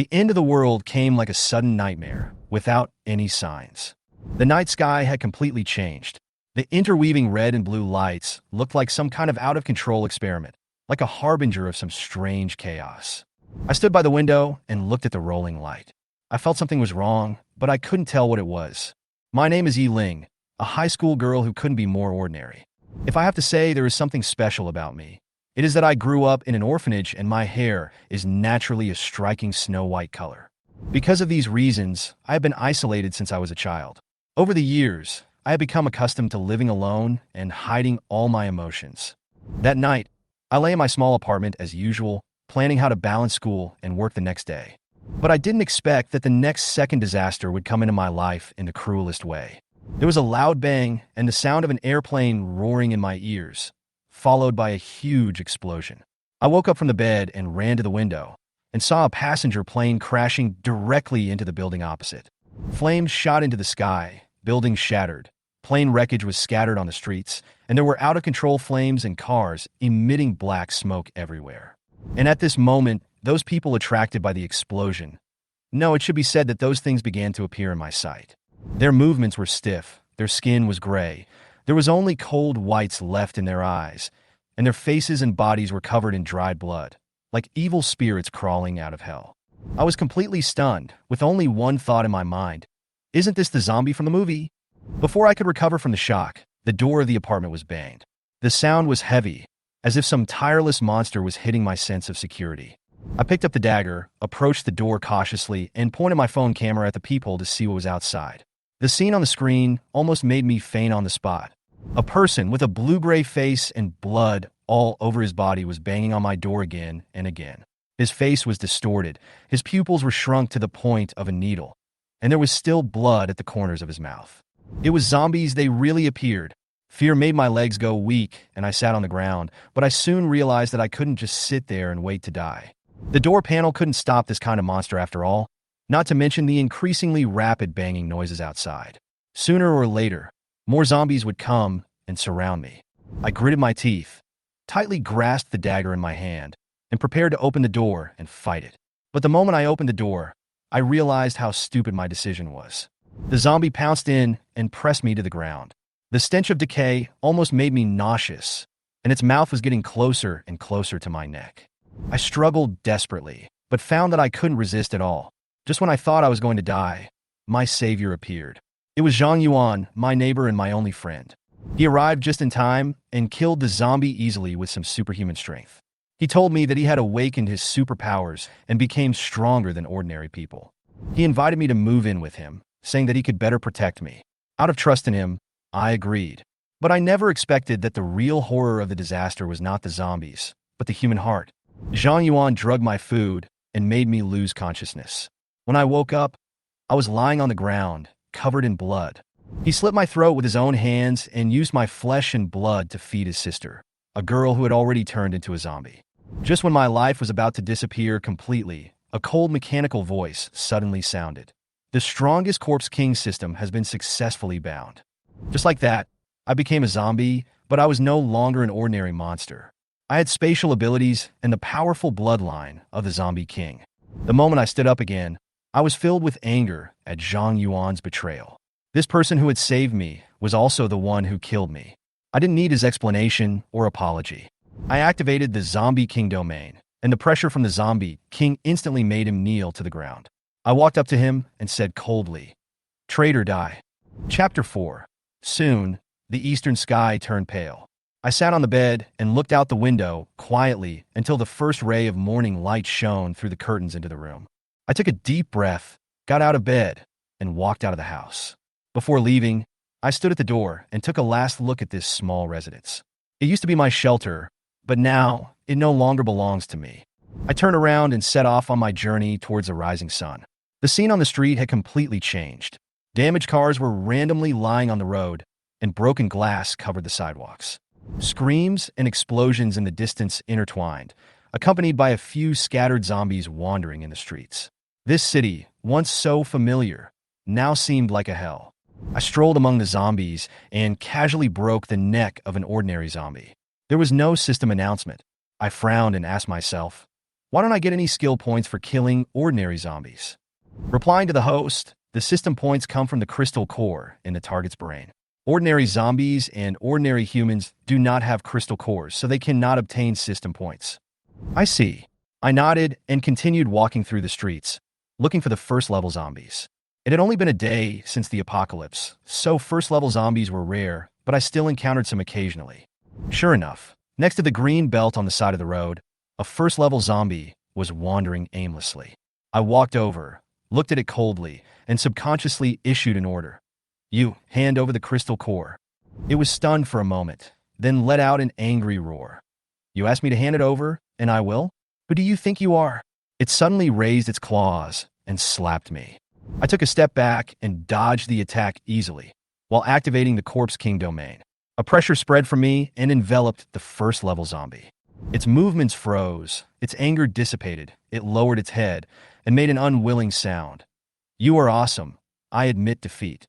The end of the world came like a sudden nightmare, without any signs. The night sky had completely changed. The interweaving red and blue lights looked like some kind of out-of-control experiment, like a harbinger of some strange chaos. I stood by the window and looked at the rolling light. I felt something was wrong, but I couldn't tell what it was. My name is Ye Ling, a high school girl who couldn't be more ordinary. If I have to say there is something special about me, it is that I grew up in an orphanage and my hair is naturally a striking snow-white color. Because of these reasons, I have been isolated since I was a child. Over the years, I have become accustomed to living alone and hiding all my emotions. That night, I lay in my small apartment as usual, planning how to balance school and work the next day. But I didn't expect that the next second disaster would come into my life in the cruelest way. There was a loud bang and the sound of an airplane roaring in my ears, followed by a huge explosion. I woke up from the bed and ran to the window and saw a passenger plane crashing directly into the building opposite. Flames shot into the sky, buildings shattered, plane wreckage was scattered on the streets, and there were out-of-control flames and cars emitting black smoke everywhere. And at this moment, those people attracted by the explosion. No, it should be said that those things began to appear in my sight. Their movements were stiff, their skin was gray, there was only cold whites left in their eyes, and their faces and bodies were covered in dried blood, like evil spirits crawling out of hell. I was completely stunned, with only one thought in my mind. Isn't this the zombie from the movie? Before I could recover from the shock, the door of the apartment was banged. The sound was heavy, as if some tireless monster was hitting my sense of security. I picked up the dagger, approached the door cautiously, and pointed my phone camera at the peephole to see what was outside. The scene on the screen almost made me faint on the spot. A person with a blue-gray face and blood all over his body was banging on my door again and again. His face was distorted, his pupils were shrunk to the point of a needle, and there was still blood at the corners of his mouth. It was zombies, they really appeared. Fear made my legs go weak, and I sat on the ground, but I soon realized that I couldn't just sit there and wait to die. The door panel couldn't stop this kind of monster after all, not to mention the increasingly rapid banging noises outside. Sooner or later, more zombies would come and surround me. I gritted my teeth, tightly grasped the dagger in my hand, and prepared to open the door and fight it. But the moment I opened the door, I realized how stupid my decision was. The zombie pounced in and pressed me to the ground. The stench of decay almost made me nauseous, and its mouth was getting closer and closer to my neck. I struggled desperately, but found that I couldn't resist at all. Just when I thought I was going to die, my savior appeared. It was Zhang Yuan, my neighbor and my only friend. He arrived just in time and killed the zombie easily with some superhuman strength. He told me that he had awakened his superpowers and became stronger than ordinary people. He invited me to move in with him, saying that he could better protect me. Out of trust in him, I agreed. But I never expected that the real horror of the disaster was not the zombies, but the human heart. Zhang Yuan drugged my food and made me lose consciousness. When I woke up, I was lying on the ground, covered in blood. He slit my throat with his own hands and used my flesh and blood to feed his sister, a girl who had already turned into a zombie. Just when my life was about to disappear completely, a cold mechanical voice suddenly sounded. The strongest Corpse King system has been successfully bound. Just like that, I became a zombie, but I was no longer an ordinary monster. I had spatial abilities and the powerful bloodline of the Zombie King. The moment I stood up again, I was filled with anger at Zhang Yuan's betrayal. This person who had saved me was also the one who killed me. I didn't need his explanation or apology. I activated the Zombie King domain, and the pressure from the Zombie King instantly made him kneel to the ground. I walked up to him and said coldly, "Traitor, die." Chapter 4. Soon, the eastern sky turned pale. I sat on the bed and looked out the window quietly until the first ray of morning light shone through the curtains into the room. I took a deep breath, got out of bed, and walked out of the house. Before leaving, I stood at the door and took a last look at this small residence. It used to be my shelter, but now it no longer belongs to me. I turned around and set off on my journey towards the rising sun. The scene on the street had completely changed. Damaged cars were randomly lying on the road, and broken glass covered the sidewalks. Screams and explosions in the distance intertwined, accompanied by a few scattered zombies wandering in the streets. This city, once so familiar, now seemed like a hell. I strolled among the zombies and casually broke the neck of an ordinary zombie. There was no system announcement. I frowned and asked myself, Why don't I get any skill points for killing ordinary zombies? Replying to the host, the system points come from the crystal core in the target's brain. Ordinary zombies and ordinary humans do not have crystal cores, so they cannot obtain system points. I see. I nodded and continued walking through the streets, looking for the first-level zombies. It had only been a day since the apocalypse, so first-level zombies were rare, but I still encountered some occasionally. Sure enough, next to the green belt on the side of the road, a first-level zombie was wandering aimlessly. I walked over, looked at it coldly, and subconsciously issued an order. You, hand over the crystal core. It was stunned for a moment, then let out an angry roar. You asked me to hand it over, and I will? Who do you think you are? It suddenly raised its claws and slapped me. I took a step back and dodged the attack easily, while activating the Corpse King domain. A pressure spread from me and enveloped the first-level zombie. Its movements froze, its anger dissipated, it lowered its head, and made an unwilling sound. You are awesome. I admit defeat.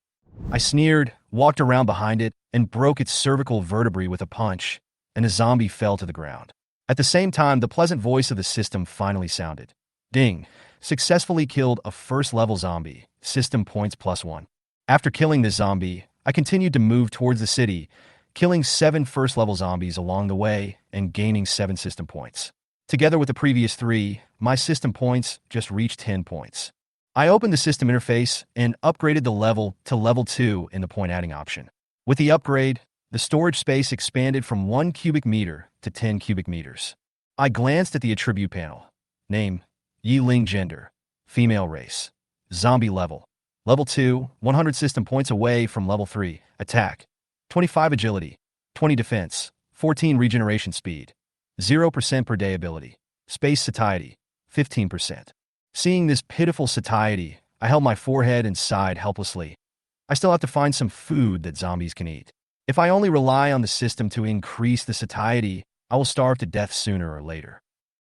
I sneered, walked around behind it, and broke its cervical vertebrae with a punch, and the zombie fell to the ground. At the same time, the pleasant voice of the system finally sounded. Ding. Successfully killed a first-level zombie. System points +1. After killing this zombie, I continued to move towards the city, killing 7 first-level zombies along the way and gaining 7 system points. Together with the previous 3, my system points just reached 10 points. I opened the system interface and upgraded the level to level 2 in the point adding option. With the upgrade, the storage space expanded from 1 cubic meter to 10 cubic meters. I glanced at the attribute panel. Name, Ye Ling, gender, female race, zombie level. Level 2, 100 system points away from level 3, attack, 25 agility, 20 defense, 14 regeneration speed, 0% per day ability, space satiety, 15%. Seeing this pitiful satiety, I held my forehead and sighed helplessly. I still have to find some food that zombies can eat. If I only rely on the system to increase the satiety, I will starve to death sooner or later.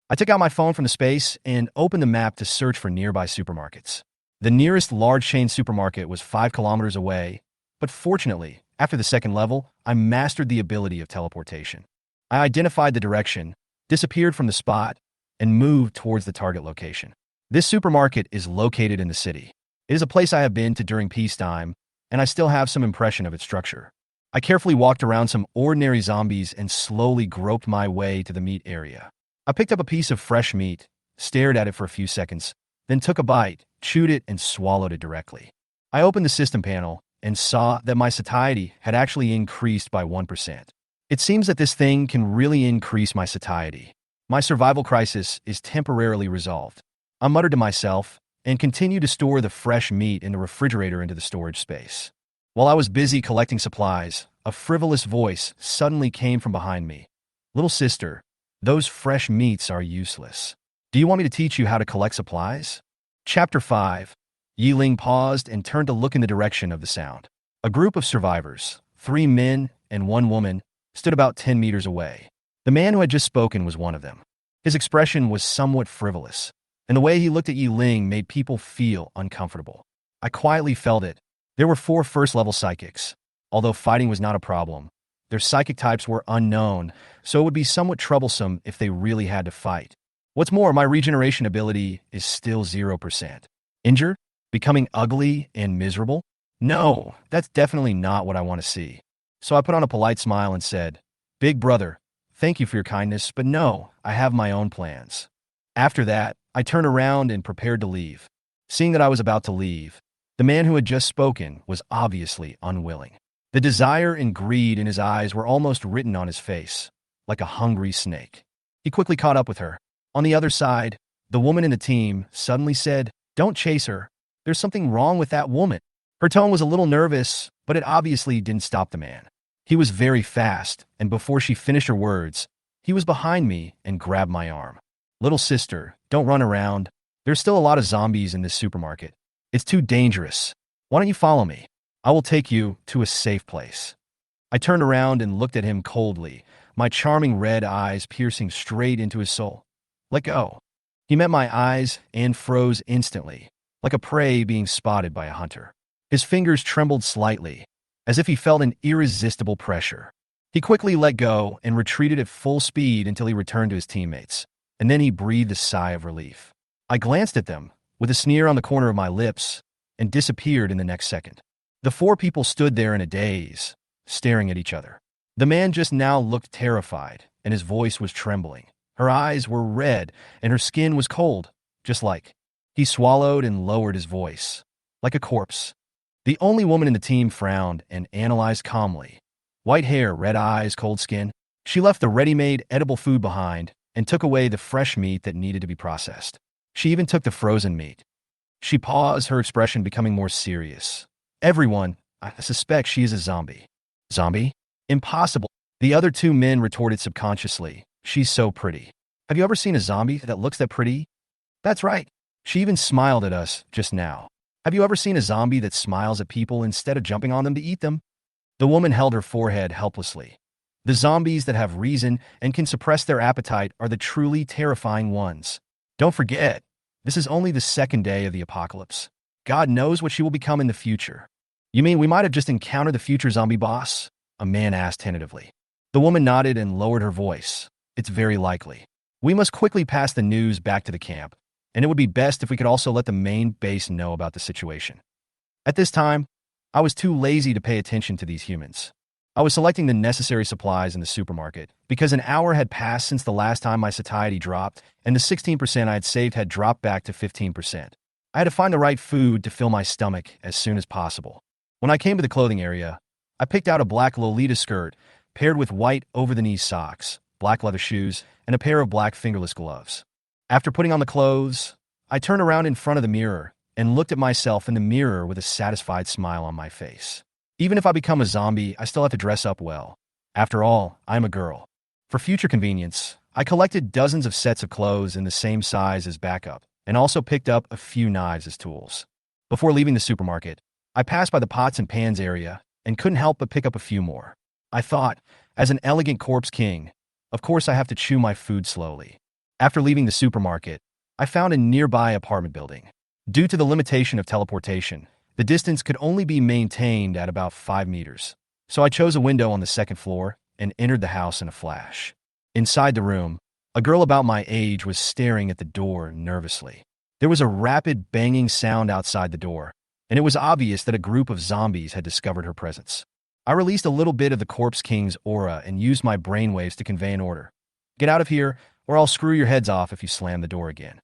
I took out my phone from the space and opened the map to search for nearby supermarkets. The nearest large chain supermarket was 5 kilometers away, but fortunately, after the second level, I mastered the ability of teleportation. I identified the direction, disappeared from the spot, and moved towards the target location. This supermarket is located in the city. It is a place I have been to during peacetime, and I still have some impression of its structure. I carefully walked around some ordinary zombies and slowly groped my way to the meat area. I picked up a piece of fresh meat, stared at it for a few seconds, then took a bite, chewed it, and swallowed it directly. I opened the system panel and saw that my satiety had actually increased by 1%. It seems that this thing can really increase my satiety. My survival crisis is temporarily resolved. I muttered to myself and continued to store the fresh meat in the refrigerator into the storage space. While I was busy collecting supplies, a frivolous voice suddenly came from behind me. Little sister, those fresh meats are useless. Do you want me to teach you how to collect supplies? Chapter 5. Ye Ling paused and turned to look in the direction of the sound. A group of survivors, 3 men and 1 woman, stood about 10 meters away. The man who had just spoken was one of them. His expression was somewhat frivolous, and the way he looked at Ye Ling made people feel uncomfortable. I quietly felt it. There were 4 first-level psychics. Although fighting was not a problem, their psychic types were unknown, so it would be somewhat troublesome if they really had to fight. What's more, my regeneration ability is still 0%. Injure? Becoming ugly and miserable? No, that's definitely not what I want to see. So I put on a polite smile and said, Big brother, thank you for your kindness, but no, I have my own plans. After that, I turned around and prepared to leave. Seeing that I was about to leave, the man who had just spoken was obviously unwilling. The desire and greed in his eyes were almost written on his face, like a hungry snake. He quickly caught up with her. On the other side, the woman in the team suddenly said, Don't chase her. There's something wrong with that woman. Her tone was a little nervous, but it obviously didn't stop the man. He was very fast, and before she finished her words, he was behind me and grabbed my arm. Little sister, don't run around. There's still a lot of zombies in this supermarket. It's too dangerous. Why don't you follow me? I will take you to a safe place. I turned around and looked at him coldly, my charming red eyes piercing straight into his soul. Let go. He met my eyes and froze instantly, like a prey being spotted by a hunter. His fingers trembled slightly, as if he felt an irresistible pressure. He quickly let go and retreated at full speed until he returned to his teammates. and then he breathed a sigh of relief. I glanced at them, with a sneer on the corner of my lips, and disappeared in the next second. The four people stood there in a daze, staring at each other. The man just now looked terrified, and his voice was trembling. Her eyes were red, and her skin was cold, just like. He swallowed and lowered his voice, like a corpse. The only woman in the team frowned and analyzed calmly. White hair, red eyes, cold skin. She left the ready-made, edible food behind and took away the fresh meat that needed to be processed. She even took the frozen meat. She paused, her expression becoming more serious. Everyone, I suspect she is a zombie. Zombie? Impossible. The other two men retorted subconsciously. She's so pretty. Have you ever seen a zombie that looks that pretty? That's right. She even smiled at us just now. Have you ever seen a zombie that smiles at people instead of jumping on them to eat them? The woman held her forehead helplessly. The zombies that have reason and can suppress their appetite are the truly terrifying ones. Don't forget, this is only the second day of the apocalypse. God knows what she will become in the future. You mean we might have just encountered the future zombie boss? A man asked tentatively. The woman nodded and lowered her voice. It's very likely. We must quickly pass the news back to the camp, and it would be best if we could also let the main base know about the situation. At this time, I was too lazy to pay attention to these humans. I was selecting the necessary supplies in the supermarket because an hour had passed since the last time my satiety dropped, and the 16% I had saved had dropped back to 15%. I had to find the right food to fill my stomach as soon as possible. When I came to the clothing area, I picked out a black Lolita skirt paired with white over-the-knee socks, black leather shoes, and a pair of black fingerless gloves. After putting on the clothes, I turned around in front of the mirror and looked at myself in the mirror with a satisfied smile on my face. Even if I become a zombie, I still have to dress up well. After all, I'm a girl. For future convenience, I collected dozens of sets of clothes in the same size as backup, and also picked up a few knives as tools. Before leaving the supermarket, I passed by the pots and pans area and couldn't help but pick up a few more. I thought, as an elegant corpse king, of course I have to chew my food slowly. After leaving the supermarket, I found a nearby apartment building. Due to the limitation of teleportation, the distance could only be maintained at about 5 meters. So I chose a window on the second floor and entered the house in a flash. Inside the room, a girl about my age was staring at the door nervously. There was a rapid banging sound outside the door, and it was obvious that a group of zombies had discovered her presence. I released a little bit of the Corpse King's aura and used my brainwaves to convey an order. Get out of here, or I'll screw your heads off if you slam the door again.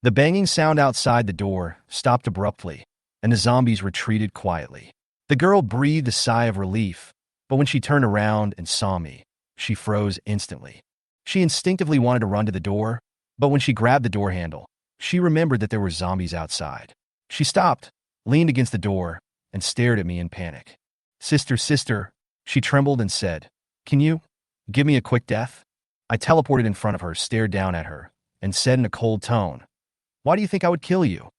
The banging sound outside the door stopped abruptly, and the zombies retreated quietly. The girl breathed a sigh of relief, but when she turned around and saw me, she froze instantly. She instinctively wanted to run to the door, but when she grabbed the door handle, she remembered that there were zombies outside. She stopped, leaned against the door, and stared at me in panic. Sister, sister, she trembled and said, "Can you give me a quick death?" I teleported in front of her, stared down at her, and said in a cold tone, "Why do you think I would kill you?"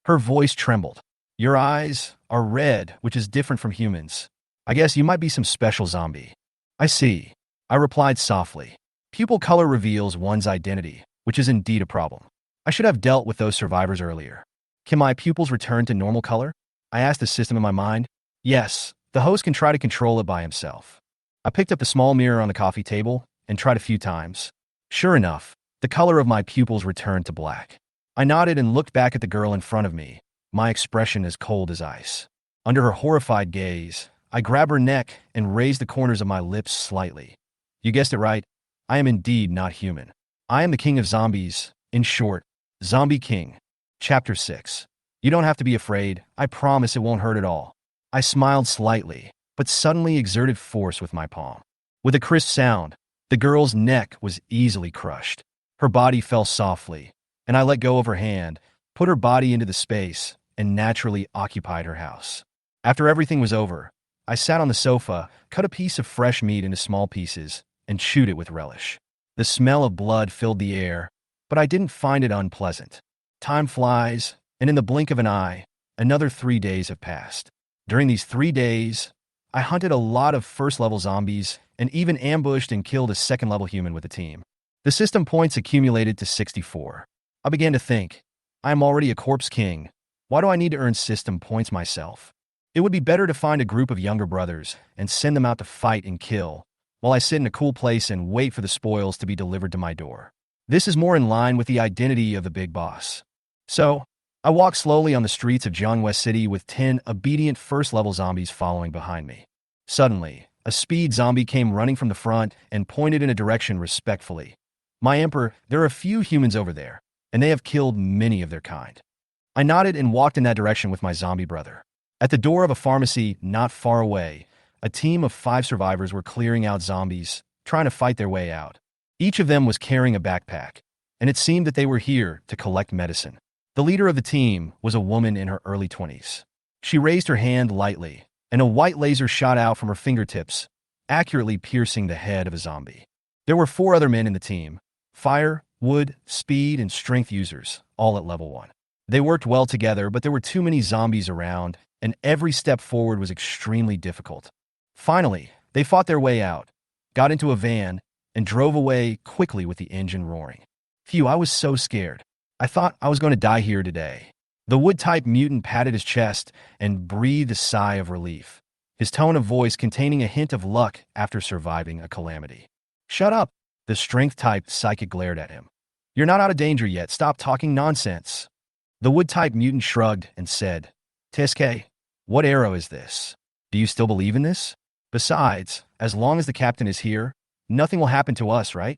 Her voice trembled. "Your eyes are red, which is different from humans. I guess you might be some special zombie." "I see," I replied softly. Pupil color reveals one's identity, which is indeed a problem. I should have dealt with those survivors earlier. Can my pupils return to normal color? I asked the system in my mind. Yes, the host can try to control it by himself. I picked up the small mirror on the coffee table and tried a few times. Sure enough, the color of my pupils returned to black. I nodded and looked back at the girl in front of me, my expression as cold as ice. Under her horrified gaze, I grabbed her neck and raised the corners of my lips slightly. You guessed it right, I am indeed not human. I am the king of zombies, in short, Zombie King. Chapter 6. You don't have to be afraid, I promise it won't hurt at all. I smiled slightly, but suddenly exerted force with my palm. With a crisp sound, the girl's neck was easily crushed. Her body fell softly, and I let go of her hand, put her body into the space, and naturally occupied her house. After everything was over, I sat on the sofa, cut a piece of fresh meat into small pieces, and chewed it with relish. The smell of blood filled the air, but I didn't find it unpleasant. Time flies, and in the blink of an eye, another 3 days have passed. During these 3 days, I hunted a lot of first-level zombies and even ambushed and killed a second-level human with a team. The system points accumulated to 64. I began to think, I am already a corpse king. Why do I need to earn system points myself? It would be better to find a group of younger brothers and send them out to fight and kill, while I sit in a cool place and wait for the spoils to be delivered to my door. This is more in line with the identity of the big boss. So, I walked slowly on the streets of Jiangwei City with 10 obedient first-level zombies following behind me. Suddenly, a speed zombie came running from the front and pointed in a direction respectfully. My emperor, there are a few humans over there, and they have killed many of their kind. I nodded and walked in that direction with my zombie brother. At the door of a pharmacy not far away, a team of 5 survivors were clearing out zombies, trying to fight their way out. Each of them was carrying a backpack, and it seemed that they were here to collect medicine. The leader of the team was a woman in her early 20s. She raised her hand lightly, and a white laser shot out from her fingertips, accurately piercing the head of a zombie. There were 4 other men in the team: fire, wood, speed, and strength users, all at level 1. They worked well together, but there were too many zombies around, and every step forward was extremely difficult. Finally, they fought their way out, got into a van, and drove away quickly with the engine roaring. Phew, I was so scared. I thought I was going to die here today. The wood-type mutant patted his chest and breathed a sigh of relief, his tone of voice containing a hint of luck after surviving a calamity. Shut up, the strength-type psychic glared at him. You're not out of danger yet. Stop talking nonsense. The wood-type mutant shrugged and said, Teske, what arrow is this? Do you still believe in this? Besides, as long as the captain is here, nothing will happen to us, right?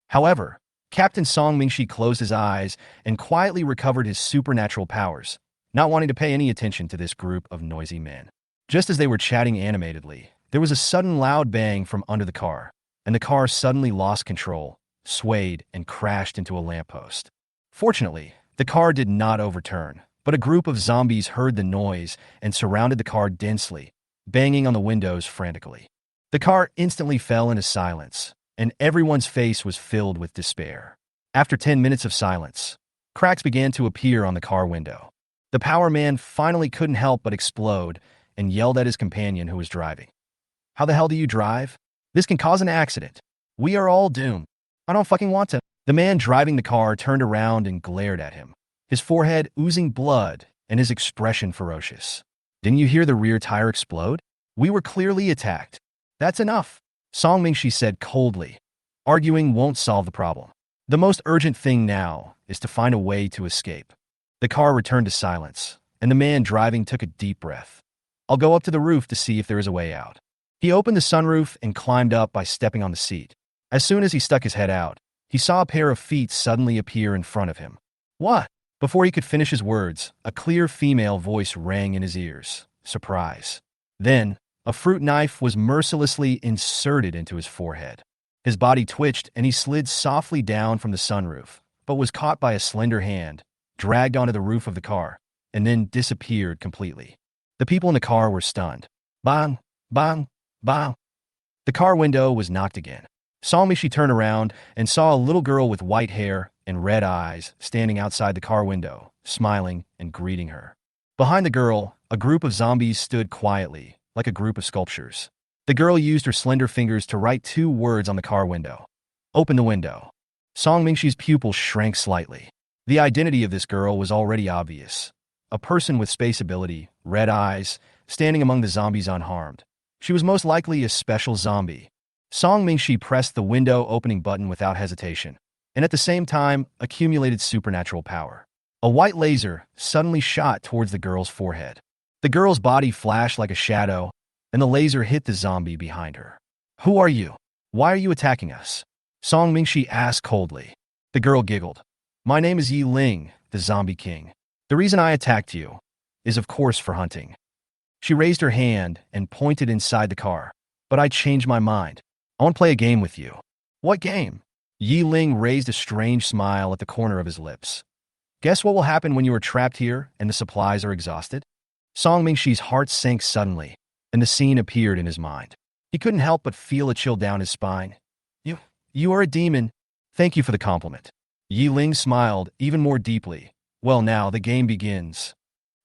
However, Captain Song Mingshi closed his eyes and quietly recovered his supernatural powers, not wanting to pay any attention to this group of noisy men. Just as they were chatting animatedly, there was a sudden loud bang from under the car, and the car suddenly lost control, swayed, and crashed into a lamppost. Fortunately, the car did not overturn, but a group of zombies heard the noise and surrounded the car densely, banging on the windows frantically. The car instantly fell into silence, and everyone's face was filled with despair. After 10 minutes of silence, cracks began to appear on the car window. The power man finally couldn't help but explode and yelled at his companion who was driving. How the hell do you drive? This can cause an accident. We are all doomed. I don't fucking want to. The man driving the car turned around and glared at him, his forehead oozing blood and his expression ferocious. Didn't you hear the rear tire explode? We were clearly attacked. That's enough, Song Mingshi said coldly. Arguing won't solve the problem. The most urgent thing now is to find a way to escape. The car returned to silence, and the man driving took a deep breath. I'll go up to the roof to see if there is a way out. He opened the sunroof and climbed up by stepping on the seat. As soon as he stuck his head out, he saw a pair of feet suddenly appear in front of him. What? Before he could finish his words, a clear female voice rang in his ears. Surprise. Then, a fruit knife was mercilessly inserted into his forehead. His body twitched and he slid softly down from the sunroof, but was caught by a slender hand, dragged onto the roof of the car, and then disappeared completely. The people in the car were stunned. Bang, bang, bang. The car window was knocked again. Song Mingshi turned around and saw a little girl with white hair and red eyes standing outside the car window, smiling and greeting her. Behind the girl, a group of zombies stood quietly, like a group of sculptures. The girl used her slender fingers to write 2 words on the car window. Open the window. Song Mingshi's pupils shrank slightly. The identity of this girl was already obvious. A person with space ability, red eyes, standing among the zombies unharmed. She was most likely a special zombie. Song Mingshi pressed the window opening button without hesitation, and at the same time accumulated supernatural power. A white laser suddenly shot towards the girl's forehead. The girl's body flashed like a shadow, and the laser hit the zombie behind her. Who are you? Why are you attacking us? Song Mingshi asked coldly. The girl giggled. My name is Ye Ling, the zombie king. The reason I attacked you is, of course, for hunting. She raised her hand and pointed inside the car. But I changed my mind. I want to play a game with you. What game? Ye Ling raised a strange smile at the corner of his lips. Guess what will happen when you are trapped here and the supplies are exhausted? Song Mingshi's heart sank suddenly, and the scene appeared in his mind. He couldn't help but feel a chill down his spine. You are a demon. Thank you for the compliment. Ye Ling smiled even more deeply. Well, now the game begins.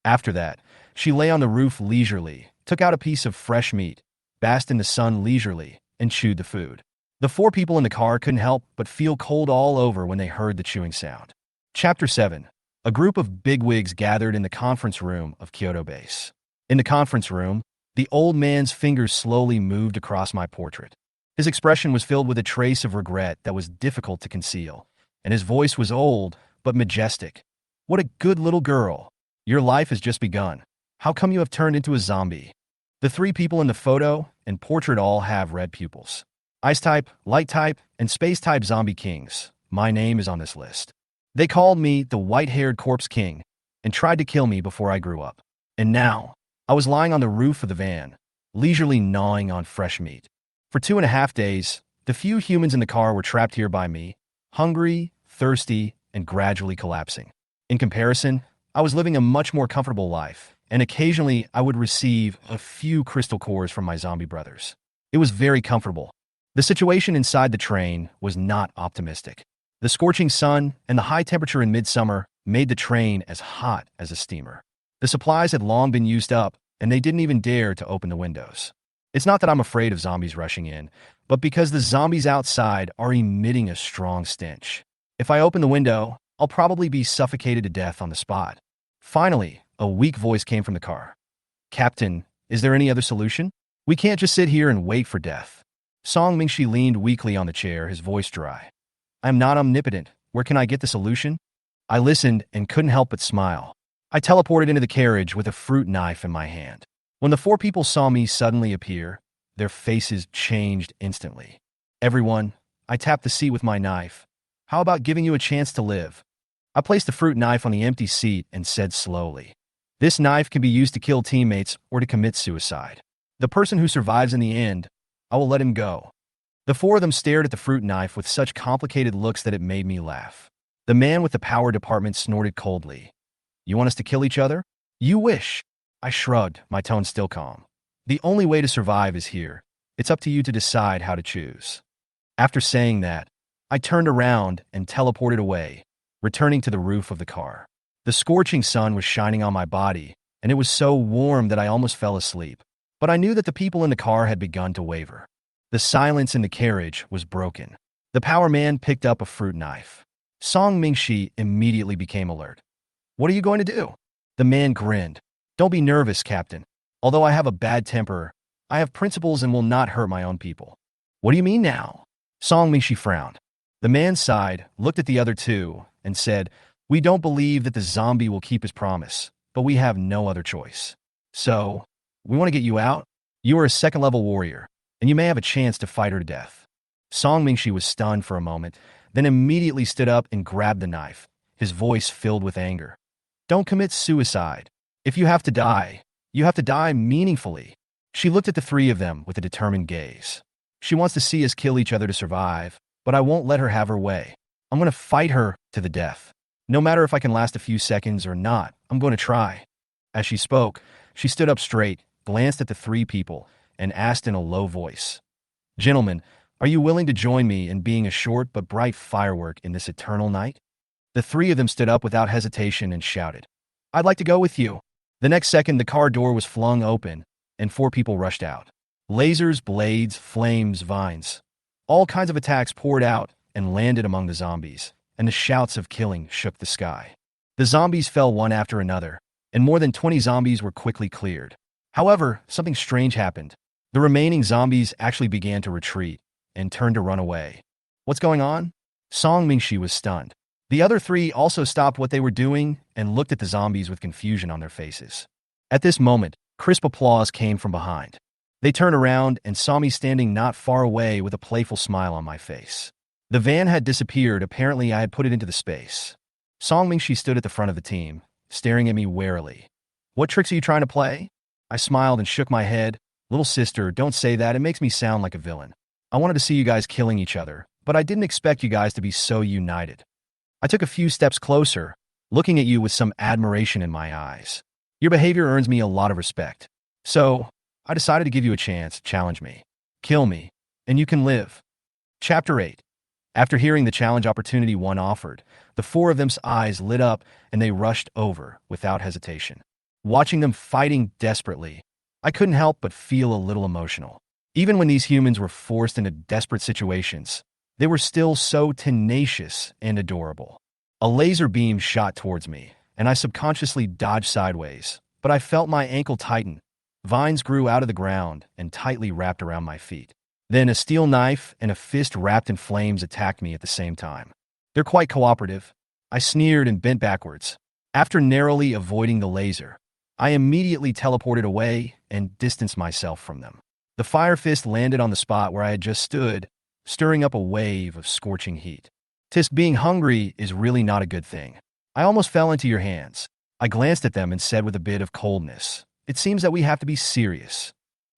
After that, she lay on the roof leisurely, took out a piece of fresh meat, basked in the sun leisurely, and chewed the food. The 4 people in the car couldn't help but feel cold all over when they heard the chewing sound. Chapter 7. A group of bigwigs gathered in the conference room of Kyoto Base. In the conference room, the old man's fingers slowly moved across my portrait. His expression was filled with a trace of regret that was difficult to conceal. and his voice was old but majestic. "What a good little girl. Your life has just begun. How come you have turned into a zombie?" The three people in the photo and portrait all have red pupils. Ice type, light type, and space type zombie kings. My name is on this list. They called me the white-haired corpse king and tried to kill me before I grew up. And now, I was lying on the roof of the van, leisurely gnawing on fresh meat. For 2.5 days, the few humans in the car were trapped here by me, hungry, thirsty, and gradually collapsing. In comparison, I was living a much more comfortable life, and occasionally I would receive a few crystal cores from my zombie brothers. It was very comfortable. The situation inside the train was not optimistic. The scorching sun and the high temperature in midsummer made the train as hot as a steamer. The supplies had long been used up, and they didn't even dare to open the windows. It's not that I'm afraid of zombies rushing in, but because the zombies outside are emitting a strong stench. If I open the window, I'll probably be suffocated to death on the spot. Finally, a weak voice came from the car. "Captain, is there any other solution? We can't just sit here and wait for death." Song Mingshi leaned weakly on the chair, his voice dry. "I am not omnipotent. Where can I get the solution?" I listened and couldn't help but smile. I teleported into the carriage with a fruit knife in my hand. When the four people saw me suddenly appear, their faces changed instantly. "Everyone," I tapped the seat with my knife. "How about giving you a chance to live?" I placed the fruit knife on the empty seat and said slowly, "This knife can be used to kill teammates or to commit suicide. The person who survives in the end, I will let him go." The four of them stared at the fruit knife with such complicated looks that it made me laugh. The man with the power department snorted coldly. "You want us to kill each other? You wish." I shrugged, my tone still calm. "The only way to survive is here. It's up to you to decide how to choose." After saying that, I turned around and teleported away, returning to the roof of the car. The scorching sun was shining on my body, and it was so warm that I almost fell asleep. But I knew that the people in the car had begun to waver. The silence in the carriage was broken. The power man picked up a fruit knife. Song Mingshi immediately became alert. "What are you going to do?" The man grinned. "Don't be nervous, Captain. Although I have a bad temper, I have principles and will not hurt my own people." "What do you mean now?" Song Mingshi frowned. The man sighed, looked at the other two, and said, "We don't believe that the zombie will keep his promise, but we have no other choice. So, we want to get you out. You are a second-level warrior, and you may have a chance to fight her to death." Song Mingshi was stunned for a moment, then immediately stood up and grabbed the knife, his voice filled with anger. "Don't commit suicide. If you have to die, you have to die meaningfully." She looked at the three of them with a determined gaze. "She wants to see us kill each other to survive, but I won't let her have her way. I'm going to fight her to the death. No matter if I can last a few seconds or not, I'm going to try." As she spoke, she stood up straight, glanced at the three people, and asked in a low voice, "Gentlemen, are you willing to join me in being a short but bright firework in this eternal night?" The three of them stood up without hesitation and shouted, "I'd like to go with you." The next second, the car door was flung open, and four people rushed out. Lasers, blades, flames, vines. All kinds of attacks poured out and landed among the zombies, and the shouts of killing shook the sky. The zombies fell one after another, and more than 20 zombies were quickly cleared. However, something strange happened. The remaining zombies actually began to retreat and turned to run away. "What's going on?" Song Mingshi was stunned. The other three also stopped what they were doing and looked at the zombies with confusion on their faces. At this moment, crisp applause came from behind. They turned around and saw me standing not far away with a playful smile on my face. The van had disappeared. Apparently, I had put it into the space. Song Mingshi stood at the front of the team, staring at me warily. "What tricks are you trying to play?" I smiled and shook my head. "Little sister, don't say that. It makes me sound like a villain. I wanted to see you guys killing each other, but I didn't expect you guys to be so united." I took a few steps closer, looking at you with some admiration in my eyes. "Your behavior earns me a lot of respect. So, I decided to give you a chance. Challenge me. Kill me, and you can live." Chapter 8. After hearing the challenge opportunity one offered, the four of them's eyes lit up and they rushed over without hesitation. Watching them fighting desperately, I couldn't help but feel a little emotional. Even when these humans were forced into desperate situations, they were still so tenacious and adorable. A laser beam shot towards me, and I subconsciously dodged sideways, but I felt my ankle tighten. Vines grew out of the ground and tightly wrapped around my feet. Then a steel knife and a fist wrapped in flames attacked me at the same time. They're quite cooperative. I sneered and bent backwards. After narrowly avoiding the laser, I immediately teleported away and distanced myself from them. The fire fist landed on the spot where I had just stood, stirring up a wave of scorching heat. Tisk, being hungry is really not a good thing. I almost fell into your hands. I glanced at them and said with a bit of coldness, "It seems that we have to be serious."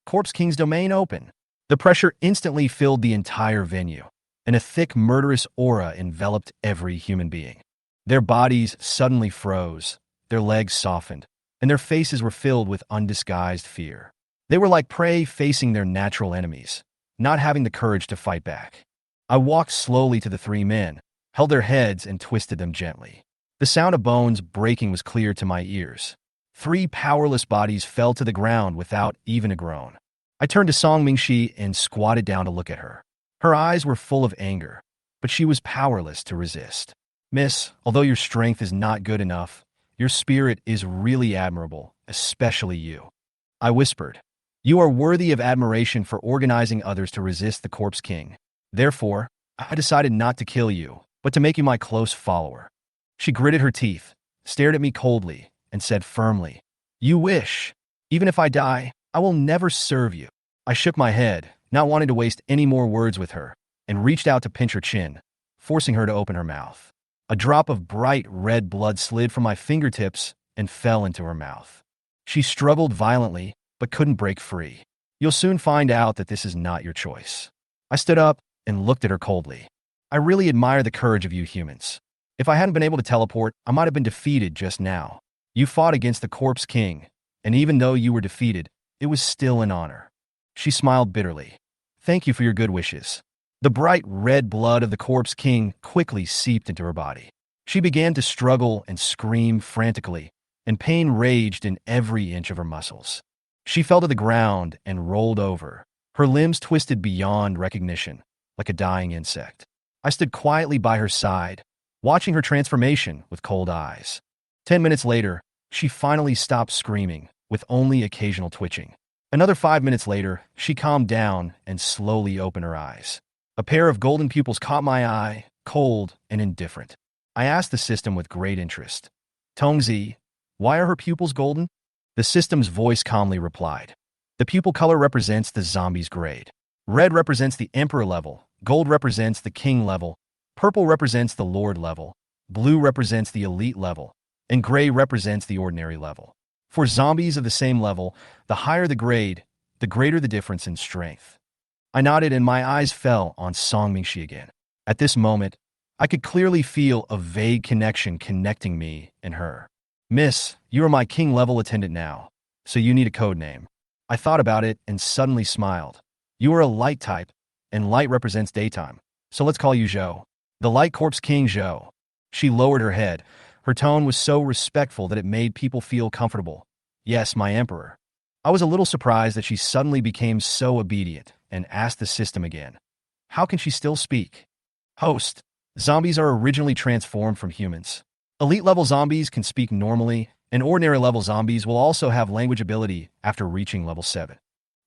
Corpse King's domain open. The pressure instantly filled the entire venue, and a thick, murderous aura enveloped every human being. Their bodies suddenly froze, their legs softened, and their faces were filled with undisguised fear. They were like prey facing their natural enemies, not having the courage to fight back. I walked slowly to the three men, held their heads, and twisted them gently. The sound of bones breaking was clear to my ears. Three powerless bodies fell to the ground without even a groan. I turned to Song Mingxi and squatted down to look at her. Her eyes were full of anger, but she was powerless to resist. "Miss, although your strength is not good enough, your spirit is really admirable, especially you," I whispered. "You are worthy of admiration for organizing others to resist the Corpse King. Therefore, I decided not to kill you, but to make you my close follower." She gritted her teeth, stared at me coldly, and said firmly, "You wish. Even if I die, I will never serve you." I shook my head, not wanting to waste any more words with her, and reached out to pinch her chin, forcing her to open her mouth. A drop of bright red blood slid from my fingertips and fell into her mouth. She struggled violently, but couldn't break free. "You'll soon find out that this is not your choice." I stood up and looked at her coldly. "I really admire the courage of you humans. If I hadn't been able to teleport, I might have been defeated just now. You fought against the Corpse King, and even though you were defeated, it was still an honor." She smiled bitterly. "Thank you for your good wishes." The bright red blood of the Corpse King quickly seeped into her body. She began to struggle and scream frantically, and pain raged in every inch of her muscles. She fell to the ground and rolled over, her limbs twisted beyond recognition, like a dying insect. I stood quietly by her side, watching her transformation with cold eyes. 10 minutes later, she finally stopped screaming, with only occasional twitching. Another 5 minutes later, she calmed down and slowly opened her eyes. A pair of golden pupils caught my eye, cold and indifferent. I asked the system with great interest, "Tongzi, why are her pupils golden?" The system's voice calmly replied, "The pupil color represents the zombie's grade. Red represents the Emperor level, gold represents the King level, purple represents the Lord level, blue represents the Elite level, and gray represents the Ordinary level. For zombies of the same level, the higher the grade, the greater the difference in strength." I nodded and my eyes fell on Song Mingxi again. At this moment, I could clearly feel a vague connection connecting me and her. "Miss, you are my king-level attendant now, so you need a code name." I thought about it and suddenly smiled. "You are a light type, and light represents daytime, so let's call you Zhou. The Light Corpse King Zhou." She lowered her head. Her tone was so respectful that it made people feel comfortable. "Yes, my emperor." I was a little surprised that she suddenly became so obedient and asked the system again, "How can she still speak?" "Host, zombies are originally transformed from humans. Elite-level zombies can speak normally, and ordinary-level zombies will also have language ability after reaching level 7.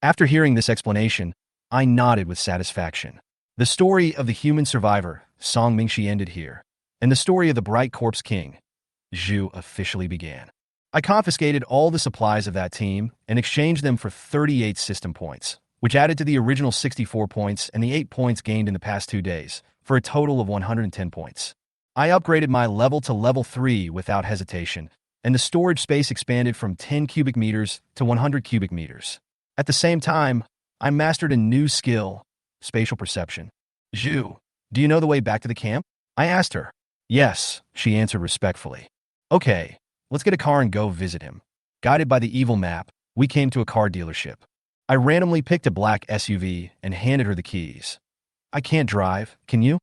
After hearing this explanation, I nodded with satisfaction. The story of the human survivor, Song Mingxi, ended here, and the story of the Bright Corpse King, Zhu, officially began. I confiscated all the supplies of that team and exchanged them for 38 system points, which added to the original 64 points and the 8 points gained in the past 2 days, for a total of 110 points. I upgraded my level to level 3 without hesitation, and the storage space expanded from 10 cubic meters to 100 cubic meters. At the same time, I mastered a new skill, spatial perception. "Zhu, do you know the way back to the camp?" I asked her. "Yes," she answered respectfully. "Okay, let's get a car and go visit him." Guided by the evil map, we came to a car dealership. I randomly picked a black SUV and handed her the keys. "I can't drive, can you?"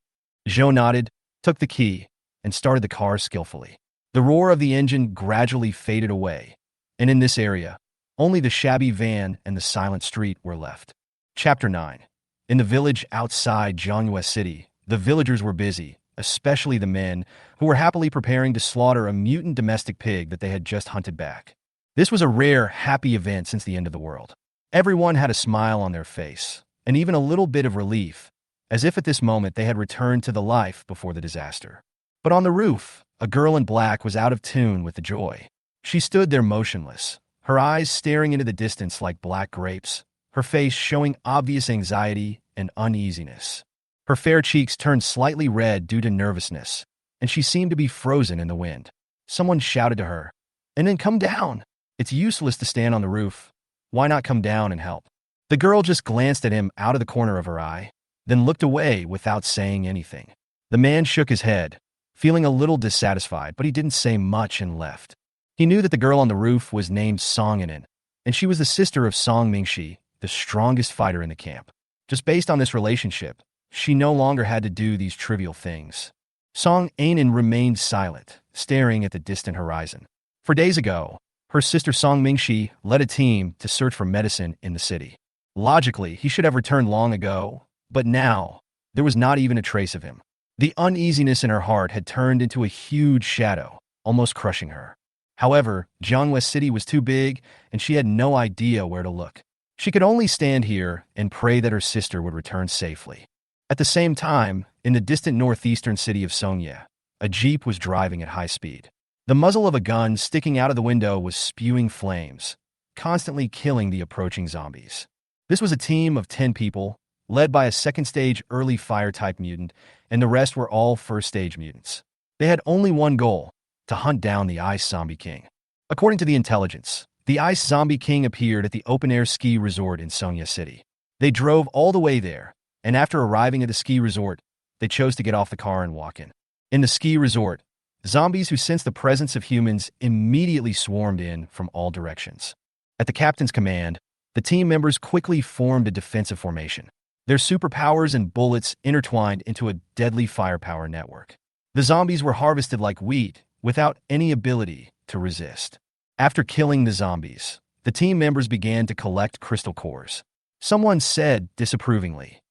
Zhou nodded, took the key, and started the car skillfully. The roar of the engine gradually faded away, and in this area, only the shabby van and the silent street were left. Chapter 9. In the village outside Zhongyue City, the villagers were busy, especially the men, who were happily preparing to slaughter a mutant domestic pig that they had just hunted back. This was a rare, happy event since the end of the world. Everyone had a smile on their face, and even a little bit of relief, as if at this moment they had returned to the life before the disaster. But on the roof, a girl in black was out of tune with the joy. She stood there motionless, her eyes staring into the distance like black grapes, her face showing obvious anxiety and uneasiness. Her fair cheeks turned slightly red due to nervousness, and she seemed to be frozen in the wind. Someone shouted to her, "And then come down! It's useless to stand on the roof. Why not come down and help?" The girl just glanced at him out of the corner of her eye, then looked away without saying anything. The man shook his head, feeling a little dissatisfied, but he didn't say much and left. He knew that the girl on the roof was named Song Inen, and she was the sister of Song Mingxi, the strongest fighter in the camp. Just based on this relationship, she no longer had to do these trivial things. Song Inen remained silent, staring at the distant horizon. For days ago, her sister Song Mingxi led a team to search for medicine in the city. Logically, he should have returned long ago, but now, there was not even a trace of him. The uneasiness in her heart had turned into a huge shadow, almost crushing her. However, Jiangwei City was too big, and she had no idea where to look. She could only stand here and pray that her sister would return safely. At the same time, in the distant northeastern city of Songye, a jeep was driving at high speed. The muzzle of a gun sticking out of the window was spewing flames, constantly killing the approaching zombies. This was a team of 10 people, led by a second-stage early fire-type mutant, and the rest were all first-stage mutants. They had only one goal: to hunt down the Ice Zombie King. According to the intelligence, the Ice Zombie King appeared at the open-air ski resort in Songye City. They drove all the way there, and after arriving at the ski resort, they chose to get off the car and walk in. In the ski resort, zombies who sensed the presence of humans immediately swarmed in from all directions. At the captain's command, the team members quickly formed a defensive formation. Their superpowers and bullets intertwined into a deadly firepower network. The zombies were harvested like wheat, without any ability to resist. After killing the zombies, the team members began to collect crystal cores. Someone said disapprovingly,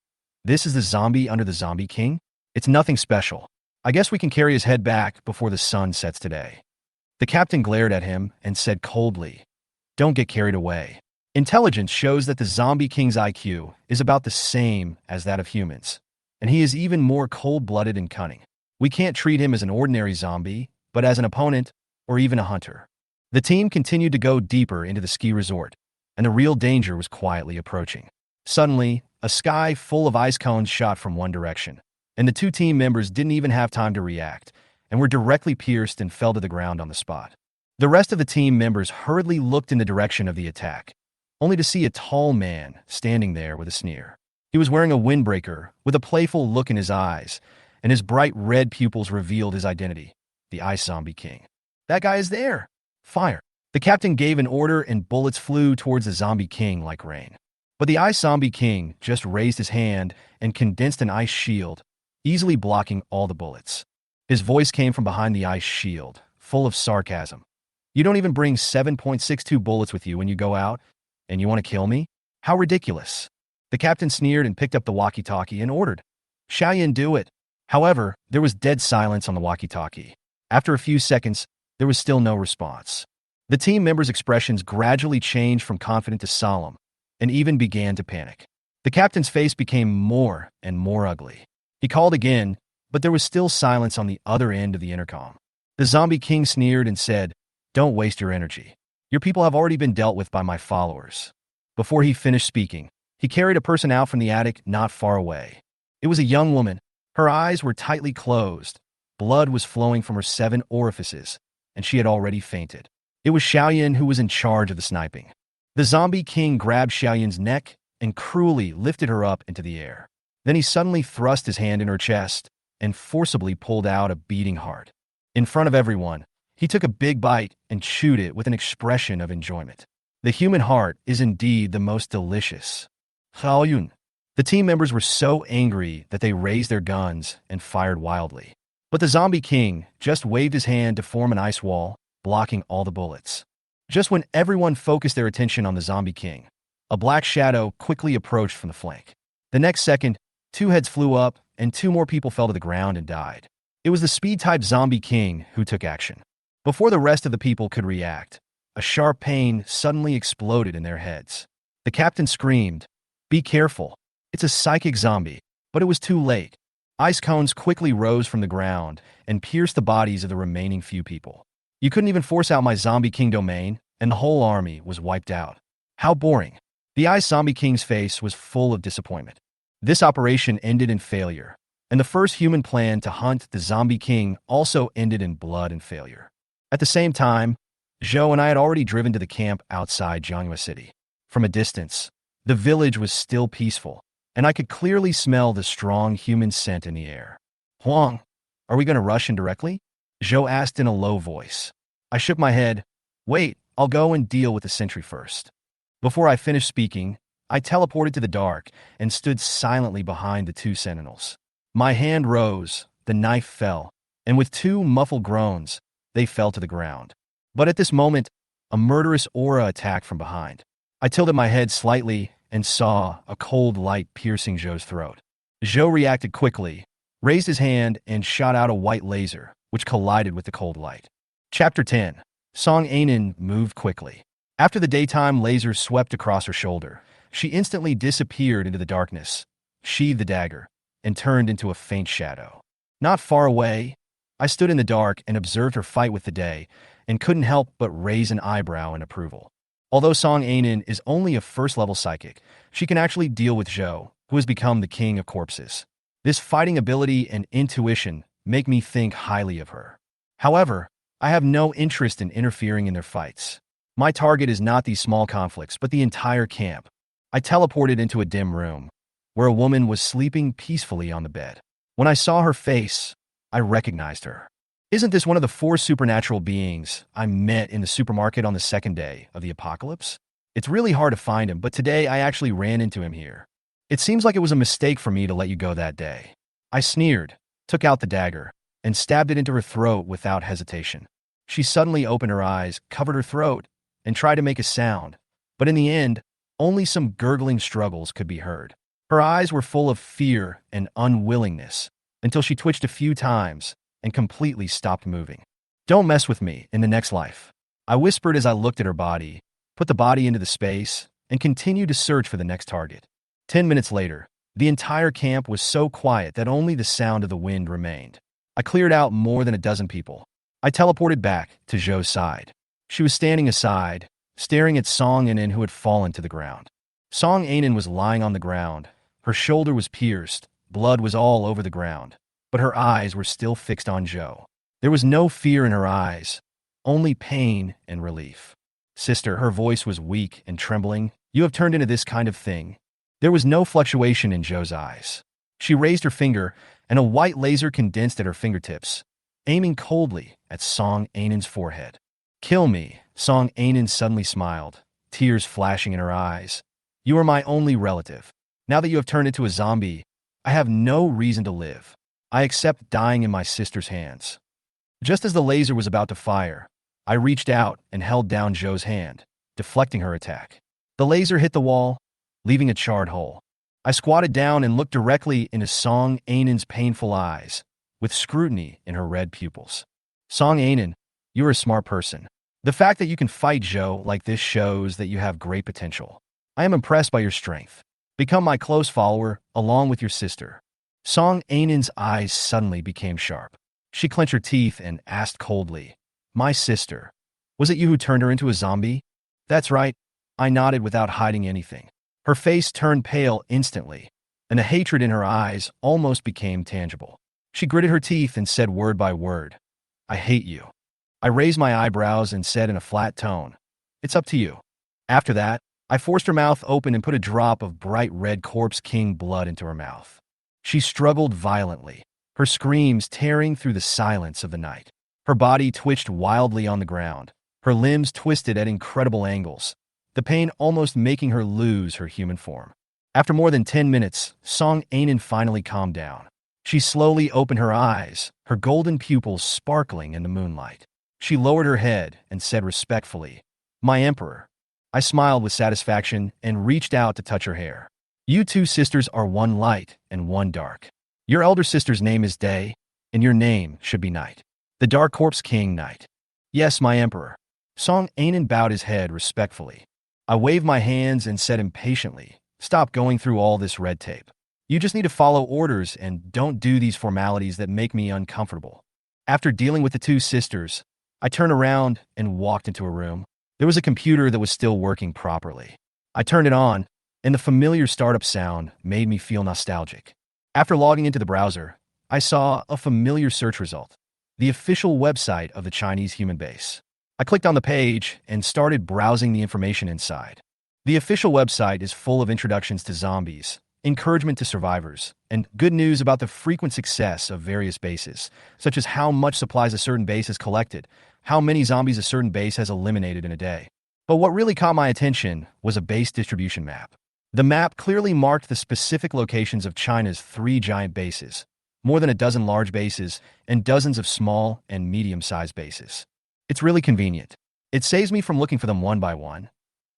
"This is the zombie under the Zombie King? It's nothing special. I guess we can carry his head back before the sun sets today." The captain glared at him and said coldly, "Don't get carried away. Intelligence shows that the Zombie King's IQ is about the same as that of humans, and he is even more cold-blooded and cunning. We can't treat him as an ordinary zombie, but as an opponent or even a hunter." The team continued to go deeper into the ski resort, and the real danger was quietly approaching. Suddenly, a sky full of ice cones shot from one direction, and the two team members didn't even have time to react, and were directly pierced and fell to the ground on the spot. The rest of the team members hurriedly looked in the direction of the attack, only to see a tall man standing there with a sneer. He was wearing a windbreaker with a playful look in his eyes, and his bright red pupils revealed his identity: the Ice Zombie King. "That guy is there! Fire!" The captain gave an order and bullets flew towards the Zombie King like rain. But the Ice Zombie King just raised his hand and condensed an ice shield, easily blocking all the bullets. His voice came from behind the ice shield, full of sarcasm. "You don't even bring 7.62 bullets with you when you go out, and you want to kill me? How ridiculous." The captain sneered and picked up the walkie-talkie and ordered, "Xiaoyan, do it." However, there was dead silence on the walkie-talkie. After a few seconds, there was still no response. The team members' expressions gradually changed from confident to solemn, and even began to panic. The captain's face became more and more ugly. He called again, but there was still silence on the other end of the intercom. The Zombie King sneered and said, "Don't waste your energy. Your people have already been dealt with by my followers." Before he finished speaking, he carried a person out from the attic not far away. It was a young woman. Her eyes were tightly closed. Blood was flowing from her 7 orifices, and she had already fainted. It was Xiaoyan who was in charge of the sniping. The Zombie King grabbed Xiaoyan's neck and cruelly lifted her up into the air. Then he suddenly thrust his hand in her chest and forcibly pulled out a beating heart. In front of everyone, he took a big bite and chewed it with an expression of enjoyment. The human heart is indeed the most delicious. Xiaoyun. The team members were so angry that they raised their guns and fired wildly. But the Zombie King just waved his hand to form an ice wall, blocking all the bullets. Just when everyone focused their attention on the Zombie King, a black shadow quickly approached from the flank. The next second, 2 heads flew up, and 2 more people fell to the ground and died. It was the speed-type Zombie King who took action. Before the rest of the people could react, a sharp pain suddenly exploded in their heads. The captain screamed, "Be careful! It's a psychic zombie. But it was too late. Ice cones quickly rose from the ground and pierced the bodies of the remaining few people. You couldn't even force out my Zombie King domain, and the whole army was wiped out. How boring. The Ice Zombie King's face was full of disappointment. This operation ended in failure, and the first human plan to hunt the Zombie King also ended in blood and failure. At the same time, Zhou and I had already driven to the camp outside Jianghua City. From a distance, the village was still peaceful, and I could clearly smell the strong human scent in the air. Huang, are we going to rush in directly? Zhou asked in a low voice. I shook my head. Wait, I'll go and deal with the sentry first. Before I finished speaking, I teleported to the dark and stood silently behind the two sentinels. My hand rose, the knife fell, and with two muffled groans, they fell to the ground. But at this moment, a murderous aura attacked from behind. I tilted my head slightly and saw a cold light piercing Zhou's throat. Zhou reacted quickly, raised his hand, and shot out a white laser, which collided with the cold light. Chapter 10. Song Ainen moved quickly. After the daytime laser swept across her shoulder, she instantly disappeared into the darkness, sheathed the dagger, and turned into a faint shadow. Not far away, I stood in the dark and observed her fight with the day, and couldn't help but raise an eyebrow in approval. Although Song Ainen is only a first-level psychic, she can actually deal with Zhou, who has become the king of corpses. This fighting ability and intuition make me think highly of her. However, I have no interest in interfering in their fights. My target is not these small conflicts, but the entire camp. I teleported into a dim room, where a woman was sleeping peacefully on the bed. When I saw her face, I recognized her. Isn't this one of the 4 supernatural beings I met in the supermarket on the second day of the apocalypse? It's really hard to find him, but today I actually ran into him here. It seems like it was a mistake for me to let you go that day. I sneered, took out the dagger, and stabbed it into her throat without hesitation. She suddenly opened her eyes, covered her throat, and tried to make a sound, but in the end, only some gurgling struggles could be heard. Her eyes were full of fear and unwillingness, until she twitched a few times and completely stopped moving. Don't mess with me in the next life. I whispered as I looked at her body, put the body into the space, and continued to search for the next target. 10 minutes later, the entire camp was so quiet that only the sound of the wind remained. I cleared out more than a dozen people. I teleported back to Zhou's side. She was standing aside, staring at Song Ainen, who had fallen to the ground. Song Ainen was lying on the ground. Her shoulder was pierced, blood was all over the ground, but her eyes were still fixed on Zhou. There was no fear in her eyes, only pain and relief. Sister, her voice was weak and trembling. You have turned into this kind of thing. There was no fluctuation in Zhou's eyes. She raised her finger, and a white laser condensed at her fingertips, aiming coldly at Song Ainen's forehead. Kill me, Song Ainen suddenly smiled, tears flashing in her eyes. You are my only relative. Now that you have turned into a zombie, I have no reason to live. I accept dying in my sister's hands. Just as the laser was about to fire, I reached out and held down Zhou's hand, deflecting her attack. The laser hit the wall, leaving a charred hole. I squatted down and looked directly into Song Ainen's painful eyes, with scrutiny in her red pupils. Song Ainen, you're a smart person. The fact that you can fight Zhou like this shows that you have great potential. I am impressed by your strength. Become my close follower, along with your sister. Song Ainen's eyes suddenly became sharp. She clenched her teeth and asked coldly, My sister, was it you who turned her into a zombie? That's right, I nodded without hiding anything. Her face turned pale instantly, and the hatred in her eyes almost became tangible. She gritted her teeth and said word by word, I hate you. I raised my eyebrows and said in a flat tone, It's up to you. After that, I forced her mouth open and put a drop of bright red Corpse King blood into her mouth. She struggled violently, her screams tearing through the silence of the night. Her body twitched wildly on the ground, her limbs twisted at incredible angles, the pain almost making her lose her human form. After more than 10 minutes, Song Ainen finally calmed down. She slowly opened her eyes, her golden pupils sparkling in the moonlight. She lowered her head and said respectfully, My emperor. I smiled with satisfaction and reached out to touch her hair. You two sisters are one light and one dark. Your elder sister's name is Day, and your name should be Night. The Dark Corpse King Night. Yes, my emperor. Song Ainen bowed his head respectfully. I waved my hands and said impatiently, Stop going through all this red tape. You just need to follow orders and don't do these formalities that make me uncomfortable. After dealing with the two sisters, I turned around and walked into a room. There was a computer that was still working properly. I turned it on, and the familiar startup sound made me feel nostalgic. After logging into the browser, I saw a familiar search result, the official website of the Chinese human base. I clicked on the page and started browsing the information inside. The official website is full of introductions to zombies, encouragement to survivors, and good news about the frequent success of various bases, such as how much supplies a certain base has collected, how many zombies a certain base has eliminated in a day. But what really caught my attention was a base distribution map. The map clearly marked the specific locations of China's 3 giant bases, more than a dozen large bases, and dozens of small and medium-sized bases. It's really convenient. It saves me from looking for them one by one.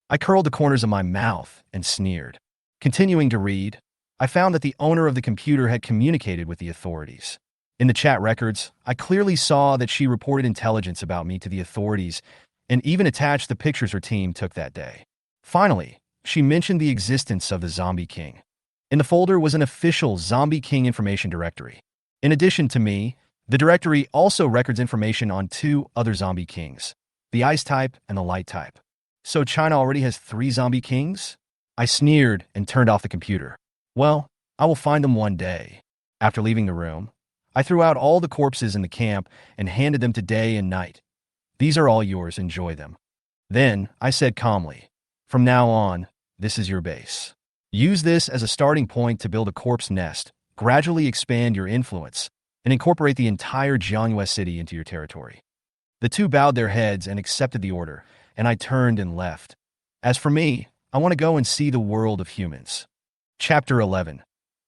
I curled the corners of my mouth and sneered. Continuing to read, I found that the owner of the computer had communicated with the authorities. In the chat records, I clearly saw that she reported intelligence about me to the authorities and even attached the pictures her team took that day. Finally, she mentioned the existence of the Zombie King. In the folder was an official Zombie King information directory. In addition to me, the directory also records information on 2 other Zombie Kings, the Ice type and the Light type. So China already has 3 Zombie Kings? I sneered and turned off the computer. Well, I will find them one day. After leaving the room, I threw out all the corpses in the camp and handed them to Day and Night. These are all yours, enjoy them. Then I said calmly, from now on, this is your base. Use this as a starting point to build a corpse nest, gradually expand your influence, and incorporate the entire Jiangyue city into your territory. The 2 bowed their heads and accepted the order, and I turned and left. As for me, I want to go and see the world of humans. Chapter 11.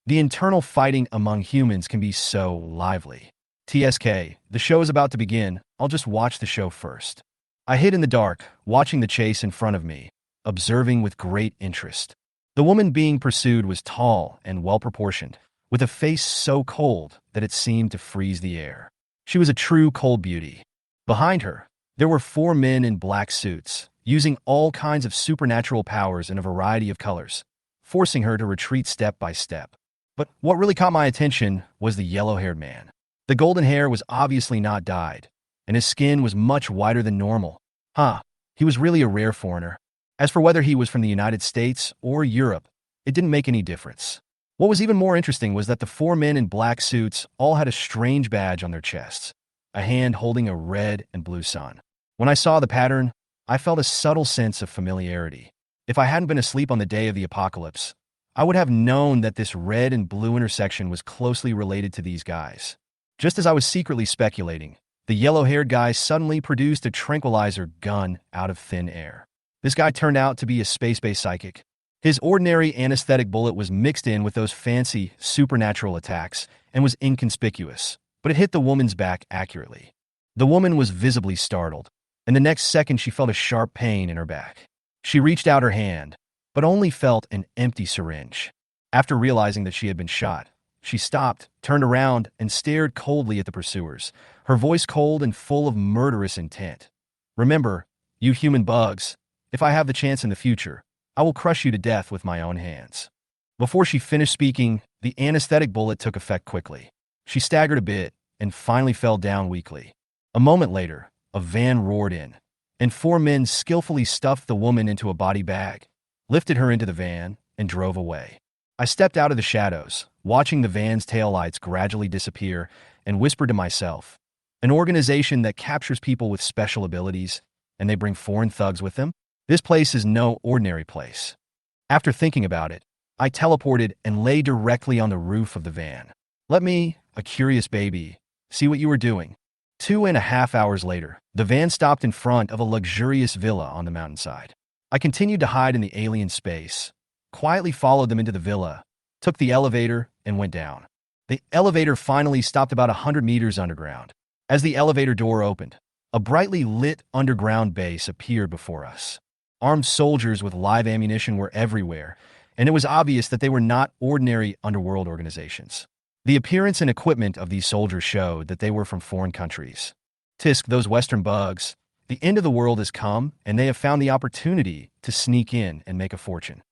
The internal fighting among humans can be so lively. TSK, the show is about to begin. I'll just watch the show first. I hid in the dark, watching the chase in front of me, observing with great interest. The woman being pursued was tall and well-proportioned, with a face so cold that it seemed to freeze the air. She was a true cold beauty. Behind her, there were 4 men in black suits, using all kinds of supernatural powers in a variety of colors, forcing her to retreat step by step. But what really caught my attention was the yellow-haired man. The golden hair was obviously not dyed, and his skin was much whiter than normal. He was really a rare foreigner. As for whether he was from the United States or Europe, it didn't make any difference. What was even more interesting was that the 4 men in black suits all had a strange badge on their chests, a hand holding a red and blue sun. When I saw the pattern, I felt a subtle sense of familiarity. If I hadn't been asleep on the day of the apocalypse, I would have known that this red and blue intersection was closely related to these guys. Just as I was secretly speculating, the yellow-haired guy suddenly produced a tranquilizer gun out of thin air. This guy turned out to be a space-based psychic. His ordinary anesthetic bullet was mixed in with those fancy, supernatural attacks and was inconspicuous, but it hit the woman's back accurately. The woman was visibly startled, and the next second she felt a sharp pain in her back. She reached out her hand, but only felt an empty syringe. After realizing that she had been shot, she stopped, turned around, and stared coldly at the pursuers, her voice cold and full of murderous intent. Remember, you human bugs, if I have the chance in the future, I will crush you to death with my own hands. Before she finished speaking, the anesthetic bullet took effect quickly. She staggered a bit and finally fell down weakly. A moment later, a van roared in, and 4 men skillfully stuffed the woman into a body bag, lifted her into the van, and drove away. I stepped out of the shadows, watching the van's taillights gradually disappear, and whispered to myself, an organization that captures people with special abilities, and they bring foreign thugs with them? This place is no ordinary place. After thinking about it, I teleported and lay directly on the roof of the van. Let me, a curious baby, see what you were doing. 2.5 hours later, the van stopped in front of a luxurious villa on the mountainside. I continued to hide in the alien space, quietly followed them into the villa, took the elevator, and went down. The elevator finally stopped about 100 meters underground. As the elevator door opened, a brightly lit underground base appeared before us. Armed soldiers with live ammunition were everywhere, and it was obvious that they were not ordinary underworld organizations. The appearance and equipment of these soldiers showed that they were from foreign countries. Tisk, those Western bugs, the end of the world has come, and they have found the opportunity to sneak in and make a fortune.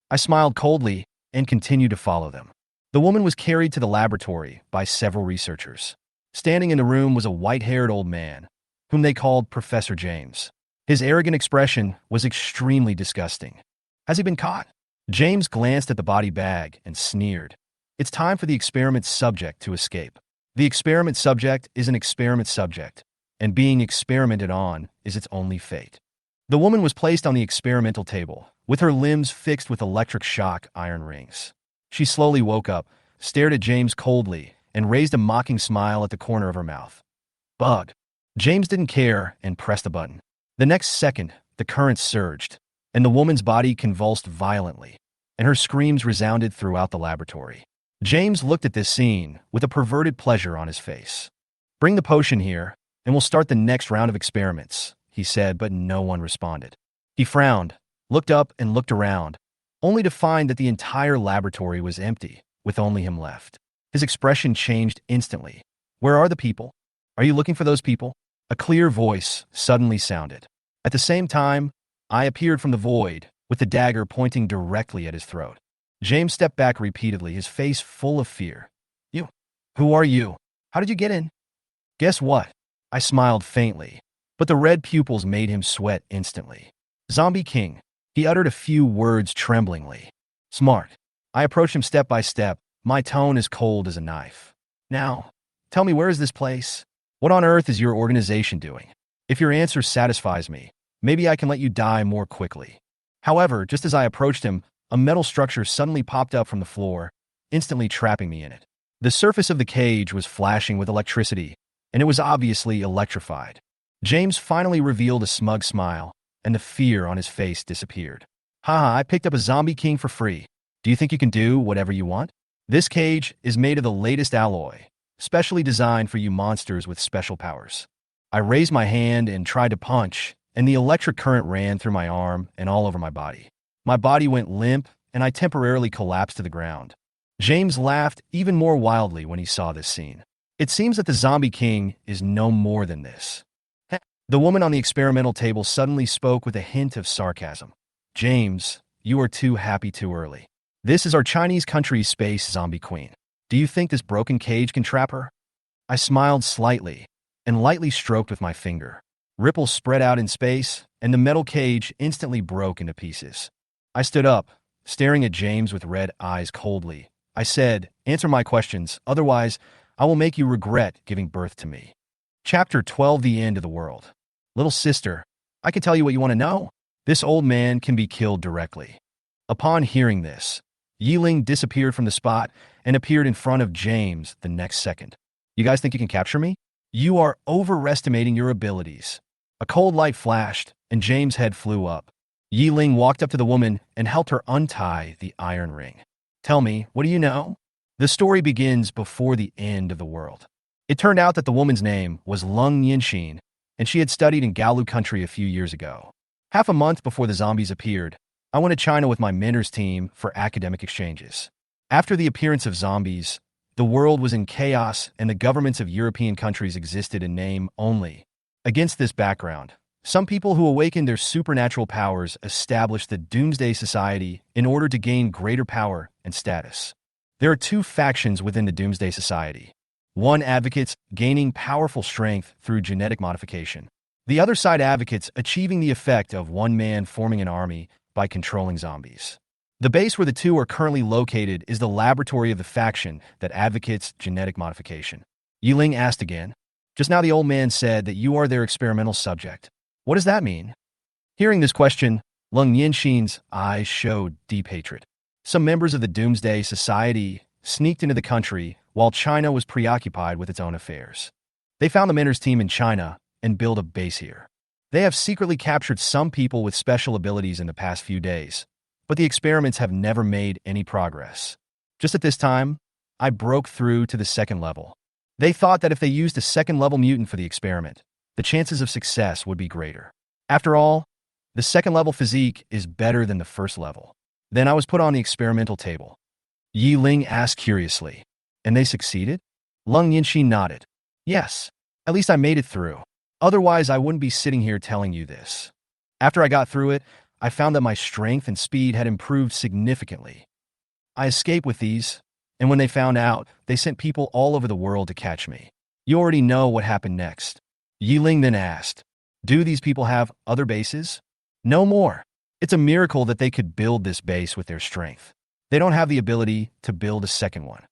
I smiled coldly and continued to follow them. The woman was carried to the laboratory by several researchers. Standing in the room was a white-haired old man, whom they called Professor James. His arrogant expression was extremely disgusting. Has he been caught? James glanced at the body bag and sneered. It's time for the experiment subject to escape. The experiment subject is an experiment subject, and being experimented on is its only fate. The woman was placed on the experimental table, with her limbs fixed with electric shock iron rings. She slowly woke up, stared at James coldly, and raised a mocking smile at the corner of her mouth. Bug. James didn't care and pressed a button. The next second, the current surged, and the woman's body convulsed violently, and her screams resounded throughout the laboratory. James looked at this scene with a perverted pleasure on his face. Bring the potion here, and we'll start the next round of experiments, he said, but no one responded. He frowned, looked up and looked around, only to find that the entire laboratory was empty, with only him left. His expression changed instantly. Where are the people? Are you looking for those people? A clear voice suddenly sounded. At the same time, I appeared from the void, with the dagger pointing directly at his throat. James stepped back repeatedly, his face full of fear. You? Who are you? How did you get in? Guess what? I smiled faintly, but the red pupils made him sweat instantly. Zombie King. He uttered a few words tremblingly. Smart. I approached him step by step, my tone as cold as a knife. Now, tell me, where is this place? What on earth is your organization doing? If your answer satisfies me, maybe I can let you die more quickly. However, just as I approached him, a metal structure suddenly popped up from the floor, instantly trapping me in it. The surface of the cage was flashing with electricity, and it was obviously electrified. James finally revealed a smug smile, and the fear on his face disappeared. Haha, I picked up a Zombie King for free. Do you think you can do whatever you want? This cage is made of the latest alloy, specially designed for you monsters with special powers. I raised my hand and tried to punch, and the electric current ran through my arm and all over my body. My body went limp, and I temporarily collapsed to the ground. James laughed even more wildly when he saw this scene. It seems that the Zombie King is no more than this. The woman on the experimental table suddenly spoke with a hint of sarcasm. James, you are too happy too early. This is our Chinese country's space zombie queen. Do you think this broken cage can trap her? I smiled slightly and lightly stroked with my finger. Ripples spread out in space, and the metal cage instantly broke into pieces. I stood up, staring at James with red eyes coldly. I said, answer my questions, otherwise I will make you regret giving birth to me. Chapter 12, The End of the World. Little sister, I can tell you what you want to know. This old man can be killed directly. Upon hearing this, Ye Ling disappeared from the spot and appeared in front of James the next second. You guys think you can capture me? You are overestimating your abilities. A cold light flashed, and James' head flew up. Ye Ling walked up to the woman and helped her untie the iron ring. Tell me, what do you know? The story begins before the end of the world. It turned out that the woman's name was Lung Yinxin, and she had studied in Gaolu country a few years ago. Half a month before the zombies appeared, I went to China with my mentor's team for academic exchanges. After the appearance of zombies, the world was in chaos and the governments of European countries existed in name only. Against this background, some people who awakened their supernatural powers established the Doomsday Society in order to gain greater power and status. There are two factions within the Doomsday Society. One advocates gaining powerful strength through genetic modification. The other side advocates achieving the effect of one man forming an army by controlling zombies. The base where the two are currently located is the laboratory of the faction that advocates genetic modification. Ye Ling asked again. Just now the old man said that you are their experimental subject. What does that mean? Hearing this question, Lung Yinxin's eyes showed deep hatred. Some members of the Doomsday Society sneaked into the country while China was preoccupied with its own affairs. They found the mentor's team in China and built a base here. They have secretly captured some people with special abilities in the past few days, but the experiments have never made any progress. Just at this time, I broke through to the second level. They thought that if they used a second-level mutant for the experiment, the chances of success would be greater. After all, the second-level physique is better than the first level. Then I was put on the experimental table. Ye Ling asked curiously, and they succeeded? Lung Yinxin nodded. Yes, at least I made it through. Otherwise, I wouldn't be sitting here telling you this. After I got through it, I found that my strength and speed had improved significantly. I escaped with these, And when they found out, they sent people all over the world to catch me. You already know what happened next. Ye Ling then asked, do these people have other bases? No more. It's a miracle that they could build this base with their strength. They don't have the ability to build a second one.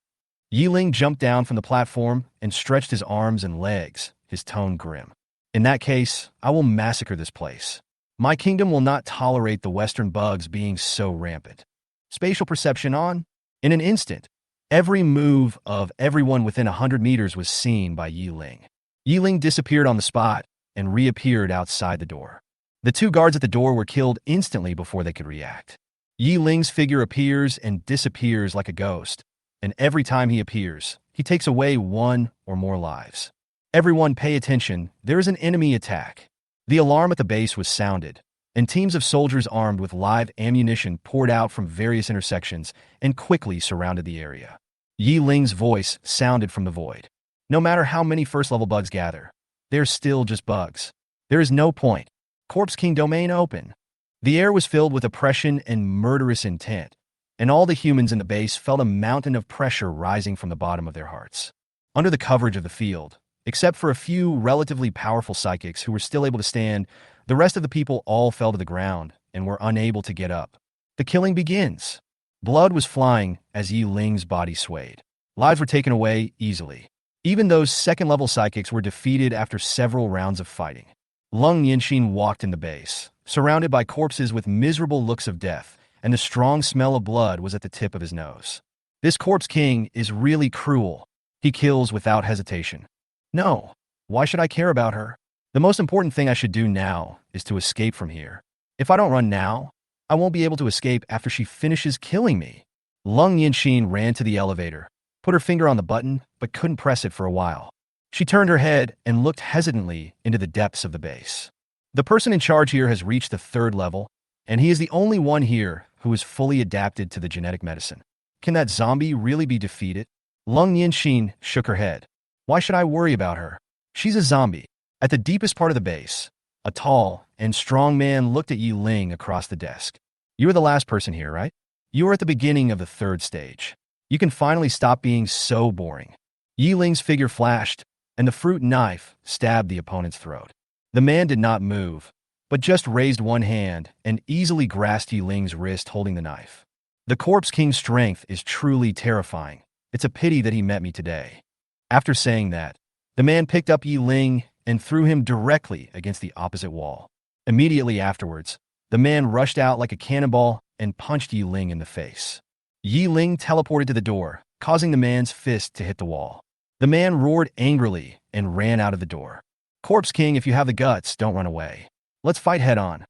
Ye Ling jumped down from the platform and stretched his arms and legs, his tone grim. In that case, I will massacre this place. My kingdom will not tolerate the Western bugs being so rampant. Spatial perception on. In an instant, every move of everyone within 100 meters was seen by Ye Ling. Ye Ling disappeared on the spot and reappeared outside the door. The two guards at the door were killed instantly before they could react. Ye Ling's figure appears and disappears like a ghost, and every time he appears, he takes away one or more lives. Everyone pay attention, there is an enemy attack. The alarm at the base was sounded, and teams of soldiers armed with live ammunition poured out from various intersections and quickly surrounded the area. Ye Ling's voice sounded from the void. No matter how many first-level bugs gather, they're still just bugs. There is no point. Corpse King domain open. The air was filled with oppression and murderous intent, and all the humans in the base felt a mountain of pressure rising from the bottom of their hearts. Under the coverage of the field, except for a few relatively powerful psychics who were still able to stand, the rest of the people all fell to the ground and were unable to get up. The killing begins. Blood was flying as Ye Ling's body swayed. Lives were taken away easily. Even those second-level psychics were defeated after several rounds of fighting. Lung Yanxin walked in the base, surrounded by corpses with miserable looks of death, and the strong smell of blood was at the tip of his nose. This Corpse King is really cruel. He kills without hesitation. No, why should I care about her? The most important thing I should do now is to escape from here. If I don't run now, I won't be able to escape after she finishes killing me. Lung Yanxin ran to the elevator, put her finger on the button, but couldn't press it for a while. She turned her head and looked hesitantly into the depths of the base. The person in charge here has reached the 3rd level, and he is the only one here who is fully adapted to the genetic medicine. Can that zombie really be defeated? Lung Yanxin shook her head. Why should I worry about her? She's a zombie. At the deepest part of the base, a tall and strong man looked at Ye Ling across the desk. You are the last person here, right? You are at the beginning of the 3rd stage. You can finally stop being so boring. Ye Ling's figure flashed, and the fruit knife stabbed the opponent's throat. The man did not move, but just raised one hand and easily grasped Ye Ling's wrist holding the knife. The Corpse King's strength is truly terrifying. It's a pity that he met me today. After saying that, the man picked up Ye Ling and threw him directly against the opposite wall. Immediately afterwards, the man rushed out like a cannonball and punched Ye Ling in the face. Ye Ling teleported to the door, causing the man's fist to hit the wall. The man roared angrily and ran out of the door. Corpse King, if you have the guts, don't run away. Let's fight head on.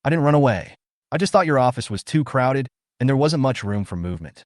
I didn't run away. I just thought your office was too crowded and there wasn't much room for movement.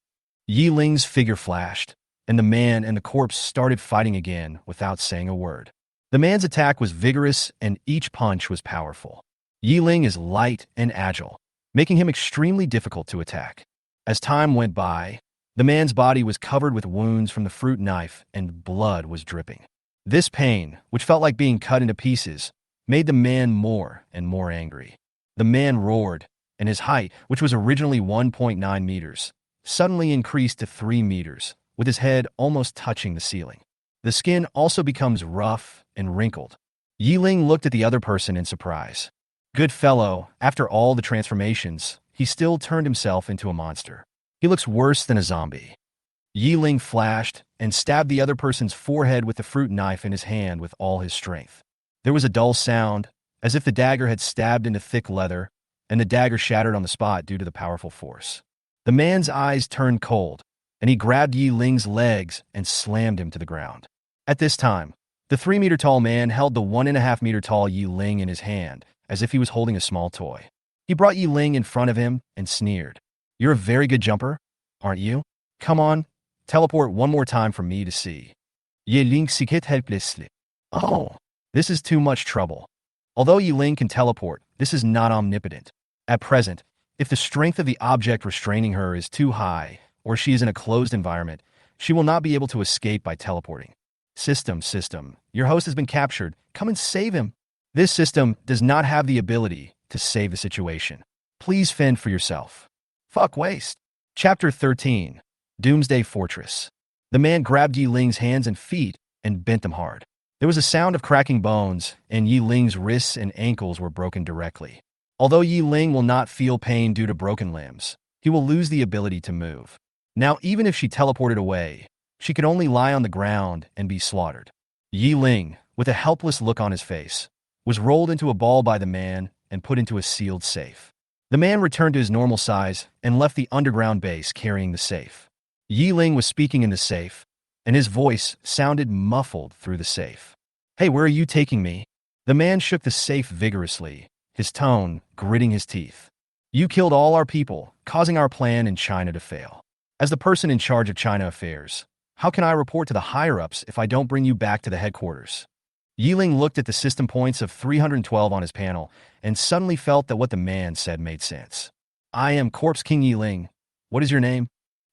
Ye Ling's figure flashed, and the man and the corpse started fighting again without saying a word. The man's attack was vigorous and each punch was powerful. Ye Ling is light and agile, making him extremely difficult to attack. As time went by, the man's body was covered with wounds from the fruit knife and blood was dripping. This pain, which felt like being cut into pieces, made the man more and more angry. The man roared, and his height, which was originally 1.9 meters, suddenly increased to 3 meters, with his head almost touching the ceiling. The skin also becomes rough and wrinkled. Ye Ling looked at the other person in surprise. Good fellow, after all the transformations, he still turned himself into a monster. He looks worse than a zombie. Ye Ling flashed and stabbed the other person's forehead with the fruit knife in his hand with all his strength. There was a dull sound, as if the dagger had stabbed into thick leather, and the dagger shattered on the spot due to the powerful force. The man's eyes turned cold, and he grabbed Ye Ling's legs and slammed him to the ground. At this time, the 3-meter-tall man held the 1.5-meter-tall Ye Ling in his hand, as if he was holding a small toy. He brought Ye Ling in front of him and sneered. You're a very good jumper, aren't you? Come on, teleport one more time for me to see. Ye Ling sighed helplessly. Oh, this is too much trouble. Although Ye Ling can teleport, this is not omnipotent. At present, if the strength of the object restraining her is too high, or she is in a closed environment, she will not be able to escape by teleporting. System, your host has been captured. Come and save him. This system does not have the ability to save the situation. Please fend for yourself. Fuck waste. Chapter 13. Doomsday Fortress. The man grabbed Ye Ling's hands and feet and bent them hard. There was a sound of cracking bones, and Ye Ling's wrists and ankles were broken directly. Although Ye Ling will not feel pain due to broken limbs, he will lose the ability to move. Now, even if she teleported away, she could only lie on the ground and be slaughtered. Ye Ling, with a helpless look on his face, was rolled into a ball by the man and put into a sealed safe. The man returned to his normal size and left the underground base carrying the safe. Ye Ling was speaking in the safe, and his voice sounded muffled through the safe. "Hey, where are you taking me?" The man shook the safe vigorously, his tone gritting his teeth. "You killed all our people, causing our plan in China to fail. As the person in charge of China affairs, how can I report to the higher-ups if I don't bring you back to the headquarters?" Ye Ling looked at the system points of 312 on his panel and suddenly felt that what the man said made sense. "I am Corpse King Ye Ling. What is your name?"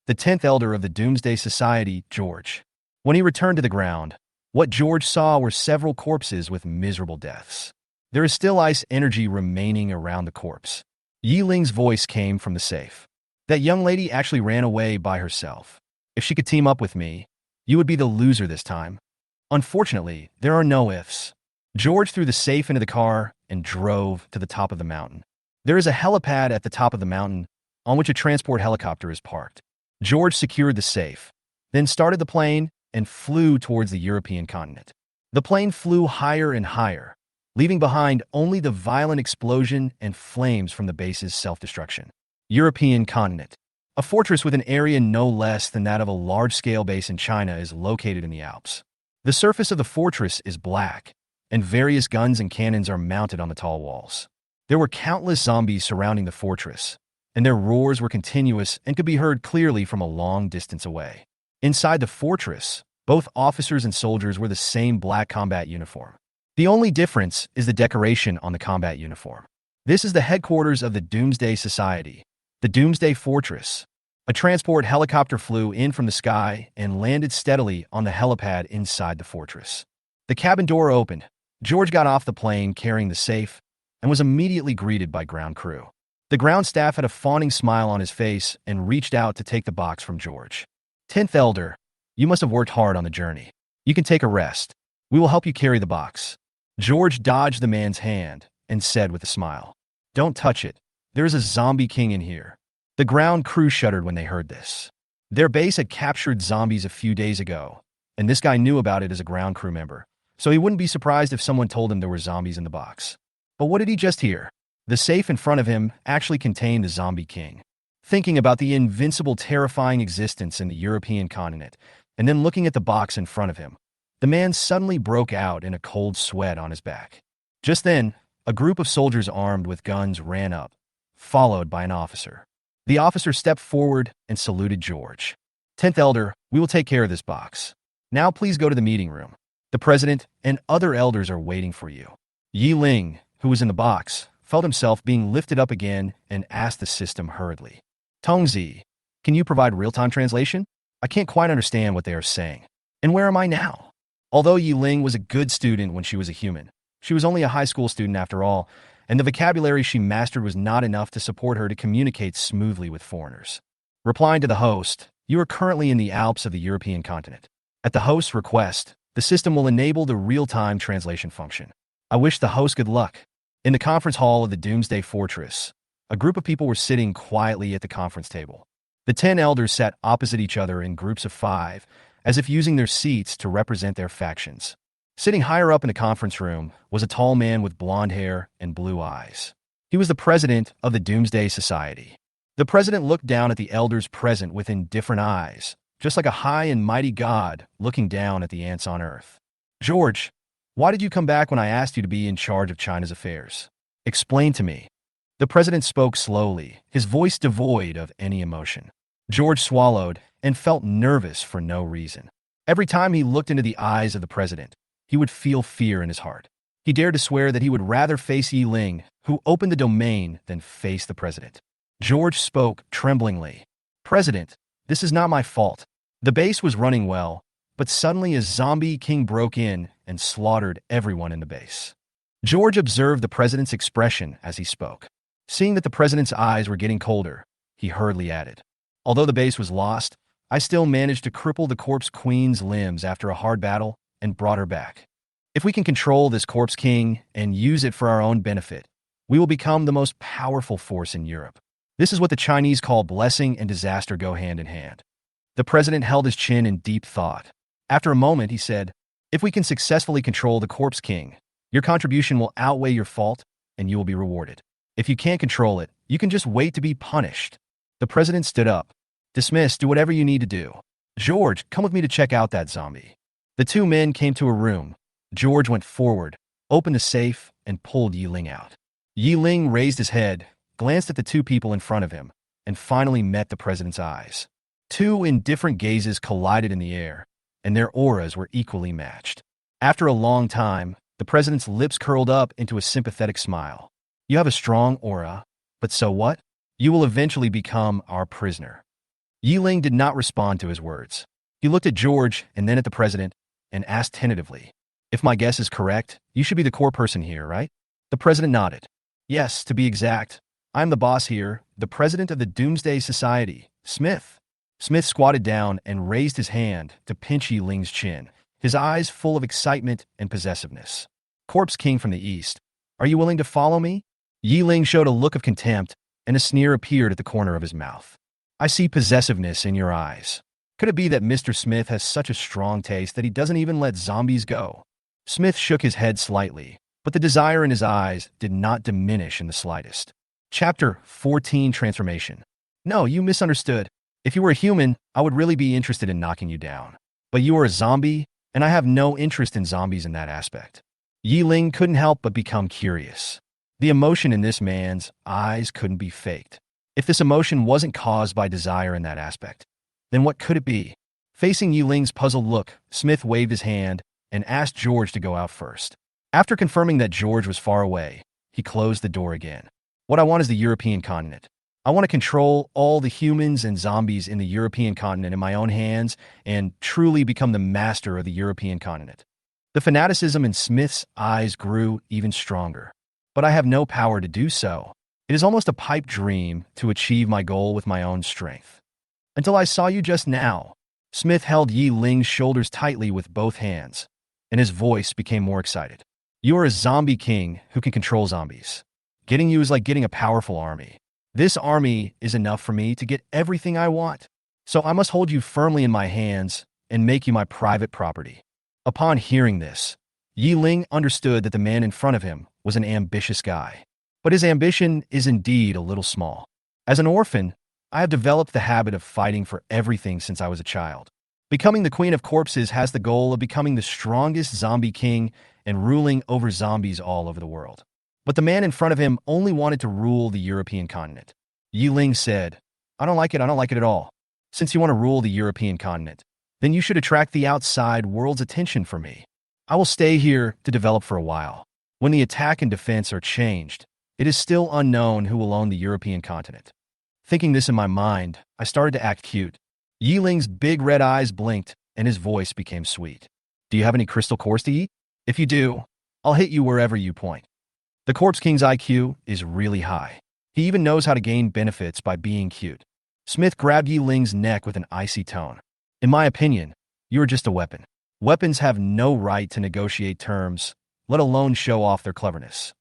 "The 10th elder of the Doomsday Society, George." When he returned to the ground, what George saw were several corpses with miserable deaths. There is still ice energy remaining around the corpse. Ye Ling's voice came from the safe. "That young lady actually ran away by herself. If she could team up with me, you would be the loser this time." Unfortunately, there are no ifs. George threw the safe into the car and drove to the top of the mountain. There is a helipad at the top of the mountain on which a transport helicopter is parked. George secured the safe, then started the plane and flew towards the European continent. The plane flew higher and higher, leaving behind only the violent explosion and flames from the base's self-destruction. European continent. A fortress with an area no less than that of a large-scale base in China is located in the Alps. The surface of the fortress is black, and various guns and cannons are mounted on the tall walls. There were countless zombies surrounding the fortress, and their roars were continuous and could be heard clearly from a long distance away. Inside the fortress, both officers and soldiers wore the same black combat uniform. The only difference is the decoration on the combat uniform. This is the headquarters of the Doomsday Society, the Doomsday Fortress. A transport helicopter flew in from the sky and landed steadily on the helipad inside the fortress. The cabin door opened. George got off the plane carrying the safe and was immediately greeted by ground crew. The ground staff had a fawning smile on his face and reached out to take the box from George. "10th Elder, you must have worked hard on the journey. You can take a rest. We will help you carry the box." George dodged the man's hand and said with a smile, "Don't touch it. There is a zombie king in here." The ground crew shuddered when they heard this. Their base had captured zombies a few days ago, and this guy knew about it as a ground crew member, so he wouldn't be surprised if someone told him there were zombies in the box. But what did he just hear? The safe in front of him actually contained the zombie king. Thinking about the invincible, terrifying existence in the European continent, and then looking at the box in front of him, the man suddenly broke out in a cold sweat on his back. Just then, a group of soldiers armed with guns ran up, followed by an officer. The officer stepped forward and saluted George. "10th Elder, we will take care of this box. Now please go to the meeting room. The president and other elders are waiting for you." Ye Ling, who was in the box, felt himself being lifted up again and asked the system hurriedly, "Tongzi, can you provide real-time translation? I can't quite understand what they are saying. And where am I now?" Although Ye Ling was a good student when she was a human, she was only a high school student after all, and the vocabulary she mastered was not enough to support her to communicate smoothly with foreigners. Replying to the host, "You are currently in the Alps of the European continent. At the host's request, the system will enable the real-time translation function. I wish the host good luck." In the conference hall of the Doomsday Fortress, a group of people were sitting quietly at the conference table. The 10 elders sat opposite each other in groups of 5, as if using their seats to represent their factions. Sitting higher up in the conference room was a tall man with blonde hair and blue eyes. He was the president of the Doomsday Society. The president looked down at the elders present with indifferent eyes, just like a high and mighty god looking down at the ants on earth. "George, why did you come back when I asked you to be in charge of China's affairs? Explain to me." The president spoke slowly, his voice devoid of any emotion. George swallowed and felt nervous for no reason. Every time he looked into the eyes of the president, he would feel fear in his heart. He dared to swear that he would rather face Ye Ling, who opened the domain, than face the president. George spoke tremblingly. "President, this is not my fault. The base was running well, but suddenly a zombie king broke in and slaughtered everyone in the base." George observed the president's expression as he spoke. Seeing that the president's eyes were getting colder, he hurriedly added, "Although the base was lost, I still managed to cripple the corpse queen's limbs after a hard battle and brought her back. If we can control this corpse king and use it for our own benefit, we will become the most powerful force in Europe. This is what the Chinese call blessing and disaster go hand in hand. The president held his chin in deep thought. After a moment, he said, "If we can successfully control the corpse king, your contribution will outweigh your fault and you will be rewarded. If you can't control it, you can just wait to be punished." The president stood up. "Dismiss, do whatever you need to do. George, come with me to check out that zombie." The two men came to a room. George went forward, opened a safe, and pulled Ye Ling out. Ye Ling raised his head, glanced at the two people in front of him, and finally met the president's eyes. Two indifferent gazes collided in the air, and their auras were equally matched. After a long time, the president's lips curled up into a sympathetic smile. "You have a strong aura, but so what? You will eventually become our prisoner." Ye Ling did not respond to his words. He looked at George and then at the president and asked tentatively, "If my guess is correct, you should be the core person here, right?" The president nodded. "Yes, to be exact. I'm the boss here, the president of the Doomsday Society, Smith." Smith squatted down and raised his hand to pinch Ye Ling's chin, his eyes full of excitement and possessiveness. "Corpse King from the East, are you willing to follow me?" Ye Ling showed a look of contempt, and a sneer appeared at the corner of his mouth. "I see possessiveness in your eyes. Could it be that Mr. Smith has such a strong taste that he doesn't even let zombies go?" Smith shook his head slightly, but the desire in his eyes did not diminish in the slightest. Chapter 14, Transformation. "No, you misunderstood. If you were a human, I would really be interested in knocking you down. But you are a zombie, and I have no interest in zombies in that aspect." Ye Ling couldn't help but become curious. The emotion in this man's eyes couldn't be faked. If this emotion wasn't caused by desire in that aspect, then what could it be? Facing Ye Ling's puzzled look, Smith waved his hand and asked George to go out first. After confirming that George was far away, he closed the door again. "What I want is the European continent. I want to control all the humans and zombies in the European continent in my own hands and truly become the master of the European continent." The fanaticism in Smith's eyes grew even stronger. "But I have no power to do so. It is almost a pipe dream to achieve my goal with my own strength. Until I saw you just now." Smith held Ye Ling's shoulders tightly with both hands, and his voice became more excited. "You are a zombie king who can control zombies. Getting you is like getting a powerful army. This army is enough for me to get everything I want. So I must hold you firmly in my hands and make you my private property." Upon hearing this, Ye Ling understood that the man in front of him was an ambitious guy. But his ambition is indeed a little small. "As an orphan, I have developed the habit of fighting for everything since I was a child. Becoming the Queen of Corpses has the goal of becoming the strongest zombie king and ruling over zombies all over the world." But the man in front of him only wanted to rule the European continent. Ye Ling said, I don't like it at all. Since you want to rule the European continent, then you should attract the outside world's attention for me. I will stay here to develop for a while. When the attack and defense are changed, it is still unknown who will own the European continent." Thinking this in my mind, I started to act cute. Ye Ling's big red eyes blinked, and his voice became sweet. "Do you have any crystal cores to eat? If you do, I'll hit you wherever you point." The Corpse King's IQ is really high. He even knows how to gain benefits by being cute. Smith grabbed Ye Ling's neck with an icy tone. "In my opinion, you are just a weapon. Weapons have no right to negotiate terms, let alone show off their cleverness."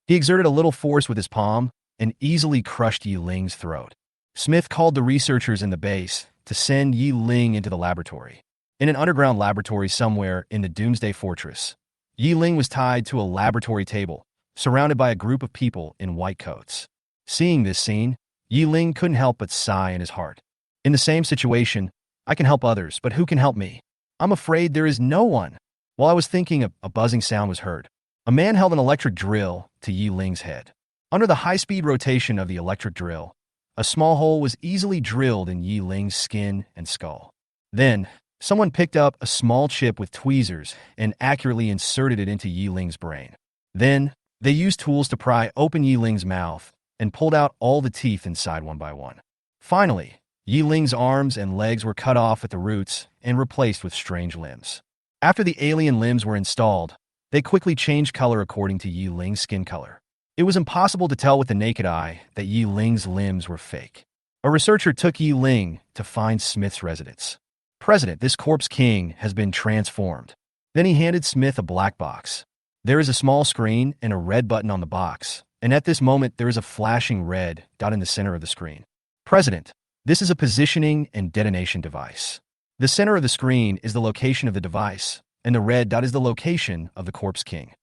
He exerted a little force with his palm and easily crushed Ye Ling's throat. Smith called the researchers in the base to send Ye Ling into the laboratory. In an underground laboratory somewhere in the Doomsday Fortress, Ye Ling was tied to a laboratory table, surrounded by a group of people in white coats. Seeing this scene, Ye Ling couldn't help but sigh in his heart. In the same situation, I can help others, but who can help me? I'm afraid there is no one. While I was thinking, a buzzing sound was heard. A man held an electric drill to Ye Ling's head. Under the high-speed rotation of the electric drill, a small hole was easily drilled in Ye Ling's skin and skull. Then, someone picked up a small chip with tweezers and accurately inserted it into Ye Ling's brain. Then, they used tools to pry open Ye Ling's mouth and pulled out all the teeth inside one by one. Finally, Ye Ling's arms and legs were cut off at the roots and replaced with strange limbs. After the alien limbs were installed, they quickly changed color according to Ye Ling's skin color. It was impossible to tell with the naked eye that Ye Ling's limbs were fake. A researcher took Ye Ling to find Smith's residence. President, this corpse king has been transformed. Then he handed Smith a black box. There is a small screen and a red button on the box, and at this moment there is a flashing red dot in the center of the screen. President, this is a positioning and detonation device. The center of the screen is the location of the device, and the red dot is the location of the corpse king.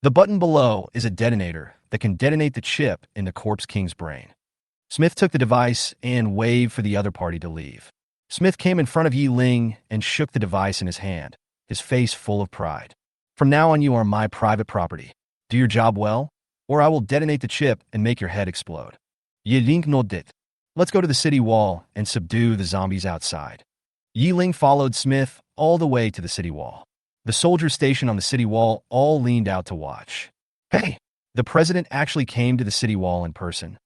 The button below is a detonator that can detonate the chip in the corpse king's brain. Smith took the device and waved for the other party to leave. Smith came in front of Ye Ling and shook the device in his hand, his face full of pride. From now on, you are my private property. Do your job well, or I will detonate the chip and make your head explode. Ye Ling nodded. Let's go to the city wall and subdue the zombies outside. Ye Ling followed Smith all the way to the city wall. The soldiers stationed on the city wall all leaned out to watch. Hey, the president actually came to the city wall in person.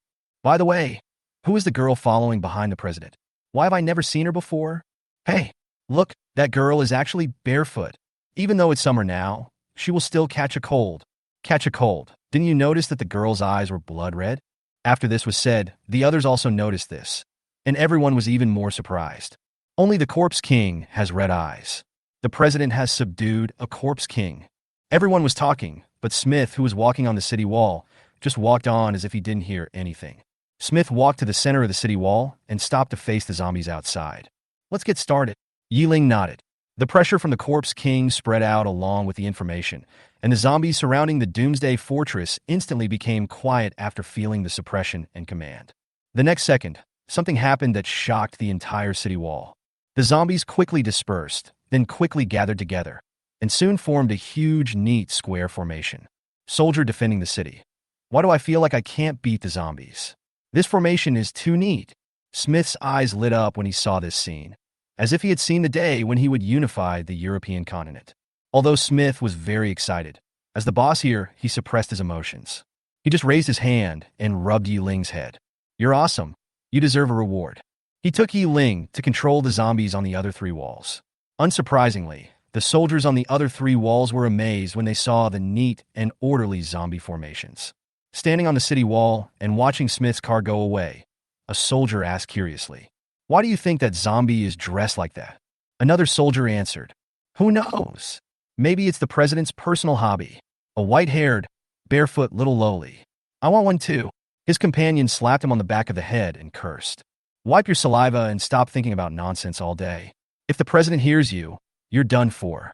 By the way, who is the girl following behind the president? Why have I never seen her before? Hey, look, that girl is actually barefoot. Even though it's summer now, she will still catch a cold. Catch a cold. Didn't you notice that the girl's eyes were blood red? After this was said, the others also noticed this, and everyone was even more surprised. Only the corpse king has red eyes. The president has subdued a corpse king. Everyone was talking, but Smith, who was walking on the city wall, just walked on as if he didn't hear anything. Smith walked to the center of the city wall and stopped to face the zombies outside. Let's get started. Ye Ling nodded. The pressure from the corpse king spread out along with the information, and the zombies surrounding the Doomsday Fortress instantly became quiet after feeling the suppression and command. The next second, something happened that shocked the entire city wall. The zombies quickly dispersed, then quickly gathered together, and soon formed a huge, neat square formation. Soldier defending the city. Why do I feel like I can't beat the zombies? This formation is too neat. Smith's eyes lit up when he saw this scene, as if he had seen the day when he would unify the European continent. Although Smith was very excited, as the boss here, he suppressed his emotions. He just raised his hand and rubbed Ye Ling's head. You're awesome. You deserve a reward. He took Ye Ling to control the zombies on the other three walls. Unsurprisingly, the soldiers on the other three walls were amazed when they saw the neat and orderly zombie formations. Standing on the city wall and watching Smith's car go away, a soldier asked curiously, "Why do you think that zombie is dressed like that?" Another soldier answered, "Who knows? Maybe it's the president's personal hobby. A white-haired, barefoot little lowly. I want one too." His companion slapped him on the back of the head and cursed. "Wipe your saliva and stop thinking about nonsense all day. If the president hears you, you're done for."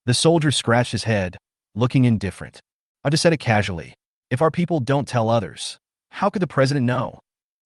The soldier scratched his head, looking indifferent. "I just said it casually. If our people don't tell others, how could the president know?"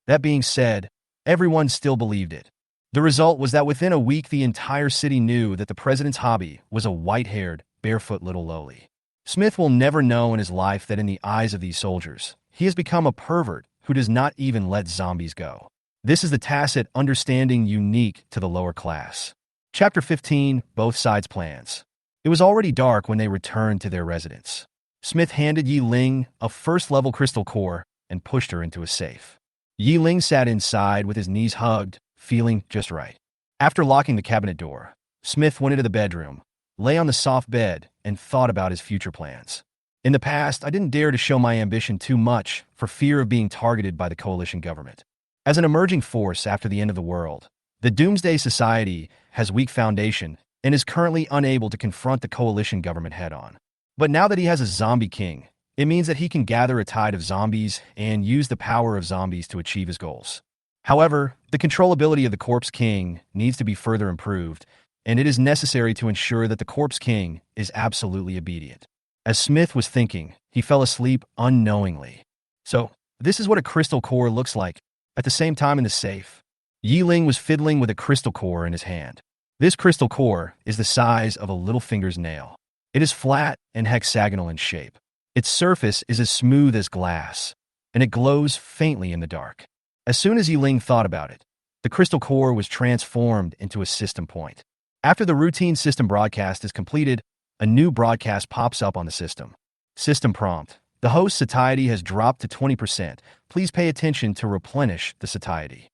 That being said, everyone still believed it. The result was that within a week the entire city knew that the president's hobby was a white-haired, barefoot little lowly. Smith will never know in his life that in the eyes of these soldiers, he has become a pervert who does not even let zombies go. This is the tacit understanding unique to the lower class. Chapter 15, Both Sides' Plans. It was already dark when they returned to their residence. Smith handed Ye Ling a first-level crystal core and pushed her into a safe. Ye Ling sat inside with his knees hugged, feeling just right. After locking the cabinet door, Smith went into the bedroom, lay on the soft bed, and thought about his future plans. In the past, I didn't dare to show my ambition too much for fear of being targeted by the coalition government. As an emerging force after the end of the world, the Doomsday Society has weak foundation and is currently unable to confront the coalition government head-on. But now that he has a zombie king, it means that he can gather a tide of zombies and use the power of zombies to achieve his goals. However, the controllability of the Corpse King needs to be further improved, and it is necessary to ensure that the Corpse King is absolutely obedient. As Smith was thinking, he fell asleep unknowingly. So, this is what a crystal core looks like. At the same time in the safe, Ye Ling was fiddling with a crystal core in his hand. This crystal core is the size of a little finger's nail. It is flat and hexagonal in shape. Its surface is as smooth as glass, and it glows faintly in the dark. As soon as Ye Ling thought about it, the crystal core was transformed into a system point. After the routine system broadcast is completed, a new broadcast pops up on the system. System prompt. The host satiety has dropped to 20%. Please pay attention to replenish the satiety.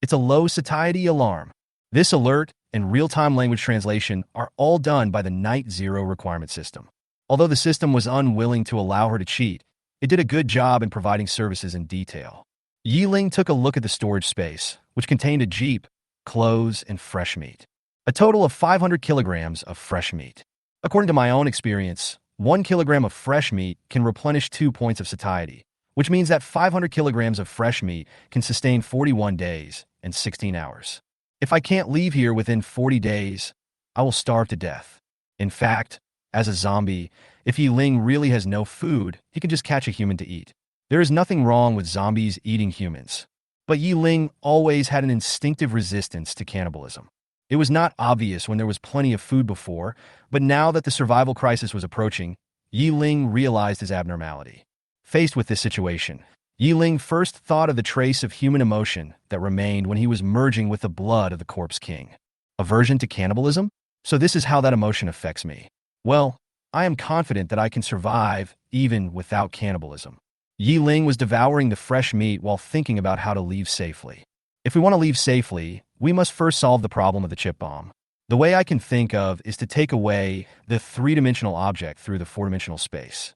It's a low satiety alarm. This alert and real-time language translation are all done by the Night Zero requirement system. Although the system was unwilling to allow her to cheat, it did a good job in providing services in detail. Ye Ling took a look at the storage space, which contained a jeep, clothes, and fresh meat. A total of 500 kilograms of fresh meat. According to my own experience, 1 kilogram of fresh meat can replenish 2 points of satiety, which means that 500 kilograms of fresh meat can sustain 41 days and 16 hours. If I can't leave here within 40 days, I will starve to death. In fact, as a zombie, if Ye Ling really has no food, he can just catch a human to eat. There is nothing wrong with zombies eating humans. But Ye Ling always had an instinctive resistance to cannibalism. It was not obvious when there was plenty of food before, but now that the survival crisis was approaching, Ye Ling realized his abnormality. Faced with this situation, Ye Ling first thought of the trace of human emotion that remained when he was merging with the blood of the Corpse King. Aversion to cannibalism? So this is how that emotion affects me. Well, I am confident that I can survive even without cannibalism. Ye Ling was devouring the fresh meat while thinking about how to leave safely. If we want to leave safely, we must first solve the problem of the chip bomb. The way I can think of is to take away the three-dimensional object through the four-dimensional space.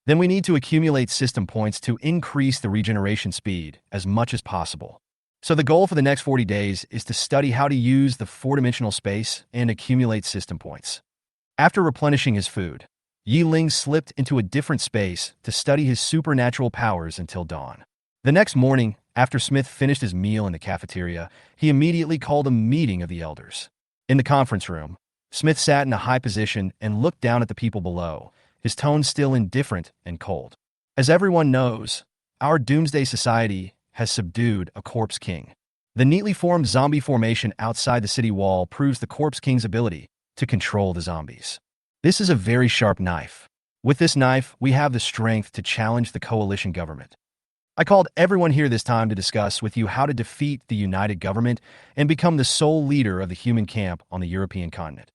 Then we need to accumulate system points to increase the regeneration speed as much as possible. So the goal for the next 40 days is to study how to use the four-dimensional space and accumulate system points. After replenishing his food, Ye Ling slipped into a different space to study his supernatural powers until dawn. The next morning, after Smith finished his meal in the cafeteria, he immediately called a meeting of the elders. In the conference room, Smith sat in a high position and looked down at the people below, his tone still indifferent and cold. As everyone knows, our Doomsday Society has subdued a Corpse King. The neatly formed zombie formation outside the city wall proves the Corpse King's ability to control the zombies. This is a very sharp knife. With this knife, we have the strength to challenge the coalition government. I called everyone here this time to discuss with you how to defeat the united government and become the sole leader of the human camp on the European continent.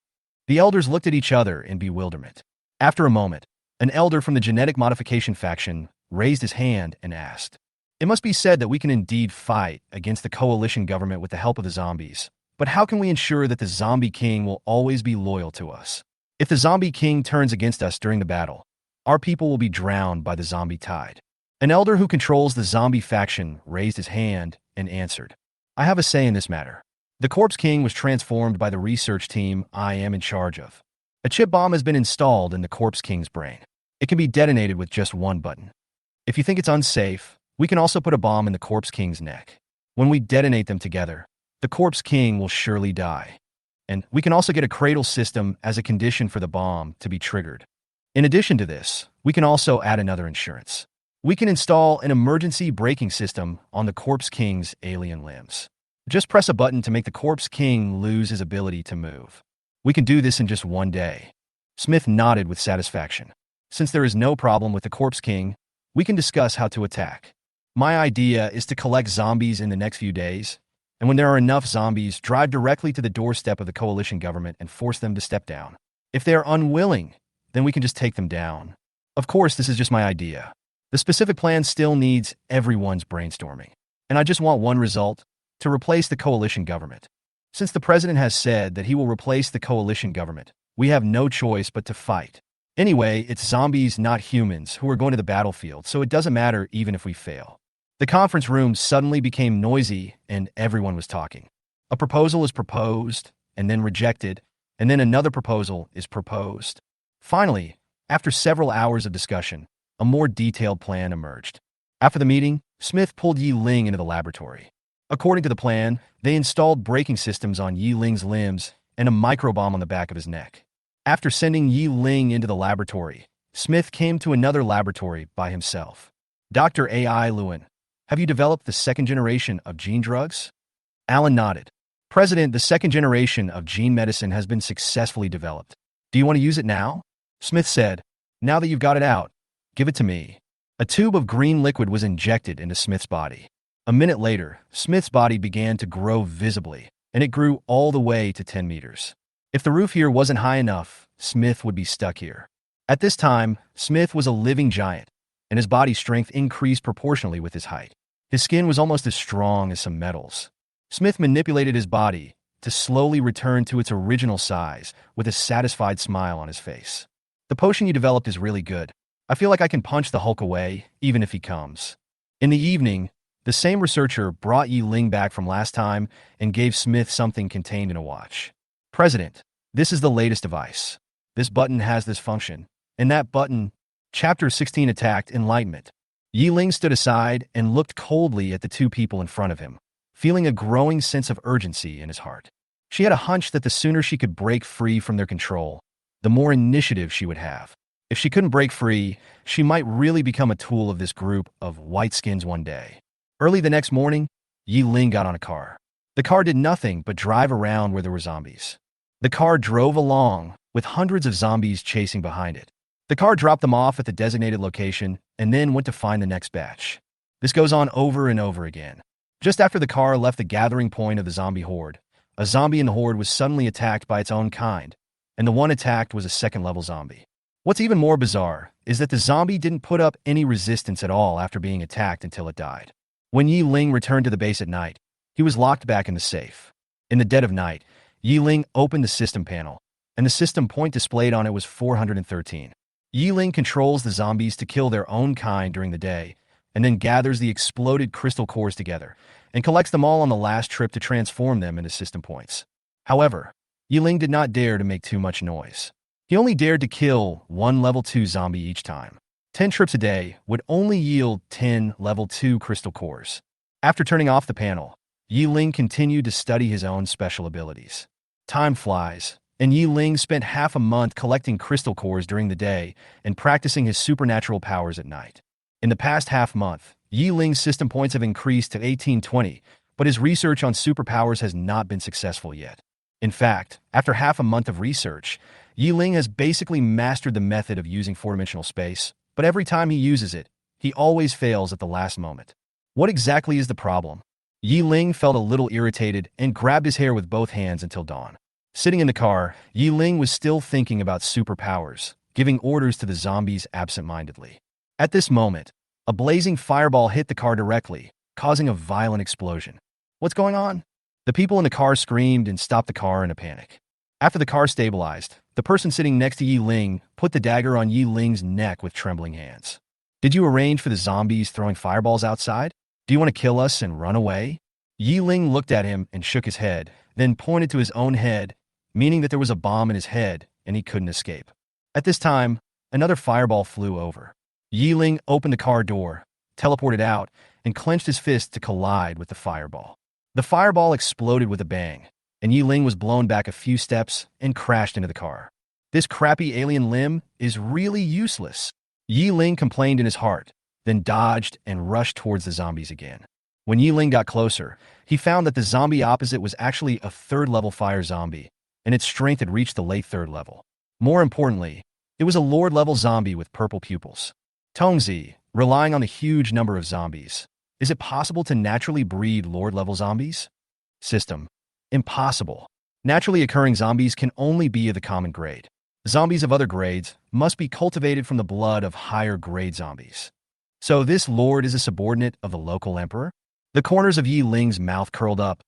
The elders looked at each other in bewilderment. After a moment, an elder from the genetic modification faction raised his hand and asked, "It must be said that we can indeed fight against the coalition government with the help of the zombies, but how can we ensure that the zombie king will always be loyal to us? If the zombie king turns against us during the battle, our people will be drowned by the zombie tide." An elder who controls the zombie faction raised his hand and answered, "I have a say in this matter. The Corpse King was transformed by the research team I am in charge of. A chip bomb has been installed in the Corpse King's brain. It can be detonated with just one button. If you think it's unsafe, we can also put a bomb in the Corpse King's neck. When we detonate them together, the Corpse King will surely die. And we can also get a cradle system as a condition for the bomb to be triggered. In addition to this, we can also add another insurance. We can install an emergency braking system on the Corpse King's alien limbs. Just press a button to make the Corpse King lose his ability to move. We can do this in just one day." Smith nodded with satisfaction. "Since there is no problem with the Corpse King, we can discuss how to attack. My idea is to collect zombies in the next few days, and when there are enough zombies, drive directly to the doorstep of the coalition government and force them to step down. If they are unwilling, then we can just take them down. Of course, this is just my idea. The specific plan still needs everyone's brainstorming. And I just want one result: to replace the coalition government. Since the president has said that he will replace the coalition government, we have no choice but to fight. Anyway, it's zombies, not humans, who are going to the battlefield, so it doesn't matter even if we fail." The conference room suddenly became noisy and everyone was talking. A proposal is proposed and then rejected, and then another proposal is proposed. Finally, after several hours of discussion, a more detailed plan emerged. After the meeting, Smith pulled Ye Ling into the laboratory. According to the plan, they installed braking systems on Ye Ling's limbs and a microbomb on the back of his neck. After sending Ye Ling into the laboratory, Smith came to another laboratory by himself. "Dr. A.I. Lewin, have you developed the second generation of gene drugs?" Alan nodded. "President, the second generation of gene medicine has been successfully developed. Do you want to use it now?" Smith said, "Now that you've got it out, give it to me." A tube of green liquid was injected into Smith's body. A minute later, Smith's body began to grow visibly, and it grew all the way to 10 meters. If the roof here wasn't high enough, Smith would be stuck here. At this time, Smith was a living giant, and his body strength increased proportionally with his height. His skin was almost as strong as some metals. Smith manipulated his body to slowly return to its original size with a satisfied smile on his face. "The potion you developed is really good. I feel like I can punch the Hulk away, even if he comes." In the evening, The same researcher brought Ye Ling back from last time and gave Smith something contained in a watch. President, this is the latest device. This button has this function. And that button, Chapter 16 Attacked Enlightenment. Ye Ling stood aside and looked coldly at the two people in front of him, feeling a growing sense of urgency in his heart. She had a hunch that the sooner she could break free from their control, the more initiative she would have. If she couldn't break free, she might really become a tool of this group of white-skins one day. Early the next morning, Ye Ling got on a car. The car did nothing but drive around where there were zombies. The car drove along, with hundreds of zombies chasing behind it. The car dropped them off at the designated location and then went to find the next batch. This goes on over and over again. Just after the car left the gathering point of the zombie horde, a zombie in the horde was suddenly attacked by its own kind, and the one attacked was a second-level zombie. What's even more bizarre is that the zombie didn't put up any resistance at all after being attacked until it died. When Ye Ling returned to the base at night, he was locked back in the safe. In the dead of night, Ye Ling opened the system panel, and the system point displayed on it was 413. Ye Ling controls the zombies to kill their own kind during the day, and then gathers the exploded crystal cores together and collects them all on the last trip to transform them into system points. However, Ye Ling did not dare to make too much noise. He only dared to kill one level 2 zombie each time. 10 trips a day would only yield 10 level 2 crystal cores. After turning off the panel, Ye Ling continued to study his own special abilities. Time flies, and Ye Ling spent half a month collecting crystal cores during the day and practicing his supernatural powers at night. In the past half-month, Ye Ling's system points have increased to 1820, but his research on superpowers has not been successful yet. In fact, after half a month of research, Ye Ling has basically mastered the method of using four-dimensional space, but every time he uses it, he always fails at the last moment. What exactly is the problem? Ye Ling felt a little irritated and grabbed his hair with both hands until dawn. Sitting in the car, Ye Ling was still thinking about superpowers, giving orders to the zombies absent-mindedly. At this moment, a blazing fireball hit the car directly, causing a violent explosion. What's going on? The people in the car screamed and stopped the car in a panic. After the car stabilized, the person sitting next to Ye Ling put the dagger on Ye Ling's neck with trembling hands. Did you arrange for the zombies throwing fireballs outside? Do you want to kill us and run away? Ye Ling looked at him and shook his head, then pointed to his own head, meaning that there was a bomb in his head and he couldn't escape. At this time, another fireball flew over. Ye Ling opened the car door, teleported out, and clenched his fist to collide with the fireball. The fireball exploded with a bang, and Ye Ling was blown back a few steps and crashed into the car. This crappy alien limb is really useless. Ye Ling complained in his heart, then dodged and rushed towards the zombies again. When Ye Ling got closer, he found that the zombie opposite was actually a third-level fire zombie, and its strength had reached the late third level. More importantly, it was a Lord-level zombie with purple pupils. Tongzi, relying on the huge number of zombies. Is it possible to naturally breed Lord-level zombies? System. Impossible. Naturally occurring zombies can only be of the common grade. Zombies of other grades must be cultivated from the blood of higher-grade zombies. So this lord is a subordinate of the local emperor? The corners of Ye Ling's mouth curled up,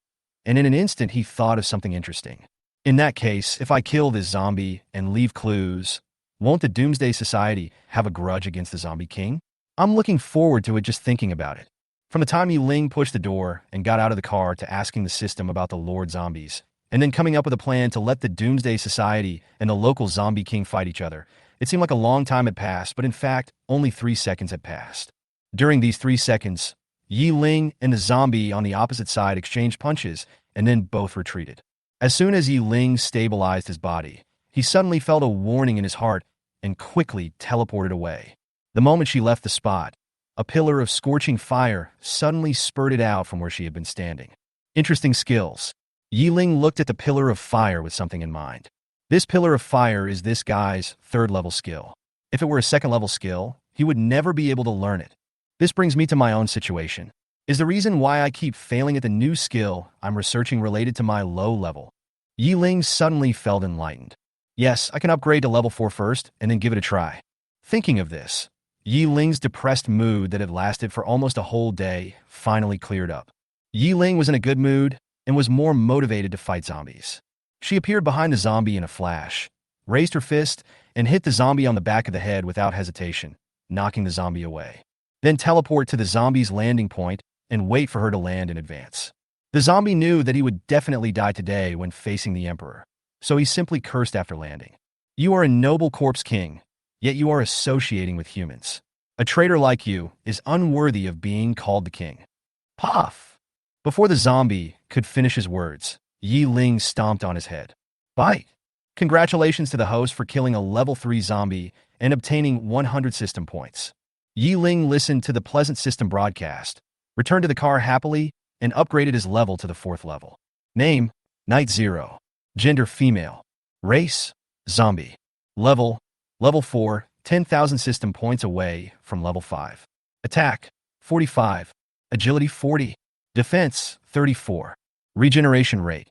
and in an instant he thought of something interesting. In that case, if I kill this zombie and leave clues, won't the Doomsday Society have a grudge against the Zombie King? I'm looking forward to it just thinking about it. From the time Ye Ling pushed the door and got out of the car to asking the system about the Lord zombies, and then coming up with a plan to let the Doomsday Society and the local Zombie King fight each other, it seemed like a long time had passed, but in fact, only 3 seconds had passed. During these 3 seconds, Ye Ling and the zombie on the opposite side exchanged punches, and then both retreated. As soon as Ye Ling stabilized his body, he suddenly felt a warning in his heart and quickly teleported away. The moment she left the spot, a pillar of scorching fire suddenly spurted out from where she had been standing. Interesting skills. Ye Ling looked at the pillar of fire with something in mind. This pillar of fire is this guy's third-level skill. If it were a second-level skill, he would never be able to learn it. This brings me to my own situation. Is the reason why I keep failing at the new skill I'm researching related to my low level? Ye Ling suddenly felt enlightened. Yes, I can upgrade to level 4 first and then give it a try. Thinking of this, Ye Ling's depressed mood that had lasted for almost a whole day finally cleared up. Ye Ling was in a good mood and was more motivated to fight zombies. She appeared behind the zombie in a flash, raised her fist, and hit the zombie on the back of the head without hesitation, knocking the zombie away. Then teleport to the zombie's landing point and wait for her to land in advance. The zombie knew that he would definitely die today when facing the Emperor, so he simply cursed after landing. You are a noble corpse king, yet you are associating with humans. A traitor like you is unworthy of being called the king. Puff! Before the zombie could finish his words, Ye Ling stomped on his head. Bite! Congratulations to the host for killing a level 3 zombie and obtaining 100 system points. Ye Ling listened to the pleasant system broadcast, returned to the car happily, and upgraded his level to the 4th level. Name, Knight 0. Gender, female. Race, zombie. Level 4, 10,000 system points away from level 5. Attack, 45. Agility, 40. Defense, 34. Regeneration rate,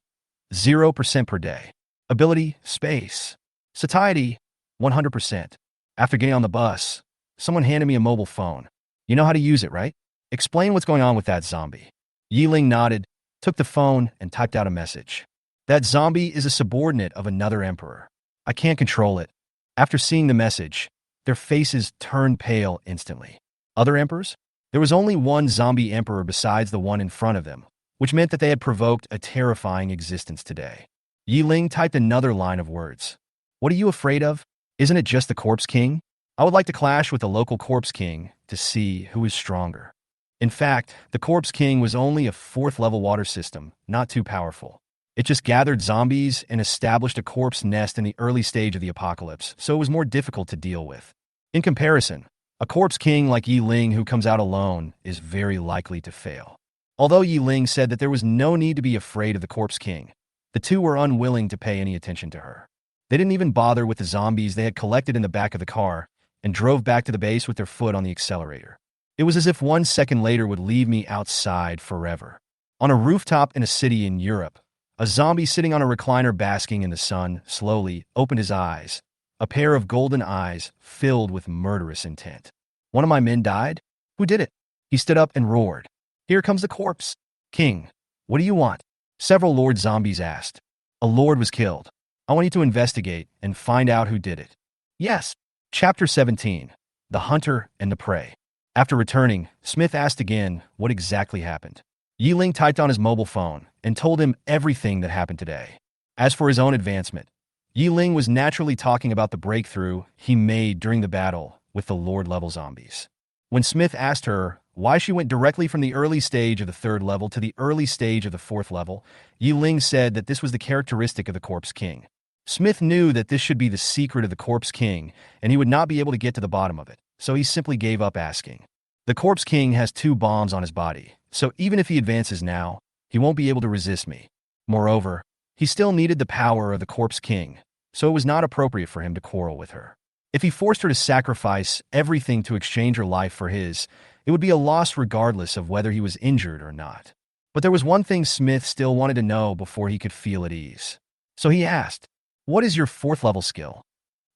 0% per day. Ability, space. Satiety, 100%. After getting on the bus, someone handed me a mobile phone. You know how to use it, right? Explain what's going on with that zombie. Ye Ling nodded, took the phone, and typed out a message. That zombie is a subordinate of another emperor. I can't control it. After seeing the message, their faces turned pale instantly. Other emperors? There was only one zombie emperor besides the one in front of them, which meant that they had provoked a terrifying existence today. Ye Ling typed another line of words. What are you afraid of? Isn't it just the Corpse King? I would like to clash with the local Corpse King to see who is stronger. In fact, the Corpse King was only a 4th level water system, not too powerful. It just gathered zombies and established a corpse nest in the early stage of the apocalypse, so it was more difficult to deal with. In comparison, a Corpse King like Ye Ling who comes out alone is very likely to fail. Although Ye Ling said that there was no need to be afraid of the Corpse King, the two were unwilling to pay any attention to her. They didn't even bother with the zombies they had collected in the back of the car and drove back to the base with their foot on the accelerator. It was as if 1 second later would leave me outside forever. On a rooftop in a city in Europe, a zombie sitting on a recliner basking in the sun slowly opened his eyes, a pair of golden eyes filled with murderous intent. One of my men died? Who did it? He stood up and roared. Here comes the corpse. King, what do you want? Several lord zombies asked. A lord was killed. I want you to investigate and find out who did it. Yes. Chapter 17. The Hunter and the Prey. After returning, Smith asked again what exactly happened. Ye Ling typed on his mobile phone and told him everything that happened today. As for his own advancement, Ye Ling was naturally talking about the breakthrough he made during the battle with the Lord-level zombies. When Smith asked her why she went directly from the early stage of the 3rd level to the early stage of the 4th level, Ye Ling said that this was the characteristic of the Corpse King. Smith knew that this should be the secret of the Corpse King, and he would not be able to get to the bottom of it, so he simply gave up asking. The Corpse King has 2 bombs on his body, so even if he advances now, he won't be able to resist me. Moreover, he still needed the power of the Corpse King, so it was not appropriate for him to quarrel with her. If he forced her to sacrifice everything to exchange her life for his, it would be a loss regardless of whether he was injured or not. But there was one thing Smith still wanted to know before he could feel at ease. So he asked, what is your 4th level skill?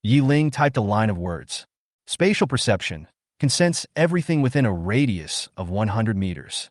Ye Ling typed a line of words. Spatial perception can sense everything within a radius of 100 meters.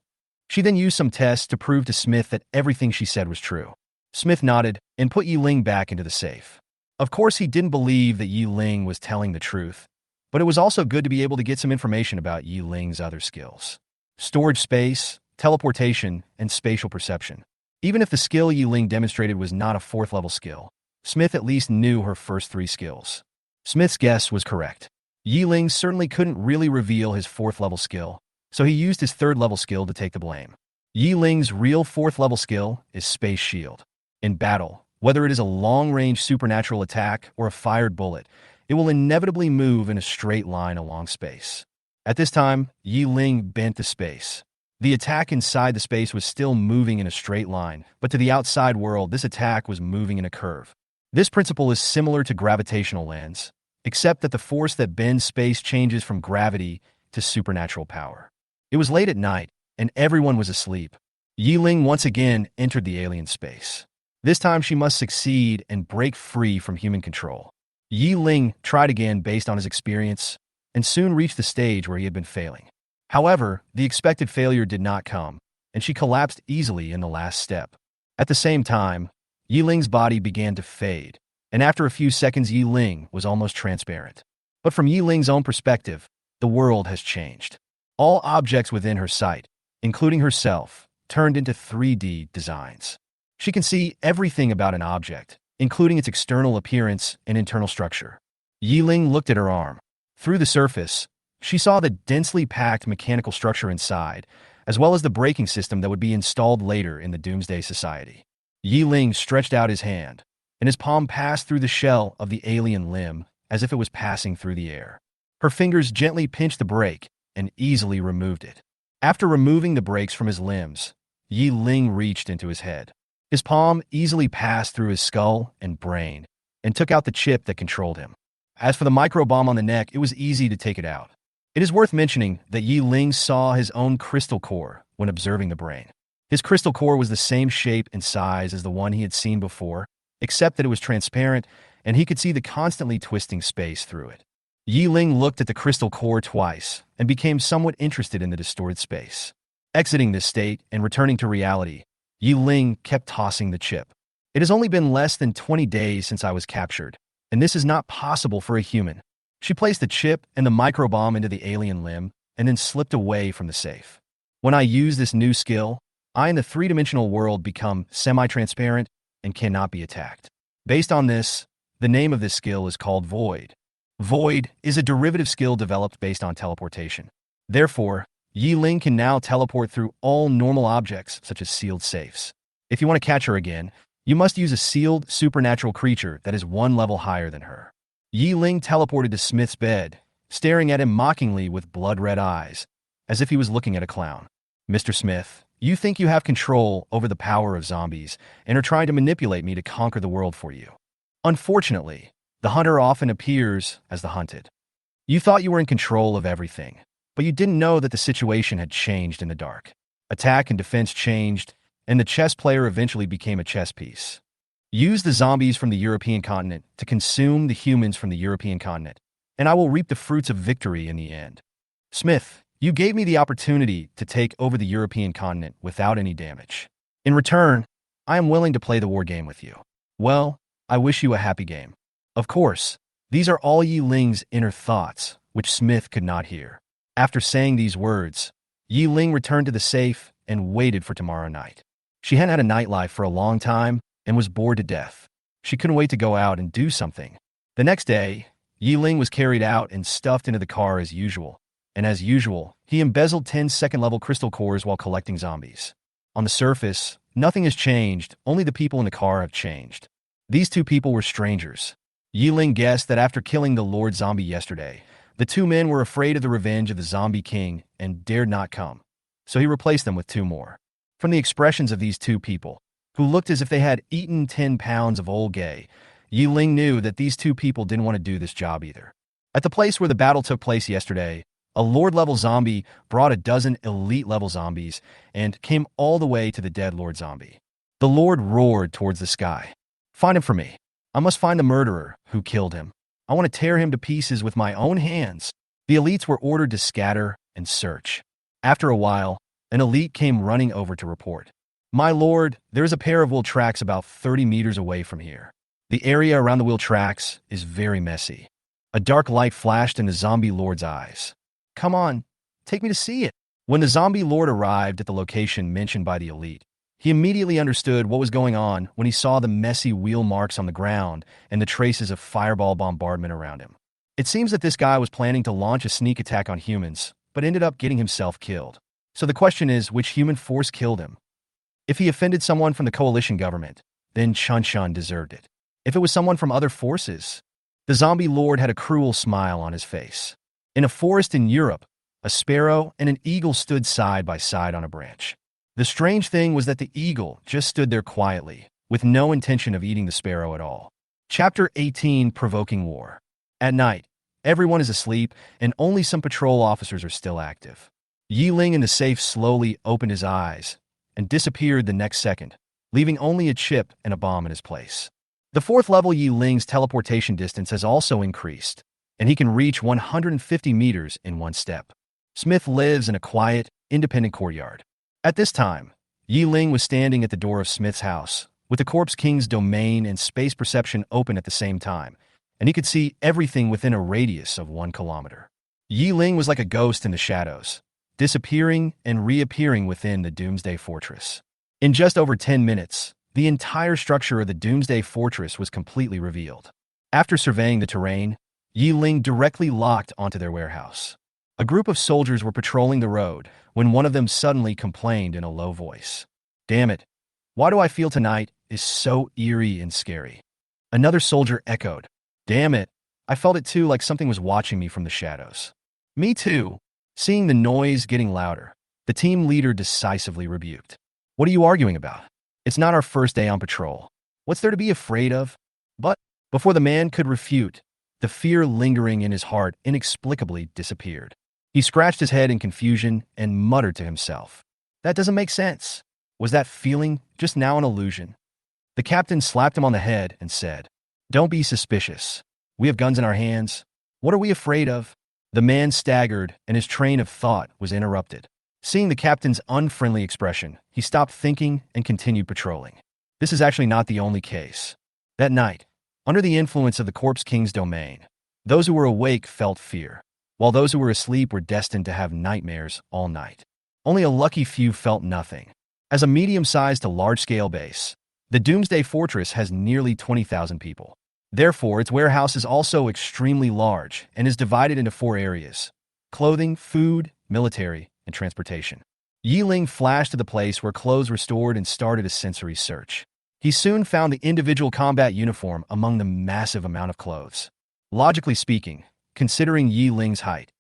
She then used some tests to prove to Smith that everything she said was true. Smith nodded and put Ye Ling back into the safe. Of course, he didn't believe that Ye Ling was telling the truth, but it was also good to be able to get some information about Ye Ling's other skills. Storage space, teleportation, and spatial perception. Even if the skill Ye Ling demonstrated was not a 4th level skill, Smith at least knew her first 3 skills. Smith's guess was correct. Ye Ling certainly couldn't really reveal his 4th level skill, so he used his 3rd level skill to take the blame. Ye Ling's real 4th level skill is Space Shield. In battle, whether it is a long-range supernatural attack or a fired bullet, it will inevitably move in a straight line along space. At this time, Ye Ling bent the space. The attack inside the space was still moving in a straight line, but to the outside world, this attack was moving in a curve. This principle is similar to gravitational lens, except that the force that bends space changes from gravity to supernatural power. It was late at night, and everyone was asleep. Ye Ling once again entered the alien space. This time she must succeed and break free from human control. Ye Ling tried again based on his experience, and soon reached the stage where he had been failing. However, the expected failure did not come, and she collapsed easily in the last step. At the same time, Ye Ling's body began to fade, and after a few seconds Ye Ling was almost transparent. But from Ye Ling's own perspective, the world has changed. All objects within her sight, including herself, turned into 3D designs. She can see everything about an object, including its external appearance and internal structure. Ye Ling looked at her arm. Through the surface, she saw the densely packed mechanical structure inside, as well as the braking system that would be installed later in the Doomsday Society. Ye Ling stretched out his hand, and his palm passed through the shell of the alien limb as if it was passing through the air. Her fingers gently pinched the brake and easily removed it. After removing the brakes from his limbs, Ye Ling reached into his head. His palm easily passed through his skull and brain and took out the chip that controlled him. As for the microbomb on the neck, it was easy to take it out. It is worth mentioning that Ye Ling saw his own crystal core when observing the brain. His crystal core was the same shape and size as the one he had seen before, except that it was transparent and he could see the constantly twisting space through it. Ye Ling looked at the crystal core twice and became somewhat interested in the distorted space. Exiting this state and returning to reality, Ye Ling kept tossing the chip. It has only been less than 20 days since I was captured, and this is not possible for a human. She placed the chip and the microbomb into the alien limb and then slipped away from the safe. When I use this new skill, I in the three-dimensional world become semi-transparent and cannot be attacked. Based on this, the name of this skill is called Void. Void is a derivative skill developed based on teleportation. Therefore, Ye Ling can now teleport through all normal objects such as sealed safes. If you want to catch her again, you must use a sealed supernatural creature that is one level higher than her. Ye Ling teleported to Smith's bed, staring at him mockingly with blood-red eyes, as if he was looking at a clown. Mr. Smith, you think you have control over the power of zombies and are trying to manipulate me to conquer the world for you. Unfortunately, the hunter often appears as the hunted. You thought you were in control of everything, but you didn't know that the situation had changed in the dark. Attack and defense changed, and the chess player eventually became a chess piece. Use the zombies from the European continent to consume the humans from the European continent, and I will reap the fruits of victory in the end. Smith, you gave me the opportunity to take over the European continent without any damage. In return, I am willing to play the war game with you. Well, I wish you a happy game. Of course, these are all Ye Ling's inner thoughts, which Smith could not hear. After saying these words, Ye Ling returned to the safe and waited for tomorrow night. She hadn't had a nightlife for a long time and was bored to death. She couldn't wait to go out and do something. The next day, Ye Ling was carried out and stuffed into the car as usual. And as usual, he embezzled 10 second-level crystal cores while collecting zombies. On the surface, nothing has changed, only the people in the car have changed. These two people were strangers. Ye Ling guessed that after killing the Lord Zombie yesterday, the two men were afraid of the revenge of the Zombie King and dared not come, so he replaced them with two more. From the expressions of these two people, who looked as if they had eaten 10 pounds of old gay, Ye Ling knew that these two people didn't want to do this job either. At the place where the battle took place yesterday, a Lord-level zombie brought a dozen elite-level zombies and came all the way to the dead Lord Zombie. The Lord roared towards the sky. Find him for me. I must find the murderer who killed him. I want to tear him to pieces with my own hands. The elites were ordered to scatter and search. After a while, an elite came running over to report. My lord, there is a pair of wheel tracks about 30 meters away from here. The area around the wheel tracks is very messy. A dark light flashed in the zombie lord's eyes. Come on, take me to see it. When the zombie lord arrived at the location mentioned by the elite, he immediately understood what was going on when he saw the messy wheel marks on the ground and the traces of fireball bombardment around him. It seems that this guy was planning to launch a sneak attack on humans, but ended up getting himself killed. So the question is, which human force killed him? If he offended someone from the coalition government, then Chun Chun deserved it. If it was someone from other forces, the zombie lord had a cruel smile on his face. In a forest in Europe, a sparrow and an eagle stood side by side on a branch. The strange thing was that the eagle just stood there quietly, with no intention of eating the sparrow at all. Chapter 18, Provoking War. At night, everyone is asleep, and only some patrol officers are still active. Ye Ling in the safe slowly opened his eyes and disappeared the next second, leaving only a chip and a bomb in his place. The fourth level Ye Ling's teleportation distance has also increased, and he can reach 150 meters in one step. Smith lives in a quiet, independent courtyard. At this time, Ye Ling was standing at the door of Smith's house, with the Corpse King's domain and space perception open at the same time, and he could see everything within a radius of 1 kilometer. Ye Ling was like a ghost in the shadows. disappearing and reappearing within the Doomsday Fortress. In just over 10 minutes, the entire structure of the Doomsday Fortress was completely revealed. After surveying the terrain, Ye Ling directly locked onto their warehouse. A group of soldiers were patrolling the road when one of them suddenly complained in a low voice. "Damn it, why do I feel tonight is so eerie and scary?" Another soldier echoed, "Damn it, I felt it too, like something was watching me from the shadows." "Me too." Seeing the noise getting louder, the team leader decisively rebuked. "What are you arguing about? It's not our first day on patrol. What's there to be afraid of?" But before the man could refute, the fear lingering in his heart inexplicably disappeared. He scratched his head in confusion and muttered to himself, "That doesn't make sense. Was that feeling just now an illusion?" The captain slapped him on the head and said, "Don't be suspicious. We have guns in our hands. What are we afraid of?" The man staggered, and his train of thought was interrupted. Seeing the captain's unfriendly expression, he stopped thinking and continued patrolling. This is actually not the only case. That night, under the influence of the Corpse King's domain, those who were awake felt fear, while those who were asleep were destined to have nightmares all night. Only a lucky few felt nothing. As a medium-sized to large-scale base, the Doomsday Fortress has nearly 20,000 people. Therefore, its warehouse is also extremely large and is divided into 4 areas: clothing, food, military, and transportation. Ye Ling flashed to the place where clothes were stored and started a sensory search. He soon found the individual combat uniform among the massive amount of clothes. Logically speaking, considering Ye Ling's height,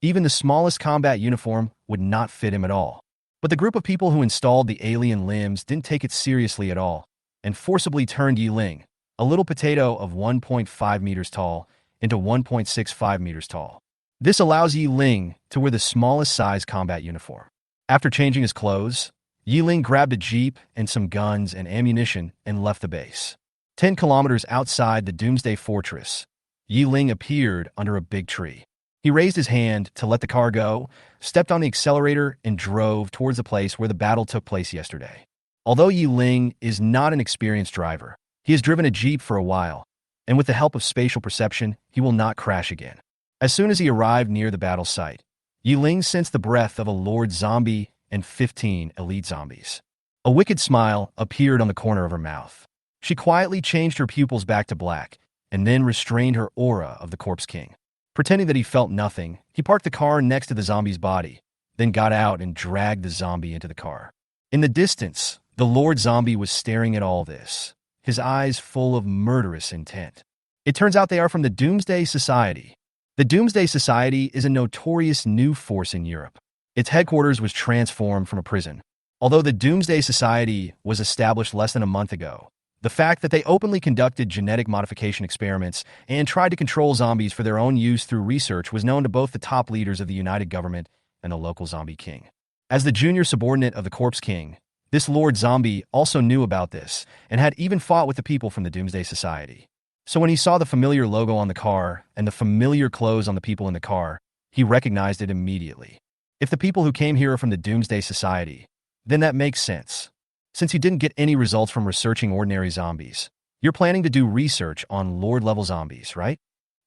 even the smallest combat uniform would not fit him at all. But the group of people who installed the alien limbs didn't take it seriously at all and forcibly turned Ye Ling, a little potato of 1.5 meters tall, into 1.65 meters tall. This allows Ye Ling to wear the smallest size combat uniform. After changing his clothes, Ye Ling grabbed a jeep and some guns and ammunition and left the base. 10 kilometers outside the Doomsday Fortress, Ye Ling appeared under a big tree. He raised his hand to let the car go, stepped on the accelerator, and drove towards the place where the battle took place yesterday. Although Ye Ling is not an experienced driver, he has driven a jeep for a while, and with the help of spatial perception, he will not crash again. As soon as he arrived near the battle site, Ye Ling sensed the breath of a Lord Zombie and 15 elite zombies. A wicked smile appeared on the corner of her mouth. She quietly changed her pupils back to black and then restrained her aura of the Corpse King. Pretending that he felt nothing, he parked the car next to the zombie's body, then got out and dragged the zombie into the car. In the distance, the Lord Zombie was staring at all this, his eyes full of murderous intent. It turns out they are from the Doomsday Society. The Doomsday Society is a notorious new force in Europe. Its headquarters was transformed from a prison. Although the Doomsday Society was established less than a month ago, the fact that they openly conducted genetic modification experiments and tried to control zombies for their own use through research was known to both the top leaders of the United Government and the local zombie king. As the junior subordinate of the Corpse King, this Lord Zombie also knew about this and had even fought with the people from the Doomsday Society. So when he saw the familiar logo on the car and the familiar clothes on the people in the car, he recognized it immediately. If the people who came here are from the Doomsday Society, then that makes sense. Since you didn't get any results from researching ordinary zombies, you're planning to do research on Lord-level zombies, right?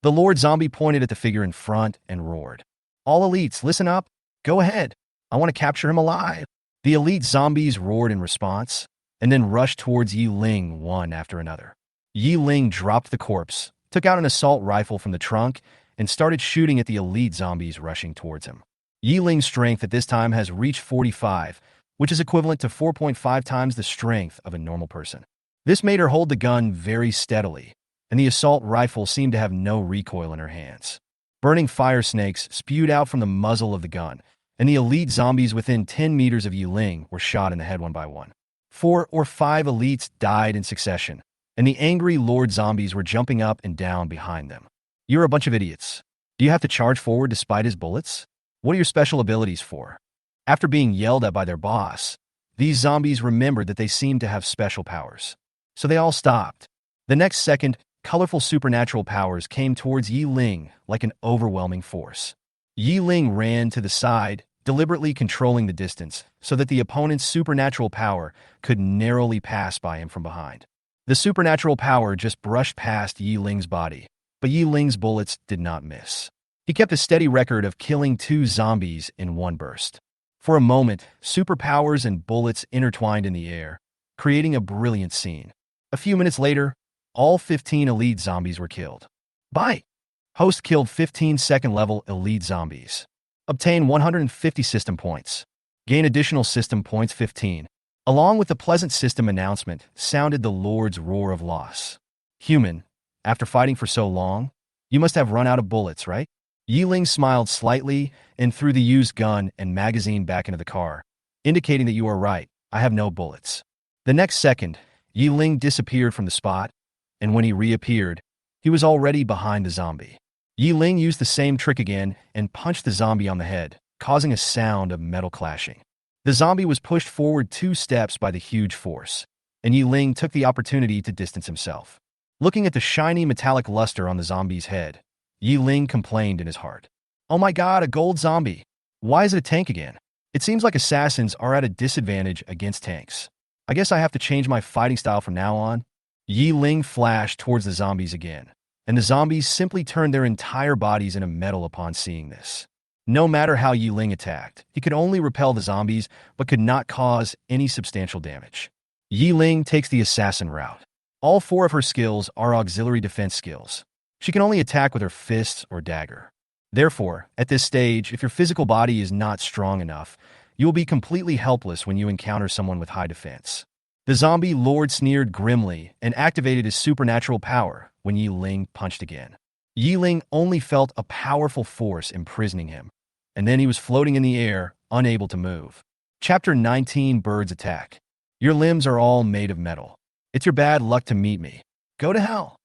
The Lord Zombie pointed at the figure in front and roared, "All elites, listen up. Go ahead. I want to capture him alive." The elite zombies roared in response, and then rushed towards Ye Ling one after another. Ye Ling dropped the corpse, took out an assault rifle from the trunk, and started shooting at the elite zombies rushing towards him. Ye Ling's strength at this time has reached 45, which is equivalent to 4.5 times the strength of a normal person. This made her hold the gun very steadily, and the assault rifle seemed to have no recoil in her hands. Burning fire snakes spewed out from the muzzle of the gun, and the elite zombies within 10 meters of Ye Ling were shot in the head one by one. 4 or 5 elites died in succession, and the angry Lord Zombies were jumping up and down behind them. "You're a bunch of idiots. Do you have to charge forward despite his bullets? What are your special abilities for?" After being yelled at by their boss, these zombies remembered that they seemed to have special powers. So they all stopped. The next second, colorful supernatural powers came towards Ye Ling like an overwhelming force. Ye Ling ran to the side, deliberately controlling the distance so that the opponent's supernatural power could narrowly pass by him from behind. The supernatural power just brushed past Ye Ling's body, but Ye Ling's bullets did not miss. He kept a steady record of killing 2 zombies in one burst. For a moment, superpowers and bullets intertwined in the air, creating a brilliant scene. A few minutes later, all 15 elite zombies were killed. Bye! Host killed 15 second-level elite zombies. Obtain 150 system points. Gain additional system points 15. Along with the pleasant system announcement sounded the Lord's roar of loss. Human, after fighting for so long, you must have run out of bullets, right? Ye Ling smiled slightly and threw the used gun and magazine back into the car, indicating that you are right, I have no bullets. The next second, Ye Ling disappeared from the spot, and when he reappeared, he was already behind the zombie. Ye Ling used the same trick again and punched the zombie on the head, causing a sound of metal clashing. The zombie was pushed forward 2 steps by the huge force, and Ye Ling took the opportunity to distance himself. Looking at the shiny metallic luster on the zombie's head, Ye Ling complained in his heart. Oh my god, a gold zombie! Why is it a tank again? It seems like assassins are at a disadvantage against tanks. I guess I have to change my fighting style from now on. Ye Ling flashed towards the zombies again, and the zombies simply turned their entire bodies into metal upon seeing this. No matter how Ye Ling attacked, he could only repel the zombies, but could not cause any substantial damage. Ye Ling takes the assassin route. All 4 of her skills are auxiliary defense skills. She can only attack with her fists or dagger. Therefore, at this stage, if your physical body is not strong enough, you will be completely helpless when you encounter someone with high defense. The zombie lord sneered grimly and activated his supernatural power when Ye Ling punched again. Ye Ling only felt a powerful force imprisoning him, and then he was floating in the air, unable to move. Chapter 19 Birds Attack. Your limbs are all made of metal. It's your bad luck to meet me. Go to hell.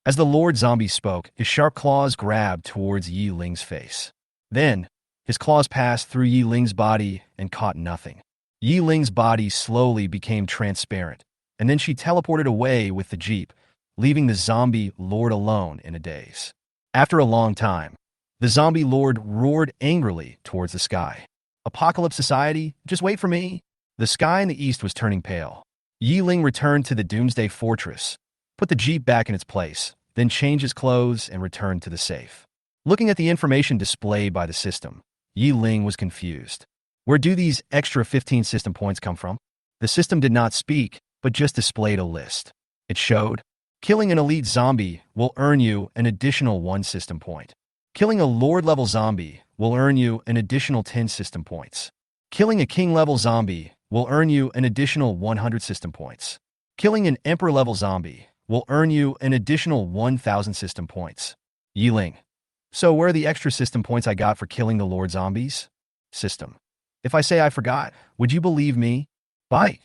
As the Lord Zombie spoke, his sharp claws grabbed towards Ye Ling's face. Then, his claws passed through Ye Ling's body and caught nothing. Ye Ling's body slowly became transparent, and then she teleported away with the jeep, leaving the zombie lord alone in a daze. After a long time, the zombie lord roared angrily towards the sky. Apocalypse Society, just wait for me. The sky in the east was turning pale. Ye Ling returned to the Doomsday Fortress, put the jeep back in its place, then changed his clothes and returned to the safe. Looking at the information displayed by the system, Ye Ling was confused. Where do these extra 15 system points come from? The system did not speak, but just displayed a list. It showed, killing an elite zombie will earn you an additional 1 system point. Killing a lord-level zombie will earn you an additional 10 system points. Killing a king-level zombie will earn you an additional 100 system points. Killing an emperor-level zombie will earn you an additional 1,000 system points. Ye Ling. So where are the extra system points I got for killing the Lord Zombies? System. If I say I forgot, would you believe me? Bye.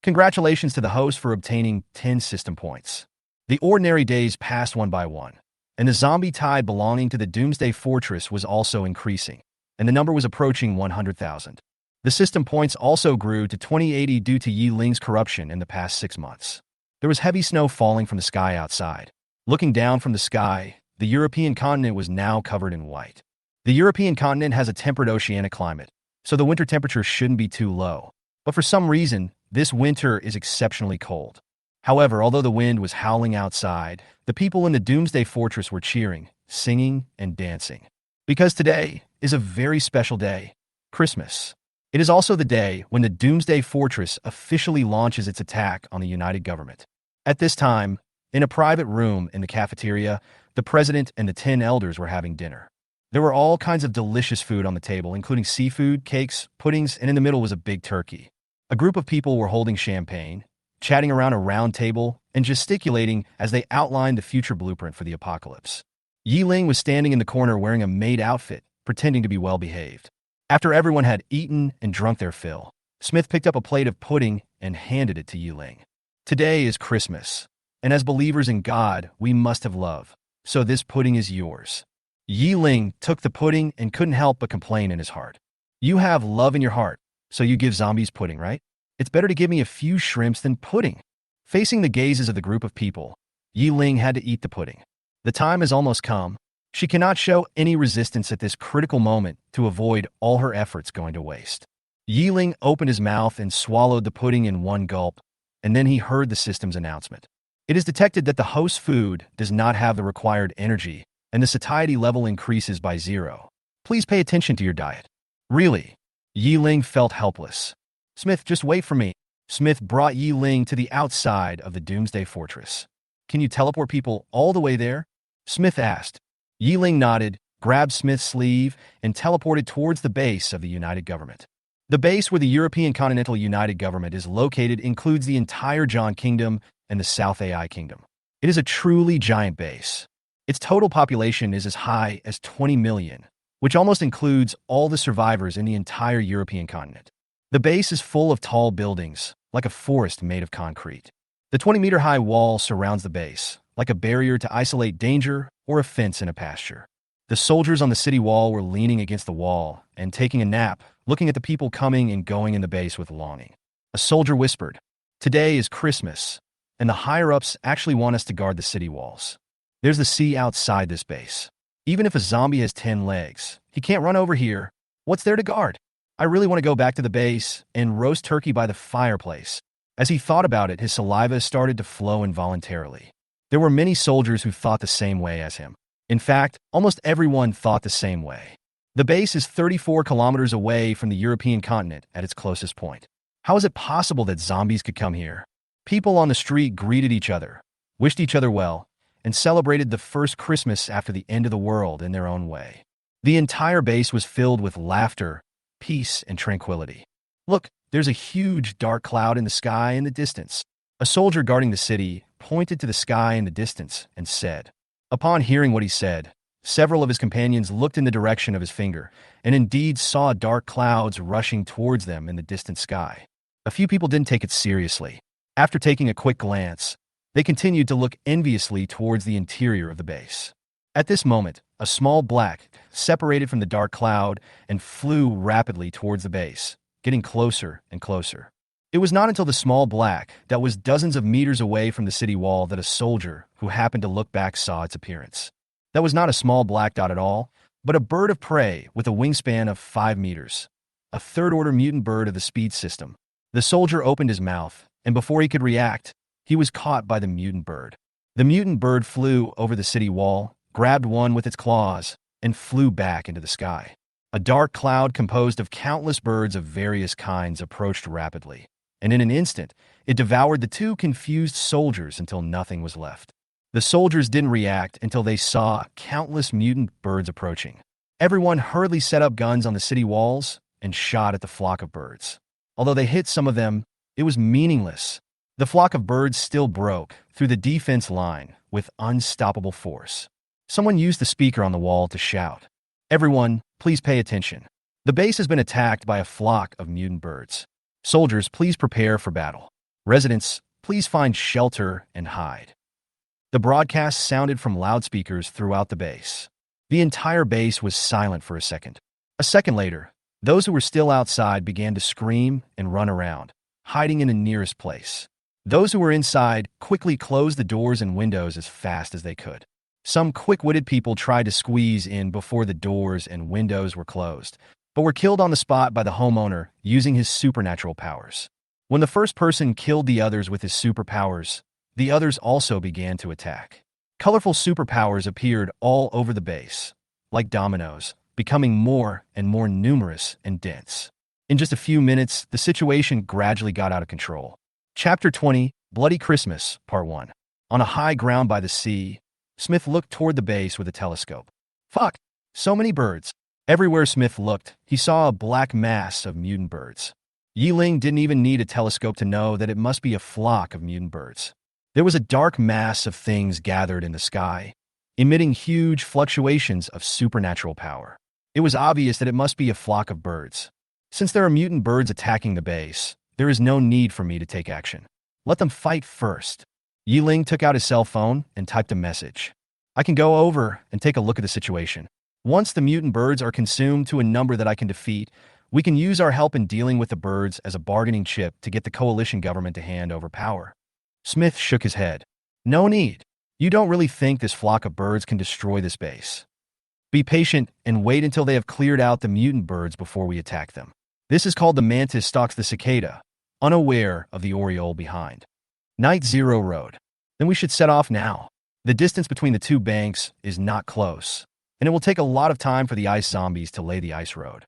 Congratulations to the host for obtaining 10 system points. The ordinary days passed one by one, and the zombie tide belonging to the Doomsday Fortress was also increasing, and the number was approaching 100,000. The system points also grew to 2080 due to Ye Ling's corruption in the past 6 months. There was heavy snow falling from the sky outside. Looking down from the sky, the European continent was now covered in white. The European continent has a temperate oceanic climate, so the winter temperature shouldn't be too low. But for some reason, this winter is exceptionally cold. However, although the wind was howling outside, the people in the Doomsday Fortress were cheering, singing, and dancing. Because today is a very special day, Christmas. It is also the day when the Doomsday Fortress officially launches its attack on the United Government. At this time, in a private room in the cafeteria, the president and the 10 elders were having dinner. There were all kinds of delicious food on the table, including seafood, cakes, puddings, and in the middle was a big turkey. A group of people were holding champagne, chatting around a round table, and gesticulating as they outlined the future blueprint for the apocalypse. Ye Ling was standing in the corner wearing a maid outfit, pretending to be well-behaved. After everyone had eaten and drunk their fill, Smith picked up a plate of pudding and handed it to Ye Ling. Today is Christmas, and as believers in God, we must have love, so this pudding is yours. Ye Ling took the pudding and couldn't help but complain in his heart. You have love in your heart, so you give zombies pudding, right? It's better to give me a few shrimps than pudding. Facing the gazes of the group of people, Ye Ling had to eat the pudding. The time has almost come. She cannot show any resistance at this critical moment to avoid all her efforts going to waste. Ye Ling opened his mouth and swallowed the pudding in one gulp, and then he heard the system's announcement. It is detected that the host's food does not have the required energy and the satiety level increases by 0. Please pay attention to your diet. Really? Ye Ling felt helpless. Smith, just wait for me. Smith brought Ye Ling to the outside of the Doomsday Fortress. Can you teleport people all the way there? Smith asked. Ye Ling nodded, grabbed Smith's sleeve, and teleported towards the base of the United Government. The base where the European Continental United Government is located includes the entire John Kingdom and the South AI Kingdom. It is a truly giant base. Its total population is as high as 20 million, which almost includes all the survivors in the entire European continent. The base is full of tall buildings, like a forest made of concrete. The 20-meter-high wall surrounds the base, like a barrier to isolate danger or a fence in a pasture. The soldiers on the city wall were leaning against the wall and taking a nap, looking at the people coming and going in the base with longing. A soldier whispered, "Today is Christmas, and the higher-ups actually want us to guard the city walls. There's the sea outside this base. Even if a zombie has 10 legs, he can't run over here. What's there to guard? I really want to go back to the base and roast turkey by the fireplace." As he thought about it, his saliva started to flow involuntarily. There were many soldiers who thought the same way as him. In fact, almost everyone thought the same way. The base is 34 kilometers away from the European continent at its closest point. How is it possible that zombies could come here? People on the street greeted each other, wished each other well, and celebrated the first Christmas after the end of the world in their own way. The entire base was filled with laughter, peace, and tranquility. Look, there's a huge dark cloud in the sky in the distance. A soldier guarding the city pointed to the sky in the distance and said. Upon hearing what he said, several of his companions looked in the direction of his finger and indeed saw dark clouds rushing towards them in the distant sky. A few people didn't take it seriously. After taking a quick glance, they continued to look enviously towards the interior of the base. At this moment, a small black separated from the dark cloud and flew rapidly towards the base, getting closer and closer. It was not until the small black that was dozens of meters away from the city wall that a soldier who happened to look back saw its appearance. That was not a small black dot at all, but a bird of prey with a wingspan of 5 meters, a third-order mutant bird of the speed system. The soldier opened his mouth, and before he could react, he was caught by the mutant bird. The mutant bird flew over the city wall, grabbed one with its claws, and flew back into the sky. A dark cloud composed of countless birds of various kinds approached rapidly, and in an instant, it devoured the two confused soldiers until nothing was left. The soldiers didn't react until they saw countless mutant birds approaching. Everyone hurriedly set up guns on the city walls and shot at the flock of birds. Although they hit some of them, it was meaningless. The flock of birds still broke through the defense line with unstoppable force. Someone used the speaker on the wall to shout, "Everyone, please pay attention. The base has been attacked by a flock of mutant birds. Soldiers, please prepare for battle. Residents, please find shelter and hide." The broadcast sounded from loudspeakers throughout the base. The entire base was silent for a second. A second later, those who were still outside began to scream and run around, hiding in the nearest place. Those who were inside quickly closed the doors and windows as fast as they could. Some quick-witted people tried to squeeze in before the doors and windows were closed, but were killed on the spot by the homeowner using his supernatural powers. When the first person killed the others with his superpowers, the others also began to attack. Colorful superpowers appeared all over the base, like dominoes, becoming more and more numerous and dense. In just a few minutes, the situation gradually got out of control. Chapter 20, Bloody Christmas, Part 1. On a high ground by the sea, Smith looked toward the base with a telescope. Fuck! So many birds. Everywhere Smith looked, he saw a black mass of mutant birds. Ye Ling didn't even need a telescope to know that it must be a flock of mutant birds. There was a dark mass of things gathered in the sky, emitting huge fluctuations of supernatural power. It was obvious that it must be a flock of birds. Since there are mutant birds attacking the base, there is no need for me to take action. Let them fight first. Ye Ling took out his cell phone and typed a message. I can go over and take a look at the situation. Once the mutant birds are consumed to a number that I can defeat, we can use our help in dealing with the birds as a bargaining chip to get the coalition government to hand over power. Smith shook his head. No need. You don't really think this flock of birds can destroy this base. Be patient and wait until they have cleared out the mutant birds before we attack them. This is called the mantis stalks the cicada, unaware of the oriole behind. Night Zero Road. Then we should set off now. The distance between the two banks is not close, and it will take a lot of time for the ice zombies to lay the ice road.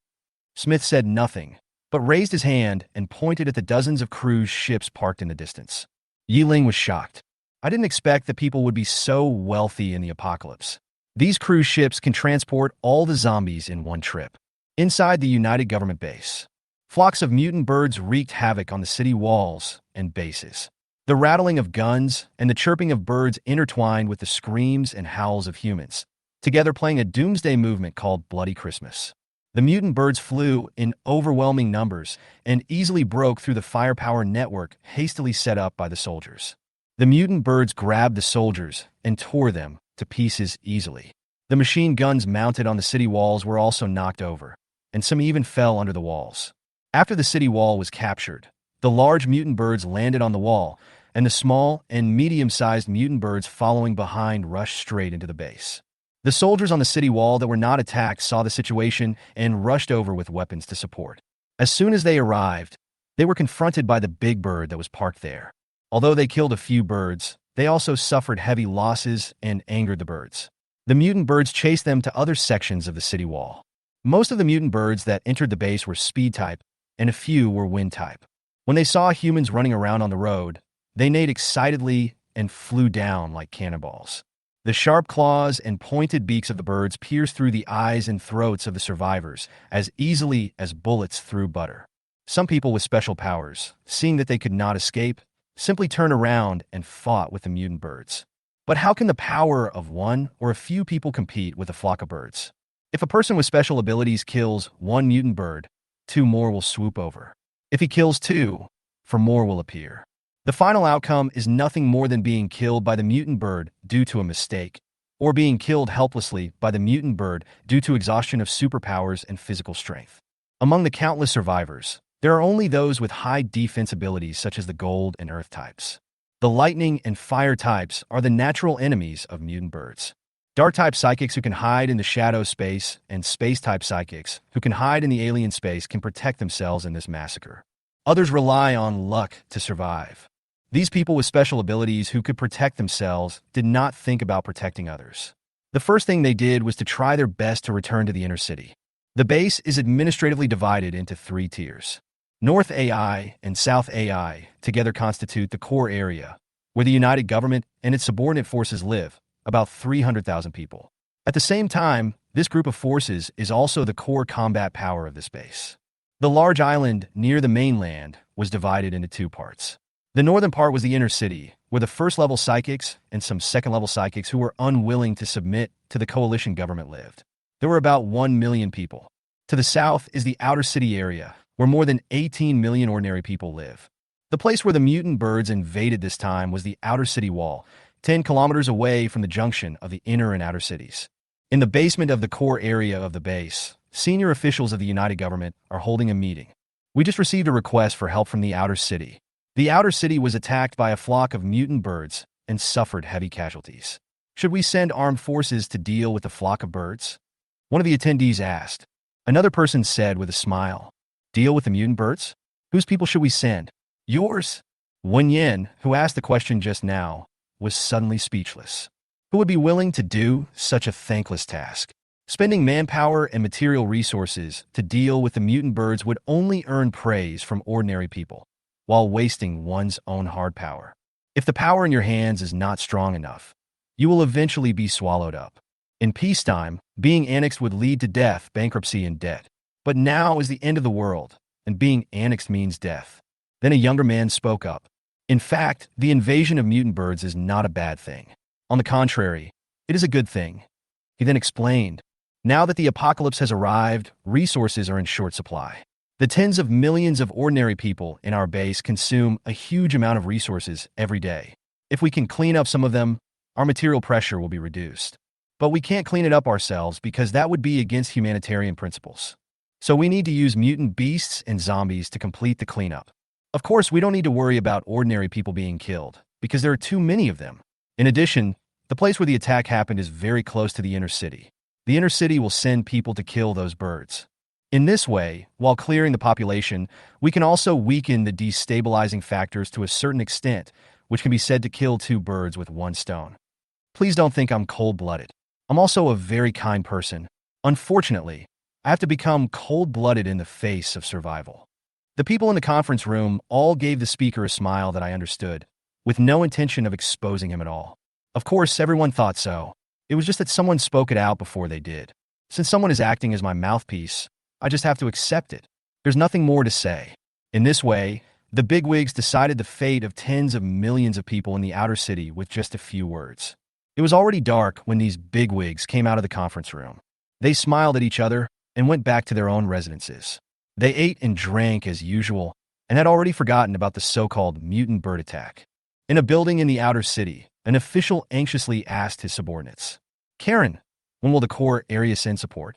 Smith said nothing, but raised his hand and pointed at the dozens of cruise ships parked in the distance. Ye Ling was shocked. I didn't expect that people would be so wealthy in the apocalypse. These cruise ships can transport all the zombies in one trip. Inside the United Government base, flocks of mutant birds wreaked havoc on the city walls and bases. The rattling of guns and the chirping of birds intertwined with the screams and howls of humans, together playing a doomsday movement called Bloody Christmas. The mutant birds flew in overwhelming numbers and easily broke through the firepower network hastily set up by the soldiers. The mutant birds grabbed the soldiers and tore them to pieces easily. The machine guns mounted on the city walls were also knocked over, and some even fell under the walls. After the city wall was captured, the large mutant birds landed on the wall, and the small and medium-sized mutant birds following behind rushed straight into the base. The soldiers on the city wall that were not attacked saw the situation and rushed over with weapons to support. As soon as they arrived, they were confronted by the big bird that was parked there. Although they killed a few birds, they also suffered heavy losses and angered the birds. The mutant birds chased them to other sections of the city wall. Most of the mutant birds that entered the base were speed type, and a few were wind type. When they saw humans running around on the road, they neighed excitedly and flew down like cannonballs. The sharp claws and pointed beaks of the birds pierced through the eyes and throats of the survivors as easily as bullets through butter. Some people with special powers, seeing that they could not escape, simply turned around and fought with the mutant birds. But how can the power of one or a few people compete with a flock of birds? If a person with special abilities kills one mutant bird, two more will swoop over. If he kills two, four more will appear. The final outcome is nothing more than being killed by the mutant bird due to a mistake, or being killed helplessly by the mutant bird due to exhaustion of superpowers and physical strength. Among the countless survivors, there are only those with high defense abilities such as the gold and earth types. The lightning and fire types are the natural enemies of mutant birds. Dark-type psychics who can hide in the shadow space and space-type psychics who can hide in the alien space can protect themselves in this massacre. Others rely on luck to survive. These people with special abilities who could protect themselves did not think about protecting others. The first thing they did was to try their best to return to the inner city. The base is administratively divided into 3 tiers. North AI and South AI together constitute the core area, where the United Government and its subordinate forces live, about 300,000 people. At the same time, this group of forces is also the core combat power of this base. The large island near the mainland was divided into 2 parts. The northern part was the inner city, where the first-level psychics and some second-level psychics who were unwilling to submit to the coalition government lived. There were about 1 million people. To the south is the outer city area, where more than 18 million ordinary people live. The place where the mutant birds invaded this time was the outer city wall, 10 kilometers away from the junction of the inner and outer cities. In the basement of the core area of the base, senior officials of the United Government are holding a meeting. We just received a request for help from the outer city. The outer city was attacked by a flock of mutant birds and suffered heavy casualties. Should we send armed forces to deal with the flock of birds? One of the attendees asked. Another person said with a smile, "Deal with the mutant birds? Whose people should we send? Yours?" Wen Yin, who asked the question just now, was suddenly speechless. Who would be willing to do such a thankless task? Spending manpower and material resources to deal with the mutant birds would only earn praise from ordinary people, while wasting one's own hard power. If the power in your hands is not strong enough, you will eventually be swallowed up. In peacetime, being annexed would lead to death, bankruptcy, and debt. But now is the end of the world, and being annexed means death. Then a younger man spoke up. In fact, the invasion of mutant birds is not a bad thing. On the contrary, it is a good thing. He then explained, now that the apocalypse has arrived, resources are in short supply. The tens of millions of ordinary people in our base consume a huge amount of resources every day. If we can clean up some of them, our material pressure will be reduced. But we can't clean it up ourselves because that would be against humanitarian principles. So we need to use mutant beasts and zombies to complete the cleanup. Of course, we don't need to worry about ordinary people being killed, because there are too many of them. In addition, the place where the attack happened is very close to the inner city. The inner city will send people to kill those birds. In this way, while clearing the population, we can also weaken the destabilizing factors to a certain extent, which can be said to kill 2 birds with 1 stone. Please don't think I'm cold-blooded. I'm also a very kind person. Unfortunately, I have to become cold-blooded in the face of survival. The people in the conference room all gave the speaker a smile that I understood, with no intention of exposing him at all. Of course, everyone thought so. It was just that someone spoke it out before they did. Since someone is acting as my mouthpiece, I just have to accept it. There's nothing more to say. In this way, the bigwigs decided the fate of tens of millions of people in the outer city with just a few words. It was already dark when these bigwigs came out of the conference room. They smiled at each other and went back to their own residences. They ate and drank as usual and had already forgotten about the so-called mutant bird attack. In a building in the outer city, an official anxiously asked his subordinates, "Karen, when will the core area send support?"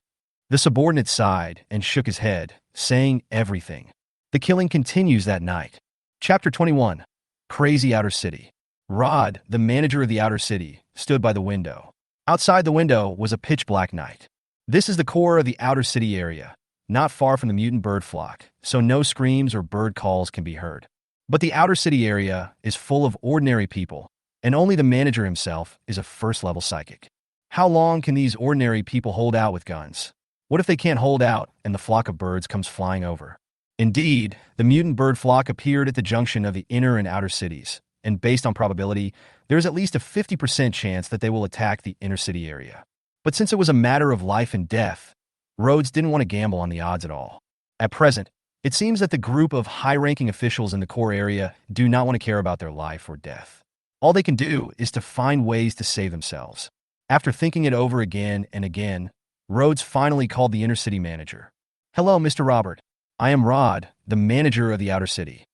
The subordinate sighed and shook his head, saying everything. The killing continues that night. Chapter 21. Crazy Outer City. Rod, the manager of the outer city, stood by the window. Outside the window was a pitch-black night. This is the core of the outer city area, not far from the mutant bird flock, so no screams or bird calls can be heard. But the outer city area is full of ordinary people, and only the manager himself is a first-level psychic. How long can these ordinary people hold out with guns? What if they can't hold out and the flock of birds comes flying over? Indeed, the mutant bird flock appeared at the junction of the inner and outer cities, and based on probability, there is at least a 50% chance that they will attack the inner city area. But since it was a matter of life and death, Rhodes didn't want to gamble on the odds at all. At present, it seems that the group of high-ranking officials in the core area do not want to care about their life or death. All they can do is to find ways to save themselves. After thinking it over again and again, Rhodes finally called the inner city manager. "Hello, Mr. Robert. I am Rod, the manager of the outer city."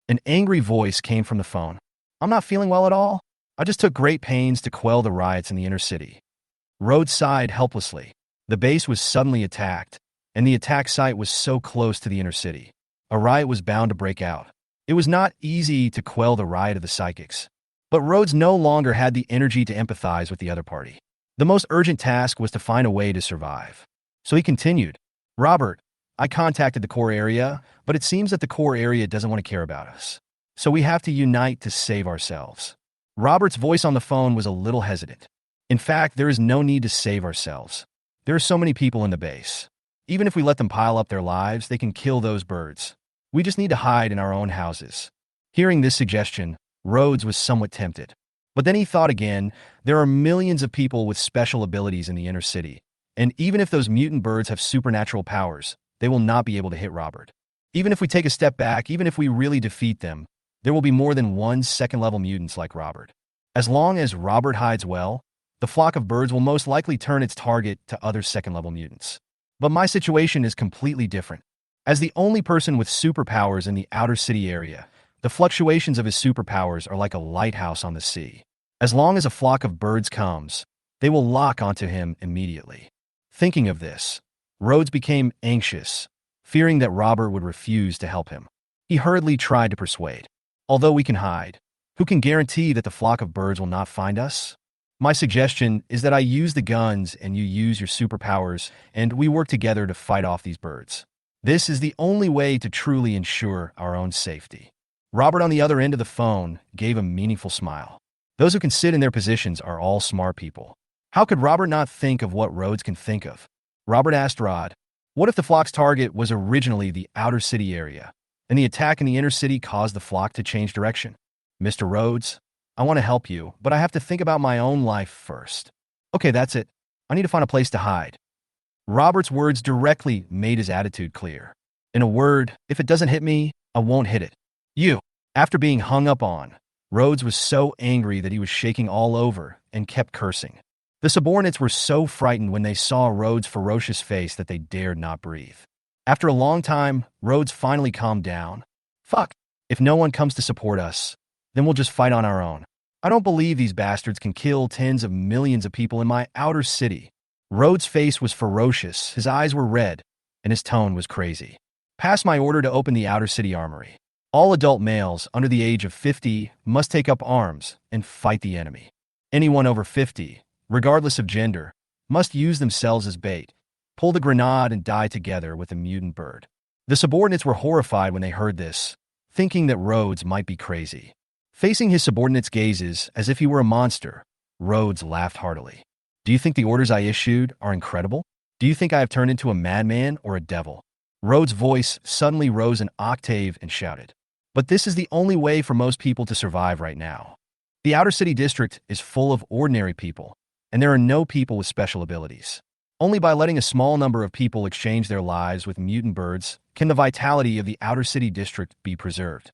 An angry voice came from the phone. "I'm not feeling well at all. I just took great pains to quell the riots in the inner city." Rhodes sighed helplessly. The base was suddenly attacked, and the attack site was so close to the inner city. A riot was bound to break out. It was not easy to quell the riot of the psychics. But Rhodes no longer had the energy to empathize with the other party. The most urgent task was to find a way to survive. So he continued, "Robert, I contacted the core area, but it seems that the core area doesn't want to care about us. So we have to unite to save ourselves." Robert's voice on the phone was a little hesitant. "In fact, there is no need to save ourselves. There are so many people in the base. Even if we let them pile up their lives, they can kill those birds. We just need to hide in our own houses." Hearing this suggestion, Rhodes was somewhat tempted. But then he thought again, there are millions of people with special abilities in the inner city, and even if those mutant birds have supernatural powers, they will not be able to hit Robert. Even if we take a step back, even if we really defeat them, there will be more than one second-level mutants like Robert. As long as Robert hides well, the flock of birds will most likely turn its target to other second-level mutants. But my situation is completely different. As the only person with superpowers in the outer city area, the fluctuations of his superpowers are like a lighthouse on the sea. As long as a flock of birds comes, they will lock onto him immediately. Thinking of this, Rhodes became anxious, fearing that Robert would refuse to help him. He hurriedly tried to persuade. "Although we can hide, who can guarantee that the flock of birds will not find us? My suggestion is that I use the guns and you use your superpowers, and we work together to fight off these birds. This is the only way to truly ensure our own safety." Robert on the other end of the phone gave a meaningful smile. Those who can sit in their positions are all smart people. How could Robert not think of what Rhodes can think of? Robert asked Rod, "What if the flock's target was originally the outer city area, and the attack in the inner city caused the flock to change direction?" "Mr. Rhodes, I want to help you, but I have to think about my own life first." "Okay, that's it. I need to find a place to hide." Robert's words directly made his attitude clear. In a word, if it doesn't hit me, I won't hit it. "You." After being hung up on, Rhodes was so angry that he was shaking all over and kept cursing. The subordinates were so frightened when they saw Rhodes' ferocious face that they dared not breathe. After a long time, Rhodes finally calmed down. "Fuck. If no one comes to support us, then we'll just fight on our own. I don't believe these bastards can kill tens of millions of people in my outer city." Rhodes' face was ferocious, his eyes were red, and his tone was crazy. "Pass my order to open the outer city armory. All adult males under the age of 50 must take up arms and fight the enemy. Anyone over 50, regardless of gender, must use themselves as bait, pull the grenade and die together with a mutant bird." The subordinates were horrified when they heard this, thinking that Rhodes might be crazy. Facing his subordinates' gazes as if he were a monster, Rhodes laughed heartily. Do you think the orders I issued are incredible? Do you think I have turned into a madman or a devil? Rhodes' voice suddenly rose an octave and shouted. But this is the only way for most people to survive right now. The outer city district is full of ordinary people, and there are no people with special abilities. Only by letting a small number of people exchange their lives with mutant birds can the vitality of the outer city district be preserved.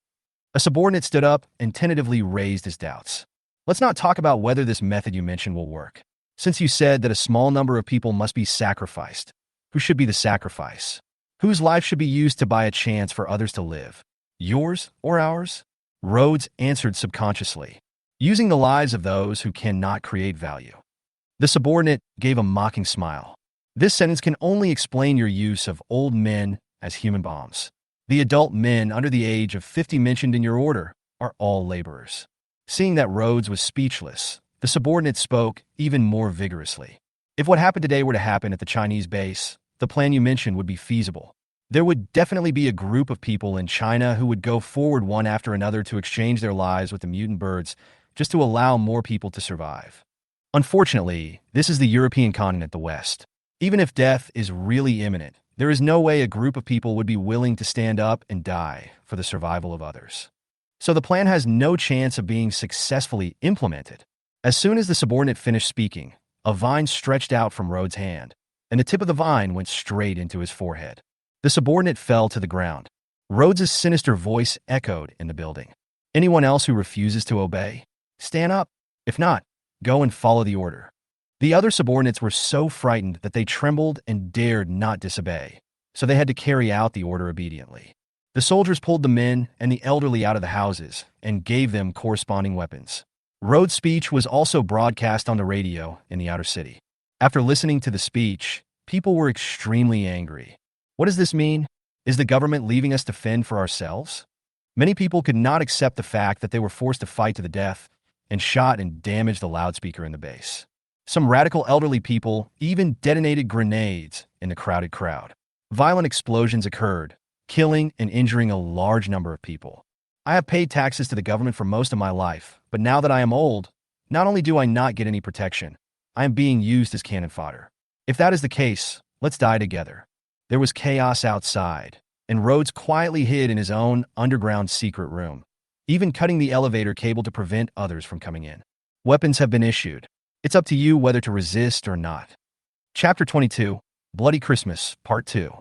A subordinate stood up and tentatively raised his doubts. Let's not talk about whether this method you mentioned will work. Since you said that a small number of people must be sacrificed, who should be the sacrifice? Whose life should be used to buy a chance for others to live? Yours or ours? Rhodes answered subconsciously, using the lives of those who cannot create value. The subordinate gave a mocking smile. This sentence can only explain your use of old men as human bombs. The adult men under the age of 50 mentioned in your order are all laborers. Seeing that Rhodes was speechless, the subordinate spoke even more vigorously. If what happened today were to happen at the Chinese base, the plan you mentioned would be feasible. There would definitely be a group of people in China who would go forward one after another to exchange their lives with the mutant birds just to allow more people to survive. Unfortunately, this is the European continent, the West. Even if death is really imminent, there is no way a group of people would be willing to stand up and die for the survival of others. So the plan has no chance of being successfully implemented. As soon as the subordinate finished speaking, a vine stretched out from Rhodes' hand, and the tip of the vine went straight into his forehead. The subordinate fell to the ground. Rhodes' sinister voice echoed in the building. Anyone else who refuses to obey? Stand up. If not, go and follow the order. The other subordinates were so frightened that they trembled and dared not disobey, so they had to carry out the order obediently. The soldiers pulled the men and the elderly out of the houses and gave them corresponding weapons. Rhodes' speech was also broadcast on the radio in the outer city. After listening to the speech, people were extremely angry. What does this mean? Is the government leaving us to fend for ourselves? Many people could not accept the fact that they were forced to fight to the death and shot and damaged the loudspeaker in the base. Some radical elderly people even detonated grenades in the crowded crowd. Violent explosions occurred, killing and injuring a large number of people. I have paid taxes to the government for most of my life, but now that I am old, not only do I not get any protection, I am being used as cannon fodder. If that is the case, let's die together. There was chaos outside, and Rhodes quietly hid in his own underground secret room, even cutting the elevator cable to prevent others from coming in. Weapons have been issued. It's up to you whether to resist or not. Chapter 22, Bloody Christmas, Part 2.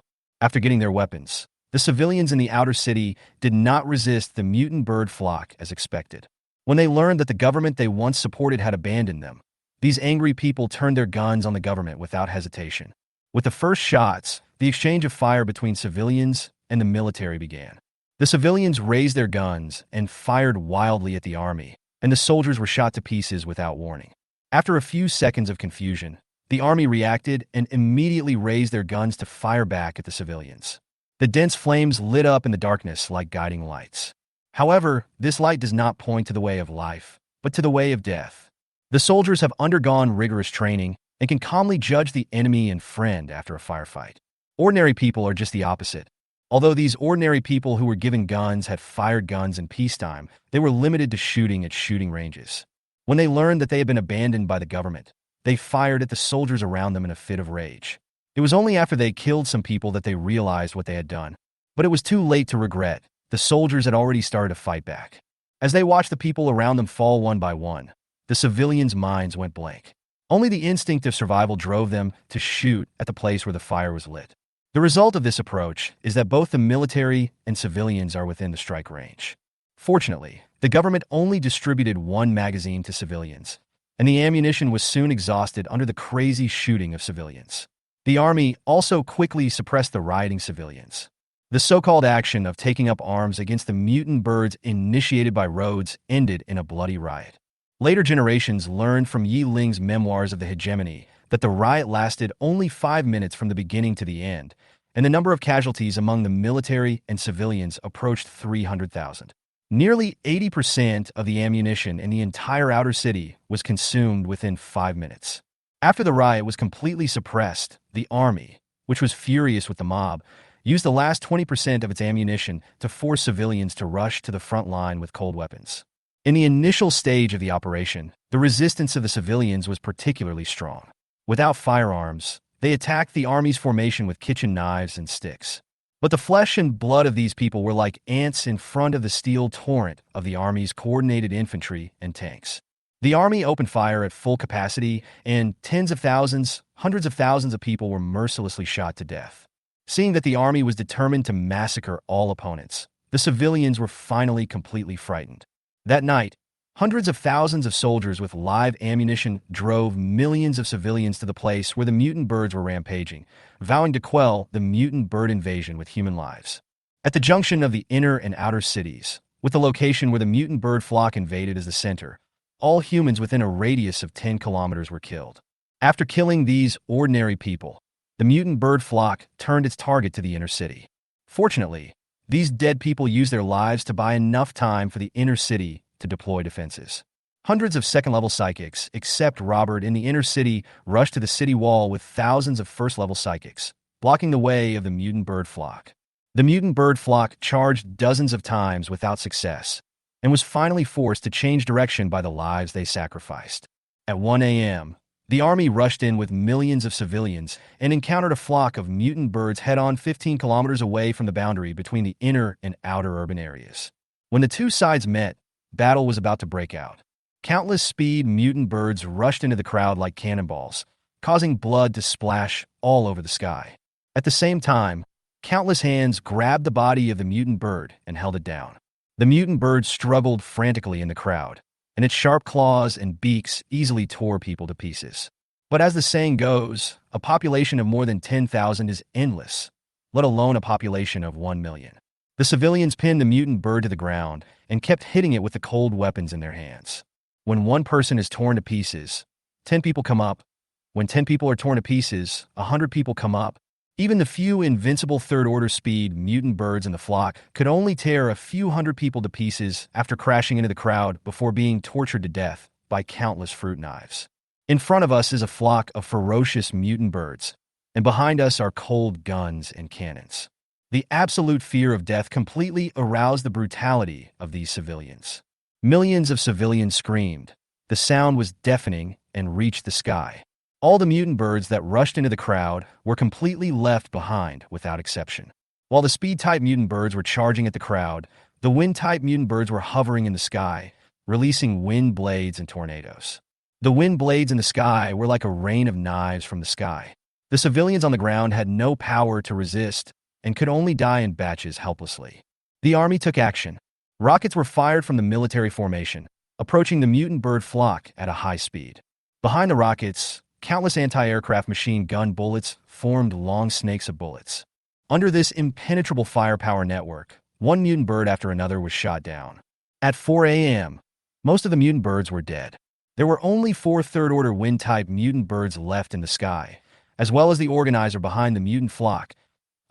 After getting their weapons, the civilians in the outer city did not resist the mutant bird flock as expected. When they learned that the government they once supported had abandoned them, these angry people turned their guns on the government without hesitation. With the first shots, the exchange of fire between civilians and the military began. The civilians raised their guns and fired wildly at the army, and the soldiers were shot to pieces without warning. After a few seconds of confusion, the army reacted and immediately raised their guns to fire back at the civilians. The dense flames lit up in the darkness like guiding lights. However, this light does not point to the way of life, but to the way of death. The soldiers have undergone rigorous training and can calmly judge the enemy and friend after a firefight. Ordinary people are just the opposite. Although these ordinary people who were given guns had fired guns in peacetime, they were limited to shooting at shooting ranges. When they learned that they had been abandoned by the government, they fired at the soldiers around them in a fit of rage. It was only after they killed some people that they realized what they had done. But it was too late to regret. The soldiers had already started to fight back. As they watched the people around them fall one by one, the civilians' minds went blank. Only the instinct of survival drove them to shoot at the place where the fire was lit. The result of this approach is that both the military and civilians are within the strike range. Fortunately, the government only distributed one magazine to civilians, and the ammunition was soon exhausted under the crazy shooting of civilians. The army also quickly suppressed the rioting civilians. The so-called action of taking up arms against the mutant birds initiated by Rhodes ended in a bloody riot. Later generations learned from Ye Ling's memoirs of the hegemony that the riot lasted only 5 minutes from the beginning to the end, and the number of casualties among the military and civilians approached 300,000. Nearly 80% of the ammunition in the entire outer city was consumed within 5 minutes. After the riot was completely suppressed, the army, which was furious with the mob, used the last 20% of its ammunition to force civilians to rush to the front line with cold weapons. In the initial stage of the operation, The resistance of the civilians was particularly strong. Without firearms, they attacked the army's formation with kitchen knives and sticks. But the flesh and blood of these people were like ants in front of the steel torrent of the army's coordinated infantry and tanks. The army opened fire at full capacity, and tens of thousands, hundreds of thousands of people were mercilessly shot to death. Seeing that the army was determined to massacre all opponents, the civilians were finally completely frightened. That night, hundreds of thousands of soldiers with live ammunition drove millions of civilians to the place where the mutant birds were rampaging, vowing to quell the mutant bird invasion with human lives. At the junction of the inner and outer cities, with the location where the mutant bird flock invaded as the center, all humans within a radius of 10 kilometers were killed. After killing these ordinary people, the mutant bird flock turned its target to the inner city. Fortunately, these dead people used their lives to buy enough time for the inner city to deploy defenses. Hundreds of second-level psychics, except Robert in the inner city, rushed to the city wall with thousands of first-level psychics, blocking the way of the mutant bird flock. The mutant bird flock charged dozens of times without success, and was finally forced to change direction by the lives they sacrificed. At 1 a.m., the army rushed in with millions of civilians and encountered a flock of mutant birds head-on 15 kilometers away from the boundary between the inner and outer urban areas. When the two sides met, battle was about to break out. Countless speed mutant birds rushed into the crowd like cannonballs, causing blood to splash all over the sky. At the same time, countless hands grabbed the body of the mutant bird and held it down. The mutant bird struggled frantically in the crowd, and its sharp claws and beaks easily tore people to pieces. But as the saying goes, a population of more than 10,000 is endless, let alone a population of 1 million. The civilians pinned the mutant bird to the ground and kept hitting it with the cold weapons in their hands. When one person is torn to pieces, 10 people come up. When 10 people are torn to pieces, 100 people come up. Even the few invincible third-order speed mutant birds in the flock could only tear a few hundred people to pieces after crashing into the crowd before being tortured to death by countless fruit knives. In front of us is a flock of ferocious mutant birds, and behind us are cold guns and cannons. The absolute fear of death completely aroused the brutality of these civilians. Millions of civilians screamed. The sound was deafening and reached the sky. All the mutant birds that rushed into the crowd were completely left behind without exception. While the speed-type mutant birds were charging at the crowd, the wind-type mutant birds were hovering in the sky, releasing wind blades and tornadoes. The wind blades in the sky were like a rain of knives from the sky. The civilians on the ground had no power to resist and could only die in batches helplessly. The army took action. Rockets were fired from the military formation, approaching the mutant bird flock at a high speed. Behind the rockets, countless anti-aircraft machine gun bullets formed long snakes of bullets. Under this impenetrable firepower network, one mutant bird after another was shot down. At 4 a.m., most of the mutant birds were dead. There were only 4 third-order wind-type mutant birds left in the sky, as well as the organizer behind the mutant flock,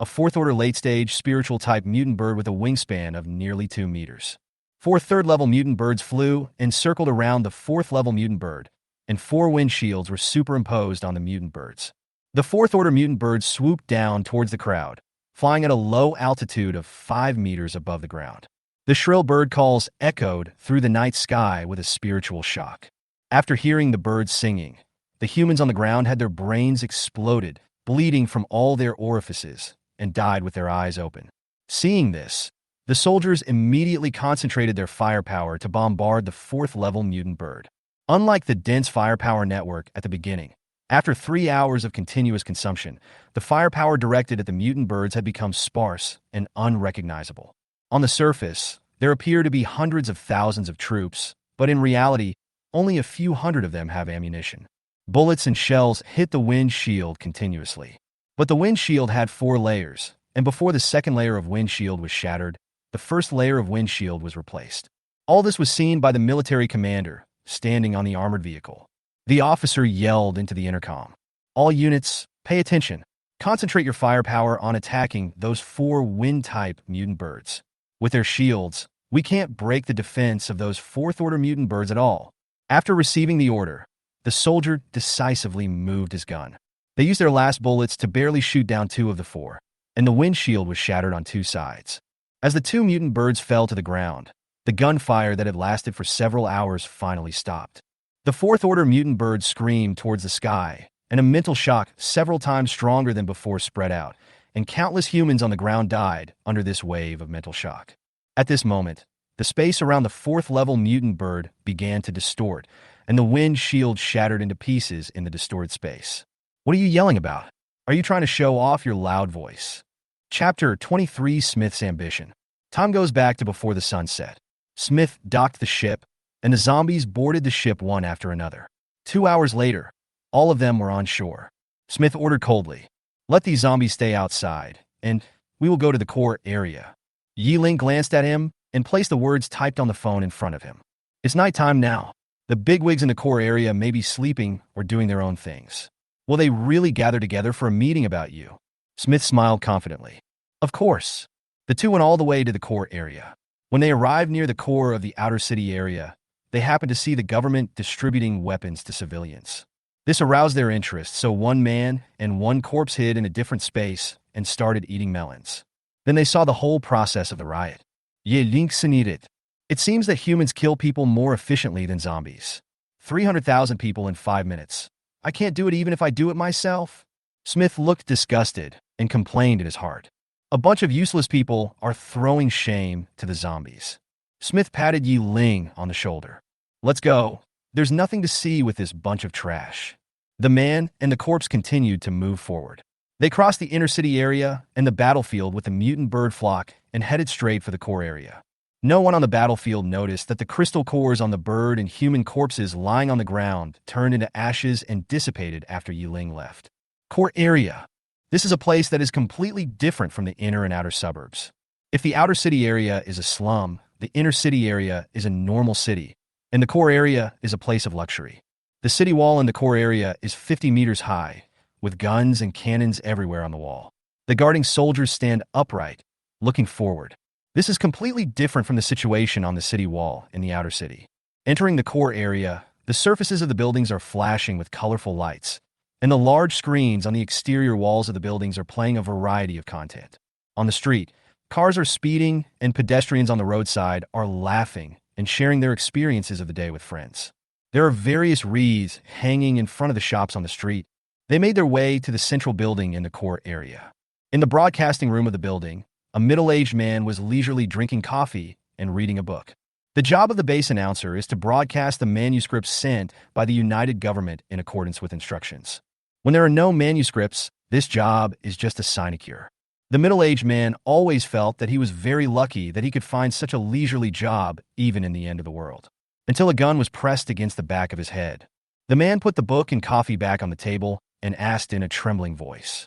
a 4th-order late-stage spiritual-type mutant bird with a wingspan of nearly 2 meters. 4 third-level mutant birds flew and circled around the 4th-level mutant bird, and 4 wind shields were superimposed on the mutant birds. The 4th-order mutant birds swooped down towards the crowd, flying at a low altitude of 5 meters above the ground. The shrill bird calls echoed through the night sky with a spiritual shock. After hearing the birds singing, the humans on the ground had their brains exploded, bleeding from all their orifices, and died with their eyes open. Seeing this, the soldiers immediately concentrated their firepower to bombard the 4th-level mutant bird. Unlike the dense firepower network at the beginning, after 3 hours of continuous consumption, the firepower directed at the mutant birds had become sparse and unrecognizable. On the surface, there appear to be hundreds of thousands of troops, but in reality, only a few hundred of them have ammunition. Bullets and shells hit the wind shield continuously. But the wind shield had 4 layers, and before the second layer of wind shield was shattered, the first layer of wind shield was replaced. All this was seen by the military commander, standing on the armored vehicle. The officer yelled into the intercom, "All units, pay attention. Concentrate your firepower on attacking those 4 wind-type mutant birds. With their shields, we can't break the defense of those 4th-order mutant birds at all." After receiving the order, the soldier decisively moved his gun. They used their last bullets to barely shoot down 2 of the 4, and the windshield was shattered on 2 sides. As the 2 mutant birds fell to the ground, the gunfire that had lasted for several hours finally stopped. The fourth-order mutant bird screamed towards the sky, and a mental shock several times stronger than before spread out, and countless humans on the ground died under this wave of mental shock. At this moment, the space around the fourth-level mutant bird began to distort, and the wind shield shattered into pieces in the distorted space. What are you yelling about? Are you trying to show off your loud voice? Chapter 23: Smith's Ambition. Time goes back to before the sun set. Smith docked the ship, and the zombies boarded the ship one after another. 2 hours later, all of them were on shore. Smith ordered coldly, "Let these zombies stay outside, and we will go to the core area." Ye Ling glanced at him and placed the words typed on the phone in front of him. "It's nighttime now. The bigwigs in the core area may be sleeping or doing their own things. Will they really gather together for a meeting about you?" Smith smiled confidently. Of course. The two went all the way to the core area. When they arrived near the core of the outer city area, they happened to see the government distributing weapons to civilians. This aroused their interest, so one man and one corpse hid in a different space and started eating melons. Then they saw the whole process of the riot. Ye Ling it. It seems that humans kill people more efficiently than zombies. 300,000 people in 5 minutes. I can't do it even if I do it myself. Smith looked disgusted and complained in his heart. A bunch of useless people are throwing shame to the zombies. Smith patted Ye Ling on the shoulder. "Let's go. There's nothing to see with this bunch of trash." The man and the corpse continued to move forward. They crossed the inner city area and the battlefield with the mutant bird flock and headed straight for the core area. No one on the battlefield noticed that the crystal cores on the bird and human corpses lying on the ground turned into ashes and dissipated after Ye Ling left. Core area. This is a place that is completely different from the inner and outer suburbs. If the outer city area is a slum, the inner city area is a normal city, and the core area is a place of luxury. The city wall in the core area is 50 meters high, with guns and cannons everywhere on the wall. The guarding soldiers stand upright, looking forward. This is completely different from the situation on the city wall in the outer city. Entering the core area, the surfaces of the buildings are flashing with colorful lights, and the large screens on the exterior walls of the buildings are playing a variety of content. On the street, cars are speeding, and pedestrians on the roadside are laughing and sharing their experiences of the day with friends. There are various wreaths hanging in front of the shops on the street. They made their way to the central building in the core area. In the broadcasting room of the building, a middle-aged man was leisurely drinking coffee and reading a book. The job of the base announcer is to broadcast the manuscripts sent by the United Government in accordance with instructions. When there are no manuscripts, this job is just a sinecure. The middle-aged man always felt that he was very lucky that he could find such a leisurely job even in the end of the world. Until a gun was pressed against the back of his head. The man put the book and coffee back on the table and asked in a trembling voice,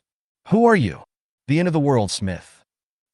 "Who are you?" "The end of the world, Smith."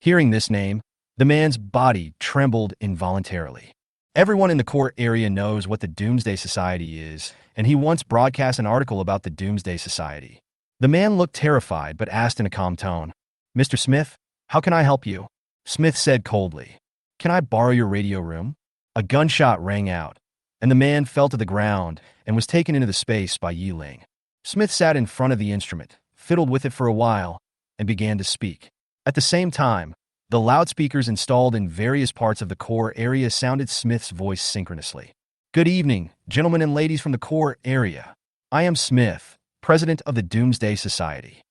Hearing this name, the man's body trembled involuntarily. Everyone in the core area knows what the Doomsday Society is, and he once broadcast an article about the Doomsday Society. The man looked terrified but asked in a calm tone, "Mr. Smith, how can I help you?" Smith said coldly, "Can I borrow your radio room?" A gunshot rang out, and the man fell to the ground and was taken into the space by Ye Ling. Smith sat in front of the instrument, fiddled with it for a while, and began to speak. At the same time, the loudspeakers installed in various parts of the core area sounded Smith's voice synchronously. "Good evening, gentlemen and ladies from the core area. I am Smith, president of the Doomsday Society."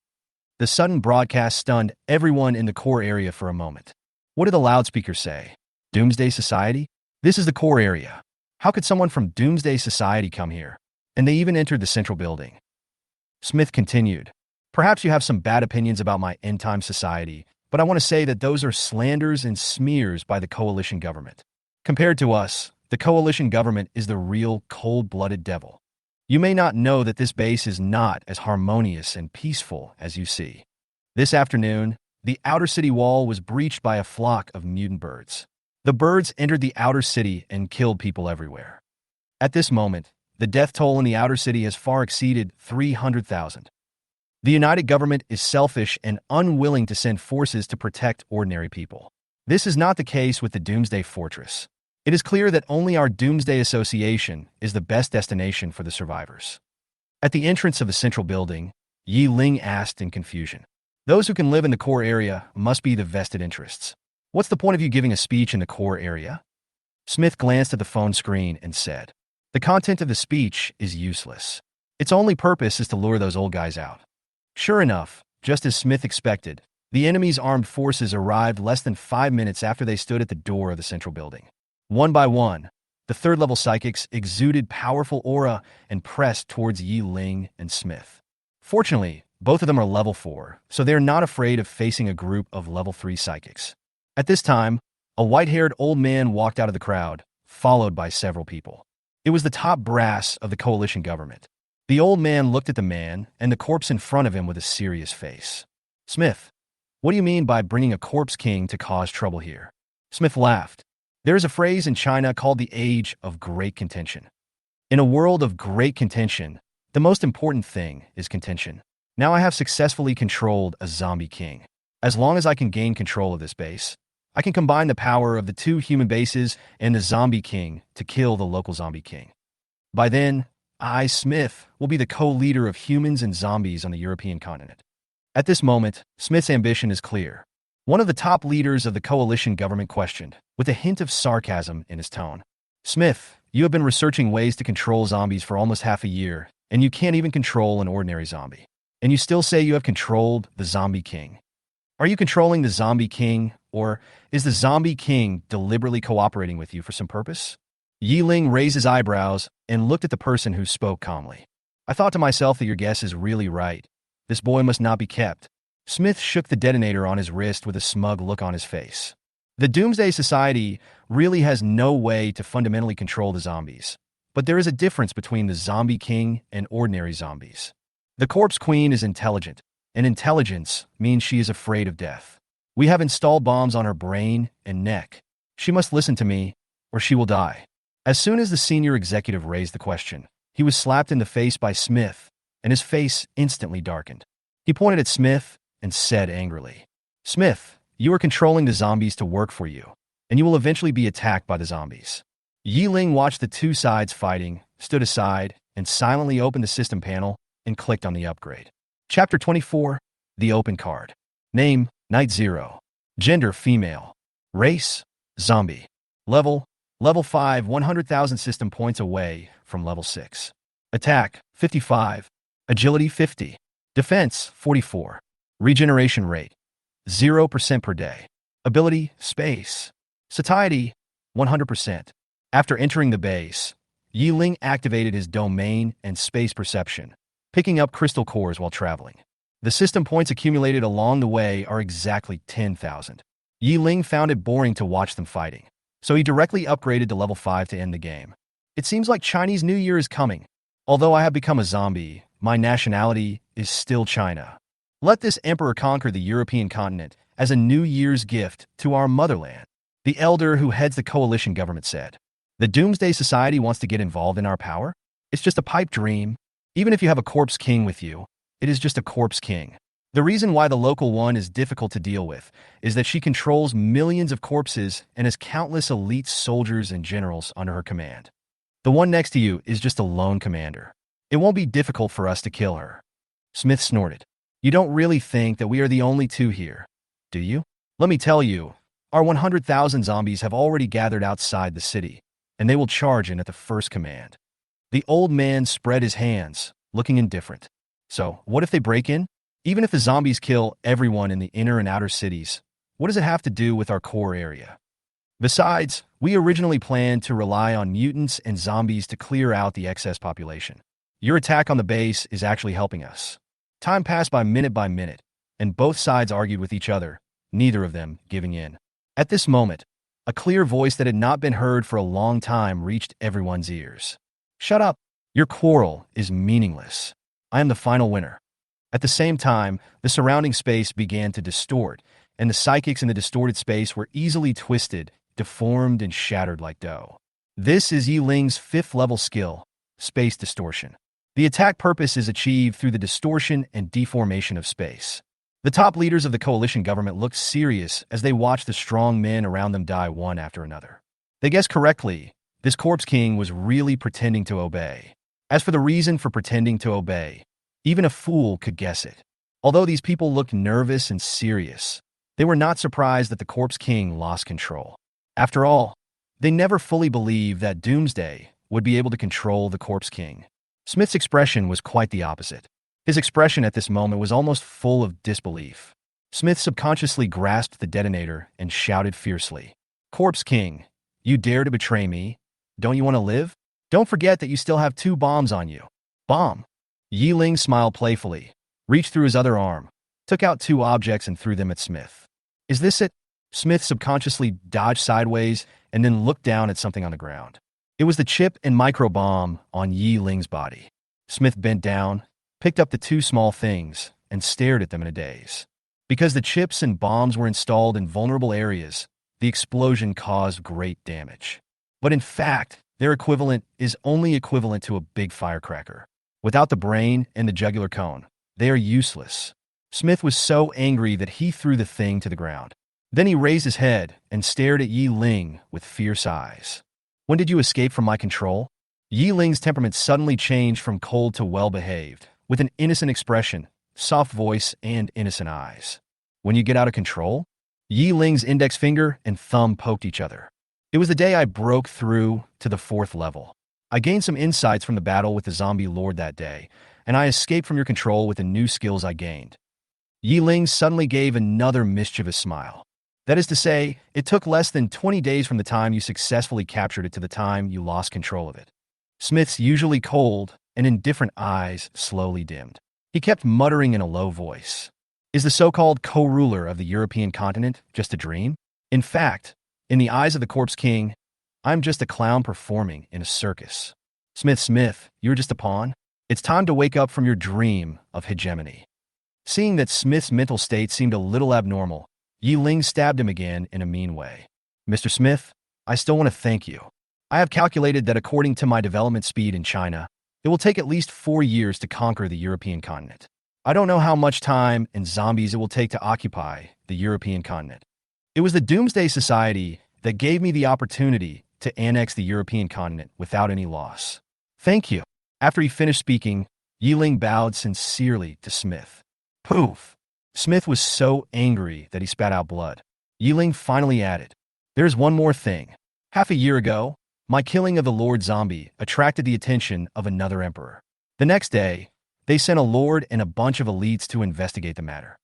The sudden broadcast stunned everyone in the core area for a moment. What did the loudspeakers say? Doomsday Society? This is the core area. How could someone from Doomsday Society come here? And they even entered the central building. Smith continued, "Perhaps you have some bad opinions about my end-time society, but I want to say that those are slanders and smears by the coalition government. Compared to us, the coalition government is the real cold-blooded devil. You may not know that this base is not as harmonious and peaceful as you see. This afternoon, the outer city wall was breached by a flock of mutant birds. The birds entered the outer city and killed people everywhere. At this moment, the death toll in the outer city has far exceeded 300,000. The United Government is selfish and unwilling to send forces to protect ordinary people. This is not the case with the Doomsday Fortress. It is clear that only our Doomsday Association is the best destination for the survivors." At the entrance of the central building, Ye Ling asked in confusion, "Those who can live in the core area must be the vested interests. What's the point of you giving a speech in the core area?" Smith glanced at the phone screen and said, The content of the speech is useless. Its only purpose is to lure those old guys out. Sure enough, just as Smith expected, the enemy's armed forces arrived less than 5 minutes after they stood at the door of the central building. One by one, the third-level psychics exuded powerful aura and pressed towards Ye Ling and Smith. Fortunately, both of them are level 4, so they are not afraid of facing a group of level 3 psychics. At this time, a white-haired old man walked out of the crowd, followed by several people. It was the top brass of the coalition government. The old man looked at the man and the corpse in front of him with a serious face. "Smith, what do you mean by bringing a corpse king to cause trouble here?" Smith laughed. There is a phrase in China called the age of great contention. In a world of great contention, the most important thing is contention. Now I have successfully controlled a zombie king. As long as I can gain control of this base, I can combine the power of the 2 human bases and the zombie king to kill the local zombie king. By then, I, Smith, will be the co-leader of humans and zombies on the European continent. At this moment, Smith's ambition is clear. One of the top leaders of the coalition government questioned, with a hint of sarcasm in his tone. "Smith, you have been researching ways to control zombies for almost half a year, and you can't even control an ordinary zombie. And you still say you have controlled the zombie king. Are you controlling the zombie king, or is the zombie king deliberately cooperating with you for some purpose?" Ye Ling raised his eyebrows and looked at the person who spoke calmly. "I thought to myself that your guess is really right. This boy must not be kept." Smith shook the detonator on his wrist with a smug look on his face. The Doomsday Society really has no way to fundamentally control the zombies, but there is a difference between the zombie king and ordinary zombies. The corpse queen is intelligent, and intelligence means she is afraid of death. We have installed bombs on her brain and neck. She must listen to me, or she will die. As soon as the senior executive raised the question, he was slapped in the face by Smith, and his face instantly darkened. He pointed at Smith and said angrily, "Smith, you are controlling the zombies to work for you, and you will eventually be attacked by the zombies." Ye Ling watched the 2 sides fighting, stood aside, and silently opened the system panel and clicked on the upgrade. Chapter 24, The Open Card. Name, Night 0. Gender, female. Race, zombie. Level 5, 100,000 system points away from level 6. Attack, 55. Agility, 50. Defense, 44. Regeneration rate, 0% per day. Ability, space. Satiety, 100%. After entering the base, Ye Ling activated his domain and space perception, picking up crystal cores while traveling. The system points accumulated along the way are exactly 10,000. Ye Ling found it boring to watch them fighting, so he directly upgraded to level 5 to end the game. It seems like Chinese New Year is coming. Although I have become a zombie, my nationality is still China. Let this emperor conquer the European continent as a New Year's gift to our motherland, the elder who heads the coalition government said. The Doomsday Society wants to get involved in our power? It's just a pipe dream. Even if you have a corpse king with you, it is just a corpse king. The reason why the local one is difficult to deal with is that she controls millions of corpses and has countless elite soldiers and generals under her command. The one next to you is just a lone commander. It won't be difficult for us to kill her. Smith snorted. You don't really think that we are the only 2 here, do you? Let me tell you, our 100,000 zombies have already gathered outside the city, and they will charge in at the first command. The old man spread his hands, looking indifferent. So, what if they break in? Even if the zombies kill everyone in the inner and outer cities, what does it have to do with our core area? Besides, we originally planned to rely on mutants and zombies to clear out the excess population. Your attack on the base is actually helping us. Time passed by minute, and both sides argued with each other, neither of them giving in. At this moment, a clear voice that had not been heard for a long time reached everyone's ears. Shut up! Your quarrel is meaningless. I am the final winner. At the same time, the surrounding space began to distort, and the psychics in the distorted space were easily twisted, deformed, and shattered like dough. This is Ye Ling's 5th level skill, Space Distortion. The attack purpose is achieved through the distortion and deformation of space. The top leaders of the coalition government looked serious as they watched the strong men around them die one after another. They guessed correctly. This corpse king was really pretending to obey. As for the reason for pretending to obey, even a fool could guess it. Although these people looked nervous and serious, they were not surprised that the corpse king lost control. After all, they never fully believed that Doomsday would be able to control the Corpse King. Smith's expression was quite the opposite. His expression at this moment was almost full of disbelief. Smith subconsciously grasped the detonator and shouted fiercely, "Corpse King, you dare to betray me? Don't you want to live? Don't forget that you still have 2 bombs on you." "Bomb?" Ye Ling smiled playfully, reached through his other arm, took out 2 objects and threw them at Smith. "Is this it?" Smith subconsciously dodged sideways and then looked down at something on the ground. It was the chip and micro bomb on Ye Ling's body. Smith bent down, picked up the 2 small things, and stared at them in a daze. Because the chips and bombs were installed in vulnerable areas, the explosion caused great damage. But in fact, their equivalent is only equivalent to a big firecracker. Without the brain and the jugular cone, they are useless. Smith was so angry that he threw the thing to the ground. Then he raised his head and stared at Ye Ling with fierce eyes. "When did you escape from my control?" Ye Ling's temperament suddenly changed from cold to well-behaved, with an innocent expression, soft voice, and innocent eyes. "When you get out of control?" Ye Ling's index finger and thumb poked each other. "It was the day I broke through to the 4th level. I gained some insights from the battle with the zombie lord that day, and I escaped from your control with the new skills I gained." Ye Ling suddenly gave another mischievous smile. "That is to say, it took less than 20 days from the time you successfully captured it to the time you lost control of it." Smith's usually cold and indifferent eyes slowly dimmed. He kept muttering in a low voice. "Is the so-called co-ruler of the European continent just a dream? In fact, in the eyes of the Corpse King, I'm just a clown performing in a circus." Smith, you're just a pawn? It's time to wake up from your dream of hegemony." Seeing that Smith's mental state seemed a little abnormal, Ye Ling stabbed him again in a mean way. "Mr. Smith, I still want to thank you. I have calculated that according to my development speed in China, it will take at least 4 years to conquer the European continent. I don't know how much time and zombies it will take to occupy the European continent. It was the Doomsday Society that gave me the opportunity to annex the European continent without any loss. Thank you." After he finished speaking, Ye Ling bowed sincerely to Smith. Poof! Smith was so angry that he spat out blood. Ye Ling finally added, "There's one more thing. Half a year ago, my killing of the Lord Zombie attracted the attention of another emperor. The next day, they sent a lord and a bunch of elites to investigate the matter.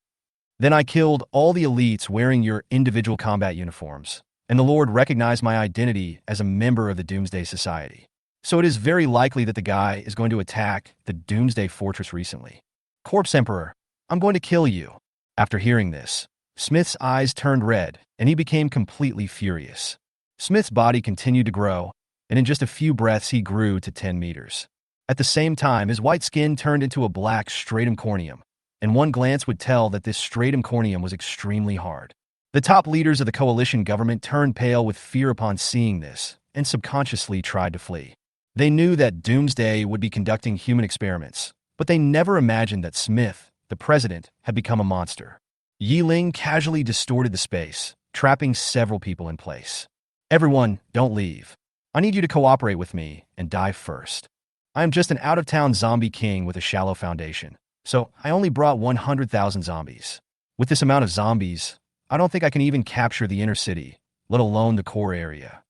Then I killed all the elites wearing your individual combat uniforms, and the lord recognized my identity as a member of the Doomsday Society. So it is very likely that the guy is going to attack the Doomsday Fortress recently. Corpse Emperor, I'm going to kill you." After hearing this, Smith's eyes turned red, and he became completely furious. Smith's body continued to grow, and in just a few breaths he grew to 10 meters. At the same time, his white skin turned into a black stratum corneum, and one glance would tell that this stratum corneum was extremely hard. The top leaders of the coalition government turned pale with fear upon seeing this, and subconsciously tried to flee. They knew that Doomsday would be conducting human experiments, but they never imagined that Smith, the president, had become a monster. Ye Ling casually distorted the space, trapping several people in place. "Everyone, don't leave. I need you to cooperate with me and die first. I am just an out-of-town zombie king with a shallow foundation, so I only brought 100,000 zombies. With this amount of zombies, I don't think I can even capture the inner city, let alone the core area.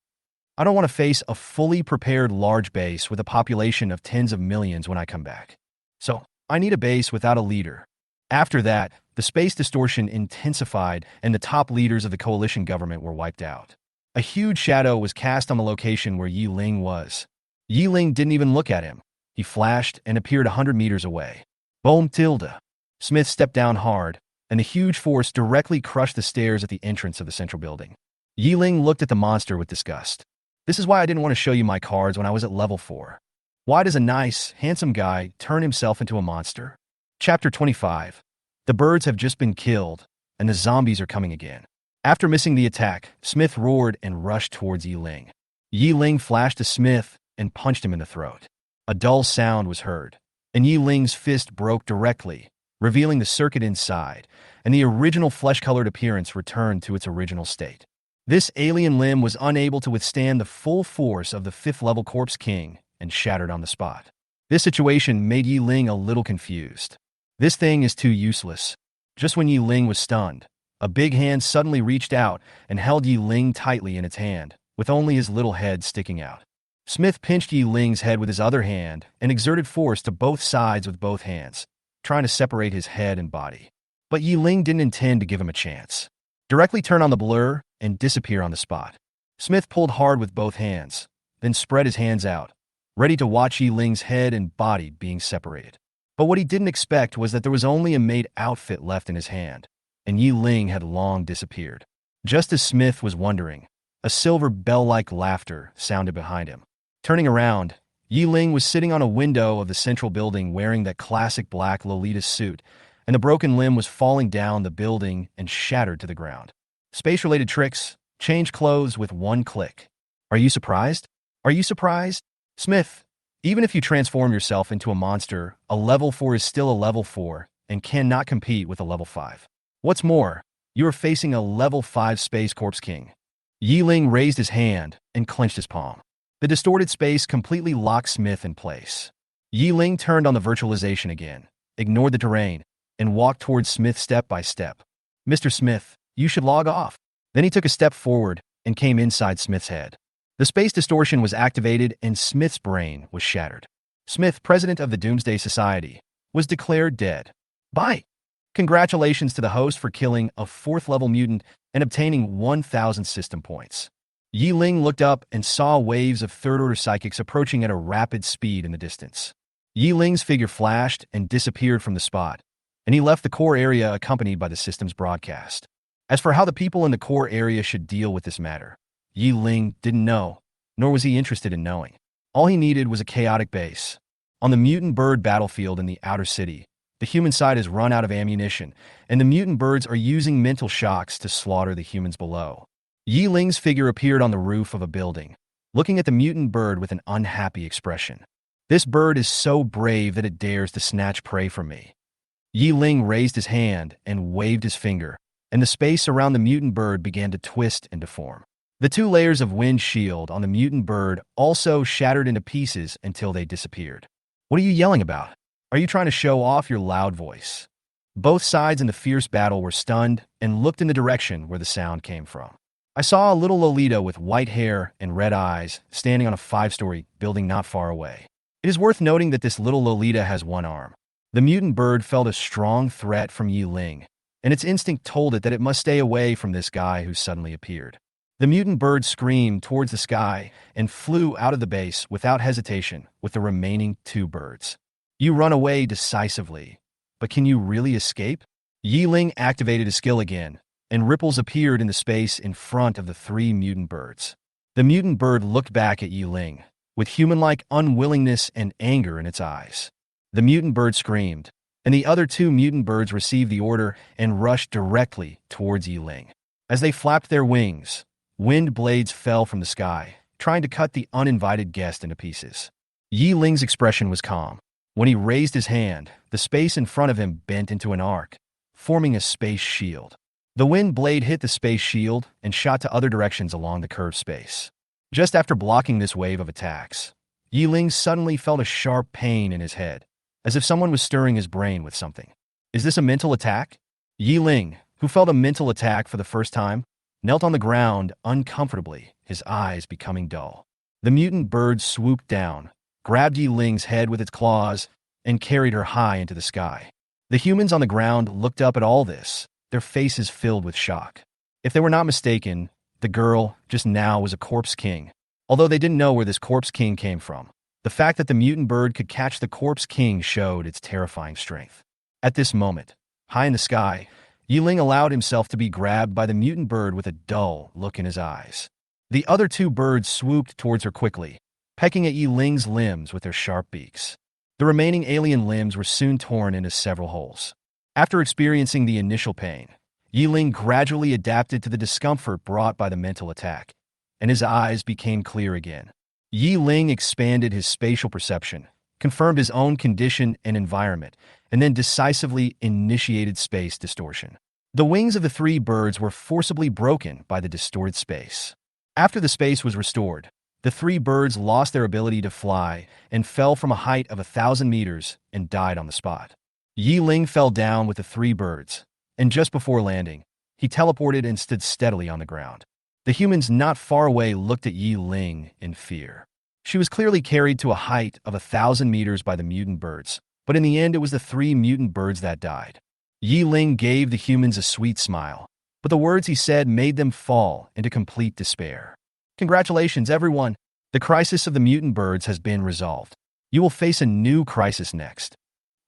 I don't want to face a fully prepared large base with a population of tens of millions when I come back. So I need a base without a leader." After that, the space distortion intensified and the top leaders of the coalition government were wiped out. A huge shadow was cast on the location where Ye Ling was. Ye Ling didn't even look at him. He flashed and appeared 100 meters away. Boom tilde. Smith stepped down hard, and the huge force directly crushed the stairs at the entrance of the central building. Ye Ling looked at the monster with disgust. "This is why I didn't want to show you my cards when I was at level 4. Why does a nice, handsome guy turn himself into a monster?" Chapter 25. The birds have just been killed, and the zombies are coming again. After missing the attack, Smith roared and rushed towards Ye Ling. Ye Ling flashed to Smith and punched him in the throat. A dull sound was heard, and Ye Ling's fist broke directly, revealing the circuit inside, and the original flesh-colored appearance returned to its original state. This alien limb was unable to withstand the full force of the 5th-level Corpse King and shattered on the spot. This situation made Ye Ling a little confused. This thing is too useless. Just when Ye Ling was stunned, a big hand suddenly reached out and held Ye Ling tightly in its hand, with only his little head sticking out. Smith pinched Ye Ling's head with his other hand and exerted force to both sides with both hands, trying to separate his head and body. But Ye Ling didn't intend to give him a chance. Directly turn on the blur and disappear on the spot. Smith pulled hard with both hands, then spread his hands out, ready to watch Ye Ling's head and body being separated. But what he didn't expect was that there was only a maid outfit left in his hand, and Ye Ling had long disappeared. Just as Smith was wondering, a silver bell-like laughter sounded behind him. Turning around, Ye Ling was sitting on a window of the central building wearing that classic black Lolita suit, and the broken limb was falling down the building and shattered to the ground. Space-related tricks, change clothes with one click. Are you surprised? Are you surprised? Smith, even if you transform yourself into a monster, a level 4 is still a level 4 and cannot compete with a level 5. What's more, you are facing a level 5 Space Corpse King. Ye Ling raised his hand and clenched his palm. The distorted space completely locked Smith in place. Ye Ling turned on the virtualization again, ignored the terrain, and walked towards Smith step by step. Mr. Smith, you should log off. Then he took a step forward and came inside Smith's head. The space distortion was activated and Smith's brain was shattered. Smith, president of the Doomsday Society, was declared dead. Bye. Congratulations to the host for killing a 4th-level mutant and obtaining 1,000 system points. Ye Ling looked up and saw waves of third-order psychics approaching at a rapid speed in the distance. Ye Ling's figure flashed and disappeared from the spot, and he left the core area accompanied by the system's broadcast. As for how the people in the core area should deal with this matter, Ye Ling didn't know, nor was he interested in knowing. All he needed was a chaotic base. On the mutant bird battlefield in the outer city, the human side has run out of ammunition, and the mutant birds are using mental shocks to slaughter the humans below. Ye Ling's figure appeared on the roof of a building, looking at the mutant bird with an unhappy expression. This bird is so brave that it dares to snatch prey from me. Ye Ling raised his hand and waved his finger, and the space around the mutant bird began to twist and deform. The 2 layers of wind shield on the mutant bird also shattered into pieces until they disappeared. What are you yelling about? Are you trying to show off your loud voice? Both sides in the fierce battle were stunned and looked in the direction where the sound came from. I saw a little Lolita with white hair and red eyes standing on a 5-story building not far away. It is worth noting that this little Lolita has one arm. The mutant bird felt a strong threat from Ye Ling, and its instinct told it that it must stay away from this guy who suddenly appeared. The mutant bird screamed towards the sky and flew out of the base without hesitation with the remaining 2 birds. You run away decisively, but can you really escape? Ye Ling activated his skill again, and ripples appeared in the space in front of the 3 mutant birds. The mutant bird looked back at Ye Ling, with human-like unwillingness and anger in its eyes. The mutant bird screamed, and the other 2 mutant birds received the order and rushed directly towards Ye Ling. As they flapped their wings, wind blades fell from the sky, trying to cut the uninvited guest into pieces. Ye Ling's expression was calm. When he raised his hand, the space in front of him bent into an arc, forming a space shield. The wind blade hit the space shield and shot to other directions along the curved space. Just after blocking this wave of attacks, Ye Ling suddenly felt a sharp pain in his head, as if someone was stirring his brain with something. Is this a mental attack? Ye Ling, who felt a mental attack for the first time, knelt on the ground uncomfortably, his eyes becoming dull. The mutant bird swooped down, grabbed Ye Ling's head with its claws, and carried her high into the sky. The humans on the ground looked up at all this, their faces filled with shock. If they were not mistaken, the girl just now was a corpse king, although they didn't know where this corpse king came from. The fact that the mutant bird could catch the corpse king showed its terrifying strength. At this moment, high in the sky, Ye Ling allowed himself to be grabbed by the mutant bird with a dull look in his eyes. The other 2 birds swooped towards her quickly, pecking at Ye Ling's limbs with their sharp beaks. The remaining alien limbs were soon torn into several holes. After experiencing the initial pain, Ye Ling gradually adapted to the discomfort brought by the mental attack, and his eyes became clear again. Ye Ling expanded his spatial perception, confirmed his own condition and environment, and then decisively initiated space distortion. The wings of the 3 birds were forcibly broken by the distorted space. After the space was restored, the 3 birds lost their ability to fly and fell from a height of 1,000 meters and died on the spot. Ye Ling fell down with the 3 birds, and just before landing, he teleported and stood steadily on the ground. The humans not far away looked at Ye Ling in fear. She was clearly carried to a height of 1,000 meters by the mutant birds, but in the end it was the 3 mutant birds that died. Ye Ling gave the humans a sweet smile, but the words he said made them fall into complete despair. Congratulations, everyone! The crisis of the mutant birds has been resolved. You will face a new crisis next.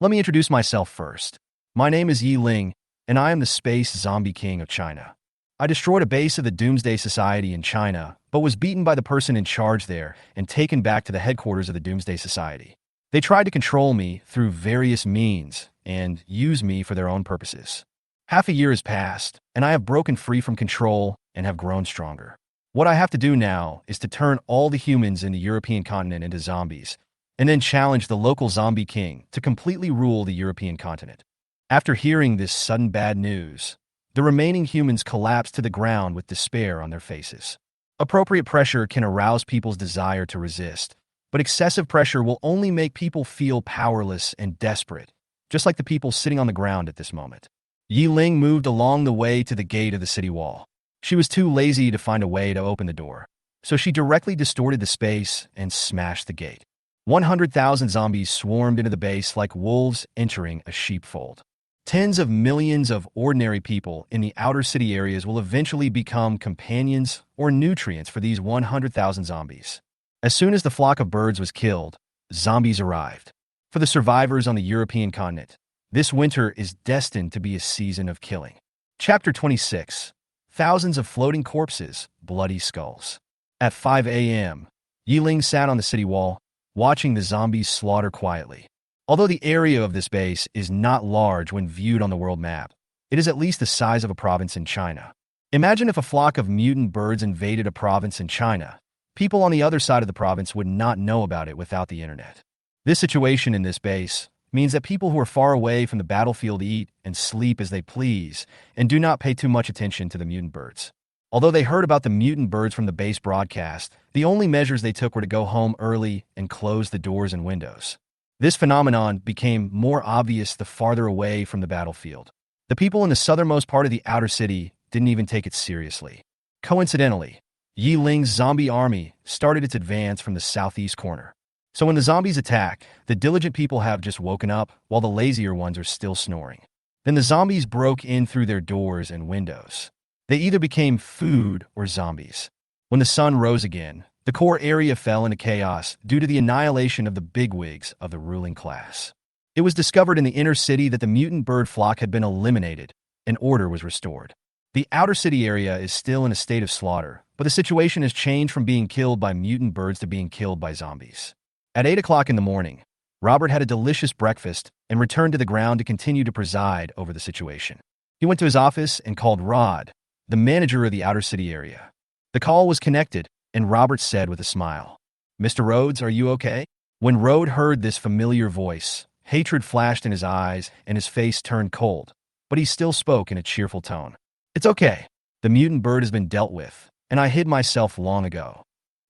Let me introduce myself first. My name is Ye Ling, and I am the Space Zombie King of China. I destroyed a base of the Doomsday Society in China, but was beaten by the person in charge there and taken back to the headquarters of the Doomsday Society. They tried to control me through various means and use me for their own purposes. Half a year has passed, and I have broken free from control and have grown stronger. What I have to do now is to turn all the humans in the European continent into zombies, and then challenge the local zombie king to completely rule the European continent. After hearing this sudden bad news, the remaining humans collapse to the ground with despair on their faces. Appropriate pressure can arouse people's desire to resist, but excessive pressure will only make people feel powerless and desperate, just like the people sitting on the ground at this moment. Ye Ling moved along the way to the gate of the city wall. She was too lazy to find a way to open the door, so she directly distorted the space and smashed the gate. 100,000 zombies swarmed into the base like wolves entering a sheepfold. Tens of millions of ordinary people in the outer city areas will eventually become companions or nutrients for these 100,000 zombies. As soon as the flock of birds was killed, zombies arrived. For the survivors on the European continent, this winter is destined to be a season of killing. Chapter 26. Thousands of floating corpses, bloody skulls. At 5 a.m., Ye Ling sat on the city wall, watching the zombies slaughter quietly. Although the area of this base is not large when viewed on the world map, it is at least the size of a province in China. Imagine if a flock of mutant birds invaded a province in China. People on the other side of the province would not know about it without the internet. This situation in this base means that people who are far away from the battlefield eat and sleep as they please and do not pay too much attention to the mutant birds. Although they heard about the mutant birds from the base broadcast, the only measures they took were to go home early and close the doors and windows. This phenomenon became more obvious the farther away from the battlefield. The people in the southernmost part of the outer city didn't even take it seriously. Coincidentally, Ye Ling's zombie army started its advance from the southeast corner. So when the zombies attack, the diligent people have just woken up while the lazier ones are still snoring. Then the zombies broke in through their doors and windows. They either became food or zombies. When the sun rose again, the core area fell into chaos due to the annihilation of the bigwigs of the ruling class. It was discovered in the inner city that the mutant bird flock had been eliminated, and order was restored. The outer city area is still in a state of slaughter, but the situation has changed from being killed by mutant birds to being killed by zombies. At 8 o'clock in the morning, Robert had a delicious breakfast and returned to the ground to continue to preside over the situation. He went to his office and called Rod, the manager of the outer city area. The call was connected, and Robert said with a smile, "Mr. Rhodes, are you okay?" When Rhodes heard this familiar voice, hatred flashed in his eyes and his face turned cold, but he still spoke in a cheerful tone. "It's okay. The mutant bird has been dealt with, and I hid myself long ago."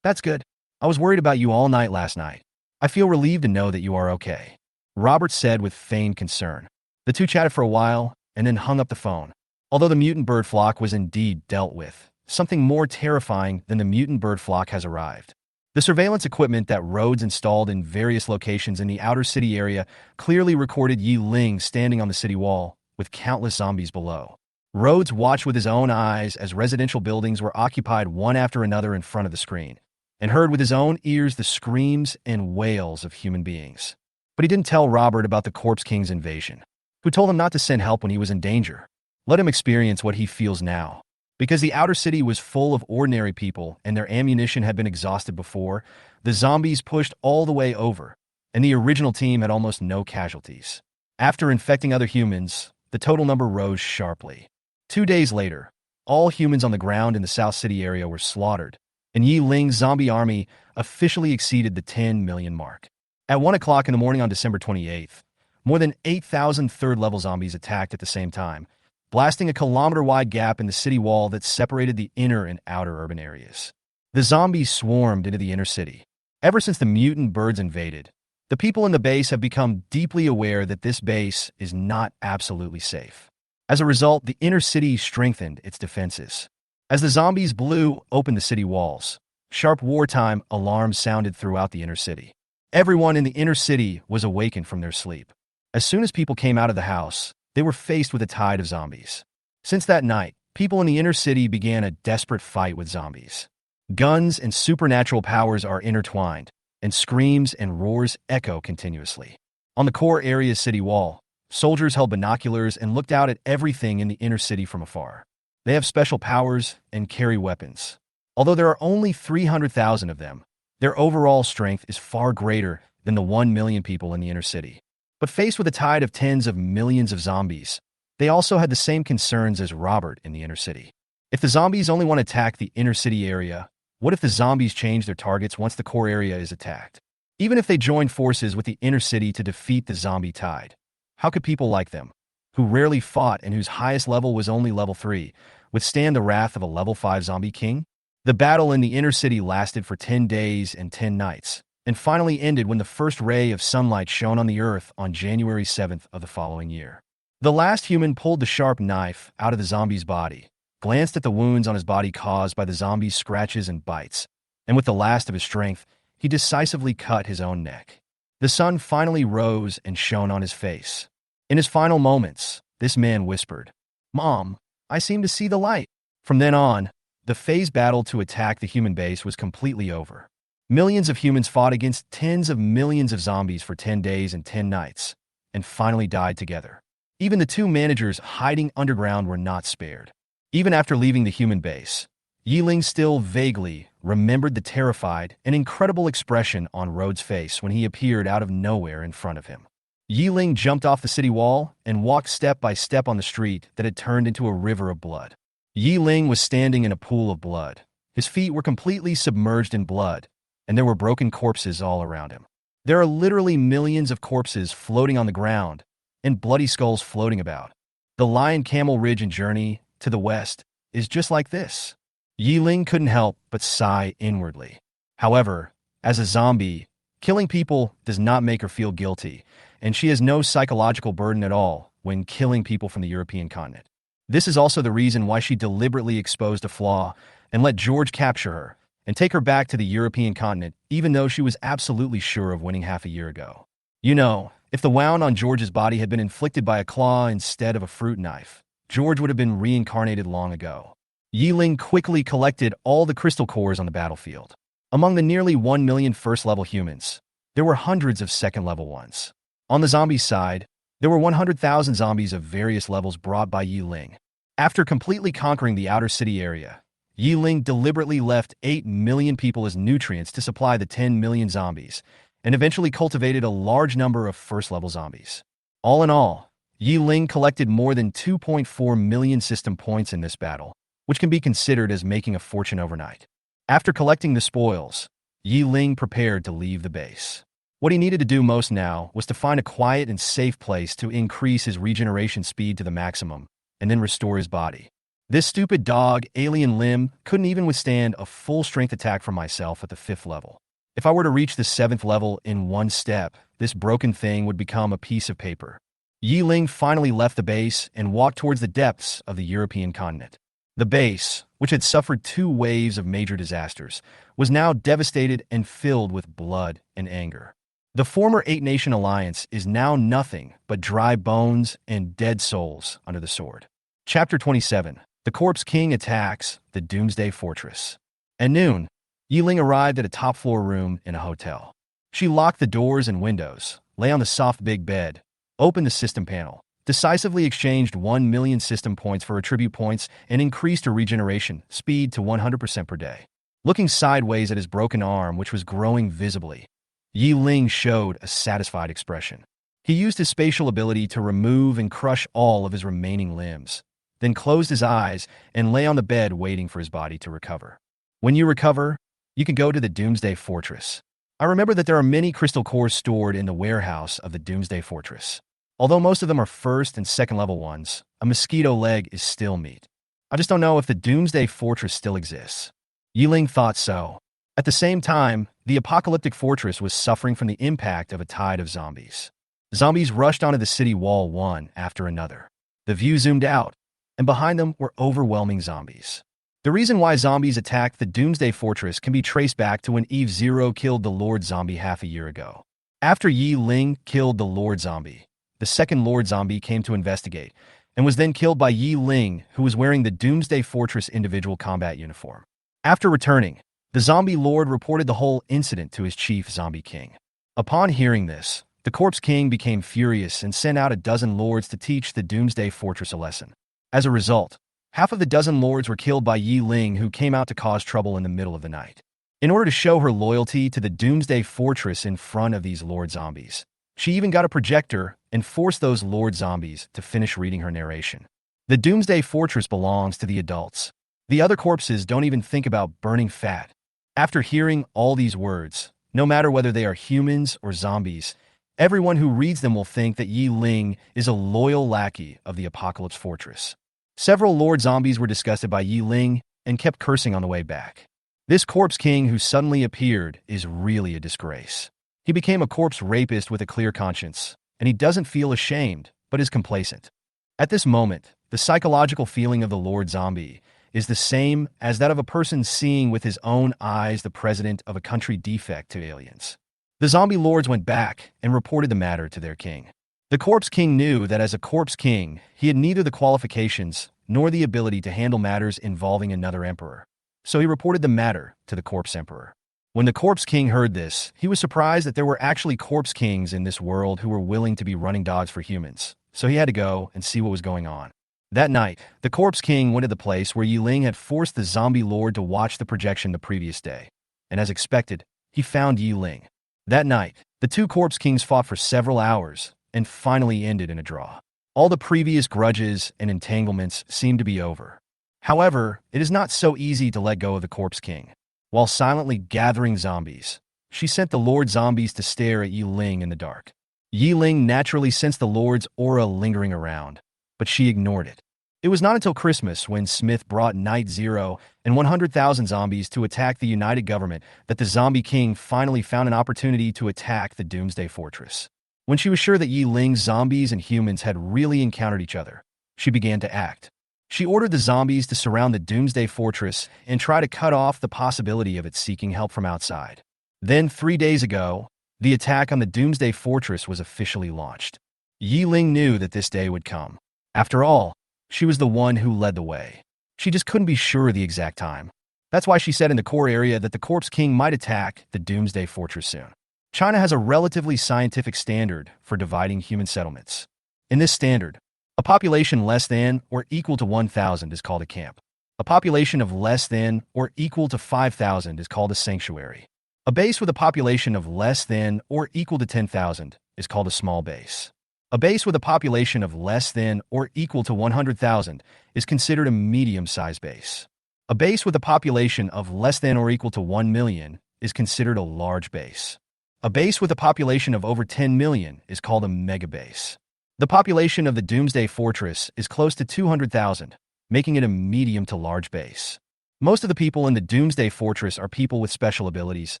"That's good. I was worried about you all night last night. I feel relieved to know that you are okay," Robert said with feigned concern. The two chatted for a while and then hung up the phone. Although the mutant bird flock was indeed dealt with, something more terrifying than the mutant bird flock has arrived. The surveillance equipment that Rhodes installed in various locations in the outer city area clearly recorded Ye Ling standing on the city wall, with countless zombies below. Rhodes watched with his own eyes as residential buildings were occupied one after another in front of the screen, and heard with his own ears the screams and wails of human beings. But he didn't tell Robert about the Corpse King's invasion, who told him not to send help when he was in danger. Let him experience what he feels now. Because the outer city was full of ordinary people and their ammunition had been exhausted before, the zombies pushed all the way over, and the original team had almost no casualties. After infecting other humans, the total number rose sharply. 2 days later, all humans on the ground in the South City area were slaughtered, and Ye Ling's zombie army officially exceeded the 10 million mark. At 1 o'clock in the morning on December 28th, more than 8,000 third-level zombies attacked at the same time, blasting a kilometer-wide gap in the city wall that separated the inner and outer urban areas. The zombies swarmed into the inner city. Ever since the mutant birds invaded, the people in the base have become deeply aware that this base is not absolutely safe. As a result, the inner city strengthened its defenses. As the zombies blew open the city walls, Sharp wartime alarms sounded throughout the inner city. Everyone in the inner city was awakened from their sleep. As soon as people came out of the house, they were faced with a tide of zombies. Since that night, people in the inner city began a desperate fight with zombies. Guns and supernatural powers are intertwined, and screams and roars echo continuously. On the core area's city wall, soldiers held binoculars and looked out at everything in the inner city from afar. They have special powers and carry weapons. Although there are only 300,000 of them, their overall strength is far greater than the 1 million people in the inner city. But faced with a tide of tens of millions of zombies, they also had the same concerns as Robert in the inner city. If the zombies only want to attack the inner city area, what if the zombies change their targets once the core area is attacked? Even if they join forces with the inner city to defeat the zombie tide, how could people like them, who rarely fought and whose highest level was only level 3, withstand the wrath of a level 5 zombie king? The battle in the inner city lasted for 10 days and 10 nights, and finally ended when the first ray of sunlight shone on the earth on January 7th of the following year. The last human pulled the sharp knife out of the zombie's body, glanced at the wounds on his body caused by the zombie's scratches and bites, and with the last of his strength, he decisively cut his own neck. The sun finally rose and shone on his face. In his final moments, this man whispered, "Mom, I seem to see the light." From then on, the phase battle to attack the human base was completely over. Millions of humans fought against tens of millions of zombies for 10 days and 10 nights, and finally died together. Even the two managers hiding underground were not spared. Even after leaving the human base, Ye Ling still vaguely remembered the terrified and incredible expression on Rhodes' face when he appeared out of nowhere in front of him. Ye Ling jumped off the city wall and walked step by step on the street that had turned into a river of blood. Ye Ling was standing in a pool of blood. His feet were completely submerged in blood, and there were broken corpses all around him. There are literally millions of corpses floating on the ground, and bloody skulls floating about. The Lion Camel Ridge and journey to the west is just like this. Ye Ling couldn't help but sigh inwardly. However, as a zombie, killing people does not make her feel guilty, and she has no psychological burden at all when killing people from the European continent. This is also the reason why she deliberately exposed a flaw and let George capture her and take her back to the European continent, even though she was absolutely sure of winning half a year ago. You know, if the wound on George's body had been inflicted by a claw instead of a fruit knife, George would have been reincarnated long ago. Ye Ling quickly collected all the crystal cores on the battlefield. Among the nearly 1 million first-level humans, there were hundreds of second-level ones. On the zombie side, there were 100,000 zombies of various levels brought by Ye Ling. After completely conquering the outer city area, Ye Ling deliberately left 8 million people as nutrients to supply the 10 million zombies, and eventually cultivated a large number of first-level zombies. All in all, Ye Ling collected more than 2.4 million system points in this battle, which can be considered as making a fortune overnight. After collecting the spoils, Ye Ling prepared to leave the base. What he needed to do most now was to find a quiet and safe place to increase his regeneration speed to the maximum, and then restore his body. This stupid dog, alien limb, couldn't even withstand a full-strength attack from myself at the 5th level. If I were to reach the 7th level in one step, this broken thing would become a piece of paper. Ye Ling finally left the base and walked towards the depths of the European continent. The base, which had suffered 2 waves of major disasters, was now devastated and filled with blood and anger. The former 8-nation alliance is now nothing but dry bones and dead souls under the sword. Chapter 27. The Corpse King attacks the Doomsday Fortress. At noon, Ye Ling arrived at a top-floor room in a hotel. She locked the doors and windows, lay on the soft big bed, opened the system panel, decisively exchanged 1 million system points for attribute points, and increased her regeneration speed to 100% per day. Looking sideways at his broken arm, which was growing visibly, Ye Ling showed a satisfied expression. He used his spatial ability to remove and crush all of his remaining limbs, then closed his eyes and lay on the bed waiting for his body to recover. When you recover, you can go to the Doomsday Fortress. I remember that there are many crystal cores stored in the warehouse of the Doomsday Fortress. Although most of them are first and second level ones, a mosquito leg is still meat. I just don't know if the Doomsday Fortress still exists. Ye Ling thought so. At the same time, the apocalyptic fortress was suffering from the impact of a tide of zombies. Zombies rushed onto the city wall one after another. The view zoomed out, and behind them were overwhelming zombies. The reason why zombies attacked the Doomsday Fortress can be traced back to when Eve Zero killed the Lord Zombie half a year ago. After Ye Ling killed the Lord Zombie, the second Lord Zombie came to investigate, and was then killed by Ye Ling, who was wearing the Doomsday Fortress individual combat uniform. After returning, the Zombie Lord reported the whole incident to his chief Zombie King. Upon hearing this, the Corpse King became furious and sent out a dozen lords to teach the Doomsday Fortress a lesson. As a result, half of the dozen lords were killed by Ye Ling, who came out to cause trouble in the middle of the night. In order to show her loyalty to the Doomsday Fortress in front of these Lord Zombies, she even got a projector and forced those Lord Zombies to finish reading her narration. The Doomsday Fortress belongs to the adults. The other corpses don't even think about burning fat. After hearing all these words, no matter whether they are humans or zombies, everyone who reads them will think that Ye Ling is a loyal lackey of the Apocalypse Fortress. Several Lord Zombies were disgusted by Ye Ling and kept cursing on the way back. This Corpse King who suddenly appeared is really a disgrace. He became a corpse rapist with a clear conscience, and he doesn't feel ashamed, but is complacent. At this moment, the psychological feeling of the Lord Zombie is the same as that of a person seeing with his own eyes the president of a country defect to aliens. The Zombie Lords went back and reported the matter to their king. The Corpse King knew that as a Corpse King, he had neither the qualifications nor the ability to handle matters involving another emperor. So he reported the matter to the Corpse Emperor. When the Corpse King heard this, he was surprised that there were actually Corpse Kings in this world who were willing to be running dogs for humans. So he had to go and see what was going on. That night, the Corpse King went to the place where Ye Ling had forced the Zombie Lord to watch the projection the previous day. And as expected, he found Ye Ling. That night, the two Corpse Kings fought for several hours and finally ended in a draw. All the previous grudges and entanglements seemed to be over. However, it is not so easy to let go of the Corpse King. While silently gathering zombies, she sent the Lord Zombies to stare at Ye Ling in the dark. Ye Ling naturally sensed the Lord's aura lingering around, but she ignored it. It was not until Christmas, when Smith brought Night Zero and 100,000 zombies to attack the United Government, that the Zombie King finally found an opportunity to attack the Doomsday Fortress. When she was sure that Ye Ling's zombies and humans had really encountered each other, she began to act. She ordered the zombies to surround the Doomsday Fortress and try to cut off the possibility of it seeking help from outside. Then, 3 days ago, the attack on the Doomsday Fortress was officially launched. Ye Ling knew that this day would come. After all, she was the one who led the way. She just couldn't be sure of the exact time. That's why she said in the core area that the Corpse King might attack the Doomsday Fortress soon. China has a relatively scientific standard for dividing human settlements. In this standard, a population less than or equal to 1,000 is called a camp. A population of less than or equal to 5,000 is called a sanctuary. A base with a population of less than or equal to 10,000 is called a small base. A base with a population of less than or equal to 100,000 is considered a medium-sized base. A base with a population of less than or equal to 1 million is considered a large base. A base with a population of over 10 million is called a mega base. The population of the Doomsday Fortress is close to 200,000, making it a medium to large base. Most of the people in the Doomsday Fortress are people with special abilities,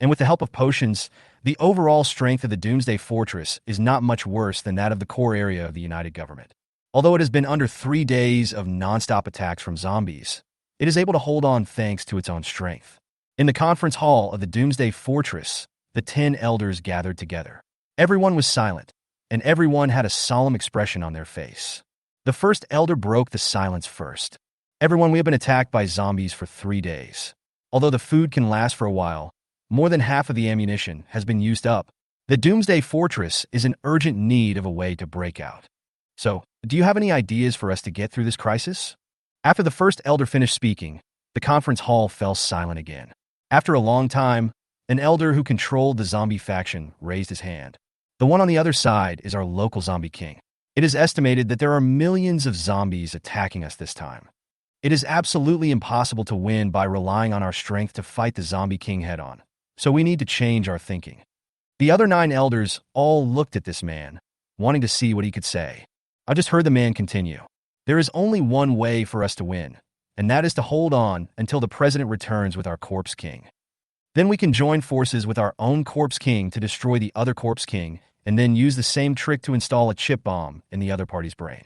and with the help of potions, the overall strength of the Doomsday Fortress is not much worse than that of the core area of the United Government. Although it has been under 3 days of non-stop attacks from zombies, it is able to hold on thanks to its own strength. In the conference hall of the Doomsday Fortress, the 10 elders gathered together. Everyone was silent, and everyone had a solemn expression on their face. The first elder broke the silence first. Everyone, we have been attacked by zombies for 3 days. Although the food can last for a while, more than half of the ammunition has been used up. The Doomsday Fortress is in urgent need of a way to break out. So, do you have any ideas for us to get through this crisis? After the first elder finished speaking, the conference hall fell silent again. After a long time, an elder who controlled the zombie faction raised his hand. The one on the other side is our local zombie king. It is estimated that there are millions of zombies attacking us this time. It is absolutely impossible to win by relying on our strength to fight the zombie king head-on. So we need to change our thinking. The other 9 elders all looked at this man, wanting to see what he could say. I just heard the man continue. There is only one way for us to win, and that is to hold on until the president returns with our corpse king. Then we can join forces with our own corpse king to destroy the other corpse king, and then use the same trick to install a chip bomb in the other party's brain.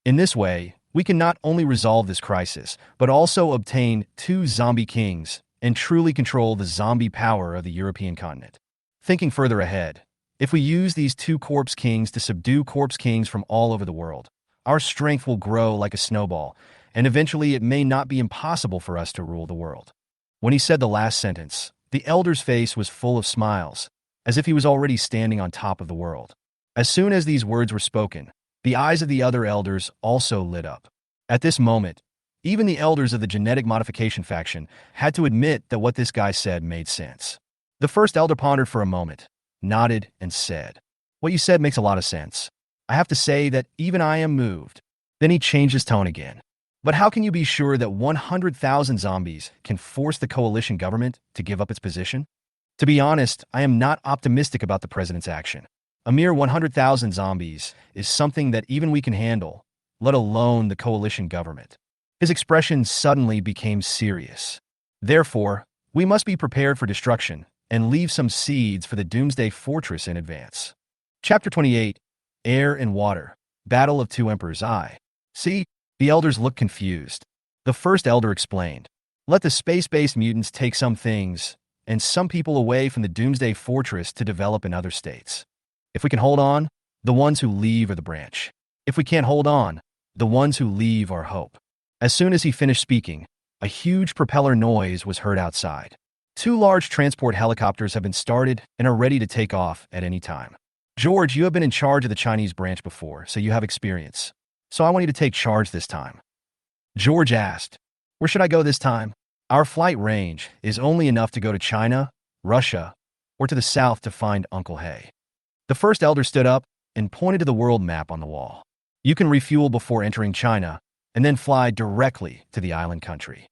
In this way, we can not only resolve this crisis, but also obtain 2 zombie kings and truly control the zombie power of the European continent. Thinking further ahead, if we use these 2 corpse kings to subdue corpse kings from all over the world, our strength will grow like a snowball, and eventually it may not be impossible for us to rule the world. When he said the last sentence, the elder's face was full of smiles, as if he was already standing on top of the world. As soon as these words were spoken, the eyes of the other elders also lit up. At this moment, even the elders of the genetic modification faction had to admit that what this guy said made sense. The first elder pondered for a moment, nodded, and said, "What you said makes a lot of sense. I have to say that even I am moved." Then he changed his tone again. "But how can you be sure that 100,000 zombies can force the coalition government to give up its position? To be honest, I am not optimistic about the president's action. A mere 100,000 zombies is something that even we can handle, let alone the coalition government." His expression suddenly became serious. "Therefore, we must be prepared for destruction and leave some seeds for the Doomsday Fortress in advance." Chapter 28, Air and Water, Battle of Two Emperors. See, the elders looked confused. The first elder explained, "Let the space-based mutants take some things and some people away from the Doomsday Fortress to develop in other states. If we can hold on, the ones who leave are the branch. If we can't hold on, the ones who leave are hope." As soon as he finished speaking, a huge propeller noise was heard outside. 2 large transport helicopters have been started and are ready to take off at any time. "George, you have been in charge of the Chinese branch before, so you have experience. So I want you to take charge this time." George asked, "Where should I go this time? Our flight range is only enough to go to China, Russia, or to the south to find Uncle Hay." The first elder stood up and pointed to the world map on the wall. "You can refuel before entering China, and then fly directly to the island country.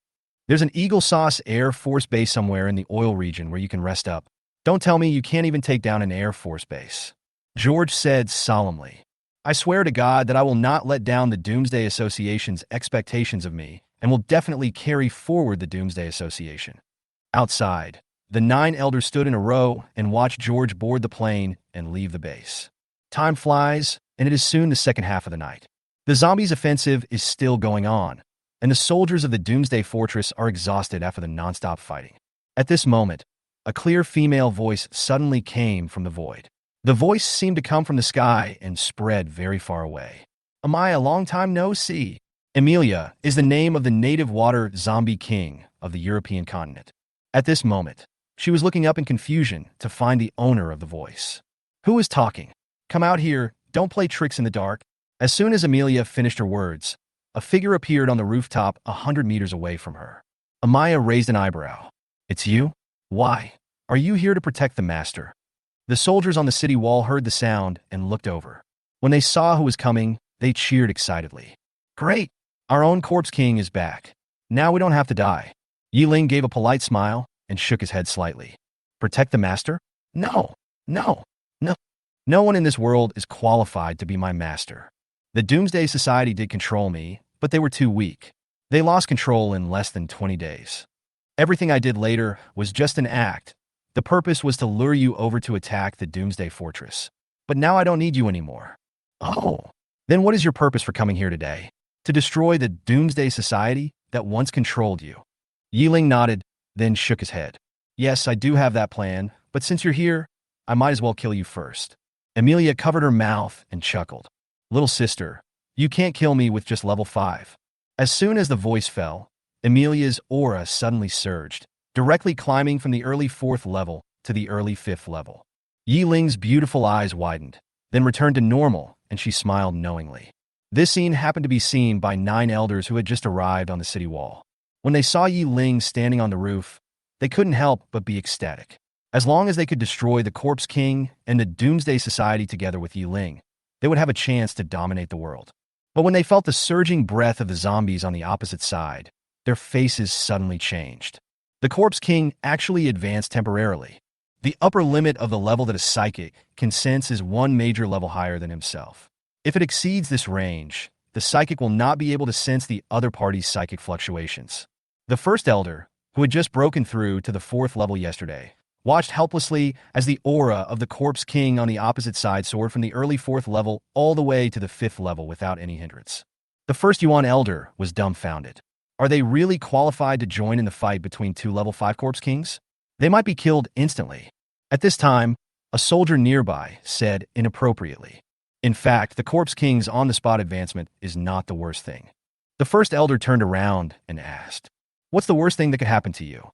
There's an Eagle Sauce Air Force base somewhere in the oil region where you can rest up. Don't tell me you can't even take down an Air Force base." George said solemnly, "I swear to God that I will not let down the Doomsday Association's expectations of me and will definitely carry forward the Doomsday Association." Outside, the 9 elders stood in a row and watched George board the plane and leave the base. Time flies, and it is soon the second half of the night. The zombies' offensive is still going on, and the soldiers of the Doomsday Fortress are exhausted after the nonstop fighting. At this moment, a clear female voice suddenly came from the void. The voice seemed to come from the sky and spread very far away. "Am I a long time no see?" Emilia is the name of the native water zombie king of the European continent. At this moment, she was looking up in confusion to find the owner of the voice. "Who is talking? Come out here, don't play tricks in the dark." As soon as Emilia finished her words, a figure appeared on the rooftop 100 meters away from her. Amaya raised an eyebrow. "It's you? Why? Are you here to protect the master?" The soldiers on the city wall heard the sound and looked over. When they saw who was coming, they cheered excitedly. "Great! Our own corpse king is back. Now we don't have to die." Ye Ling gave a polite smile and shook his head slightly. "Protect the master? No, no, no. No one in this world is qualified to be my master. The Doomsday Society did control me, but they were too weak. They lost control in less than 20 days. Everything I did later was just an act. The purpose was to lure you over to attack the Doomsday Fortress. But now I don't need you anymore." "Oh, then what is your purpose for coming here today? To destroy the Doomsday Society that once controlled you?" Ye Ling nodded, then shook his head. "Yes, I do have that plan, but since you're here, I might as well kill you first." Emilia covered her mouth and chuckled. "Little sister, you can't kill me with just level 5. As soon as the voice fell, Emilia's aura suddenly surged, directly climbing from the early 4th level to the early 5th level. Ye Ling's beautiful eyes widened, then returned to normal, and she smiled knowingly. This scene happened to be seen by 9 elders who had just arrived on the city wall. When they saw Ye Ling standing on the roof, they couldn't help but be ecstatic. As long as they could destroy the Corpse King and the Doomsday Society together with Ye Ling, they would have a chance to dominate the world. But when they felt the surging breath of the zombies on the opposite side, their faces suddenly changed. The Corpse King actually advanced temporarily. The upper limit of the level that a psychic can sense is 1 major level higher than himself. If it exceeds this range, the psychic will not be able to sense the other party's psychic fluctuations. The first elder, who had just broken through to the 4th level yesterday, watched helplessly as the aura of the Corpse King on the opposite side soared from the early 4th level all the way to the 5th level without any hindrance. The first Yuan elder was dumbfounded. Are they really qualified to join in the fight between two level 5 corpse kings? They might be killed instantly. At this time, a soldier nearby said inappropriately. In fact, the corpse king's on-the-spot advancement is not the worst thing. The first elder turned around and asked, "What's the worst thing that could happen to you?"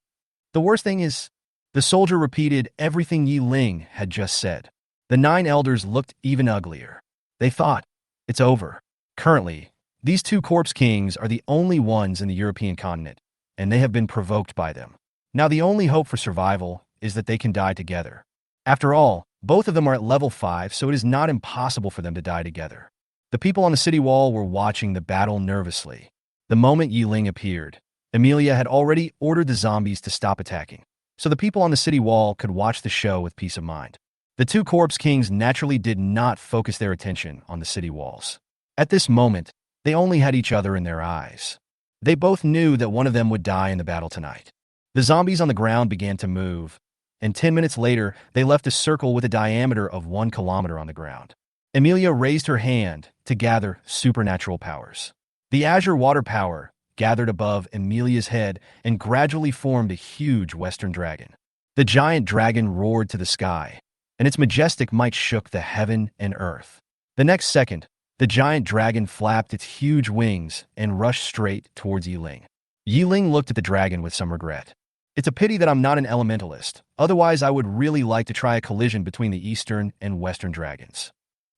"The worst thing is..." The soldier repeated everything Ye Ling had just said. The 9 elders looked even uglier. They thought, it's over. Currently, these two corpse kings are the only ones in the European continent, and they have been provoked by them. Now the only hope for survival is that they can die together. After all, both of them are at level 5, so it is not impossible for them to die together. The people on the city wall were watching the battle nervously. The moment Ye Ling appeared, Emilia had already ordered the zombies to stop attacking, so the people on the city wall could watch the show with peace of mind. The two corpse kings naturally did not focus their attention on the city walls. At this moment, they only had each other in their eyes. They both knew that one of them would die in the battle tonight. The zombies on the ground began to move, and 10 minutes later, they left a circle with a diameter of 1 kilometer on the ground. Emilia raised her hand to gather supernatural powers. The azure water power gathered above Emilia's head and gradually formed a huge western dragon. The giant dragon roared to the sky, and its majestic might shook the heaven and earth. The next second, the giant dragon flapped its huge wings and rushed straight towards Ye Ling. Ye Ling looked at the dragon with some regret. It's a pity that I'm not an elementalist, otherwise I would really like to try a collision between the eastern and western dragons.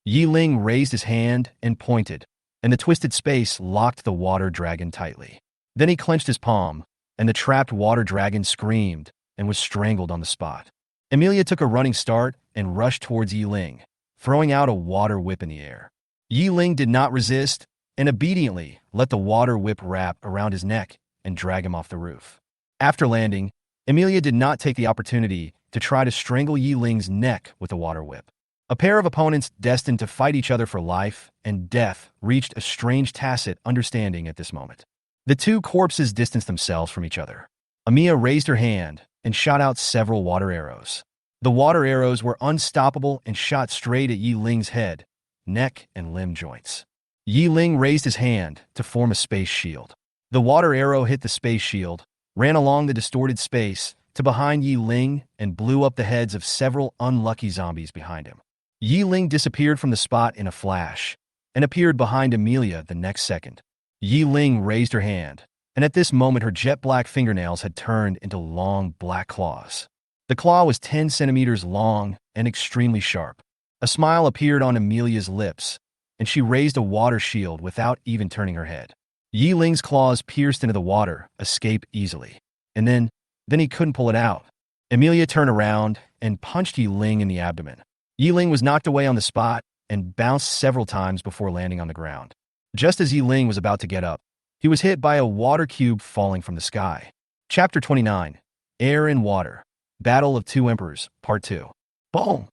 Ye Ling raised his hand and pointed, and the twisted space locked the water dragon tightly. Then he clenched his palm, and the trapped water dragon screamed and was strangled on the spot. Emilia took a running start and rushed towards Ye Ling, throwing out a water whip in the air. Ye Ling did not resist and obediently let the water whip wrap around his neck and drag him off the roof. After landing, Emilia did not take the opportunity to try to strangle Ye Ling's neck with the water whip. A pair of opponents destined to fight each other for life and death reached a strange tacit understanding at this moment. The two corpses distanced themselves from each other. Emilia raised her hand and shot out several water arrows. The water arrows were unstoppable and shot straight at Ye Ling's head, neck, and limb joints. Ye Ling raised his hand to form a space shield. The water arrow hit the space shield, ran along the distorted space to behind Ye Ling, and blew up the heads of several unlucky zombies behind him. Ye Ling disappeared from the spot in a flash and appeared behind Emilia the next second. Ye Ling raised her hand, and at this moment her jet-black fingernails had turned into long black claws. The claw was 10 centimeters long and extremely sharp. A smile appeared on Emilia's lips, and she raised a water shield without even turning her head. Ye Ling's claws pierced into the water, escape easily. And then he couldn't pull it out. Emilia turned around and punched Ye Ling in the abdomen. Ye Ling was knocked away on the spot and bounced several times before landing on the ground. Just as Ye Ling was about to get up, he was hit by a water cube falling from the sky. Chapter 29, Air and Water, Battle of Two Emperors, Part 2. Boom!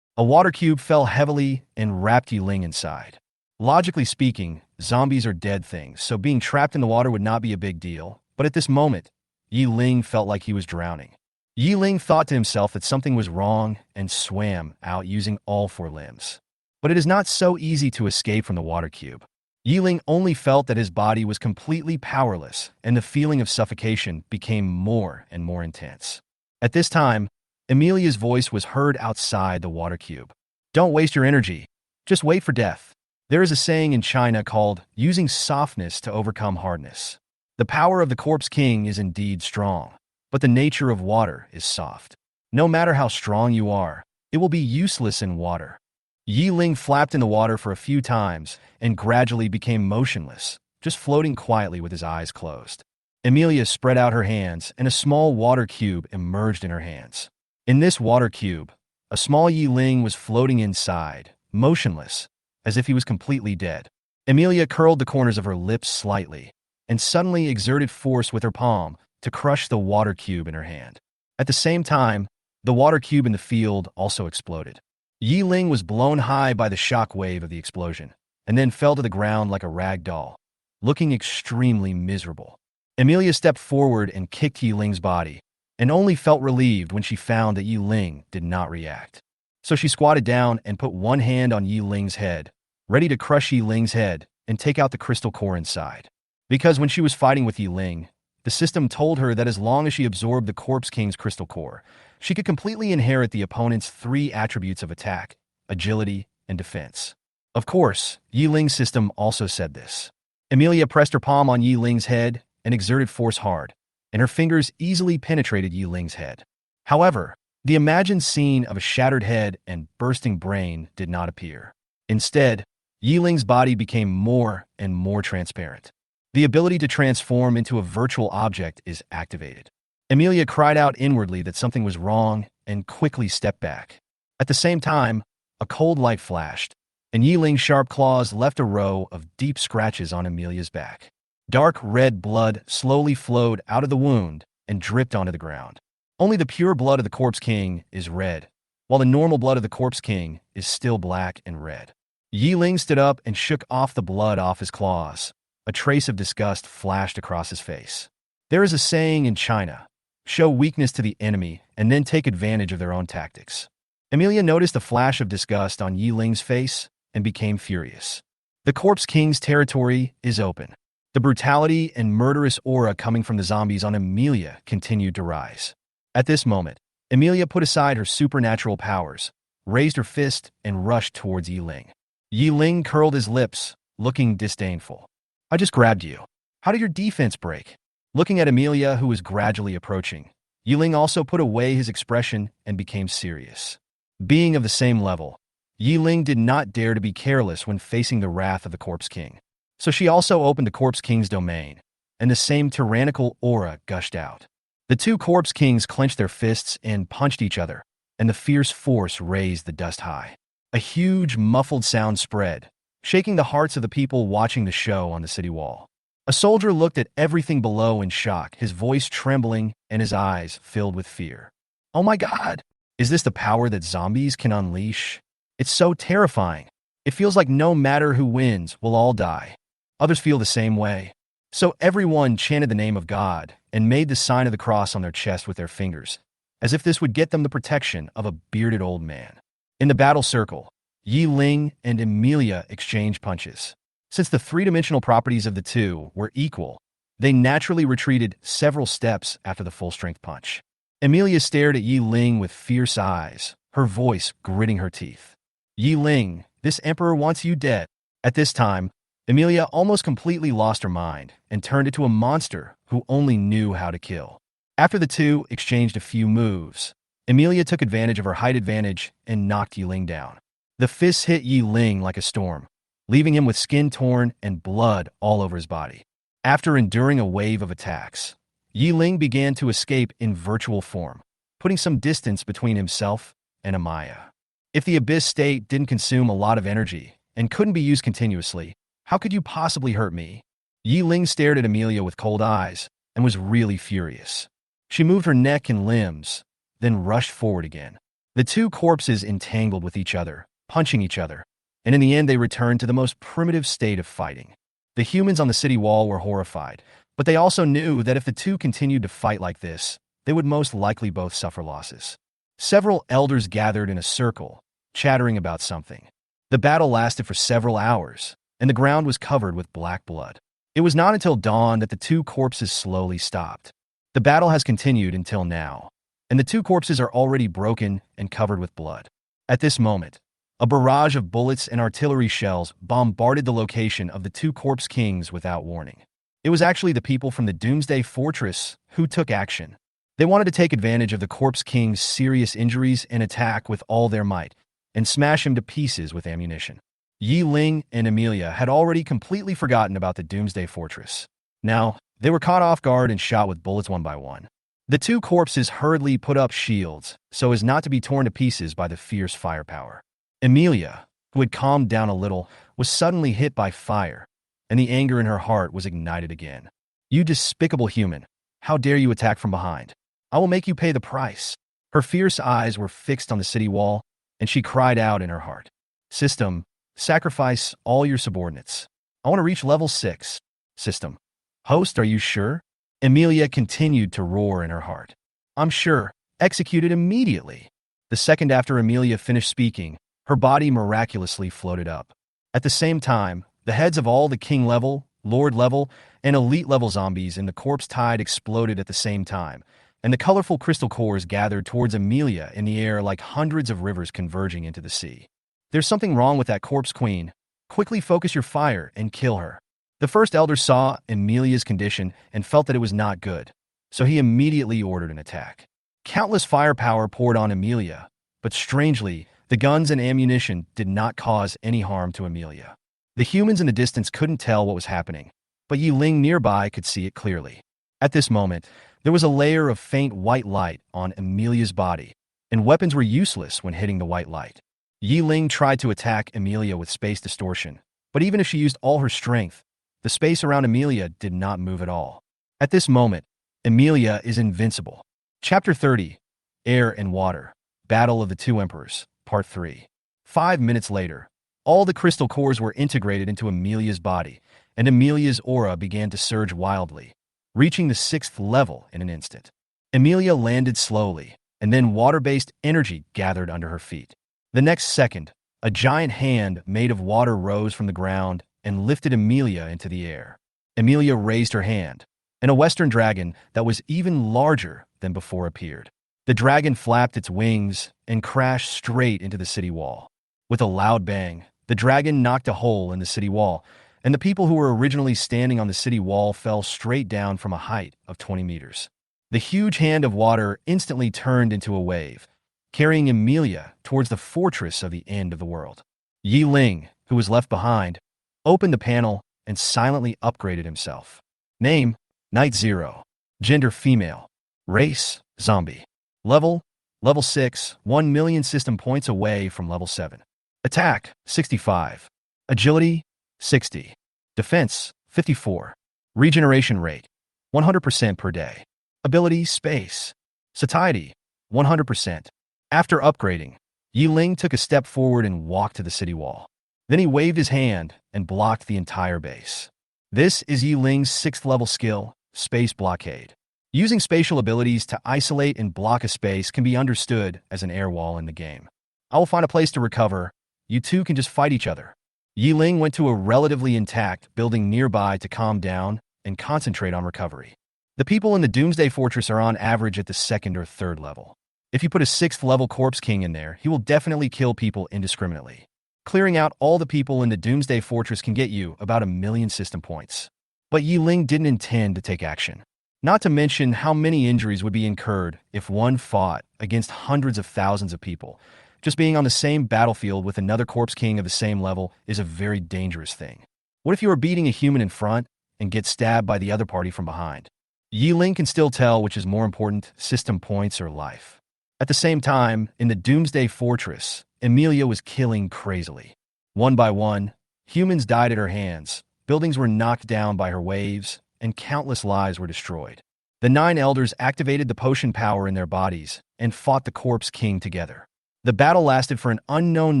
A water cube fell heavily and wrapped Ye Ling inside. Logically speaking, zombies are dead things, so being trapped in the water would not be a big deal, but at this moment, Ye Ling felt like he was drowning. Ye Ling thought to himself that something was wrong and swam out using all 4 limbs. But it is not so easy to escape from the water cube. Ye Ling only felt that his body was completely powerless, and the feeling of suffocation became more and more intense. At this time, Emilia's voice was heard outside the water cube. "Don't waste your energy. Just wait for death." There is a saying in China called using softness to overcome hardness. The power of the corpse king is indeed strong, but the nature of water is soft. No matter how strong you are, it will be useless in water. Ye Ling flapped in the water for a few times and gradually became motionless, just floating quietly with his eyes closed. Emilia spread out her hands and a small water cube emerged in her hands. In this water cube, a small Ye Ling was floating inside, motionless, as if he was completely dead. Emilia curled the corners of her lips slightly and suddenly exerted force with her palm to crush the water cube in her hand. At the same time, the water cube in the field also exploded. Ye Ling was blown high by the shock wave of the explosion, and then fell to the ground like a rag doll, looking extremely miserable. Emilia stepped forward and kicked Ye Ling's body, and only felt relieved when she found that Ye Ling did not react. So she squatted down and put one hand on Ye Ling's head, ready to crush Ye Ling's head and take out the crystal core inside. Because when she was fighting with Ye Ling, the system told her that as long as she absorbed the Corpse King's crystal core, she could completely inherit the opponent's 3 attributes of attack, agility, and defense. Of course, Ye Ling's system also said this. Emilia pressed her palm on Ye Ling's head and exerted force hard, and her fingers easily penetrated Ye Ling's head. However, the imagined scene of a shattered head and bursting brain did not appear. Instead, Ye Ling's body became more and more transparent. The ability to transform into a virtual object is activated. Emilia cried out inwardly that something was wrong and quickly stepped back. At the same time, a cold light flashed, and Ye Ling's sharp claws left a row of deep scratches on Emilia's back. Dark red blood slowly flowed out of the wound and dripped onto the ground. Only the pure blood of the Corpse King is red, while the normal blood of the Corpse King is still black and red. Ye Ling stood up and shook off the blood off his claws. A trace of disgust flashed across his face. There is a saying in China, show weakness to the enemy and then take advantage of their own tactics. Emilia noticed a flash of disgust on Ye Ling's face and became furious. The Corpse King's territory is open. The brutality and murderous aura coming from the zombies on Emilia continued to rise. At this moment, Emilia put aside her supernatural powers, raised her fist, and rushed towards Ye Ling. Ye Ling curled his lips, looking disdainful. I just grabbed you. How did your defense break? Looking at Emilia, who was gradually approaching, Ye Ling also put away his expression and became serious. Being of the same level, Ye Ling did not dare to be careless when facing the wrath of the Corpse King. So she also opened the Corpse King's domain, and the same tyrannical aura gushed out. The 2 Corpse Kings clenched their fists and punched each other, and the fierce force raised the dust high. A huge, muffled sound spread, shaking the hearts of the people watching the show on the city wall. A soldier looked at everything below in shock, his voice trembling and his eyes filled with fear. Oh my God! Is this the power that zombies can unleash? It's so terrifying. It feels like no matter who wins, we'll all die. Others feel the same way. So everyone chanted the name of God and made the sign of the cross on their chest with their fingers, as if this would get them the protection of a bearded old man. In the battle circle, Ye Ling and Emilia exchanged punches. Since the 3-dimensional properties of the 2 were equal, they naturally retreated several steps after the full-strength punch. Emilia stared at Ye Ling with fierce eyes, her voice gritting her teeth. Ye Ling, this emperor wants you dead. At this time, Emilia almost completely lost her mind and turned into a monster who only knew how to kill. After the 2 exchanged a few moves, Emilia took advantage of her height advantage and knocked Ye Ling down. The fists hit Ye Ling like a storm, leaving him with skin torn and blood all over his body. After enduring a wave of attacks, Ye Ling began to escape in virtual form, putting some distance between himself and Emilia. If the Abyss state didn't consume a lot of energy and couldn't be used continuously, how could you possibly hurt me? Ye Ling stared at Emilia with cold eyes and was really furious. She moved her neck and limbs, then rushed forward again. The 2 corpses entangled with each other, punching each other, and in the end they returned to the most primitive state of fighting. The humans on the city wall were horrified, but they also knew that if the 2 continued to fight like this, they would most likely both suffer losses. Several elders gathered in a circle, chattering about something. The battle lasted for several hours, and the ground was covered with black blood. It was not until dawn that the 2 corpses slowly stopped. The battle has continued until now, and the 2 corpses are already broken and covered with blood. At this moment, a barrage of bullets and artillery shells bombarded the location of the 2 Corpse Kings without warning. It was actually the people from the Doomsday Fortress who took action. They wanted to take advantage of the Corpse King's serious injuries and attack with all their might, and smash him to pieces with ammunition. Ye Ling and Emilia had already completely forgotten about the Doomsday Fortress. Now, they were caught off guard and shot with bullets one by one. The 2 corpses hurriedly put up shields so as not to be torn to pieces by the fierce firepower. Emilia, who had calmed down a little, was suddenly hit by fire, and the anger in her heart was ignited again. You despicable human, how dare you attack from behind? I will make you pay the price. Her fierce eyes were fixed on the city wall, and she cried out in her heart. System, sacrifice all your subordinates. I want to reach level 6. System. Host, are you sure? Emilia continued to roar in her heart. I'm sure. Execute it immediately. The second after Emilia finished speaking, her body miraculously floated up. At the same time, The heads of all the king level, lord level, and elite level zombies in the corpse tide exploded at the same time, and the colorful crystal cores gathered towards Amelia in the air like hundreds of rivers converging into the sea. There's something wrong with that corpse queen. Quickly focus your fire and kill her. The first elder saw Amelia's condition and felt that it was not good, so he immediately ordered an attack. Countless firepower poured on Amelia, but strangely, the guns and ammunition did not cause any harm to Amelia. The humans in the distance couldn't tell what was happening, but Ye Ling nearby could see it clearly. At this moment, there was a layer of faint white light on Amelia's body, and weapons were useless when hitting the white light. Ye Ling tried to attack Amelia with space distortion, but even if she used all her strength, the space around Amelia did not move at all. At this moment, Amelia is invincible. Chapter 30, Air and Water, Battle of the Two Emperors, Part 3. 5 minutes later, all the crystal cores were integrated into Amelia's body, and Amelia's aura began to surge wildly, reaching the 6th level in an instant. Amelia landed slowly, and then water-based energy gathered under her feet. The next second, a giant hand made of water rose from the ground and lifted Amelia into the air. Amelia raised her hand, and a western dragon that was even larger than before appeared. The dragon flapped its wings and crashed straight into the city wall. With a loud bang, the dragon knocked a hole in the city wall, and the people who were originally standing on the city wall fell straight down from a height of 20 meters. The huge hand of water instantly turned into a wave, carrying Amelia towards the fortress of the end of the world. Ye Ling, who was left behind, opened the panel and silently upgraded himself. Name, Knight 0. Gender, female. Race, zombie. Level 6, 1 million system points away from level 7. Attack, 65. Agility, 60. Defense, 54. Regeneration rate, 100% per day. Ability, space. Satiety, 100%. After upgrading, Ye Ling took a step forward and walked to the city wall. Then he waved his hand and blocked the entire base. This is Ye Ling's 6th level skill, Space Blockade. Using spatial abilities to isolate and block a space can be understood as an air wall in the game. I will find a place to recover. You two can just fight each other. Ye Ling went to a relatively intact building nearby to calm down and concentrate on recovery. The people in the Doomsday Fortress are on average at the 2nd or 3rd level. If you put a 6th level Corpse King in there, he will definitely kill people indiscriminately. Clearing out all the people in the Doomsday Fortress can get you about 1 million system points. But Ye Ling didn't intend to take action. Not to mention how many injuries would be incurred if one fought against hundreds of thousands of people. Just being on the same battlefield with another Corpse King of the same level is a very dangerous thing. What if you are beating a human in front and get stabbed by the other party from behind? Ye Ling can still tell which is more important, system points or life. At the same time, in the Doomsday Fortress, Amelia was killing crazily. One by one, humans died at her hands, buildings were knocked down by her waves, and countless lives were destroyed. The 9 elders activated the potion power in their bodies and fought the Corpse King together. The battle lasted for an unknown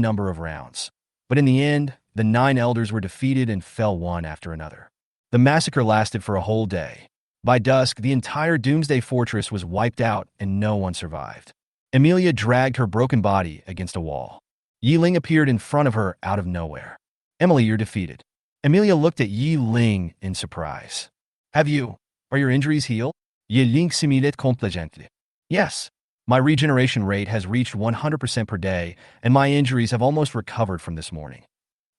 number of rounds, but in the end, the 9 elders were defeated and fell one after another. The massacre lasted for a whole day. By dusk, the entire Doomsday Fortress was wiped out and no one survived. Amelia dragged her broken body against a wall. Ye Ling appeared in front of her out of nowhere. Emily, you're defeated. Amelia looked at Ye Ling in surprise. Are your injuries healed? Ye Ling simulate complètement. Yes. My regeneration rate has reached 100% per day, and my injuries have almost recovered from this morning.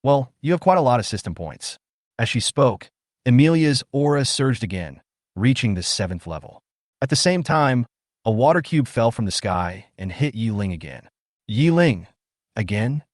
Well, you have quite a lot of system points. As she spoke, Amelia's aura surged again, reaching the 7th level. At the same time, a water cube fell from the sky and hit Ye Ling again. Ye Ling, again?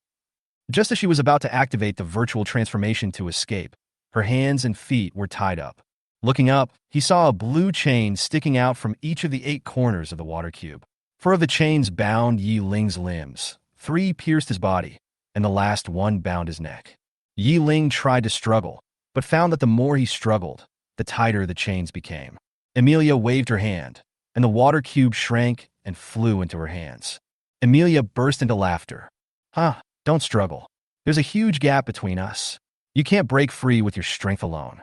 Just as she was about to activate the virtual transformation to escape, her hands and feet were tied up. Looking up, he saw a blue chain sticking out from each of the 8 corners of the water cube. 4 of the chains bound Ye Ling's limbs, 3 pierced his body, and the last one bound his neck. Ye Ling tried to struggle, but found that the more he struggled, the tighter the chains became. Amelia waved her hand, and the water cube shrank and flew into her hands. Amelia burst into laughter. Don't struggle. There's a huge gap between us. You can't break free with your strength alone.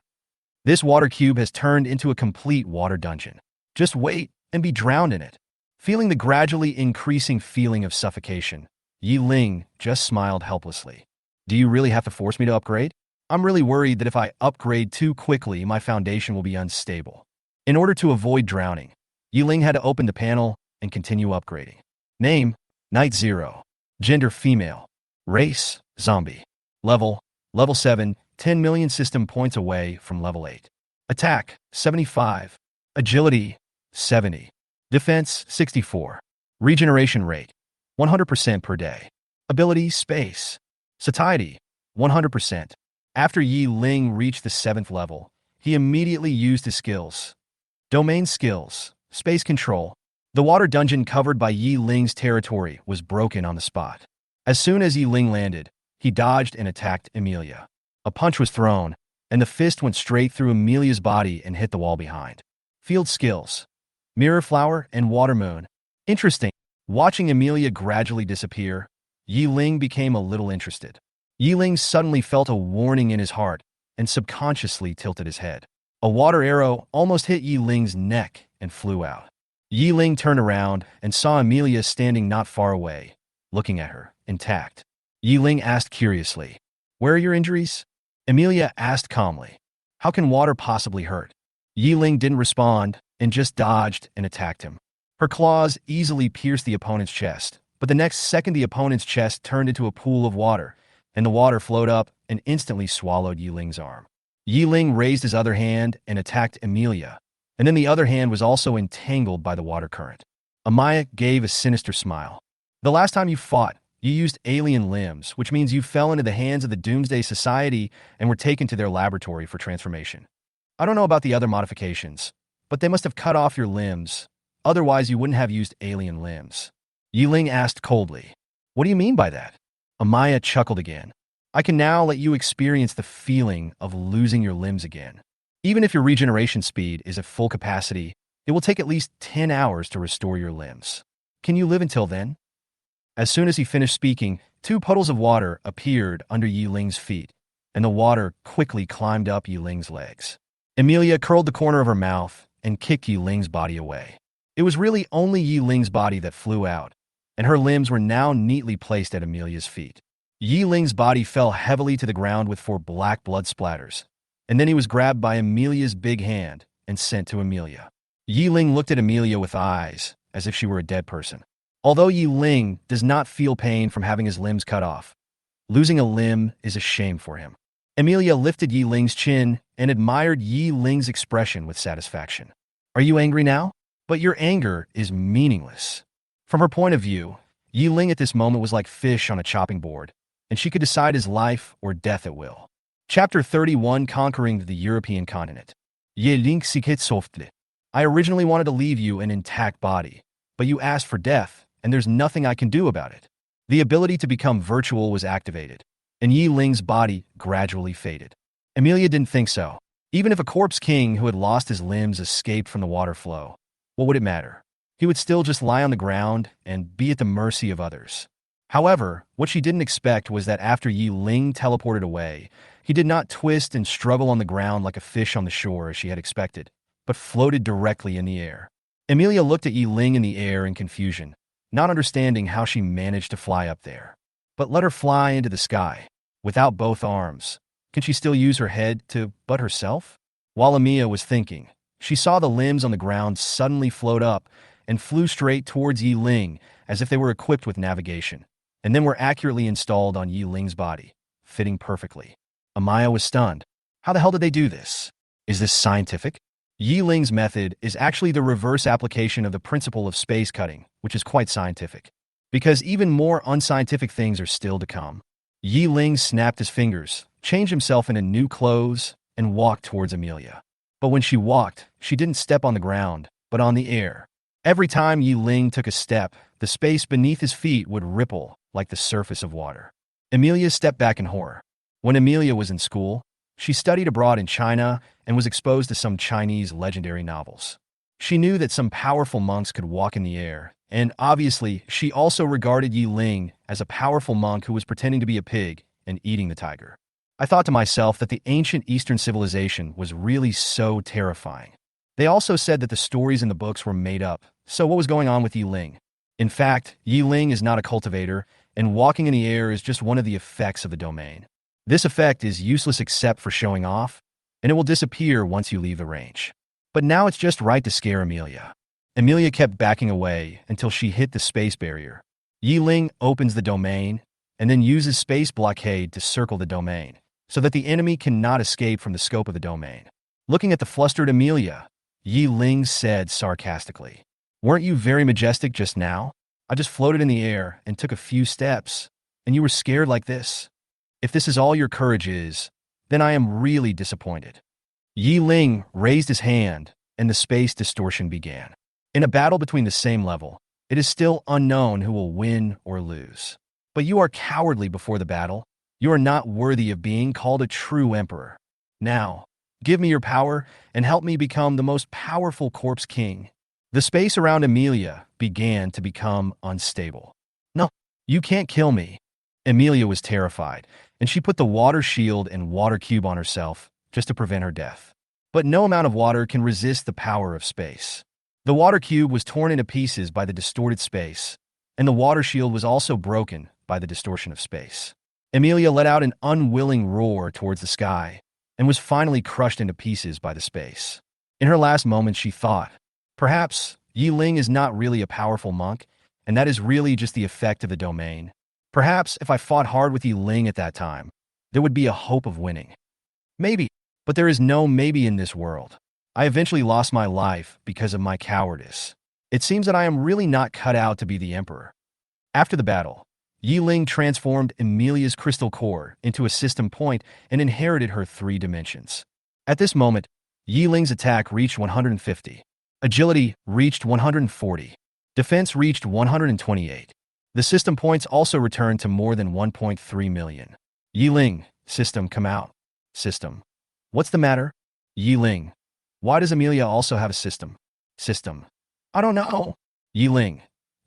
This water cube has turned into a complete water dungeon. Just wait and be drowned in it. Feeling the gradually increasing feeling of suffocation, Ye Ling just smiled helplessly. Do you really have to force me to upgrade? I'm really worried that if I upgrade too quickly, my foundation will be unstable. In order to avoid drowning, Ye Ling had to open the panel and continue upgrading. Name, Knight 0. Gender, female. Race, zombie. Level 7, 10 million system points away from level 8. Attack, 75. Agility, 70. Defense, 64. Regeneration rate, 100% per day. Ability, space. Satiety, 100%. After Ye Ling reached the 7th level, he immediately used his skills. Domain skills, space control. The water dungeon covered by Ye Ling's territory was broken on the spot. As soon as Ye Ling landed, he dodged and attacked Emilia. A punch was thrown, and the fist went straight through Emilia's body and hit the wall behind. Field skills, mirror flower and water moon. Interesting. Watching Emilia gradually disappear, Ye Ling became a little interested. Ye Ling suddenly felt a warning in his heart and subconsciously tilted his head. A water arrow almost hit Ye Ling's neck and flew out. Ye Ling turned around and saw Emilia standing not far away, looking at her, intact. Ye Ling asked curiously, "Where are your injuries?" Emilia asked calmly, "How can water possibly hurt?" Ye Ling didn't respond and just dodged and attacked him. Her claws easily pierced the opponent's chest, but the next second the opponent's chest turned into a pool of water, and the water flowed up and instantly swallowed Ye Ling's arm. Ye Ling raised his other hand and attacked Emilia, and then the other hand was also entangled by the water current. Amaya gave a sinister smile. "The last time you fought, you used alien limbs, which means you fell into the hands of the Doomsday Society and were taken to their laboratory for transformation. I don't know about the other modifications, but they must have cut off your limbs. Otherwise, you wouldn't have used alien limbs." Ye Ling asked coldly, "What do you mean by that?" Amaya chuckled again. "I can now let you experience the feeling of losing your limbs again. Even if your regeneration speed is at full capacity, it will take at least 10 hours to restore your limbs. Can you live until then?" As soon as he finished speaking, 2 puddles of water appeared under Ye Ling's feet, and the water quickly climbed up Ye Ling's legs. Emilia curled the corner of her mouth and kicked Ye Ling's body away. It was really only Ye Ling's body that flew out, and her limbs were now neatly placed at Emilia's feet. Ye Ling's body fell heavily to the ground with 4 black blood splatters, and then he was grabbed by Emilia's big hand and sent to Emilia. Ye Ling looked at Emilia with eyes as if she were a dead person. Although Ye Ling does not feel pain from having his limbs cut off, losing a limb is a shame for him. Emilia lifted Ye Ling's chin and admired Ye Ling's expression with satisfaction. "Are you angry now? But your anger is meaningless." From her point of view, Ye Ling at this moment was like fish on a chopping board, and she could decide his life or death at will. Chapter 31, Conquering the European Continent. Ye Ling sikit softly. "I originally wanted to leave you an intact body, but you asked for death, and there's nothing I can do about it." The ability to become virtual was activated, and Ye Ling's body gradually faded. Emilia didn't think so. Even if a corpse king who had lost his limbs escaped from the water flow, what would it matter? He would still just lie on the ground and be at the mercy of others. However, what she didn't expect was that after Ye Ling teleported away, he did not twist and struggle on the ground like a fish on the shore as she had expected, but floated directly in the air. Emilia looked at Ye Ling in the air in confusion, not understanding how she managed to fly up there. But let her fly into the sky. Without both arms, can she still use her head to butt herself? While Emilia was thinking, she saw the limbs on the ground suddenly float up and flew straight towards Ye Ling as if they were equipped with navigation, and then were accurately installed on Ye Ling's body, fitting perfectly. Amaya was stunned. How the hell did they do this? Is this scientific? Ye Ling's method is actually the reverse application of the principle of space cutting, which is quite scientific. Because even more unscientific things are still to come. Ye Ling snapped his fingers, changed himself into new clothes, and walked towards Emilia. But when she walked, she didn't step on the ground, but on the air. Every time Ye Ling took a step, the space beneath his feet would ripple like the surface of water. Emilia stepped back in horror. When Emilia was in school, she studied abroad in China and was exposed to some Chinese legendary novels. She knew that some powerful monks could walk in the air, and obviously, she also regarded Ye Ling as a powerful monk who was pretending to be a pig and eating the tiger. I thought to myself that the ancient Eastern civilization was really so terrifying. They also said that the stories in the books were made up, so what was going on with Ye Ling? In fact, Ye Ling is not a cultivator, and walking in the air is just one of the effects of the domain. This effect is useless except for showing off, and it will disappear once you leave the range. But now it's just right to scare Amelia. Amelia kept backing away until she hit the space barrier. Ye Ling opens the domain and then uses space blockade to circle the domain so that the enemy cannot escape from the scope of the domain. Looking at the flustered Amelia, Ye Ling said sarcastically, "Weren't you very majestic just now? I just floated in the air and took a few steps, and you were scared like this? If this is all your courage is, then I am really disappointed." Ye Ling raised his hand, and the space distortion began. In a battle between the same level, it is still unknown who will win or lose. But you are cowardly before the battle. You are not worthy of being called a true emperor. Now, give me your power and help me become the most powerful corpse king. The space around Amelia began to become unstable. "No, you can't kill me." Amelia was terrified, and she put the water shield and water cube on herself just to prevent her death. But no amount of water can resist the power of space. The water cube was torn into pieces by the distorted space, and the water shield was also broken by the distortion of space. Amelia let out an unwilling roar towards the sky and was finally crushed into pieces by the space. In her last moments, she thought, perhaps Ye Ling is not really a powerful monk, and that is really just the effect of the domain. Perhaps if I fought hard with Ye Ling at that time, there would be a hope of winning. Maybe, but there is no maybe in this world. I eventually lost my life because of my cowardice. It seems that I am really not cut out to be the emperor. After the battle, Ye Ling transformed Amelia's crystal core into a system point and inherited her 3 dimensions. At this moment, Ye Ling's attack reached 150. Agility reached 140. Defense reached 128. The system points also returned to more than 1.3 million. Ye Ling, system, come out. System. What's the matter? Ye Ling. Why does Amelia also have a system? System. I don't know. Ye Ling.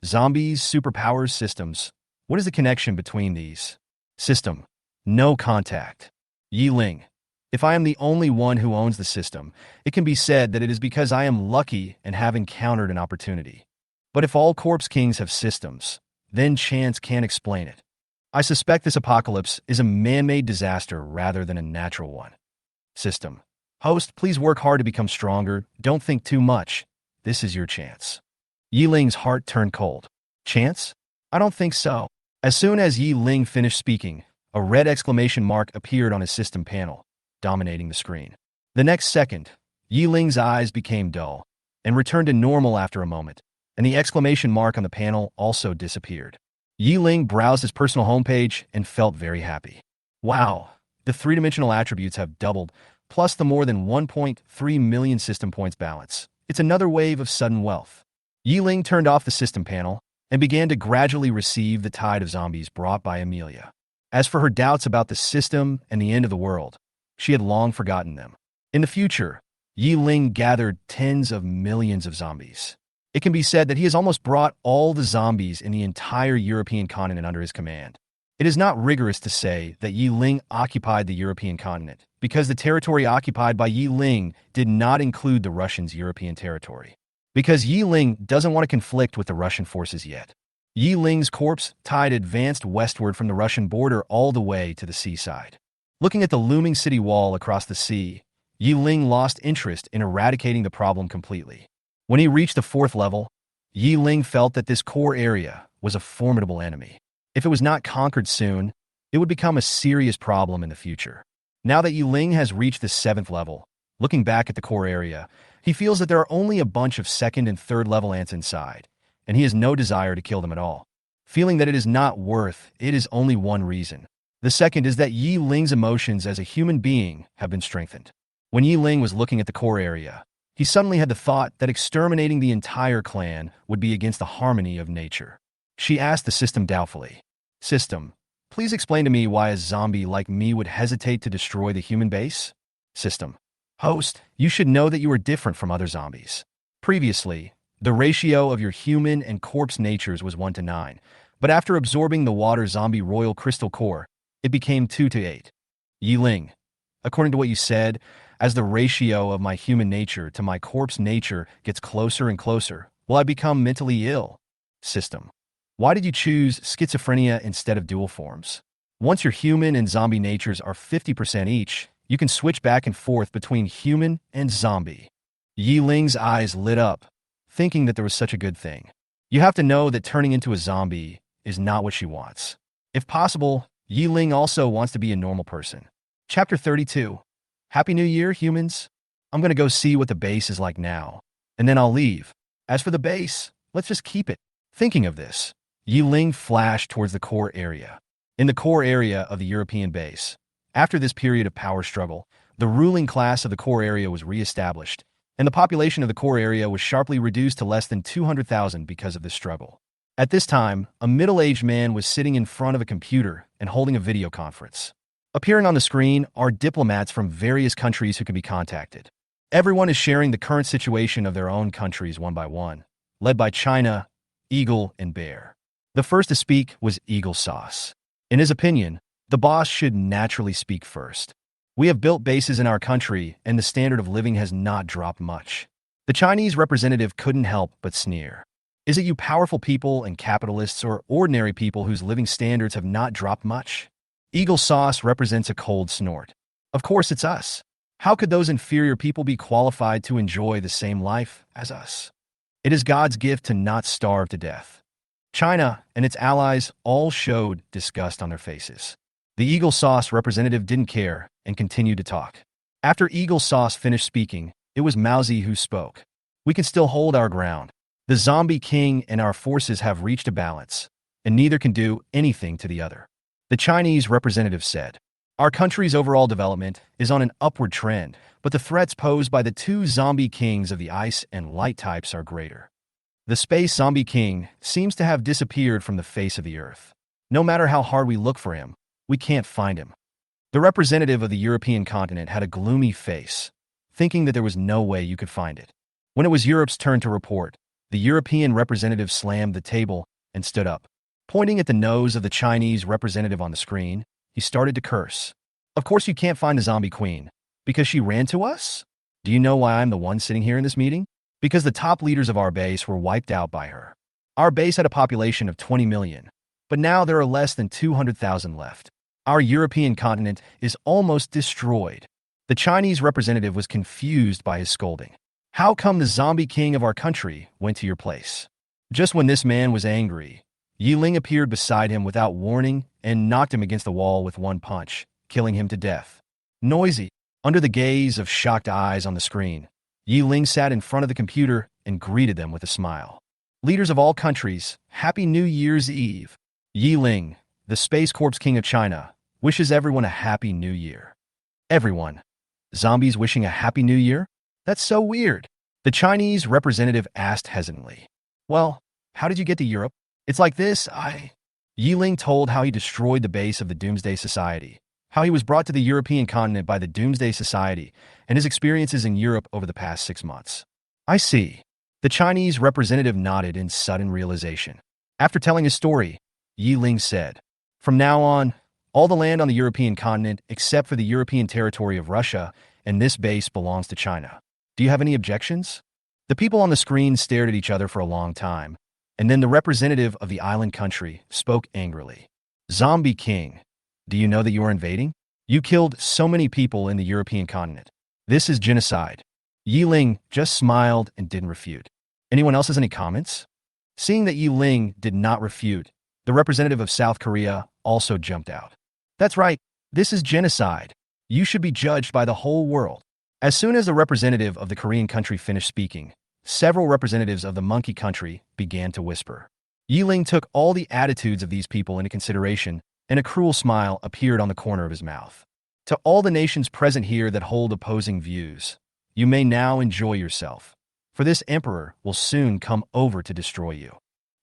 Zombies, superpowers, systems. What is the connection between these? System. No contact. Ye Ling. If I am the only one who owns the system, it can be said that it is because I am lucky and have encountered an opportunity. But if all corpse kings have systems, then chance can't explain it. I suspect this apocalypse is a man-made disaster rather than a natural one. System. Host, please work hard to become stronger. Don't think too much. This is your chance. Ye Ling's heart turned cold. Chance? I don't think so. As soon as Ye Ling finished speaking, a red exclamation mark appeared on his system panel, dominating the screen. The next second, Ye Ling's eyes became dull and returned to normal after a moment, and the exclamation mark on the panel also disappeared. Ye Ling browsed his personal homepage and felt very happy. Wow, the 3-dimensional attributes have doubled, plus the more than 1.3 million system points balance. It's another wave of sudden wealth. Ye Ling turned off the system panel and began to gradually receive the tide of zombies brought by Amelia. As for her doubts about the system and the end of the world, she had long forgotten them. In the future, Ye Ling gathered tens of millions of zombies. It can be said that he has almost brought all the zombies in the entire European continent under his command. It is not rigorous to say that Ye Ling occupied the European continent, because the territory occupied by Ye Ling did not include the Russians' European territory. Because Ye Ling doesn't want to conflict with the Russian forces yet. Ye Ling's corpse tide advanced westward from the Russian border all the way to the seaside. Looking at the looming city wall across the sea, Ye Ling lost interest in eradicating the problem completely. When he reached the 4th level, Ye Ling felt that this core area was a formidable enemy. If it was not conquered soon, it would become a serious problem in the future. Now that Ye Ling has reached the 7th level, looking back at the core area, he feels that there are only a bunch of 2nd and 3rd level ants inside, and he has no desire to kill them at all. Feeling that it is not worth it is only one reason. The second is that Ye Ling's emotions as a human being have been strengthened. When Ye Ling was looking at the core area, he suddenly had the thought that exterminating the entire clan would be against the harmony of nature. She asked the system doubtfully, System, please explain to me why a zombie like me would hesitate to destroy the human base? System. Host, you should know that you are different from other zombies. Previously, the ratio of your human and corpse natures was 1:9, but after absorbing the water zombie royal crystal core, it became 2:8. Ye Ling, according to what you said, as the ratio of my human nature to my corpse nature gets closer and closer, will I become mentally ill? System. Why did you choose schizophrenia instead of dual forms? Once your human and zombie natures are 50% each, you can switch back and forth between human and zombie. Ye Ling's eyes lit up, thinking that there was such a good thing. You have to know that turning into a zombie is not what she wants. If possible, Ye Ling also wants to be a normal person. Chapter 32. Happy New Year, humans. I'm gonna go see what the base is like now, and then I'll leave. As for the base, let's just keep it. Thinking of this, Ye Ling flashed towards the core area. In the core area of the European base, after this period of power struggle, the ruling class of the core area was re-established, and the population of the core area was sharply reduced to less than 200,000 because of this struggle. At this time, a middle-aged man was sitting in front of a computer and holding a video conference. Appearing on the screen are diplomats from various countries who can be contacted. Everyone is sharing the current situation of their own countries one by one, led by China, Eagle, and Bear. The first to speak was Eagle Sauce. In his opinion, the boss should naturally speak first. We have built bases in our country, and the standard of living has not dropped much. The Chinese representative couldn't help but sneer. Is it you powerful people and capitalists or ordinary people whose living standards have not dropped much? Eagle Sauce represents a cold snort. Of course it's us. How could those inferior people be qualified to enjoy the same life as us? It is God's gift to not starve to death. China and its allies all showed disgust on their faces. The Eagle Sauce representative didn't care and continued to talk. After Eagle Sauce finished speaking, it was Mousie who spoke. We can still hold our ground. The Zombie King and our forces have reached a balance, and neither can do anything to the other. The Chinese representative said, our country's overall development is on an upward trend, but the threats posed by the two zombie kings of the ice and light types are greater. The space zombie king seems to have disappeared from the face of the earth. No matter how hard we look for him, we can't find him. The representative of the European continent had a gloomy face, thinking that there was no way you could find it. When it was Europe's turn to report, the European representative slammed the table and stood up. Pointing at the nose of the Chinese representative on the screen, he started to curse. Of course you can't find the zombie queen, because she ran to us? Do you know why I'm the one sitting here in this meeting? Because the top leaders of our base were wiped out by her. Our base had a population of 20 million, but now there are less than 200,000 left. Our European continent is almost destroyed. The Chinese representative was confused by his scolding. How come the zombie king of our country went to your place? Just when this man was angry, Ye Ling appeared beside him without warning and knocked him against the wall with one punch, killing him to death. Noisy, under the gaze of shocked eyes on the screen, Ye Ling sat in front of the computer and greeted them with a smile. Leaders of all countries, Happy New Year's Eve. Ye Ling, the Space Corps King of China, wishes everyone a Happy New Year. Everyone. Zombies wishing a Happy New Year? That's so weird. The Chinese representative asked hesitantly. Well, how did you get to Europe? It's like this, Ye Ling told how he destroyed the base of the Doomsday Society, how he was brought to the European continent by the Doomsday Society, and his experiences in Europe over the past 6 months. I see. The Chinese representative nodded in sudden realization. After telling his story, Ye Ling said, from now on, all the land on the European continent except for the European territory of Russia and this base belongs to China. Do you have any objections? The people on the screen stared at each other for a long time, and then the representative of the island country spoke angrily. Zombie King, do you know that you are invading? You killed so many people in the European continent. This is genocide. Ye Ling just smiled and didn't refute. Anyone else has any comments? Seeing that Ye Ling did not refute, the representative of South Korea also jumped out. That's right, this is genocide. You should be judged by the whole world. As soon as the representative of the Korean country finished speaking, several representatives of the monkey country began to whisper. Ye Ling took all the attitudes of these people into consideration, and a cruel smile appeared on the corner of his mouth. To all the nations present here that hold opposing views, you may now enjoy yourself, for this emperor will soon come over to destroy you.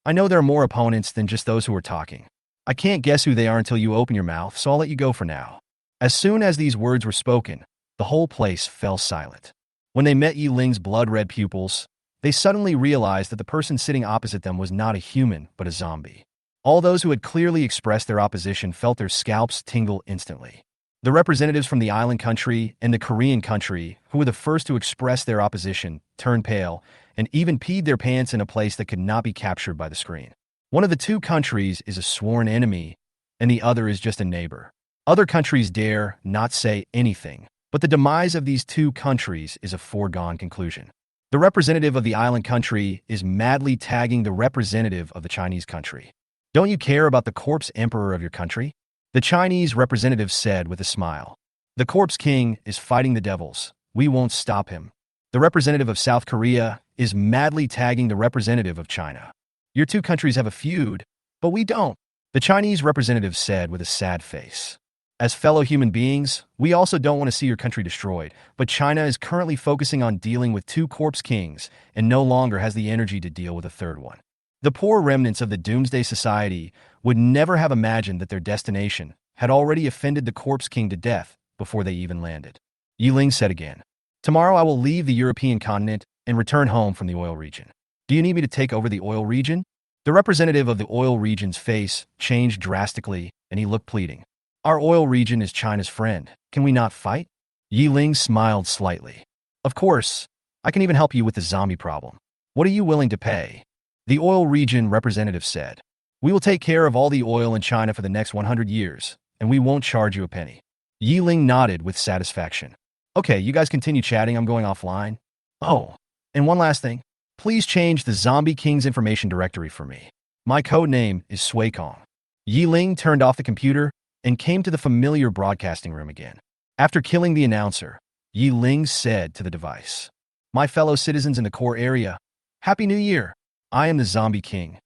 I know there are more opponents than just those who are talking. I can't guess who they are until you open your mouth, so I'll let you go for now. As soon as these words were spoken, the whole place fell silent. When they met Ye Ling's blood-red pupils, they suddenly realized that the person sitting opposite them was not a human, but a zombie. All those who had clearly expressed their opposition felt their scalps tingle instantly. The representatives from the island country and the Korean country, who were the first to express their opposition, turned pale and even peed their pants in a place that could not be captured by the screen. One of the two countries is a sworn enemy, and the other is just a neighbor. Other countries dare not say anything, but the demise of these two countries is a foregone conclusion. The representative of the island country is madly tagging the representative of the Chinese country. Don't you care about the corpse emperor of your country? The Chinese representative said with a smile. The corpse king is fighting the devils. We won't stop him. The representative of South Korea is madly tagging the representative of China. Your two countries have a feud, but we don't, the Chinese representative said with a sad face. As fellow human beings, we also don't want to see your country destroyed, but China is currently focusing on dealing with two corpse kings and no longer has the energy to deal with a third one. The poor remnants of the Doomsday Society would never have imagined that their destination had already offended the corpse king to death before they even landed. Ye Ling said again, "Tomorrow I will leave the European continent and return home from the oil region. Do you need me to take over the oil region?" The representative of the oil region's face changed drastically and he looked pleading. "Our oil region is China's friend. Can we not fight?" Ye Ling smiled slightly. "Of course, I can even help you with the zombie problem. What are you willing to pay?" The oil region representative said, "We will take care of all the oil in China for the next 100 years, and we won't charge you a penny." Ye Ling nodded with satisfaction. "Okay, you guys continue chatting. I'm going offline." "Oh, and one last thing. Please change the Zombie King's information directory for me. My code name is Sui Kong." Ye Ling turned off the computer and came to the familiar broadcasting room again. After killing the announcer, Ye Ling said to the device, "My fellow citizens in the core area, Happy New Year! I am the Zombie King."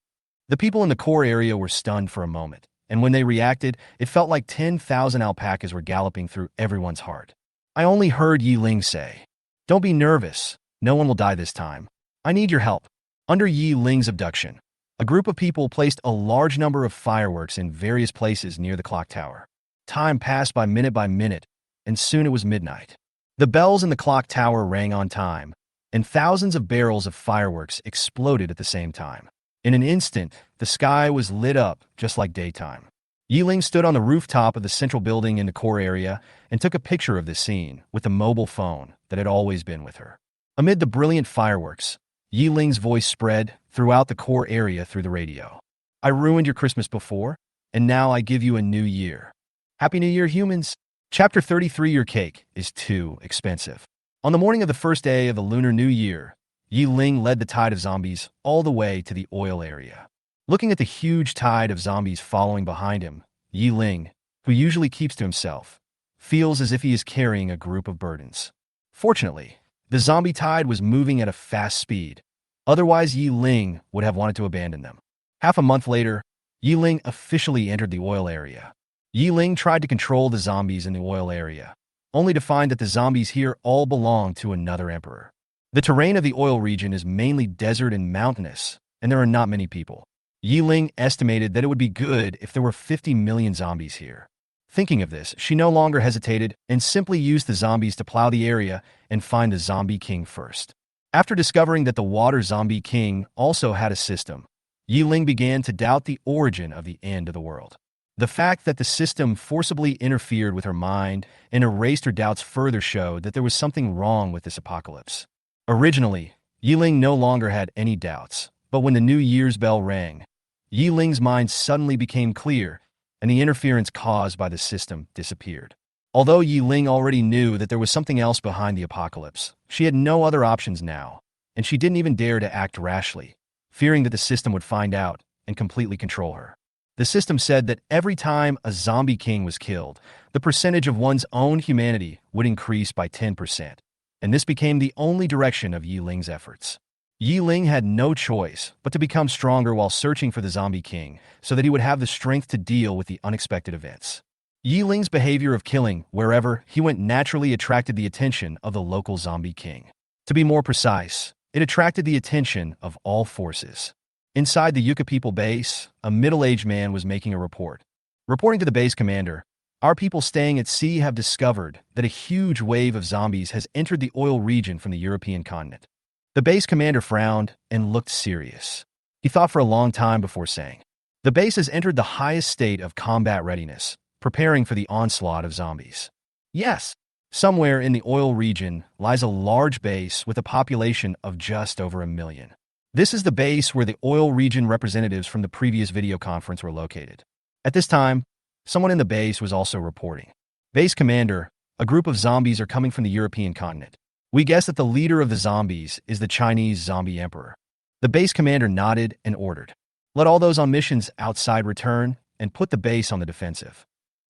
The people in the core area were stunned for a moment, and when they reacted, it felt like 10,000 alpacas were galloping through everyone's heart. I only heard Ye Ling say, "Don't be nervous. No one will die this time. I need your help." Under Ye Ling's abduction, a group of people placed a large number of fireworks in various places near the clock tower. Time passed by minute, and soon it was midnight. The bells in the clock tower rang on time, and thousands of barrels of fireworks exploded at the same time. In an instant, the sky was lit up just like daytime. Ye Ling stood on the rooftop of the central building in the core area and took a picture of this scene with the mobile phone that had always been with her. Amid the brilliant fireworks, Ye Ling's voice spread throughout the core area through the radio. "I ruined your Christmas before, and now I give you a new year. Happy New Year, humans!" Chapter 33. Your cake is too expensive. On the morning of the first day of the Lunar New Year, Ye Ling led the tide of zombies all the way to the oil area. Looking at the huge tide of zombies following behind him, Ye Ling, who usually keeps to himself, feels as if he is carrying a group of burdens. Fortunately, the zombie tide was moving at a fast speed. Otherwise, Ye Ling would have wanted to abandon them. Half a month later, Ye Ling officially entered the oil area. Ye Ling tried to control the zombies in the oil area, only to find that the zombies here all belong to another emperor. The terrain of the oil region is mainly desert and mountainous, and there are not many people. Ye Ling estimated that it would be good if there were 50 million zombies here. Thinking of this, she no longer hesitated and simply used the zombies to plow the area and find the Zombie King first. After discovering that the Water Zombie King also had a system, Ye Ling began to doubt the origin of the end of the world. The fact that the system forcibly interfered with her mind and erased her doubts further showed that there was something wrong with this apocalypse. Originally, Ye Ling no longer had any doubts, but when the New Year's bell rang, Ye Ling's mind suddenly became clear, and the interference caused by the system disappeared. Although Ye Ling already knew that there was something else behind the apocalypse, she had no other options now, and she didn't even dare to act rashly, fearing that the system would find out and completely control her. The system said that every time a zombie king was killed, the percentage of one's own humanity would increase by 10%, and this became the only direction of Ye Ling's efforts. Ye Ling had no choice but to become stronger while searching for the zombie king so that he would have the strength to deal with the unexpected events. Ye Ling's behavior of killing wherever he went naturally attracted the attention of the local zombie king. To be more precise, it attracted the attention of all forces. Inside the Yucca people base, a middle-aged man was making a report. Reporting to the base commander, "Our people staying at sea have discovered that a huge wave of zombies has entered the oil region from the European continent." The base commander frowned and looked serious. He thought for a long time before saying, "The base has entered the highest state of combat readiness, preparing for the onslaught of zombies." Yes, somewhere in the oil region lies a large base with a population of just over 1 million. This is the base where the oil region representatives from the previous video conference were located. At this time, Someone in the base was also reporting. Base commander, a group of zombies are coming from the European continent. We guess that the leader of the zombies is the Chinese zombie emperor. The base commander nodded and ordered. Let all those on missions outside return and put the base on the defensive.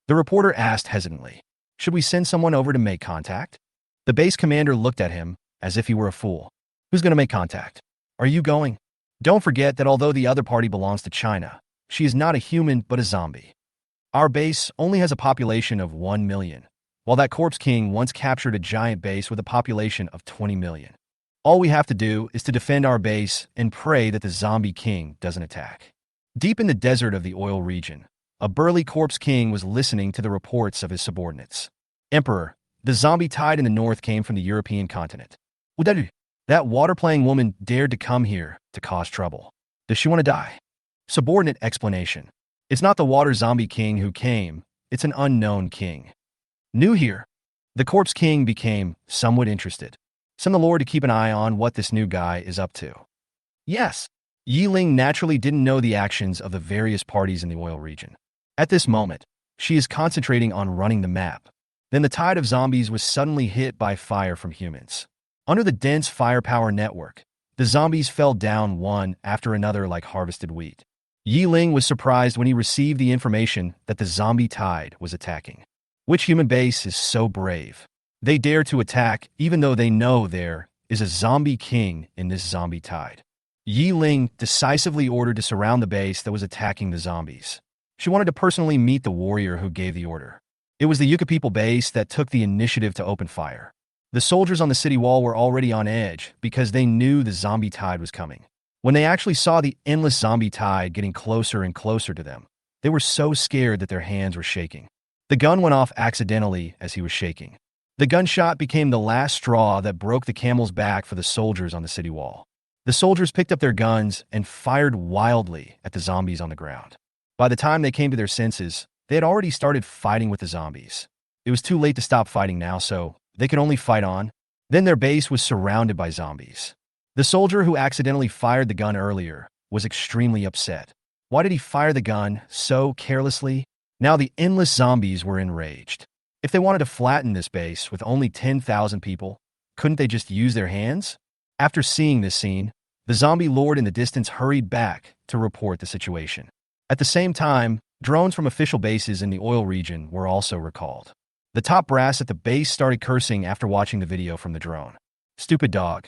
The reporter asked hesitantly, should we send someone over to make contact? The base commander looked at him as if he were a fool. Who's going to make contact? Are you going? Don't forget that although the other party belongs to China, she is not a human but a zombie. Our base only has a population of 1 million, while that corpse king once captured a giant base with a population of 20 million. All we have to do is to defend our base and pray that the zombie king doesn't attack. Deep in the desert of the oil region, a burly corpse king was listening to the reports of his subordinates. Emperor, the zombie tide in the north came from the European continent. That water-playing woman dared to come here to cause trouble. Does she want to die? Subordinate explanation. It's not the water zombie king who came, it's an unknown king. New here. The corpse king became somewhat interested. Send the Lord to keep an eye on what this new guy is up to. Yes. Ye Ling naturally didn't know the actions of the various parties in the oil region. At this moment, she is concentrating on running the map. Then the tide of zombies was suddenly hit by fire from humans. Under the dense firepower network, the zombies fell down one after another like harvested wheat. Ye Ling was surprised when he received the information that the zombie tide was attacking. Which human base is so brave? They dare to attack even though they know there is a zombie king in this zombie tide. Ye Ling decisively ordered to surround the base that was attacking the zombies. She wanted to personally meet the warrior who gave the order. It was the Yucca people base that took the initiative to open fire. The soldiers on the city wall were already on edge because they knew the zombie tide was coming. When they actually saw the endless zombie tide getting closer and closer to them, they were so scared that their hands were shaking. The gun went off accidentally as he was shaking. The gunshot became the last straw that broke the camel's back for the soldiers on the city wall. The soldiers picked up their guns and fired wildly at the zombies on the ground. By the time they came to their senses, they had already started fighting with the zombies. It was too late to stop fighting now, so they could only fight on. Then their base was surrounded by zombies. The soldier who accidentally fired the gun earlier was extremely upset. Why did he fire the gun so carelessly? Now the endless zombies were enraged. If they wanted to flatten this base with only 10,000 people, couldn't they just use their hands? After seeing this scene, the zombie lord in the distance hurried back to report the situation. At the same time, drones from official bases in the oil region were also recalled. The top brass at the base started cursing after watching the video from the drone. Stupid dog.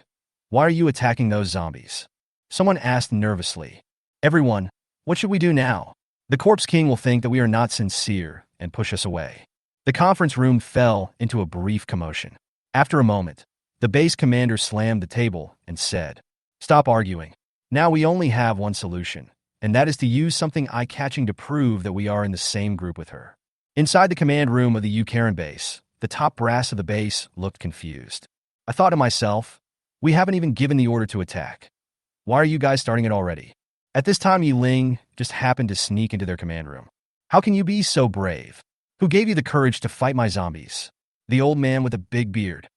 Why are you attacking those zombies? Someone asked nervously. Everyone, what should we do now? The corpse king will think that we are not sincere and push us away. The conference room fell into a brief commotion. After a moment, the base commander slammed the table and said, stop arguing. Now we only have one solution, and that is to use something eye-catching to prove that we are in the same group with her. Inside the command room of the Ukraine base, the top brass of the base looked confused. I thought to myself, we haven't even given the order to attack. Why are you guys starting it already? At this time, Ye Ling just happened to sneak into their command room. How can you be so brave? Who gave you the courage to fight my zombies? The old man with a big beard.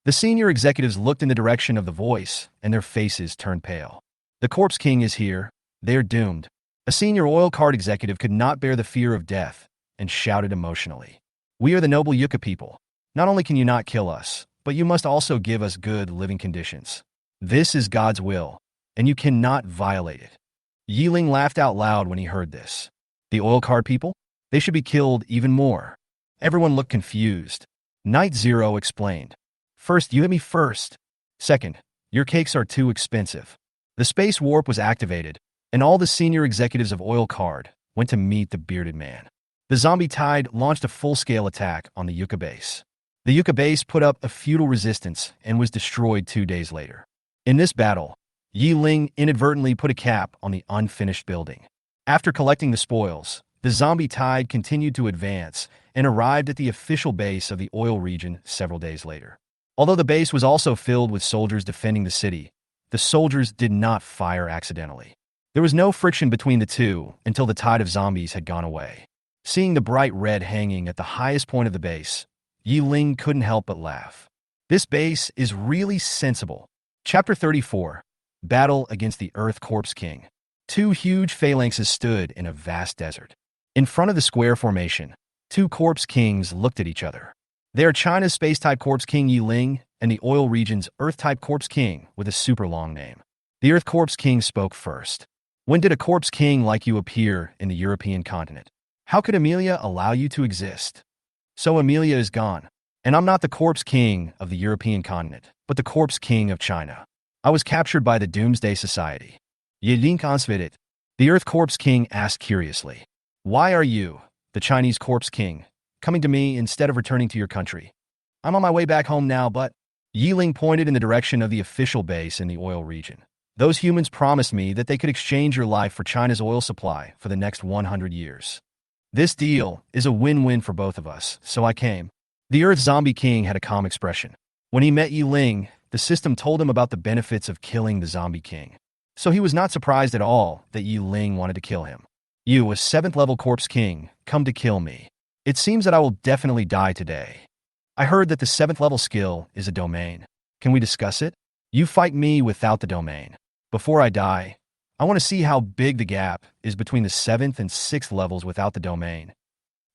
The senior executives looked in the direction of the voice, and their faces turned pale. The corpse king is here. They're doomed. A senior oil card executive could not bear the fear of death and shouted emotionally. We are the noble Yucca people. Not only can you not kill us, but you must also give us good living conditions. This is God's will, and you cannot violate it. Ye Ling laughed out loud when he heard this. The oil card people? They should be killed even more. Everyone looked confused. Night Zero explained. First, you hit me first. Second, your cakes are too expensive. The space warp was activated, and all the senior executives of Oil Card went to meet the bearded man. The zombie tide launched a full-scale attack on the Yucca base. The Yucca base put up a futile resistance and was destroyed 2 days later. In this battle, Ye Ling inadvertently put a cap on the unfinished building. After collecting the spoils, the zombie tide continued to advance and arrived at the official base of the oil region several days later. Although the base was also filled with soldiers defending the city, the soldiers did not fire accidentally. There was no friction between the two until the tide of zombies had gone away. Seeing the bright red hanging at the highest point of the base, Ye Ling couldn't help but laugh. This base is really sensible. Chapter 34. Battle against the Earth Corpse King. Two huge phalanxes stood in a vast desert. In front of the square formation, two corpse kings looked at each other. They are China's space-type corpse king Ye Ling and the oil region's earth-type corpse king with a super long name. The earth corpse king spoke first. When did a corpse king like you appear in the European continent? How could Amelia allow you to exist? So Amelia is gone. And I'm not the corpse king of the European continent, but the corpse king of China. I was captured by the Doomsday Society. Ye Ling answered it. The earth corpse king asked curiously. Why are you, the Chinese corpse king, coming to me instead of returning to your country? I'm on my way back home now, but Ye Ling pointed in the direction of the official base in the oil region. Those humans promised me that they could exchange your life for China's oil supply for the next 100 years. This deal is a win-win for both of us, so I came. The Earth Zombie King had a calm expression. When he met Ye Ling, the system told him about the benefits of killing the Zombie King. So he was not surprised at all that Ye Ling wanted to kill him. You, a 7th level corpse king, come to kill me. It seems that I will definitely die today. I heard that the 7th level skill is a domain. Can we discuss it? You fight me without the domain. Before I die, I want to see how big the gap is between the 7th and 6th levels without the domain.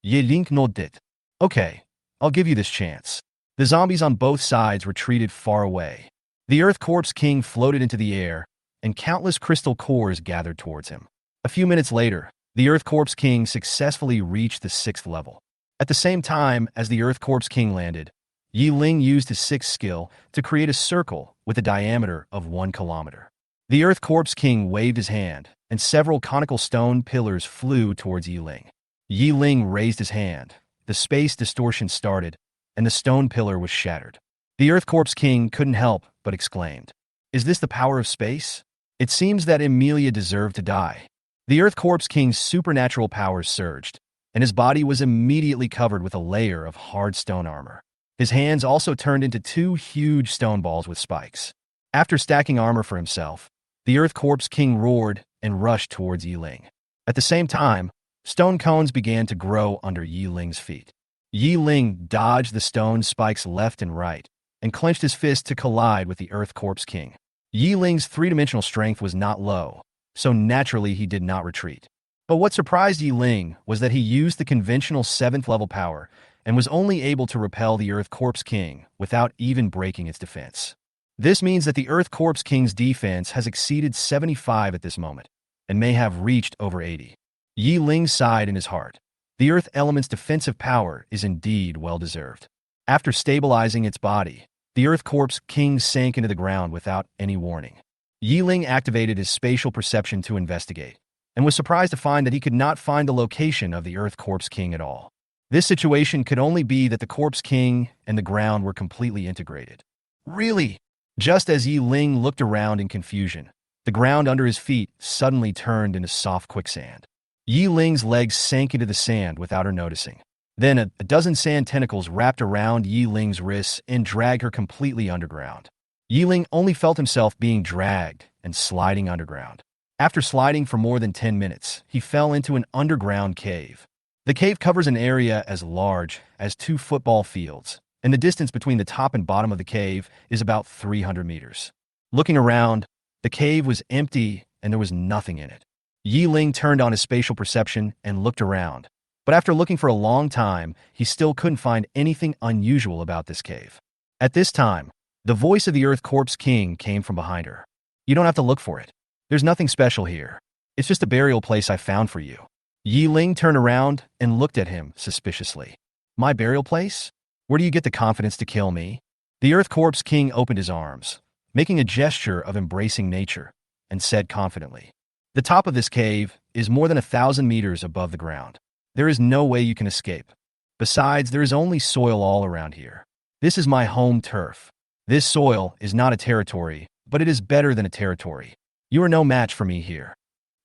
Ye Ling nodded. Okay, I'll give you this chance. The zombies on both sides retreated far away. The Earth Corpse King floated into the air, and countless crystal cores gathered towards him. A few minutes later, the Earth Corpse King successfully reached the 6th level. At the same time as the Earth Corpse King landed, Ye Ling used his 6th skill to create a circle with a diameter of 1 kilometer. The Earth Corpse King waved his hand, and several conical stone pillars flew towards Ye Ling. Ye Ling raised his hand, the space distortion started, and the stone pillar was shattered. The Earth Corpse King couldn't help but exclaimed, "Is this the power of space? It seems that Amelia deserved to die." The Earth Corpse King's supernatural powers surged, and his body was immediately covered with a layer of hard stone armor. His hands also turned into 2 huge stone balls with spikes. After stacking armor for himself, the Earth Corpse King roared and rushed towards Ye Ling. At the same time, stone cones began to grow under Ye Ling's feet. Ye Ling dodged the stone spikes left and right, and clenched his fist to collide with the Earth Corpse King. Ye Ling's 3-dimensional strength was not low, so naturally he did not retreat. But what surprised Ye Ling was that he used the conventional 7th level power and was only able to repel the Earth Corpse King without even breaking its defense. This means that the Earth Corpse King's defense has exceeded 75 at this moment, and may have reached over 80. Ye Ling sighed in his heart. The Earth element's defensive power is indeed well-deserved. After stabilizing its body, the Earth Corpse King sank into the ground without any warning. Ye Ling activated his spatial perception to investigate, and was surprised to find that he could not find the location of the Earth Corpse King at all. This situation could only be that the Corpse King and the ground were completely integrated. Really? Just as Ye Ling looked around in confusion, the ground under his feet suddenly turned into soft quicksand. Ye Ling's legs sank into the sand without her noticing. Then a dozen sand tentacles wrapped around Ye Ling's wrists and dragged her completely underground. Ye Ling only felt himself being dragged and sliding underground. After sliding for more than 10 minutes, he fell into an underground cave. The cave covers an area as large as 2 football fields, and the distance between the top and bottom of the cave is about 300 meters. Looking around, the cave was empty and there was nothing in it. Ye Ling turned on his spatial perception and looked around, but after looking for a long time, he still couldn't find anything unusual about this cave. At this time, the voice of the Earth Corpse King came from behind her. "You don't have to look for it. There's nothing special here. It's just a burial place I found for you." Ye Ling turned around and looked at him suspiciously. "My burial place? Where do you get the confidence to kill me?" The Earth Corpse King opened his arms, making a gesture of embracing nature, and said confidently, "The top of this cave is more than 1,000 meters above the ground. There is no way you can escape. Besides, there is only soil all around here. This is my home turf. This soil is not a territory, but it is better than a territory. You are no match for me here."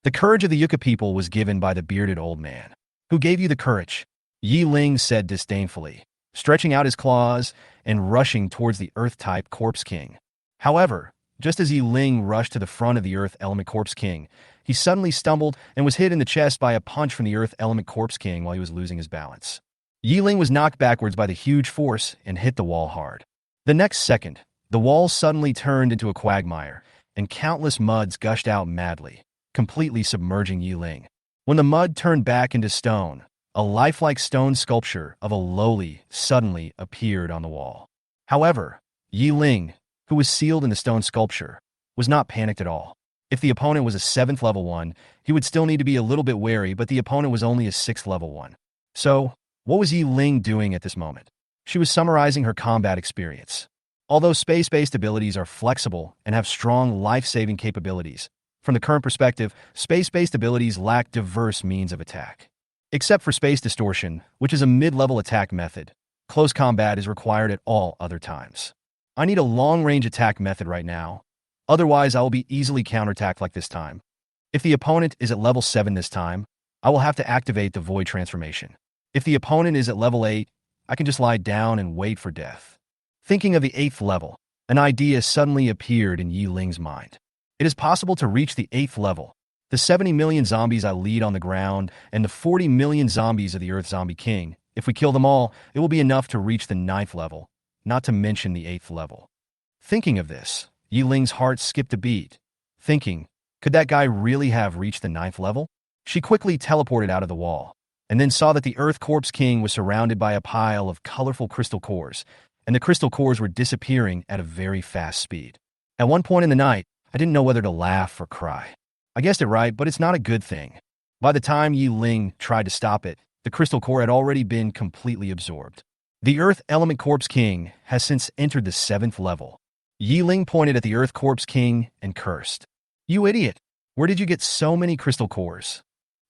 The courage of the Yucca people was given by the bearded old man. "Who gave you the courage?" Ye Ling said disdainfully, stretching out his claws and rushing towards the Earth-type Corpse King. However, just as Ye Ling rushed to the front of the Earth Element Corpse King, he suddenly stumbled and was hit in the chest by a punch from the Earth Element Corpse King while he was losing his balance. Ye Ling was knocked backwards by the huge force and hit the wall hard. The next second, the wall suddenly turned into a quagmire, and countless muds gushed out madly, completely submerging Ye Ling. When the mud turned back into stone, a lifelike stone sculpture of a lowly suddenly appeared on the wall. However, Ye Ling, who was sealed in the stone sculpture, was not panicked at all. If the opponent was a 7th level one, he would still need to be a little bit wary, but the opponent was only a 6th level one. So, what was Ye Ling doing at this moment? She was summarizing her combat experience. Although space-based abilities are flexible and have strong life-saving capabilities, from the current perspective, space-based abilities lack diverse means of attack. Except for space distortion, which is a mid-level attack method, close combat is required at all other times. I need a long-range attack method right now, otherwise I will be easily counterattacked like this time. If the opponent is at level 7 this time, I will have to activate the Void Transformation. If the opponent is at level 8, I can just lie down and wait for death. Thinking of the 8th level, an idea suddenly appeared in Ye Ling's mind. It is possible to reach the 8th level. The 70 million zombies I lead on the ground and the 40 million zombies of the Earth Zombie King, if we kill them all, it will be enough to reach the 9th level, not to mention the 8th level. Thinking of this, Ye Ling's heart skipped a beat, thinking, could that guy really have reached the 9th level? She quickly teleported out of the wall, and then saw that the Earth Corpse King was surrounded by a pile of colorful crystal cores, and the crystal cores were disappearing at a very fast speed. At one point in the night, I didn't know whether to laugh or cry. I guessed it right, but it's not a good thing. By the time Ye Ling tried to stop it, the crystal core had already been completely absorbed. The Earth Element Corpse King has since entered the 7th level. Ye Ling pointed at the Earth Corpse King and cursed. You idiot! Where did you get so many crystal cores?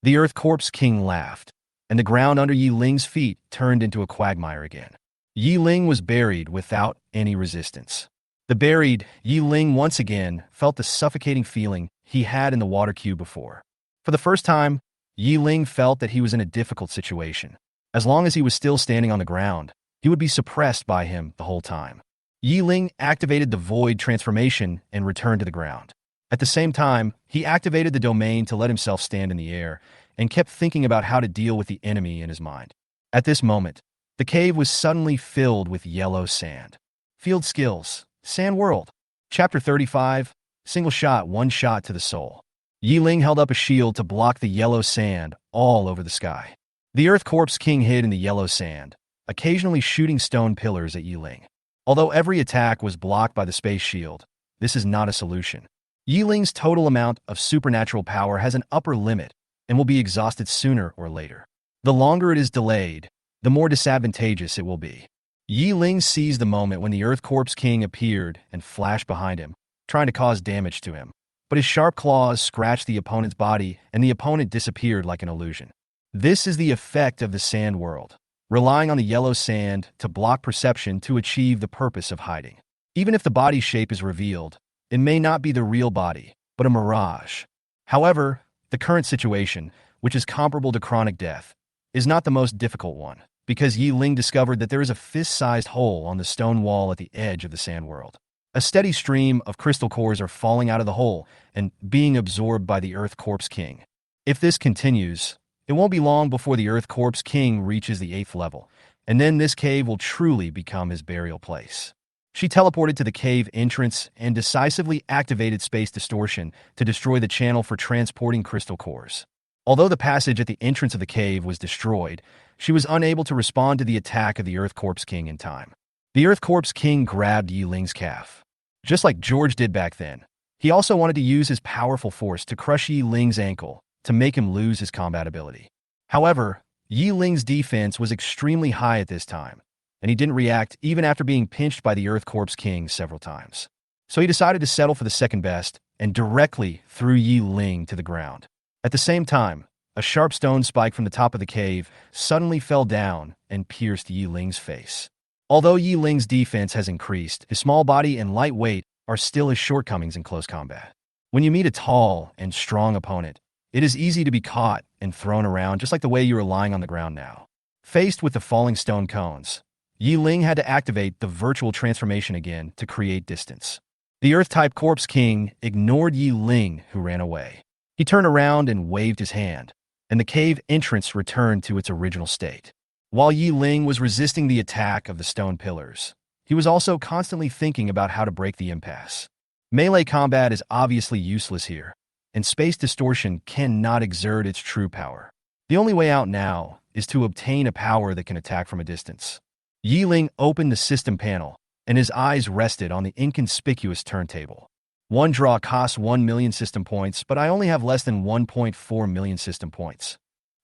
The Earth Corpse King laughed, and the ground under Ye Ling's feet turned into a quagmire again. Ye Ling was buried without any resistance. The buried Ye Ling once again felt the suffocating feeling he had in the water cube before. For the first time, Ye Ling felt that he was in a difficult situation. As long as he was still standing on the ground, he would be suppressed by him the whole time. Ye Ling activated the Void Transformation and returned to the ground. At the same time, he activated the domain to let himself stand in the air and kept thinking about how to deal with the enemy in his mind. At this moment, the cave was suddenly filled with yellow sand. Field Skills, Sand World. Chapter 35, Single Shot, One Shot to the Soul. Ye Ling held up a shield to block the yellow sand all over the sky. The Earth Corpse King hid in the yellow sand, occasionally shooting stone pillars at Ye Ling. Although every attack was blocked by the space shield, this is not a solution. Ye Ling's total amount of supernatural power has an upper limit and will be exhausted sooner or later. The longer it is delayed, the more disadvantageous it will be. Ye Ling seized the moment when the Earth Corpse King appeared and flashed behind him, trying to cause damage to him. But his sharp claws scratched the opponent's body and the opponent disappeared like an illusion. This is the effect of the sand world, relying on the yellow sand to block perception to achieve the purpose of hiding. Even if the body shape is revealed, it may not be the real body, but a mirage. However, the current situation, which is comparable to chronic death, is not the most difficult one, because Ye Ling discovered that there is a fist-sized hole on the stone wall at the edge of the sand world. A steady stream of crystal cores are falling out of the hole and being absorbed by the Earth Corpse King. If this continues, it won't be long before the Earth Corpse King reaches the 8th level, and then this cave will truly become his burial place. She teleported to the cave entrance and decisively activated space distortion to destroy the channel for transporting crystal cores. Although the passage at the entrance of the cave was destroyed, she was unable to respond to the attack of the Earth Corpse King in time. The Earth Corpse King grabbed Ye Ling's calf. Just like George did back then, he also wanted to use his powerful force to crush Ye Ling's ankle to make him lose his combat ability. However, Ye Ling's defense was extremely high at this time, and he didn't react even after being pinched by the Earth Corpse King several times. So he decided to settle for the second best and directly threw Ye Ling to the ground. At the same time, a sharp stone spike from the top of the cave suddenly fell down and pierced Ye Ling's face. Although Ye Ling's defense has increased, his small body and light weight are still his shortcomings in close combat. When you meet a tall and strong opponent, it is easy to be caught and thrown around just like the way you are lying on the ground now. Faced with the falling stone cones, Ye Ling had to activate the virtual transformation again to create distance. The Earth-type Corpse King ignored Ye Ling, who ran away. He turned around and waved his hand, and the cave entrance returned to its original state. While Ye Ling was resisting the attack of the stone pillars, he was also constantly thinking about how to break the impasse. Melee combat is obviously useless here, and space distortion cannot exert its true power. The only way out now is to obtain a power that can attack from a distance. Ye Ling opened the system panel, and his eyes rested on the inconspicuous turntable. One draw costs 1 million system points, but I only have less than 1.4 million system points.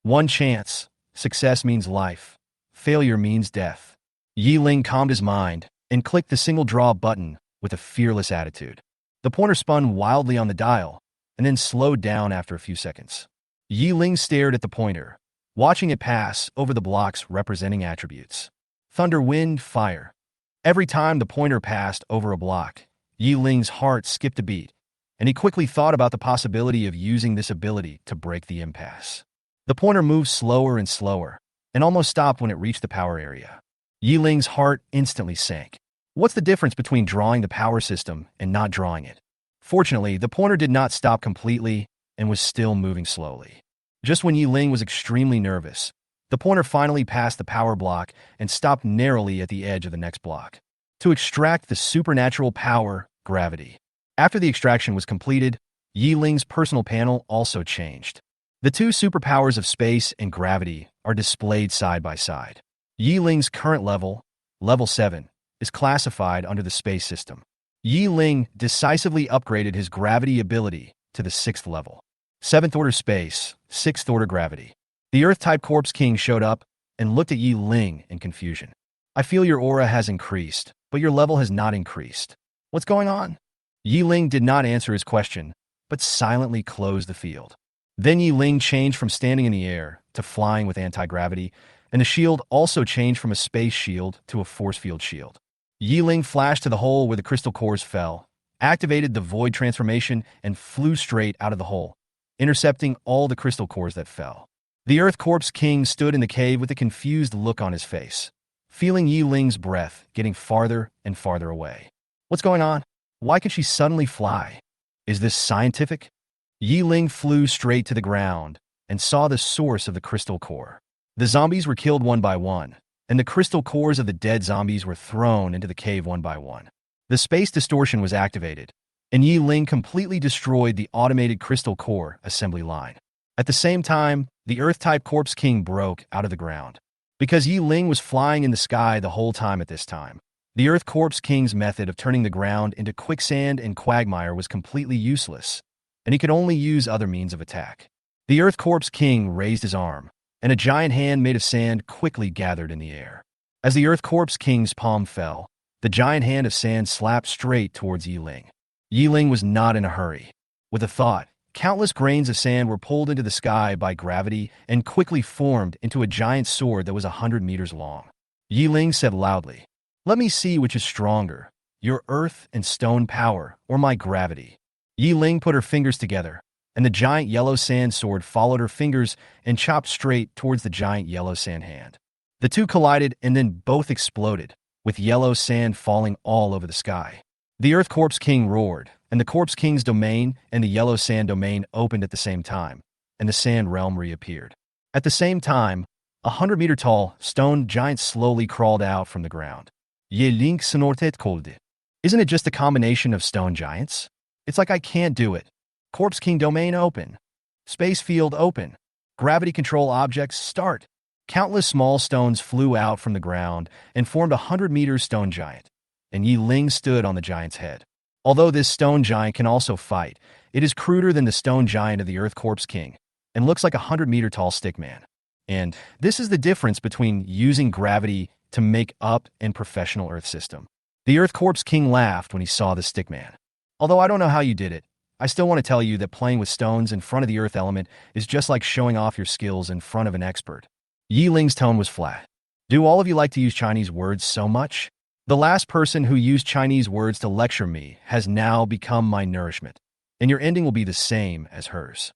One chance. Success means life. Failure means death. Ye Ling calmed his mind and clicked the single draw button with a fearless attitude. The pointer spun wildly on the dial and then slowed down after a few seconds. Ye Ling stared at the pointer, watching it pass over the blocks representing attributes. Thunder, wind, fire. Every time the pointer passed over a block, Ye Ling's heart skipped a beat, and he quickly thought about the possibility of using this ability to break the impasse. The pointer moved slower and slower, and almost stopped when it reached the power area. Ye Ling's heart instantly sank. What's the difference between drawing the power system and not drawing it? Fortunately, the pointer did not stop completely and was still moving slowly. Just when Ye Ling was extremely nervous, the pointer finally passed the power block and stopped narrowly at the edge of the next block. To extract the supernatural power, gravity. After the extraction was completed, Ye Ling's personal panel also changed. The two superpowers of space and gravity are displayed side by side. Ye Ling's current level, level 7, is classified under the space system. Ye Ling decisively upgraded his gravity ability to the 6th level. 7th order space, 6th order gravity. The Earth-type Corpse King showed up and looked at Ye Ling in confusion. I feel your aura has increased, but your level has not increased. What's going on? Ye Ling did not answer his question, but silently closed the field. Then Ye Ling changed from standing in the air to flying with anti-gravity, and the shield also changed from a space shield to a force field shield. Ye Ling flashed to the hole where the crystal cores fell, activated the void transformation, and flew straight out of the hole, intercepting all the crystal cores that fell. The Earth Corpse King stood in the cave with a confused look on his face, feeling Ye Ling's breath getting farther and farther away. What's going on? Why can she suddenly fly? Is this scientific? Ye Ling flew straight to the ground and saw the source of the crystal core. The zombies were killed one by one, and the crystal cores of the dead zombies were thrown into the cave one by one. The space distortion was activated, and Ye Ling completely destroyed the automated crystal core assembly line. At the same time, the Earth-type Corpse King broke out of the ground. Because Ye Ling was flying in the sky the whole time at this time, the Earth Corpse King's method of turning the ground into quicksand and quagmire was completely useless, and he could only use other means of attack. The Earth Corpse King raised his arm, and a giant hand made of sand quickly gathered in the air. As the Earth Corpse King's palm fell, the giant hand of sand slapped straight towards Ye Ling. Ye Ling was not in a hurry. With a thought, countless grains of sand were pulled into the sky by gravity and quickly formed into a giant sword that was 100 meters long. Ye Ling said loudly, "Let me see which is stronger, your earth and stone power or my gravity." Ye Ling put her fingers together, and the giant yellow sand sword followed her fingers and chopped straight towards the giant yellow sand hand. The two collided and then both exploded, with yellow sand falling all over the sky. The Earth Corpse King roared, and the Corpse King's domain and the yellow sand domain opened at the same time, and the sand realm reappeared. At the same time, 100-meter-tall stone giant slowly crawled out from the ground. Ye Ling snorted coldly. Isn't it just a combination of stone giants? It's like I can't do it. Corpse King domain open. Space field open. Gravity control objects start. Countless small stones flew out from the ground and formed a 100-meter stone giant, and Ye Ling stood on the giant's head. Although this stone giant can also fight, it is cruder than the stone giant of the Earth Corpse King, and looks like a 100-meter-tall stickman. And this is the difference between using gravity to make up and professional Earth system. The Earth Corpse King laughed when he saw the stickman. Although I don't know how you did it, I still want to tell you that playing with stones in front of the Earth element is just like showing off your skills in front of an expert. Ye Ling's tone was flat. Do all of you like to use Chinese words so much? The last person who used Chinese words to lecture me has now become my nourishment, and your ending will be the same as hers.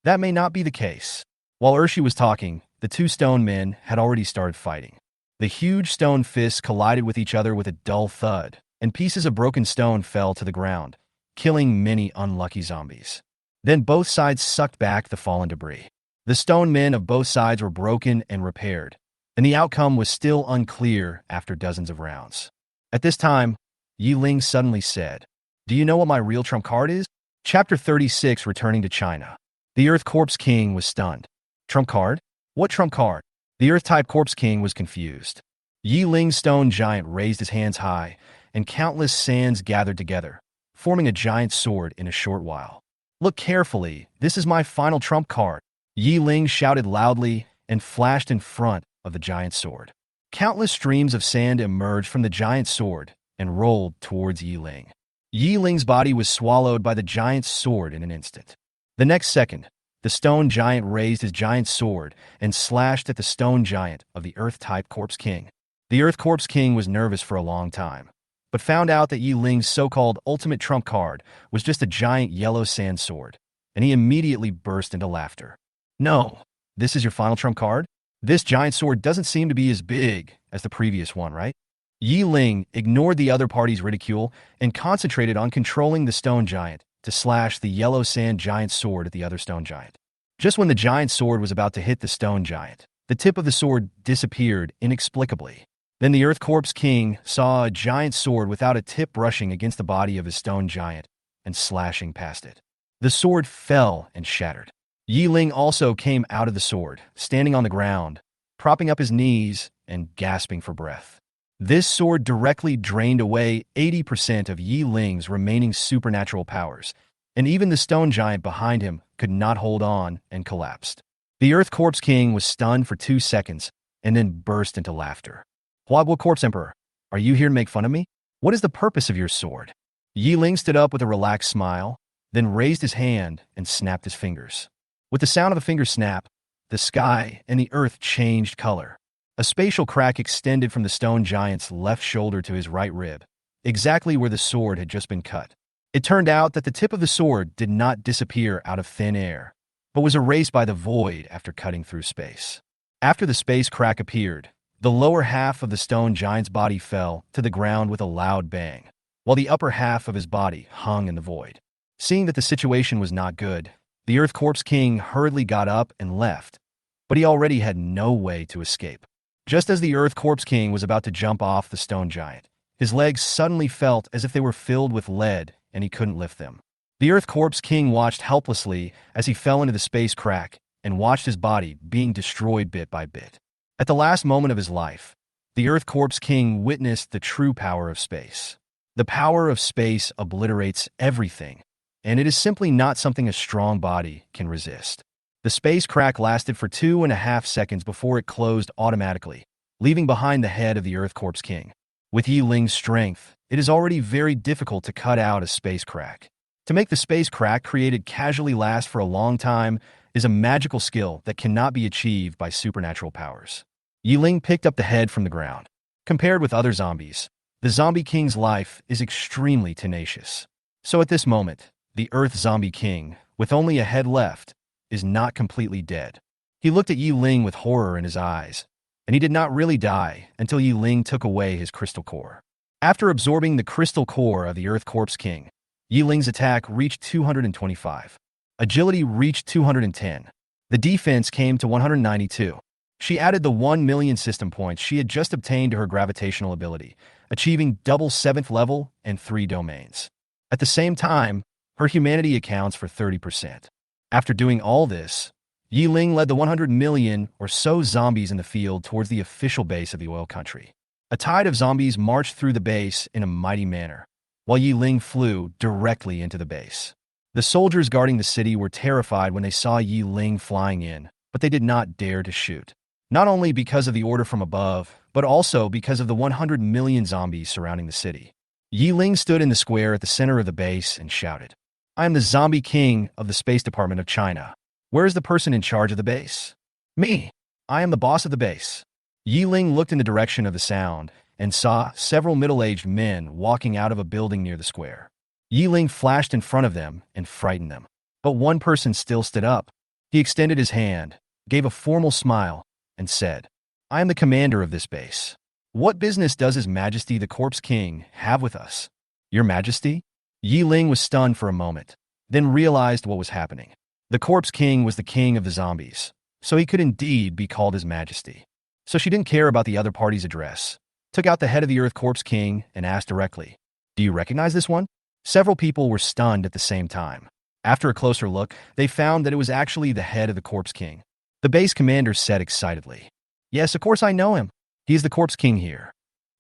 That may not be the case. While Urshi was talking, the two stone men had already started fighting. The huge stone fists collided with each other with a dull thud, and pieces of broken stone fell to the ground, killing many unlucky zombies. Then both sides sucked back the fallen debris. The stone men of both sides were broken and repaired, and the outcome was still unclear after dozens of rounds. At this time, Ye Ling suddenly said, "Do you know what my real trump card is?" Chapter 36, Returning to China. The Earth Corpse King was stunned. Trump card? What trump card? The Earth-type Corpse King was confused. Ye Ling stone giant raised his hands high, and countless sands gathered together, forming a giant sword in a short while. Look carefully, this is my final trump card. Ye Ling shouted loudly and flashed in front of the giant sword. Countless streams of sand emerged from the giant sword and rolled towards Ye Ling. Ye Ling's body was swallowed by the giant's sword in an instant. The next second, the stone giant raised his giant sword and slashed at the stone giant of the Earth-type Corpse King. The Earth Corpse King was nervous for a long time, but found out that Ye Ling's so-called ultimate trump card was just a giant yellow sand sword, and he immediately burst into laughter. No, this is your final trump card? This giant sword doesn't seem to be as big as the previous one, right? Ye Ling ignored the other party's ridicule and concentrated on controlling the stone giant to slash the yellow sand giant sword at the other stone giant. Just when the giant sword was about to hit the stone giant, the tip of the sword disappeared inexplicably. Then the Earth Corpse King saw a giant sword without a tip brushing against the body of his stone giant and slashing past it. The sword fell and shattered. Ye Ling also came out of the sword, standing on the ground, propping up his knees and gasping for breath. This sword directly drained away 80% of Ye Ling's remaining supernatural powers, and even the stone giant behind him could not hold on and collapsed. The Earth Corpse King was stunned for 2 seconds and then burst into laughter. Huaguo Corpse Emperor, are you here to make fun of me? What is the purpose of your sword? Ye Ling stood up with a relaxed smile, then raised his hand and snapped his fingers. With the sound of the finger snap, the sky and the earth changed color. A spatial crack extended from the stone giant's left shoulder to his right rib, exactly where the sword had just been cut. It turned out that the tip of the sword did not disappear out of thin air, but was erased by the void after cutting through space. After the space crack appeared, the lower half of the stone giant's body fell to the ground with a loud bang, while the upper half of his body hung in the void. Seeing that the situation was not good, the Earth Corpse King hurriedly got up and left, but he already had no way to escape. Just as the Earth Corpse King was about to jump off the stone giant, his legs suddenly felt as if they were filled with lead and he couldn't lift them. The Earth Corpse King watched helplessly as he fell into the space crack and watched his body being destroyed bit by bit. At the last moment of his life, the Earth Corpse King witnessed the true power of space. The power of space obliterates everything, and it is simply not something a strong body can resist. The space crack lasted for 2.5 seconds before it closed automatically, leaving behind the head of the Earth Corpse King. With Ye Ling's strength, it is already very difficult to cut out a space crack. To make the space crack created casually last for a long time is a magical skill that cannot be achieved by supernatural powers. Ye Ling picked up the head from the ground. Compared with other zombies, the Zombie King's life is extremely tenacious. So at this moment, the Earth Zombie King, with only a head left, is not completely dead. He looked at Ye Ling with horror in his eyes, and he did not really die until Ye Ling took away his crystal core. After absorbing the crystal core of the Earth Corpse King, Ye Ling's attack reached 225. Agility reached 210. The defense came to 192. She added the 1 million system points she had just obtained to her gravitational ability, achieving double 7th level and 3 domains. At the same time, her humanity accounts for 30%. After doing all this, Ye Ling led the 100 million or so zombies in the field towards the official base of the oil country. A tide of zombies marched through the base in a mighty manner, while Ye Ling flew directly into the base. The soldiers guarding the city were terrified when they saw Ye Ling flying in, but they did not dare to shoot. Not only because of the order from above, but also because of the 100 million zombies surrounding the city. Ye Ling stood in the square at the center of the base and shouted, "I am the Zombie King of the Space Department of China. Where is the person in charge of the base?" "Me. I am the boss of the base." Ye Ling looked in the direction of the sound and saw several middle-aged men walking out of a building near the square. Ye Ling flashed in front of them and frightened them. But one person still stood up. He extended his hand, gave a formal smile, and said, "I am the commander of this base. What business does His Majesty the Corpse King have with us?" "Your Majesty?" Ye Ling was stunned for a moment, then realized what was happening. The Corpse King was the king of the zombies, so he could indeed be called His Majesty. So she didn't care about the other party's address, took out the head of the Earth Corpse King, and asked directly, "Do you recognize this one?" Several people were stunned at the same time. After a closer look, they found that it was actually the head of the Corpse King. The base commander said excitedly, "Yes, of course I know him. He is the Corpse King here."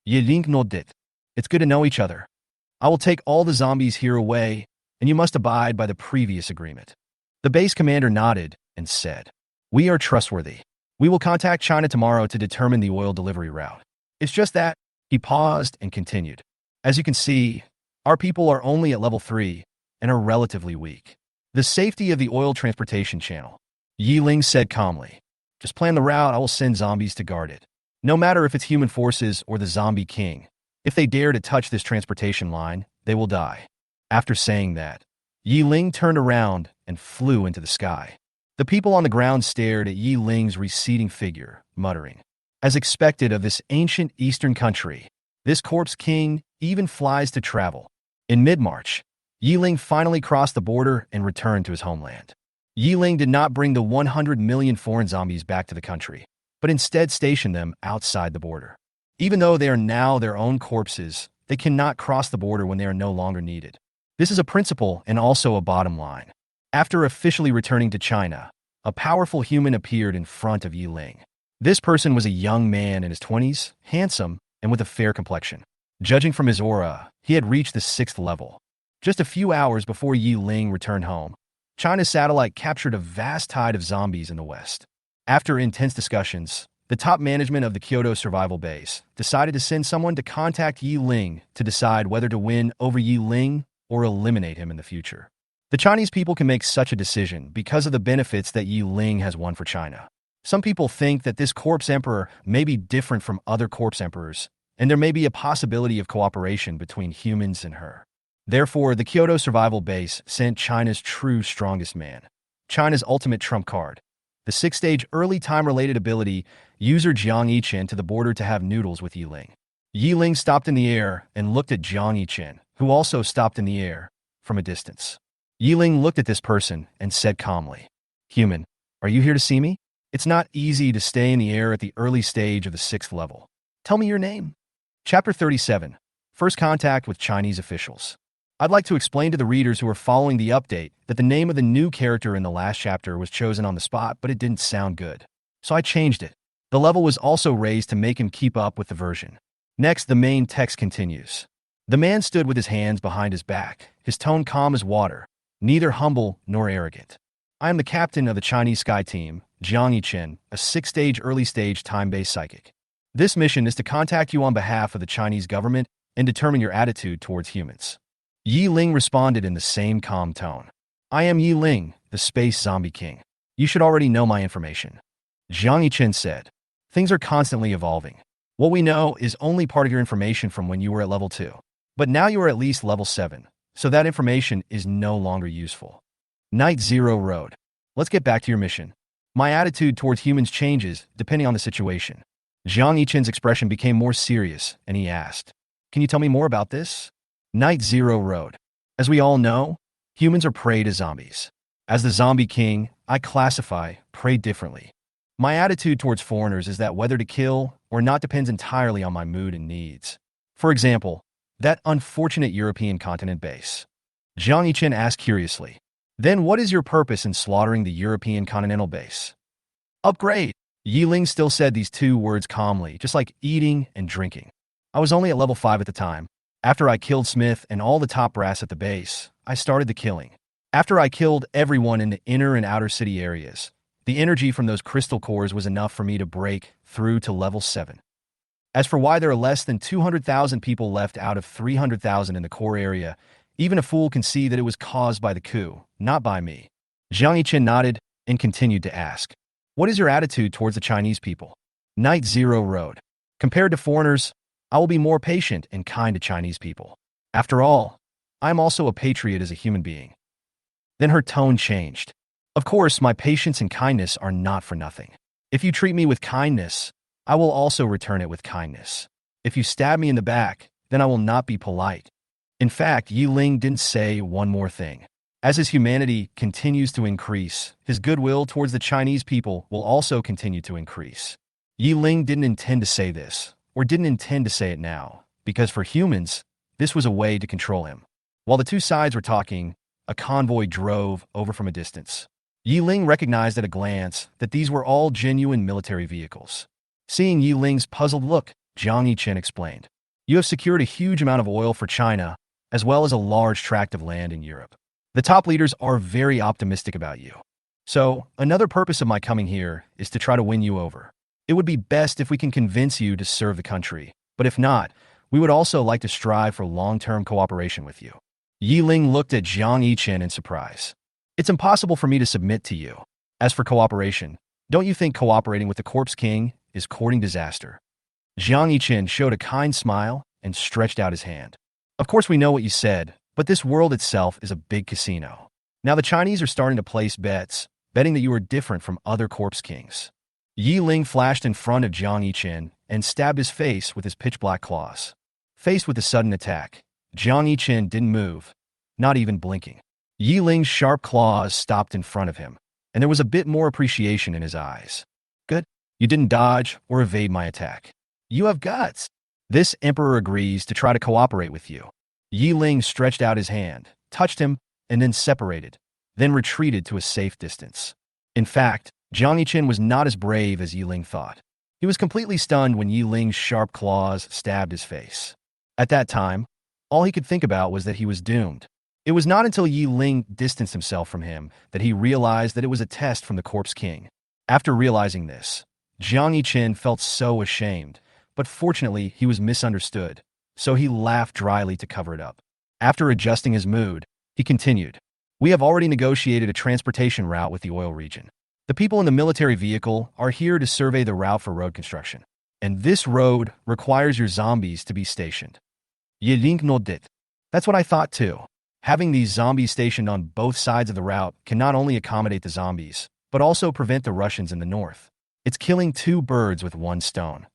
Ye Ling nodded. "It's good to know each other. I will take all the zombies here away, and you must abide by the previous agreement." The base commander nodded and said, "We are trustworthy. We will contact China tomorrow to determine the oil delivery route. It's just that." He paused and continued. "As you can see, our people are only at level 3 and are relatively weak. The safety of the oil transportation channel." Ye Ling said calmly, "Just plan the route. I will send zombies to guard it. No matter if it's human forces or the zombie king, if they dare to touch this transportation line, they will die." After saying that, Ye Ling turned around and flew into the sky. The people on the ground stared at Ye Ling's receding figure, muttering, "As expected of this ancient eastern country, this Corpse King even flies to travel." In mid-March, Ye Ling finally crossed the border and returned to his homeland. Ye Ling did not bring the 100 million foreign zombies back to the country, but instead stationed them outside the border. Even though they are now their own corpses, they cannot cross the border when they are no longer needed. This is a principle and also a bottom line. After officially returning to China, a powerful human appeared in front of Ye Ling. This person was a young man in his 20s, handsome, and with a fair complexion. Judging from his aura, he had reached the 6th level. Just a few hours before Ye Ling returned home, China's satellite captured a vast tide of zombies in the west. After intense discussions, the top management of the Kyoto Survival Base decided to send someone to contact Ye Ling to decide whether to win over Ye Ling or eliminate him in the future. The Chinese people can make such a decision because of the benefits that Ye Ling has won for China. Some people think that this corpse emperor may be different from other corpse emperors, and there may be a possibility of cooperation between humans and her. Therefore, the Kyoto Survival Base sent China's true strongest man, China's ultimate trump card, the 6th-stage early time-related ability, user Jiang Yichen, to the border to have noodles with Ye Ling. Ye Ling stopped in the air and looked at Jiang Yichen, who also stopped in the air from a distance. Ye Ling looked at this person and said calmly, "Human, are you here to see me? It's not easy to stay in the air at the early stage of the 6th level. Tell me your name." Chapter 37. First Contact with Chinese Officials. I'd like to explain to the readers who are following the update that the name of the new character in the last chapter was chosen on the spot, but it didn't sound good. So I changed it. The level was also raised to make him keep up with the version. Next, the main text continues. The man stood with his hands behind his back, his tone calm as water, neither humble nor arrogant. "I am the captain of the Chinese Sky Team, Jiang Yichen, a 6th-stage early-stage time-based psychic. This mission is to contact you on behalf of the Chinese government and determine your attitude towards humans." Ye Ling responded in the same calm tone. "I am Ye Ling, the Space Zombie King. You should already know my information." Jiang Yichen said, "Things are constantly evolving. What we know is only part of your information from when you were at level 2. But now you are at least level 7, so that information is no longer useful." Night 0 Road. Let's get back to your mission. My attitude towards humans changes depending on the situation. Jiang Yichen's expression became more serious, and he asked, "Can you tell me more about this?" Night 0 Road. As we all know, humans are prey to zombies. As the Zombie King, I classify prey differently. My attitude towards foreigners is that whether to kill or not depends entirely on my mood and needs. For example, that unfortunate European continent base. Jiang Yichen asked curiously, "Then what is your purpose in slaughtering the European continental base?" "Upgrade." Ye Ling still said these 2 words calmly, just like eating and drinking. I was only at level 5 at the time. After I killed Smith and all the top brass at the base, I started the killing. After I killed everyone in the inner and outer city areas, the energy from those crystal cores was enough for me to break through to level 7. As for why there are less than 200,000 people left out of 300,000 in the core area, even a fool can see that it was caused by the coup, not by me. Jiang Yichen nodded and continued to ask, "What is your attitude towards the Chinese people?" Night 0 Road. Compared to foreigners, I will be more patient and kind to Chinese people. After all, I am also a patriot as a human being. Then her tone changed. Of course, my patience and kindness are not for nothing. If you treat me with kindness, I will also return it with kindness. If you stab me in the back, then I will not be polite. In fact, Ye Ling didn't say one more thing. As his humanity continues to increase, his goodwill towards the Chinese people will also continue to increase. Ye Ling didn't intend to say this, or didn't intend to say it now, because for humans, this was a way to control him. While the 2 sides were talking, a convoy drove over from a distance. Ye Ling recognized at a glance that these were all genuine military vehicles. Seeing Ye Ling's puzzled look, Jiang Yichen explained, "You have secured a huge amount of oil for China, as well as a large tract of land in Europe. The top leaders are very optimistic about you. So, another purpose of my coming here is to try to win you over. It would be best if we can convince you to serve the country, but if not, we would also like to strive for long-term cooperation with you." Ye Ling looked at Jiang Yichen in surprise. "It's impossible for me to submit to you. As for cooperation, don't you think cooperating with the Corpse King is courting disaster?" Jiang Yichen showed a kind smile and stretched out his hand. "Of course we know what you said, but this world itself is a big casino. Now the Chinese are starting to place bets, betting that you are different from other Corpse Kings." Ye Ling flashed in front of Jiang Yichen and stabbed his face with his pitch-black claws. Faced with the sudden attack, Jiang Yichen didn't move, not even blinking. Ye Ling's sharp claws stopped in front of him, and there was a bit more appreciation in his eyes. "Good. You didn't dodge or evade my attack. You have guts. This emperor agrees to try to cooperate with you." Ye Ling stretched out his hand, touched him, and then separated, then retreated to a safe distance. In fact, Jiang Yichen was not as brave as Ye Ling thought. He was completely stunned when Ye Ling's sharp claws stabbed his face. At that time, all he could think about was that he was doomed. It was not until Ye Ling distanced himself from him that he realized that it was a test from the Corpse King. After realizing this, Jiang Yichen felt so ashamed, but fortunately he was misunderstood, so he laughed dryly to cover it up. After adjusting his mood, he continued, "We have already negotiated a transportation route with the oil region. The people in the military vehicle are here to survey the route for road construction, and this road requires your zombies to be stationed." Ye Ling nodded. "That's what I thought too. Having these zombies stationed on both sides of the route can not only accommodate the zombies, but also prevent the Russians in the north. It's killing two birds with one stone."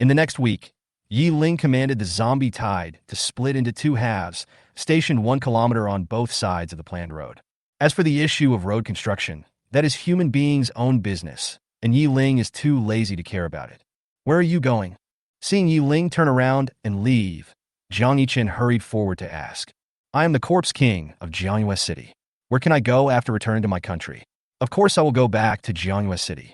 In the next week, Ye Ling commanded the zombie tide to split into two halves, stationed 1 kilometer on both sides of the planned road. As for the issue of road construction, that is human beings' own business, and Ye Ling is too lazy to care about it. "Where are you going?" Seeing Ye Ling turn around and leave, Jiang Yichen hurried forward to ask, "I am the Corpse King of Jiangyue City. Where can I go after returning to my country?" "Of course I will go back to Jiangyue City."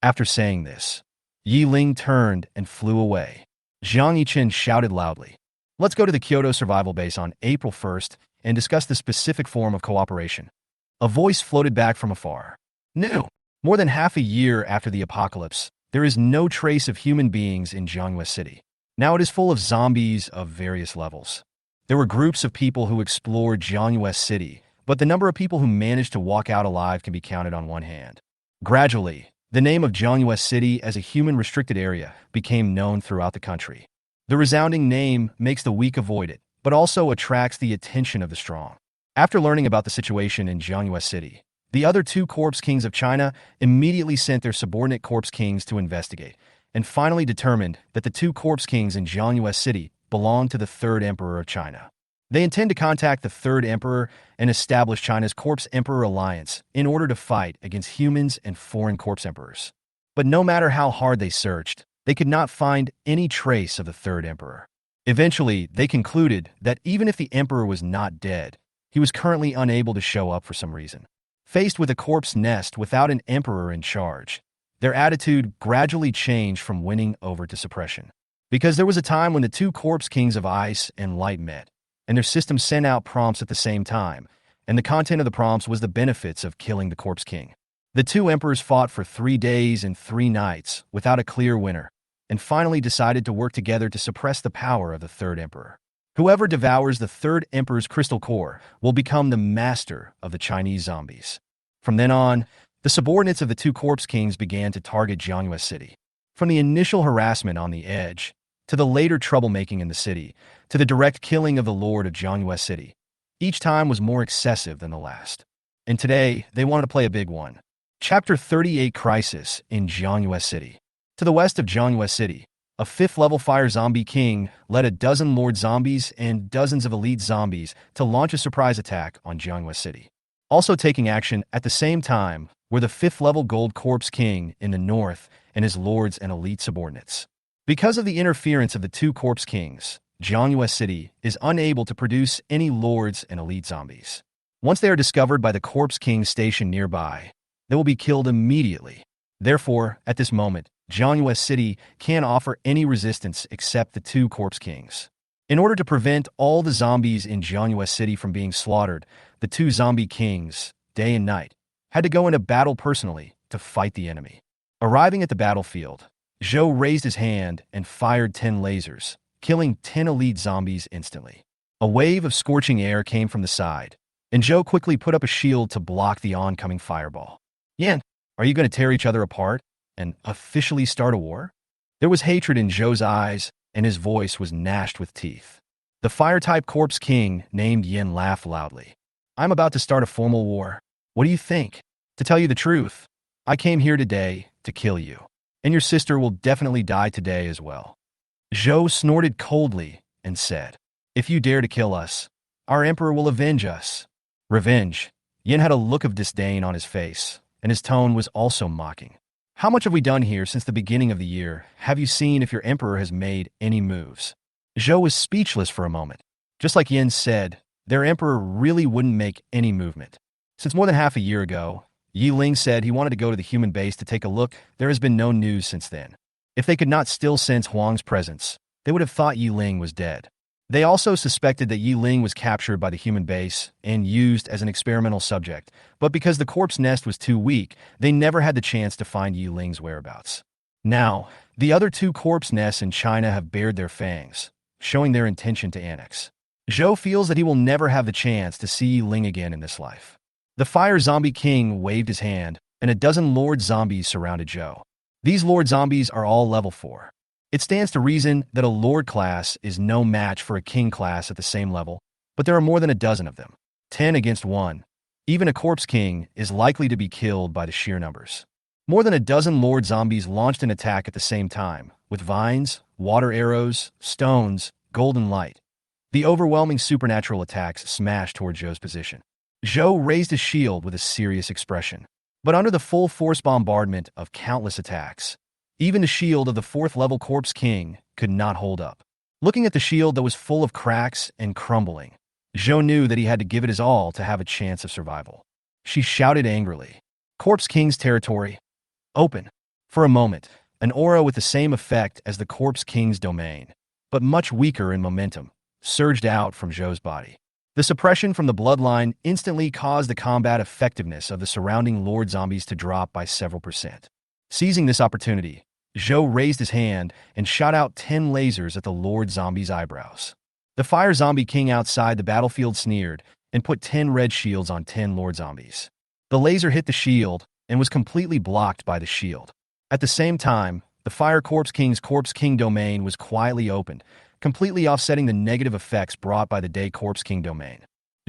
After saying this, Ye Ling turned and flew away. Jiang Yichen shouted loudly, "Let's go to the Kyoto Survival Base on April 1st and discuss the specific form of cooperation." A voice floated back from afar. "No. More than half a year after the apocalypse, there is no trace of human beings in Jiangyue City. Now it is full of zombies of various levels. There were groups of people who explored Jiangyue City, but the number of people who managed to walk out alive can be counted on one hand. Gradually, the name of Jiangyue City as a human-restricted area became known throughout the country. The resounding name makes the weak avoid it, but also attracts the attention of the strong. After learning about the situation in Jiangyue City, the other two Corpse Kings of China immediately sent their subordinate Corpse Kings to investigate, and finally determined that the two Corpse Kings in Jiangyue City belonged to the Third Emperor of China. They intend to contact the Third Emperor and establish China's Corpse Emperor Alliance in order to fight against humans and foreign Corpse Emperors. But no matter how hard they searched, they could not find any trace of the Third Emperor. Eventually, they concluded that even if the Emperor was not dead, he was currently unable to show up for some reason. Faced with a corpse nest without an Emperor in charge, their attitude gradually changed from winning over to suppression. Because there was a time when the two Corpse Kings of Ice and Light met, and their system sent out prompts at the same time, and the content of the prompts was the benefits of killing the Corpse King. The two emperors fought for 3 days and 3 nights without a clear winner, and finally decided to work together to suppress the power of the Third Emperor. Whoever devours the Third Emperor's crystal core will become the master of the Chinese zombies. From then on, the subordinates of the two Corpse Kings began to target Jiangyue City. From the initial harassment on the edge, to the later troublemaking in the city, to the direct killing of the Lord of Jiangyue City. Each time was more excessive than the last. And today, they wanted to play a big one. Chapter 38 Crisis in Jiangyue City. To the west of Jiangyue City, a 5th-level fire zombie king led a dozen Lord zombies and dozens of elite zombies to launch a surprise attack on Jiangyue City. Also taking action at the same time were the 5th-level Gold Corpse King in the north and his lords and elite subordinates. Because of the interference of the two Corpse Kings, Jiangyue City is unable to produce any lords and elite zombies. Once they are discovered by the Corpse King stationed nearby, they will be killed immediately. Therefore, at this moment, Jiangyue City can't offer any resistance except the two Corpse Kings. In order to prevent all the zombies in Jiangyue City from being slaughtered, the two zombie kings, day and night, had to go into battle personally to fight the enemy. Arriving at the battlefield, Zhou raised his hand and fired 10 lasers, killing 10 elite zombies instantly. A wave of scorching air came from the side, and Zhou quickly put up a shield to block the oncoming fireball. Yan, are you going to tear each other apart and officially start a war? There was hatred in Zhou's eyes, and his voice was gnashed with teeth. The fire-type Corpse King named Yin laughed loudly. I'm about to start a formal war. What do you think? To tell you the truth, I came here today to kill you, and your sister will definitely die today as well. Zhou snorted coldly and said, if you dare to kill us, our emperor will avenge us. Revenge. Yin had a look of disdain on his face, and his tone was also mocking. How much have we done here since the beginning of the year? Have you seen if your emperor has made any moves? Zhou was speechless for a moment. Just like Yin said, their emperor really wouldn't make any movement. Since more than half a year ago, Ye Ling said he wanted to go to the human base to take a look. There has been no news since then. If they could not still sense Huang's presence, they would have thought Ye Ling was dead. They also suspected that Ye Ling was captured by the human base and used as an experimental subject, but because the corpse nest was too weak, they never had the chance to find Ye Ling's whereabouts. Now, the other two corpse nests in China have bared their fangs, showing their intention to annex. Zhou feels that he will never have the chance to see Ye Ling again in this life. The Fire Zombie King waved his hand, and a dozen Lord Zombies surrounded Zhou. These Lord Zombies are all level 4. It stands to reason that a Lord class is no match for a King class at the same level, but there are more than a dozen of them. 10 against 1. Even a Corpse King is likely to be killed by the sheer numbers. More than a dozen Lord Zombies launched an attack at the same time, with vines, water arrows, stones, golden light. The overwhelming supernatural attacks smashed toward Zhou's position. Zhou raised his shield with a serious expression. But under the full-force bombardment of countless attacks, even the shield of the 4th-level Corpse King could not hold up. Looking at the shield that was full of cracks and crumbling, Zhou knew that he had to give it his all to have a chance of survival. She shouted angrily, Corpse King's territory, open. For a moment, an aura with the same effect as the Corpse King's domain, but much weaker in momentum, surged out from Zhou's body. The suppression from the bloodline instantly caused the combat effectiveness of the surrounding Lord Zombies to drop by several percent. Seizing this opportunity, Zhou raised his hand and shot out 10 lasers at the Lord Zombie's eyebrows. The Fire Zombie King outside the battlefield sneered and put 10 red shields on 10 Lord Zombies. The laser hit the shield and was completely blocked by the shield. At the same time, the Fire Corpse King's Corpse King domain was quietly opened, completely offsetting the negative effects brought by the Day Corpse King domain.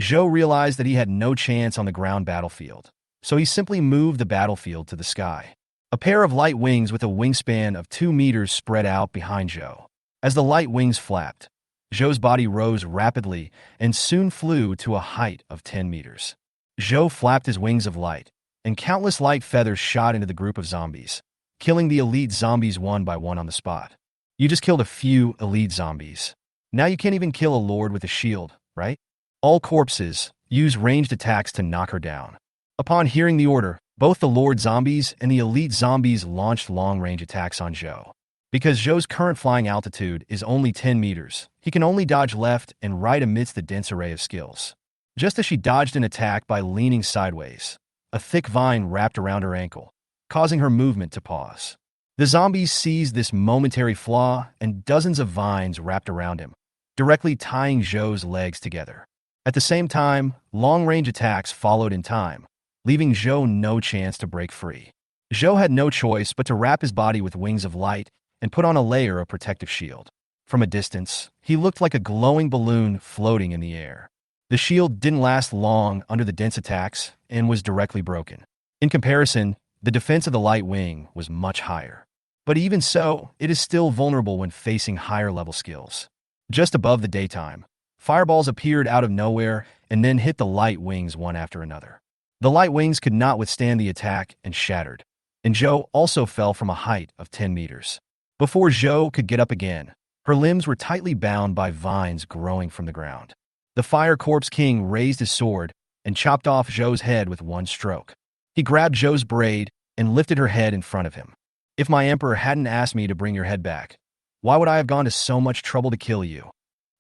Zhou realized that he had no chance on the ground battlefield, so he simply moved the battlefield to the sky. A pair of light wings with a wingspan of 2 meters spread out behind Zhou. As the light wings flapped, Zhou's body rose rapidly and soon flew to a height of 10 meters. Zhou flapped his wings of light, and countless light feathers shot into the group of zombies, killing the elite zombies one by one on the spot. You just killed a few elite zombies. Now you can't even kill a lord with a shield, right? All corpses use ranged attacks to knock her down. Upon hearing the order, both the Lord Zombies and the Elite Zombies launched long-range attacks on Zhou. Because Zhou's current flying altitude is only 10 meters, he can only dodge left and right amidst the dense array of skills. Just as she dodged an attack by leaning sideways, a thick vine wrapped around her ankle, causing her movement to pause. The zombies seized this momentary flaw, and dozens of vines wrapped around him, directly tying Zhou's legs together. At the same time, long-range attacks followed in time, leaving Zhou no chance to break free. Zhou had no choice but to wrap his body with wings of light and put on a layer of protective shield. From a distance, he looked like a glowing balloon floating in the air. The shield didn't last long under the dense attacks and was directly broken. In comparison, the defense of the light wing was much higher. But even so, it is still vulnerable when facing higher-level skills. Just above the daytime, fireballs appeared out of nowhere and then hit the light wings one after another. The light wings could not withstand the attack and shattered, and Zhou also fell from a height of 10 meters. Before Zhou could get up again, her limbs were tightly bound by vines growing from the ground. The Fire Corpse King raised his sword and chopped off Zhou's head with one stroke. He grabbed Zhou's braid and lifted her head in front of him. If my emperor hadn't asked me to bring your head back, why would I have gone to so much trouble to kill you?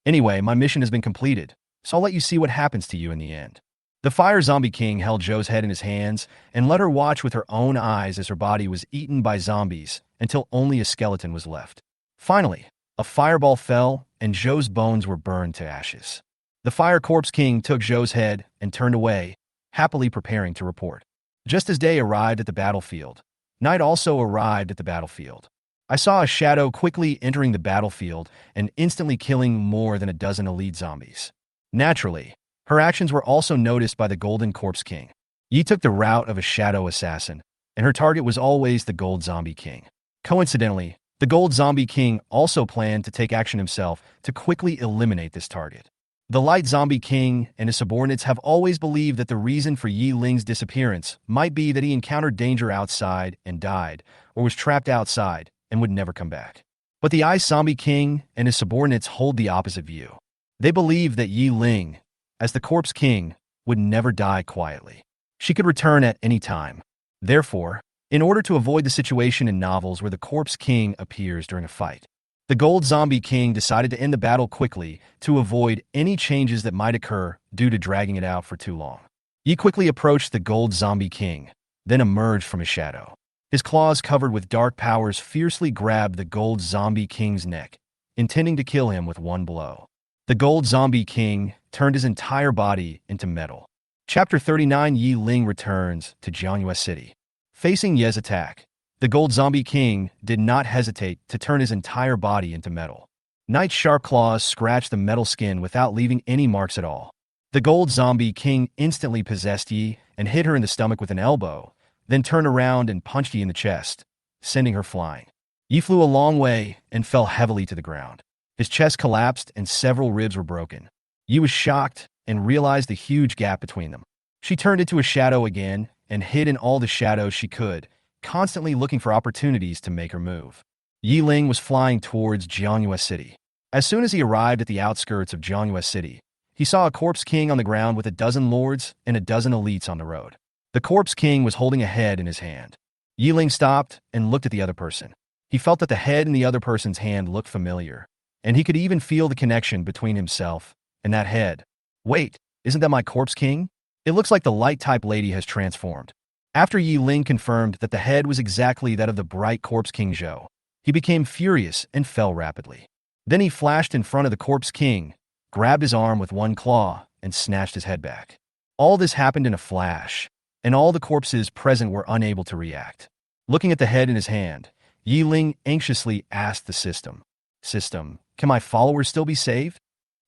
Anyway, my mission has been completed, so I'll let you see what happens to you in the end. The Fire Zombie King held Zhou's head in his hands and let her watch with her own eyes as her body was eaten by zombies until only a skeleton was left. Finally, a fireball fell and Zhou's bones were burned to ashes. The Fire Corpse King took Zhou's head and turned away, happily preparing to report. Just as day arrived at the battlefield, night also arrived at the battlefield. I saw a shadow quickly entering the battlefield and instantly killing more than a dozen elite zombies. Naturally, her actions were also noticed by the Golden Corpse King. Ye took the route of a shadow assassin, and her target was always the Gold Zombie King. Coincidentally, the Gold Zombie King also planned to take action himself to quickly eliminate this target. The Light Zombie King and his subordinates have always believed that the reason for Ye Ling's disappearance might be that he encountered danger outside and died, or was trapped outside and would never come back. But the Ice Zombie King and his subordinates hold the opposite view. They believe that Ye Ling, as the Corpse King, would never die quietly. She could return at any time. Therefore, in order to avoid the situation in novels where the Corpse King appears during a fight, the Gold Zombie King decided to end the battle quickly to avoid any changes that might occur due to dragging it out for too long. Ye quickly approached the Gold Zombie King, then emerged from his shadow. His claws covered with dark powers fiercely grabbed the Gold Zombie King's neck, intending to kill him with one blow. The Gold Zombie King turned his entire body into metal. Chapter 39 Ye Ling returns to Jiangyue City. Facing Ye's attack, the Gold Zombie King did not hesitate to turn his entire body into metal. Night's sharp claws scratched the metal skin without leaving any marks at all. The Gold Zombie King instantly possessed Ye and hit her in the stomach with an elbow, then turned around and punched Ye in the chest, sending her flying. Ye flew a long way and fell heavily to the ground. His chest collapsed and several ribs were broken. Ye was shocked and realized the huge gap between them. She turned into a shadow again and hid in all the shadows she could, constantly looking for opportunities to make her move. Ye Ling was flying towards Jiangyue City. As soon as he arrived at the outskirts of Jiangyue City, he saw a Corpse King on the ground with a dozen lords and a dozen elites on the road. The Corpse King was holding a head in his hand. Ye Ling stopped and looked at the other person. He felt that the head in the other person's hand looked familiar, and he could even feel the connection between himself and that head. Wait, isn't that my Corpse King? It looks like the light-type lady has transformed. After Ye Ling confirmed that the head was exactly that of the bright Corpse King Zhou, he became furious and fell rapidly. Then he flashed in front of the Corpse King, grabbed his arm with one claw, and snatched his head back. All this happened in a flash, and all the corpses present were unable to react. Looking at the head in his hand, Ye Ling anxiously asked the system, "System, can my followers still be saved?"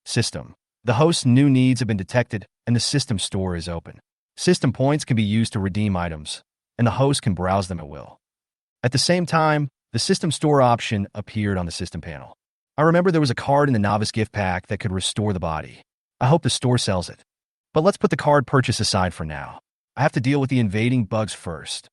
System, the host's new needs have been detected and the system store is open. System points can be used to redeem items, and the host can browse them at will. At the same time, the system store option appeared on the system panel. I remember there was a card in the novice gift pack that could restore the body. I hope the store sells it. But let's put the card purchase aside for now. I have to deal with the invading bugs first.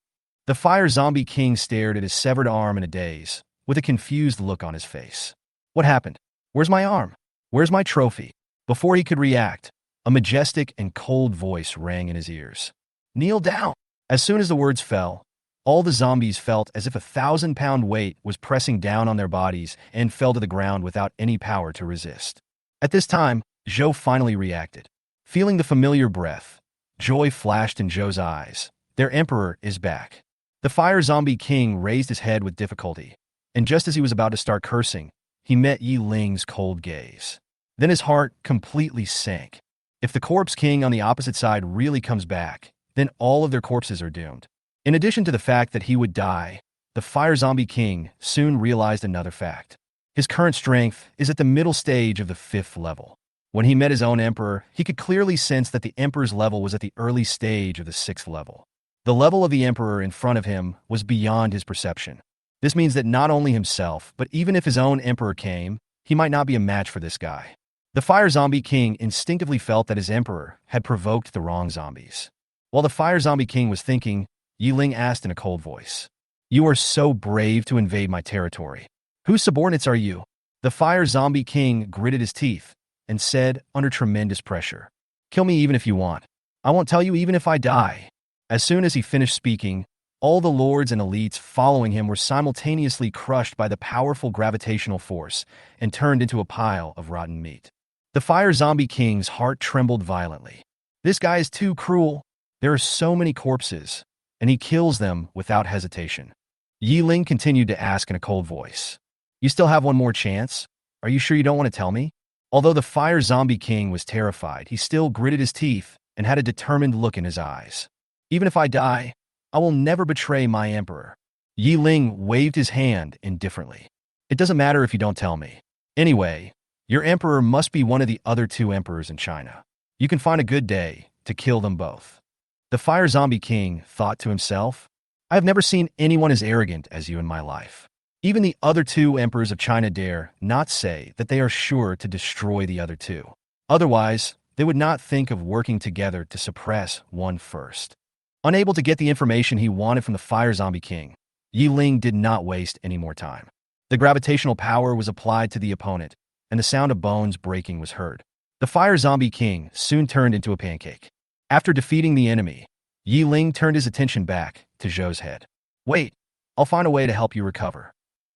The Fire Zombie King stared at his severed arm in a daze, with a confused look on his face. What happened? Where's my arm? Where's my trophy? Before he could react, a majestic and cold voice rang in his ears. Kneel down. As soon as the words fell, all the zombies felt as if a 1,000-pound weight was pressing down on their bodies and fell to the ground without any power to resist. At this time, Zhou finally reacted. Feeling the familiar breath, joy flashed in Zhou's eyes. Their emperor is back. The Fire Zombie King raised his head with difficulty, and just as he was about to start cursing, he met Ye Ling's cold gaze. Then his heart completely sank. If the Corpse King on the opposite side really comes back, then all of their corpses are doomed. In addition to the fact that he would die, the Fire Zombie King soon realized another fact. His current strength is at the middle stage of the 5th level. When he met his own emperor, he could clearly sense that the emperor's level was at the early stage of the 6th level. The level of the emperor in front of him was beyond his perception. This means that not only himself, but even if his own emperor came, he might not be a match for this guy. The Fire Zombie King instinctively felt that his emperor had provoked the wrong zombies. While the Fire Zombie King was thinking, Ye Ling asked in a cold voice, "You are so brave to invade my territory. Whose subordinates are you?" The Fire Zombie King gritted his teeth and said under tremendous pressure, "Kill me even if you want. I won't tell you even if I die." As soon as he finished speaking, all the lords and elites following him were simultaneously crushed by the powerful gravitational force and turned into a pile of rotten meat. The Fire Zombie King's heart trembled violently. This guy is too cruel. There are so many corpses, and he kills them without hesitation. Ye Ling continued to ask in a cold voice, "You still have one more chance? Are you sure you don't want to tell me?" Although the Fire Zombie King was terrified, he still gritted his teeth and had a determined look in his eyes. "Even if I die, I will never betray my emperor." Ye Ling waved his hand indifferently. "It doesn't matter if you don't tell me. Anyway, your emperor must be one of the other two emperors in China. You can find a good day to kill them both." The Fire Zombie King thought to himself, "I have never seen anyone as arrogant as you in my life. Even the other two emperors of China dare not say that they are sure to destroy the other two. Otherwise, they would not think of working together to suppress one first." Unable to get the information he wanted from the Fire Zombie King, Ye Ling did not waste any more time. The gravitational power was applied to the opponent, and the sound of bones breaking was heard. The Fire Zombie King soon turned into a pancake. After defeating the enemy, Ye Ling turned his attention back to Zhou's head. "Wait, I'll find a way to help you recover."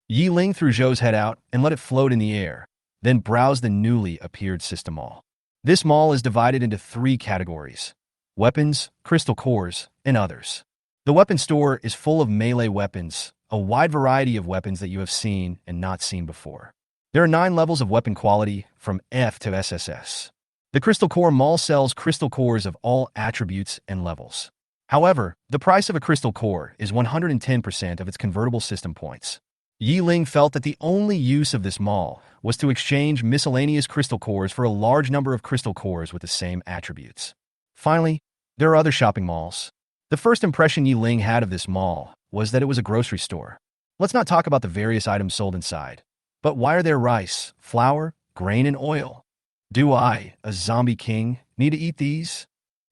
Ye Ling threw Zhou's head out and let it float in the air, then browsed the newly appeared system mall. This mall is divided into 3 categories: weapons, crystal cores, and others. The weapon store is full of melee weapons, a wide variety of weapons that you have seen and not seen before. There are 9 levels of weapon quality, from F to SSS. The Crystal Core Mall sells crystal cores of all attributes and levels. However, the price of a crystal core is 110% of its convertible system points. Ye Ling felt that the only use of this mall was to exchange miscellaneous crystal cores for a large number of crystal cores with the same attributes. Finally, there are other shopping malls. The first impression Ye Ling had of this mall was that it was a grocery store. Let's not talk about the various items sold inside. But why are there rice, flour, grain, and oil? Do I, a zombie king, need to eat these?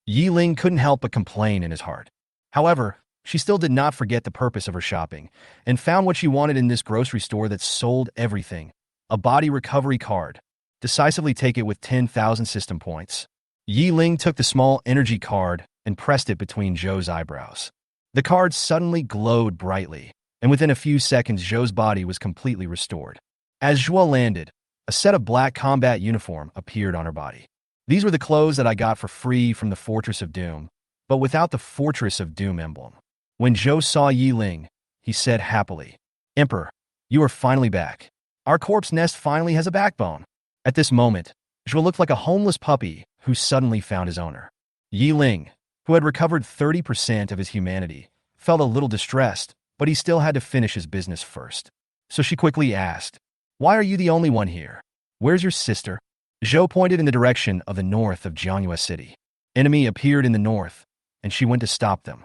Ye Ling couldn't help but complain in his heart. However, she still did not forget the purpose of her shopping, and found what she wanted in this grocery store that sold everything: a body recovery card. Decisively take it with 10,000 system points. Ye Ling took the small energy card and pressed it between Zhou's eyebrows. The card suddenly glowed brightly, and within a few seconds Zhou's body was completely restored. As Zhou landed, a set of black combat uniform appeared on her body. "These were the clothes that I got for free from the Fortress of Doom, but without the Fortress of Doom emblem." When Zhou saw Ye Ling, he said happily, "Emperor, you are finally back. Our corpse nest finally has a backbone." At this moment, Zhou looked like a homeless puppy who suddenly found his owner. Ye Ling, who had recovered 30% of his humanity, felt a little distressed, but he still had to finish his business first. So she quickly asked, "Why are you the only one here? Where's your sister?" Zhou pointed in the direction of the north of Jiangyue City. Enemy appeared in the north, and she went to stop them.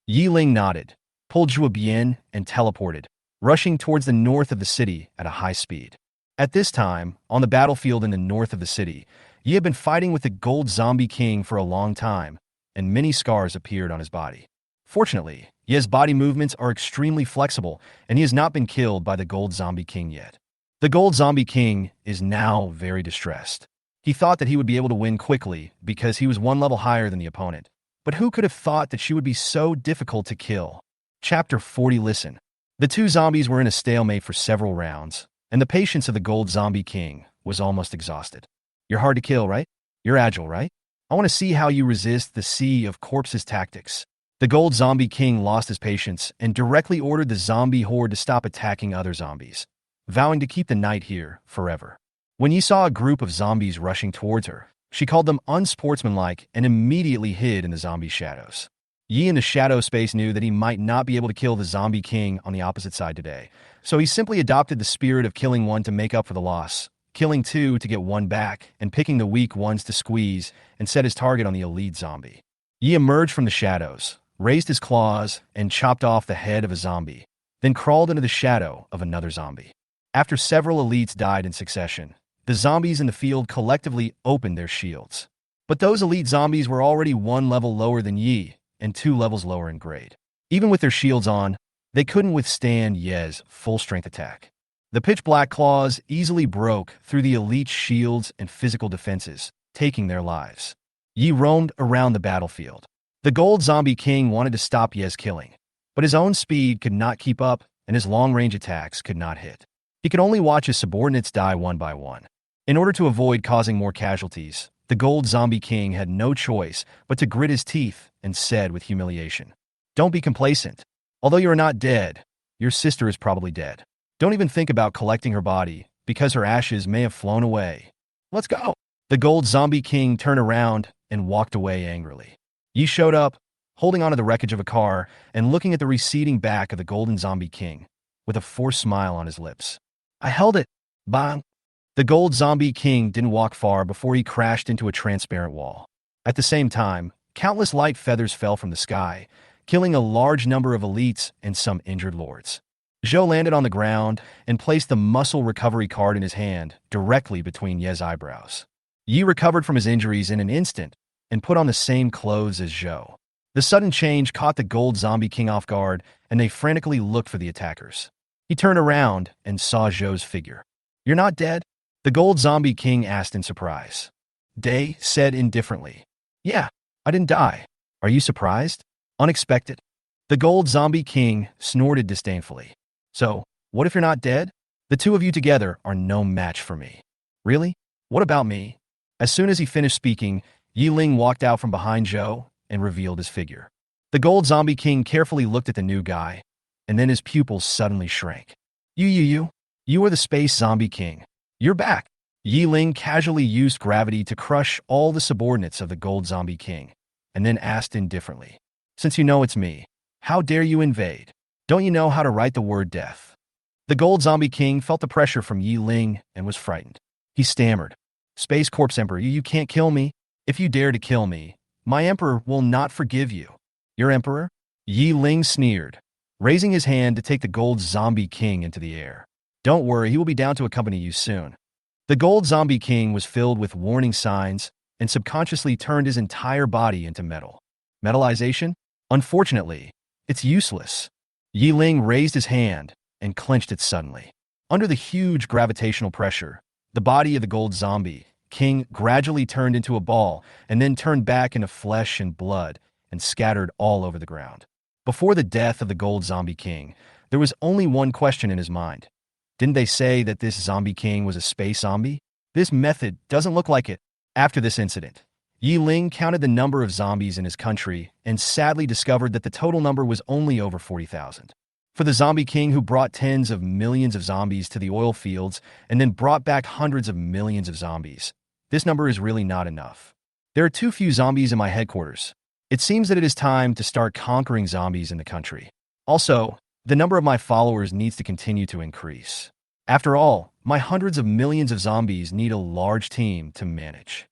Ye Ling nodded, pulled Zhou Bian, and teleported, rushing towards the north of the city at a high speed. At this time, on the battlefield in the north of the city, Ye had been fighting with the Gold Zombie King for a long time, and many scars appeared on his body. Fortunately, Ye's body movements are extremely flexible, and he has not been killed by the Gold Zombie King yet. The Gold Zombie King is now very distressed. He thought that he would be able to win quickly because he was 1 level higher than the opponent. But who could have thought that she would be so difficult to kill? Chapter 40. Listen. The 2 zombies were in a stalemate for several rounds, and the patience of the Gold Zombie King was almost exhausted. "You're hard to kill, right? You're agile, right? I want to see how you resist the sea of corpses tactics." The Gold Zombie King lost his patience and directly ordered the zombie horde to stop attacking other zombies, vowing to keep the night here forever. When Ye saw a group of zombies rushing towards her, she called them unsportsmanlike and immediately hid in the zombie shadows. Ye in the shadow space knew that he might not be able to kill the Zombie King on the opposite side today, so he simply adopted the spirit of killing one to make up for the loss, killing 2 to get 1 back, and picking the weak ones to squeeze and set his target on the elite zombie. Ye emerged from the shadows, raised his claws, and chopped off the head of a zombie, then crawled into the shadow of another zombie. After several elites died in succession, the zombies in the field collectively opened their shields. But those elite zombies were already 1 level lower than Ye and 2 levels lower in grade. Even with their shields on, they couldn't withstand Ye's full-strength attack. The pitch-black claws easily broke through the elite's shields and physical defenses, taking their lives. Ye roamed around the battlefield. The gold zombie king wanted to stop Ye's killing, but his own speed could not keep up and his long-range attacks could not hit. He could only watch his subordinates die one by one. In order to avoid causing more casualties, the gold zombie king had no choice but to grit his teeth and said with humiliation, "Don't be complacent. Although you are not dead, your sister is probably dead. Don't even think about collecting her body, because her ashes may have flown away. Let's go." The gold zombie king turned around and walked away angrily. Yi showed up, holding onto the wreckage of a car and looking at the receding back of the golden zombie king, with a forced smile on his lips. "I held it. Bang." The gold zombie king didn't walk far before he crashed into a transparent wall. At the same time, countless light feathers fell from the sky, killing a large number of elites and some injured lords. Zhou landed on the ground and placed the muscle recovery card in his hand directly between Ye's eyebrows. Yi recovered from his injuries in an instant and put on the same clothes as Zhou. The sudden change caught the gold zombie king off guard, and they frantically looked for the attackers. He turned around and saw Zhou's figure. "You're not dead?" The gold zombie king asked in surprise. Day said indifferently, "Yeah, I didn't die. Are you surprised? Unexpected?" The gold zombie king snorted disdainfully. "So, what if you're not dead? The two of you together are no match for me." "Really? What about me?" As soon as he finished speaking, Ye Ling walked out from behind Zhou and revealed his figure. The gold zombie king carefully looked at the new guy, and then his pupils suddenly shrank. You are the space zombie king. You're back." Ye Ling casually used gravity to crush all the subordinates of the gold zombie king, and then asked indifferently, "Since you know it's me, how dare you invade? Don't you know how to write the word death?" The gold zombie king felt the pressure from Ye Ling and was frightened. He stammered, "Space Corpse Emperor, you can't kill me. If you dare to kill me, my emperor will not forgive you." "Your emperor?" Ye Ling sneered, raising his hand to take the gold zombie king into the air. "Don't worry, he will be down to accompany you soon." The gold zombie king was filled with warning signs and subconsciously turned his entire body into metal. Metallization? Unfortunately, it's useless. Ye Ling raised his hand and clenched it suddenly. Under the huge gravitational pressure, the body of the gold zombie king gradually turned into a ball and then turned back into flesh and blood and scattered all over the ground. Before the death of the gold zombie king, there was only one question in his mind. Didn't they say that this zombie king was a space zombie? This method doesn't look like it. After this incident, Ye Ling counted the number of zombies in his country and sadly discovered that the total number was only over 40,000. For the zombie king who brought tens of millions of zombies to the oil fields and then brought back hundreds of millions of zombies, this number is really not enough. There are too few zombies in my headquarters. It seems that it is time to start conquering zombies in the country. Also, the number of my followers needs to continue to increase. After all, my hundreds of millions of zombies need a large team to manage.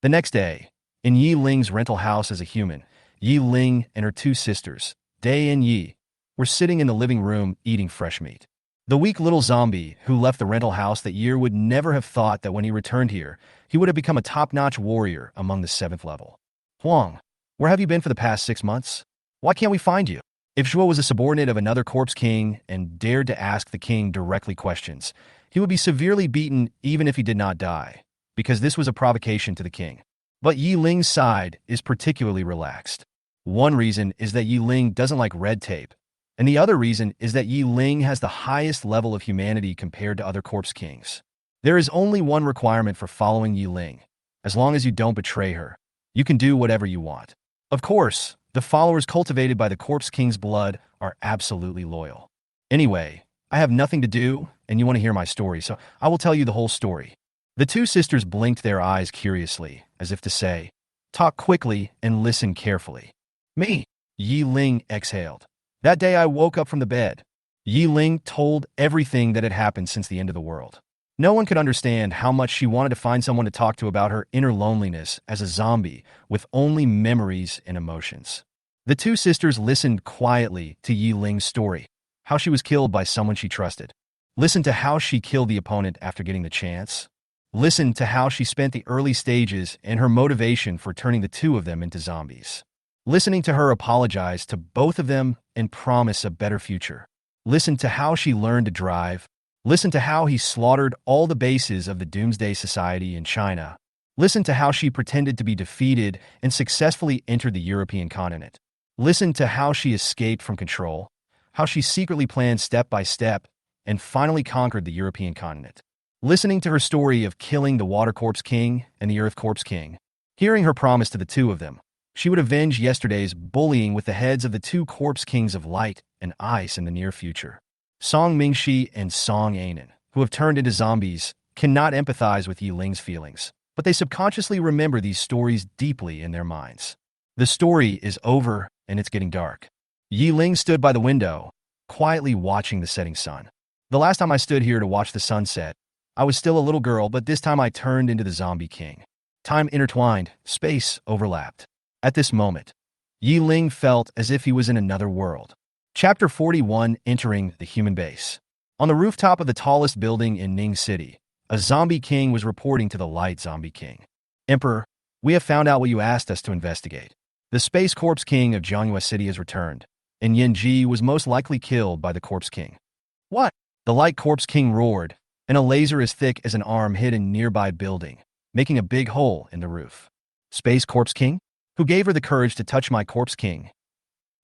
The next day, in Ye Ling's rental house as a human, Ye Ling and her two sisters, Day and Yi, were sitting in the living room eating fresh meat. The weak little zombie who left the rental house that year would never have thought that when he returned here, he would have become a top-notch warrior among the 7th level. "Huang, where have you been for the past 6 months? Why can't we find you?" If Zhuo was a subordinate of another corpse king and dared to ask the king directly questions, he would be severely beaten even if he did not die, because this was a provocation to the king. But Ye Ling's side is particularly relaxed. One reason is that Ye Ling doesn't like red tape, and the other reason is that Ye Ling has the highest level of humanity compared to other corpse kings. There is only one requirement for following Ye Ling. As long as you don't betray her, you can do whatever you want. Of course, the followers cultivated by the corpse king's blood are absolutely loyal. Anyway, I have nothing to do, and you want to hear my story, so I will tell you the whole story. The two sisters blinked their eyes curiously, as if to say, "Talk quickly and listen carefully." "Me," Ye Ling exhaled. "That day I woke up from the bed." Ye Ling told everything that had happened since the end of the world. No one could understand how much she wanted to find someone to talk to about her inner loneliness as a zombie with only memories and emotions. The two sisters listened quietly to Ye Ling's story, how she was killed by someone she trusted. Listen to how she killed the opponent after getting the chance. Listen to how she spent the early stages and her motivation for turning the two of them into zombies. Listening to her apologize to both of them and promise a better future. Listen to how she learned to drive. Listen to how he slaughtered all the bases of the Doomsday Society in China. Listen to how she pretended to be defeated and successfully entered the European continent. Listen to how she escaped from control, how she secretly planned step by step, and finally conquered the European continent. Listening to her story of killing the Water Corpse King and the Earth Corpse King, hearing her promise to the two of them, she would avenge yesterday's bullying with the heads of the two Corpse Kings of Light and Ice in the near future. Song Mingxi and Song Anan, who have turned into zombies, cannot empathize with Ye Ling's feelings, but they subconsciously remember these stories deeply in their minds. The story is over, and it's getting dark. Ye Ling stood by the window, quietly watching the setting sun. The last time I stood here to watch the sunset, I was still a little girl, but this time I turned into the zombie king. Time intertwined, space overlapped. At this moment, Ye Ling felt as if he was in another world. Chapter 41, Entering the Human Base. On the rooftop of the tallest building in Ning City, a zombie king was reporting to the light zombie king. Emperor, we have found out what you asked us to investigate. The Space Corpse King of Jiangyue City has returned, and Yin Ji was most likely killed by the Corpse King. What? The Light Corpse King roared, and a laser as thick as an arm hit a nearby building, making a big hole in the roof. Space Corpse King? Who gave her the courage to touch my Corpse King?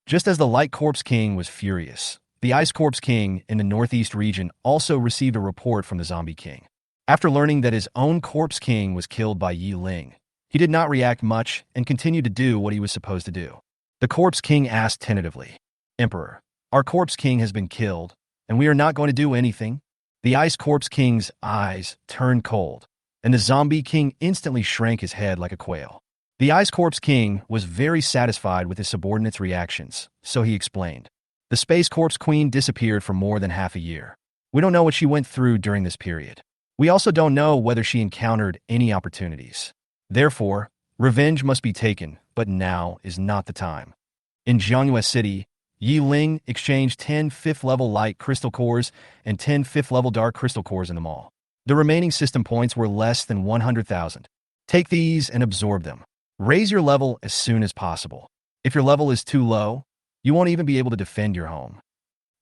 Just as the Light Corpse King was furious, the Ice Corpse King in the Northeast region also received a report from the Zombie King. After learning that his own Corpse King was killed by Ye Ling, he did not react much and continued to do what he was supposed to do. The Corpse King asked tentatively, Emperor, our Corpse King has been killed, and we are not going to do anything? The Ice Corpse King's eyes turned cold, and the Zombie King instantly shrank his head like a quail. The Ice Corpse King was very satisfied with his subordinates' reactions, so he explained. The Space Corpse Queen disappeared for more than half a year. We don't know what she went through during this period. We also don't know whether she encountered any opportunities. Therefore, revenge must be taken, but now is not the time. In Jiangyue City, Ye Ling exchanged 10 5th-level light crystal cores and 10 5th-level dark crystal cores in the mall. The remaining system points were less than 100,000. Take these and absorb them. Raise your level as soon as possible. If your level is too low, you won't even be able to defend your home.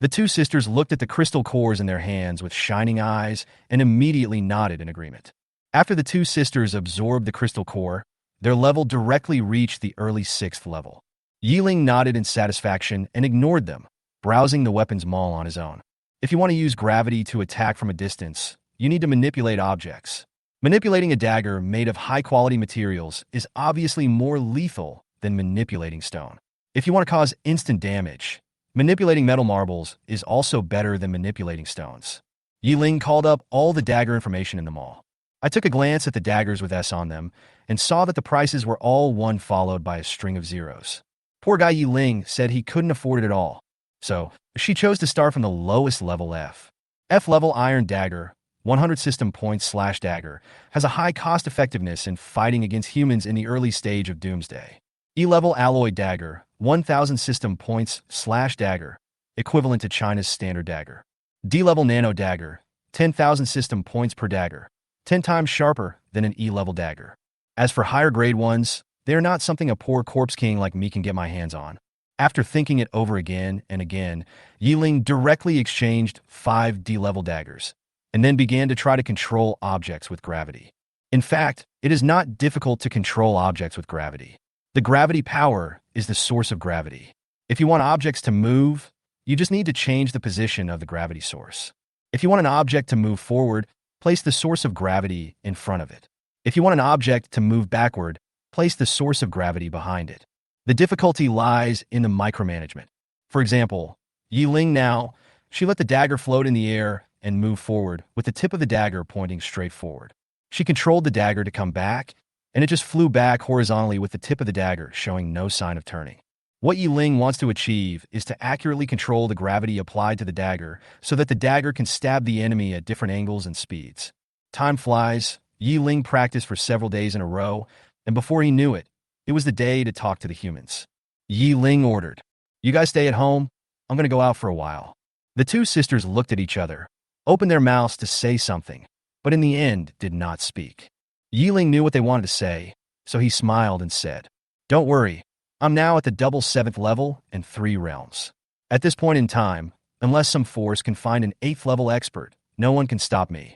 The two sisters looked at the crystal cores in their hands with shining eyes and immediately nodded in agreement. After the two sisters absorbed the crystal core, their level directly reached the early 6th level. Ye Ling nodded in satisfaction and ignored them, browsing the weapons mall on his own. If you want to use gravity to attack from a distance, you need to manipulate objects. Manipulating a dagger made of high-quality materials is obviously more lethal than manipulating stone. If you want to cause instant damage, manipulating metal marbles is also better than manipulating stones. Ye Ling called up all the dagger information in the mall. I took a glance at the daggers with S on them and saw that the prices were all 1 followed by a string of zeros. Poor guy Ye Ling said he couldn't afford it at all, so she chose to start from the lowest level F. F-level Iron Dagger, 100 system points / dagger, has a high cost-effectiveness in fighting against humans in the early stage of Doomsday. E-level Alloy Dagger, 1,000 system points / dagger, equivalent to China's standard dagger. D-level Nano Dagger, 10,000 system points per dagger, 10 times sharper than an E-level dagger. As for higher grade ones, they are not something a poor Corpse King like me can get my hands on. After thinking it over again and again, Ye Ling directly exchanged 5 D-level daggers, and then began to try to control objects with gravity. In fact, it is not difficult to control objects with gravity. The gravity power is the source of gravity. If you want objects to move, you just need to change the position of the gravity source. If you want an object to move forward, place the source of gravity in front of it. If you want an object to move backward, place the source of gravity behind it. The difficulty lies in the micromanagement. For example, Ye Ling now, she let the dagger float in the air and move forward with the tip of the dagger pointing straight forward. She controlled the dagger to come back, and it just flew back horizontally with the tip of the dagger showing no sign of turning. What Ye Ling wants to achieve is to accurately control the gravity applied to the dagger so that the dagger can stab the enemy at different angles and speeds. Time flies. Ye Ling practiced for several days in a row, and before he knew it, it was the day to talk to the humans. Ye Ling ordered, "You guys stay at home. I'm going to go out for a while." The two sisters looked at each other, opened their mouths to say something, but in the end did not speak. Ye Ling knew what they wanted to say, so he smiled and said, "Don't worry, I'm now at the double 7th level and 3 realms. At this point in time, unless some force can find an 8th level expert, no one can stop me.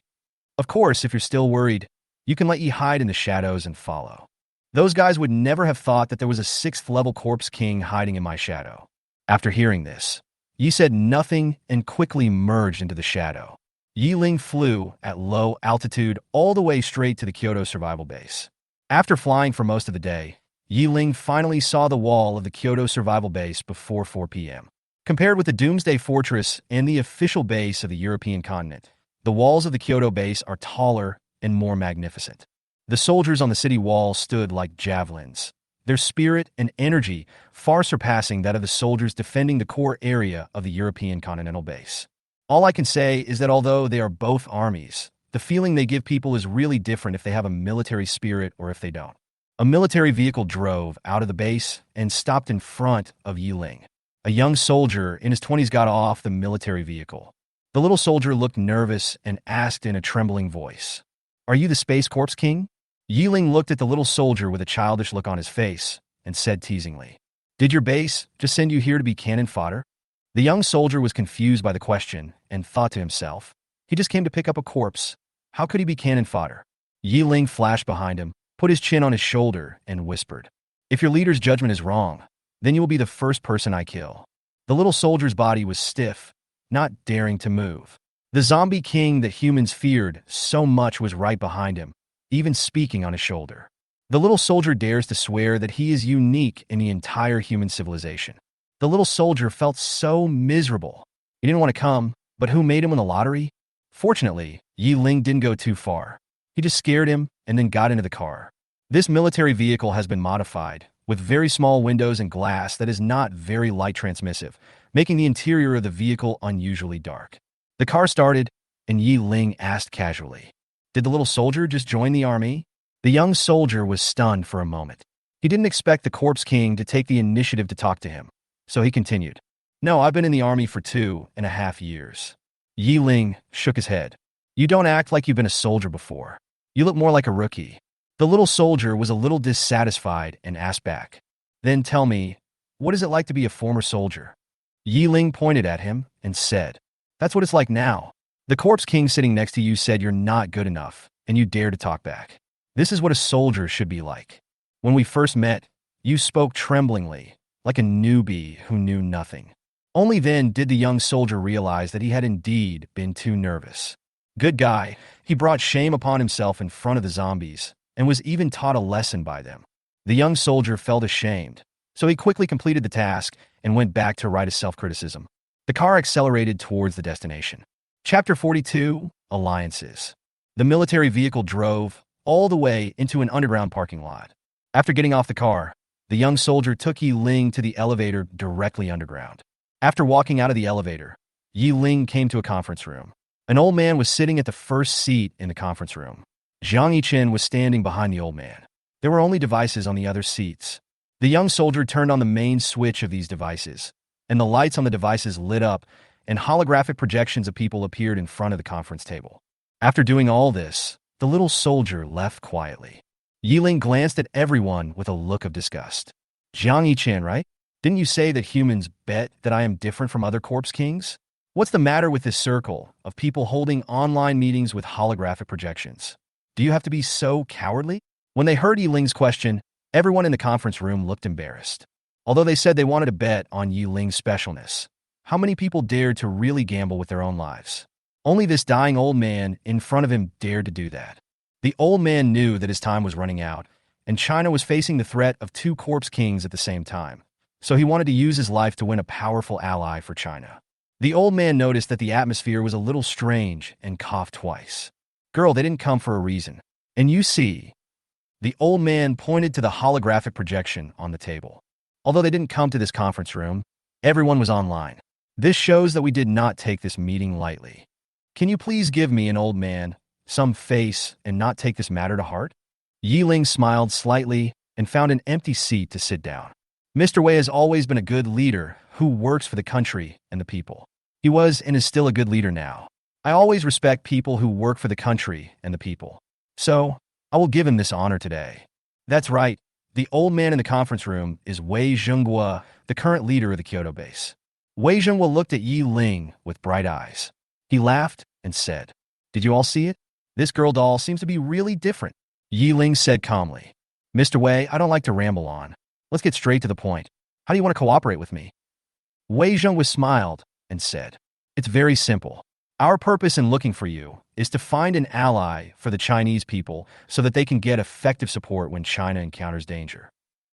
Of course, if you're still worried, You can let Ye hide in the shadows and follow. Those guys would never have thought that there was a 6th-level corpse king hiding in my shadow. After hearing this, Ye said nothing and quickly merged into the shadow. Ye Ling flew at low altitude all the way straight to the Kyoto survival base. After flying for most of the day, Ye Ling finally saw the wall of the Kyoto survival base before 4 p.m. Compared with the Doomsday Fortress and the official base of the European continent, the walls of the Kyoto base are taller and more magnificent. The soldiers on the city wall stood like javelins, their spirit and energy far surpassing that of the soldiers defending the core area of the European continental base. All I can say is that although they are both armies, the feeling they give people is really different if they have a military spirit or if they don't. A military vehicle drove out of the base and stopped in front of Ye Ling. A young soldier in his 20s got off the military vehicle. The little soldier looked nervous and asked in a trembling voice, "Are you the Space Corps King?" Ye Ling looked at the little soldier with a childish look on his face and said teasingly, "Did your base just send you here to be cannon fodder?" The young soldier was confused by the question and thought to himself, he just came to pick up a corpse. How could he be cannon fodder? Ye Ling flashed behind him, put his chin on his shoulder, and whispered, "If your leader's judgment is wrong, then you will be the first person I kill." The little soldier's body was stiff, not daring to move. The zombie king that humans feared so much was right behind him, even speaking on his shoulder. The little soldier dares to swear that he is unique in the entire human civilization. The little soldier felt so miserable. He didn't want to come, but who made him win the lottery? Fortunately, Ye Ling didn't go too far. He just scared him and then got into the car. This military vehicle has been modified, with very small windows and glass that is not very light transmissive, making the interior of the vehicle unusually dark. The car started, and Ye Ling asked casually, "Did the little soldier just join the army?" The young soldier was stunned for a moment. He didn't expect the Corpse King to take the initiative to talk to him, so he continued, "No, I've been in the army for 2.5 years. Ye Ling shook his head. "You don't act like you've been a soldier before. You look more like a rookie." The little soldier was a little dissatisfied and asked back, "Then tell me, what is it like to be a former soldier?" Ye Ling pointed at him and said, "That's what it's like now. The Corpse King sitting next to you said you're not good enough, and you dare to talk back. This is what a soldier should be like. When we first met, you spoke tremblingly, like a newbie who knew nothing." Only then did the young soldier realize that he had indeed been too nervous. Good guy, he brought shame upon himself in front of the zombies, and was even taught a lesson by them. The young soldier felt ashamed, so he quickly completed the task and went back to write his self-criticism. The car accelerated towards the destination. Chapter 42, Alliances. The military vehicle drove all the way into an underground parking lot. After getting off the car, the young soldier took Ye Ling to the elevator directly underground. After walking out of the elevator, Ye Ling came to a conference room. An old man was sitting at the first seat in the conference room. Zhang Yichen was standing behind the old man. There were only devices on the other seats. The young soldier turned on the main switch of these devices, and the lights on the devices lit up, and holographic projections of people appeared in front of the conference table. After doing all this, the little soldier left quietly. Ye Ling glanced at everyone with a look of disgust. "Zhang Yichen, right? Didn't you say that humans bet that I am different from other corpse kings? What's the matter with this circle of people holding online meetings with holographic projections? Do you have to be so cowardly?" When they heard Ye Ling's question, everyone in the conference room looked embarrassed. Although they said they wanted to bet on Ye Ling's specialness, how many people dared to really gamble with their own lives? Only this dying old man in front of him dared to do that. The old man knew that his time was running out, and China was facing the threat of 2 corpse kings at the same time. So he wanted to use his life to win a powerful ally for China. The old man noticed that the atmosphere was a little strange and coughed twice. "Girl, they didn't come for a reason. And you see." The old man pointed to the holographic projection on the table. "Although they didn't come to this conference room, everyone was online. This shows that we did not take this meeting lightly. Can you please give me, an old man, some face and not take this matter to heart?" Ye Ling smiled slightly and found an empty seat to sit down. Mr. Wei has always been a good leader who works for the country and the people. He was and is still a good leader now. I always respect people who work for the country and the people. So, I will give him this honor today. That's right. The old man in the conference room is Wei Zhenghua, the current leader of the Kyoto base. Wei Zhenghua looked at Ye Ling with bright eyes. He laughed and said, "Did you all see it? This girl doll seems to be really different. Ye Ling said calmly. Mr. Wei, I don't like to ramble on. Let's get straight to the point. How do you want to cooperate with me? Wei Zhengwa smiled and said, It's very simple. Our purpose in looking for you is to find an ally for the Chinese people so that they can get effective support when China encounters danger.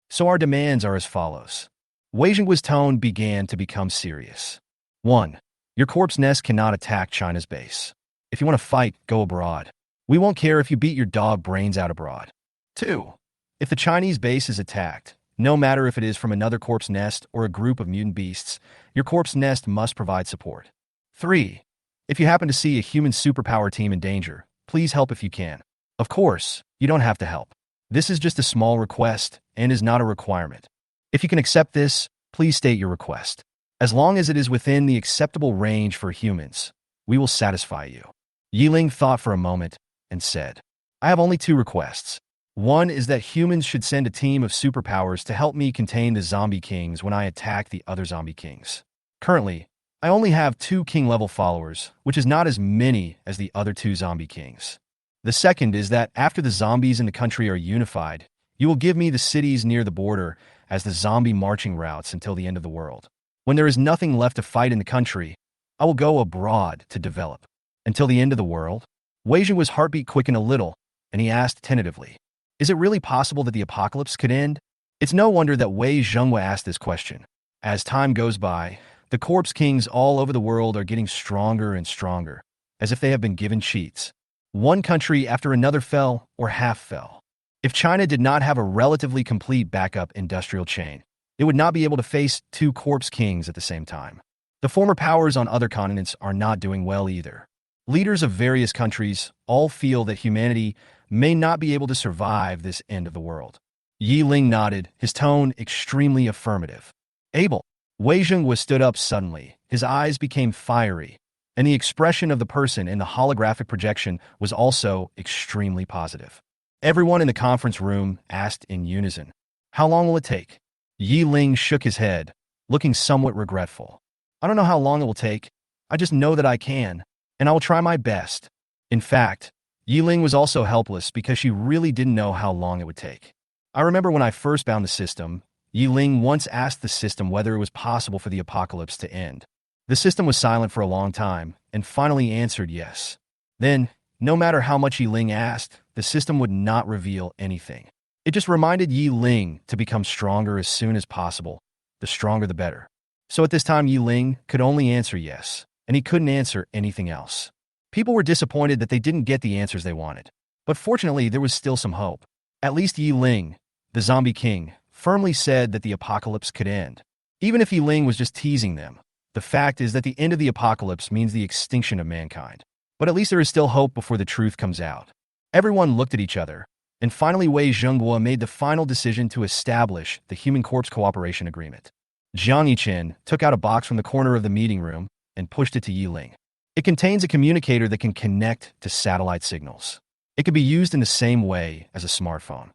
So our demands are as follows. Wei Zhengwa's tone began to become serious. 1. Your corpse nest cannot attack China's base. If you want to fight, go abroad. We won't care if you beat your dog brains out abroad. 2. If the Chinese base is attacked, no matter if it is from another corpse nest or a group of mutant beasts, your corpse nest must provide support. 3. If you happen to see a human superpower team in danger, please help if you can. Of course, you don't have to help. This is just a small request and is not a requirement. If you can accept this, please state your request. As long as it is within the acceptable range for humans, we will satisfy you. Ye Ling thought for a moment and said, I have only 2 requests. One is that humans should send a team of superpowers to help me contain the zombie kings when I attack the other zombie kings. Currently, I only have 2 king-level followers, which is not as many as the other 2 zombie kings. The second is that after the zombies in the country are unified, you will give me the cities near the border as the zombie marching routes until the end of the world. When there is nothing left to fight in the country, I will go abroad to develop. Until the end of the world? Wei Zhengwa's heartbeat quickened a little, and he asked tentatively, Is it really possible that the apocalypse could end? It's no wonder that Wei Zhengwa asked this question. As time goes by, the corpse kings all over the world are getting stronger and stronger, as if they have been given cheats. One country after another fell or half fell. If China did not have a relatively complete backup industrial chain, it would not be able to face 2 corpse kings at the same time. The former powers on other continents are not doing well either. Leaders of various countries all feel that humanity may not be able to survive this end of the world. Ye Ling nodded, his tone extremely affirmative. Able. Wei Zhengwa stood up suddenly. His eyes became fiery, and the expression of the person in the holographic projection was also extremely positive. Everyone in the conference room asked in unison, How long will it take? Ye Ling shook his head, looking somewhat regretful. I don't know how long it will take. I just know that I can, and I will try my best. In fact, Ye Ling was also helpless because she really didn't know how long it would take. I remember when I first bound the system, Ye Ling once asked the system whether it was possible for the apocalypse to end. The system was silent for a long time, and finally answered yes. Then, no matter how much Ye Ling asked, the system would not reveal anything. It just reminded Ye Ling to become stronger as soon as possible. The stronger the better. So at this time Ye Ling could only answer yes, and he couldn't answer anything else. People were disappointed that they didn't get the answers they wanted. But fortunately, there was still some hope. At least Ye Ling, the zombie king, firmly said that the apocalypse could end. Even if Ye Ling was just teasing them, the fact is that the end of the apocalypse means the extinction of mankind. But at least there is still hope before the truth comes out. Everyone looked at each other, and finally Wei Zhengwa made the final decision to establish the Human Corpse Cooperation Agreement. Jiang Yichen took out a box from the corner of the meeting room and pushed it to Ye Ling. It contains a communicator that can connect to satellite signals. It can be used in the same way as a smartphone.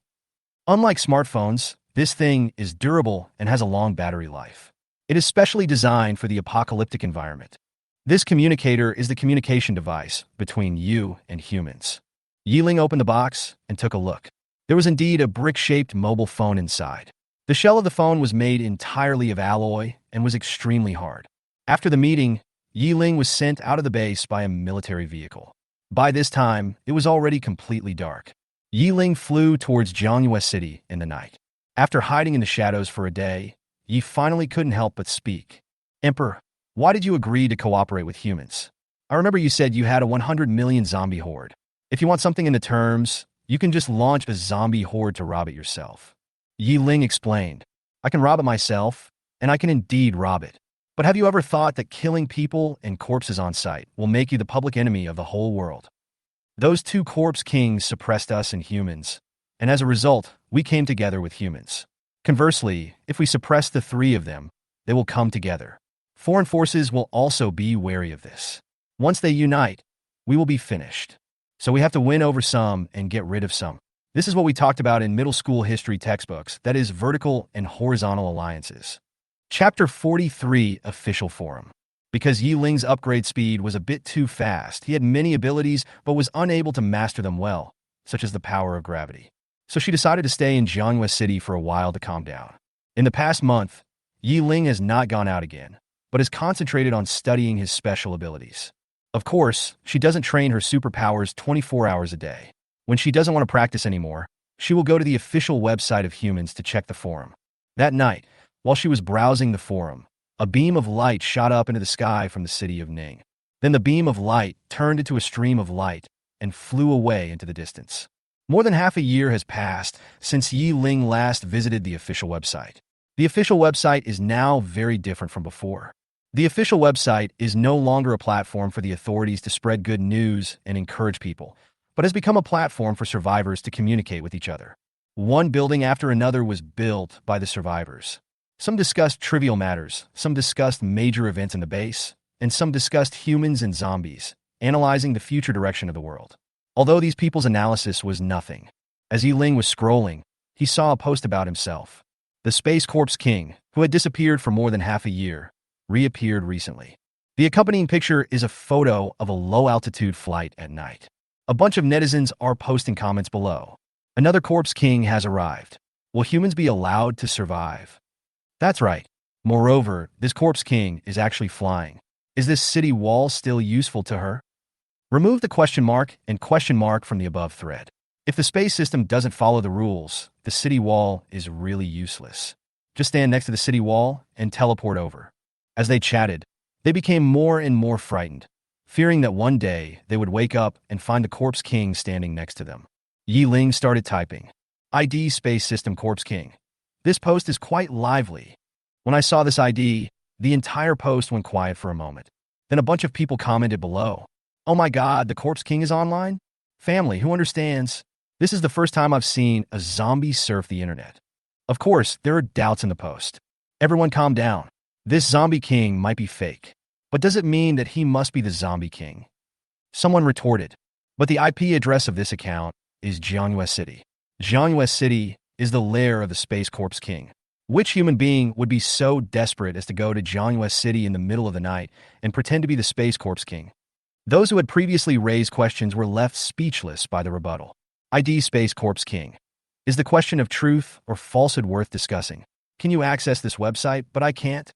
Unlike smartphones, this thing is durable and has a long battery life. It is specially designed for the apocalyptic environment. This communicator is the communication device between you and humans. Ye Ling opened the box and took a look. There was indeed a brick-shaped mobile phone inside. The shell of the phone was made entirely of alloy and was extremely hard. After the meeting, Ye Ling was sent out of the base by a military vehicle. By this time, it was already completely dark. Ye Ling flew towards Jiangyue City in the night. After hiding in the shadows for a day, Ye finally couldn't help but speak. Emperor, why did you agree to cooperate with humans? I remember you said you had a 100 million zombie horde. If you want something in the terms, you can just launch a zombie horde to rob it yourself. Ye Ling explained, I can rob it myself, and I can indeed rob it. But have you ever thought that killing people and corpses on sight will make you the public enemy of the whole world? Those 2 corpse kings suppressed us and humans, and as a result, we came together with humans. Conversely, if we suppress the 3 of them, they will come together. Foreign forces will also be wary of this. Once they unite, we will be finished. So we have to win over some and get rid of some. This is what we talked about in middle school history textbooks, that is, vertical and horizontal alliances. Chapter 43, Official Forum. Because Ye Ling's upgrade speed was a bit too fast, he had many abilities but was unable to master them well, such as the power of gravity. So she decided to stay in Jiangyue City for a while to calm down. In the past month, Ye Ling has not gone out again, but is concentrated on studying his special abilities. Of course, she doesn't train her superpowers 24 hours a day. When she doesn't want to practice anymore, she will go to the official website of humans to check the forum. That night, while she was browsing the forum, a beam of light shot up into the sky from the city of Ning. Then the beam of light turned into a stream of light and flew away into the distance. More than half a year has passed since Ye Ling last visited the official website. The official website is now very different from before. The official website is no longer a platform for the authorities to spread good news and encourage people, but has become a platform for survivors to communicate with each other. One building after another was built by the survivors. Some discussed trivial matters, some discussed major events in the base, and some discussed humans and zombies, analyzing the future direction of the world. Although these people's analysis was nothing, as Ye Ling was scrolling, he saw a post about himself. The Space Corps King, who had disappeared for more than half a year, reappeared recently. The accompanying picture is a photo of a low-altitude flight at night. A bunch of netizens are posting comments below. Another Corpse King has arrived. Will humans be allowed to survive? That's right. Moreover, this Corpse King is actually flying. Is this city wall still useful to her? Remove the question mark and question mark from the above thread. If the space system doesn't follow the rules, the city wall is really useless. Just stand next to the city wall and teleport over. As they chatted, they became more and more frightened, fearing that one day they would wake up and find the Corpse King standing next to them. Ye Ling started typing. ID Space System Corpse King. This post is quite lively. When I saw this ID, the entire post went quiet for a moment. Then a bunch of people commented below. Oh my god, the Corpse King is online? Family, who understands? This is the first time I've seen a zombie surf the internet. Of course, there are doubts in the post. Everyone calm down. This zombie king might be fake. But does it mean that he must be the zombie king? Someone retorted. But the IP address of this account is Jiangyue City. Jiangyue City is the lair of the Space Corps King. Which human being would be so desperate as to go to Jiangyue City in the middle of the night and pretend to be the Space Corps King? Those who had previously raised questions were left speechless by the rebuttal. ID Space Corps King. Is the question of truth or falsehood worth discussing? Can you access this website, but I can't?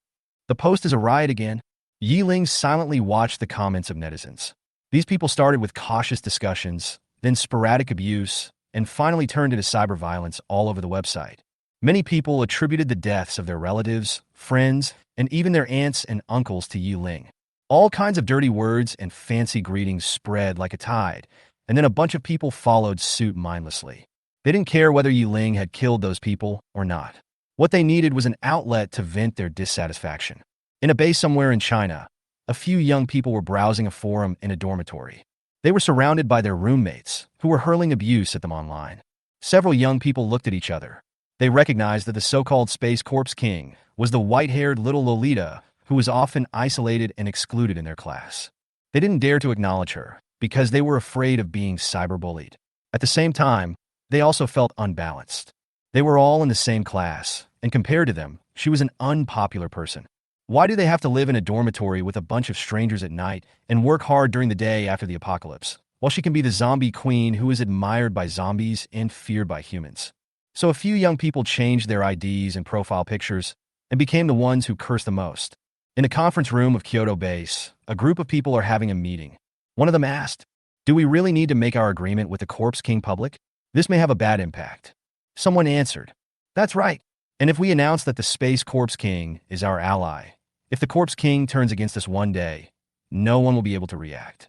The post is a riot again. Ye Ling silently watched the comments of netizens. These people started with cautious discussions, then sporadic abuse, and finally turned into cyber violence all over the website. Many people attributed the deaths of their relatives, friends, and even their aunts and uncles to Ye Ling. All kinds of dirty words and fancy greetings spread like a tide, and then a bunch of people followed suit mindlessly. They didn't care whether Ye Ling had killed those people or not. What they needed was an outlet to vent their dissatisfaction. In a base somewhere in China, a few young people were browsing a forum in a dormitory. They were surrounded by their roommates, who were hurling abuse at them online. Several young people looked at each other. They recognized that the so-called Space Corps King was the white-haired little Lolita who was often isolated and excluded in their class. They didn't dare to acknowledge her because they were afraid of being cyberbullied. At the same time, they also felt unbalanced. They were all in the same class, and compared to them, she was an unpopular person. Why do they have to live in a dormitory with a bunch of strangers at night and work hard during the day after the apocalypse, while she can be the zombie queen who is admired by zombies and feared by humans? So a few young people changed their IDs and profile pictures and became the ones who cursed the most. In a conference room of Kyoto base, a group of people are having a meeting. One of them asked, "Do we really need to make our agreement with the Corpse King public? This may have a bad impact." Someone answered, "That's right. And if we announce that the Space Corpse King is our ally, if the Corpse King turns against us one day, no one will be able to react."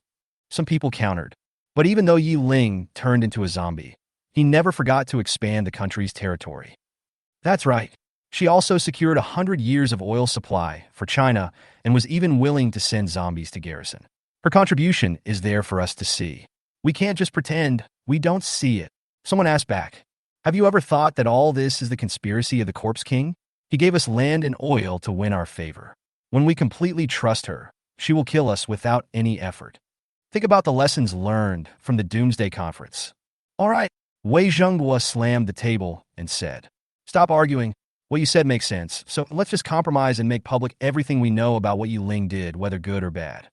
Some people countered. But even though Ye Ling turned into a zombie, he never forgot to expand the country's territory. That's right. She also secured 100 years of oil supply for China and was even willing to send zombies to garrison. Her contribution is there for us to see. We can't just pretend we don't see it. Someone asked back, "Have you ever thought that all this is the conspiracy of the Corpse King? He gave us land and oil to win our favor. When we completely trust her, she will kill us without any effort. Think about the lessons learned from the Doomsday Conference." All right. Wei Zhenghua slammed the table and said, "Stop arguing. What you said makes sense, so let's just compromise and make public everything we know about what Ye Ling did, whether good or bad.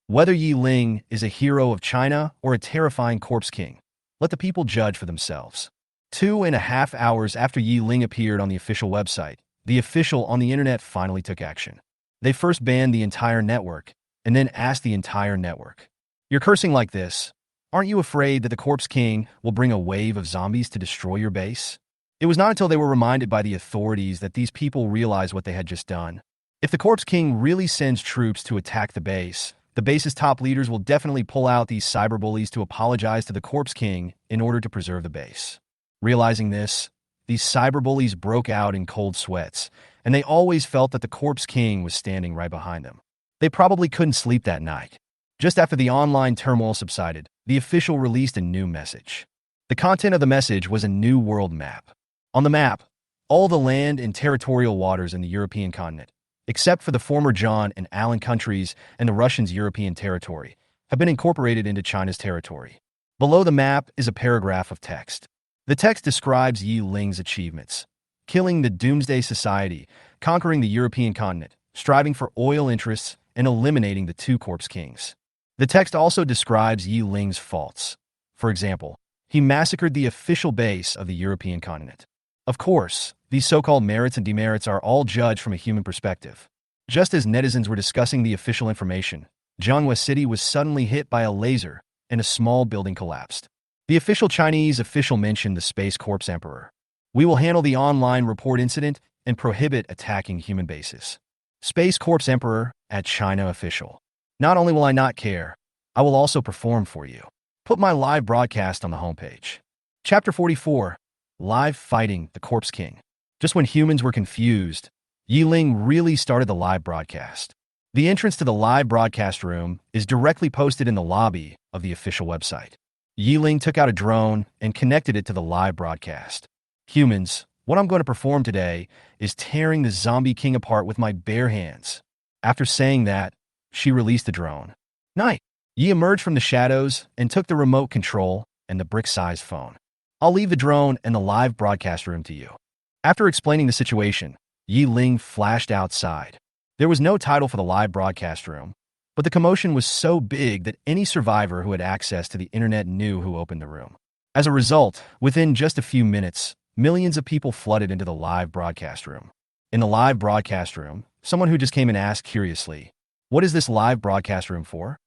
Whether Ye Ling is a hero of China or a terrifying Corpse King, Let the people judge for themselves. 2.5 hours after Ye Ling appeared on the official website, the official on the internet finally took action. They first banned the entire network, and then asked the entire network, "You're cursing like this. Aren't you afraid that the Corpse King will bring a wave of zombies to destroy your base?" It was not until they were reminded by the authorities that these people realized what they had just done. If the Corpse King really sends troops to attack the base's top leaders will definitely pull out these cyberbullies to apologize to the Corpse King in order to preserve the base. Realizing this, these cyberbullies broke out in cold sweats, and they always felt that the Corpse King was standing right behind them. They probably couldn't sleep that night. Just after the online turmoil subsided, the official released a new message. The content of the message was a new world map. On the map, all the land and territorial waters in the European continent, except for the former John and Allen countries and the Russians' European territory, have been incorporated into China's territory. Below the map is a paragraph of text. The text describes Ye Ling's achievements: killing the Doomsday Society, conquering the European continent, striving for oil interests, and eliminating the two Corpse Kings. The text also describes Ye Ling's faults. For example, he massacred the official base of the European continent. Of course, these so-called merits and demerits are all judged from a human perspective. Just as netizens were discussing the official information, Zhonghua City was suddenly hit by a laser and a small building collapsed. The official Chinese official mentioned the Space Corps Emperor. "We will handle the online report incident and prohibit attacking human bases." Space Corps Emperor at China official. "Not only will I not care, I will also perform for you." Put my live broadcast on the homepage. Chapter 44. Live Fighting the Corpse King. Just when humans were confused, Ye Ling really started the live broadcast. The entrance to the live broadcast room is directly posted in the lobby of the official website. Ye Ling took out a drone and connected it to the live broadcast. "Humans, what I'm going to perform today is tearing the zombie king apart with my bare hands." After saying that, she released the drone. Night. Ye emerged from the shadows and took the remote control and the brick-sized phone. "I'll leave the drone and the live broadcast room to you." After explaining the situation, Ye Ling flashed outside. There was no title for the live broadcast room, but the commotion was so big that any survivor who had access to the internet knew who opened the room. As a result, within just a few minutes, millions of people flooded into the live broadcast room. In the live broadcast room, someone who just came in asked curiously, "What is this live broadcast room for?"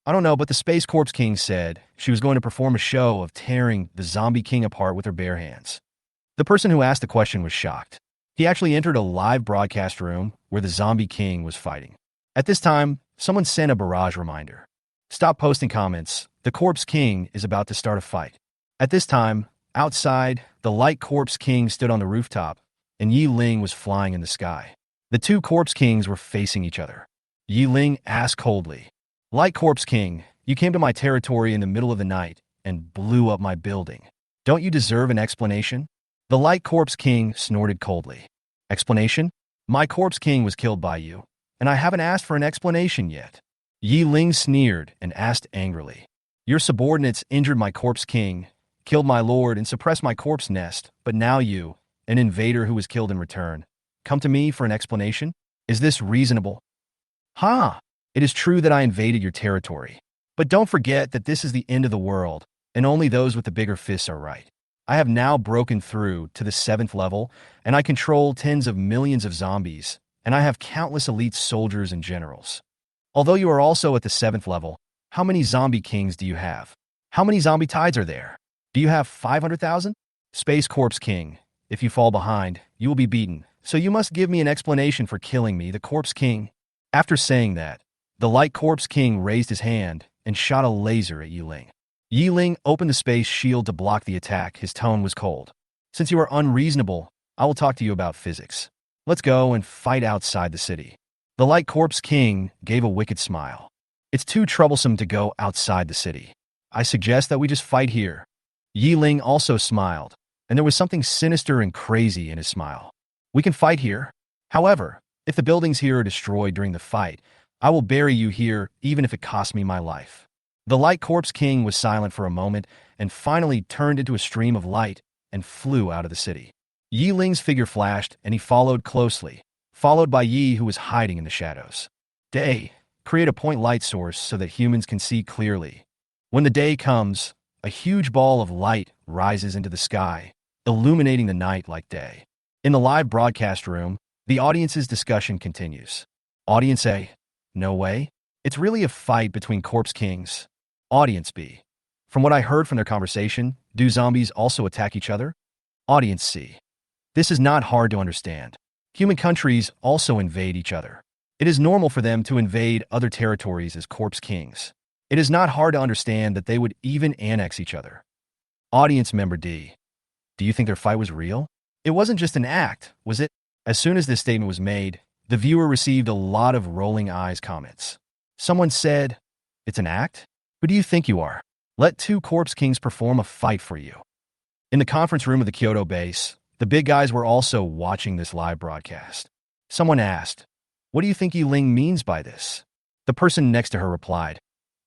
"I don't know, but the Space Corps King said she was going to perform a show of tearing the zombie king apart with her bare hands." The person who asked the question was shocked. He actually entered a live broadcast room where the zombie king was fighting. At this time, someone sent a barrage reminder. "Stop posting comments. The Corpse King is about to start a fight." At this time, outside, the Light Corpse King stood on the rooftop, and Ye Ling was flying in the sky. The two Corpse Kings were facing each other. Ye Ling asked coldly, "Light Corpse King, you came to my territory in the middle of the night and blew up my building. Don't you deserve an explanation?" The Light Corpse King snorted coldly. "Explanation? My Corpse King was killed by you, and I haven't asked for an explanation yet." Ye Ling sneered and asked angrily, "Your subordinates injured my Corpse King, killed my lord, and suppressed my corpse nest, but now you, an invader who was killed in return, come to me for an explanation? Is this reasonable?" "Ha! It is true that I invaded your territory. But don't forget that this is the end of the world, and only those with the bigger fists are right. I have now broken through to the 7th level, and I control tens of millions of zombies, and I have countless elite soldiers and generals. Although you are also at the 7th level, how many zombie kings do you have? How many zombie tides are there? Do you have 500,000? Space Corpse King, if you fall behind, you will be beaten, so you must give me an explanation for killing me, the Corpse King." After saying that, the Light Corpse King raised his hand and shot a laser at Ye Ling. Ye Ling opened the space shield to block the attack. His tone was cold. "Since you are unreasonable, I will talk to you about physics. Let's go and fight outside the city." The Light Corpse King gave a wicked smile. "It's too troublesome to go outside the city. I suggest that we just fight here." Ye Ling also smiled, and there was something sinister and crazy in his smile. "We can fight here. However, if the buildings here are destroyed during the fight, I will bury you here even if it costs me my life." The Light Corpse King was silent for a moment and finally turned into a stream of light and flew out of the city. Ye Ling's figure flashed and he followed closely, followed by Yi, who was hiding in the shadows. Day. Create a point light source so that humans can see clearly. When the day comes, a huge ball of light rises into the sky, illuminating the night like day. In the live broadcast room, the audience's discussion continues. Audience A, no way. It's really a fight between corpse kings. Audience B, from what I heard from their conversation, do zombies also attack each other? Audience C, this is not hard to understand. Human countries also invade each other. It is normal for them to invade other territories as corpse kings. It is not hard to understand that they would even annex each other. Audience member D, do you think their fight was real? It wasn't just an act, was it? As soon as this statement was made, the viewer received a lot of rolling eyes comments. Someone said, it's an act? Who do you think you are? Let two corpse kings perform a fight for you. In the conference room of the Kyoto base, the big guys were also watching this live broadcast. Someone asked, what do you think Ye Ling means by this? The person next to her replied,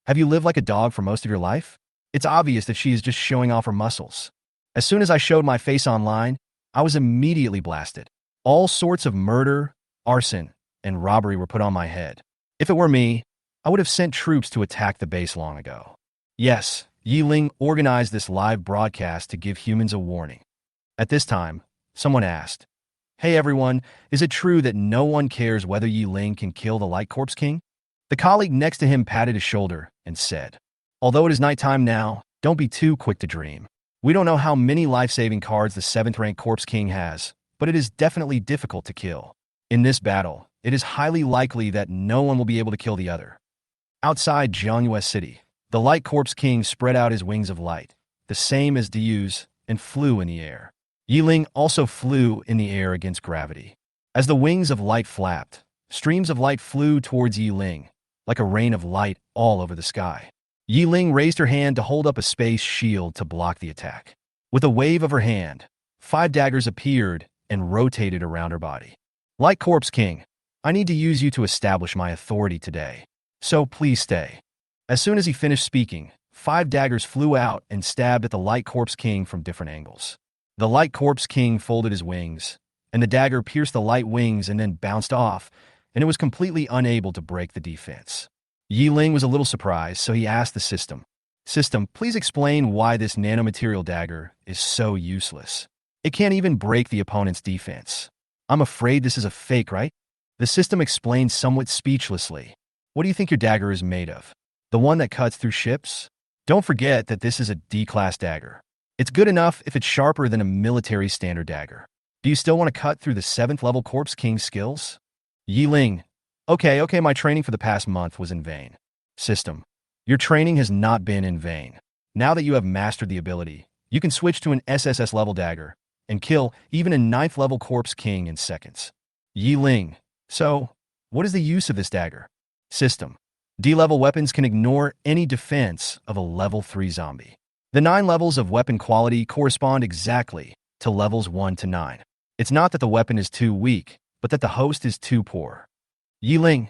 have you lived like a dog for most of your life? It's obvious that she is just showing off her muscles. As soon as I showed my face online, I was immediately blasted. All sorts of murder, arson, and robbery were put on my head. If it were me, I would have sent troops to attack the base long ago. Yes, Ye Ling organized this live broadcast to give humans a warning. At this time, someone asked, hey everyone, is it true that no one cares whether Ye Ling can kill the Light Corpse King? The colleague next to him patted his shoulder and said, although it is nighttime now, don't be too quick to dream. We don't know how many life-saving cards the 7th-rank Corpse King has, but it is definitely difficult to kill. In this battle, it is highly likely that no one will be able to kill the other. Outside Jiangyue City, the Light Corpse King spread out his wings of light, the same as Diu's, and flew in the air. Ye Ling also flew in the air against gravity. As the wings of light flapped, streams of light flew towards Ye Ling, like a rain of light all over the sky. Ye Ling raised her hand to hold up a space shield to block the attack. With a wave of her hand, 5 daggers appeared and rotated around her body. Light Corpse King, I need to use you to establish my authority today, so please stay. As soon as he finished speaking, 5 daggers flew out and stabbed at the Light Corpse King from different angles. The Light Corpse King folded his wings, and the dagger pierced the light wings and then bounced off, and it was completely unable to break the defense. Ye Ling was a little surprised, so he asked the system, please explain why this nanomaterial dagger is so useless. It can't even break the opponent's defense. I'm afraid this is a fake, right? The system explained somewhat speechlessly. What do you think your dagger is made of? The one that cuts through ships? Don't forget that this is a D-class dagger. It's good enough if it's sharper than a military standard dagger. Do you still want to cut through the 7th level Corpse King skills? Ye Ling, okay, my training for the past month was in vain. System, your training has not been in vain. Now that you have mastered the ability, you can switch to an SSS level dagger and kill even a 9th level Corpse King in seconds. Ye Ling, so, what is the use of this dagger? System, D-level weapons can ignore any defense of a level 3 zombie. The 9 levels of weapon quality correspond exactly to levels 1 to 9. It's not that the weapon is too weak, but that the host is too poor. Ye Ling,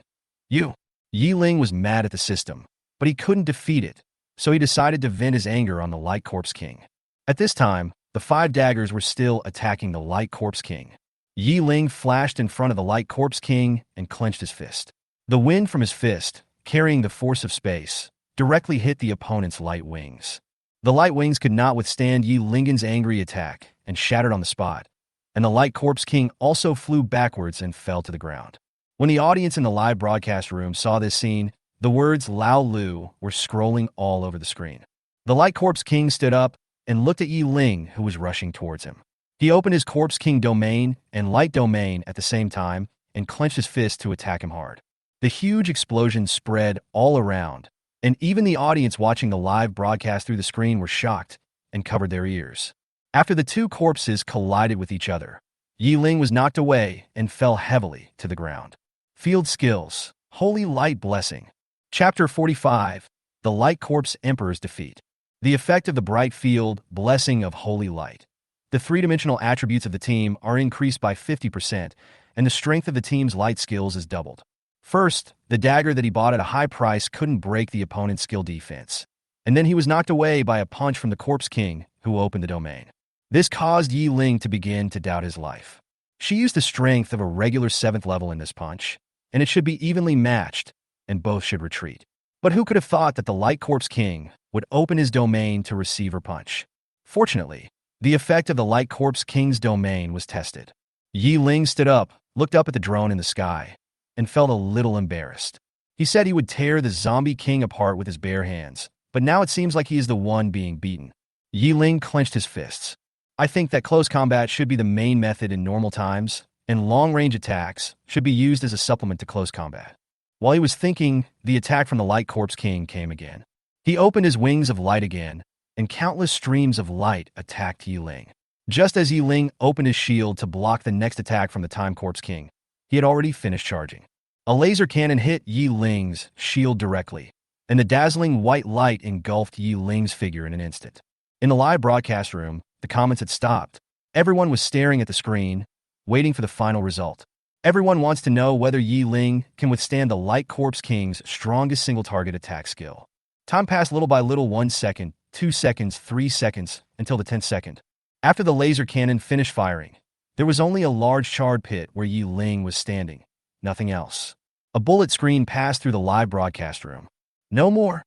Ye Ling was mad at the system, but he couldn't defeat it, so he decided to vent his anger on the Light Corpse King. At this time, the 5 daggers were still attacking the Light Corpse King. Ye Ling flashed in front of the Light Corpse King and clenched his fist. The wind from his fist, carrying the force of space, directly hit the opponent's light wings. The light wings could not withstand Ye Ling's angry attack and shattered on the spot, and the Light Corpse King also flew backwards and fell to the ground. When the audience in the live broadcast room saw this scene, the words Lao Lu were scrolling all over the screen. The Light Corpse King stood up and looked at Ye Ling, who was rushing towards him. He opened his Corpse King domain and Light domain at the same time and clenched his fist to attack him hard. The huge explosion spread all around, and even the audience watching the live broadcast through the screen were shocked and covered their ears. After the two corpses collided with each other, Ye Ling was knocked away and fell heavily to the ground. Field Skills, Holy Light Blessing. Chapter 45, The Light Corpse Emperor's Defeat. The effect of the bright field blessing of Holy Light. The three-dimensional attributes of the team are increased by 50%, and the strength of the team's light skills is doubled. First, the dagger that he bought at a high price couldn't break the opponent's skill defense, and then he was knocked away by a punch from the Corpse King, who opened the domain. This caused Ye Ling to begin to doubt his life. She used the strength of a regular 7th level in this punch, and it should be evenly matched, and both should retreat. But who could have thought that the Light Corpse King would open his domain to receive her punch? Fortunately, the effect of the Light Corpse King's domain was tested. Ye Ling stood up, looked up at the drone in the sky, and felt a little embarrassed. He said he would tear the zombie king apart with his bare hands, but now it seems like he is the one being beaten. Ye Ling clenched his fists. I think that close combat should be the main method in normal times, and long-range attacks should be used as a supplement to close combat. While he was thinking, the attack from the Light Corpse King came again. He opened his wings of light again, and countless streams of light attacked Ye Ling. Just as Ye Ling opened his shield to block the next attack from the Time Corpse King, he had already finished charging. A laser cannon hit Ye Ling's shield directly, and the dazzling white light engulfed Ye Ling's figure in an instant. In the live broadcast room, the comments had stopped. Everyone was staring at the screen, waiting for the final result. Everyone wants to know whether Ye Ling can withstand the Light Corpse King's strongest single-target attack skill. Time passed little by little, 1 second, 2 seconds, 3 seconds, until the 10th second. After the laser cannon finished firing, there was only a large charred pit where Ye Ling was standing. Nothing else. A bullet screen passed through the live broadcast room. No more.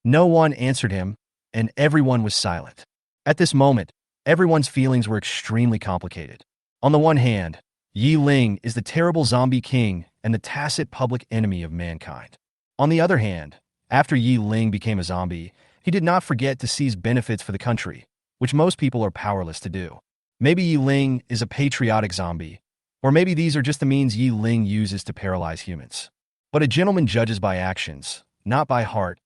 No one answered him, and everyone was silent. At this moment, everyone's feelings were extremely complicated. On the one hand, Ye Ling is the terrible zombie king and the tacit public enemy of mankind. On the other hand, after Ye Ling became a zombie, he did not forget to seize benefits for the country, which most people are powerless to do. Maybe Ye Ling is a patriotic zombie, or maybe these are just the means Ye Ling uses to paralyze humans. But a gentleman judges by actions, not by heart.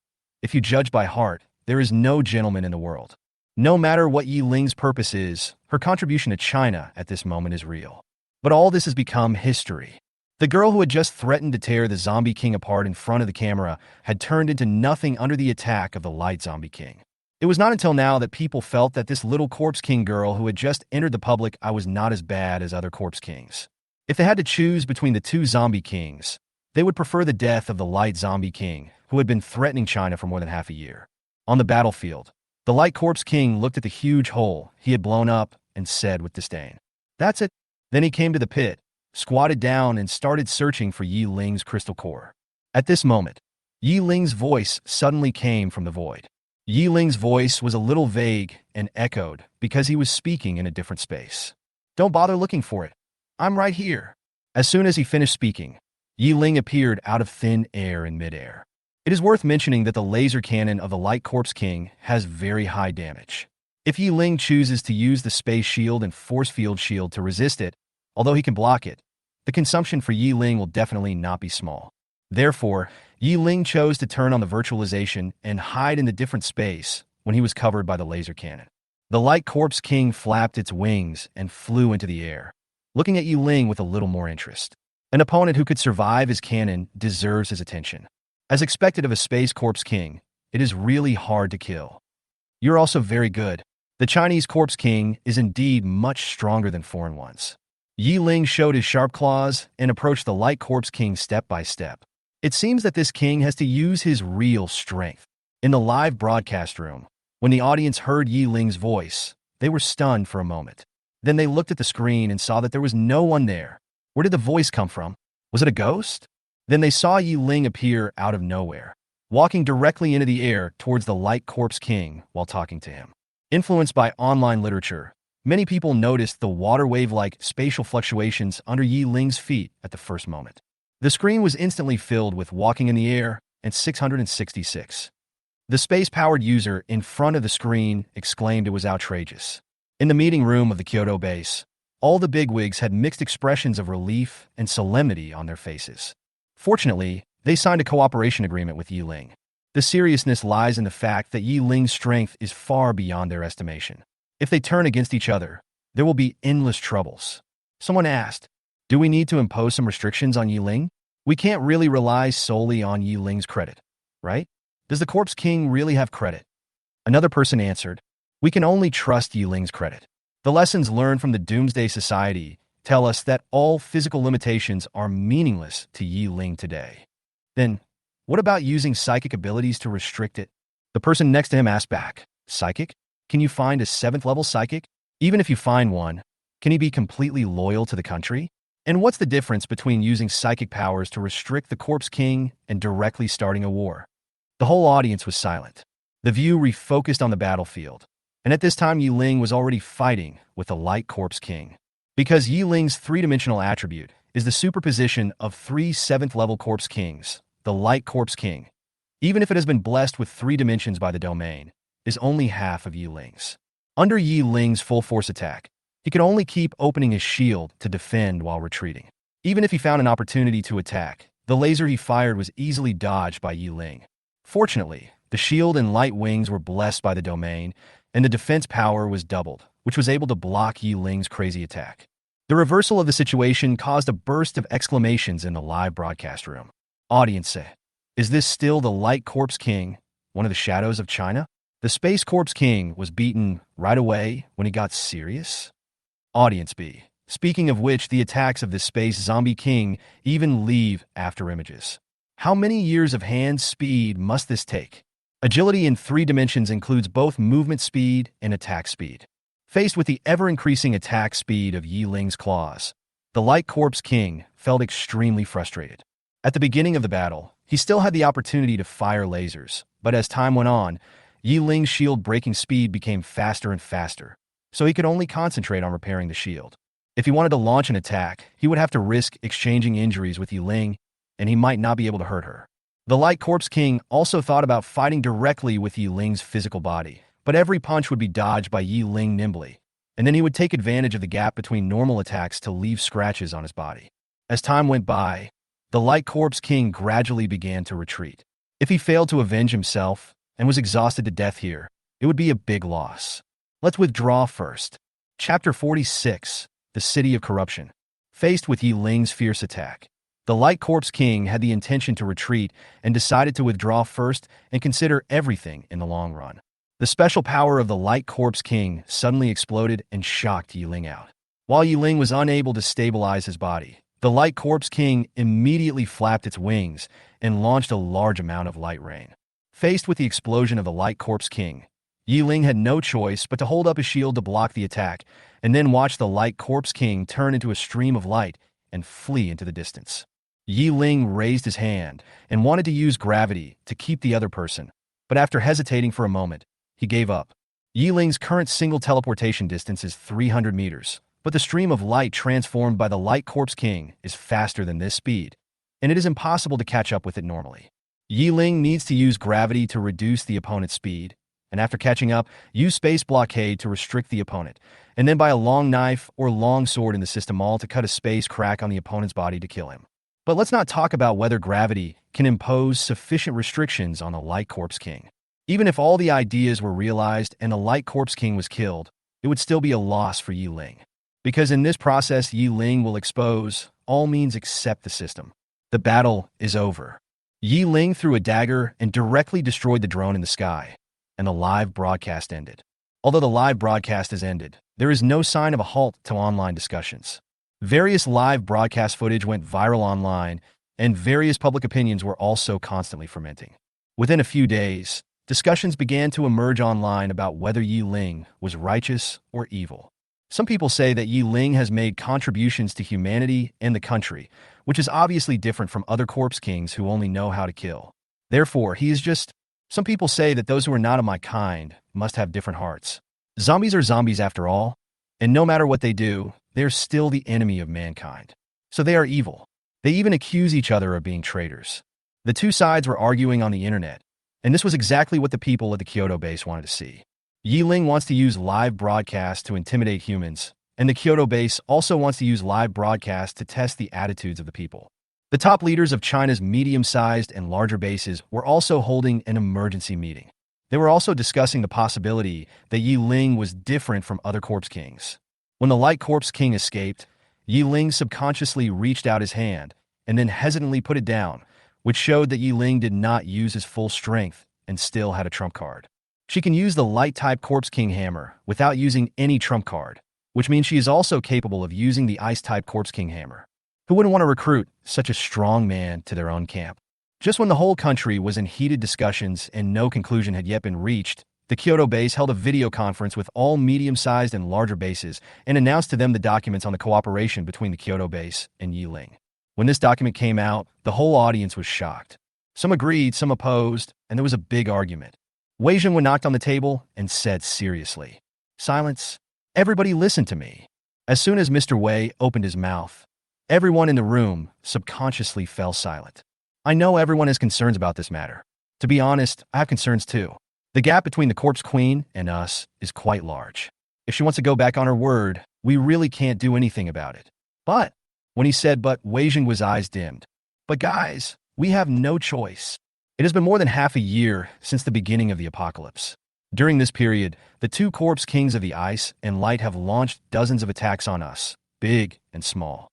If you judge by heart, there is no gentleman in the world. No matter what Ye Ling's purpose is, her contribution to China at this moment is real. But all this has become history. The girl who had just threatened to tear the zombie king apart in front of the camera had turned into nothing under the attack of the Light Zombie King. It was not until now that people felt that this little Corpse King girl who had just entered the public eye was not as bad as other Corpse Kings. If they had to choose between the two zombie kings, they would prefer the death of the Light Zombie King, who had been threatening China for more than half a year. On the battlefield, the Light Corpse King looked at the huge hole he had blown up and said with disdain, "That's it." Then he came to the pit, squatted down, and started searching for Ye Ling's crystal core. At this moment, Ye Ling's voice suddenly came from the void. Ye Ling's voice was a little vague and echoed because he was speaking in a different space. "Don't bother looking for it. I'm right here." As soon as he finished speaking, Ye Ling appeared out of thin air in midair. It is worth mentioning that the laser cannon of the Light Corpse King has very high damage. If Ye Ling chooses to use the space shield and force field shield to resist it, although he can block it, the consumption for Ye Ling will definitely not be small. Therefore, Ye Ling chose to turn on the virtualization and hide in the different space when he was covered by the laser cannon. The Light Corpse King flapped its wings and flew into the air, looking at Ye Ling with a little more interest. An opponent who could survive his cannon deserves his attention. As expected of a Space Corpse King, it is really hard to kill. You're also very good. The Chinese Corpse King is indeed much stronger than foreign ones. Ye Ling showed his sharp claws and approached the Light Corpse King step by step. It seems that this king has to use his real strength. In the live broadcast room, when the audience heard Ye Ling's voice, they were stunned for a moment. Then they looked at the screen and saw that there was no one there. Where did the voice come from? Was it a ghost? Then they saw Ye Ling appear out of nowhere, walking directly into the air towards the Light Corpse King while talking to him. Influenced by online literature, many people noticed the water wave-like spatial fluctuations under Ye Ling's feet at the first moment. The screen was instantly filled with "walking in the air" and 666. The space-powered user in front of the screen exclaimed it was outrageous. In the meeting room of the Kyoto base, all the bigwigs had mixed expressions of relief and solemnity on their faces. Fortunately, they signed a cooperation agreement with Ye Ling. The seriousness lies in the fact that Ye Ling's strength is far beyond their estimation. If they turn against each other, there will be endless troubles. Someone asked, "Do we need to impose some restrictions on Ye Ling? We can't really rely solely on Ye Ling's credit, right? Does the Corpse King really have credit?" Another person answered, "We can only trust Ye Ling's credit. The lessons learned from the Doomsday Society tell us that all physical limitations are meaningless to Ye Ling today." Then, what about using psychic abilities to restrict it? The person next to him asked back, "Psychic? Can you find a 7th level psychic? Even if you find one, can he be completely loyal to the country? And what's the difference between using psychic powers to restrict the Corpse King and directly starting a war?" The whole audience was silent. The view refocused on the battlefield. And at this time, Ye Ling was already fighting with the Light Corpse King. Because Ye Ling's three-dimensional attribute is the superposition of three 7th-level Corpse Kings, the Light Corpse King, even if it has been blessed with 3 dimensions by the domain, is only half of Ye Ling's. Under Ye Ling's full-force attack, he could only keep opening his shield to defend while retreating. Even if he found an opportunity to attack, the laser he fired was easily dodged by Ye Ling. Fortunately, the shield and light wings were blessed by the domain, and the defense power was doubled, which was able to block Ye Ling's crazy attack. The reversal of the situation caused a burst of exclamations in the live broadcast room. Audience said, "Is this still the Light Corpse King, one of the shadows of China?" The Space Corpse King was beaten right away when he got serious. Audience B. Speaking of which, the attacks of this Space Zombie King even leave after images. How many years of hand speed must this take? Agility in 3 dimensions includes both movement speed and attack speed. Faced with the ever-increasing attack speed of Ye Ling's claws, the Light Corpse King felt extremely frustrated. At the beginning of the battle, he still had the opportunity to fire lasers, but as time went on, Ye Ling's shield breaking speed became faster and faster, so he could only concentrate on repairing the shield. If he wanted to launch an attack, he would have to risk exchanging injuries with Ye Ling, and he might not be able to hurt her. The Light Corpse King also thought about fighting directly with Ye Ling's physical body, but every punch would be dodged by Ye Ling nimbly, and then he would take advantage of the gap between normal attacks to leave scratches on his body. As time went by, the Light Corpse King gradually began to retreat. If he failed to avenge himself and was exhausted to death here, it would be a big loss. Let's withdraw first. Chapter 46, The City of Corruption. Faced with Ye Ling's fierce attack, the Light Corpse King had the intention to retreat and decided to withdraw first and consider everything in the long run. The special power of the Light Corpse King suddenly exploded and shocked Ye Ling out. While Ye Ling was unable to stabilize his body, the Light Corpse King immediately flapped its wings and launched a large amount of light rain. Faced with the explosion of the Light Corpse King, Ye Ling had no choice but to hold up his shield to block the attack and then watch the Light Corpse King turn into a stream of light and flee into the distance. Ye Ling raised his hand and wanted to use gravity to keep the other person, but after hesitating for a moment, he gave up. Ye Ling's current single teleportation distance is 300 meters, but the stream of light transformed by the Light Corpse King is faster than this speed, and it is impossible to catch up with it normally. Ye Ling needs to use gravity to reduce the opponent's speed, and after catching up, use space blockade to restrict the opponent, and then buy a long knife or long sword in the system all to cut a space crack on the opponent's body to kill him. But let's not talk about whether gravity can impose sufficient restrictions on the Light Corpse King. Even if all the ideas were realized and the Light Corpse King was killed, it would still be a loss for Ye Ling. Because in this process, Ye Ling will expose all means except the system. The battle is over. Ye Ling threw a dagger and directly destroyed the drone in the sky, and the live broadcast ended. Although the live broadcast has ended, there is no sign of a halt to online discussions. Various live broadcast footage went viral online, and various public opinions were also constantly fermenting. Within a few days, discussions began to emerge online about whether Ye Ling was righteous or evil. Some people say that Ye Ling has made contributions to humanity and the country, which is obviously different from other corpse kings who only know how to kill. Therefore, he is just... Some people say that those who are not of my kind must have different hearts. Zombies are zombies after all, and no matter what they do, they're still the enemy of mankind. So they are evil. They even accuse each other of being traitors. The two sides were arguing on the internet, and this was exactly what the people at the Kyoto base wanted to see. Ye Ling wants to use live broadcasts to intimidate humans, and the Kyoto base also wants to use live broadcasts to test the attitudes of the people. The top leaders of China's medium-sized and larger bases were also holding an emergency meeting. They were also discussing the possibility that Ye Ling was different from other corpse kings. When the Light Corpse King escaped, Ye Ling subconsciously reached out his hand and then hesitantly put it down, which showed that Ye Ling did not use his full strength and still had a trump card. She can use the Light-type Corpse King hammer without using any trump card, which means she is also capable of using the Ice-type Corpse King hammer. Who wouldn't want to recruit such a strong man to their own camp? Just when the whole country was in heated discussions and no conclusion had yet been reached, the Kyoto base held a video conference with all medium-sized and larger bases and announced to them the documents on the cooperation between the Kyoto base and Ye Ling. When this document came out, the whole audience was shocked. Some agreed, some opposed, and there was a big argument. Wei Jingwen knocked on the table and said seriously, "Silence. Everybody listen to me." As soon as Mr. Wei opened his mouth, everyone in the room subconsciously fell silent. I know everyone has concerns about this matter. To be honest, I have concerns too. The gap between the Corpse Queen and us is quite large. If she wants to go back on her word, we really can't do anything about it. But, when he said but, Wei Jingwen's eyes dimmed. But guys, we have no choice. It has been more than half a year since the beginning of the apocalypse. During this period, the two Corpse Kings of the Ice and Light have launched dozens of attacks on us, big and small.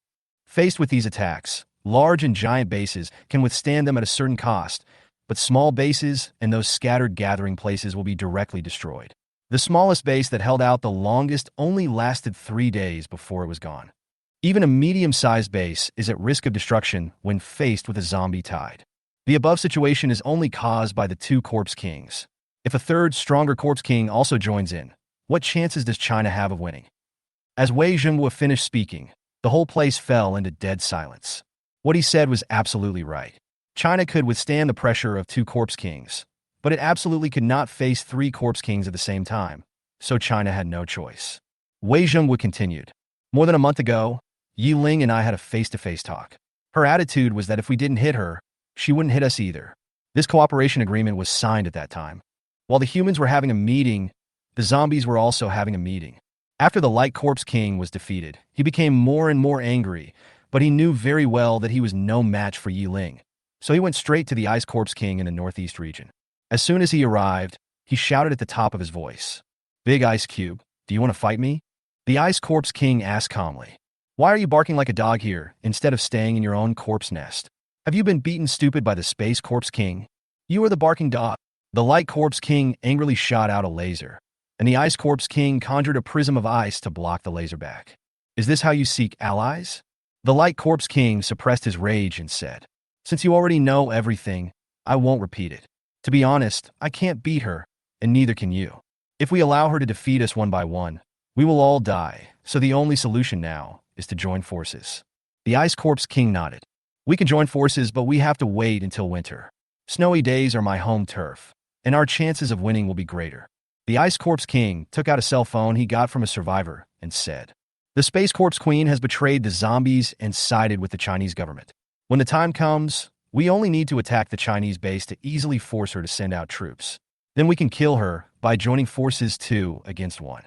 Faced with these attacks, large and giant bases can withstand them at a certain cost, but small bases and those scattered gathering places will be directly destroyed. The smallest base that held out the longest only lasted 3 days before it was gone. Even a medium-sized base is at risk of destruction when faced with a zombie tide. The above situation is only caused by the two Corpse Kings. If a third, stronger Corpse King also joins in, what chances does China have of winning? As Wei Jingwen finished speaking, the whole place fell into dead silence. What he said was absolutely right. China could withstand the pressure of two Corpse Kings, but it absolutely could not face 3 Corpse Kings at the same time, so China had no choice. Wei Jingwen continued. More than a month ago, Ye Ling and I had a face-to-face talk. Her attitude was that if we didn't hit her, she wouldn't hit us either. This cooperation agreement was signed at that time. While the humans were having a meeting, the zombies were also having a meeting. After the Light Corpse King was defeated, he became more and more angry, but he knew very well that he was no match for Ye Ling. So he went straight to the Ice Corpse King in the northeast region. As soon as he arrived, he shouted at the top of his voice, "Big Ice Cube, do you want to fight me?" The Ice Corpse King asked calmly, "Why are you barking like a dog here, instead of staying in your own corpse nest? Have you been beaten stupid by the Space Corpse King? You are the barking dog." The Light Corpse King angrily shot out a laser, and the Ice Corpse King conjured a prism of ice to block the laser back. "Is this how you seek allies?" The Light Corpse King suppressed his rage and said, "Since you already know everything, I won't repeat it. To be honest, I can't beat her, and neither can you. If we allow her to defeat us one by one, we will all die, so the only solution now is to join forces." The Ice Corpse King nodded. "We can join forces, but we have to wait until winter. Snowy days are my home turf, and our chances of winning will be greater." The Ice Corpse King took out a cell phone he got from a survivor and said, "The Space Corpse Queen has betrayed the zombies and sided with the Chinese government. When the time comes, we only need to attack the Chinese base to easily force her to send out troops. Then we can kill her by joining forces 2 against 1.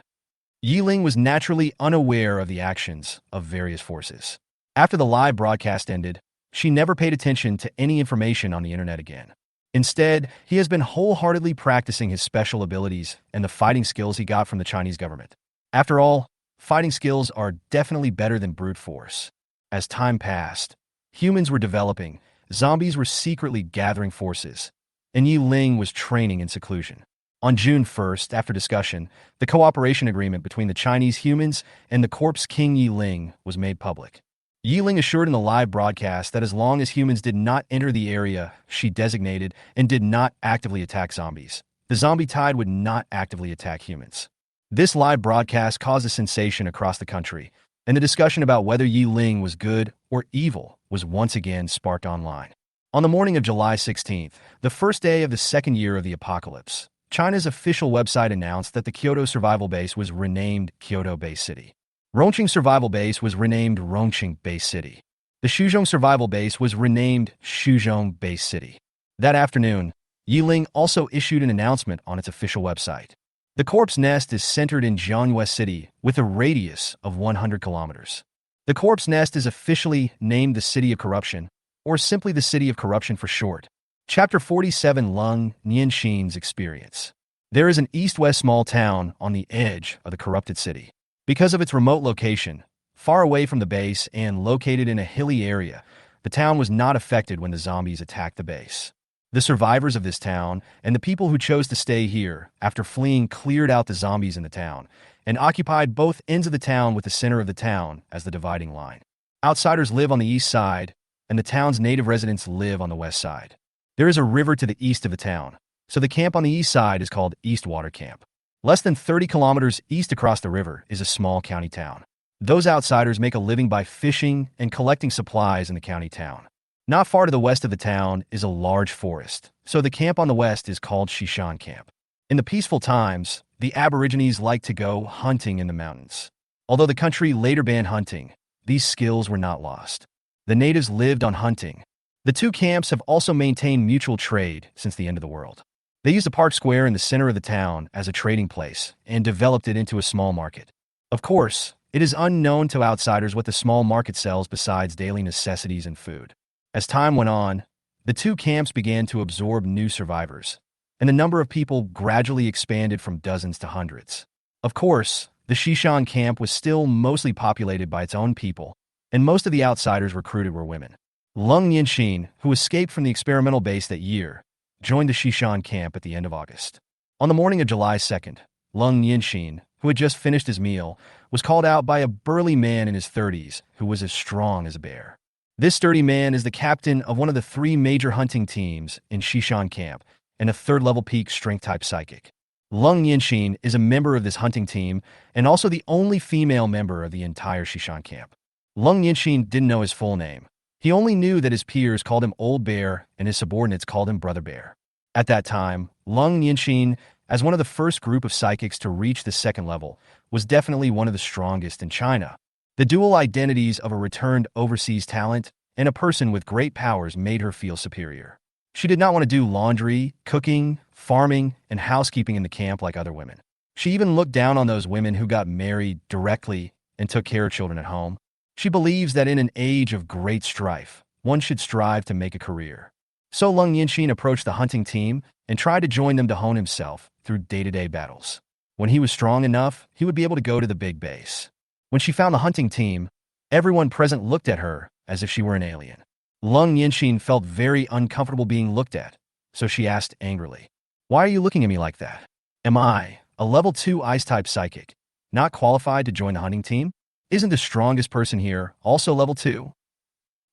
Ye Ling was naturally unaware of the actions of various forces. After the live broadcast ended, she never paid attention to any information on the internet again. Instead, he has been wholeheartedly practicing his special abilities and the fighting skills he got from the Chinese government. After all, fighting skills are definitely better than brute force. As time passed, humans were developing, zombies were secretly gathering forces, and Ye Ling was training in seclusion. On June 1st, after discussion, the cooperation agreement between the Chinese humans and the Corpse King Ye Ling was made public. Ye Ling assured in the live broadcast that as long as humans did not enter the area she designated and did not actively attack zombies, the zombie tide would not actively attack humans. This live broadcast caused a sensation across the country, and the discussion about whether Ye Ling was good or evil was once again sparked online. On the morning of July 16th, the first day of the second year of the apocalypse, China's official website announced that the Kyoto Survival Base was renamed Kyoto Base City. Rongqing Survival Base was renamed Rongqing Base City. The Shuzhong Survival Base was renamed Shuzhong Base City. That afternoon, Ye Ling also issued an announcement on its official website. The corpse nest is centered in Jiangyue City with a radius of 100 kilometers. The corpse nest is officially named the City of Corruption, or simply the City of Corruption for short. Chapter 47 Lung Nianxin's Experience. There is an east-west small town on the edge of the corrupted city. Because of its remote location, far away from the base and located in a hilly area, the town was not affected when the zombies attacked the base. The survivors of this town and the people who chose to stay here after fleeing cleared out the zombies in the town and occupied both ends of the town with the center of the town as the dividing line. Outsiders live on the east side, and the town's native residents live on the west side. There is a river to the east of the town, so the camp on the east side is called Eastwater Camp. Less than 30 kilometers east across the river is a small county town. Those outsiders make a living by fishing and collecting supplies in the county town. Not far to the west of the town is a large forest, so the camp on the west is called Shishan Camp. In the peaceful times, the Aborigines liked to go hunting in the mountains. Although the country later banned hunting, these skills were not lost. The natives lived on hunting. The two camps have also maintained mutual trade since the end of the world. They used a park square in the center of the town as a trading place and developed it into a small market. Of course, it is unknown to outsiders what the small market sells besides daily necessities and food. As time went on, the two camps began to absorb new survivors, and the number of people gradually expanded from dozens to hundreds. Of course, the Shishan camp was still mostly populated by its own people, and most of the outsiders recruited were women. Lung Yinxin, who escaped from the experimental base that year, joined the Shishan camp at the end of August. On the morning of July 2nd, Lung Yinxin, who had just finished his meal, was called out by a burly man in his 30s who was as strong as a bear. This sturdy man is the captain of one of the three major hunting teams in Shishan camp and a third-level peak strength-type psychic. Lung Yinxin is a member of this hunting team and also the only female member of the entire Shishan camp. Lung Yinxin didn't know his full name. He only knew that his peers called him Old Bear and his subordinates called him Brother Bear. At that time, Lung Yinxin, as one of the first group of psychics to reach the second level, was definitely one of the strongest in China. The dual identities of a returned overseas talent and a person with great powers made her feel superior. She did not want to do laundry, cooking, farming, and housekeeping in the camp like other women. She even looked down on those women who got married directly and took care of children at home. She believes that in an age of great strife, one should strive to make a career. So Lung Yinxin approached the hunting team and tried to join them to hone himself through day-to-day battles. When he was strong enough, he would be able to go to the big base. When she found the hunting team, everyone present looked at her as if she were an alien. Lung Yinxin felt very uncomfortable being looked at, so she asked angrily, "Why are you looking at me like that? Am I, a level 2 ice-type psychic, not qualified to join the hunting team? Isn't the strongest person here also level 2?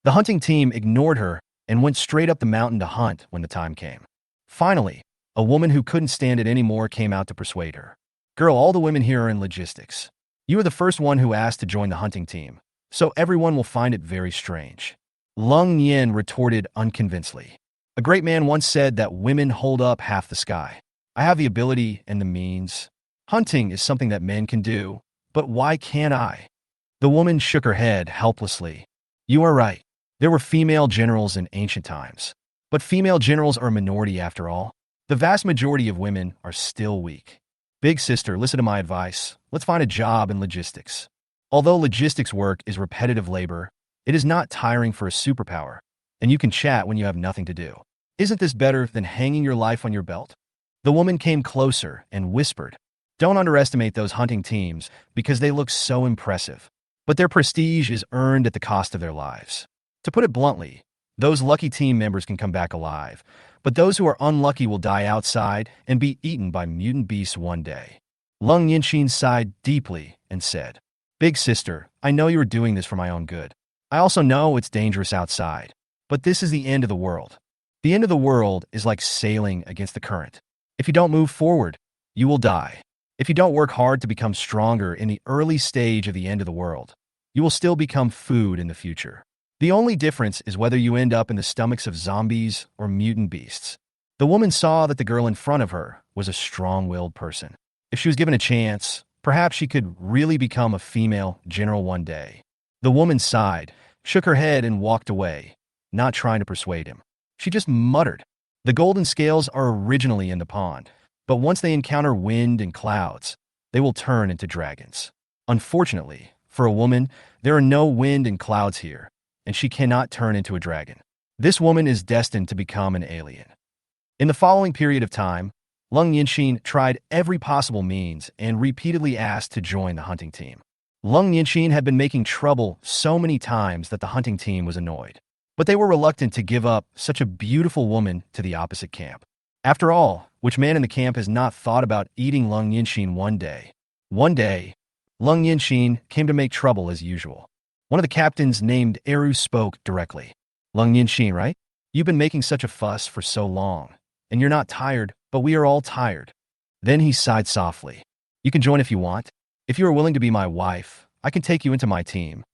The hunting team ignored her and went straight up the mountain to hunt when the time came. Finally, a woman who couldn't stand it anymore came out to persuade her. "Girl, all the women here are in logistics. You are the first one who asked to join the hunting team, so everyone will find it very strange." Lung Yin retorted unconvincingly. "A great man once said that women hold up half the sky. I have the ability and the means. Hunting is something that men can do, but why can't I?" The woman shook her head helplessly. "You are right. There were female generals in ancient times. But female generals are a minority after all. The vast majority of women are still weak. Big sister, listen to my advice. Let's find a job in logistics. Although logistics work is repetitive labor, it is not tiring for a superpower, and you can chat when you have nothing to do. Isn't this better than hanging your life on your belt?" The woman came closer and whispered, "Don't underestimate those hunting teams because they look so impressive. But their prestige is earned at the cost of their lives. To put it bluntly, those lucky team members can come back alive, but those who are unlucky will die outside and be eaten by mutant beasts one day." Lung Yinxin sighed deeply and said, "Big sister, I know you are doing this for my own good. I also know it's dangerous outside, but this is the end of the world. The end of the world is like sailing against the current. If you don't move forward, you will die. If you don't work hard to become stronger in the early stage of the end of the world, you will still become food in the future. The only difference is whether you end up in the stomachs of zombies or mutant beasts." The woman saw that the girl in front of her was a strong-willed person. If she was given a chance, perhaps she could really become a female general one day. The woman sighed, shook her head, and walked away, not trying to persuade him. She just muttered, "The golden scales are originally in the pond, but once they encounter wind and clouds, they will turn into dragons. Unfortunately, for a woman, there are no wind and clouds here, and she cannot turn into a dragon. This woman is destined to become an alien." In the following period of time, Lung Yinxin tried every possible means and repeatedly asked to join the hunting team. Lung Yinxin had been making trouble so many times that the hunting team was annoyed, but they were reluctant to give up such a beautiful woman to the opposite camp. After all, which man in the camp has not thought about eating Lung Yinxin one day? One day, Lung Yinxin came to make trouble as usual. One of the captains named Eru spoke directly. "Lung Yinxin, right? You've been making such a fuss for so long, and you're not tired, but we are all tired." Then he sighed softly. "You can join if you want. If you are willing to be my wife, I can take you into my team."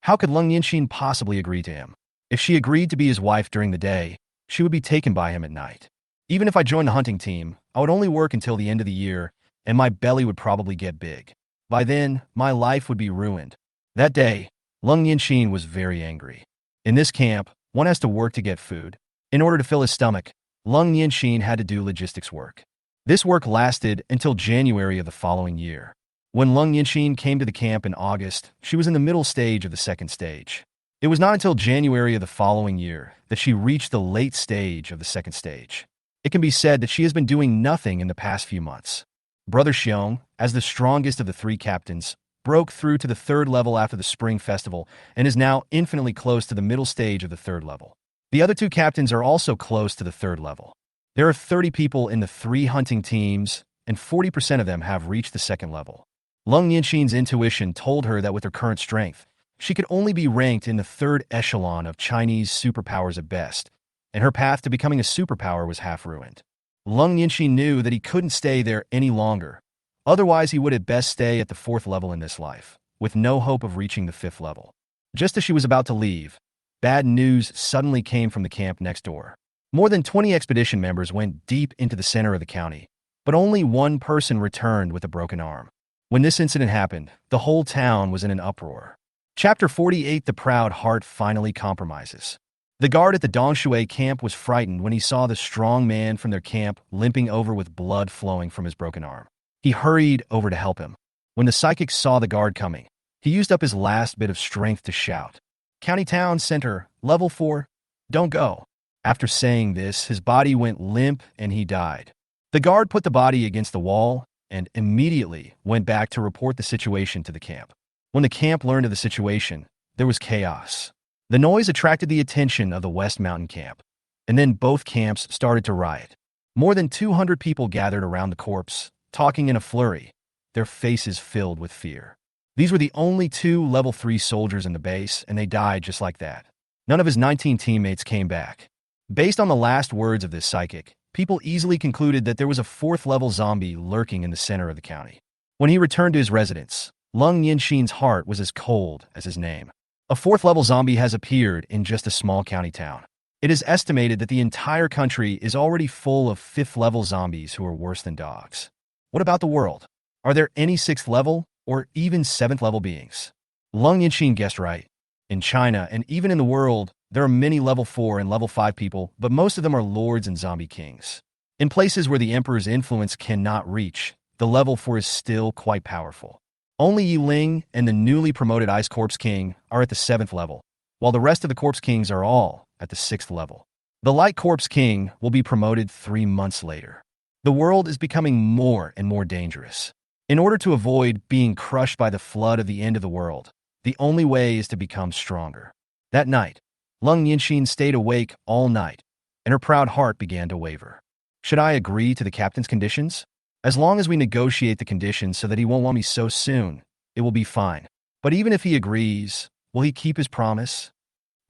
How could Lung Yinxin possibly agree to him? If she agreed to be his wife during the day, she would be taken by him at night. Even if I joined the hunting team, I would only work until the end of the year, and my belly would probably get big. By then, my life would be ruined. That day, Lung Yinxin was very angry. In this camp, one has to work to get food. In order to fill his stomach, Lung Yinxin had to do logistics work. This work lasted until January of the following year. When Lung Yinxin came to the camp in August, she was in the middle stage of the second stage. It was not until January of the following year that she reached the late stage of the second stage. It can be said that she has been doing nothing in the past few months. Brother Xiong, as the strongest of the three captains, broke through to the third level after the Spring Festival and is now infinitely close to the middle stage of the third level. The other two captains are also close to the third level. There are 30 people in the three hunting teams, and 40% of them have reached the second level. Lung Yinxin's intuition told her that with her current strength, she could only be ranked in the third echelon of Chinese superpowers at best, and her path to becoming a superpower was half ruined. Lung Yinxin knew that he couldn't stay there any longer. Otherwise, he would at best stay at the fourth level in this life, with no hope of reaching the fifth level. Just as she was about to leave, bad news suddenly came from the camp next door. More than 20 expedition members went deep into the center of the county, but only one person returned with a broken arm. When this incident happened, the whole town was in an uproar. Chapter 48: The Proud Heart Finally Compromises. The guard at the Dongshui camp was frightened when he saw the strong man from their camp limping over with blood flowing from his broken arm. He hurried over to help him. When the psychic saw the guard coming, he used up his last bit of strength to shout, "County Town Center, Level 4, don't go." After saying this, his body went limp and he died. The guard put the body against the wall and immediately went back to report the situation to the camp. When the camp learned of the situation, there was chaos. The noise attracted the attention of the West Mountain camp, and then both camps started to riot. More than 200 people gathered around the corpse, talking in a flurry, their faces filled with fear. These were the only two level 3 soldiers in the base, and they died just like that. None of his 19 teammates came back. Based on the last words of this psychic, people easily concluded that there was a fourth level zombie lurking in the center of the county. When he returned to his residence, Lung Yinxin's heart was as cold as his name. A fourth level zombie has appeared in just a small county town. It is estimated that the entire country is already full of fifth level zombies who are worse than dogs. What about the world? Are there any sixth level or even seventh level beings? Lung Yinxin guessed right. In China and even in the world, there are many level 4 and level 5 people, but most of them are lords and zombie kings. In places where the emperor's influence cannot reach, the level 4 is still quite powerful. Only Ye Ling and the newly promoted Ice Corpse King are at the 7th level, while the rest of the Corpse Kings are all at the 6th level. The Light Corpse King will be promoted 3 months later. The world is becoming more and more dangerous. In order to avoid being crushed by the flood of the end of the world, the only way is to become stronger. That night, Lung Yinxin stayed awake all night, and her proud heart began to waver. Should I agree to the captain's conditions? As long as we negotiate the conditions so that he won't want me so soon, it will be fine. But even if he agrees, will he keep his promise?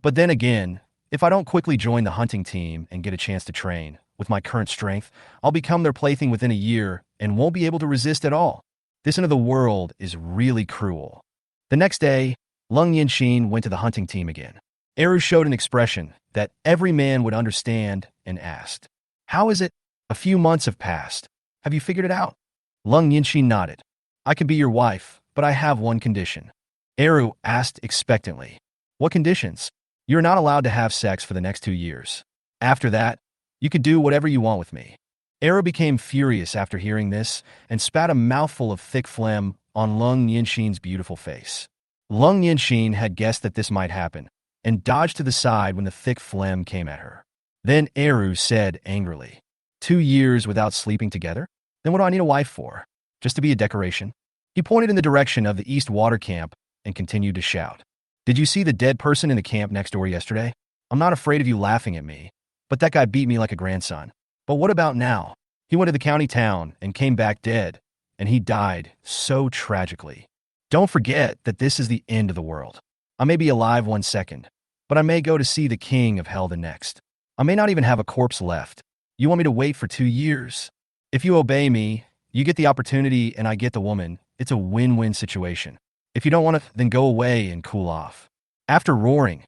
But then again, if I don't quickly join the hunting team and get a chance to train, with my current strength, I'll become their plaything within a year and won't be able to resist at all. This end of the world is really cruel. The next day, Lung Yinxin went to the hunting team again. Eru showed an expression that every man would understand and asked, "How is it? A few months have passed. Have you figured it out?" Lung Yinxin nodded. "I can be your wife, but I have one condition." Eru asked expectantly, "What conditions?" "You're not allowed to have sex for the next 2 years. After that, you could do whatever you want with me." Eru became furious after hearing this and spat a mouthful of thick phlegm on Lung Yinxin's beautiful face. Lung Yinxin had guessed that this might happen and dodged to the side when the thick phlegm came at her. Then Eru said angrily, 2 years without sleeping together? Then what do I need a wife for? Just to be a decoration?" He pointed in the direction of the East Water Camp and continued to shout, "Did you see the dead person in the camp next door yesterday? I'm not afraid of you laughing at me, but that guy beat me like a grandson. But what about now? He went to the county town and came back dead, and he died so tragically. Don't forget that this is the end of the world. I may be alive 1 second, but I may go to see the king of hell the next. I may not even have a corpse left. You want me to wait for 2 years? If you obey me, you get the opportunity and I get the woman. It's a win-win situation. If you don't want to, then go away and cool off." After roaring,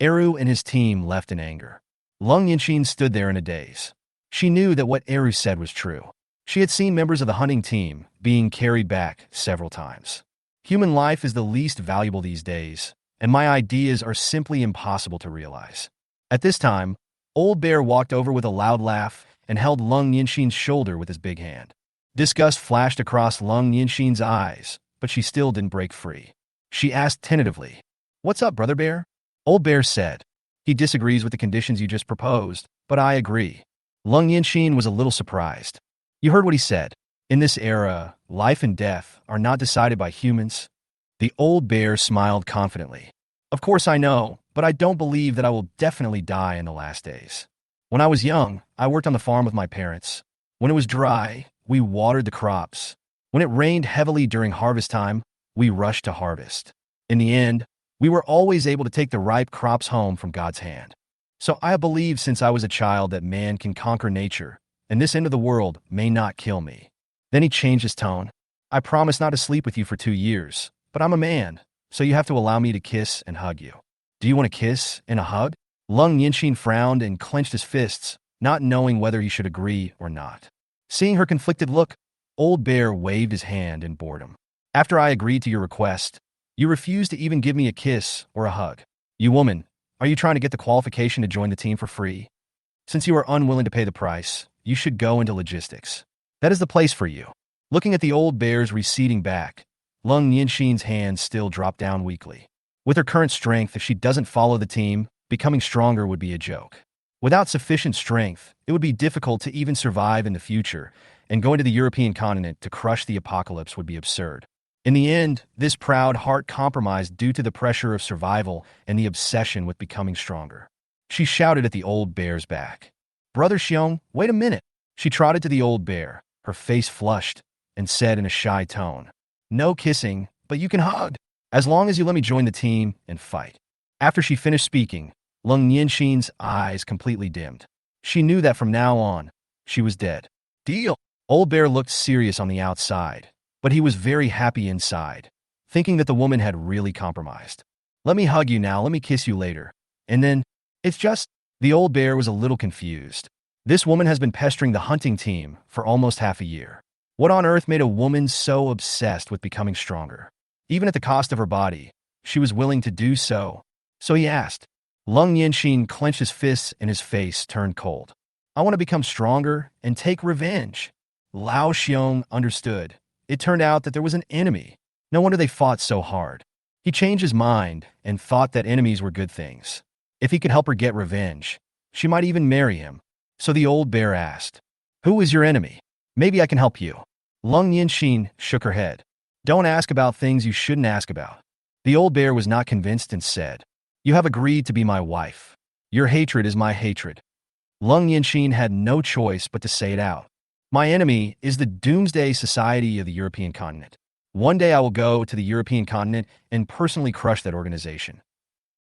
Eru and his team left in anger. Lung Yinxin stood there in a daze. She knew that what Eru said was true. She had seen members of the hunting team being carried back several times. Human life is the least valuable these days, and my ideas are simply impossible to realize. At this time, Old Bear walked over with a loud laugh and held Lung Yinxin's shoulder with his big hand. Disgust flashed across Lung Yinxin's eyes, but she still didn't break free. She asked tentatively, "What's up, Brother Bear?" Old Bear said, "He disagrees with the conditions you just proposed, but I agree." Lung Yinxin was a little surprised. You heard what he said. In this era, life and death are not decided by humans. The Old Bear smiled confidently. Of course I know, but I don't believe that I will definitely die in the last days. When I was young, I worked on the farm with my parents. When it was dry, we watered the crops. When it rained heavily during harvest time, we rushed to harvest. In the end, we were always able to take the ripe crops home from God's hand. So I believe since I was a child that man can conquer nature, and this end of the world may not kill me. Then he changed his tone. I promise not to sleep with you for 2 years, but I'm a man, so you have to allow me to kiss and hug you. Do you want a kiss and a hug? Lung Yinxin frowned and clenched his fists, not knowing whether he should agree or not. Seeing her conflicted look, Old Bear waved his hand in boredom. After I agreed to your request, you refused to even give me a kiss or a hug. You woman, are you trying to get the qualification to join the team for free? Since you are unwilling to pay the price, you should go into logistics. That is the place for you. Looking at the Old Bear's receding back, Lung Yinxin's hands still dropped down weakly. With her current strength, if she doesn't follow the team, becoming stronger would be a joke. Without sufficient strength, it would be difficult to even survive in the future, and going to the European continent to crush the apocalypse would be absurd. In the end, this proud heart compromised due to the pressure of survival and the obsession with becoming stronger. She shouted at the Old Bear's back. Brother Xiong, wait a minute. She trotted to the Old Bear, her face flushed, and said in a shy tone, No kissing, but you can hug, as long as you let me join the team and fight. After she finished speaking, Lung Yinxin's eyes completely dimmed. She knew that from now on, she was dead. Deal. Old Bear looked serious on the outside, but he was very happy inside, thinking that the woman had really compromised. Let me hug you now, let me kiss you later. And then, it's just, the Old Bear was a little confused. This woman has been pestering the hunting team for almost half a year. What on earth made a woman so obsessed with becoming stronger? Even at the cost of her body, she was willing to do so. So he asked. Lung Yinxin clenched his fists and his face turned cold. I want to become stronger and take revenge. Lao Xiong understood. It turned out that there was an enemy. No wonder they fought so hard. He changed his mind and thought that enemies were good things. If he could help her get revenge, she might even marry him. So the Old Bear asked, Who is your enemy? Maybe I can help you. Lung Yinxin shook her head. Don't ask about things you shouldn't ask about. The Old Bear was not convinced and said, You have agreed to be my wife. Your hatred is my hatred. Lung Yinxin had no choice but to say it out. My enemy is the Doomsday Society of the European continent. One day I will go to the European continent and personally crush that organization.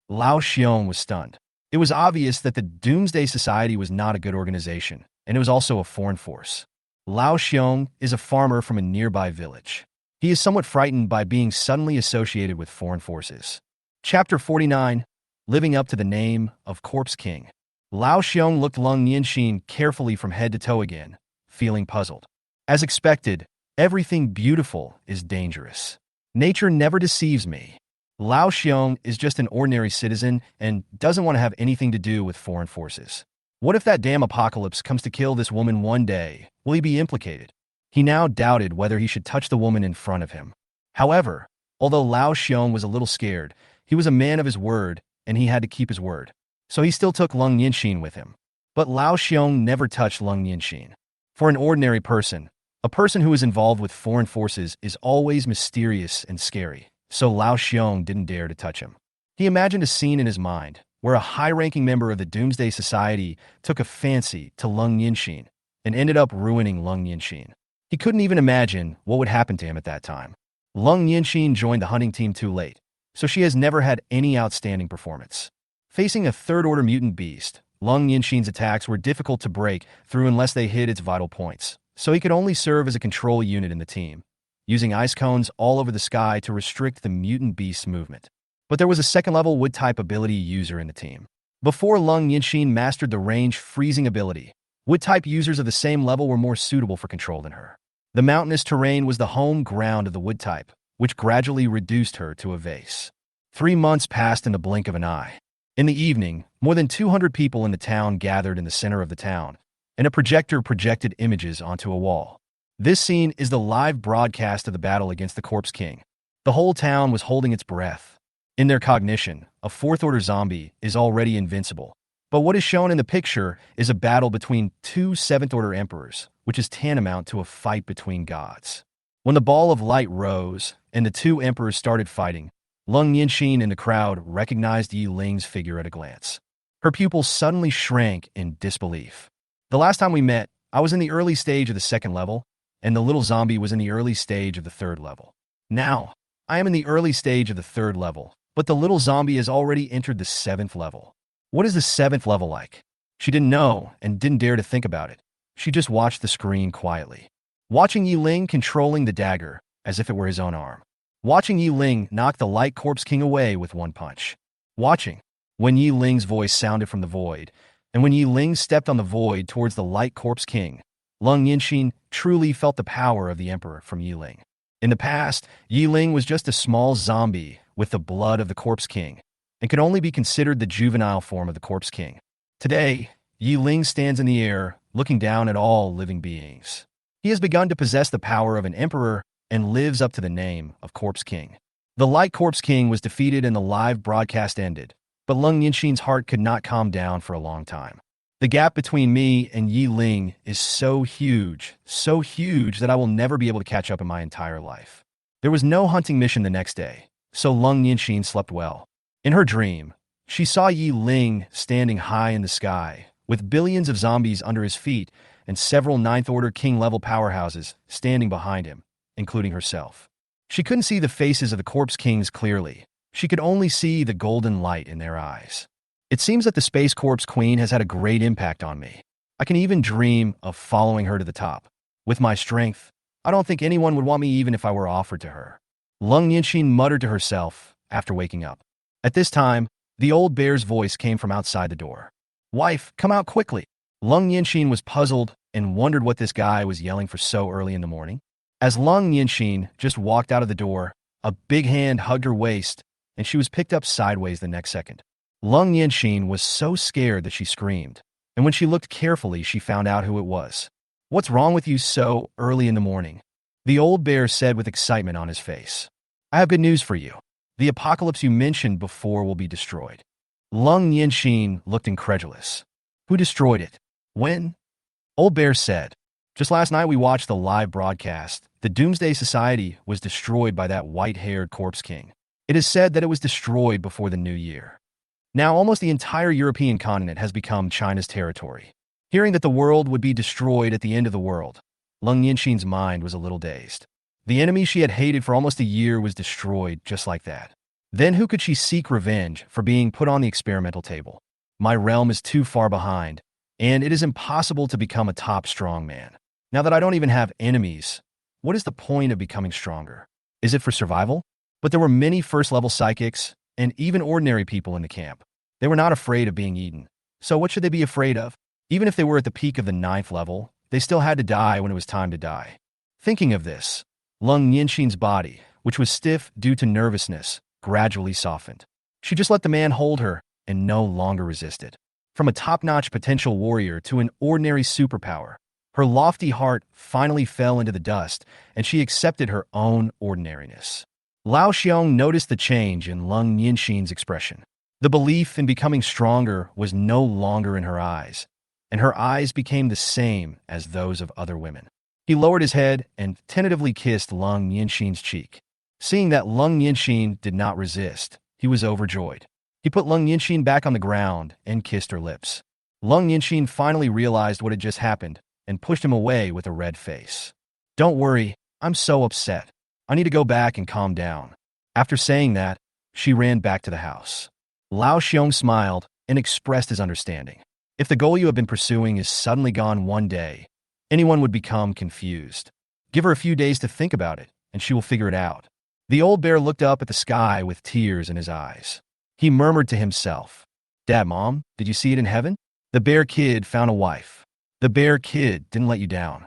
Lao Xiong was stunned. It was obvious that the Doomsday Society was not a good organization, and it was also a foreign force. Lao Xiong is a farmer from a nearby village. He is somewhat frightened by being suddenly associated with foreign forces. Chapter 49, Living Up to the Name of Corpse King. Lao Xiong looked Lung Yinxin carefully from head to toe again, feeling puzzled. As expected, everything beautiful is dangerous. Nature never deceives me. Lao Xiong is just an ordinary citizen and doesn't want to have anything to do with foreign forces. What if that damn apocalypse comes to kill this woman one day? Will he be implicated? He now doubted whether he should touch the woman in front of him. However, although Lao Xiong was a little scared, he was a man of his word and he had to keep his word. So he still took Lung Yinxin with him. But Lao Xiong never touched Lung Yinxin. For an ordinary person, a person who is involved with foreign forces is always mysterious and scary. So Lao Xiong didn't dare to touch him. He imagined a scene in his mind where a high-ranking member of the Doomsday Society took a fancy to Lung Yinxin and ended up ruining Lung Yinxin. He couldn't even imagine what would happen to him at that time. Lung Yinxin joined the hunting team too late, so she has never had any outstanding performance. Facing a third-order mutant beast, Lung Yinxin's attacks were difficult to break through unless they hit its vital points, so he could only serve as a control unit in the team, using ice cones all over the sky to restrict the mutant beast's movement. But there was a second-level wood-type ability user in the team. Before Lung Yinxin mastered the range-freezing ability, wood-type users of the same level were more suitable for control than her. The mountainous terrain was the home ground of the wood-type, which gradually reduced her to a vase. 3 months passed in the blink of an eye. In the evening, more than 200 people in the town gathered in the center of the town, and a projector projected images onto a wall. This scene is the live broadcast of the battle against the Corpse King. The whole town was holding its breath. In their cognition, a fourth-order zombie is already invincible. But what is shown in the picture is a battle between 2 seventh-order emperors, which is tantamount to a fight between gods. When the ball of light rose and the 2 emperors started fighting, Lung Yinxin in the crowd recognized Ye Ling's figure at a glance. Her pupils suddenly shrank in disbelief. The last time we met, I was in the early stage of the 2nd level, and the little zombie was in the early stage of the 3rd level. Now, I am in the early stage of the 3rd level, but the little zombie has already entered the 7th level. What is the 7th level like? She didn't know and didn't dare to think about it. She just watched the screen quietly. Watching Ye Ling controlling the dagger as if it were his own arm. Watching Ye Ling knock the Light Corpse King away with one punch. Watching when Ye Ling's voice sounded from the void, and when Ye Ling stepped on the void towards the Light Corpse King, Lung Yinxin truly felt the power of the Emperor from Ye Ling. In the past, Ye Ling was just a small zombie with the blood of the Corpse King, and could only be considered the juvenile form of the Corpse King. Today, Ye Ling stands in the air, looking down at all living beings. He has begun to possess the power of an emperor and lives up to the name of Corpse King. The Light Corpse King was defeated and the live broadcast ended, but Lung Yinxin's heart could not calm down for a long time. The gap between me and Ye Ling is so huge that I will never be able to catch up in my entire life. There was no hunting mission the next day, so Lung Yinxin slept well. In her dream, she saw Ye Ling standing high in the sky, with billions of zombies under his feet and several 9th-order king-level powerhouses standing behind him, including herself. She couldn't see the faces of the Corpse Kings clearly. She could only see the golden light in their eyes. It seems that the Space Corpse Queen has had a great impact on me. I can even dream of following her to the top. With my strength, I don't think anyone would want me even if I were offered to her. Lung Yinxin muttered to herself after waking up. At this time, the old bear's voice came from outside the door. "Wife, come out quickly." Lung Yinxin was puzzled and wondered what this guy was yelling for so early in the morning. As Lung Yinxin just walked out of the door, a big hand hugged her waist, and she was picked up sideways the next second. Lung Yinxin was so scared that she screamed, and when she looked carefully, she found out who it was. "What's wrong with you so early in the morning?" The old bear said with excitement on his face. "I have good news for you. The apocalypse you mentioned before will be destroyed." Lung Yinxin looked incredulous. "Who destroyed it? When?" Old Bear said, "Just last night we watched the live broadcast. The Doomsday Society was destroyed by that white-haired Corpse King. It is said that it was destroyed before the new year. Now almost the entire European continent has become China's territory." Hearing that the world would be destroyed at the end of the world, Lung Yinxin's mind was a little dazed. The enemy she had hated for almost a year was destroyed just like that. Then who could she seek revenge for being put on the experimental table? My realm is too far behind, and it is impossible to become a top strongman. Now that I don't even have enemies, what is the point of becoming stronger? Is it for survival? But there were many first-level psychics, and even ordinary people in the camp. They were not afraid of being eaten. So what should they be afraid of? Even if they were at the peak of the 9th level, they still had to die when it was time to die. Thinking of this, Lung Yinxin's body, which was stiff due to nervousness, gradually softened. She just let the man hold her and no longer resisted. From a top-notch potential warrior to an ordinary superpower, her lofty heart finally fell into the dust, and she accepted her own ordinariness. Lao Xiong noticed the change in Lung Yinxin's expression. The belief in becoming stronger was no longer in her eyes, and her eyes became the same as those of other women. He lowered his head and tentatively kissed Lung Yinxin's cheek. Seeing that Lung Yinxin did not resist, he was overjoyed. He put Lung Yinxin back on the ground and kissed her lips. Lung Yinxin finally realized what had just happened and pushed him away with a red face. "Don't worry, I'm so upset. I need to go back and calm down." After saying that, she ran back to the house. Lao Xiong smiled and expressed his understanding. If the goal you have been pursuing is suddenly gone one day, anyone would become confused. Give her a few days to think about it, and she will figure it out. The old bear looked up at the sky with tears in his eyes. He murmured to himself, "Dad, Mom, did you see it in heaven? The bear kid found a wife. The bear kid didn't let you down."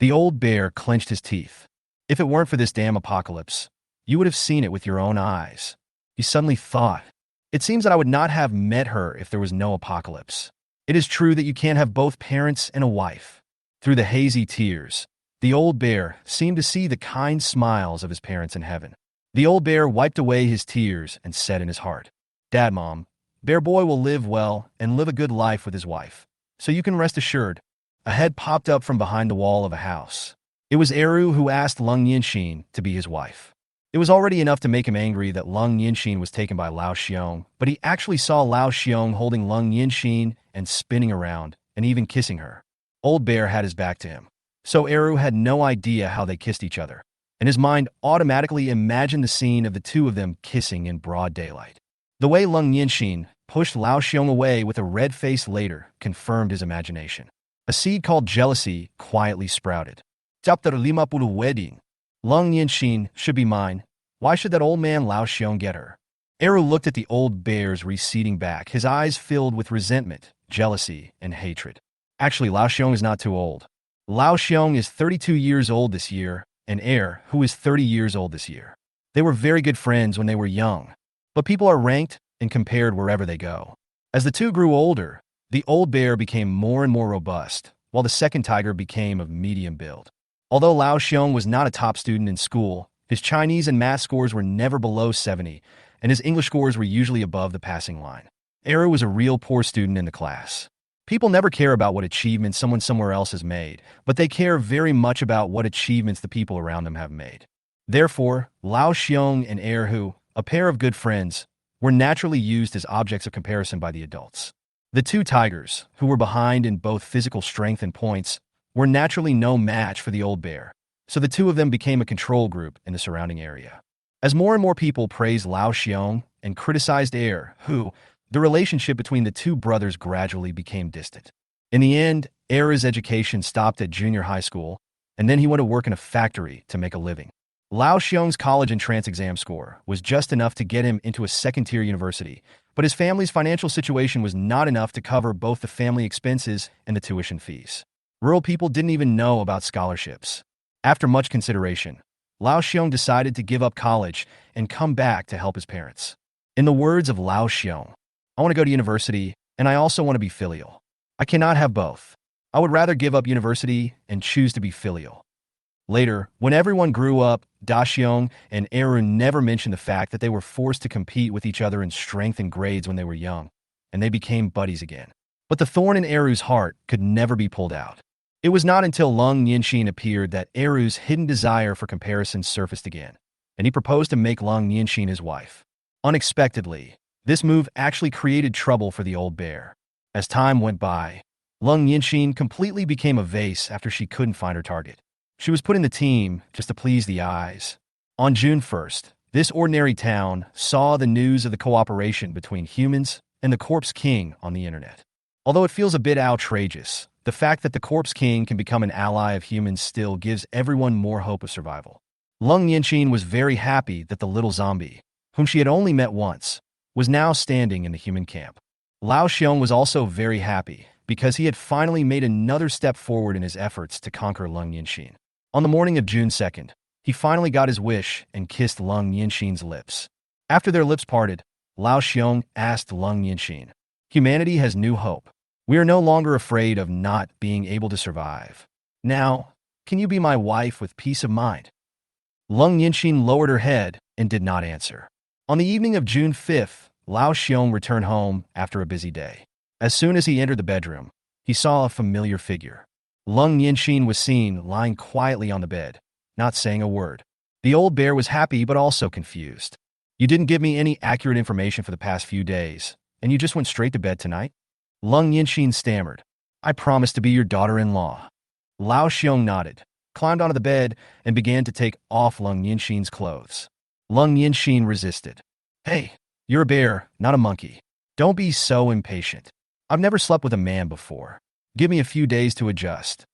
The old bear clenched his teeth. If it weren't for this damn apocalypse, you would have seen it with your own eyes. He suddenly thought, it seems that I would not have met her if there was no apocalypse. It is true that you can't have both parents and a wife. Through the hazy tears, the old bear seemed to see the kind smiles of his parents in heaven. The old bear wiped away his tears and said in his heart, "Dad, Mom, Bear Boy will live well and live a good life with his wife. So you can rest assured." A head popped up from behind the wall of a house. It was Eru, who asked Lung Yinxin to be his wife. It was already enough to make him angry that Lung Yinxin was taken by Lao Xiong, but he actually saw Lao Xiong holding Lung Yinxin and spinning around, and even kissing her. Old Bear had his back to him, so Eru had no idea how they kissed each other, and his mind automatically imagined the scene of the two of them kissing in broad daylight. The way Lung Yinxin pushed Lao Xiong away with a red face later confirmed his imagination. A seed called jealousy quietly sprouted. Chapter 50 Wedding. Lung Yinxin should be mine. Why should that old man Lao Xiong get her? Eru looked at the old bear's receding back, his eyes filled with resentment, jealousy, and hatred. Actually, Lao Xiong is not too old. Lao Xiong is 32 years old this year, and Er, who is 30 years old this year. They were very good friends when they were young, but people are ranked and compared wherever they go. As the two grew older, the old bear became more and more robust, while the second tiger became of medium build. Although Lao Xiong was not a top student in school, his Chinese and math scores were never below 70, and his English scores were usually above the passing line. Eru was a real poor student in the class. People never care about what achievements someone somewhere else has made, but they care very much about what achievements the people around them have made. Therefore, Lao Xiong and Eru, a pair of good friends, were naturally used as objects of comparison by the adults. The two tigers, who were behind in both physical strength and points, were naturally no match for the old bear, so the two of them became a control group in the surrounding area. As more and more people praised Lao Xiong and criticized Eru, the relationship between the two brothers gradually became distant. In the end, Eru's education stopped at junior high school, and then he went to work in a factory to make a living. Lao Xiong's college entrance exam score was just enough to get him into a second-tier university, but his family's financial situation was not enough to cover both the family expenses and the tuition fees. Rural people didn't even know about scholarships. After much consideration, Lao Xiong decided to give up college and come back to help his parents. In the words of Lao Xiong, "I want to go to university, and I also want to be filial. I cannot have both. I would rather give up university and choose to be filial." Later, when everyone grew up, Da Xiong and Eru never mentioned the fact that they were forced to compete with each other in strength and grades when they were young, and they became buddies again. But the thorn in Eru's heart could never be pulled out. It was not until Lung Yinxin appeared that Eru's hidden desire for comparison surfaced again, and he proposed to make Lung Yinxin his wife. Unexpectedly, this move actually created trouble for the old bear. As time went by, Lung Yinxin completely became a vase after she couldn't find her target. She was put in the team just to please the eyes. On June 1st, this ordinary town saw the news of the cooperation between humans and the Corpse King on the internet. Although it feels a bit outrageous, the fact that the Corpse King can become an ally of humans still gives everyone more hope of survival. Lung Yinxin was very happy that the little zombie, whom she had only met once, was now standing in the human camp. Lao Xiong was also very happy because he had finally made another step forward in his efforts to conquer Lung Yinxin. On the morning of June 2nd, he finally got his wish and kissed Lung Yinxin's lips. After their lips parted, Lao Xiong asked Lung Yinxin, "Humanity has new hope. We are no longer afraid of not being able to survive. Now, can you be my wife with peace of mind?" Lung Yinxin lowered her head and did not answer. On the evening of June 5th, Lao Xiong returned home after a busy day. As soon as he entered the bedroom, he saw a familiar figure. Lung Yinxin was seen lying quietly on the bed, not saying a word. The old bear was happy but also confused. "You didn't give me any accurate information for the past few days, and you just went straight to bed tonight?" Lung Yinxin stammered, "I promised to be your daughter-in-law." Lao Xiong nodded, climbed onto the bed, and began to take off Lung Yinxin's clothes. Lung Yinxin resisted. "Hey, you're a bear, not a monkey. Don't be so impatient. I've never slept with a man before. Give me a few days to adjust."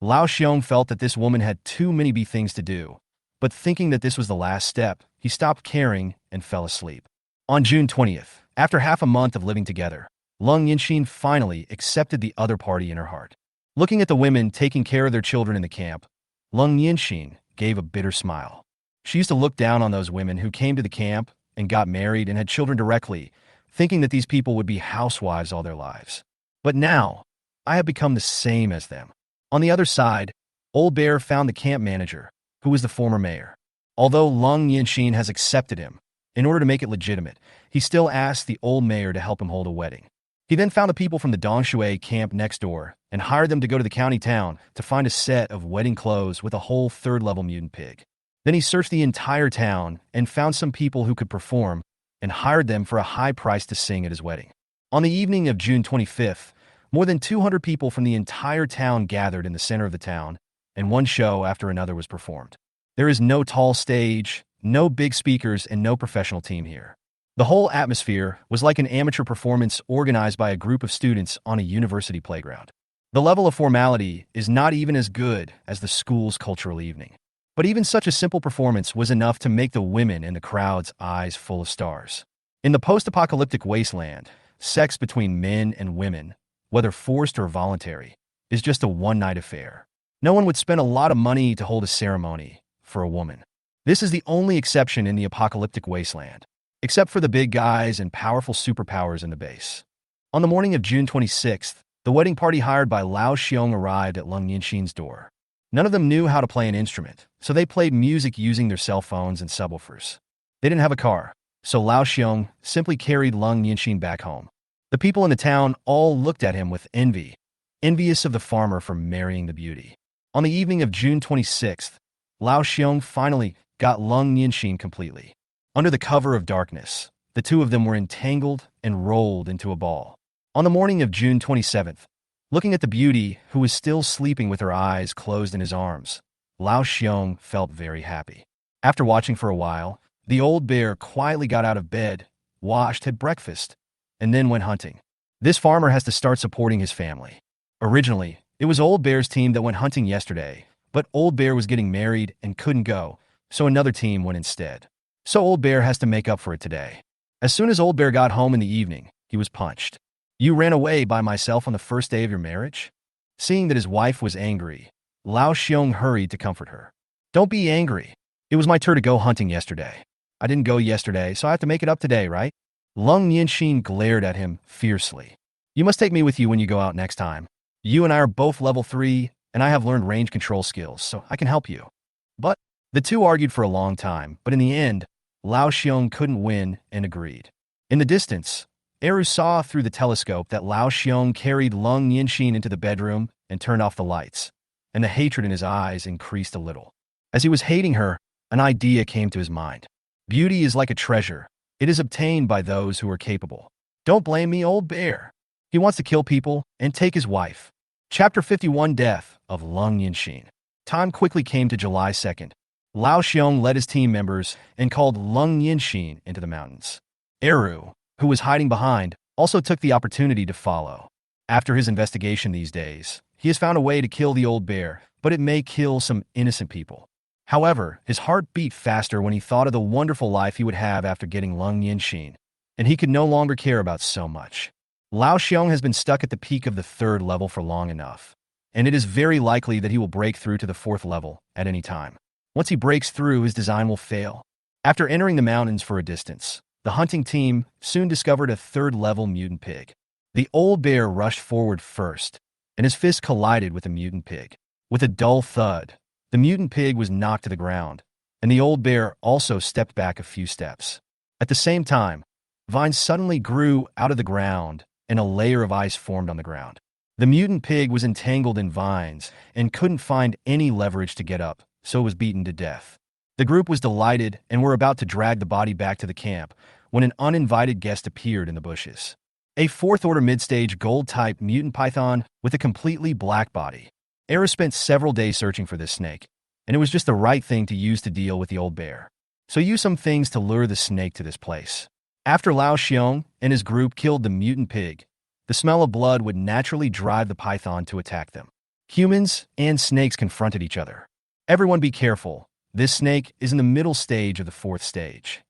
Lao Xiong felt that this woman had too many things to do, but thinking that this was the last step, he stopped caring and fell asleep. On June 20th, after half a month of living together, Lung Yinxin finally accepted the other party in her heart. Looking at the women taking care of their children in the camp, Lung Yinxin gave a bitter smile. She used to look down on those women who came to the camp and got married and had children directly, thinking that these people would be housewives all their lives. But now, I have become the same as them. On the other side, Old Bear found the camp manager, who was the former mayor. Although Lung Yinxin has accepted him, in order to make it legitimate, he still asked the old mayor to help him hold a wedding. He then found the people from the Dongshui camp next door and hired them to go to the county town to find a set of wedding clothes with a whole third-level mutant pig. Then he searched the entire town and found some people who could perform and hired them for a high price to sing at his wedding. On the evening of June 25th, more than 200 people from the entire town gathered in the center of the town, and one show after another was performed. There is no tall stage, no big speakers, and no professional team here. The whole atmosphere was like an amateur performance organized by a group of students on a university playground. The level of formality is not even as good as the school's cultural evening. But even such a simple performance was enough to make the women in the crowd's eyes full of stars. In the post-apocalyptic wasteland, sex between men and women, whether forced or voluntary, is just a one-night affair. No one would spend a lot of money to hold a ceremony for a woman. This is the only exception in the apocalyptic wasteland, except for the big guys and powerful superpowers in the base. On the morning of June 26th, the wedding party hired by Lao Xiong arrived at Lung Yinxin's door. None of them knew how to play an instrument, so they played music using their cell phones and subwoofers. They didn't have a car, so Lao Xiong simply carried Lung Yinxin back home. The people in the town all looked at him with envy, envious of the farmer for marrying the beauty. On the evening of June 26th, Lao Xiong finally got Lung Yinxin completely. Under the cover of darkness, the two of them were entangled and rolled into a ball. On the morning of June 27th, looking at the beauty who was still sleeping with her eyes closed in his arms, Lao Xiong felt very happy. After watching for a while, the old bear quietly got out of bed, washed, had breakfast, and then went hunting. This farmer has to start supporting his family. Originally, it was Old Bear's team that went hunting yesterday, but Old Bear was getting married and couldn't go, so another team went instead. So Old Bear has to make up for it today. As soon as Old Bear got home in the evening, he was punched. "You ran away by myself on the first day of your marriage?" Seeing that his wife was angry, Lao Xiong hurried to comfort her. "Don't be angry. It was my turn to go hunting yesterday. I didn't go yesterday, so I have to make it up today, right?" Lung Yinxin glared at him fiercely. "You must take me with you when you go out next time. You and I are both level 3, and I have learned range control skills, so I can help you." But the two argued for a long time, but in the end, Lao Xiong couldn't win and agreed. In the distance, Eru saw through the telescope that Lao Xiong carried Lung Yinxin into the bedroom and turned off the lights, and the hatred in his eyes increased a little. As he was hating her, an idea came to his mind. Beauty is like a treasure. It is obtained by those who are capable. Don't blame me, Old Bear. He wants to kill people and take his wife. Chapter 51, Death of Lung Yinxin. Time quickly came to July 2nd. Lao Xiong led his team members and called Lung Yinxin into the mountains. Eru, who was hiding behind, also took the opportunity to follow. After his investigation these days, he has found a way to kill the Old Bear, but it may kill some innocent people. However, his heart beat faster when he thought of the wonderful life he would have after getting Lung Yinxin, and he could no longer care about so much. Lao Xiong has been stuck at the peak of the 3rd level for long enough, and it is very likely that he will break through to the 4th level at any time. Once he breaks through, his design will fail. After entering the mountains for a distance, the hunting team soon discovered a 3rd-level mutant pig. The Old Bear rushed forward first, and his fist collided with the mutant pig. With a dull thud, the mutant pig was knocked to the ground, and the Old Bear also stepped back a few steps. At the same time, vines suddenly grew out of the ground, and a layer of ice formed on the ground. The mutant pig was entangled in vines and couldn't find any leverage to get up, so it was beaten to death. The group was delighted and were about to drag the body back to the camp when an uninvited guest appeared in the bushes. A 4th-order mid-stage gold-type mutant python with a completely black body. Era spent several days searching for this snake, and it was just the right thing to use to deal with the Old Bear. So use some things to lure the snake to this place. After Lao Xiong and his group killed the mutant pig, the smell of blood would naturally drive the python to attack them. Humans and snakes confronted each other. Everyone be careful. This snake is in the middle stage of the fourth stage.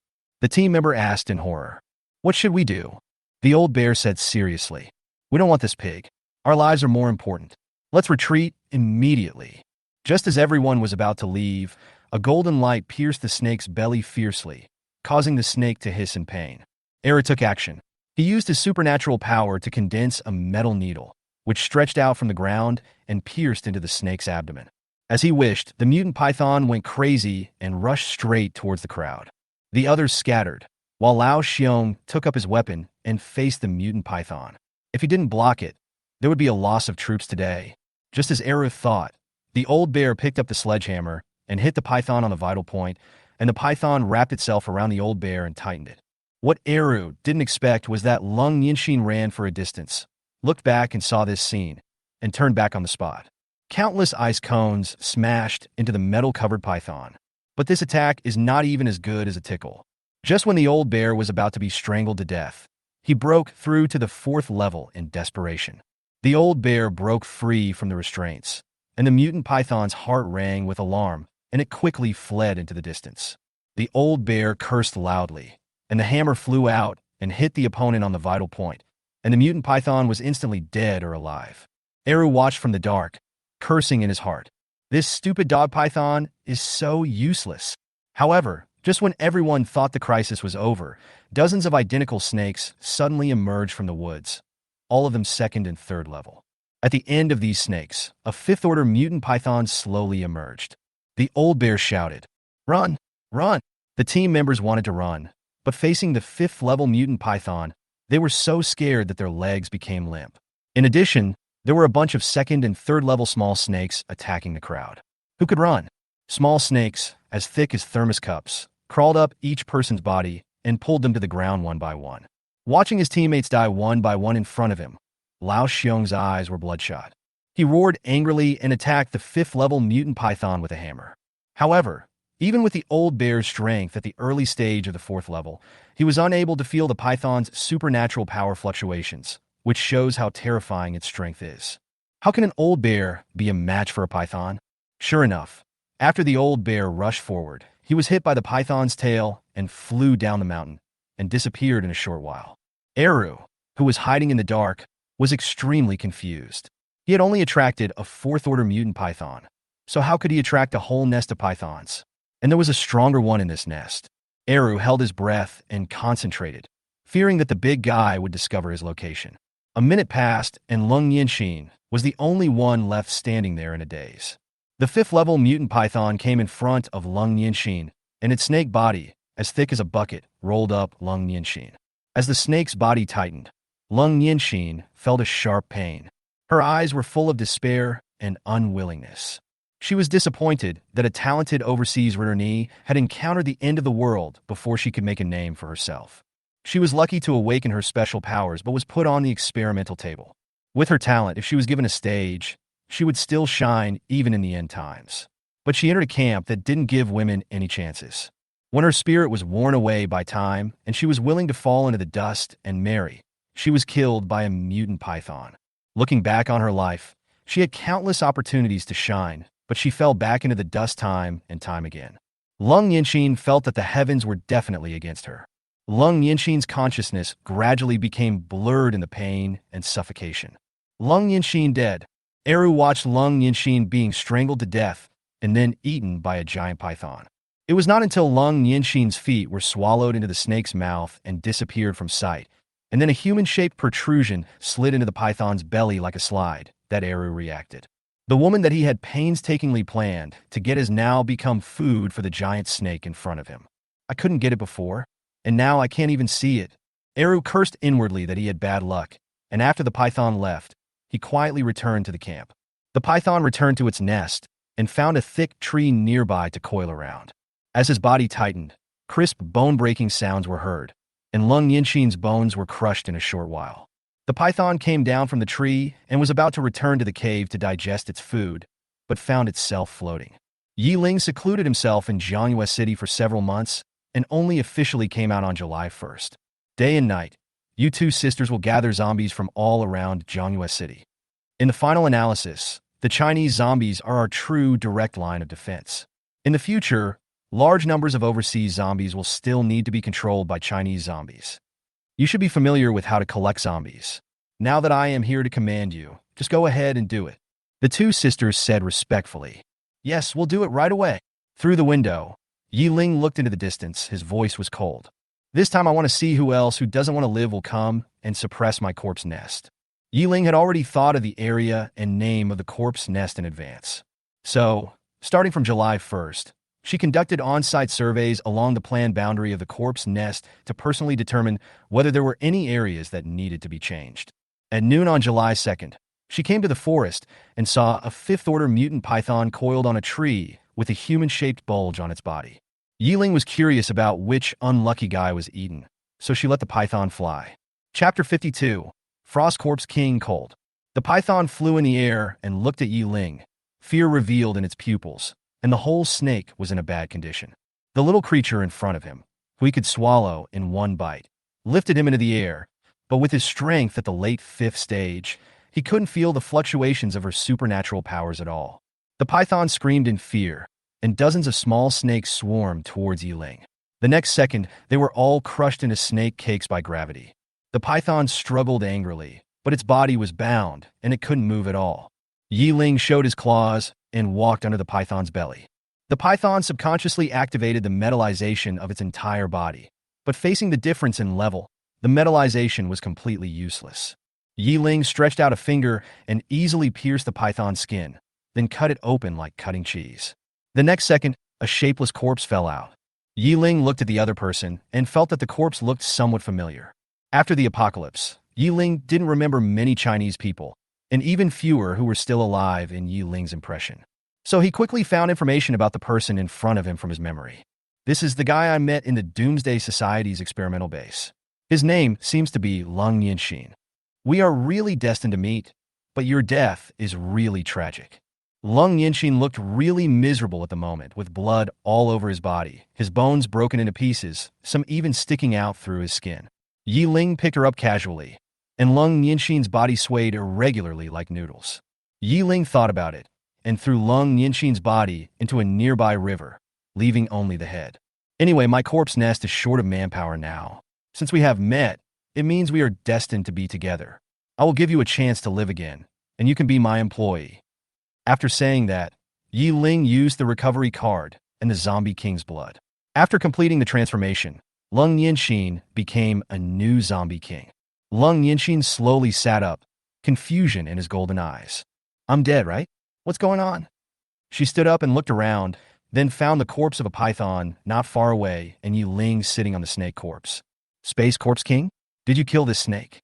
The team member asked in horror. What should we do? The old bear said seriously. We don't want this pig. Our lives are more important. Let's retreat immediately. Just as everyone was about to leave, a golden light pierced the snake's belly fiercely, causing the snake to hiss in pain. Era took action. He used his supernatural power to condense a metal needle, which stretched out from the ground and pierced into the snake's abdomen. As he wished, the mutant python went crazy and rushed straight towards the crowd. The others scattered, while Lao Xiong took up his weapon and faced the mutant python. If he didn't block it, there would be a loss of troops today. Just as Eru thought, the old bear picked up the sledgehammer and hit the python on the vital point, and the python wrapped itself around the old bear and tightened it. What Eru didn't expect was that Lung Yinxin ran for a distance, looked back and saw this scene, and turned back on the spot. Countless ice cones smashed into the metal-covered python. But this attack is not even as good as a tickle. Just when the old bear was about to be strangled to death, he broke through to the fourth level in desperation. The old bear broke free from the restraints, and the mutant python's heart rang with alarm, and it quickly fled into the distance. The old bear cursed loudly, and the hammer flew out and hit the opponent on the vital point, and the mutant python was instantly dead or alive. Eru watched from the dark, cursing in his heart. This stupid dog python is so useless. However, just when everyone thought the crisis was over, dozens of identical snakes suddenly emerged from the woods, all of them second and third level. At the end of these snakes, a fifth-order mutant python slowly emerged. The old bear shouted, "Run! Run!" The team members wanted to run, but facing the fifth-level mutant python, they were so scared that their legs became limp. In addition, there were a bunch of second and third-level small snakes attacking the crowd. Who could run? Small snakes, as thick as thermos cups, crawled up each person's body and pulled them to the ground one by one. Watching his teammates die one by one in front of him, Lao Xiong's eyes were bloodshot. He roared angrily and attacked the fifth-level mutant python with a hammer. However, even with the old bear's strength at the early stage of the fourth level, he was unable to feel the python's supernatural power fluctuations, which shows how terrifying its strength is. How can an old bear be a match for a python? Sure enough, after the old bear rushed forward, he was hit by the python's tail and flew down the mountain and disappeared in a short while. Eru, who was hiding in the dark, was extremely confused. He had only attracted a fourth-order mutant python, so how could he attract a whole nest of pythons? And there was a stronger one in this nest. Eru held his breath and concentrated, fearing that the big guy would discover his location. A minute passed, and Lung Yinxin was the only one left standing there in a daze. The fifth-level mutant python came in front of Lung Yinxin, and its snake body, as thick as a bucket, rolled up Lung Yinxin. As the snake's body tightened, Lung Yinxin felt a sharp pain. Her eyes were full of despair and unwillingness. She was disappointed that a talented overseas returnee had encountered the end of the world before she could make a name for herself. She was lucky to awaken her special powers, but was put on the experimental table. With her talent, if she was given a stage, she would still shine even in the end times. But she entered a camp that didn't give women any chances. When her spirit was worn away by time and she was willing to fall into the dust and marry, she was killed by a mutant python. Looking back on her life, she had countless opportunities to shine, but she fell back into the dust time and time again. Lung Yinxin felt that the heavens were definitely against her. Lung Yinxin's consciousness gradually became blurred in the pain and suffocation. Lung Yinxin dead. Eru watched Lung Yinxin being strangled to death and then eaten by a giant python. It was not until Lung Yinxin's feet were swallowed into the snake's mouth and disappeared from sight, and then a human-shaped protrusion slid into the python's belly like a slide, that Eru reacted. The woman that he had painstakingly planned to get has now become food for the giant snake in front of him. I couldn't get it before, and now I can't even see it. Eru cursed inwardly that he had bad luck, and after the python left, he quietly returned to the camp. The python returned to its nest and found a thick tree nearby to coil around. As his body tightened, crisp bone-breaking sounds were heard, and Lung Yinxin's bones were crushed in a short while. The python came down from the tree and was about to return to the cave to digest its food, but found itself floating. Ye Ling secluded himself in Jiangyue City for several months and only officially came out on July 1st. Day and night, you two sisters will gather zombies from all around Jiangyue City. In the final analysis, the Chinese zombies are our true direct line of defense. In the future, large numbers of overseas zombies will still need to be controlled by Chinese zombies. You should be familiar with how to collect zombies. Now that I am here to command you, just go ahead and do it. The two sisters said respectfully. Yes, we'll do it right away. Through the window, Ye Ling looked into the distance. His voice was cold. This time I want to see who else who doesn't want to live will come and suppress my corpse nest. Ye Ling had already thought of the area and name of the corpse nest in advance. So, starting from July 1st, she conducted on-site surveys along the planned boundary of the corpse nest to personally determine whether there were any areas that needed to be changed. At noon on July 2nd, she came to the forest and saw a fifth-order mutant python coiled on a tree with a human-shaped bulge on its body. Ye Ling was curious about which unlucky guy was eaten, so she let the python fly. Chapter 52. Frost Corpse King Cold. The python flew in the air and looked at Ye Ling, fear revealed in its pupils, and the whole snake was in a bad condition. The little creature in front of him, who he could swallow in one bite, lifted him into the air, but with his strength at the late 5th stage, he couldn't feel the fluctuations of her supernatural powers at all. The python screamed in fear, and dozens of small snakes swarmed towards Ye Ling. The next second, they were all crushed into snake cakes by gravity. The python struggled angrily, but its body was bound, and it couldn't move at all. Ye Ling showed his claws and walked under the python's belly. The python subconsciously activated the metallization of its entire body, but facing the difference in level, the metallization was completely useless. Ye Ling stretched out a finger and easily pierced the python's skin, then cut it open like cutting cheese. The next second, a shapeless corpse fell out. Ye Ling looked at the other person and felt that the corpse looked somewhat familiar. After the apocalypse, Ye Ling didn't remember many Chinese people, and even fewer who were still alive in Ye Ling's impression. So he quickly found information about the person in front of him from his memory. This is the guy I met in the Doomsday Society's experimental base. His name seems to be Lung Yinxin. We are really destined to meet, but your death is really tragic. Lung Yinxin looked really miserable at the moment, with blood all over his body, his bones broken into pieces, some even sticking out through his skin. Ye Ling picked her up casually, and Lung Yinxin's body swayed irregularly like noodles. Ye Ling thought about it, and threw Lung Yinxin's body into a nearby river, leaving only the head. Anyway, my corpse nest is short of manpower now. Since we have met, it means we are destined to be together. I will give you a chance to live again, and you can be my employee. After saying that, Ye Ling used the recovery card and the zombie king's blood. After completing the transformation, Lung Yinxin became a new zombie king. Lung Yinxin slowly sat up, confusion in his golden eyes. I'm dead, right? What's going on? She stood up and looked around, then found the corpse of a python not far away and Ye Ling sitting on the snake corpse. Space Corpse King? Did you kill this snake?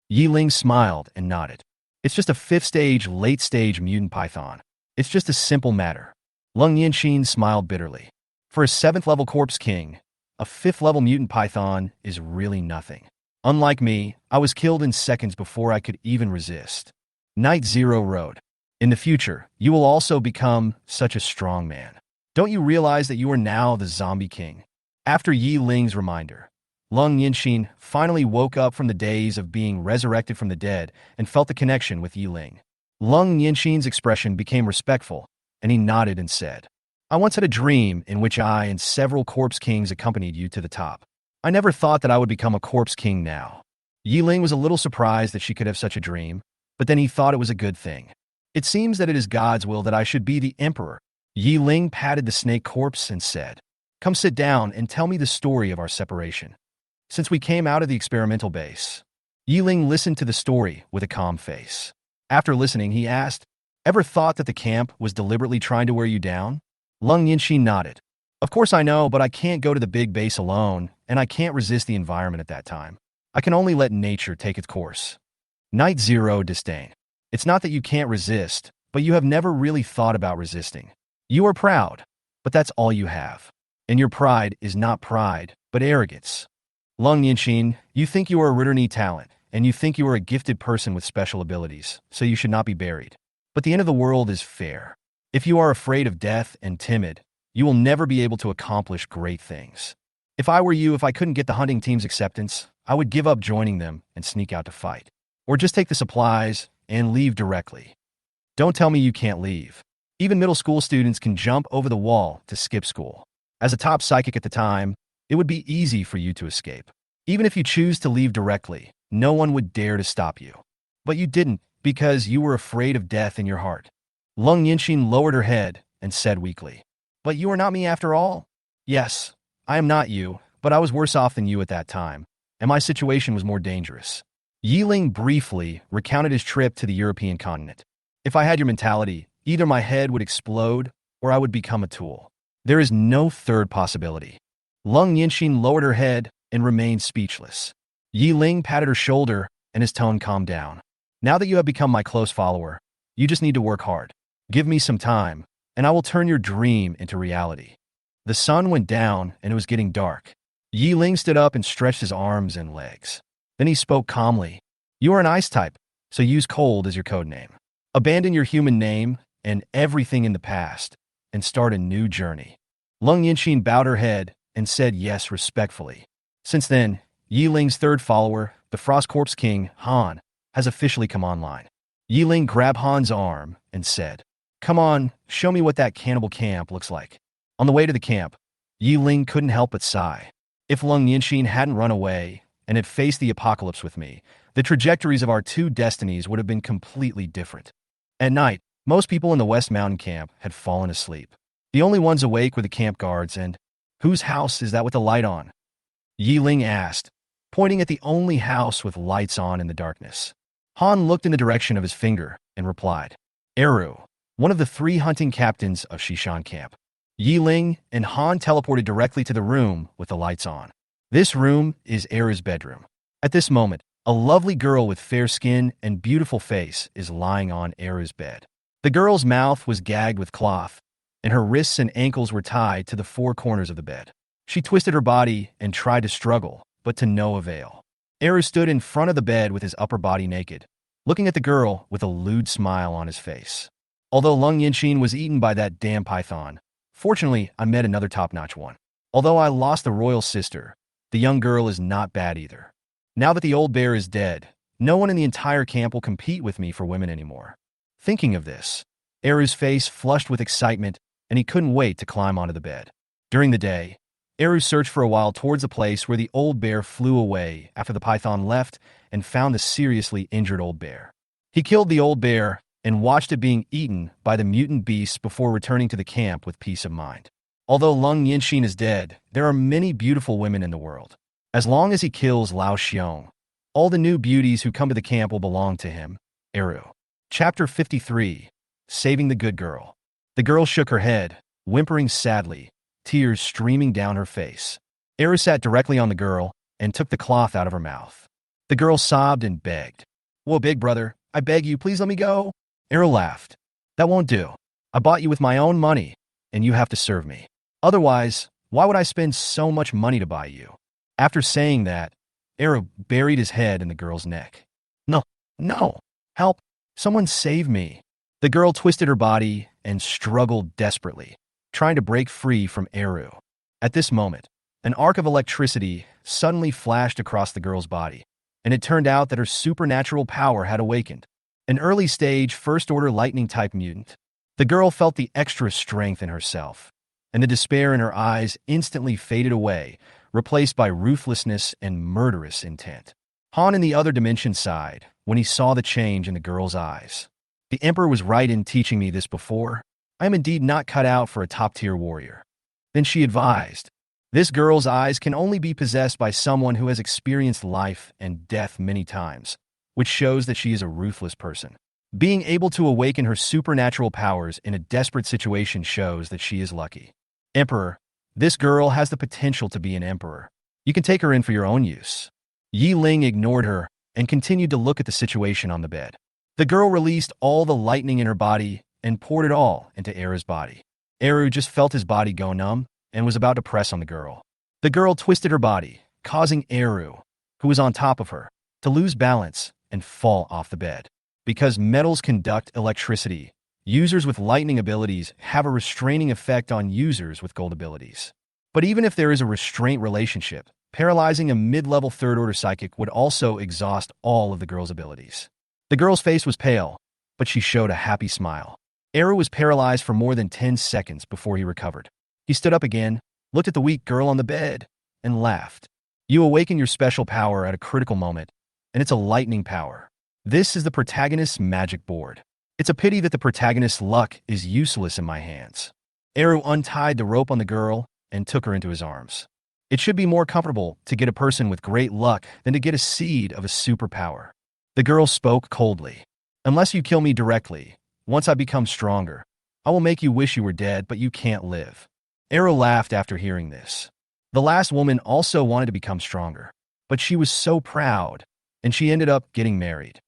Ye Ling smiled and nodded. It's just a 5th stage, late stage mutant python. It's just a simple matter. Lung Yinxin smiled bitterly. For a 7th level Corpse King, a 5th level mutant python is really nothing. Unlike me, I was killed in seconds before I could even resist. Night Zero wrote, in the future, you will also become such a strong man. Don't you realize that you are now the zombie king? After Ye Ling's reminder, Lung Yinxin finally woke up from the days of being resurrected from the dead and felt the connection with Ye Ling. Lung Yinxin's expression became respectful, and he nodded and said, I once had a dream in which I and several corpse kings accompanied you to the top. I never thought that I would become a corpse king now. Ye Ling was a little surprised that she could have such a dream, but then he thought it was a good thing. It seems that it is God's will that I should be the emperor. Ye Ling patted the snake corpse and said, Come sit down and tell me the story of our separation. Since we came out of the experimental base. Ye Ling listened to the story with a calm face. After listening, he asked, Ever thought that the camp was deliberately trying to wear you down? Lung Yinxin nodded. Of course I know, but I can't go to the big base alone, and I can't resist the environment at that time. I can only let nature take its course. Night Zero disdain. It's not that you can't resist, but you have never really thought about resisting. You are proud, but that's all you have. And your pride is not pride, but arrogance. Lung Yinxin, you think you are a Ritterny talent, and you think you are a gifted person with special abilities, so you should not be buried. But the end of the world is fair. If you are afraid of death and timid, you will never be able to accomplish great things. If I were you, if I couldn't get the hunting team's acceptance, I would give up joining them and sneak out to fight. Or just take the supplies and leave directly. Don't tell me you can't leave. Even middle school students can jump over the wall to skip school. As a top psychic at the time, it would be easy for you to escape. Even if you choose to leave directly, no one would dare to stop you. But you didn't, because you were afraid of death in your heart. Lung Yinxin lowered her head and said weakly, "But you are not me after all?" "Yes, I am not you, but I was worse off than you at that time, and my situation was more dangerous." Ye Ling briefly recounted his trip to the European continent. "If I had your mentality, either my head would explode or I would become a tool. There is no third possibility." Lung Yinxin lowered her head and remained speechless. Ye Ling patted her shoulder and his tone calmed down. "Now that you have become my close follower, you just need to work hard. Give me some time, and I will turn your dream into reality." The sun went down and it was getting dark. Ye Ling stood up and stretched his arms and legs. Then he spoke calmly. "You are an ice type, so use cold as your code name. Abandon your human name and everything in the past, and start a new journey." Lung Yinxin bowed her head and said yes respectfully. Since then, Ye Ling's third follower, the Frost Corpse King, Han, has officially come online. Ye Ling grabbed Han's arm and said, "Come on, show me what that cannibal camp looks like." On the way to the camp, Ye Ling couldn't help but sigh. If Lung Yinxin hadn't run away and had faced the apocalypse with me, the trajectories of our two destinies would have been completely different. At night, most people in the West Mountain camp had fallen asleep. The only ones awake were the camp guards, and "Whose house is that with the light on?" Ye Ling asked, pointing at the only house with lights on in the darkness. Han looked in the direction of his finger and replied, "Eru, one of the 3 hunting captains of Shishan camp." Ye Ling and Han teleported directly to the room with the lights on. This room is Eru's bedroom. At this moment, a lovely girl with fair skin and beautiful face is lying on Eru's bed. The girl's mouth was gagged with cloth, and her wrists and ankles were tied to the 4 corners of the bed. She twisted her body and tried to struggle, but to no avail. Eru stood in front of the bed with his upper body naked, looking at the girl with a lewd smile on his face. Although Lung Yinxin was eaten by that damn python, fortunately I met another top-notch one. Although I lost the royal sister, the young girl is not bad either. Now that the old bear is dead, no one in the entire camp will compete with me for women anymore. Thinking of this, Eru's face flushed with excitement, and he couldn't wait to climb onto the bed. During the day, Eru searched for a while towards the place where the old bear flew away after the python left and found the seriously injured old bear. He killed the old bear and watched it being eaten by the mutant beasts before returning to the camp with peace of mind. Although Lung Yinxin is dead, there are many beautiful women in the world. As long as he kills Lao Xiong, all the new beauties who come to the camp will belong to him. Eru. Chapter 53. Saving the Good Girl. The girl shook her head, whimpering sadly, tears streaming down her face. Eru sat directly on the girl and took the cloth out of her mouth. The girl sobbed and begged. "Whoa, big brother, I beg you, please let me go." Eru laughed. "That won't do. I bought you with my own money, and you have to serve me. Otherwise, why would I spend so much money to buy you?" After saying that, Eru buried his head in the girl's neck. "No, no, help, someone save me." The girl twisted her body and struggled desperately, trying to break free from Eru. At this moment, an arc of electricity suddenly flashed across the girl's body, and it turned out that her supernatural power had awakened. An early-stage, first-order lightning-type mutant. The girl felt the extra strength in herself, and the despair in her eyes instantly faded away, replaced by ruthlessness and murderous intent. Han in the other dimension sighed when he saw the change in the girl's eyes. "The Emperor was right in teaching me this before. I am indeed not cut out for a top-tier warrior." Then she advised, "This girl's eyes can only be possessed by someone who has experienced life and death many times, which shows that she is a ruthless person. Being able to awaken her supernatural powers in a desperate situation shows that she is lucky. Emperor, this girl has the potential to be an emperor. You can take her in for your own use." Ye Ling ignored her and continued to look at the situation on the bed. The girl released all the lightning in her body and poured it all into Eru's body. Eru just felt his body go numb and was about to press on the girl. The girl twisted her body, causing Eru, who was on top of her, to lose balance and fall off the bed. Because metals conduct electricity, users with lightning abilities have a restraining effect on users with gold abilities. But even if there is a restraint relationship, paralyzing a mid-level third-order psychic would also exhaust all of the girl's abilities. The girl's face was pale, but she showed a happy smile. Eru was paralyzed for more than 10 seconds before he recovered. He stood up again, looked at the weak girl on the bed, and laughed. You awaken your special power at a critical moment, and it's a lightning power. This is the protagonist's magic board. It's a pity that the protagonist's luck is useless in my hands. Eru untied the rope on the girl and took her into his arms. It should be more comfortable to get a person with great luck than to get a seed of a superpower. The girl spoke coldly. Unless you kill me directly, once I become stronger, I will make you wish you were dead, but you can't live. Eru laughed after hearing this. The last woman also wanted to become stronger, but she was so proud, and she ended up getting married.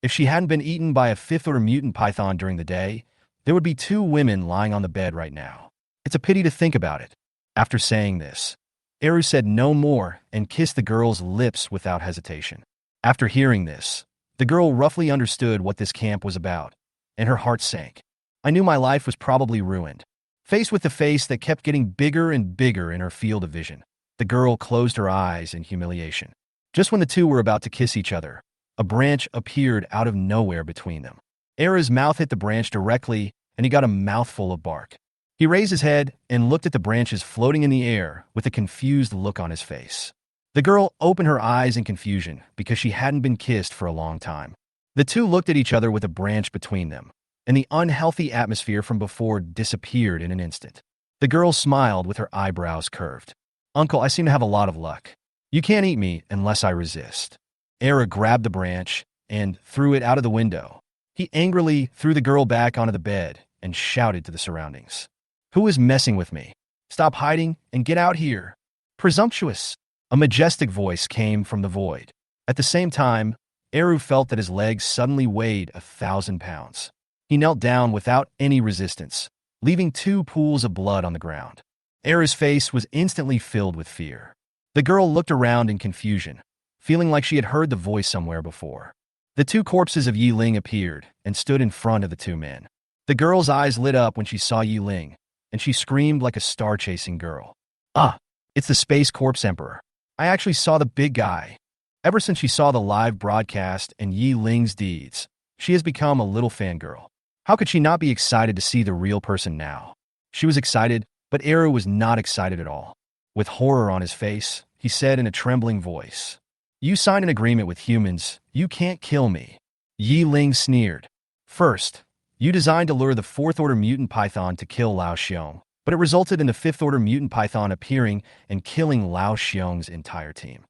If she hadn't been eaten by a fifth-order mutant python during the day, there would be 2 women lying on the bed right now. It's a pity to think about it. After saying this, Eru said no more and kissed the girl's lips without hesitation. After hearing this, the girl roughly understood what this camp was about, and her heart sank. I knew my life was probably ruined. Faced with the face that kept getting bigger and bigger in her field of vision, the girl closed her eyes in humiliation. Just when the two were about to kiss each other, a branch appeared out of nowhere between them. Eru's mouth hit the branch directly, and he got a mouthful of bark. He raised his head and looked at the branches floating in the air with a confused look on his face. The girl opened her eyes in confusion because she hadn't been kissed for a long time. The two looked at each other with a branch between them, and the unhealthy atmosphere from before disappeared in an instant. The girl smiled with her eyebrows curved. Uncle, I seem to have a lot of luck. You can't eat me unless I resist. Eru grabbed the branch and threw it out of the window. He angrily threw the girl back onto the bed and shouted to the surroundings. Who is messing with me? Stop hiding and get out here. Presumptuous. A majestic voice came from the void. At the same time, Eru felt that his legs suddenly weighed 1,000 pounds. He knelt down without any resistance, leaving 2 pools of blood on the ground. Eru's face was instantly filled with fear. The girl looked around in confusion, feeling like she had heard the voice somewhere before. The 2 corpses of Ye Ling appeared and stood in front of the 2 men. The girl's eyes lit up when she saw Ye Ling, and she screamed like a star-chasing girl. Ah, it's the Space Corpse Emperor. I actually saw the big guy. Ever since she saw the live broadcast and Ye Ling's deeds, she has become a little fangirl. How could she not be excited to see the real person now? She was excited, but Eru was not excited at all. With horror on his face, he said in a trembling voice, You signed an agreement with humans. You can't kill me. Ye Ling sneered. First, you designed to lure the 4th-order mutant python to kill Lao Xiong, but it resulted in the 5th-order mutant python appearing and killing Lao Xiong's entire team.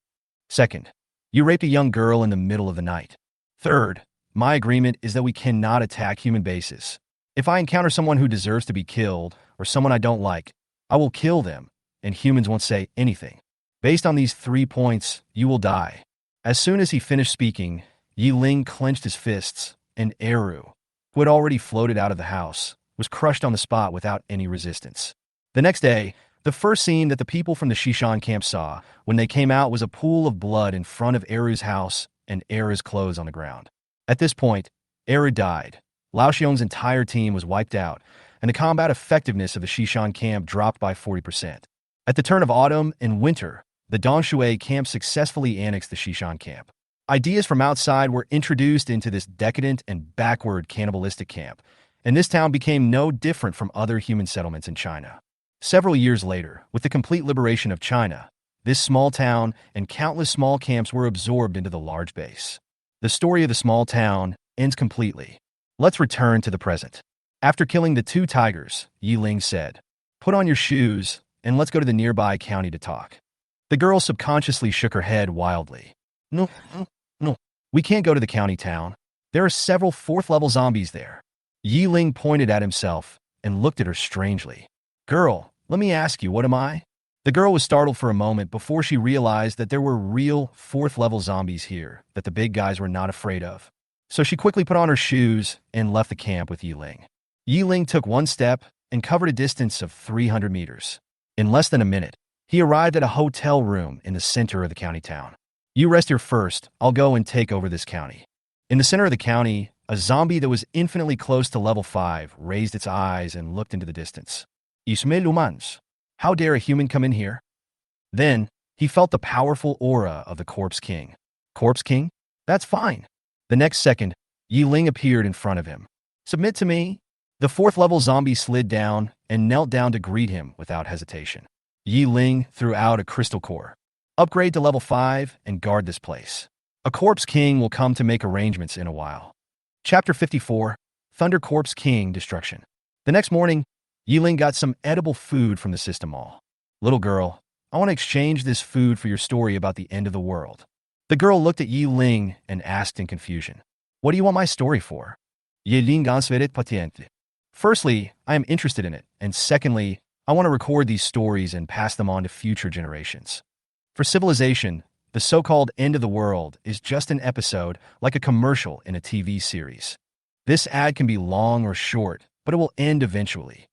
Second, you raped a young girl in the middle of the night. Third, my agreement is that we cannot attack human bases. If I encounter someone who deserves to be killed, or someone I don't like, I will kill them, and humans won't say anything. Based on these 3 points, you will die. As soon as he finished speaking, Ye Ling clenched his fists, and Eru, who had already floated out of the house, was crushed on the spot without any resistance. The next day, the first scene that the people from the Shishan camp saw when they came out was a pool of blood in front of Eru's house and Eru's clothes on the ground. At this point, Eru died. Lao Xiong's entire team was wiped out, and the combat effectiveness of the Shishan camp dropped by 40%. At the turn of autumn and winter, the Dongshui camp successfully annexed the Shishan camp. Ideas from outside were introduced into this decadent and backward cannibalistic camp, and this town became no different from other human settlements in China. Several years later, with the complete liberation of China, this small town and countless small camps were absorbed into the large base. The story of the small town ends completely. Let's return to the present. After killing the 2 tigers, Ye Ling said, Put on your shoes, and let's go to the nearby county to talk. The girl subconsciously shook her head wildly. No, we can't go to the county town. There are several 4th-level zombies there. Ye Ling pointed at himself and looked at her strangely. Girl, let me ask you, what am I? The girl was startled for a moment before she realized that there were real 4th-level zombies here that the big guys were not afraid of. So she quickly put on her shoes and left the camp with Ye Ling. Ye Ling took 1 step and covered a distance of 300 meters. In less than a minute, he arrived at a hotel room in the center of the county town. You rest here first, I'll go and take over this county. In the center of the county, a zombie that was infinitely close to level 5 raised its eyes and looked into the distance. Ismail Humans. How dare a human come in here? Then, he felt the powerful aura of the Corpse King. Corpse King? That's fine. The next second, Ye Ling appeared in front of him. Submit to me. The fourth level zombie slid down and knelt down to greet him without hesitation. Ye Ling threw out a crystal core. Upgrade to level 5 and guard this place. A corpse king will come to make arrangements in a while. Chapter 54, Thunder Corpse King Destruction. The next morning, Ye Ling got some edible food from the system mall. Little girl, I want to exchange this food for your story about the end of the world. The girl looked at Ye Ling and asked in confusion, what do you want my story for? Ye Ling answered patiently. Firstly, I am interested in it, and secondly, I want to record these stories and pass them on to future generations. For civilization, the so-called end of the world is just an episode like a commercial in a TV series. This ad can be long or short, but it will end eventually.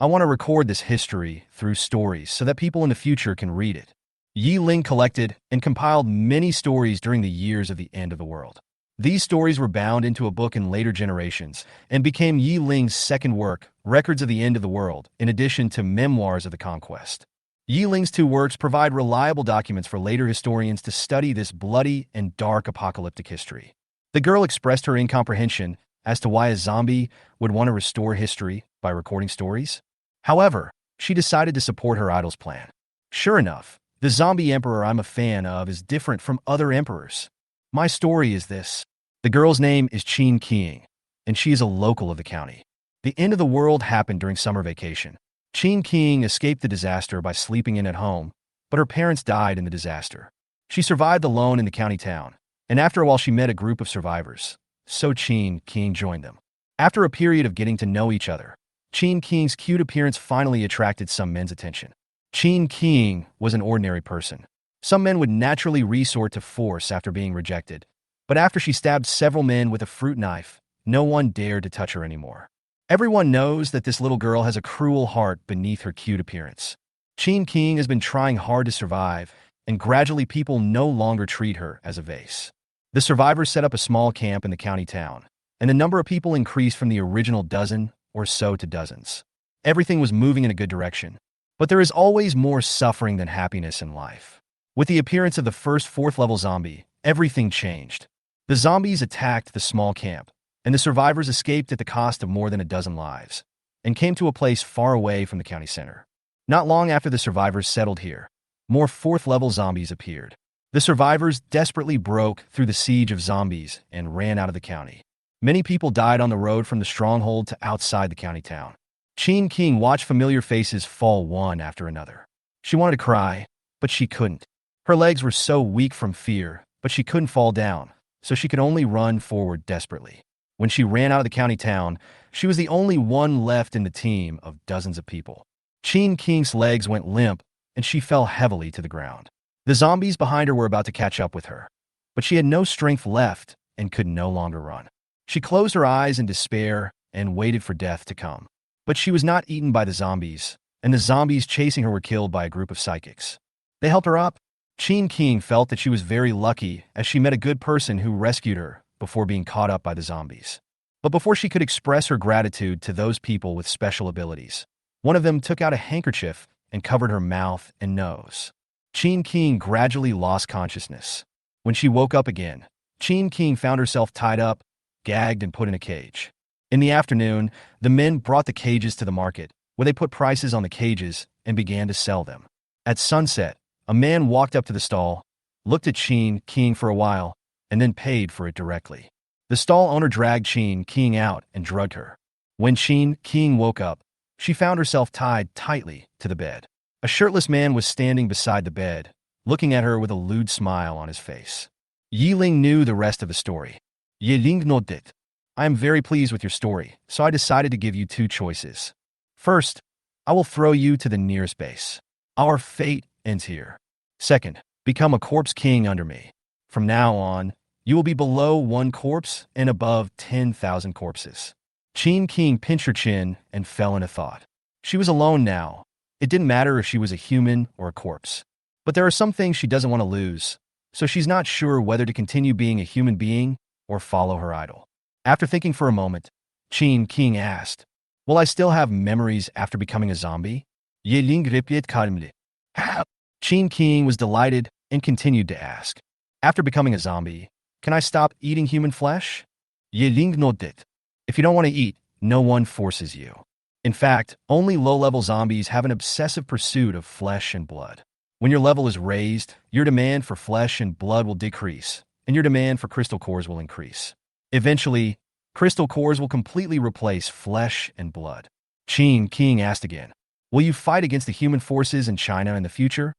I want to record this history through stories so that people in the future can read it. Ye Ling collected and compiled many stories during the years of the end of the world. These stories were bound into a book in later generations and became Ye Ling's second work, Records of the End of the World, in addition to Memoirs of the Conquest. Ye Ling's two works provide reliable documents for later historians to study this bloody and dark apocalyptic history. The girl expressed her incomprehension as to why a zombie would want to restore history by recording stories. However, she decided to support her idol's plan. Sure enough, the zombie emperor I'm a fan of is different from other emperors. My story is this. The girl's name is Ying, and she is a local of the county. The end of the world happened during summer vacation. Ying escaped the disaster by sleeping in at home, but her parents died in the disaster. She survived alone in the county town, and after a while she met a group of survivors. So Ying joined them. After a period of getting to know each other, Ying's cute appearance finally attracted some men's attention. Ying was an ordinary person. Some men would naturally resort to force after being rejected, but after she stabbed several men with a fruit knife, no one dared to touch her anymore. Everyone knows that this little girl has a cruel heart beneath her cute appearance. Ying has been trying hard to survive, and gradually people no longer treat her as a vase. The survivors set up a small camp in the county town, and the number of people increased from the original dozen or so to dozens. Everything was moving in a good direction, but there is always more suffering than happiness in life. With the appearance of the first fourth-level zombie, everything changed. The zombies attacked the small camp, and the survivors escaped at the cost of more than a dozen lives, and came to a place far away from the county center. Not long after the survivors settled here, more fourth-level zombies appeared. The survivors desperately broke through the siege of zombies and ran out of the county. Many people died on the road from the stronghold to outside the county town. Ying watched familiar faces fall one after another. She wanted to cry, but she couldn't. Her legs were so weak from fear, but she couldn't fall down, so she could only run forward desperately. When she ran out of the county town, she was the only one left in the team of dozens of people. Ying's legs went limp, and she fell heavily to the ground. The zombies behind her were about to catch up with her, but she had no strength left and could no longer run. She closed her eyes in despair and waited for death to come. But she was not eaten by the zombies, and the zombies chasing her were killed by a group of psychics. They helped her up. Ying felt that she was very lucky as she met a good person who rescued her before being caught up by the zombies. But before she could express her gratitude to those people with special abilities, one of them took out a handkerchief and covered her mouth and nose. Ying gradually lost consciousness. When she woke up again, Ying found herself tied up, gagged, and put in a cage. In the afternoon, the men brought the cages to the market, where they put prices on the cages and began to sell them. At sunset, a man walked up to the stall, looked at Ying for a while, and then paid for it directly. The stall owner dragged Ying out and drugged her. When Ying woke up, she found herself tied tightly to the bed. A shirtless man was standing beside the bed, looking at her with a lewd smile on his face. Ye Ling knew the rest of the story. Ye Ling nodded. I am very pleased with your story, so I decided to give you two choices. First, I will throw you to the nearest base. Our fate ends here. Second, become a corpse king under me. From now on, you will be below one corpse and above 10,000 corpses. Ying pinched her chin and fell into thought. She was alone now. It didn't matter if she was a human or a corpse. But there are some things she doesn't want to lose, so she's not sure whether to continue being a human being or follow her idol. After thinking for a moment, Ying asked, will I still have memories after becoming a zombie? Ye Ling replied calmly. How? Ying was delighted and continued to ask, after becoming a zombie, can I stop eating human flesh? Ye Ling nodded. If you don't want to eat, no one forces you. In fact, only low-level zombies have an obsessive pursuit of flesh and blood. When your level is raised, your demand for flesh and blood will decrease, and your demand for crystal cores will increase. Eventually, crystal cores will completely replace flesh and blood. Qin King asked again, "Will you fight against the human forces in China in the future?"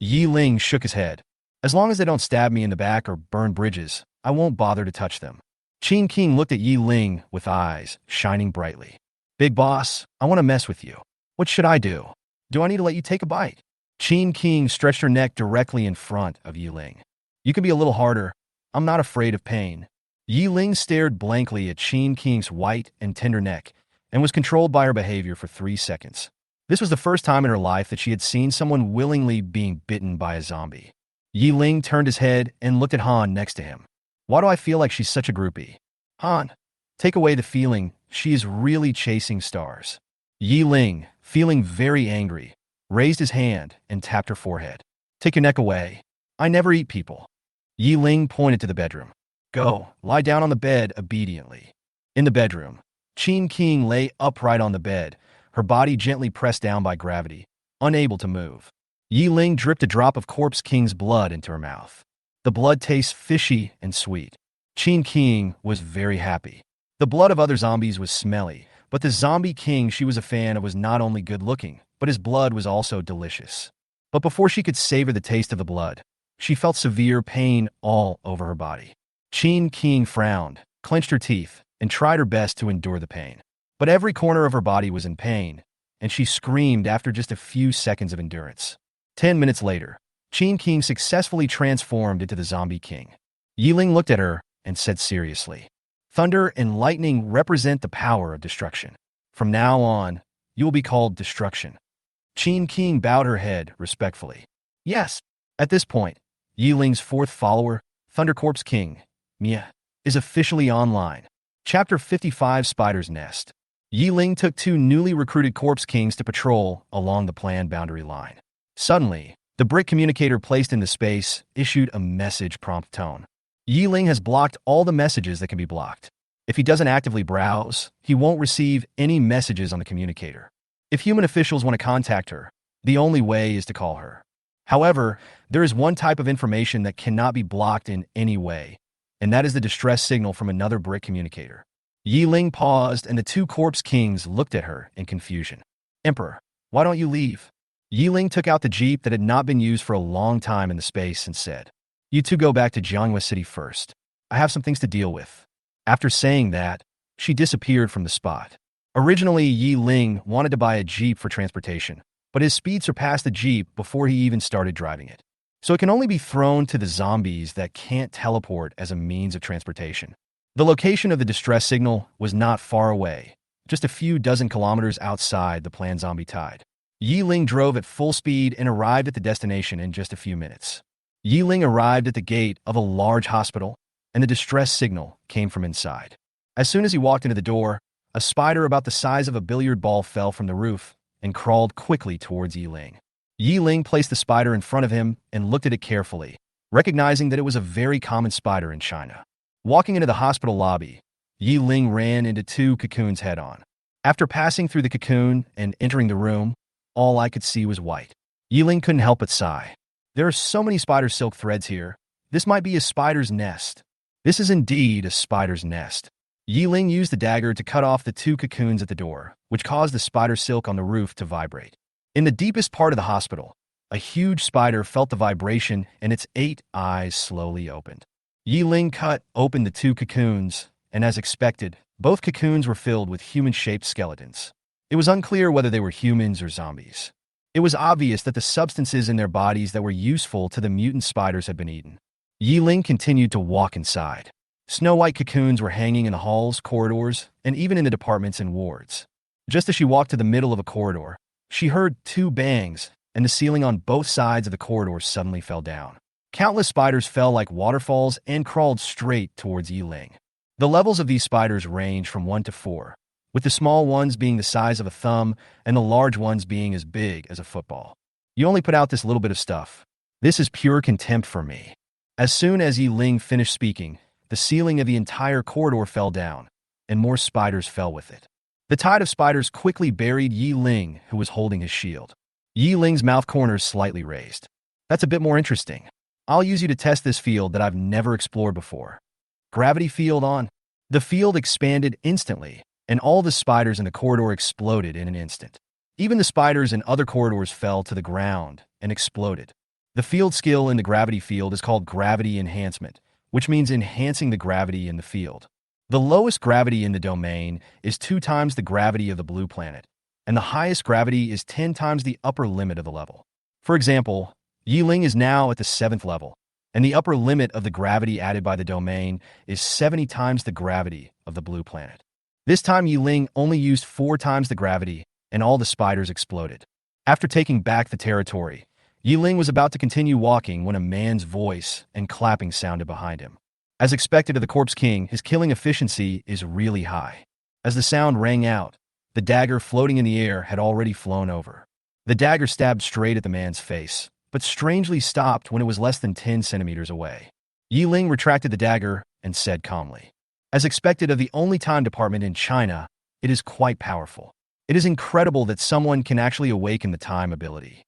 Ye Ling shook his head. "As long as they don't stab me in the back or burn bridges, I won't bother to touch them." Qin King looked at Ye Ling with eyes shining brightly. "Big boss, I want to mess with you. What should I do? Do I need to let you take a bite?" Qin King stretched her neck directly in front of Ye Ling. "You can be a little harder. I'm not afraid of pain." Ye Ling stared blankly at Qin King's white and tender neck and was controlled by her behavior for 3 seconds. This was the first time in her life that she had seen someone willingly being bitten by a zombie. Ye Ling turned his head and looked at Han next to him. "Why do I feel like she's such a groupie?" "Han, take away the feeling. She is really chasing stars." Ye Ling, feeling very angry, raised his hand and tapped her forehead. "Take your neck away. I never eat people." Ye Ling pointed to the bedroom. "Go, lie down on the bed obediently." In the bedroom, Qin King lay upright on the bed, her body gently pressed down by gravity, unable to move. Ye Ling dripped a drop of Corpse King's blood into her mouth. The blood tastes fishy and sweet. Qin King was very happy. The blood of other zombies was smelly, but the zombie king she was a fan of was not only good-looking, but his blood was also delicious. But before she could savor the taste of the blood, she felt severe pain all over her body. Qin King frowned, clenched her teeth, and tried her best to endure the pain. But every corner of her body was in pain, and she screamed after just a few seconds of endurance. 10 minutes later, Qin King successfully transformed into the zombie king. Ye Ling looked at her and said seriously, "Thunder and lightning represent the power of destruction. From now on, you will be called Destruction." Qin King bowed her head respectfully. "Yes." At this point, Ye Ling's fourth follower, Thunder Corpse King, Mia, is officially online. Chapter 55, Spider's Nest. Ye Ling took 2 newly recruited Corpse Kings to patrol along the planned boundary line. Suddenly, the brick communicator placed into space issued a message prompt tone. Ye Ling has blocked all the messages that can be blocked. If he doesn't actively browse, he won't receive any messages on the communicator. If human officials want to contact her, the only way is to call her. However, there is one type of information that cannot be blocked in any way, and that is the distress signal from another brick communicator. Ye Ling paused, and the 2 Corpse Kings looked at her in confusion. "Emperor, why don't you leave?" Ye Ling took out the jeep that had not been used for a long time in the space and said, "You 2 go back to Jianghua City first. I have some things to deal with." After saying that, she disappeared from the spot. Originally, Ye Ling wanted to buy a jeep for transportation, but his speed surpassed the jeep before he even started driving it. So it can only be thrown to the zombies that can't teleport as a means of transportation. The location of the distress signal was not far away, just a few dozen kilometers outside the planned zombie tide. Ye Ling drove at full speed and arrived at the destination in just a few minutes. Ye Ling arrived at the gate of a large hospital, and the distress signal came from inside. As soon as he walked into the door, a spider about the size of a billiard ball fell from the roof and crawled quickly towards Ye Ling. Ye Ling placed the spider in front of him and looked at it carefully, recognizing that it was a very common spider in China. Walking into the hospital lobby, Ye Ling ran into 2 cocoons head-on. After passing through the cocoon and entering the room, all I could see was white. Ye Ling couldn't help but sigh. "There are so many spider silk threads here. This might be a spider's nest." This is indeed a spider's nest. Ye Ling used the dagger to cut off the 2 cocoons at the door, which caused the spider silk on the roof to vibrate. In the deepest part of the hospital, a huge spider felt the vibration and its 8 eyes slowly opened. Ye Ling cut open the 2 cocoons, and as expected, both cocoons were filled with human-shaped skeletons. It was unclear whether they were humans or zombies. It was obvious that the substances in their bodies that were useful to the mutant spiders had been eaten. Ye Ling continued to walk inside. Snow-white cocoons were hanging in the halls, corridors, and even in the departments and wards. Just as she walked to the middle of a corridor, she heard 2 bangs, and the ceiling on both sides of the corridor suddenly fell down. Countless spiders fell like waterfalls and crawled straight towards Ye Ling. The levels of these spiders range from 1 to 4, with the small ones being the size of a thumb and the large ones being as big as a football. "You only put out this little bit of stuff. This is pure contempt for me." As soon as Ye Ling finished speaking, the ceiling of the entire corridor fell down, and more spiders fell with it. The tide of spiders quickly buried Ye Ling, who was holding his shield. Ye Ling's mouth corners slightly raised. That's a bit more interesting. I'll use you to test this field that I've never explored before. Gravity field on. The field expanded instantly, and all the spiders in the corridor exploded in an instant. Even the spiders in other corridors fell to the ground and exploded. The field skill in the gravity field is called gravity enhancement, which means enhancing the gravity in the field. The lowest gravity in the domain is 2 times the gravity of the blue planet, and the highest gravity is 10 times the upper limit of the level. For example, Ye Ling is now at the 7th level, and the upper limit of the gravity added by the domain is 70 times the gravity of the blue planet. This time Ye Ling only used 4 times the gravity, and all the spiders exploded. After taking back the territory, Ye Ling was about to continue walking when a man's voice and clapping sounded behind him. As expected of the Corpse King, his killing efficiency is really high. As the sound rang out, the dagger floating in the air had already flown over. The dagger stabbed straight at the man's face, but strangely stopped when it was less than 10 centimeters away. Ye Ling retracted the dagger and said calmly, "As expected of the only time department in China, it is quite powerful. It is incredible that someone can actually awaken the time ability.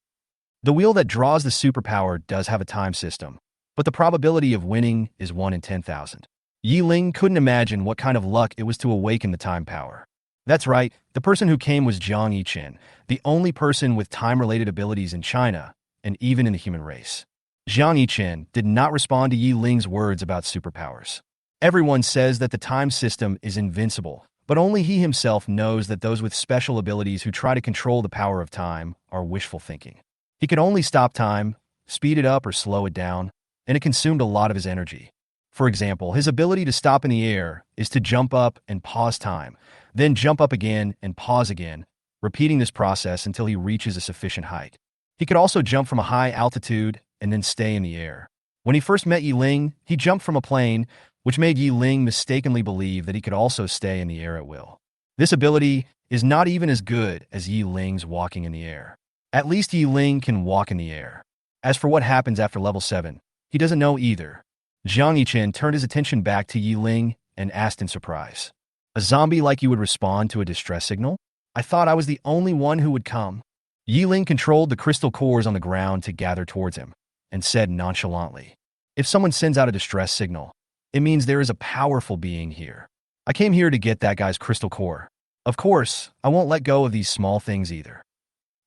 The wheel that draws the superpower does have a time system, but the probability of winning is 1 in 10,000. Ye Ling couldn't imagine what kind of luck it was to awaken the time power. That's right, the person who came was Jiang Yichen, the only person with time-related abilities in China, and even in the human race. Jiang Yichen did not respond to Ye Ling's words about superpowers. Everyone says that the time system is invincible, but only he himself knows that those with special abilities who try to control the power of time are wishful thinking. He could only stop time, speed it up or slow it down, and it consumed a lot of his energy. For example, his ability to stop in the air is to jump up and pause time, then jump up again and pause again, repeating this process until he reaches a sufficient height. He could also jump from a high altitude and then stay in the air. When he first met Ye Ling, he jumped from a plane, which made Ye Ling mistakenly believe that he could also stay in the air at will. This ability is not even as good as Ye Ling's walking in the air. At least Ye Ling can walk in the air. As for what happens after level 7, he doesn't know either. Jiang Yichen turned his attention back to Ye Ling and asked in surprise, "A zombie like you would respond to a distress signal? I thought I was the only one who would come." Ye Ling controlled the crystal cores on the ground to gather towards him, and said nonchalantly, "If someone sends out a distress signal, it means there is a powerful being here. I came here to get that guy's crystal core. Of course, I won't let go of these small things either.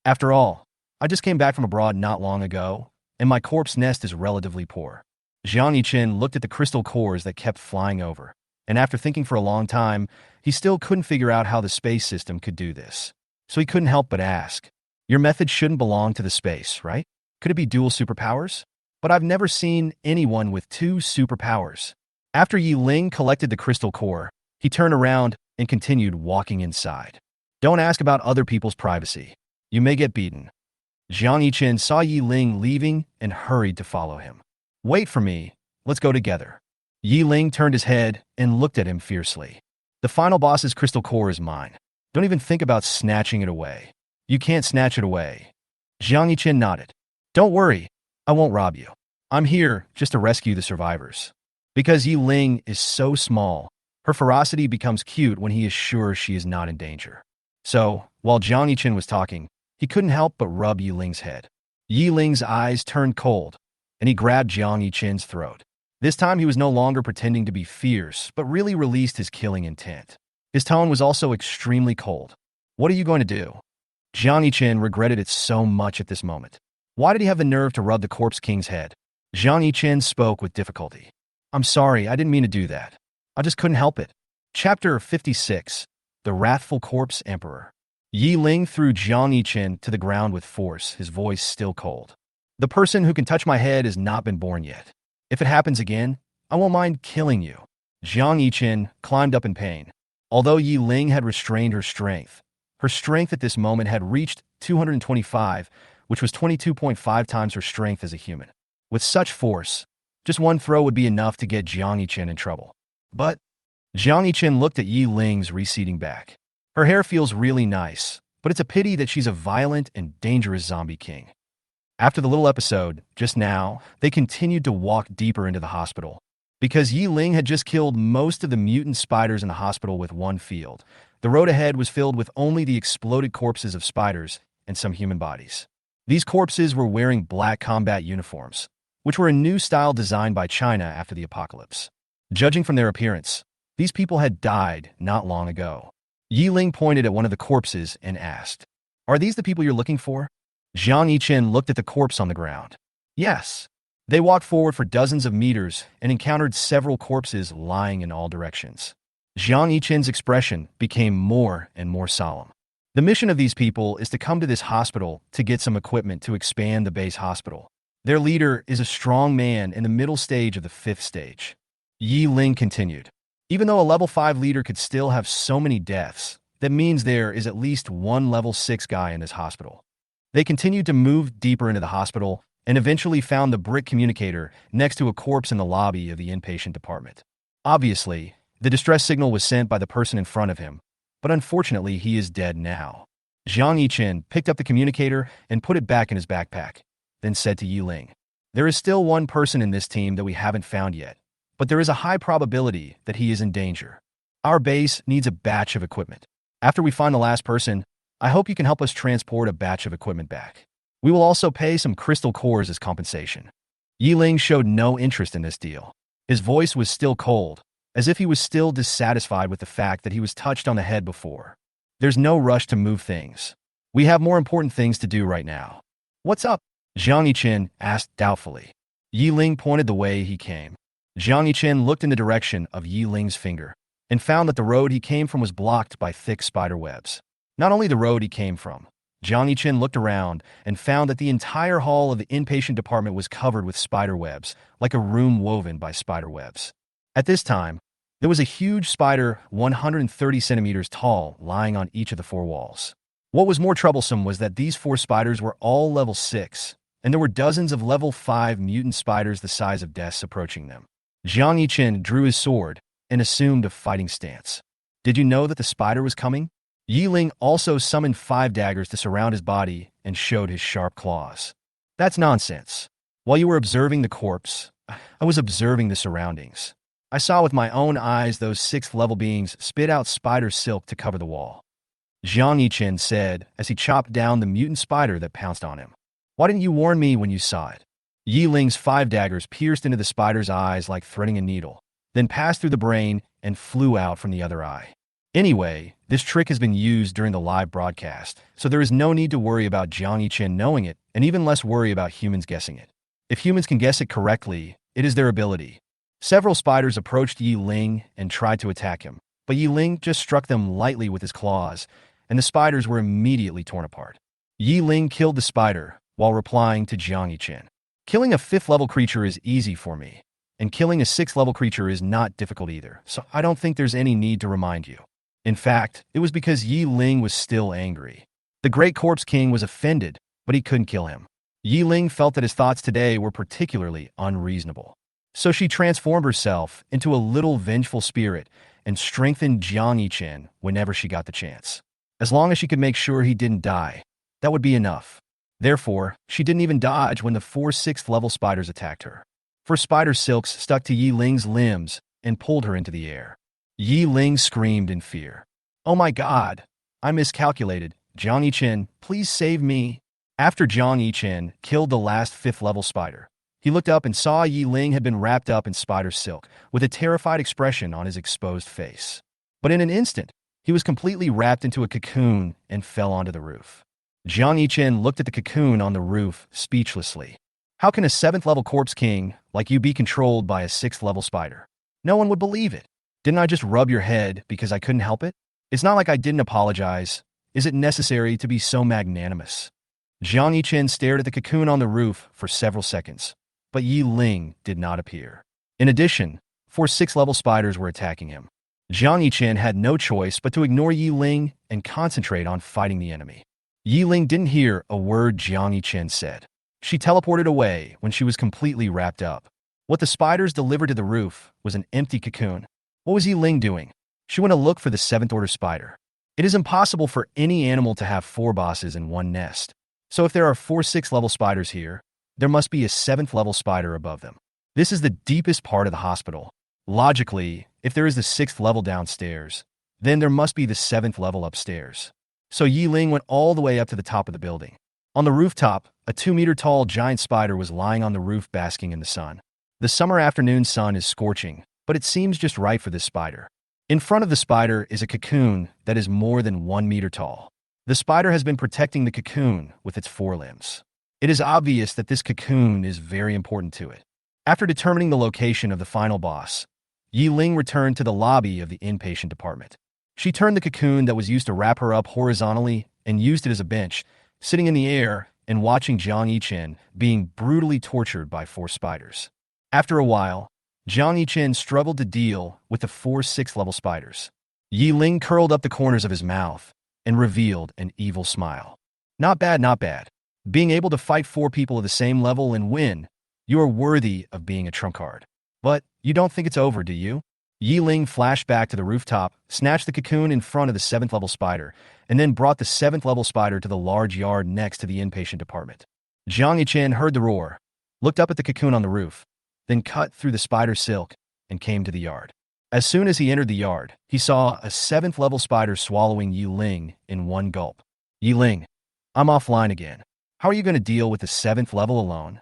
After all, I just came back from abroad not long ago, and my corpse nest is relatively poor." Jiang Yichen looked at the crystal cores that kept flying over, and after thinking for a long time, he still couldn't figure out how the space system could do this. So he couldn't help but ask, "Your method shouldn't belong to the space, right? Could it be dual superpowers? But I've never seen anyone with 2 superpowers." After Ye Ling collected the crystal core, he turned around and continued walking inside. "Don't ask about other people's privacy. You may get beaten." Jiang Yichen saw Ye Ling leaving and hurried to follow him. "Wait for me. Let's go together." Ye Ling turned his head and looked at him fiercely. "The final boss's crystal core is mine. Don't even think about snatching it away. You can't snatch it away." Jiang Yichen nodded. "Don't worry. I won't rob you. I'm here just to rescue the survivors." Because Ye Ling is so small, her ferocity becomes cute when he is sure she is not in danger. So, while Jiang Yichen was talking, he couldn't help but rub Ye Ling's head. Ye Ling's eyes turned cold, and he grabbed Jiang Yichen's throat. This time he was no longer pretending to be fierce, but really released his killing intent. His tone was also extremely cold. "What are you going to do?" Jiang Yichen regretted it so much at this moment. Why did he have the nerve to rub the Corpse King's head? Jiang Yichen spoke with difficulty. "I'm sorry, I didn't mean to do that. I just couldn't help it." Chapter 56. The Wrathful Corpse Emperor. Ye Ling threw Jiang Yichen to the ground with force, his voice still cold. "The person who can touch my head has not been born yet. If it happens again, I won't mind killing you." Jiang Yichen climbed up in pain. Although Ye Ling had restrained her strength at this moment had reached 225, which was 22.5 times her strength as a human. With such force, just one throw would be enough to get Jiang Yichen in trouble. But Jiang Yichen looked at Ye Ling's receding back. Her hair feels really nice, but it's a pity that she's a violent and dangerous zombie king. After the little episode, just now, they continued to walk deeper into the hospital. Because Ye Ling had just killed most of the mutant spiders in the hospital with one field, the road ahead was filled with only the exploded corpses of spiders and some human bodies. These corpses were wearing black combat uniforms, which were a new style designed by China after the apocalypse. Judging from their appearance, these people had died not long ago. Ye Ling pointed at one of the corpses and asked, "Are these the people you're looking for?" Zhang Yichen looked at the corpse on the ground. Yes. They walked forward for dozens of meters and encountered several corpses lying in all directions. Zhang Yichen's expression became more and more solemn. The mission of these people is to come to this hospital to get some equipment to expand the base hospital. Their leader is a strong man in the middle stage of the 5th stage. Ye Ling continued. Even though a level 5 leader could still have so many deaths, that means there is at least one level 6 guy in this hospital. They continued to move deeper into the hospital and eventually found the brick communicator next to a corpse in the lobby of the inpatient department. Obviously, the distress signal was sent by the person in front of him, but unfortunately he is dead now. Zhang Yichen picked up the communicator and put it back in his backpack, then said to Ye Ling, "There is still one person in this team that we haven't found yet, but there is a high probability that he is in danger. Our base needs a batch of equipment. After we find the last person, I hope you can help us transport a batch of equipment back. We will also pay some crystal cores as compensation." Ye Ling showed no interest in this deal. His voice was still cold, as if he was still dissatisfied with the fact that he was touched on the head before. "There's no rush to move things. We have more important things to do right now." "What's up?" Zhang Yichen asked doubtfully. Ye Ling pointed the way he came. Zhang Yichen looked in the direction of Ye Ling's finger and found that the road he came from was blocked by thick spider webs. Not only the road he came from, Zhang Yichen looked around and found that the entire hall of the inpatient department was covered with spider webs, like a room woven by spider webs. At this time, there was a huge spider 130 centimeters tall lying on each of the 4 walls. What was more troublesome was that these 4 spiders were all level 6, and there were dozens of level 5 mutant spiders the size of desks approaching them. Zhang Yichen drew his sword and assumed a fighting stance. "Did you know that the spider was coming?" Ye Ling also summoned 5 daggers to surround his body and showed his sharp claws. "That's nonsense. While you were observing the corpse, I was observing the surroundings. I saw with my own eyes those 6th-level beings spit out spider silk to cover the wall," Zhang Yichen said as he chopped down the mutant spider that pounced on him. "Why didn't you warn me when you saw it?" Ye Ling's 5 daggers pierced into the spider's eyes like threading a needle, then passed through the brain and flew out from the other eye. Anyway, this trick has been used during the live broadcast, so there is no need to worry about Zhang Yichen knowing it, and even less worry about humans guessing it. If humans can guess it correctly, it is their ability. Several spiders approached Ye Ling and tried to attack him, but Ye Ling just struck them lightly with his claws, and the spiders were immediately torn apart. Ye Ling killed the spider while replying to Zhang Yichen. "Killing a 5th-level creature is easy for me, and killing a 6th-level creature is not difficult either, so I don't think there's any need to remind you." In fact, it was because Ye Ling was still angry. The Great Corpse King was offended, but he couldn't kill him. Ye Ling felt that his thoughts today were particularly unreasonable. So she transformed herself into a little vengeful spirit and strengthened Zhang Yichen whenever she got the chance. As long as she could make sure he didn't die, that would be enough. Therefore, she didn't even dodge when the 4 6th-level spiders attacked her. 4 spider silks stuck to Ye Ling's limbs and pulled her into the air. Ye Ling screamed in fear. "Oh my God! I miscalculated. Zhang Yichen, please save me." After Zhang Yichen killed the last 5th-level spider, he looked up and saw Ye Ling had been wrapped up in spider silk, with a terrified expression on his exposed face. But in an instant, he was completely wrapped into a cocoon and fell onto the roof. Zhang Yichen looked at the cocoon on the roof speechlessly. How can a 7th-level corpse king like you be controlled by a 6th-level spider? No one would believe it. Didn't I just rub your head because I couldn't help it? It's not like I didn't apologize. Is it necessary to be so magnanimous? Zhang Yichen stared at the cocoon on the roof for several seconds, but Ye Ling did not appear. In addition, 4 6th-level spiders were attacking him. Zhang Yichen had no choice but to ignore Ye Ling and concentrate on fighting the enemy. Ye Ling didn't hear a word Zhang Yichen said. She teleported away when she was completely wrapped up. What the spiders delivered to the roof was an empty cocoon. What was Ye Ling doing? She went to look for the 7th-order spider. It is impossible for any animal to have 4 bosses in one nest. So if there are 4 6th-level spiders here, there must be a 7th-level spider above them. This is the deepest part of the hospital. Logically, if there is the 6th level downstairs, then there must be the 7th level upstairs. So Ye Ling went all the way up to the top of the building. On the rooftop, a 2-meter-tall giant spider was lying on the roof basking in the sun. The summer afternoon sun is scorching, but it seems just right for this spider. In front of the spider is a cocoon that is more than 1 meter tall. The spider has been protecting the cocoon with its forelimbs. It is obvious that this cocoon is very important to it. After determining the location of the final boss, Ye Ling returned to the lobby of the inpatient department. She turned the cocoon that was used to wrap her up horizontally and used it as a bench, sitting in the air and watching Jiang Yichen being brutally tortured by 4 spiders. After a while, Jiang Yichen struggled to deal with the 4 6th level spiders. Ye Ling curled up the corners of his mouth and revealed an evil smile. Not bad, not bad. Being able to fight 4 people of the same level and win, you are worthy of being a trump card. But you don't think it's over, do you? Ye Ling flashed back to the rooftop, snatched the cocoon in front of the 7th level spider, and then brought the 7th level spider to the large yard next to the inpatient department. Jiang Yichen heard the roar, looked up at the cocoon on the roof, then cut through the spider's silk and came to the yard. As soon as he entered the yard, he saw a 7th level spider swallowing Ye Ling in one gulp. Ye Ling, I'm offline again. How are you going to deal with the 7th level alone?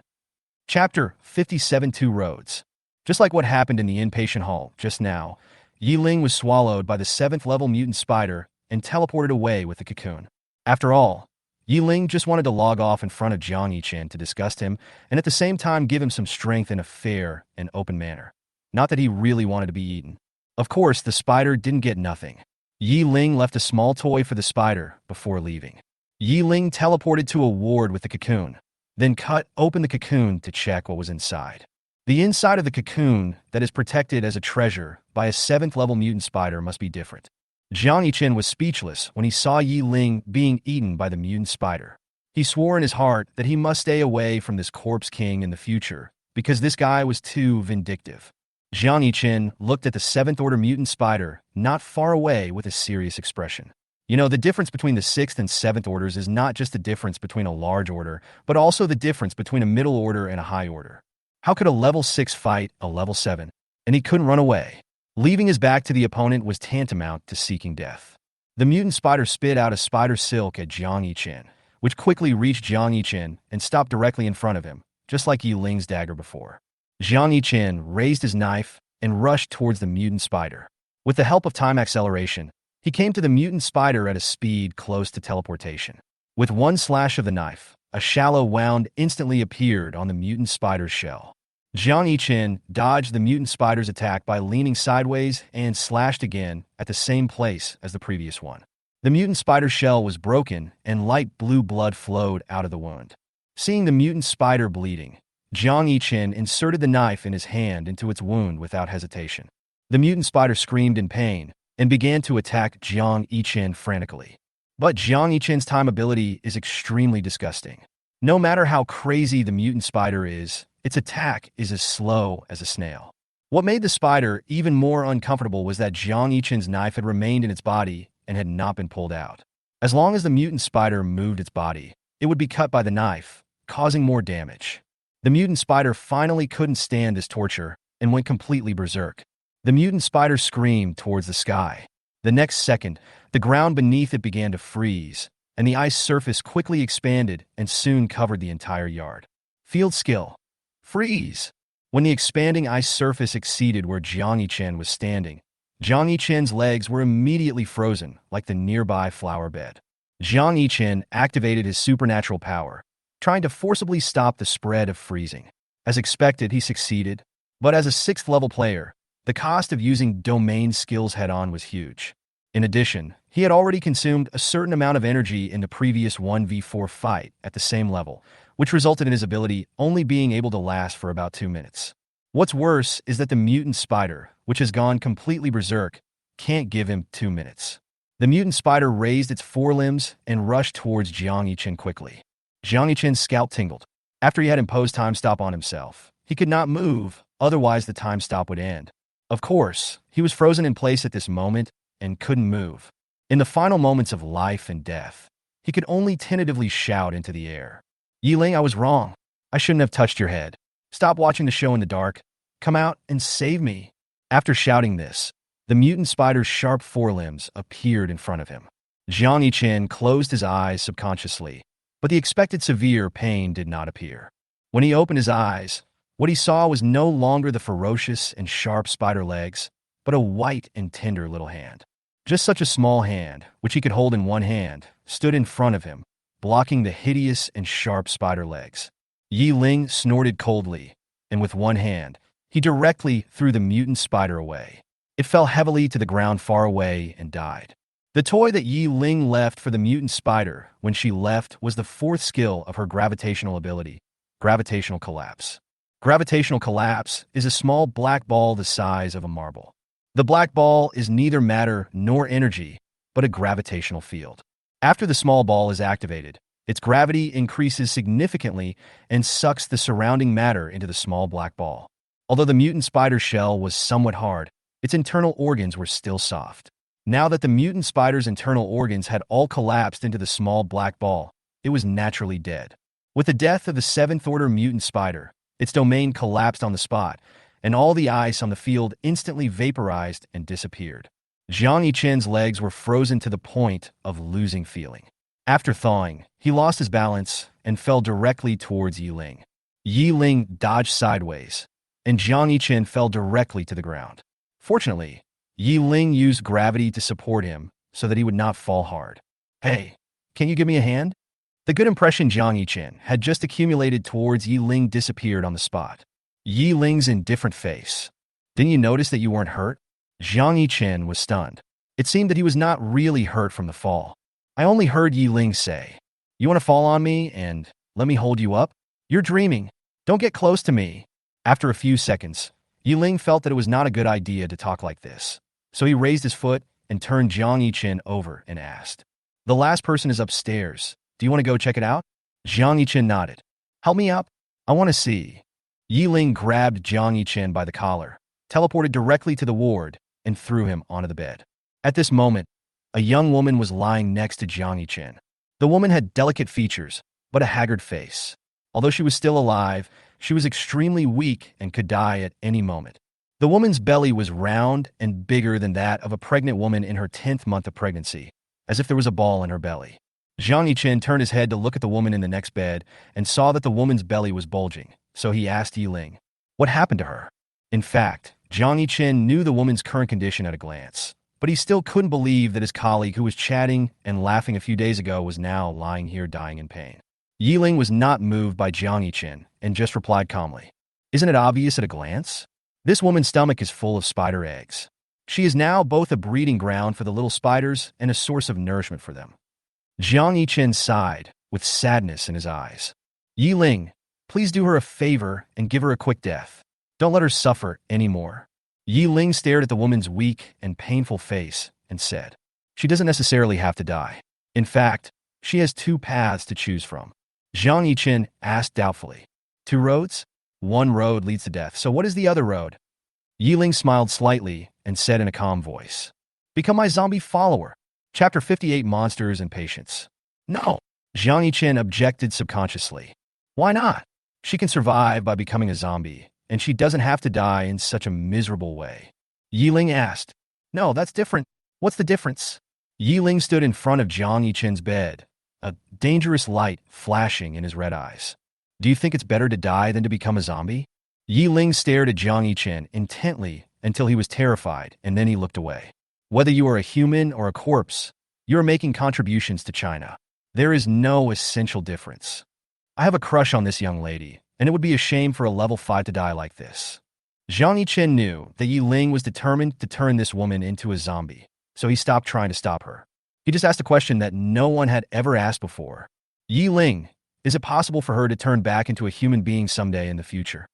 Chapter 57 Two Roads. Just like what happened in the inpatient hall just now, Ye Ling was swallowed by the 7th level mutant spider and teleported away with the cocoon. After all, Ye Ling just wanted to log off in front of Jiang Yichen to disgust him and at the same time give him some strength in a fair and open manner. Not that he really wanted to be eaten. Of course, the spider didn't get nothing. Ye Ling left a small toy for the spider before leaving. Ye Ling teleported to a ward with the cocoon, then cut open the cocoon to check what was inside. The inside of the cocoon that is protected as a treasure by a 7th level mutant spider must be different. Jiang Yichen was speechless when he saw Ye Ling being eaten by the mutant spider. He swore in his heart that he must stay away from this corpse king in the future because this guy was too vindictive. Jiang Yichen looked at the 7th order mutant spider not far away with a serious expression. You know, the difference between the 6th and 7th orders is not just the difference between a large order, but also the difference between a middle order and a high order. How could a level 6 fight a level 7? And he couldn't run away. Leaving his back to the opponent was tantamount to seeking death. The mutant spider spit out a spider silk at Jiang Yichen, which quickly reached Jiang Yichen and stopped directly in front of him, just like Ye Ling's dagger before. Jiang Yichen raised his knife and rushed towards the mutant spider. With the help of time acceleration, he came to the mutant spider at a speed close to teleportation. With one slash of the knife, a shallow wound instantly appeared on the mutant spider's shell. Jiang Yichen dodged the mutant spider's attack by leaning sideways and slashed again at the same place as the previous one. The mutant spider's shell was broken and light blue blood flowed out of the wound. Seeing the mutant spider bleeding, Jiang Yichen inserted the knife in his hand into its wound without hesitation. The mutant spider screamed in pain and began to attack Jiang Yichen frantically. But Jiang Yichen's time ability is extremely disgusting. No matter how crazy the mutant spider is, its attack is as slow as a snail. What made the spider even more uncomfortable was that Jiang Yichen's knife had remained in its body and had not been pulled out. As long as the mutant spider moved its body, it would be cut by the knife, causing more damage. The mutant spider finally couldn't stand this torture and went completely berserk. The mutant spider screamed towards the sky. The next second, the ground beneath it began to freeze, and the ice surface quickly expanded and soon covered the entire yard. Field skill. Freeze! When the expanding ice surface exceeded where Jiang Yichen was standing, Jiang Yichen's legs were immediately frozen like the nearby flower bed. Jiang Yichen activated his supernatural power, trying to forcibly stop the spread of freezing. As expected, he succeeded, but as a 6th level player, the cost of using domain skills head-on was huge. In addition, he had already consumed a certain amount of energy in the previous 1v4 fight at the same level, which resulted in his ability only being able to last for about 2 minutes. What's worse is that the mutant spider, which has gone completely berserk, can't give him 2 minutes. The mutant spider raised its forelimbs and rushed towards Jiang Yichen quickly. Jiang Yichen's scalp tingled. After he had imposed time stop on himself, he could not move, otherwise the time stop would end. Of course, he was frozen in place at this moment and couldn't move. In the final moments of life and death, he could only tentatively shout into the air. Ye Ling, I was wrong. I shouldn't have touched your head. Stop watching the show in the dark. Come out and save me. After shouting this, the mutant spider's sharp forelimbs appeared in front of him. Jiang Yichen closed his eyes subconsciously, but the expected severe pain did not appear. When he opened his eyes, what he saw was no longer the ferocious and sharp spider legs, but a white and tender little hand. Just such a small hand, which he could hold in one hand, stood in front of him, blocking the hideous and sharp spider legs. Ye Ling snorted coldly, and with one hand, he directly threw the mutant spider away. It fell heavily to the ground far away and died. The toy that Ye Ling left for the mutant spider when she left was the fourth skill of her gravitational ability, gravitational collapse. Gravitational collapse is a small black ball the size of a marble. The black ball is neither matter nor energy, but a gravitational field. After the small ball is activated, its gravity increases significantly and sucks the surrounding matter into the small black ball. Although the mutant spider's shell was somewhat hard, its internal organs were still soft. Now that the mutant spider's internal organs had all collapsed into the small black ball, it was naturally dead. With the death of the seventh-order mutant spider, its domain collapsed on the spot, and all the ice on the field instantly vaporized and disappeared. Jiang Yichen's legs were frozen to the point of losing feeling. After thawing, he lost his balance and fell directly towards Ye Ling. Ye Ling dodged sideways, and Jiang Yichen fell directly to the ground. Fortunately, Ye Ling used gravity to support him so that he would not fall hard. "Hey, can you give me a hand?" The good impression Jiang Yichen had just accumulated towards Ye Ling disappeared on the spot. Ye Ling's indifferent face. "Didn't you notice that you weren't hurt?" Jiang Yichen was stunned. It seemed that he was not really hurt from the fall. "I only heard Ye Ling say, 'You want to fall on me and let me hold you up?' You're dreaming. Don't get close to me." After a few seconds, Ye Ling felt that it was not a good idea to talk like this. So he raised his foot and turned Jiang Yichen over and asked, "The last person is upstairs. Do you want to go check it out?" Jiang Yichen nodded. "Help me up. I want to see." Ye Ling grabbed Jiang Yichen by the collar, teleported directly to the ward, and threw him onto the bed. At this moment, a young woman was lying next to Jiang Yichen. The woman had delicate features, but a haggard face. Although she was still alive, she was extremely weak and could die at any moment. The woman's belly was round and bigger than that of a pregnant woman in her 10th month of pregnancy, as if there was a ball in her belly. Jiang Yichen turned his head to look at the woman in the next bed and saw that the woman's belly was bulging, so he asked Ye Ling, what happened to her? In fact, Jiang Yichen knew the woman's current condition at a glance, but he still couldn't believe that his colleague who was chatting and laughing a few days ago was now lying here dying in pain. Ye Ling was not moved by Jiang Yichen and just replied calmly, "Isn't it obvious at a glance? This woman's stomach is full of spider eggs. She is now both a breeding ground for the little spiders and a source of nourishment for them." Jiang Yichen sighed, with sadness in his eyes. "Ye Ling, please do her a favor and give her a quick death. Don't let her suffer anymore." Ye Ling stared at the woman's weak and painful face and said, "She doesn't necessarily have to die. In fact, she has two paths to choose from." Jiang Yichen asked doubtfully, "Two roads? One road leads to death, so what is the other road?" Ye Ling smiled slightly and said in a calm voice, "Become my zombie follower." Chapter 58, Monsters and Patience. "No," Jiang Yichen objected subconsciously. "Why not? She can survive by becoming a zombie, and she doesn't have to die in such a miserable way." Ye Ling asked, "No, that's different. What's the difference?" Ye Ling stood in front of Jiang Yichen's bed, a dangerous light flashing in his red eyes. "Do you think it's better to die than to become a zombie?" Ye Ling stared at Jiang Yichen intently until he was terrified, and then he looked away. "Whether you are a human or a corpse, you are making contributions to China. There is no essential difference. I have a crush on this young lady, and it would be a shame for a level 5 to die like this." Jiang Yichen knew that Ye Ling was determined to turn this woman into a zombie, so he stopped trying to stop her. He just asked a question that no one had ever asked before. "Ye Ling, is it possible for her to turn back into a human being someday in the future?"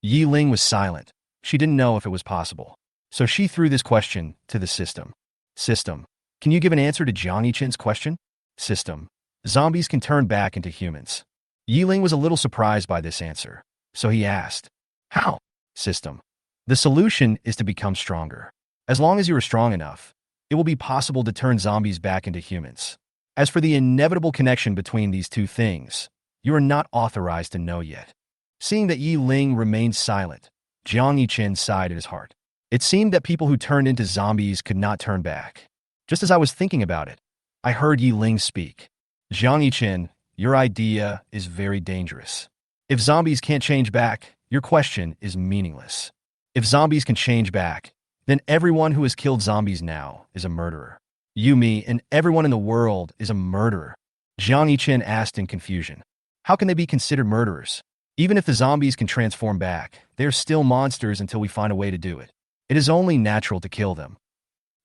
Ye Ling was silent. She didn't know if it was possible. So she threw this question to the system. "System, can you give an answer to Jiang Yichen's question?" "System, zombies can turn back into humans." Ye Ling was a little surprised by this answer, so he asked, "How?" "System, the solution is to become stronger. As long as you are strong enough, it will be possible to turn zombies back into humans. As for the inevitable connection between these two things, you are not authorized to know yet." Seeing that Ye Ling remained silent, Jiang Yichen sighed at his heart. It seemed that people who turned into zombies could not turn back. Just as I was thinking about it, I heard Ye Ling speak. Jiang Yichen, your idea is very dangerous. If zombies can't change back, your question is meaningless. If zombies can change back, then everyone who has killed zombies now is a murderer. You, me, and everyone in the world is a murderer. Jiang Yichen asked in confusion. How can they be considered murderers? Even if the zombies can transform back, they are still monsters until we find a way to do it. It is only natural to kill them.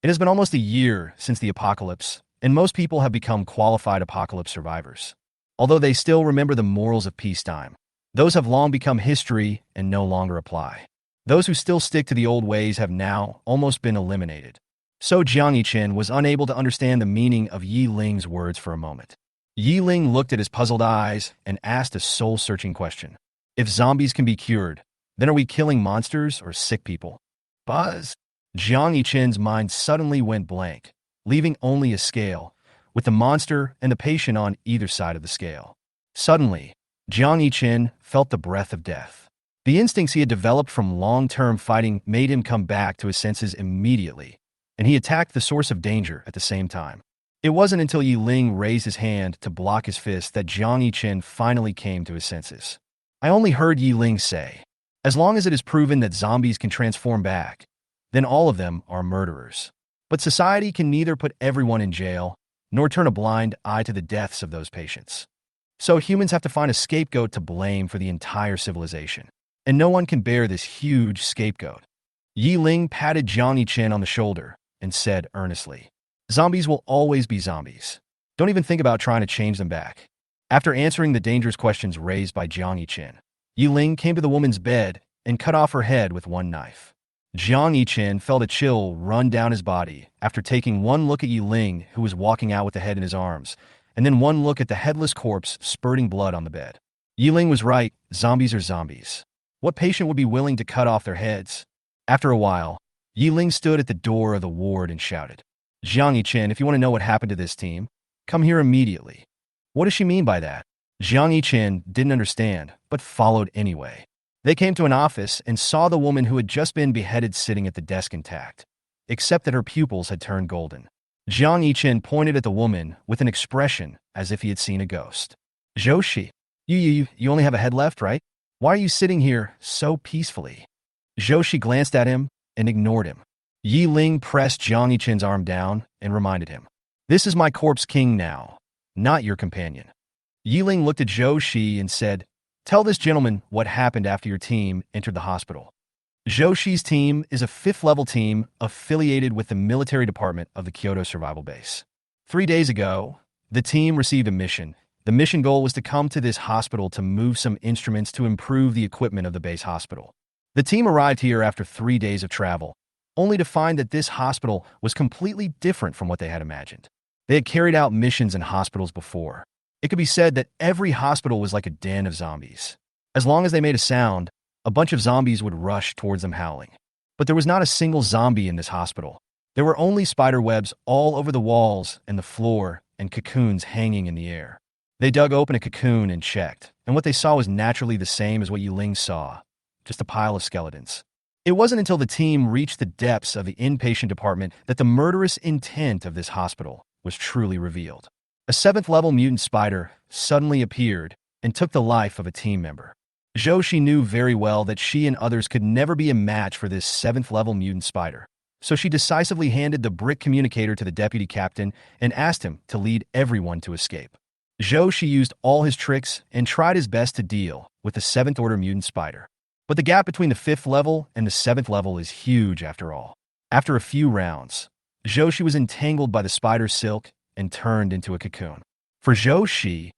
It has been almost a year since the apocalypse, and most people have become qualified apocalypse survivors. Although they still remember the morals of peacetime, those have long become history and no longer apply. Those who still stick to the old ways have now almost been eliminated. So Jiang Yichen was unable to understand the meaning of Ye Ling's words for a moment. Ye Ling looked at his puzzled eyes and asked a soul-searching question. If zombies can be cured, then are we killing monsters or sick people? Buzz! Jiang Yichen's mind suddenly went blank, leaving only a scale, with the monster and the patient on either side of the scale. Suddenly, Jiang Yichen felt the breath of death. The instincts he had developed from long-term fighting made him come back to his senses immediately, and he attacked the source of danger at the same time. It wasn't until Ye Ling raised his hand to block his fist that Jiang Yichen finally came to his senses. I only heard Ye Ling say, as long as it is proven that zombies can transform back, then all of them are murderers. But society can neither put everyone in jail, nor turn a blind eye to the deaths of those patients. So humans have to find a scapegoat to blame for the entire civilization. And no one can bear this huge scapegoat. Ye Ling patted Jiang Yichen on the shoulder and said earnestly, zombies will always be zombies. Don't even think about trying to change them back. After answering the dangerous questions raised by Jiang Yichen, Ye Ling came to the woman's bed and cut off her head with one knife. Jiang Yichen felt a chill run down his body after taking one look at Ye Ling, who was walking out with the head in his arms, and then one look at the headless corpse spurting blood on the bed. Ye Ling was right, zombies are zombies. What patient would be willing to cut off their heads? After a while, Ye Ling stood at the door of the ward and shouted, Jiang Yichen, if you want to know what happened to this team, come here immediately. What does she mean by that? Jiang Yichen didn't understand, but followed anyway. They came to an office and saw the woman who had just been beheaded sitting at the desk intact, except that her pupils had turned golden. Jiang Yichen pointed at the woman with an expression as if he had seen a ghost. Zhou, you only have a head left, right? Why are you sitting here so peacefully? Zhou glanced at him and ignored him. Ye Ling pressed Jiang Yichen's arm down and reminded him, this is my corpse king now, not your companion. Ye Ling looked at Zhou and said, tell this gentleman what happened after your team entered the hospital. Zhou team is a 5th-level team affiliated with the military department of the Kyoto Survival Base. 3 days ago, the team received a mission. The mission goal was to come to this hospital to move some instruments to improve the equipment of the base hospital. The team arrived here after 3 days of travel, only to find that this hospital was completely different from what they had imagined. They had carried out missions in hospitals before. It could be said that every hospital was like a den of zombies. As long as they made a sound, a bunch of zombies would rush towards them howling. But there was not a single zombie in this hospital. There were only spider webs all over the walls and the floor and cocoons hanging in the air. They dug open a cocoon and checked, and what they saw was naturally the same as what Ye Ling saw, just a pile of skeletons. It wasn't until the team reached the depths of the inpatient department that the murderous intent of this hospital was truly revealed. A 7th-level mutant spider suddenly appeared and took the life of a team member. Zhou knew very well that she and others could never be a match for this 7th-level mutant spider, so she decisively handed the brick communicator to the deputy captain and asked him to lead everyone to escape. Zhou used all his tricks and tried his best to deal with the 7th-order mutant spider. But the gap between the 5th level and the 7th level is huge after all. After a few rounds, Zhou was entangled by the spider's silk and turned into a cocoon. For Zhou,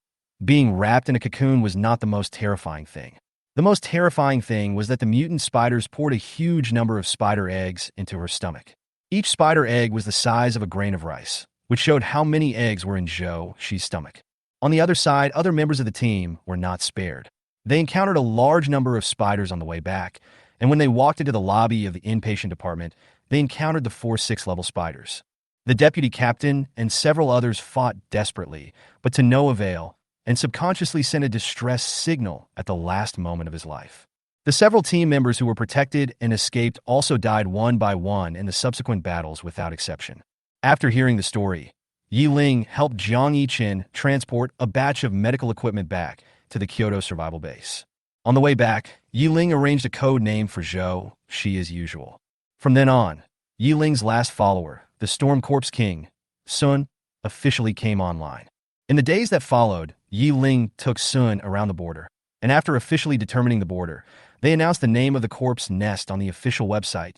being wrapped in a cocoon was not the most terrifying thing. The most terrifying thing was that the mutant spiders poured a huge number of spider eggs into her stomach. Each spider egg was the size of a grain of rice, which showed how many eggs were in Zhou's stomach. On the other side, other members of the team were not spared. They encountered a large number of spiders on the way back, and when they walked into the lobby of the inpatient department, they encountered the 4 6th-level spiders. The deputy captain and several others fought desperately, but to no avail, and subconsciously sent a distress signal at the last moment of his life. The several team members who were protected and escaped also died one by one in the subsequent battles without exception. After hearing the story, Ye Ling helped Jiang Yichen transport a batch of medical equipment back to the Kyoto survival base. On the way back, Ye Ling arranged a code name for Zhou, she as usual. From then on, Ye Ling's last follower, the Storm Corps King, Sun, officially came online. In the days that followed, Ye Ling took Sun around the border, and after officially determining the border, they announced the name of the corpse nest on the official website,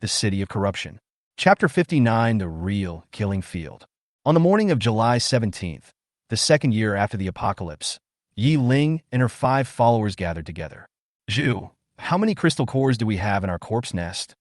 the City of Corruption. Chapter 59, The Real Killing Field. On the morning of July 17th, the second year after the apocalypse, Ye Ling and her 5 followers gathered together. Zhu, how many crystal cores do we have in our corpse nest?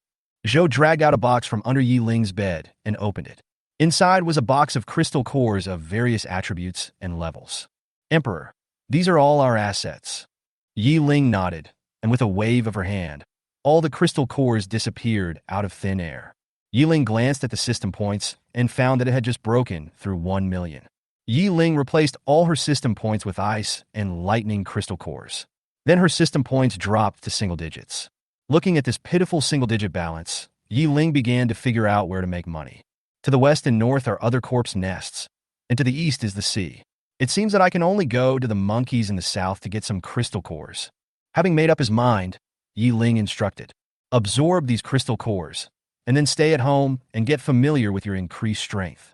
Zhou dragged out a box from under Ye Ling's bed and opened it. Inside was a box of crystal cores of various attributes and levels. Emperor, these are all our assets. Ye Ling nodded, and with a wave of her hand, all the crystal cores disappeared out of thin air. Ye Ling glanced at the system points and found that it had just broken through 1 million. Ye Ling replaced all her system points with ice and lightning crystal cores. Then her system points dropped to single digits. Looking at this pitiful single-digit balance, Ye Ling began to figure out where to make money. To the west and north are other corpse nests, and to the east is the sea. It seems that I can only go to the monkeys in the south to get some crystal cores. Having made up his mind, Ye Ling instructed, absorb these crystal cores, and then stay at home and get familiar with your increased strength.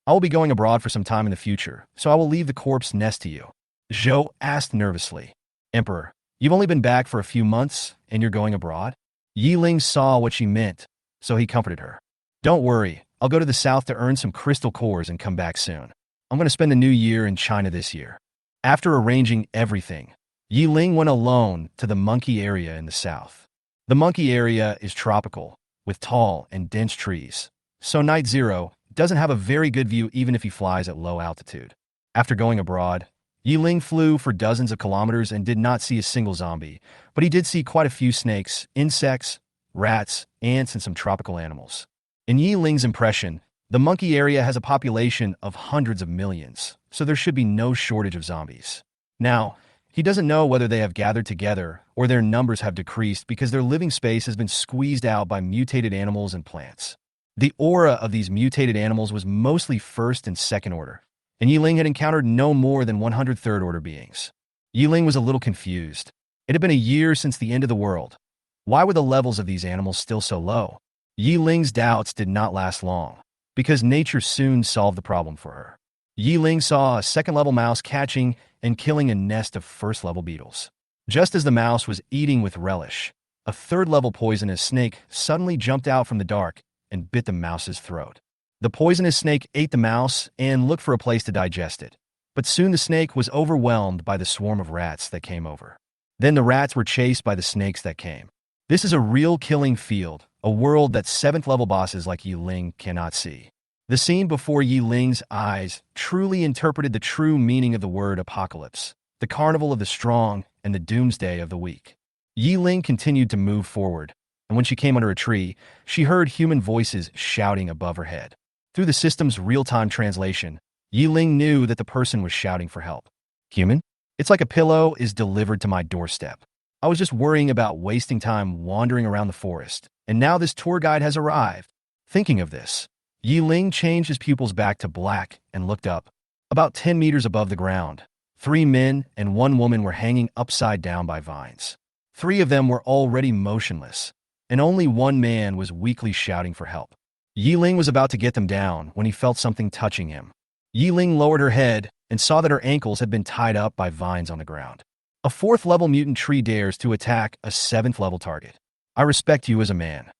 I will be going abroad for some time in the future, so I will leave the corpse nest to you. Zhou asked nervously, Emperor, you've only been back for a few months, and you're going abroad? Ye Ling saw what she meant, so he comforted her. Don't worry, I'll go to the south to earn some crystal cores and come back soon. I'm going to spend the new year in China this year. After arranging everything, Ye Ling went alone to the monkey area in the south. The monkey area is tropical, with tall and dense trees, so Night Zero doesn't have a very good view even if he flies at low altitude. After going abroad, Ye Ling flew for dozens of kilometers and did not see a single zombie, but he did see quite a few snakes, insects, rats, ants, and some tropical animals. In Ye Ling's impression, the monkey area has a population of hundreds of millions, so there should be no shortage of zombies. Now, he doesn't know whether they have gathered together or their numbers have decreased because their living space has been squeezed out by mutated animals and plants. The aura of these mutated animals was mostly first and second order, and Ye Ling had encountered no more than 100 third-order beings. Ye Ling was a little confused. It had been a year since the end of the world. Why were the levels of these animals still so low? Ye Ling's doubts did not last long, because nature soon solved the problem for her. Ye Ling saw a second-level mouse catching and killing a nest of first-level beetles. Just as the mouse was eating with relish, a third-level poisonous snake suddenly jumped out from the dark and bit the mouse's throat. The poisonous snake ate the mouse and looked for a place to digest it, but soon the snake was overwhelmed by the swarm of rats that came over. Then the rats were chased by the snakes that came. This is a real killing field, a world that 7th-level bosses like Ye Ling cannot see. The scene before Ye Ling's eyes truly interpreted the true meaning of the word apocalypse, the carnival of the strong and the doomsday of the weak. Ye Ling continued to move forward, and when she came under a tree, she heard human voices shouting above her head. Through the system's real-time translation, Ye Ling knew that the person was shouting for help. Human? It's like a pillow is delivered to my doorstep. I was just worrying about wasting time wandering around the forest, and now this tour guide has arrived. Thinking of this, Ye Ling changed his pupils back to black and looked up. About 10 meters above the ground, 3 men and 1 woman were hanging upside down by vines. 3 of them were already motionless, and only 1 man was weakly shouting for help. Ye Ling was about to get them down when he felt something touching him. Ye Ling lowered her head and saw that her ankles had been tied up by vines on the ground. A 4th-level mutant tree dares to attack a 7th-level target. I respect you as a man.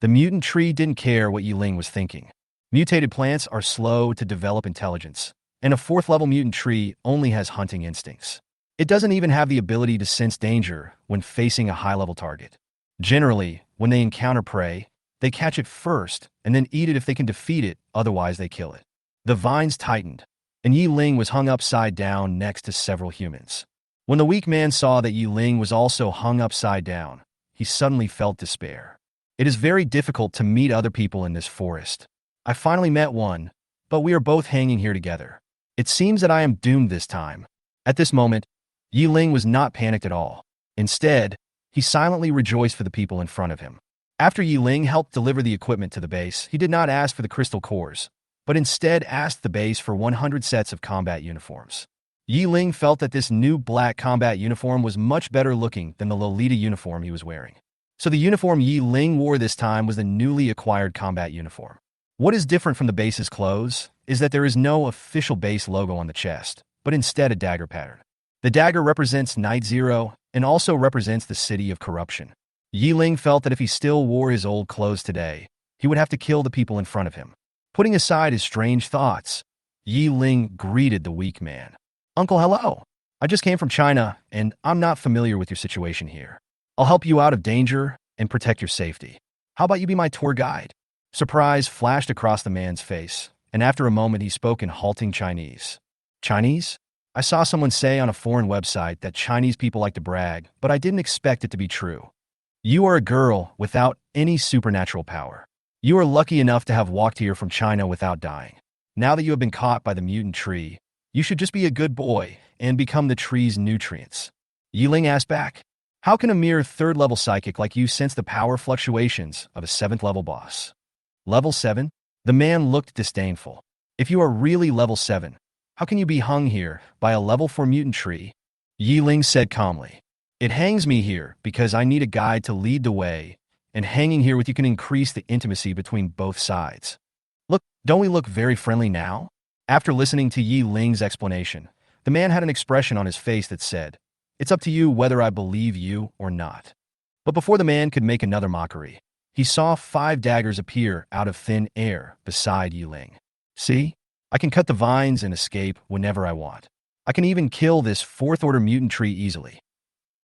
The mutant tree didn't care what Ye Ling was thinking. Mutated plants are slow to develop intelligence, and a 4th-level mutant tree only has hunting instincts. It doesn't even have the ability to sense danger when facing a high-level target. Generally, when they encounter prey, they catch it first and then eat it if they can defeat it, otherwise they kill it. The vines tightened, and Ye Ling was hung upside down next to several humans. When the weak man saw that Ye Ling was also hung upside down, he suddenly felt despair. It is very difficult to meet other people in this forest. I finally met one, but we are both hanging here together. It seems that I am doomed this time. At this moment, Ye Ling was not panicked at all. Instead, he silently rejoiced for the people in front of him. After Ye Ling helped deliver the equipment to the base, he did not ask for the crystal cores, but instead asked the base for 100 sets of combat uniforms. Ye Ling felt that this new black combat uniform was much better looking than the Lolita uniform he was wearing. So the uniform Ye Ling wore this time was the newly acquired combat uniform. What is different from the base's clothes is that there is no official base logo on the chest, but instead a dagger pattern. The dagger represents Night Zero and also represents the city of corruption. Ye Ling felt that if he still wore his old clothes today, he would have to kill the people in front of him. Putting aside his strange thoughts, Ye Ling greeted the weak man. "Uncle, hello. I just came from China, and I'm not familiar with your situation here. I'll help you out of danger and protect your safety. How about you be my tour guide?" Surprise flashed across the man's face, and after a moment he spoke in halting Chinese. "Chinese? I saw someone say on a foreign website that Chinese people like to brag, but I didn't expect it to be true. You are a girl without any supernatural power. You are lucky enough to have walked here from China without dying. Now that you have been caught by the mutant tree, you should just be a good boy and become the tree's nutrients." Ye Ling asked back, "How can a mere third-level psychic like you sense the power fluctuations of a seventh-level boss?" "Level 7? The man looked disdainful. "If you are really level 7, how can you be hung here by a level 4 mutant tree?" Ye Ling said calmly, "It hangs me here because I need a guide to lead the way, and hanging here with you can increase the intimacy between both sides. Look, don't we look very friendly now?" After listening to Ye Ling's explanation, the man had an expression on his face that said, "It's up to you whether I believe you or not." But before the man could make another mockery, he saw 5 daggers appear out of thin air beside Ye Ling. "See? I can cut the vines and escape whenever I want. I can even kill this 4th-order mutant tree easily."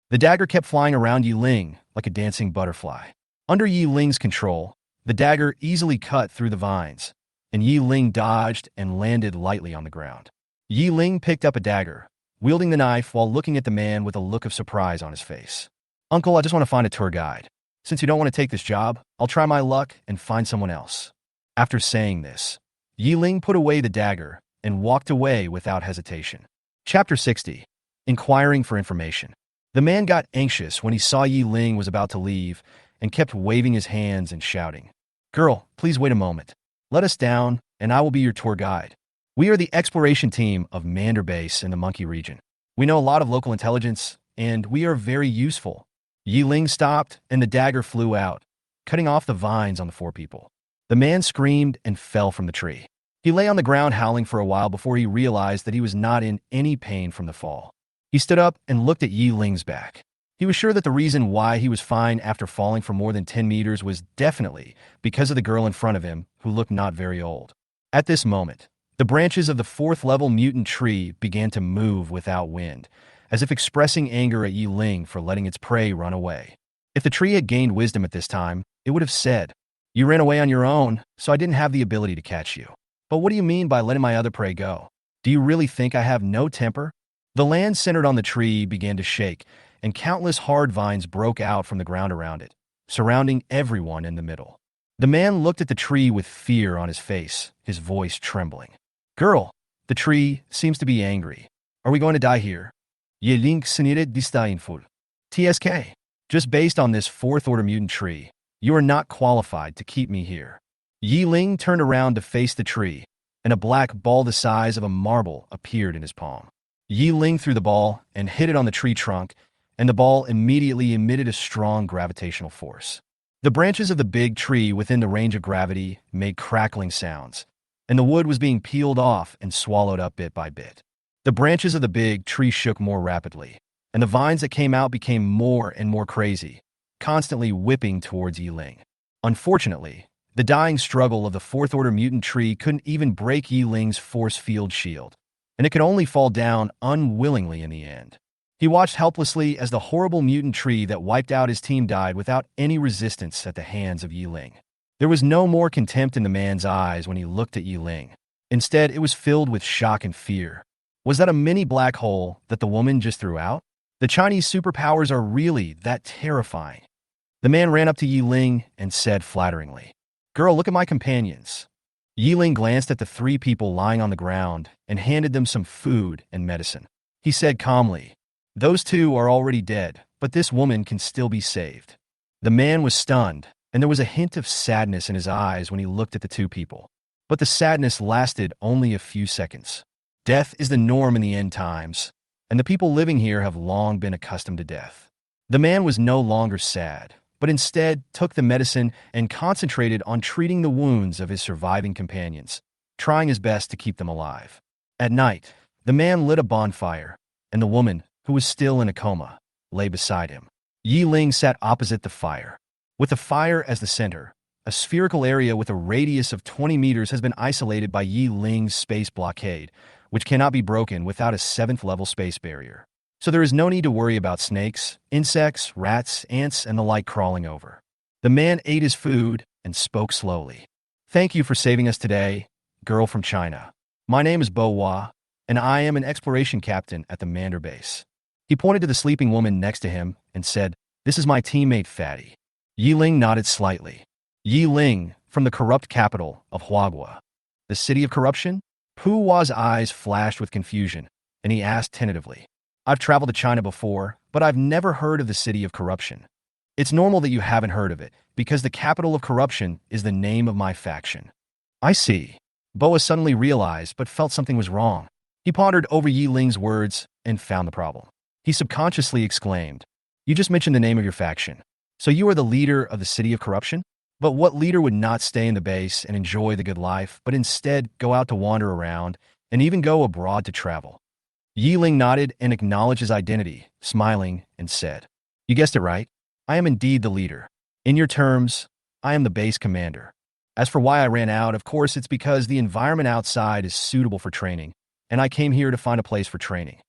The dagger kept flying around Ye Ling like a dancing butterfly. Under Ye Ling's control, the dagger easily cut through the vines, and Ye Ling dodged and landed lightly on the ground. Ye Ling picked up a dagger, wielding the knife while looking at the man with a look of surprise on his face. "Uncle, I just want to find a tour guide. Since you don't want to take this job, I'll try my luck and find someone else." After saying this, Ye Ling put away the dagger and walked away without hesitation. Chapter 60. Inquiring for information. The man got anxious when he saw Ye Ling was about to leave and kept waving his hands and shouting, "Girl, please wait a moment. Let us down, and I will be your tour guide. We are the exploration team of Mander Base in the Monkey region. We know a lot of local intelligence, and we are very useful." Ye Ling stopped, and the dagger flew out, cutting off the vines on the 4 people. The man screamed and fell from the tree. He lay on the ground howling for a while before he realized that he was not in any pain from the fall. He stood up and looked at Ye Ling's back. He was sure that the reason why he was fine after falling for more than 10 meters was definitely because of the girl in front of him, who looked not very old. At this moment, the branches of the 4th-level mutant tree began to move without wind, as if expressing anger at Ye Ling for letting its prey run away. If the tree had gained wisdom at this time, it would have said, "You ran away on your own, so I didn't have the ability to catch you. But what do you mean by letting my other prey go? Do you really think I have no temper?" The land centered on the tree began to shake, and countless hard vines broke out from the ground around it, surrounding everyone in the middle. The man looked at the tree with fear on his face, his voice trembling. "Girl, the tree seems to be angry. Are we going to die here?" Ye Ling snitted disdainful. "TSK, just based on this 4th-order mutant tree, you are not qualified to keep me here." Ye Ling turned around to face the tree, and a black ball the size of a marble appeared in his palm. Ye Ling threw the ball and hit it on the tree trunk, and the ball immediately emitted a strong gravitational force. The branches of the big tree within the range of gravity made crackling sounds, and the wood was being peeled off and swallowed up bit by bit. The branches of the big tree shook more rapidly, and the vines that came out became more and more crazy, constantly whipping towards Ye Ling. Unfortunately, the dying struggle of the 4th-order mutant tree couldn't even break Ye Ling's force field shield, and it could only fall down unwillingly in the end. He watched helplessly as the horrible mutant tree that wiped out his team died without any resistance at the hands of Ye Ling. There was no more contempt in the man's eyes when he looked at Ye Ling. Instead, it was filled with shock and fear. Was that a mini black hole that the woman just threw out? The Chinese superpowers are really that terrifying. The man ran up to Ye Ling and said flatteringly, "Girl, look at my companions." Ye Ling glanced at the 3 people lying on the ground and handed them some food and medicine. he said calmly. Those two are already dead, but this woman can still be saved. The man was stunned, and there was a hint of sadness in his eyes when he looked at the two people. But the sadness lasted only a few seconds. Death is the norm in the end times, and the people living here have long been accustomed to death. The man was no longer sad, but instead took the medicine and concentrated on treating the wounds of his surviving companions, trying his best to keep them alive. At night, the man lit a bonfire, and the woman, who was still in a coma, lay beside him. Ye Ling sat opposite the fire. With the fire as the center, a spherical area with a radius of 20 meters has been isolated by Ye Ling's space blockade, which cannot be broken without a 7th-level space barrier. So there is no need to worry about snakes, insects, rats, ants, and the like crawling over. The man ate his food and spoke slowly. Thank you for saving us today, girl from China. My name is Bo Hua, and I am an exploration captain at the Mander base. He pointed to the sleeping woman next to him and said, This is my teammate Fatty. Ye Ling nodded slightly. Ye Ling, from the corrupt capital of Huagua. The city of corruption? Pu Hua's eyes flashed with confusion, and he asked tentatively, I've traveled to China before, but I've never heard of the city of corruption. It's normal that you haven't heard of it, because the capital of corruption is the name of my faction. I see. Boa suddenly realized, but felt something was wrong. He pondered over Ye Ling's words and found the problem. He subconsciously exclaimed, You just mentioned the name of your faction. So you are the leader of the city of corruption? But what leader would not stay in the base and enjoy the good life, but instead go out to wander around and even go abroad to travel? Ye Ling nodded and acknowledged his identity, smiling, and said, You guessed it right. I am indeed the leader. In your terms, I am the base commander. As for why I ran out, of course, it's because the environment outside is suitable for training, and I came here to find a place for training.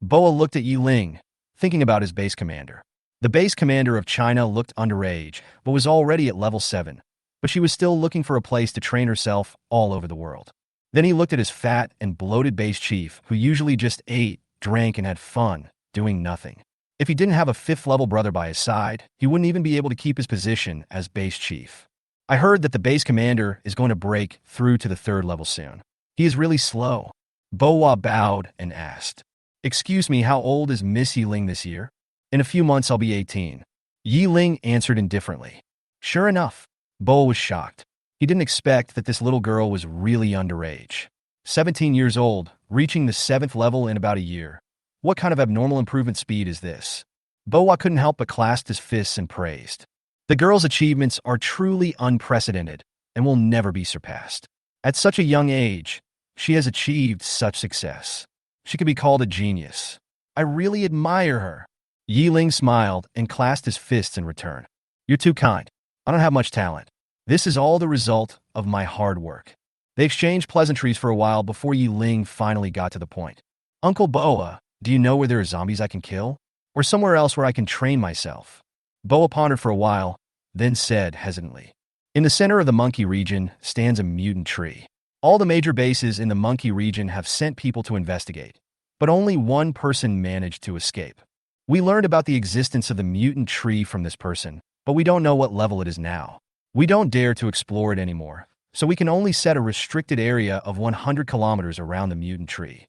Boa looked at Ye Ling, thinking about his base commander. The base commander of China looked underage, but was already at level 7, but she was still looking for a place to train herself all over the world. Then he looked at his fat and bloated base chief, who usually just ate, drank, and had fun, doing nothing. If he didn't have a 5th-level brother by his side, he wouldn't even be able to keep his position as base chief. I heard that the base commander is going to break through to the 3rd level soon. He is really slow. Boa bowed and asked, Excuse me, how old is Miss Ye Ling this year? In a few months I'll be 18. Ye Ling answered indifferently. Sure enough, Boa was shocked. He didn't expect that this little girl was really underage. 17 years old, reaching the 7th level in about a year. What kind of abnormal improvement speed is this? Boa couldn't help but clasp his fists and praised. The girl's achievements are truly unprecedented and will never be surpassed. At such a young age, she has achieved such success. She could be called a genius. I really admire her. Ye Ling smiled and clasped his fists in return. You're too kind. I don't have much talent. This is all the result of my hard work. They exchanged pleasantries for a while before Ye Ling finally got to the point. Uncle Boa, do you know where there are zombies I can kill? Or somewhere else where I can train myself? Boa pondered for a while, then said hesitantly. In the center of the monkey region stands a mutant tree. All the major bases in the monkey region have sent people to investigate, but only one person managed to escape. We learned about the existence of the mutant tree from this person, but we don't know what level it is now. We don't dare to explore it anymore, so we can only set a restricted area of 100 kilometers around the mutant tree.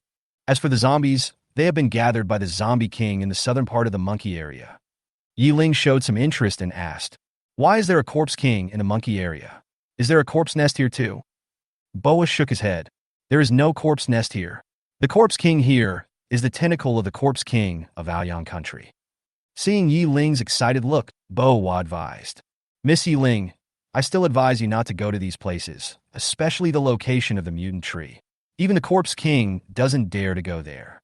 As for the zombies, they have been gathered by the zombie king in the southern part of the monkey area. Ye Ling showed some interest and asked, Why is there a corpse king in the monkey area? Is there a corpse nest here too? Boa shook his head. There is no corpse nest here. The corpse king here is the tentacle of the corpse king of Aoyang country. Seeing Ye Ling's excited look, Boa advised, Miss Ye Ling, I still advise you not to go to these places, especially the location of the mutant tree. Even the corpse king doesn't dare to go there.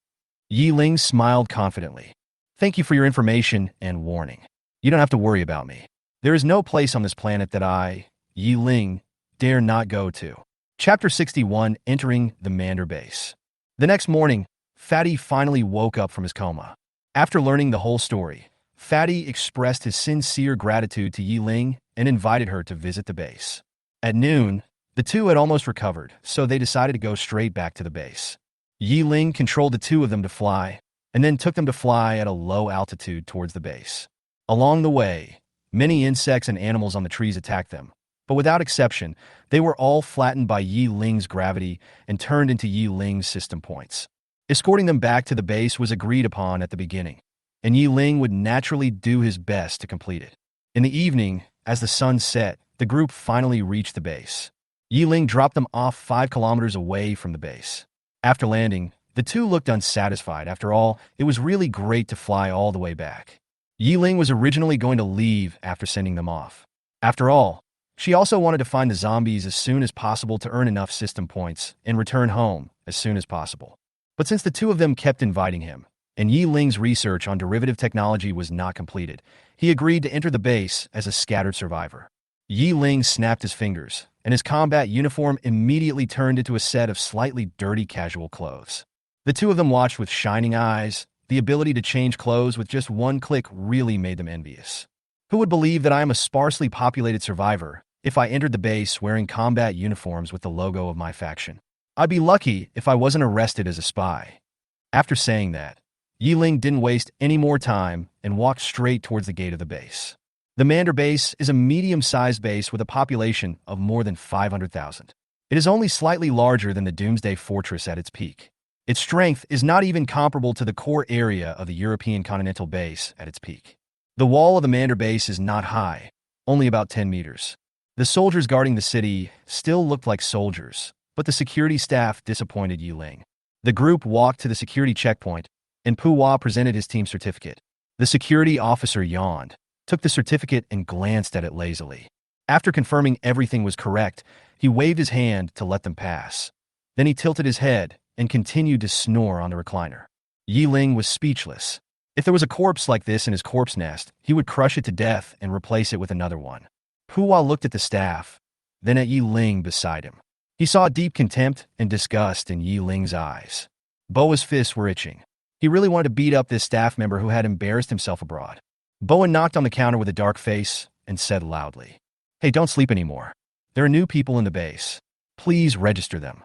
Ye Ling smiled confidently. Thank you for your information and warning. You don't have to worry about me. There is no place on this planet that I, Ye Ling, dare not go to. Chapter 61, Entering the Mander Base. The next morning, Fatty finally woke up from his coma. After learning the whole story, Fatty expressed his sincere gratitude to Ye Ling and invited her to visit the base. At noon, the two had almost recovered, so they decided to go straight back to the base. Ye Ling controlled the two of them to fly, and then took them to fly at a low altitude towards the base. Along the way, many insects and animals on the trees attacked them, but without exception, they were all flattened by Ye Ling's gravity and turned into Ye Ling's system points. Escorting them back to the base was agreed upon at the beginning, and Ye Ling would naturally do his best to complete it. In the evening, as the sun set, the group finally reached the base. Ye Ling dropped them off 5 kilometers away from the base. After landing, the two looked unsatisfied. After all, it was really great to fly all the way back. Ye Ling was originally going to leave after sending them off. After all, she also wanted to find the zombies as soon as possible to earn enough system points and return home as soon as possible. But since the two of them kept inviting him, and Ye Ling's research on derivative technology was not completed, he agreed to enter the base as a scattered survivor. Ye Ling snapped his fingers, and his combat uniform immediately turned into a set of slightly dirty casual clothes. The two of them watched with shining eyes. The ability to change clothes with just one click really made them envious. Who would believe that I am a sparsely populated survivor if I entered the base wearing combat uniforms with the logo of my faction? I'd be lucky if I wasn't arrested as a spy. After saying that, Ye Ling didn't waste any more time and walked straight towards the gate of the base. The Mander base is a medium-sized base with a population of more than 500,000. It is only slightly larger than the Doomsday Fortress at its peak. Its strength is not even comparable to the core area of the European continental base at its peak. The wall of the Mander base is not high, only about 10 meters. The soldiers guarding the city still looked like soldiers, but the security staff disappointed Ye Ling. The group walked to the security checkpoint, and Puwa presented his team certificate. The security officer yawned, took the certificate, and glanced at it lazily. After confirming everything was correct, he waved his hand to let them pass. Then he tilted his head and continued to snore on the recliner. Ye Ling was speechless. If there was a corpse like this in his corpse nest, he would crush it to death and replace it with another one. Puwa looked at the staff, then at Ye Ling beside him. He saw deep contempt and disgust in Ye Ling's eyes. Boa's fists were itching. He really wanted to beat up this staff member who had embarrassed himself abroad. Boa knocked on the counter with a dark face and said loudly, "Hey, don't sleep anymore. There are new people in the base. Please register them."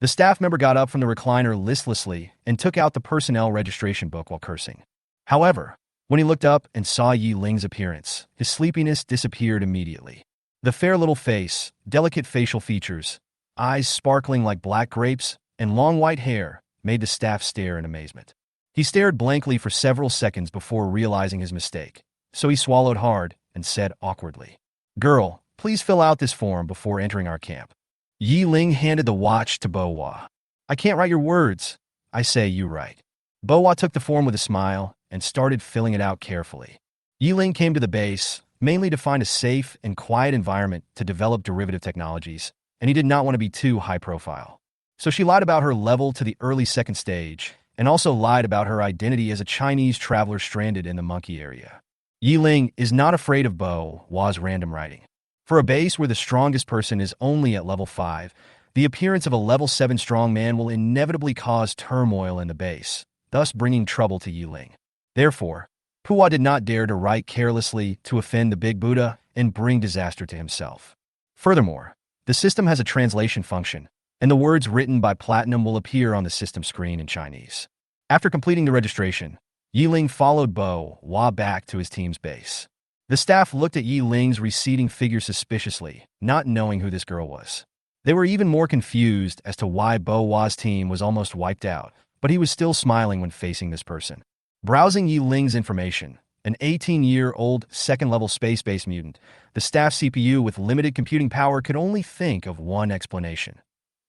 The staff member got up from the recliner listlessly and took out the personnel registration book while cursing. However, when he looked up and saw Ye Ling's appearance, his sleepiness disappeared immediately. The fair little face, delicate facial features, eyes sparkling like black grapes, and long white hair made the staff stare in amazement. He stared blankly for several seconds before realizing his mistake, so he swallowed hard and said awkwardly, "Girl, please fill out this form before entering our camp." Ye Ling handed the watch to Boa. "I can't write your words. I say you write." Boa took the form with a smile and started filling it out carefully. Ye Ling came to the base, mainly to find a safe and quiet environment to develop derivative technologies, and he did not want to be too high profile. So she lied about her level to the early second stage, and also lied about her identity as a Chinese traveler stranded in the monkey area. Ye Ling is not afraid of Boa's random writing. For a base where the strongest person is only at level 5, the appearance of a level 7 strong man will inevitably cause turmoil in the base, thus bringing trouble to Ye Ling. Therefore, Puwa did not dare to write carelessly to offend the Big Buddha and bring disaster to himself. Furthermore, the system has a translation function, and the words written by Platinum will appear on the system screen in Chinese. After completing the registration, Ye Ling followed Boa back to his team's base. The staff looked at Ye Ling's receding figure suspiciously, not knowing who this girl was. They were even more confused as to why Boa's team was almost wiped out, but he was still smiling when facing this person. Browsing Ye Ling's information, an 18-year-old second-level space-based mutant, the staff CPU with limited computing power could only think of one explanation.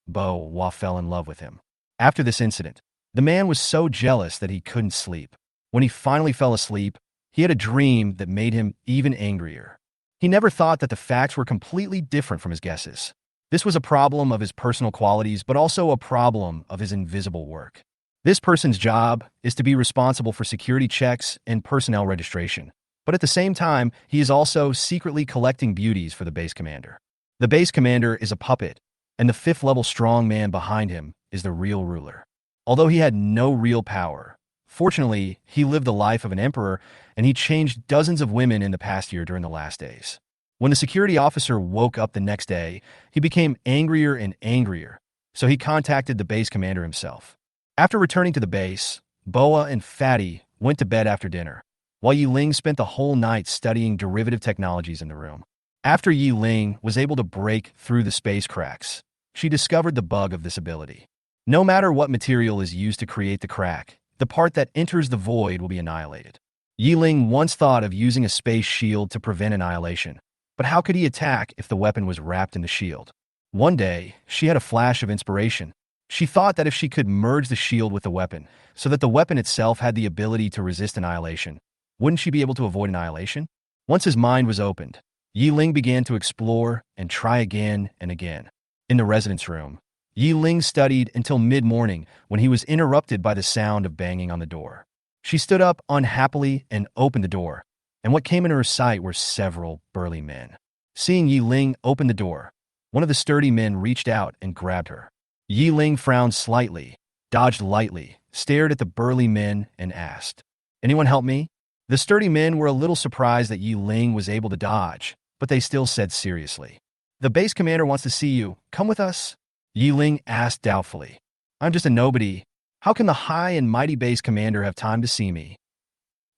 Boa fell in love with him. After this incident, the man was so jealous that he couldn't sleep. When he finally fell asleep, he had a dream that made him even angrier. He never thought that the facts were completely different from his guesses. This was a problem of his personal qualities, but also a problem of his invisible work. This person's job is to be responsible for security checks and personnel registration, but at the same time, he is also secretly collecting beauties for the base commander. The base commander is a puppet, and the 5th-level strong man behind him is the real ruler. Although he had no real power, fortunately, he lived the life of an emperor, and he changed dozens of women in the past year during the last days. When the security officer woke up the next day, he became angrier and angrier, so he contacted the base commander himself. After returning to the base, Boa and Fatty went to bed after dinner, while Ye Ling spent the whole night studying derivative technologies in the room. After Ye Ling was able to break through the space cracks, she discovered the bug of this ability. No matter what material is used to create the crack, the part that enters the void will be annihilated. Ye Ling once thought of using a space shield to prevent annihilation, but how could he attack if the weapon was wrapped in the shield? One day, she had a flash of inspiration. She thought that if she could merge the shield with the weapon, so that the weapon itself had the ability to resist annihilation, wouldn't she be able to avoid annihilation? Once his mind was opened, Ye Ling began to explore and try again and again. In the residence room, Ye Ling studied until mid-morning when he was interrupted by the sound of banging on the door. She stood up unhappily and opened the door, and what came into her sight were several burly men. Seeing Ye Ling open the door, one of the sturdy men reached out and grabbed her. Ye Ling frowned slightly, dodged lightly, stared at the burly men, and asked, "Anyone help me?" The sturdy men were a little surprised that Ye Ling was able to dodge, but they still said seriously, "The base commander wants to see you. Come with us?" Ye Ling asked doubtfully, "I'm just a nobody. How can the high and mighty base commander have time to see me?"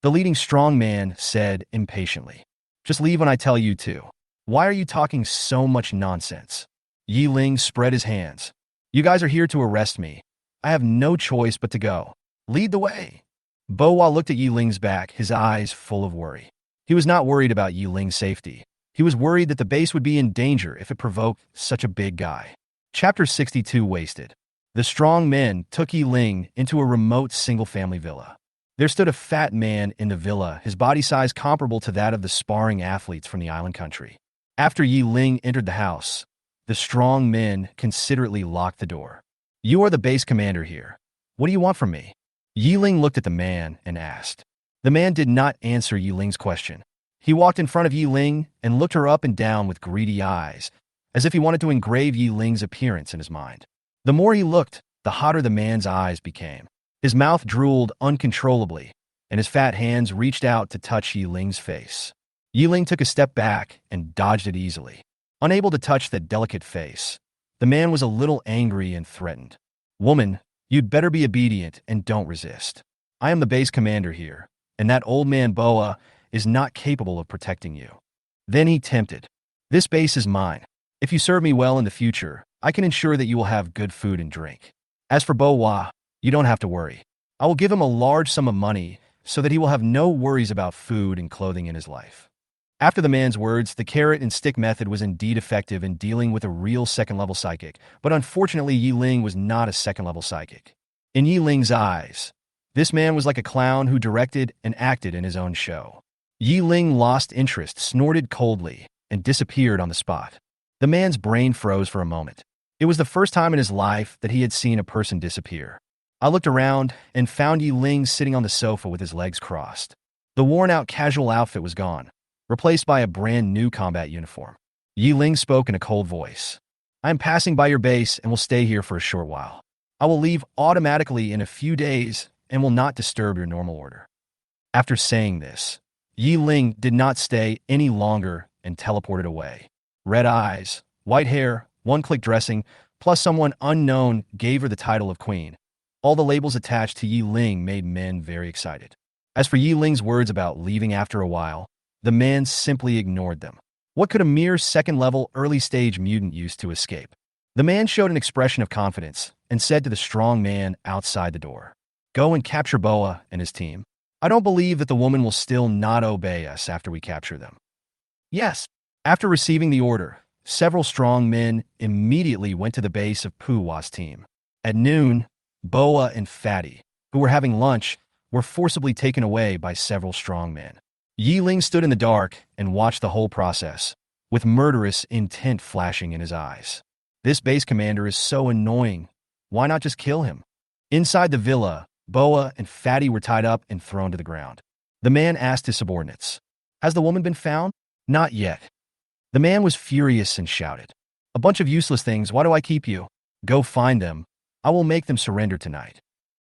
The leading strong man said impatiently, "Just leave when I tell you to. Why are you talking so much nonsense?" Ye Ling spread his hands. "You guys are here to arrest me. I have no choice but to go. Lead the way." Bowa looked at Ye Ling's back, his eyes full of worry. He was not worried about Ye Ling's safety. He was worried that the base would be in danger if it provoked such a big guy. Chapter 62 Wasted. The strong men took Ye Ling into a remote single-family villa. There stood a fat man in the villa, his body size comparable to that of the sparring athletes from the island country. After Ye Ling entered the house, the strong men considerately locked the door. "You are the base commander here. What do you want from me?" Ye Ling looked at the man and asked. The man did not answer Ye Ling's question. He walked in front of Ye Ling and looked her up and down with greedy eyes, as if he wanted to engrave Ye Ling's appearance in his mind. The more he looked, the hotter the man's eyes became. His mouth drooled uncontrollably, and his fat hands reached out to touch Ye Ling's face. Ye Ling took a step back and dodged it easily. Unable to touch that delicate face, the man was a little angry and threatened. "Woman, you'd better be obedient and don't resist. I am the base commander here, and that old man Boa is not capable of protecting you." Then he tempted. "This base is mine. If you serve me well in the future, I can ensure that you will have good food and drink. As for Boa, you don't have to worry. I will give him a large sum of money so that he will have no worries about food and clothing in his life." After the man's words, the carrot and stick method was indeed effective in dealing with a real second-level psychic, but unfortunately Ye Ling was not a second-level psychic. In Ye Ling's eyes, this man was like a clown who directed and acted in his own show. Ye Ling lost interest, snorted coldly, and disappeared on the spot. The man's brain froze for a moment. It was the first time in his life that he had seen a person disappear. I looked around and found Ye Ling sitting on the sofa with his legs crossed. The worn-out casual outfit was gone, replaced by a brand new combat uniform. Ye Ling spoke in a cold voice. "I am passing by your base and will stay here for a short while. I will leave automatically in a few days and will not disturb your normal order." After saying this, Ye Ling did not stay any longer and teleported away. Red eyes, white hair, one-click dressing, plus someone unknown gave her the title of queen. All the labels attached to Ye Ling made men very excited. As for Ye Ling's words about leaving after a while, the man simply ignored them. What could a mere second-level early-stage mutant use to escape? The man showed an expression of confidence and said to the strong man outside the door, "Go and capture Boa and his team. I don't believe that the woman will still not obey us after we capture them." "Yes." After receiving the order, several strong men immediately went to the base of Puwa's team. At noon, Boa and Fatty, who were having lunch, were forcibly taken away by several strong men. Ye Ling stood in the dark and watched the whole process, with murderous intent flashing in his eyes. This base commander is so annoying. Why not just kill him? Inside the villa, Boa and Fatty were tied up and thrown to the ground. The man asked his subordinates, "Has the woman been found?" "Not yet." The man was furious and shouted, "A bunch of useless things, why do I keep you? Go find them. I will make them surrender tonight."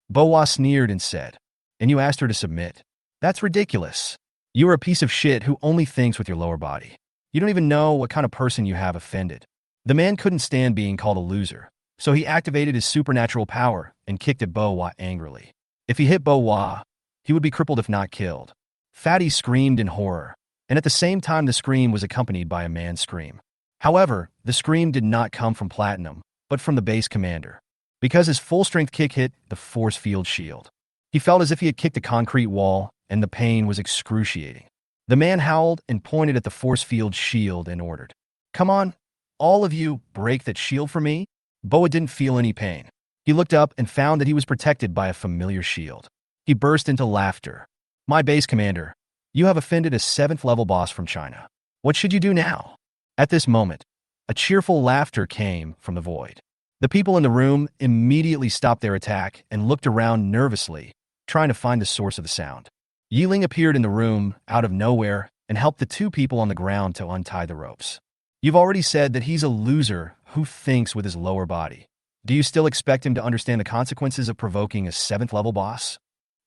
Boa sneered and said, "And you asked her to submit? That's ridiculous. You are a piece of shit who only thinks with your lower body. You don't even know what kind of person you have offended." The man couldn't stand being called a loser, so he activated his supernatural power and kicked at Boa angrily. If he hit Boa, he would be crippled if not killed. Fatty screamed in horror, and at the same time the scream was accompanied by a man's scream. However, the scream did not come from Platinum, but from the base commander. because his full-strength kick hit the force field shield. He felt as if he had kicked a concrete wall, and the pain was excruciating. The man howled and pointed at the force field shield and ordered, "Come on, all of you, break that shield for me." Boa didn't feel any pain. He looked up and found that he was protected by a familiar shield. He burst into laughter. "My base commander, you have offended a 7th-level boss from China. What should you do now?" At this moment, a cheerful laughter came from the void. The people in the room immediately stopped their attack and looked around nervously, trying to find the source of the sound. Ye Ling appeared in the room out of nowhere and helped the two people on the ground to untie the ropes. "You've already said that he's a loser who thinks with his lower body. Do you still expect him to understand the consequences of provoking a 7th-level boss?"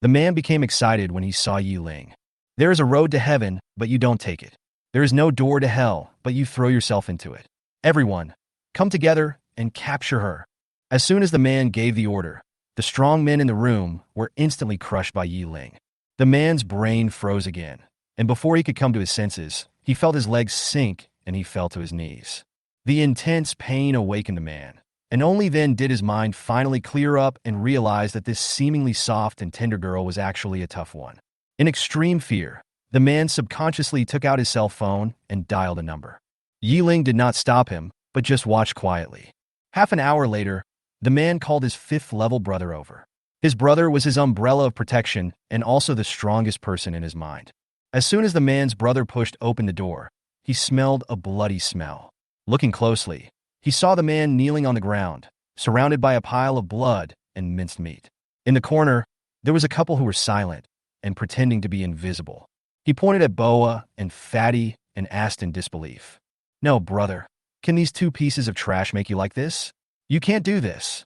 The man became excited when he saw Ye Ling. "There is a road to heaven, but you don't take it. There is no door to hell, but you throw yourself into it. Everyone, come together and capture her." As soon as the man gave the order, the strong men in the room were instantly crushed by Ye Ling. The man's brain froze again, and before he could come to his senses, he felt his legs sink and he fell to his knees. The intense pain awakened the man, and only then did his mind finally clear up and realize that this seemingly soft and tender girl was actually a tough one. In extreme fear, the man subconsciously took out his cell phone and dialed a number. Ye Ling did not stop him, but just watched quietly. Half an hour later, the man called his 5th-level brother over. His brother was his umbrella of protection and also the strongest person in his mind. As soon as the man's brother pushed open the door, he smelled a bloody smell. Looking closely, he saw the man kneeling on the ground, surrounded by a pile of blood and minced meat. In the corner, there was a couple who were silent and pretending to be invisible. He pointed at Boa and Fatty and asked in disbelief, "No, brother, can these two pieces of trash make you like this? You can't do this."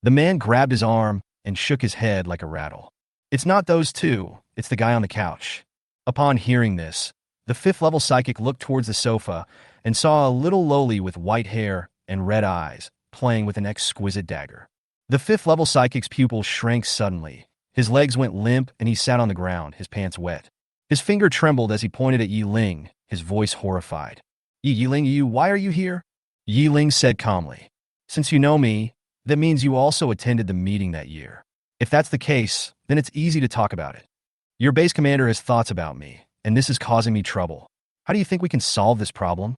The man grabbed his arm and shook his head like a rattle. "It's not those two, it's the guy on the couch." Upon hearing this, the 5th-level psychic looked towards the sofa and saw a little lowly with white hair and red eyes playing with an exquisite dagger. The 5th-level psychic's pupils shrank suddenly. His legs went limp and he sat on the ground, his pants wet. His finger trembled as he pointed at Ye Ling, his voice horrified. Ye Ling, why are you here?" Ye Ling said calmly, "Since you know me, that means you also attended the meeting that year. If that's the case, then it's easy to talk about it. Your base commander has thoughts about me, and this is causing me trouble. How do you think we can solve this problem?"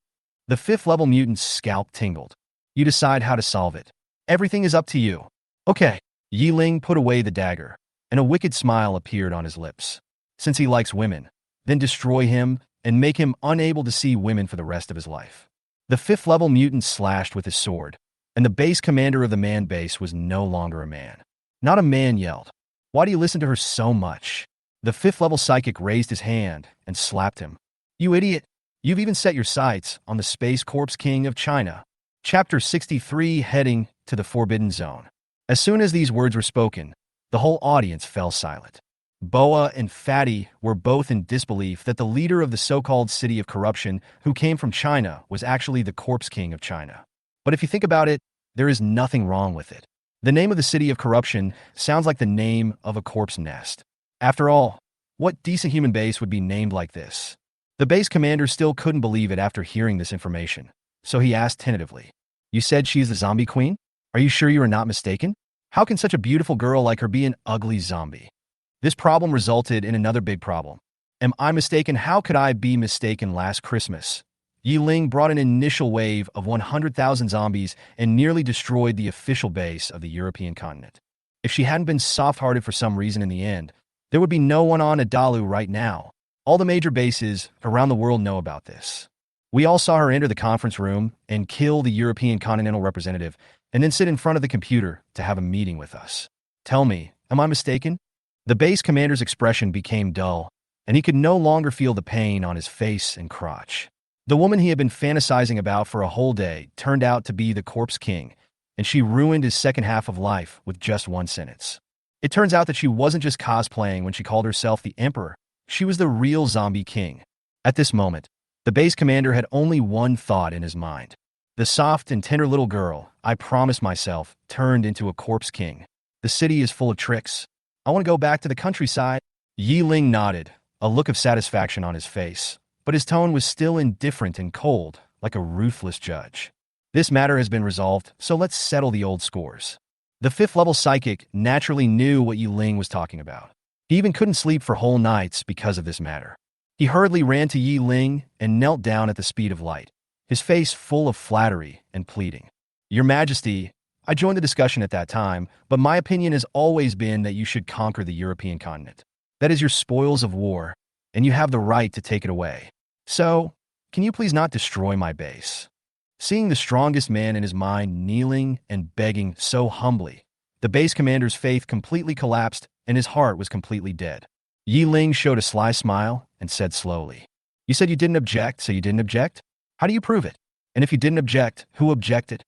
The 5th-level mutant's scalp tingled. "You decide how to solve it. Everything is up to you." "Okay." Ye Ling put away the dagger, and a wicked smile appeared on his lips. "Since he likes women, then destroy him and make him unable to see women for the rest of his life." The 5th-level mutant slashed with his sword, and the base commander of the man base was no longer a man. Not a man yelled, "Why do you listen to her so much?" The 5th-level psychic raised his hand and slapped him. "You idiot! You've even set your sights on the Space Corps King of China." Chapter 63, Heading to the Forbidden Zone. As soon as these words were spoken, the whole audience fell silent. Boa and Fatty were both in disbelief that the leader of the so-called City of Corruption who came from China was actually the Corpse King of China. But if you think about it, there is nothing wrong with it. The name of the City of Corruption sounds like the name of a corpse nest. After all, what decent human base would be named like this? The base commander still couldn't believe it after hearing this information, so he asked tentatively, "You said she's the zombie queen? Are you sure you are not mistaken? How can such a beautiful girl like her be an ugly zombie?" This problem resulted in another big problem. "Am I mistaken? How could I be mistaken last Christmas? Ye Ling brought an initial wave of 100,000 zombies and nearly destroyed the official base of the European continent. If she hadn't been soft-hearted for some reason in the end, there would be no one on Adalu right now. All the major bases around the world know about this. We all saw her enter the conference room and kill the European Continental representative and then sit in front of the computer to have a meeting with us. Tell me, am I mistaken?" The base commander's expression became dull, and he could no longer feel the pain on his face and crotch. The woman he had been fantasizing about for a whole day turned out to be the Corpse King, and she ruined his second half of life with just one sentence. It turns out that she wasn't just cosplaying when she called herself the Emperor. She was the real zombie king. At this moment, the base commander had only one thought in his mind. The soft and tender little girl, I promised myself, turned into a Corpse King. The city is full of tricks. I want to go back to the countryside. Ye Ling nodded, a look of satisfaction on his face, but his tone was still indifferent and cold, like a ruthless judge. "This matter has been resolved, so let's settle the old scores. The fifth-level psychic naturally knew what Ye Ling was talking about. He even couldn't sleep for whole nights because of this matter. He hurriedly ran to Ye Ling and knelt down at the speed of light, his face full of flattery and pleading. "Your Majesty, I joined the discussion at that time, but my opinion has always been that you should conquer the European continent. That is your spoils of war, and you have the right to take it away. So, can you please not destroy my base?" Seeing the strongest man in his mind kneeling and begging so humbly, the base commander's faith completely collapsed and his heart was completely dead. Ye Ling showed a sly smile and said slowly, "You said you didn't object, so you didn't object? How do you prove it? And if you didn't object, who objected?"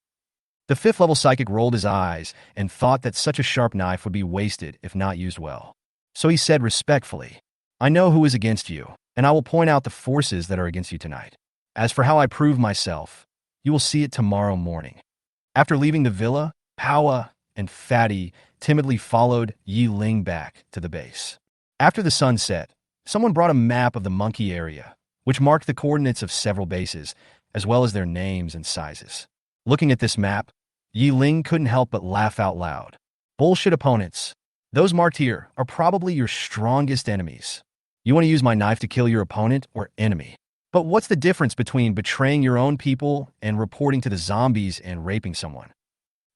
The fifth-level psychic rolled his eyes and thought that such a sharp knife would be wasted if not used well. So he said respectfully, "I know who is against you, and I will point out the forces that are against you tonight. As for how I prove myself, you will see it tomorrow morning." After leaving the villa, Powa and Fatty timidly followed Ye Ling back to the base. After the sun set, someone brought a map of the monkey area, which marked the coordinates of several bases, as well as their names and sizes. Looking at this map, Ye Ling couldn't help but laugh out loud. Bullshit opponents. Those marked here are probably your strongest enemies. You want to use my knife to kill your opponent or enemy. But what's the difference between betraying your own people and reporting to the zombies and raping someone?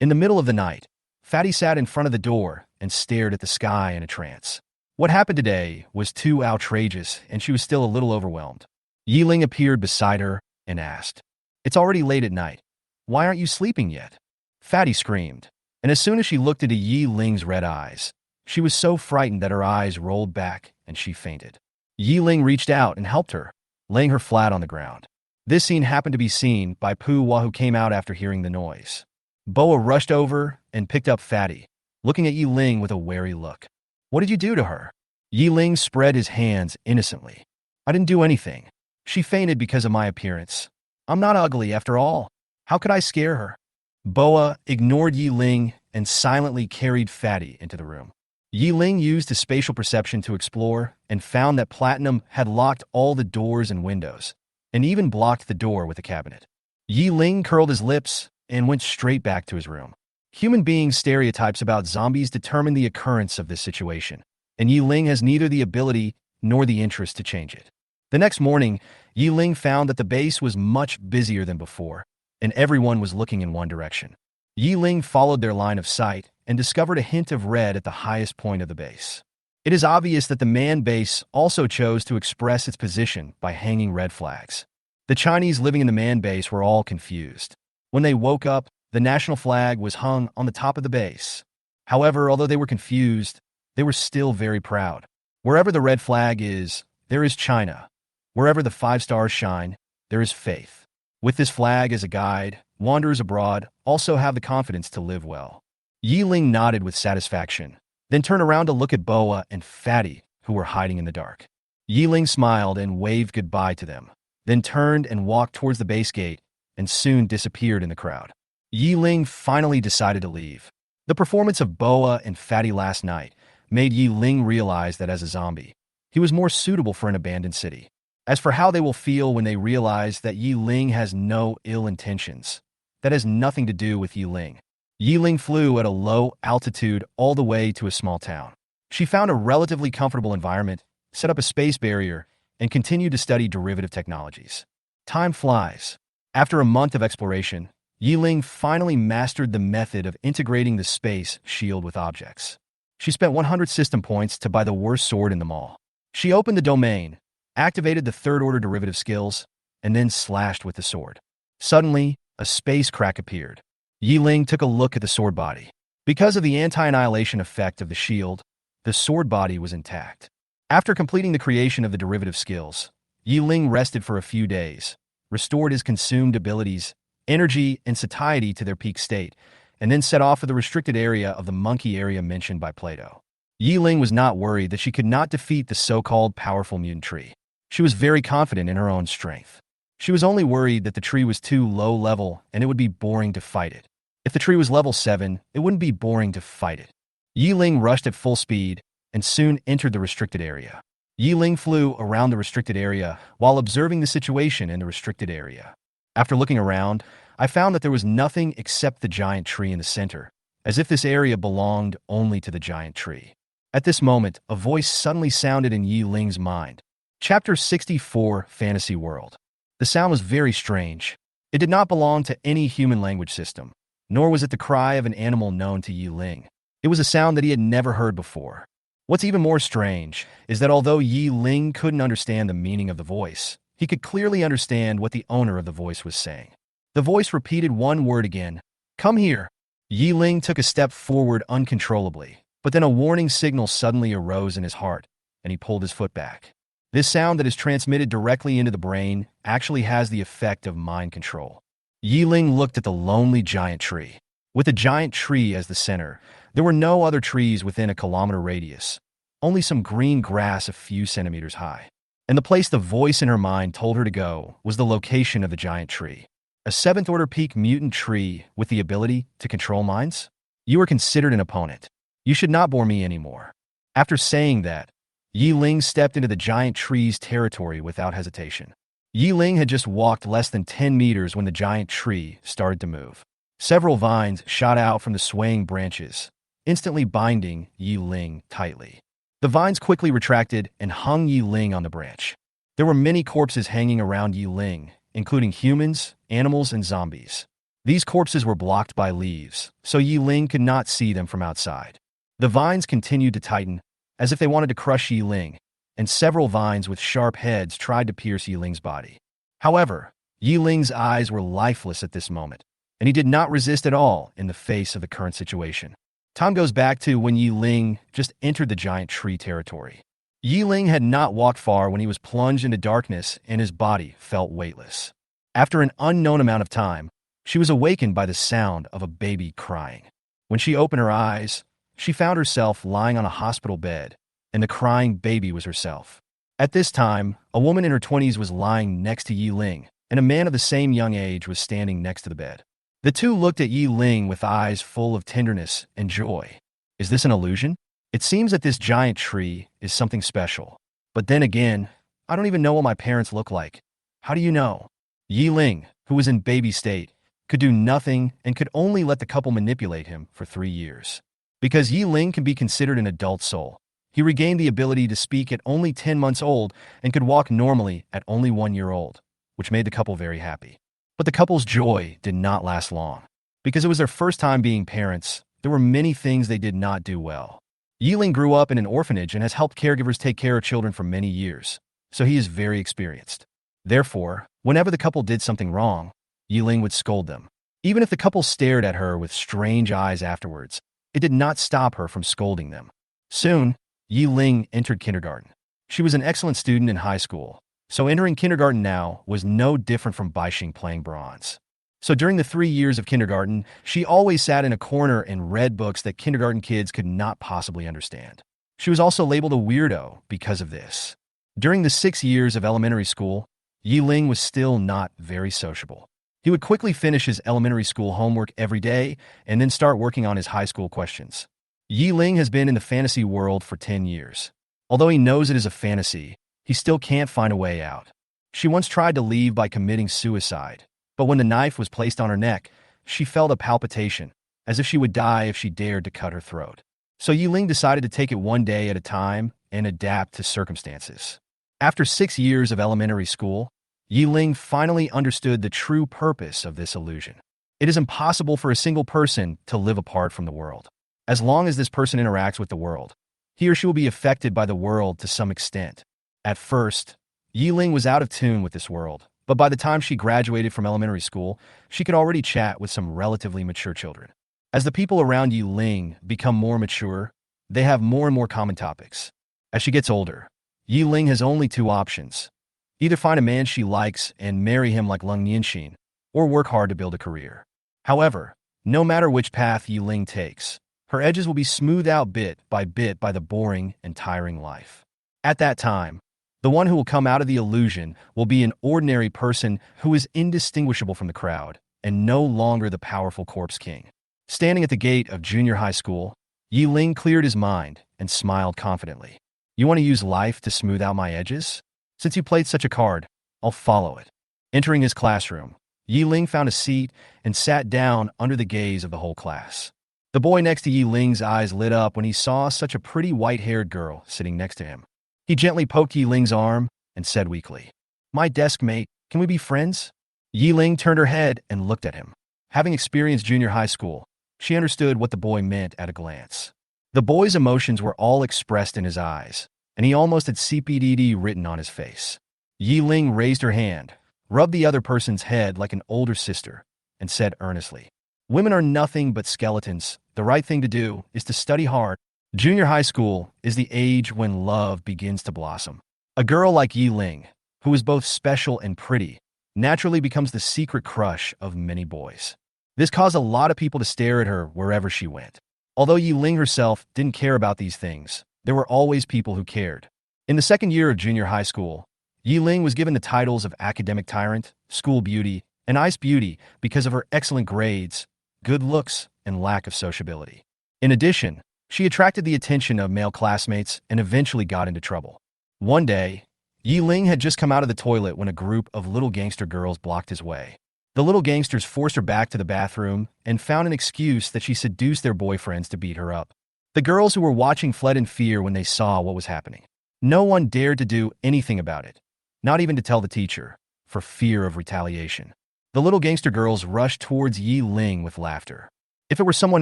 In the middle of the night, Fatty sat in front of the door and stared at the sky in a trance. What happened today was too outrageous, and she was still a little overwhelmed. Ye Ling appeared beside her and asked, "It's already late at night. Why aren't you sleeping yet?" Fatty screamed, and as soon as she looked into Ye Ling's red eyes, she was so frightened that her eyes rolled back and she fainted. Ye Ling reached out and helped her, laying her flat on the ground. This scene happened to be seen by Puwa, who came out after hearing the noise. Boa rushed over and picked up Fatty, looking at Ye Ling with a wary look. "What did you do to her?" Ye Ling spread his hands innocently. "I didn't do anything. She fainted because of my appearance. I'm not ugly after all. How could I scare her?" Boa ignored Ye Ling and silently carried Fatty into the room. Ye Ling used his spatial perception to explore and found that Platinum had locked all the doors and windows, and even blocked the door with a cabinet. Ye Ling curled his lips and went straight back to his room. Human beings' stereotypes about zombies determine the occurrence of this situation, and Ye Ling has neither the ability nor the interest to change it. The next morning, Ye Ling found that the base was much busier than before, and everyone was looking in one direction. Ye Ling followed their line of sight and discovered a hint of red at the highest point of the base. It is obvious that the man base also chose to express its position by hanging red flags. The Chinese living in the man base were all confused. When they woke up, the national flag was hung on the top of the base. However, although they were confused, they were still very proud. Wherever the red flag is, there is China. Wherever the 5 stars shine, there is faith. With this flag as a guide, wanderers abroad also have the confidence to live well. Ye Ling nodded with satisfaction, then turned around to look at Boa and Fatty, who were hiding in the dark. Ye Ling smiled and waved goodbye to them, then turned and walked towards the base gate and soon disappeared in the crowd. Ye Ling finally decided to leave. The performance of Boa and Fatty last night made Ye Ling realize that as a zombie, he was more suitable for an abandoned city. As for how they will feel when they realize that Ye Ling has no ill intentions, that has nothing to do with Ye Ling. Ye Ling flew at a low altitude all the way to a small town. She found a relatively comfortable environment, set up a space barrier, and continued to study derivative technologies. Time flies. After a month of exploration, Ye Ling finally mastered the method of integrating the space shield with objects. She spent 100 system points to buy the worst sword in them all. She opened the domain, activated the third-order derivative skills, and then slashed with the sword. Suddenly, a space crack appeared. Ye Ling took a look at the sword body. Because of the anti-annihilation effect of the shield, the sword body was intact. After completing the creation of the derivative skills, Ye Ling rested for a few days, restored his consumed abilities, energy, and satiety to their peak state, and then set off for the restricted area of the monkey area mentioned by Plato. Ye Ling was not worried that she could not defeat the so-called powerful mutant tree. She was very confident in her own strength. She was only worried that the tree was too low level and it would be boring to fight it. If the tree was level 7, it wouldn't be boring to fight it. Ye Ling rushed at full speed and soon entered the restricted area. Ye Ling flew around the restricted area while observing the situation in the restricted area. After looking around, I found that there was nothing except the giant tree in the center, as if this area belonged only to the giant tree. At this moment, a voice suddenly sounded in Ye Ling's mind. Chapter 64, Fantasy World. The sound was very strange. It did not belong to any human language system, nor was it the cry of an animal known to Ye Ling. It was a sound that he had never heard before. What's even more strange is that although Ye Ling couldn't understand the meaning of the voice, he could clearly understand what the owner of the voice was saying. The voice repeated one word again, "Come here." Ye Ling took a step forward uncontrollably, but then a warning signal suddenly arose in his heart, and he pulled his foot back. This sound that is transmitted directly into the brain actually has the effect of mind control. Ye Ling looked at the lonely giant tree. With the giant tree as the center, there were no other trees within a kilometer radius, only some green grass a few centimeters high. And the place the voice in her mind told her to go was the location of the giant tree. A 7th-order peak mutant tree with the ability to control minds? You are considered an opponent. You should not bore me anymore. After saying that, Ye Ling stepped into the giant tree's territory without hesitation. Ye Ling had just walked less than 10 meters when the giant tree started to move. Several vines shot out from the swaying branches, instantly binding Ye Ling tightly. The vines quickly retracted and hung Ye Ling on the branch. There were many corpses hanging around Ye Ling, including humans, animals, and zombies. These corpses were blocked by leaves, so Ye Ling could not see them from outside. The vines continued to tighten, as if they wanted to crush Ye Ling, and several vines with sharp heads tried to pierce Ye Ling's body. However, Ye Ling's eyes were lifeless at this moment, and he did not resist at all in the face of the current situation. Time goes back to when Ye Ling just entered the giant tree territory. Ye Ling had not walked far when he was plunged into darkness and his body felt weightless. After an unknown amount of time, she was awakened by the sound of a baby crying. When she opened her eyes, she found herself lying on a hospital bed, and the crying baby was herself. At this time, a woman in her 20s was lying next to Ye Ling, and a man of the same young age was standing next to the bed. The two looked at Ye Ling with eyes full of tenderness and joy. Is this an illusion? It seems that this giant tree is something special. But then again, I don't even know what my parents look like. How do you know? Ye Ling, who was in baby state, could do nothing and could only let the couple manipulate him for 3 years. Because Ye Ling can be considered an adult soul, he regained the ability to speak at only 10 months old and could walk normally at only 1 year old, which made the couple very happy. But the couple's joy did not last long. Because it was their first time being parents, there were many things they did not do well. Ye Ling grew up in an orphanage and has helped caregivers take care of children for many years, so he is very experienced. Therefore, whenever the couple did something wrong, Ye Ling would scold them. Even if the couple stared at her with strange eyes afterwards, it did not stop her from scolding them. Soon, Ye Ling entered kindergarten. She was an excellent student in high school, so entering kindergarten now was no different from Baixing playing bronze. So during the 3 years of kindergarten, she always sat in a corner and read books that kindergarten kids could not possibly understand. She was also labeled a weirdo because of this. During the 6 years of elementary school, Ye Ling was still not very sociable. He would quickly finish his elementary school homework every day and then start working on his high school questions. Ye Ling has been in the fantasy world for 10 years. Although he knows it is a fantasy, he still can't find a way out. She once tried to leave by committing suicide, but when the knife was placed on her neck, she felt a palpitation, as if she would die if she dared to cut her throat. So Ye Ling decided to take it one day at a time and adapt to circumstances. After 6 years of elementary school, Ye Ling finally understood the true purpose of this illusion. It is impossible for a single person to live apart from the world. As long as this person interacts with the world, he or she will be affected by the world to some extent. At first, Ye Ling was out of tune with this world, but by the time she graduated from elementary school, she could already chat with some relatively mature children. As the people around Ye Ling become more mature, they have more and more common topics. As she gets older, Ye Ling has only 2 options. Either find a man she likes and marry him like Lung Nianxin, or work hard to build a career. However, no matter which path Ye Ling takes, her edges will be smoothed out bit by the boring and tiring life. At that time, the one who will come out of the illusion will be an ordinary person who is indistinguishable from the crowd and no longer the powerful corpse king. Standing at the gate of junior high school, Ye Ling cleared his mind and smiled confidently. You want to use life to smooth out my edges? Since you played such a card, I'll follow it. Entering his classroom, Ye Ling found a seat and sat down under the gaze of the whole class. The boy next to Ye Ling's eyes lit up when he saw such a pretty white-haired girl sitting next to him. He gently poked Ye Ling's arm and said weakly, "My desk mate, can we be friends?" Ye Ling turned her head and looked at him. Having experienced junior high school, she understood what the boy meant at a glance. The boy's emotions were all expressed in his eyes, and he almost had CPDD written on his face. Ye Ling raised her hand, rubbed the other person's head like an older sister, and said earnestly, "Women are nothing but skeletons. The right thing to do is to study hard. Junior high school is the age when love begins to blossom. A girl like Ye Ling, who is both special and pretty, naturally becomes the secret crush of many boys. This caused a lot of people to stare at her wherever she went. Although Ye Ling herself didn't care about these things, there were always people who cared. In the second year of junior high school, Ye Ling was given the titles of academic tyrant, school beauty, and ice beauty because of her excellent grades, good looks, and lack of sociability. In addition, she attracted the attention of male classmates and eventually got into trouble. One day, Ye Ling had just come out of the toilet when a group of little gangster girls blocked his way. The little gangsters forced her back to the bathroom and found an excuse that she seduced their boyfriends to beat her up. The girls who were watching fled in fear when they saw what was happening. No one dared to do anything about it, not even to tell the teacher, for fear of retaliation. The little gangster girls rushed towards Ye Ling with laughter. If it were someone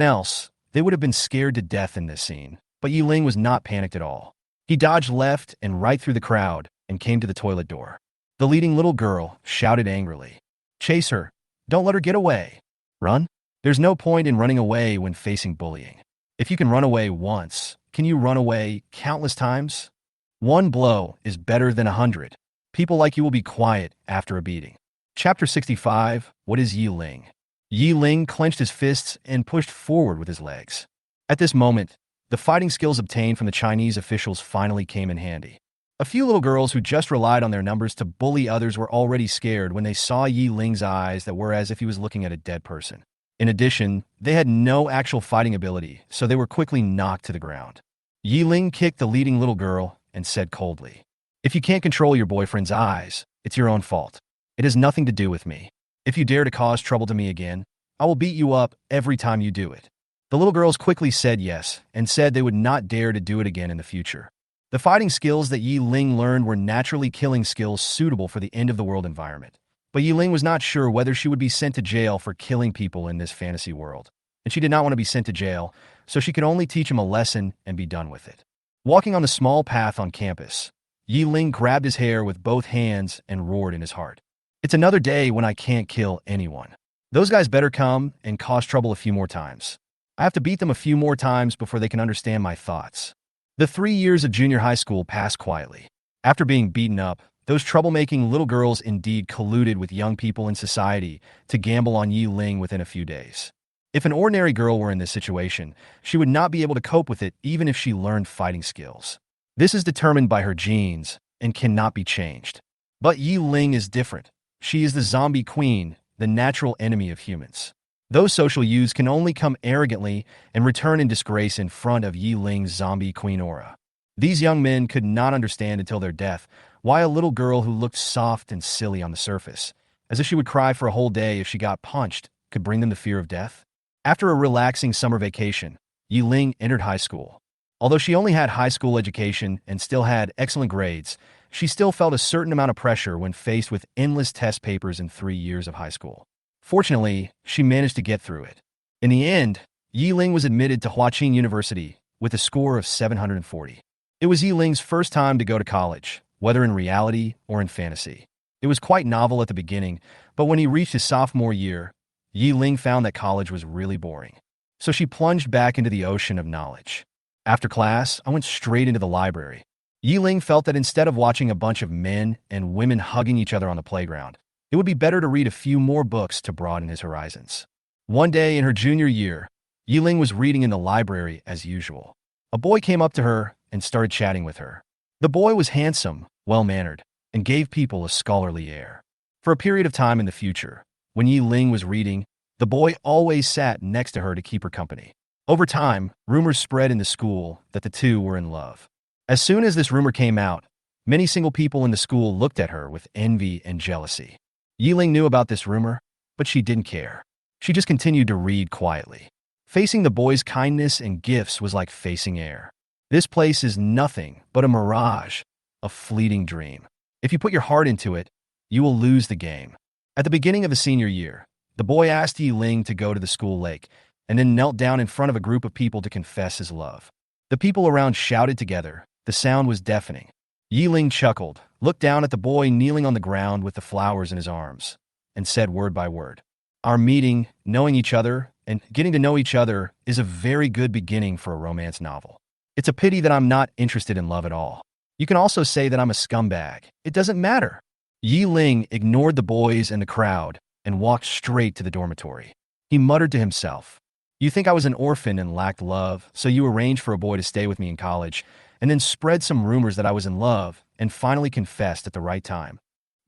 else, they would have been scared to death in this scene, but Ye Ling was not panicked at all. He dodged left and right through the crowd and came to the toilet door. The leading little girl shouted angrily, "Chase her! Don't let her get away! Run!" There's no point in running away when facing bullying. If you can run away once, can you run away countless times? One blow is better than 100. People like you will be quiet after a beating. Chapter 65. What is Ye Ling? Ye Ling clenched his fists and pushed forward with his legs. At this moment, the fighting skills obtained from the Chinese officials finally came in handy. A few little girls who just relied on their numbers to bully others were already scared when they saw Ye Ling's eyes that were as if he was looking at a dead person. In addition, they had no actual fighting ability, so they were quickly knocked to the ground. Ye Ling kicked the leading little girl and said coldly, "If you can't control your boyfriend's eyes, it's your own fault. It has nothing to do with me. If you dare to cause trouble to me again, I will beat you up every time you do it." The little girls quickly said yes and said they would not dare to do it again in the future. The fighting skills that Ye Ling learned were naturally killing skills suitable for the end-of-the-world environment. But Ye Ling was not sure whether she would be sent to jail for killing people in this fantasy world. And she did not want to be sent to jail, so she could only teach him a lesson and be done with it. Walking on the small path on campus, Ye Ling grabbed his hair with both hands and roared in his heart, "It's another day when I can't kill anyone. Those guys better come and cause trouble a few more times. I have to beat them a few more times before they can understand my thoughts." The 3 years of junior high school passed quietly. After being beaten up, those troublemaking little girls indeed colluded with young people in society to gamble on Ye Ling within a few days. If an ordinary girl were in this situation, she would not be able to cope with it even if she learned fighting skills. This is determined by her genes and cannot be changed. But Ye Ling is different. She is the zombie queen, the natural enemy of humans. Those social youths can only come arrogantly and return in disgrace in front of Ye Ling's zombie queen aura. These young men could not understand until their death why a little girl who looked soft and silly on the surface, as if she would cry for a whole day if she got punched, could bring them the fear of death. After a relaxing summer vacation, Ye Ling entered high school. Although she only had high school education and still had excellent grades, she still felt a certain amount of pressure when faced with endless test papers in 3 years of high school. Fortunately, she managed to get through it. In the end, Ye Ling was admitted to Huaqing University with a score of 740. It was Ye Ling's first time to go to college, whether in reality or in fantasy. It was quite novel at the beginning, but when he reached his sophomore year, Ye Ling found that college was really boring. So she plunged back into the ocean of knowledge. After class, I went straight into the library. Ye Ling felt that instead of watching a bunch of men and women hugging each other on the playground, it would be better to read a few more books to broaden his horizons. One day in her junior year, Ye Ling was reading in the library as usual. A boy came up to her and started chatting with her. The boy was handsome, well-mannered, and gave people a scholarly air. For a period of time in the future, when Ye Ling was reading, the boy always sat next to her to keep her company. Over time, rumors spread in the school that the two were in love. As soon as this rumor came out, many single people in the school looked at her with envy and jealousy. Ye Ling knew about this rumor, but she didn't care. She just continued to read quietly. Facing the boy's kindness and gifts was like facing air. This place is nothing but a mirage, a fleeting dream. If you put your heart into it, you will lose the game. At the beginning of his senior year, the boy asked Ye Ling to go to the school lake and then knelt down in front of a group of people to confess his love. The people around shouted together. The sound was deafening. Ye Ling chuckled, looked down at the boy kneeling on the ground with the flowers in his arms, and said word by word, "Our meeting, knowing each other, and getting to know each other is a very good beginning for a romance novel. It's a pity that I'm not interested in love at all. You can also say that I'm a scumbag. It doesn't matter." Ye Ling ignored the boys and the crowd and walked straight to the dormitory. He muttered to himself, "You think I was an orphan and lacked love, so you arranged for a boy to stay with me in college, and then spread some rumors that I was in love, and finally confessed at the right time.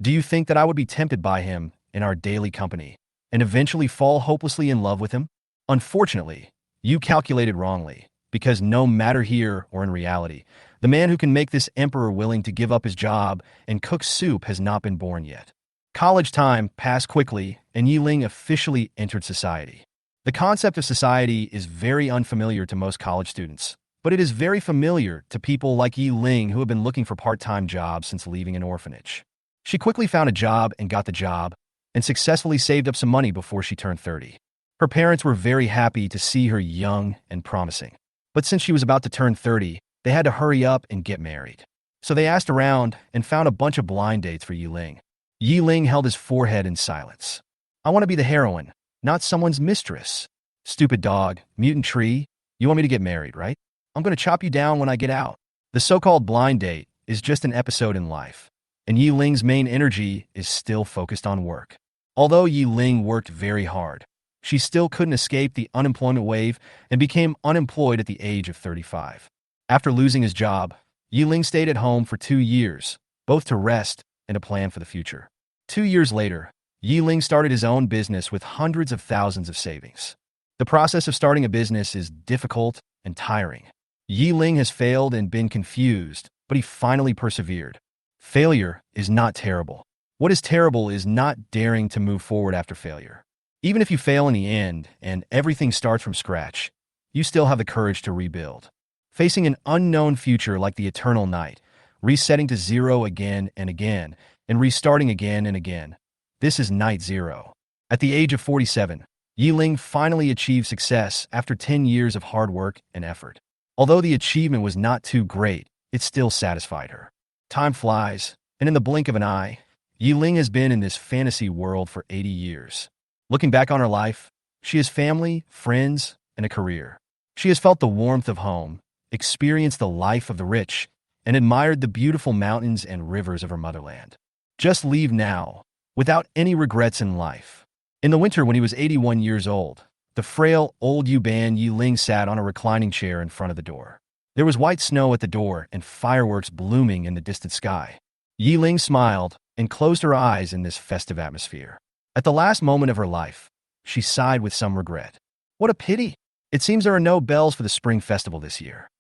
Do you think that I would be tempted by him in our daily company, and eventually fall hopelessly in love with him? Unfortunately, you calculated wrongly, because no matter here or in reality, the man who can make this emperor willing to give up his job and cook soup has not been born yet." College time passed quickly, and Ye Ling officially entered society. The concept of society is very unfamiliar to most college students, but it is very familiar to people like Ye Ling who have been looking for part-time jobs since leaving an orphanage. She quickly found a job and got the job, and successfully saved up some money before she turned 30. Her parents were very happy to see her young and promising. But since she was about to turn 30, they had to hurry up and get married. So they asked around and found a bunch of blind dates for Ye Ling. Ye Ling held his forehead in silence. "I want to be the heroine, not someone's mistress. Stupid dog, mutant tree, you want me to get married, right? I'm going to chop you down when I get out." The so-called blind date is just an episode in life, and Ye Ling's main energy is still focused on work. Although Ye Ling worked very hard, she still couldn't escape the unemployment wave and became unemployed at the age of 35. After losing his job, Ye Ling stayed at home for 2 years, both to rest and to plan for the future. 2 years later, Ye Ling started his own business with hundreds of thousands of savings. The process of starting a business is difficult and tiring. Ye Ling has failed and been confused, but he finally persevered. Failure is not terrible. What is terrible is not daring to move forward after failure. Even if you fail in the end and everything starts from scratch, you still have the courage to rebuild. Facing an unknown future like the eternal night, resetting to zero again and again, and restarting again and again. This is night zero. At the age of 47, Ye Ling finally achieved success after 10 years of hard work and effort. Although the achievement was not too great, it still satisfied her. Time flies, and in the blink of an eye, Ye Ling has been in this fantasy world for 80 years. Looking back on her life, she has family, friends, and a career. She has felt the warmth of home, experienced the life of the rich, and admired the beautiful mountains and rivers of her motherland. Just leave now, without any regrets in life. In the winter when he was 81 years old, the frail old Yuban Ye Ling sat on a reclining chair in front of the door. There was white snow at the door and fireworks blooming in the distant sky. Ye Ling smiled and closed her eyes in this festive atmosphere. At the last moment of her life, she sighed with some regret. What a pity! It seems there are no bells for the spring festival this year.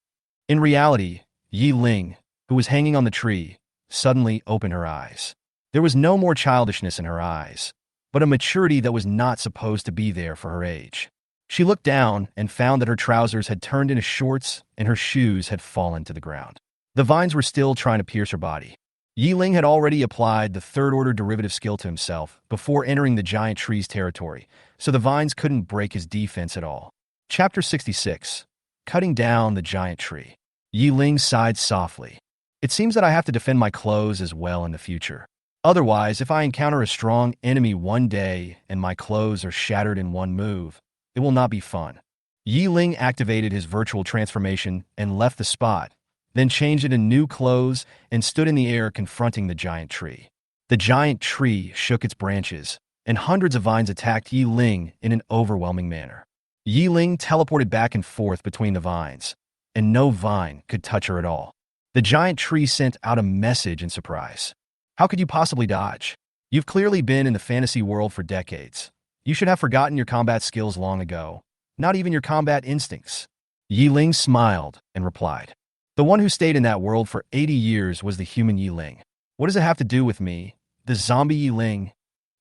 In reality, Ye Ling, who was hanging on the tree, suddenly opened her eyes. There was no more childishness in her eyes, but a maturity that was not supposed to be there for her age. She looked down and found that her trousers had turned into shorts and her shoes had fallen to the ground. The vines were still trying to pierce her body. Ye Ling had already applied the third-order derivative skill to himself before entering the giant tree's territory, so the vines couldn't break his defense at all. Chapter 66. Cutting down the giant tree. Ye Ling sighed softly. It seems that I have to defend my clothes as well in the future. Otherwise, if I encounter a strong enemy one day and my clothes are shattered in one move, it will not be fun. Ye Ling activated his virtual transformation and left the spot, then changed into new clothes and stood in the air confronting the giant tree. The giant tree shook its branches, and hundreds of vines attacked Ye Ling in an overwhelming manner. Ye Ling teleported back and forth between the vines, and no vine could touch her at all. The giant tree sent out a message in surprise. How could you possibly dodge? You've clearly been in the fantasy world for decades. You should have forgotten your combat skills long ago, not even your combat instincts. Ye Ling smiled and replied. The one who stayed in that world for 80 years was the human Ye Ling. What does it have to do with me, the zombie Ye Ling?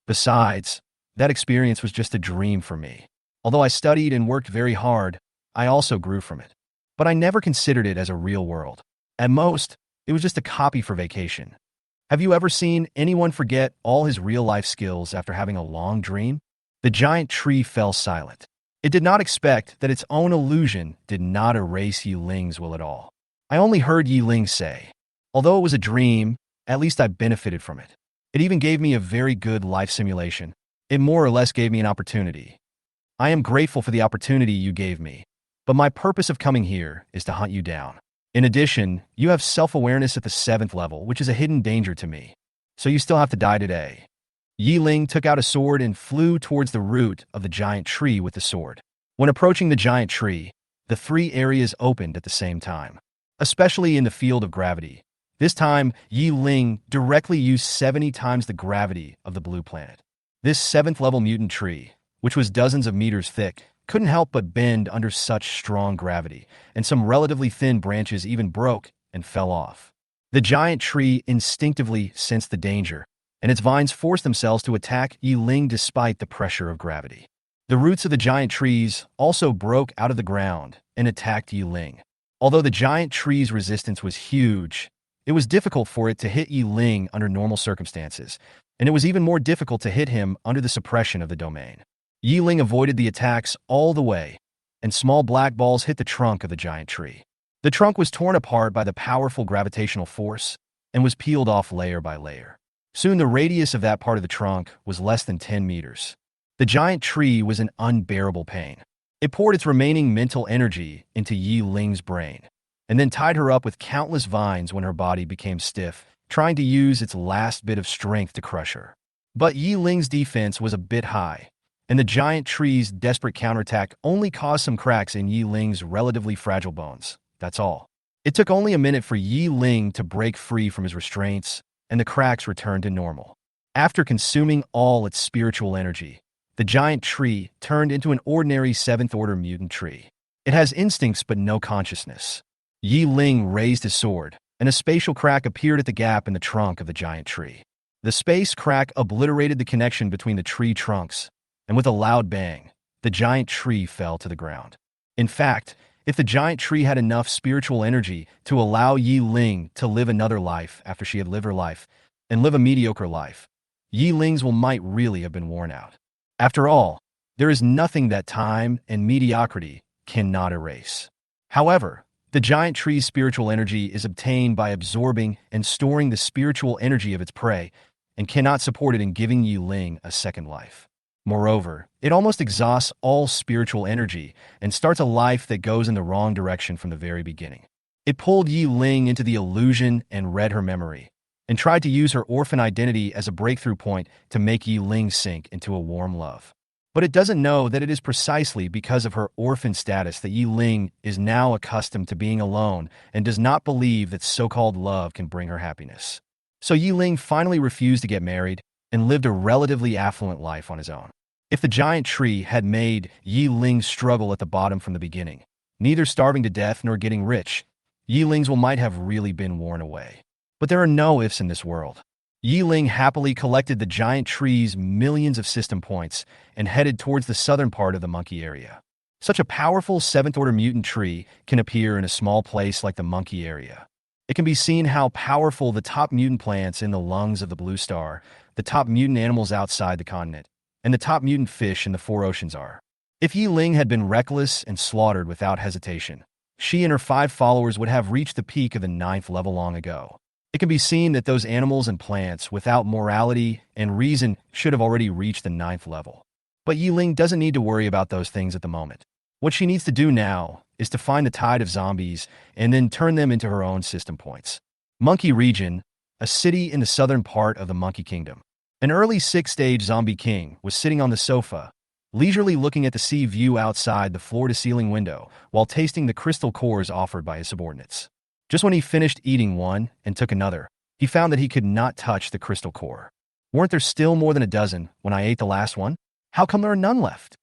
Besides, that experience was just a dream for me. Although I studied and worked very hard, I also grew from it. But I never considered it as a real world. At most, it was just a copy for vacation. Have you ever seen anyone forget all his real-life skills after having a long dream? The giant tree fell silent. It did not expect that its own illusion did not erase Ye Ling's will at all. I only heard Ye Ling say, although it was a dream, at least I benefited from it. It even gave me a very good life simulation. It more or less gave me an opportunity. I am grateful for the opportunity you gave me, but my purpose of coming here is to hunt you down. In addition, you have self-awareness at the 7th level, which is a hidden danger to me. So you still have to die today. Ye Ling took out a sword and flew towards the root of the giant tree with the sword. When approaching the giant tree, the 3 areas opened at the same time, especially in the field of gravity. This time, Ye Ling directly used 70 times the gravity of the blue planet. This 7th level mutant tree, which was dozens of meters thick, couldn't help but bend under such strong gravity, and some relatively thin branches even broke and fell off. The giant tree instinctively sensed the danger, and its vines forced themselves to attack Ye Ling despite the pressure of gravity. The roots of the giant trees also broke out of the ground and attacked Ye Ling. Although the giant tree's resistance was huge, it was difficult for it to hit Ye Ling under normal circumstances, and it was even more difficult to hit him under the suppression of the domain. Ye Ling avoided the attacks all the way, and small black balls hit the trunk of the giant tree. The trunk was torn apart by the powerful gravitational force and was peeled off layer by layer. Soon the radius of that part of the trunk was less than 10 meters. The giant tree was in unbearable pain. It poured its remaining mental energy into Ye Ling's brain, and then tied her up with countless vines when her body became stiff, trying to use its last bit of strength to crush her. But Ye Ling's defense was a bit high, and the giant tree's desperate counterattack only caused some cracks in Ye Ling's relatively fragile bones. That's all. It took only a minute for Ye Ling to break free from his restraints, and the cracks returned to normal. After consuming all its spiritual energy, the giant tree turned into an ordinary 7th-order mutant tree. It has instincts but no consciousness. Ye Ling raised his sword, and a spatial crack appeared at the gap in the trunk of the giant tree. The space crack obliterated the connection between the tree trunks, and with a loud bang, the giant tree fell to the ground. In fact, if the giant tree had enough spiritual energy to allow Ye Ling to live another life after she had lived her life, and live a mediocre life, Ye Ling's will might really have been worn out. After all, there is nothing that time and mediocrity cannot erase. However, the giant tree's spiritual energy is obtained by absorbing and storing the spiritual energy of its prey, and cannot support it in giving Ye Ling a second life. Moreover, it almost exhausts all spiritual energy and starts a life that goes in the wrong direction from the very beginning. It pulled Ye Ling into the illusion and read her memory, and tried to use her orphan identity as a breakthrough point to make Ye Ling sink into a warm love. But it doesn't know that it is precisely because of her orphan status that Ye Ling is now accustomed to being alone and does not believe that so-called love can bring her happiness. So Ye Ling finally refused to get married and lived a relatively affluent life on his own. If the giant tree had made Ye Ling struggle at the bottom from the beginning, neither starving to death nor getting rich, Ye Ling's will might have really been worn away. But there are no ifs in this world. Ye Ling happily collected the giant tree's millions of system points and headed towards the southern part of the monkey area. Such a powerful 7th-order mutant tree can appear in a small place like the monkey area. It can be seen how powerful the top mutant plants in the lungs of the blue star, the top mutant animals outside the continent, and the top mutant fish in the 4 oceans are. If Ye Ling had been reckless and slaughtered without hesitation, she and her 5 followers would have reached the peak of the 9th level long ago. It can be seen that those animals and plants without morality and reason should have already reached the 9th level. But Ye Ling doesn't need to worry about those things at the moment. What she needs to do now is to find the tide of zombies and then turn them into her own system points. Monkey Region, a city in the southern part of the Monkey Kingdom. An early 6th-stage zombie king was sitting on the sofa, leisurely looking at the sea view outside the floor-to-ceiling window while tasting the crystal cores offered by his subordinates. Just when he finished eating one and took another, he found that he could not touch the crystal core. Weren't there still more than a dozen when I ate the last one? How come there are none left?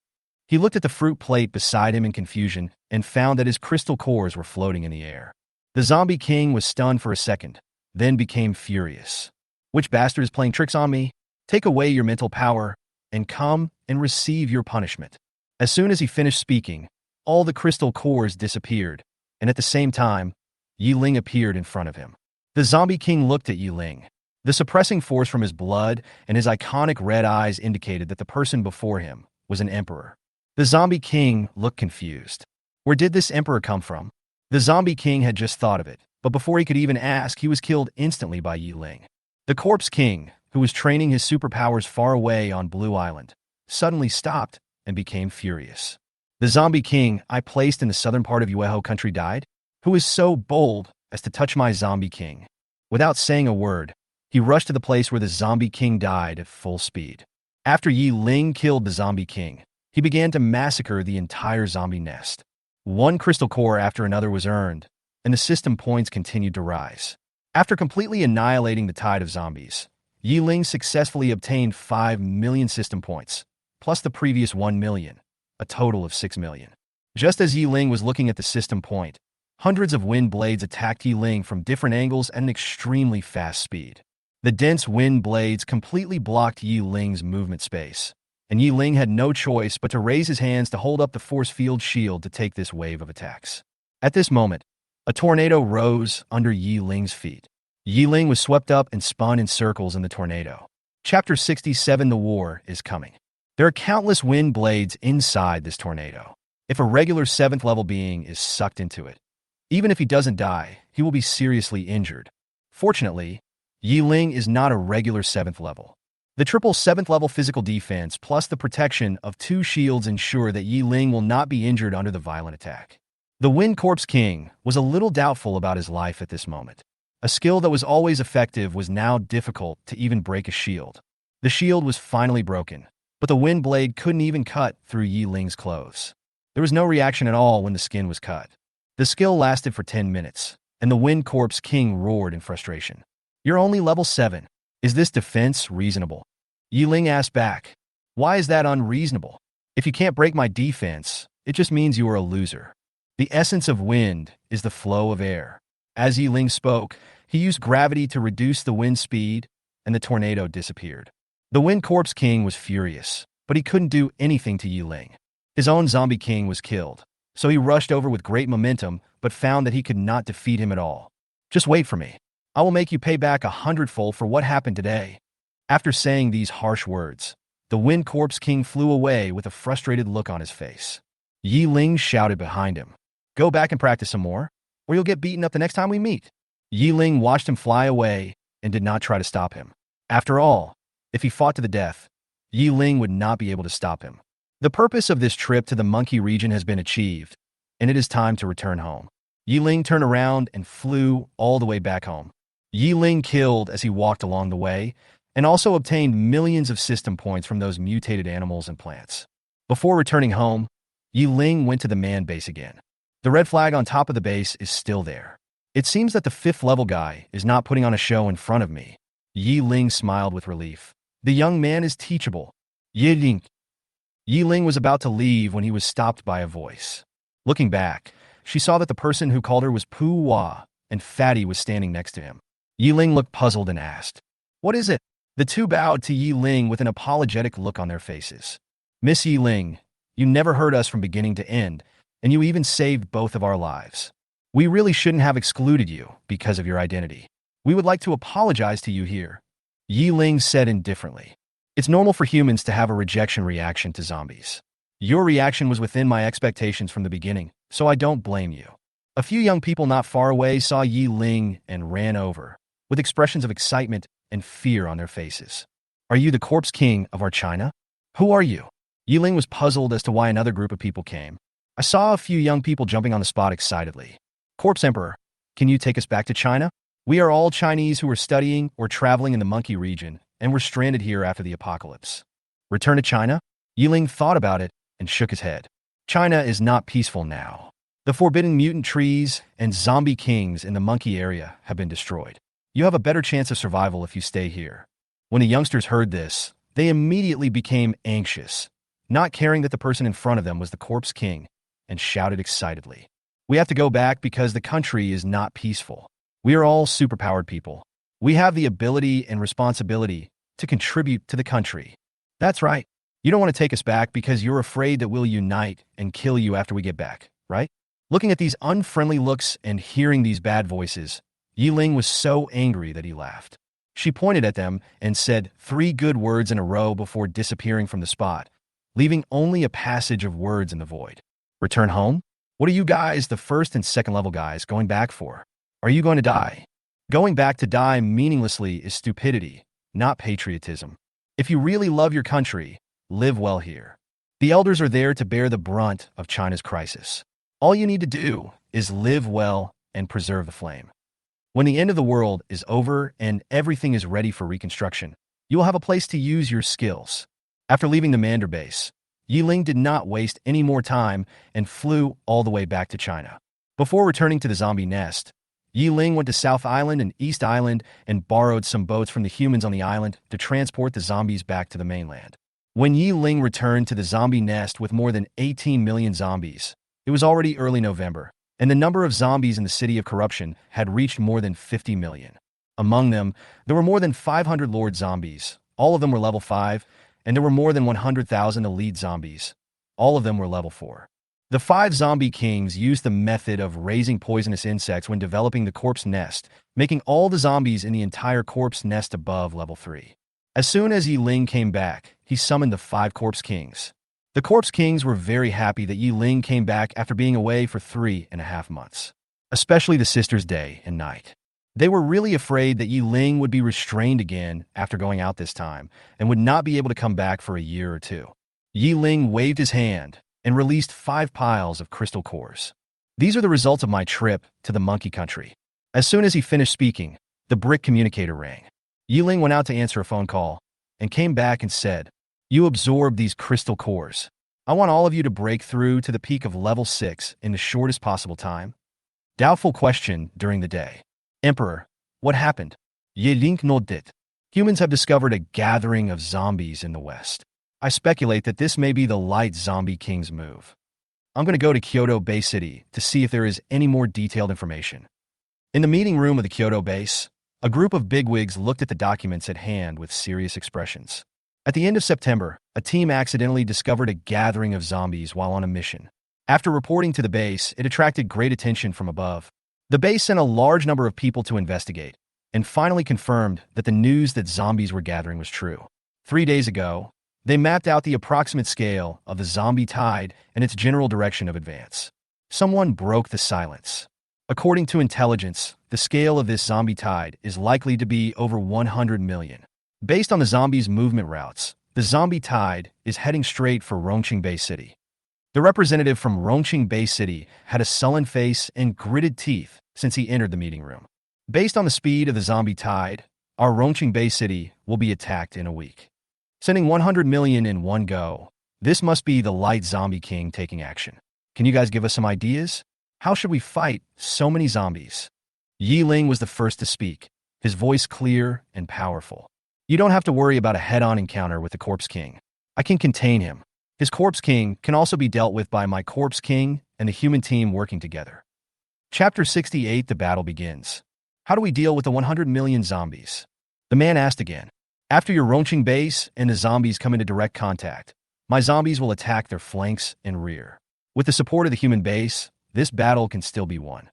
He looked at the fruit plate beside him in confusion and found that his crystal cores were floating in the air. The zombie king was stunned for a second, then became furious. Which bastard is playing tricks on me? Take away your mental power and come and receive your punishment. As soon as he finished speaking, all the crystal cores disappeared, and at the same time, Ye Ling appeared in front of him. The zombie king looked at Ye Ling. The suppressing force from his blood and his iconic red eyes indicated that the person before him was an emperor. The zombie king looked confused. Where did this emperor come from? The zombie king had just thought of it, but before he could even ask, he was killed instantly by Ye Ling. The corpse king, who was training his superpowers far away on Blue Island, suddenly stopped and became furious. The zombie king I placed in the southern part of Yueho country died? Who is so bold as to touch my zombie king? Without saying a word, he rushed to the place where the zombie king died at full speed. After Ye Ling killed the zombie king, he began to massacre the entire zombie nest. One crystal core after another was earned, and the system points continued to rise. After completely annihilating the tide of zombies, Ye Ling successfully obtained 5 million system points, plus the previous 1 million, a total of 6 million. Just as Ye Ling was looking at the system point, hundreds of wind blades attacked Ye Ling from different angles at an extremely fast speed. The dense wind blades completely blocked Ye Ling's movement space, and Ye Ling had no choice but to raise his hands to hold up the force field shield to take this wave of attacks. At this moment, a tornado rose under Ye Ling's feet. Ye Ling was swept up and spun in circles in the tornado. Chapter 67: The War is Coming. There are countless wind blades inside this tornado. If a regular 7th level being is sucked into it, even if he doesn't die, he will be seriously injured. Fortunately, Ye Ling is not a regular 7th level. The triple 7th level physical defense plus the protection of 2 shields ensure that Ye Ling will not be injured under the violent attack. The Wind Corpse King was a little doubtful about his life at this moment. A skill that was always effective was now difficult to even break a shield. The shield was finally broken, but the wind blade couldn't even cut through Ye Ling's clothes. There was no reaction at all when the skin was cut. The skill lasted for 10 minutes, and the Wind Corpse King roared in frustration. You're only level 7. Is this defense reasonable? Ye Ling asked back. Why is that unreasonable? If you can't break my defense, it just means you are a loser. The essence of wind is the flow of air. As Ye Ling spoke, he used gravity to reduce the wind speed, and the tornado disappeared. The Wind Corpse King was furious, but he couldn't do anything to Ye Ling. His own zombie king was killed, so he rushed over with great momentum, but found that he could not defeat him at all. Just wait for me. I will make you pay back 100-fold for what happened today. After saying these harsh words, the Wind Corpse King flew away with a frustrated look on his face. Ye Ling shouted behind him, Go back and practice some more, or you'll get beaten up the next time we meet. Ye Ling watched him fly away and did not try to stop him. After all, if he fought to the death, Ye Ling would not be able to stop him. The purpose of this trip to the monkey region has been achieved, and it is time to return home. Ye Ling turned around and flew all the way back home. Ye Ling killed as he walked along the way, and also obtained millions of system points from those mutated animals and plants. Before returning home, Ye Ling went to the man base again. The red flag on top of the base is still there. It seems that the 5th level guy is not putting on a show in front of me. Ye Ling smiled with relief. The young man is teachable. Ye Ling. Ye Ling was about to leave when he was stopped by a voice. Looking back, she saw that the person who called her was Pu Hua, and Fatty was standing next to him. Ye Ling looked puzzled and asked, What is it? The two bowed to Ye Ling with an apologetic look on their faces. Miss Ye Ling, you never hurt us from beginning to end, and you even saved both of our lives. We really shouldn't have excluded you because of your identity. We would like to apologize to you here. Ye Ling said indifferently. It's normal for humans to have a rejection reaction to zombies. Your reaction was within my expectations from the beginning, so I don't blame you. A few young people not far away saw Ye Ling and ran over, with expressions of excitement and fear on their faces. Are you the Corpse King of our China? Who are you? Ye Ling was puzzled as to why another group of people came. I saw a few young people jumping on the spot excitedly. Corpse Emperor, can you take us back to China? We are all Chinese who are studying or traveling in the monkey region, and we're stranded here after the apocalypse. Return to China? Ye Ling thought about it and shook his head. China is not peaceful now. The forbidden mutant trees and zombie kings in the monkey area have been destroyed. You have a better chance of survival if you stay here. When the youngsters heard this, they immediately became anxious, not caring that the person in front of them was the Corpse King, and shouted excitedly. We have to go back because the country is not peaceful. We are all superpowered people. We have the ability and responsibility to contribute to the country. That's right. You don't want to take us back because you're afraid that we'll unite and kill you after we get back, right? Looking at these unfriendly looks and hearing these bad voices, Ye Ling was so angry that he laughed. She pointed at them and said 3 good words in a row before disappearing from the spot, leaving only a passage of words in the void. Return home? What are you guys, the first and second level guys, going back for? Are you going to die? Going back to die meaninglessly is stupidity, not patriotism. If you really love your country, live well here. The elders are there to bear the brunt of China's crisis. All you need to do is live well and preserve the flame. When the end of the world is over and everything is ready for reconstruction, you will have a place to use your skills. After leaving the Mandarin base, Ye Ling did not waste any more time and flew all the way back to China. Before returning to the zombie nest, Ye Ling went to South Island and East Island and borrowed some boats from the humans on the island to transport the zombies back to the mainland. When Ye Ling returned to the zombie nest with more than 18 million zombies, it was already early November, and the number of zombies in the city of corruption had reached more than 50 million. Among them, there were more than 500 Lord zombies. All of them were level 5, and there were more than 100,000 elite zombies. All of them were level 4. The 5 zombie kings used the method of raising poisonous insects when developing the corpse nest, making all the zombies in the entire corpse nest above level 3. As soon as Ye Ling came back, he summoned the 5 corpse kings. The corpse kings were very happy that Ye Ling came back after being away for 3.5 months, especially the sisters day and night. They were really afraid that Ye Ling would be restrained again after going out this time and would not be able to come back for a year or 2. Ye Ling waved his hand and released 5 piles of crystal cores. These are the results of my trip to the monkey country. As soon as he finished speaking, the brick communicator rang. Ye Ling went out to answer a phone call and came back and said, "You absorbed these crystal cores. I want all of you to break through to the peak of level 6 in the shortest possible time." Doubtful question during the day. Emperor, what happened? Ye Ling nodded. Humans have discovered a gathering of zombies in the west. I speculate that this may be the light zombie king's move. I'm going to go to Kyoto Bay City to see if there is any more detailed information. In the meeting room of the Kyoto base, a group of bigwigs looked at the documents at hand with serious expressions. At the end of September, a team accidentally discovered a gathering of zombies while on a mission. After reporting to the base, it attracted great attention from above. The base sent a large number of people to investigate, and finally confirmed that the news that zombies were gathering was true. 3 days ago, they mapped out the approximate scale of the zombie tide and its general direction of advance. Someone broke the silence. According to intelligence, the scale of this zombie tide is likely to be over 100 million. Based on the zombies' movement routes, the zombie tide is heading straight for Rongqing Bay City. The representative from Rongqing Bay City had a sullen face and gritted teeth since he entered the meeting room. Based on the speed of the zombie tide, our Rongqing Bay City will be attacked in a week. Sending 100 million in one go, this must be the light zombie king taking action. Can you guys give us some ideas? How should we fight so many zombies? Ye Ling was the first to speak, his voice clear and powerful. You don't have to worry about a head-on encounter with the Corpse King. I can contain him. His Corpse King can also be dealt with by my Corpse King and the human team working together. Chapter 68, the battle begins. How do we deal with the 100 million zombies? The man asked again. After your Rongqing base and the zombies come into direct contact, my zombies will attack their flanks and rear. With the support of the human base, this battle can still be won.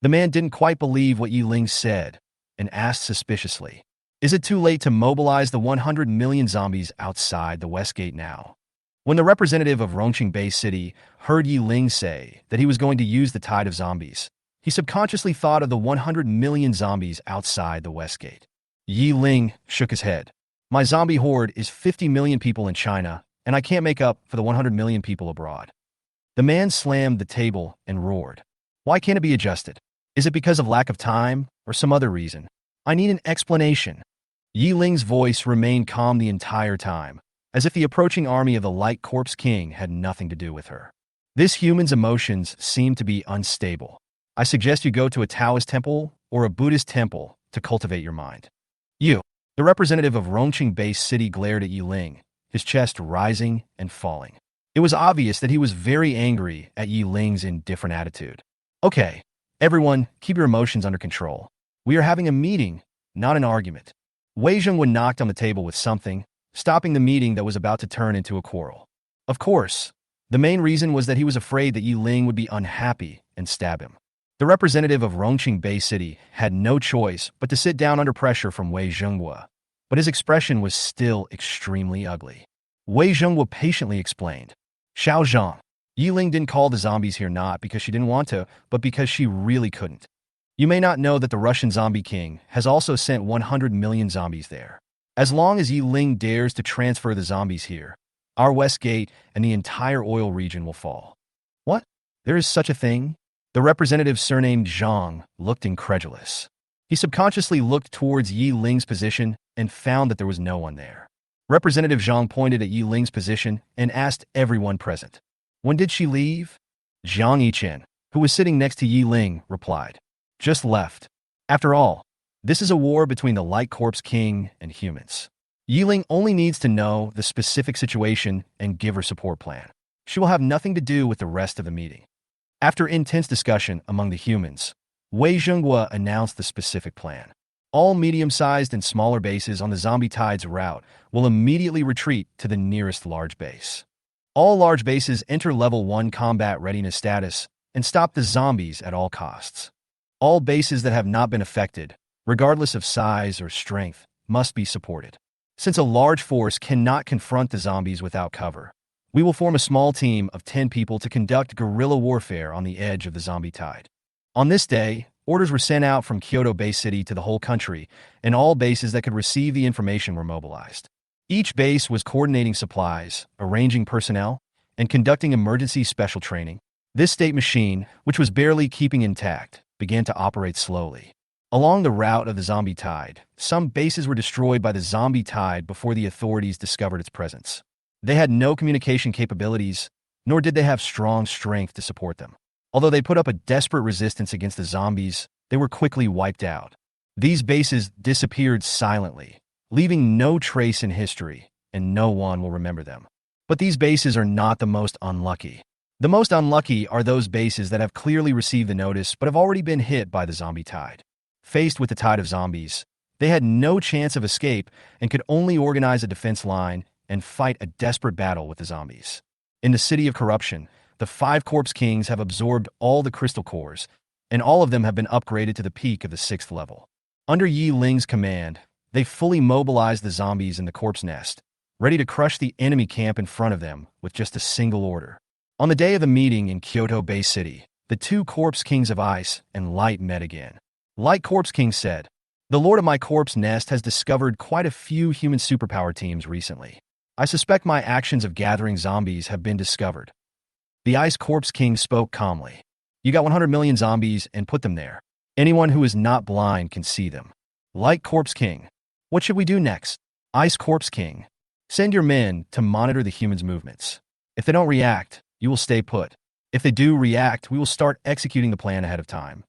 The man didn't quite believe what Ye Ling said and asked suspiciously, is it too late to mobilize the 100 million zombies outside the West Gate now? When the representative of Rongqing Bay City heard Ye Ling say that he was going to use the tide of zombies, he subconsciously thought of the 100 million zombies outside the West Gate. Ye Ling shook his head. My zombie horde is 50 million people in China, and I can't make up for the 100 million people abroad. The man slammed the table and roared. Why can't it be adjusted? Is it because of lack of time or some other reason? I need an explanation. Ye Ling's voice remained calm the entire time, as if the approaching army of the Light Corpse King had nothing to do with her. This human's emotions seemed to be unstable. I suggest you go to a Taoist temple or a Buddhist temple to cultivate your mind. You, the representative of Rongqing Bay City, glared at Ye Ling, his chest rising and falling. It was obvious that he was very angry at Ye Ling's indifferent attitude. Okay, everyone, keep your emotions under control. We are having a meeting, not an argument. Wei Zhongwen knocked on the table with something, stopping the meeting that was about to turn into a quarrel. Of course, the main reason was that he was afraid that Ye Ling would be unhappy and stab him. The representative of Rongqing Bay City had no choice but to sit down under pressure from Wei Zhenghua, but his expression was still extremely ugly. Wei Zhenghua patiently explained, Xiao Zhang, Ye Ling didn't call the zombies here not because she didn't want to, but because she really couldn't. You may not know that the Russian zombie king has also sent 100 million zombies there. As long as Ye Ling dares to transfer the zombies here, our West Gate and the entire oil region will fall. What? There is such a thing? The representative surnamed Zhang looked incredulous. He subconsciously looked towards Ye Ling's position and found that there was no one there. Representative Zhang pointed at Ye Ling's position and asked everyone present, when did she leave? Jiang Yichen, who was sitting next to Ye Ling, replied, just left. After all, this is a war between the Light Corpse King and humans. Ye Ling only needs to know the specific situation and give her support plan. She will have nothing to do with the rest of the meeting. After intense discussion among the humans, Wei Zhenghua announced the specific plan. All medium-sized and smaller bases on the Zombie Tide's route will immediately retreat to the nearest large base. All large bases enter Level 1 combat readiness status and stop the zombies at all costs. All bases that have not been affected, regardless of size or strength, must be supported. Since a large force cannot confront the zombies without cover, we will form a small team of 10 people to conduct guerrilla warfare on the edge of the Zombie Tide. On this day, orders were sent out from Kyoto Bay City to the whole country, and all bases that could receive the information were mobilized. Each base was coordinating supplies, arranging personnel, and conducting emergency special training. This state machine, which was barely keeping intact, began to operate slowly. Along the route of the Zombie Tide, some bases were destroyed by the Zombie Tide before the authorities discovered its presence. They had no communication capabilities, nor did they have strong strength to support them. Although they put up a desperate resistance against the zombies, they were quickly wiped out. These bases disappeared silently, leaving no trace in history, and no one will remember them. But these bases are not the most unlucky. The most unlucky are those bases that have clearly received the notice but have already been hit by the Zombie Tide. Faced with the tide of zombies, they had no chance of escape and could only organize a defense line and fight a desperate battle with the zombies. In the City of Corruption, the 5 Corpse Kings have absorbed all the crystal cores, and all of them have been upgraded to the peak of the 6th level. Under Ye Ling's command, they fully mobilized the zombies in the corpse nest, ready to crush the enemy camp in front of them with just a single order. On the day of the meeting in Kyoto Bay City, the 2 Corpse Kings of Ice and Light met again. Light Corpse King said, the Lord of my corpse nest has discovered quite a few human superpower teams recently. I suspect my actions of gathering zombies have been discovered. The Ice Corpse King spoke calmly. You got 100 million zombies and put them there. Anyone who is not blind can see them. Light Corpse King, what should we do next? Ice Corpse King, send your men to monitor the humans' movements. If they don't react, you will stay put. If they do react, we will start executing the plan ahead of time.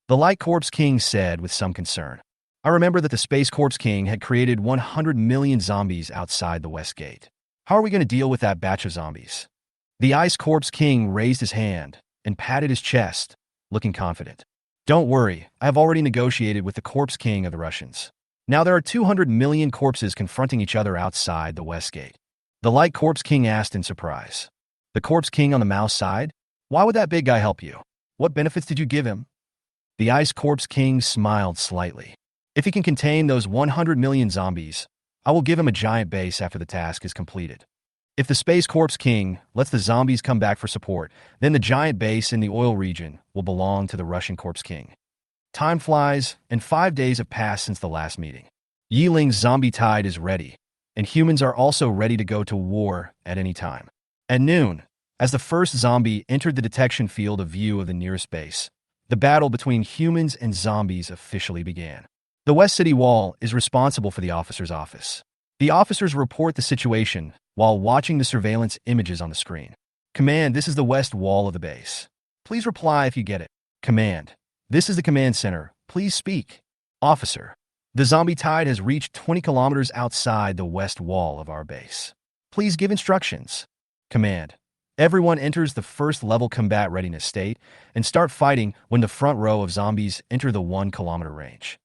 The Light Corpse King said with some concern. I remember that the Space Corpse King had created 100 million zombies outside the West Gate. How are we going to deal with that batch of zombies? The Ice Corpse King raised his hand and patted his chest, looking confident. Don't worry, I have already negotiated with the Corpse King of the Russians. Now there are 200 million corpses confronting each other outside the West Gate. The Light Corpse King asked in surprise. The Corpse King on the mouse side? Why would that big guy help you? What benefits did you give him? The Ice Corpse King smiled slightly. If he can contain those 100 million zombies, I will give him a giant base after the task is completed. If the Space Corpse King lets the zombies come back for support, then the giant base in the oil region will belong to the Russian Corpse King. Time flies, and 5 days have passed since the last meeting. Ye Ling's Zombie Tide is ready, and humans are also ready to go to war at any time. At noon, as the first zombie entered the detection field of view of the nearest base, the battle between humans and zombies officially began. The West City Wall is responsible for the officer's office. The officers report the situation while watching the surveillance images on the screen. Command, this is the West Wall of the base. Please reply if you get it. Command, this is the command center. Please speak. Officer, the Zombie Tide has reached 20 kilometers outside the West Wall of our base. Please give instructions. Command, everyone enters the first level combat readiness state and start fighting when the front row of zombies enter the 1 kilometer range.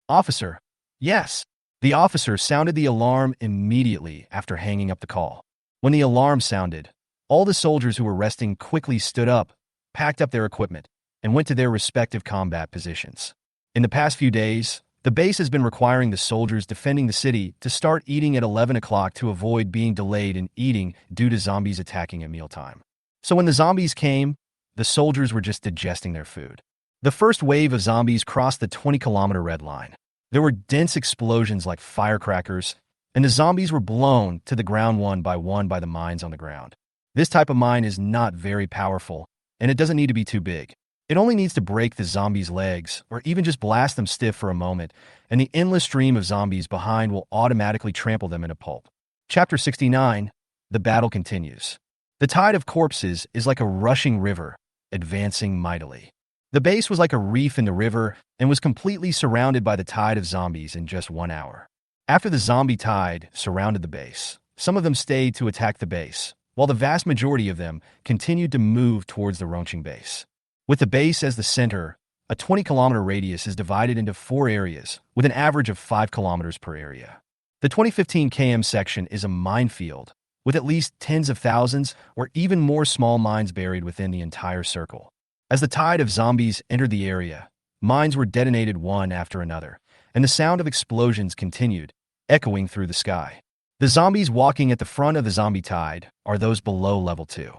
Officer, yes. The officer sounded the alarm immediately after hanging up the call. When the alarm sounded, all the soldiers who were resting quickly stood up, packed up their equipment, and went to their respective combat positions. In the past few days, the base has been requiring the soldiers defending the city to start eating at 11 o'clock to avoid being delayed in eating due to zombies attacking at mealtime. So when the zombies came, the soldiers were just digesting their food. The first wave of zombies crossed the 20-kilometer red line. There were dense explosions like firecrackers, and the zombies were blown to the ground one by the mines on the ground. This type of mine is not very powerful, and it doesn't need to be too big. It only needs to break the zombies' legs, or even just blast them stiff for a moment, and the endless stream of zombies behind will automatically trample them into pulp. Chapter 69, The Battle Continues. The tide of corpses is like a rushing river, advancing mightily. The base was like a reef in the river and was completely surrounded by the tide of zombies in just 1 hour. After the zombie tide surrounded the base, some of them stayed to attack the base, while the vast majority of them continued to move towards the Ronqing base. With the base as the center, a 20-kilometer radius is divided into 4 areas, with an average of 5 kilometers per area. The 2015 km section is a minefield, with at least tens of thousands or even more small mines buried within the entire circle. As the tide of zombies entered the area, mines were detonated one after another, and the sound of explosions continued, echoing through the sky. The zombies walking at the front of the zombie tide are those below level 2.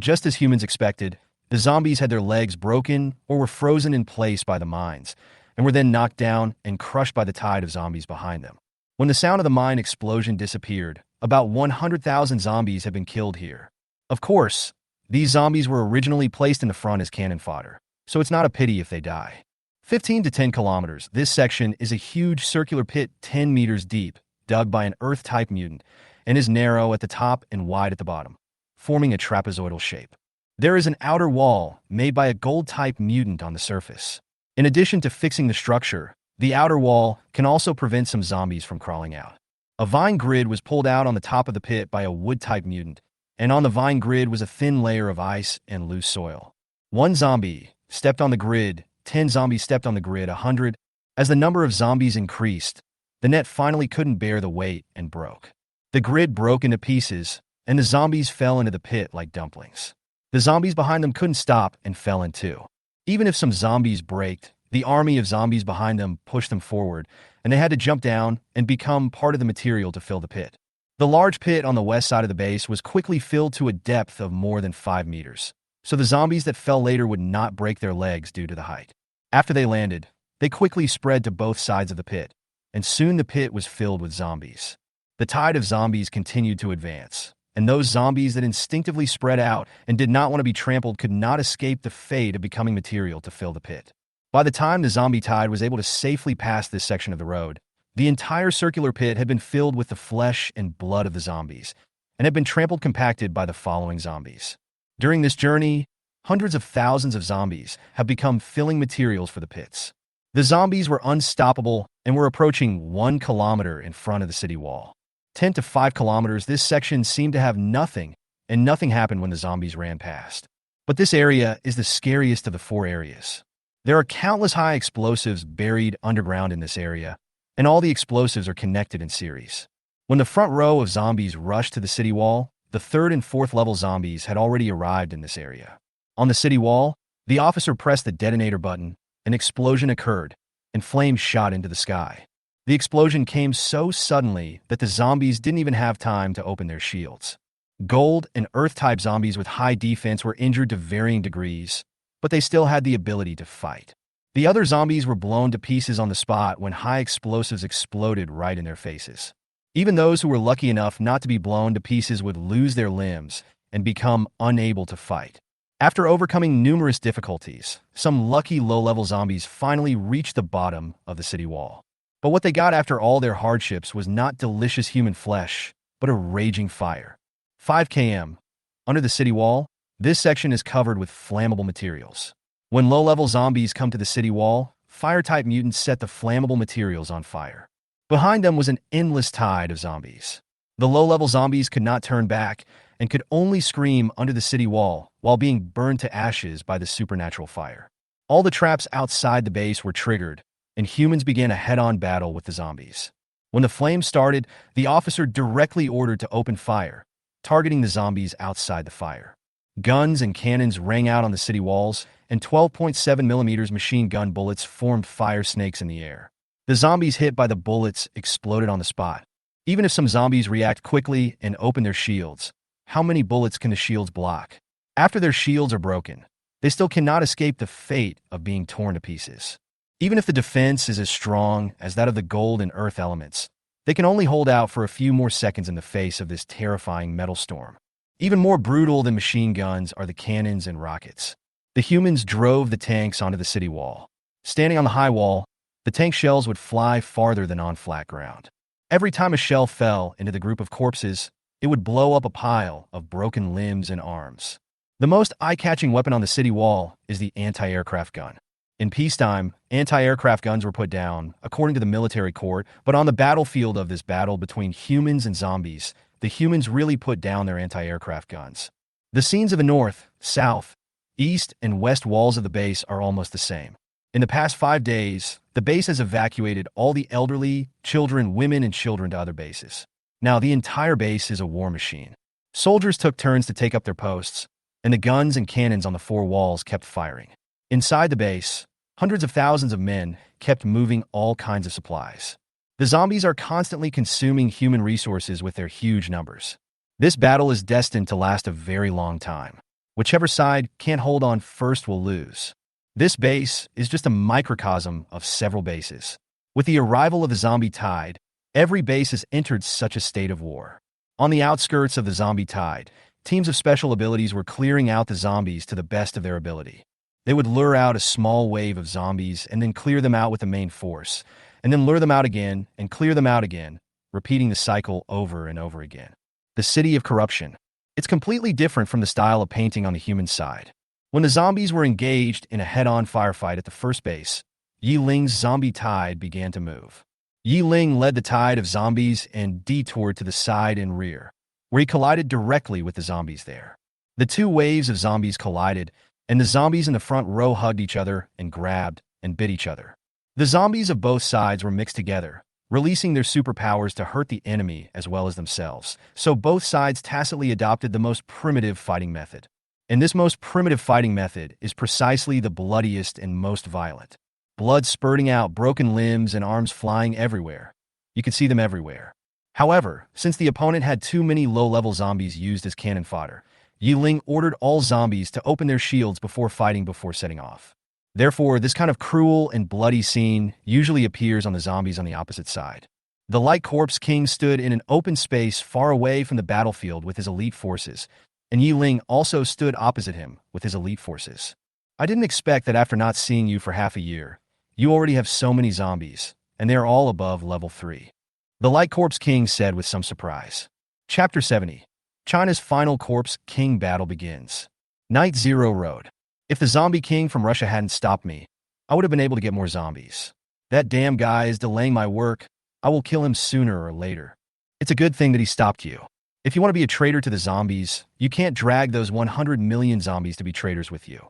Just as humans expected, the zombies had their legs broken or were frozen in place by the mines, and were then knocked down and crushed by the tide of zombies behind them. When the sound of the mine explosion disappeared, about 100,000 zombies had been killed here. Of course, these zombies were originally placed in the front as cannon fodder, so it's not a pity if they die. 15 to 10 kilometers, this section is a huge circular pit 10 meters deep, dug by an Earth-type mutant, and is narrow at the top and wide at the bottom, forming a trapezoidal shape. There is an outer wall made by a gold-type mutant on the surface. In addition to fixing the structure, the outer wall can also prevent some zombies from crawling out. A vine grid was pulled out on the top of the pit by a wood-type mutant, and on the vine grid was a thin layer of ice and loose soil. 1 zombie stepped on the grid, 10 zombies stepped on the grid, 100. As the number of zombies increased, the net finally couldn't bear the weight and broke. The grid broke into pieces, and the zombies fell into the pit like dumplings. The zombies behind them couldn't stop and fell in two. Even if some zombies braked, the army of zombies behind them pushed them forward, and they had to jump down and become part of the material to fill the pit. The large pit on the west side of the base was quickly filled to a depth of more than 5 meters, so the zombies that fell later would not break their legs due to the height. After they landed, they quickly spread to both sides of the pit, and soon the pit was filled with zombies. The tide of zombies continued to advance, and those zombies that instinctively spread out and did not want to be trampled could not escape the fate of becoming material to fill the pit. By the time the zombie tide was able to safely pass this section of the road, the entire circular pit had been filled with the flesh and blood of the zombies, and had been trampled compacted by the following zombies. During this journey, hundreds of thousands of zombies have become filling materials for the pits. The zombies were unstoppable and were approaching 1 kilometer in front of the city wall. 10 to 5 kilometers, this section seemed to have nothing, and nothing happened when the zombies ran past. But this area is the scariest of the 4 areas. There are countless high explosives buried underground in this area, and all the explosives are connected in series. When the front row of zombies rushed to the city wall, the 3rd and 4th level zombies had already arrived in this area. On the city wall, the officer pressed the detonator button, an explosion occurred, and flames shot into the sky. The explosion came so suddenly that the zombies didn't even have time to open their shields. Gold and Earth-type zombies with high defense were injured to varying degrees, but they still had the ability to fight. The other zombies were blown to pieces on the spot when high explosives exploded right in their faces. Even those who were lucky enough not to be blown to pieces would lose their limbs and become unable to fight. After overcoming numerous difficulties, some lucky low-level zombies finally reached the bottom of the city wall. But what they got after all their hardships was not delicious human flesh, but a raging fire. 5 km under the city wall, this section is covered with flammable materials. When low-level zombies come to the city wall, fire-type mutants set the flammable materials on fire. Behind them was an endless tide of zombies. The low-level zombies could not turn back and could only scream under the city wall while being burned to ashes by the supernatural fire. All the traps outside the base were triggered, and humans began a head-on battle with the zombies. When the flames started, the officer directly ordered to open fire, targeting the zombies outside the fire. Guns and cannons rang out on the city walls, and 12.7mm machine gun bullets formed fire snakes in the air. The zombies hit by the bullets exploded on the spot. Even if some zombies react quickly and open their shields, how many bullets can the shields block? After their shields are broken, they still cannot escape the fate of being torn to pieces. Even if the defense is as strong as that of the gold and earth elements, they can only hold out for a few more seconds in the face of this terrifying metal storm. Even more brutal than machine guns are the cannons and rockets. The humans drove the tanks onto the city wall. Standing on the high wall, the tank shells would fly farther than on flat ground. Every time a shell fell into the group of corpses, it would blow up a pile of broken limbs and arms. The most eye-catching weapon on the city wall is the anti-aircraft gun. In peacetime, anti-aircraft guns were put down, according to the military court, but on the battlefield of this battle between humans and zombies, the humans really put down their anti-aircraft guns. The scenes of the north, south, east, and west walls of the base are almost the same. In the past 5 days, the base has evacuated all the elderly, children, women, and children to other bases. Now, the entire base is a war machine. Soldiers took turns to take up their posts, and the guns and cannons on the 4 walls kept firing. Inside the base, hundreds of thousands of men kept moving all kinds of supplies. The zombies are constantly consuming human resources with their huge numbers. This battle is destined to last a very long time. Whichever side can't hold on first will lose. This base is just a microcosm of several bases. With the arrival of the zombie tide, every base has entered such a state of war. On the outskirts of the zombie tide, teams of special abilities were clearing out the zombies to the best of their ability. They would lure out a small wave of zombies and then clear them out with the main force, and then lure them out again and clear them out again, repeating the cycle over and over again. The City of Corruption. It's completely different from the style of painting on the human side. When the zombies were engaged in a head-on firefight at the first base, Ye Ling's zombie tide began to move. Ye Ling led the tide of zombies and detoured to the side and rear, where he collided directly with the zombies there. The 2 waves of zombies collided, and the zombies in the front row hugged each other and grabbed and bit each other. The zombies of both sides were mixed together, releasing their superpowers to hurt the enemy as well as themselves, so both sides tacitly adopted the most primitive fighting method. And this most primitive fighting method is precisely the bloodiest and most violent. Blood spurting out, broken limbs and arms flying everywhere. You could see them everywhere. However, since the opponent had too many low-level zombies used as cannon fodder, Ye Ling ordered all zombies to open their shields before fighting before setting off. Therefore, this kind of cruel and bloody scene usually appears on the zombies on the opposite side. The Light Corpse King stood in an open space far away from the battlefield with his elite forces, and Ye Ling also stood opposite him with his elite forces. I didn't expect that after not seeing you for half a year, you already have so many zombies, and they are all above level 3. The Light Corpse King said with some surprise. Chapter 70. China's final Corpse King battle begins. Night Zero Road. If the zombie king from Russia hadn't stopped me, I would have been able to get more zombies. That damn guy is delaying my work. I will kill him sooner or later. It's a good thing that he stopped you. If you want to be a traitor to the zombies, you can't drag those 100 million zombies to be traitors with you.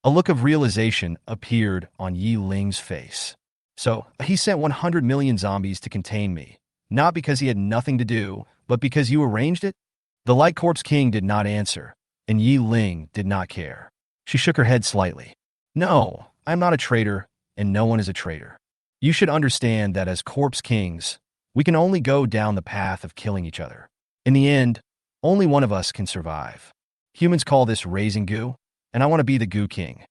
A look of realization appeared on Ye Ling's face. So, he sent 100 million zombies to contain me, not because he had nothing to do, but because you arranged it? The Light Corpse King did not answer, and Ye Ling did not care. She shook her head slightly. No, I am not a traitor, and no one is a traitor. You should understand that as Corpse Kings, we can only go down the path of killing each other. In the end, only one of us can survive. Humans call this raising goo, and I want to be the Goo King.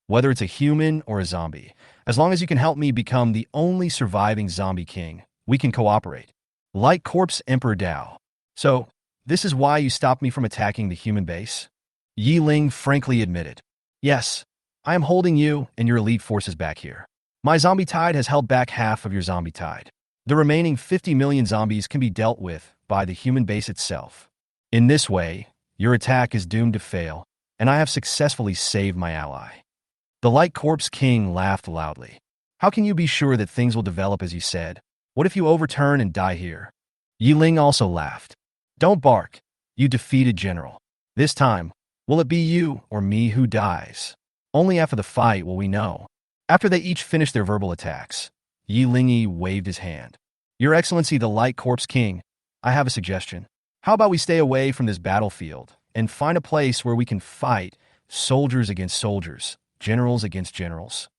Whether it's a human or a zombie, as long as you can help me become the only surviving zombie king, we can cooperate. Light Corpse Emperor Dao. So, this is why you stopped me from attacking the human base? Ye Ling frankly admitted. Yes, I am holding you and your elite forces back here. My zombie tide has held back half of your zombie tide. The remaining 50 million zombies can be dealt with by the human base itself. In this way, your attack is doomed to fail, and I have successfully saved my ally. The Light Corpse King laughed loudly. How can you be sure that things will develop as you said? What if you overturn and die here? Ye Ling also laughed. Don't bark, you defeated general. This time, will it be you or me who dies? Only after the fight will we know. After they each finished their verbal attacks, Ye Ling waved his hand. Your Excellency, the Light Corpse King, I have a suggestion. How about we stay away from this battlefield and find a place where we can fight soldiers against soldiers, generals against generals?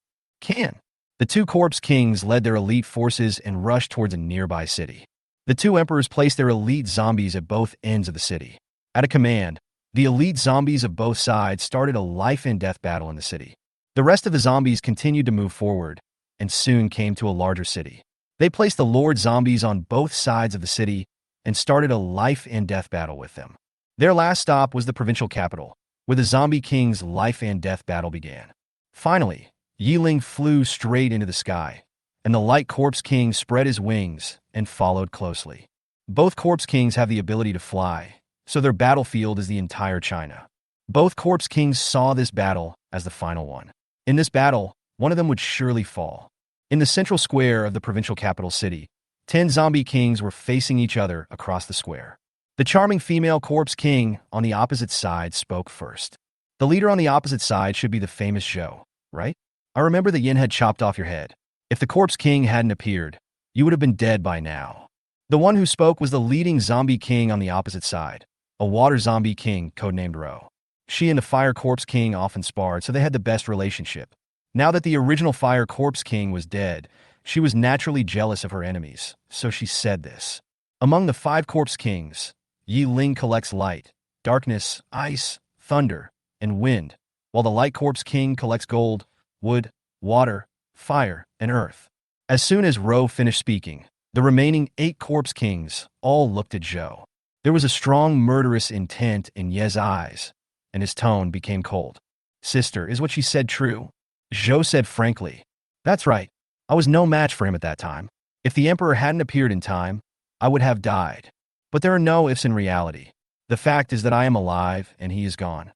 Can. The two Corpse Kings led their elite forces and rushed towards a nearby city. The two emperors placed their elite zombies at both ends of the city. At a command, the elite zombies of both sides started a life-and-death battle in the city. The rest of the zombies continued to move forward and soon came to a larger city. They placed the Lord zombies on both sides of the city and started a life-and-death battle with them. Their last stop was the provincial capital, where the Zombie King's life-and-death battle began. Finally, Ye Ling flew straight into the sky, and the Light Corpse King spread his wings and followed closely. Both Corpse Kings have the ability to fly, so their battlefield is the entire China. Both Corpse Kings saw this battle as the final one. In this battle, one of them would surely fall. In the central square of the provincial capital city, 10 zombie kings were facing each other across the square. The charming female Corpse King on the opposite side spoke first. The leader on the opposite side should be the famous Zhou, right? I remember that Yin had chopped off your head. If the Corpse King hadn't appeared, you would have been dead by now. The one who spoke was the leading zombie king on the opposite side, a water zombie king codenamed Ro. She and the Fire Corpse King often sparred, so they had the best relationship. Now that the original Fire Corpse King was dead, she was naturally jealous of her enemies, so she said this. Among the 5 Corpse Kings, Ye Ling collects light, darkness, ice, thunder, and wind, while the Light Corpse King collects gold, wood, water, fire, and earth. As soon as Ro finished speaking, the remaining 8 Corpse Kings all looked at Zhou. There was a strong murderous intent in Ye's eyes, and his tone became cold. Sister, is what she said true? Zhou said frankly. That's right. I was no match for him at that time. If the Emperor hadn't appeared in time, I would have died. But there are no ifs in reality. The fact is that I am alive and he is gone.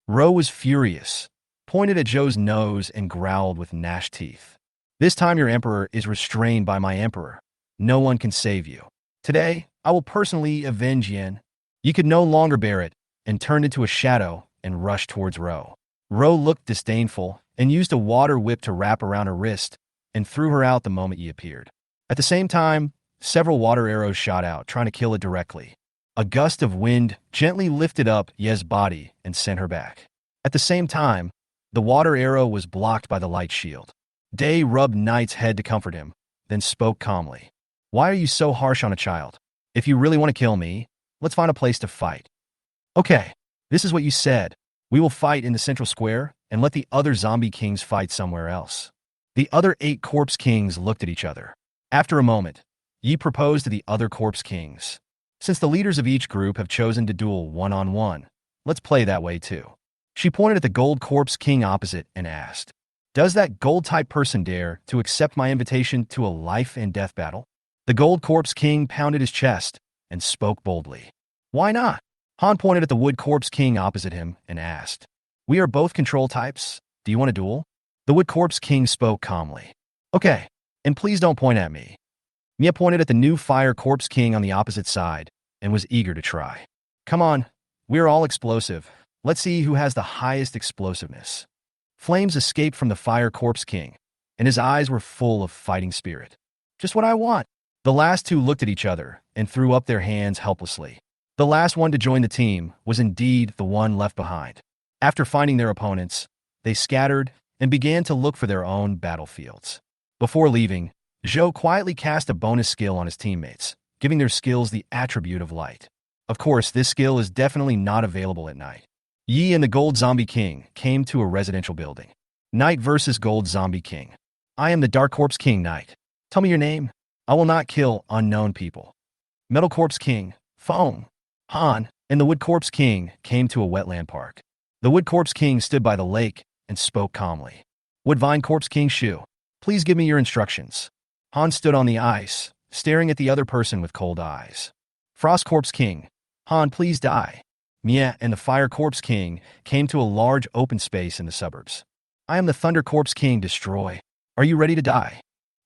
Ro was furious, pointed at Zhou's nose and growled with gnashed teeth. This time your Emperor is restrained by my Emperor. No one can save you. Today, I will personally avenge Yin. Yi could no longer bear it and turned into a shadow and rushed towards Ro. Ro looked disdainful and used a water whip to wrap around her wrist and threw her out the moment Yi appeared. At the same time, several water arrows shot out, trying to kill it directly. A gust of wind gently lifted up Ye's body and sent her back. At the same time, the water arrow was blocked by the light shield. Day rubbed Knight's head to comfort him, then spoke calmly. Why are you so harsh on a child? If you really want to kill me, let's find a place to fight. Okay, this is what you said. We will fight in the central square and let the other zombie kings fight somewhere else. The other 8 Corpse Kings looked at each other. After a moment, Yi proposed to the other Corpse Kings. Since the leaders of each group have chosen to duel one-on-one, let's play that way too. She pointed at the Gold Corpse King opposite and asked, does that gold-type person dare to accept my invitation to a life-and-death battle? The Gold Corpse King pounded his chest and spoke boldly. Why not? Han pointed at the Wood Corpse King opposite him and asked, we are both control types. Do you want a duel? The Wood Corpse King spoke calmly. Okay, and please don't point at me. Mia pointed at the new Fire Corpse King on the opposite side and was eager to try. Come on, we're all explosive. Let's see who has the highest explosiveness. Flames escaped from the Fire Corpse King, and his eyes were full of fighting spirit. Just what I want. The last 2 looked at each other and threw up their hands helplessly. The last one to join the team was indeed the one left behind. After finding their opponents, they scattered and began to look for their own battlefields. Before leaving, Zhou quietly cast a bonus skill on his teammates, giving their skills the attribute of light. Of course, this skill is definitely not available at night. Yi and the Gold Zombie King came to a residential building. Knight versus Gold Zombie King. I am the Dark Corpse King, Knight. Tell me your name. I will not kill unknown people. Metal Corpse King, Foam. Han and the Wood Corpse King came to a wetland park. The Wood Corpse King stood by the lake and spoke calmly. Woodvine Corpse King Shu, please give me your instructions. Han stood on the ice, staring at the other person with cold eyes. Frost Corpse King, Han, please die. Mia and the Fire Corpse King came to a large open space in the suburbs. I am the Thunder Corpse King, Destroy. Are you ready to die?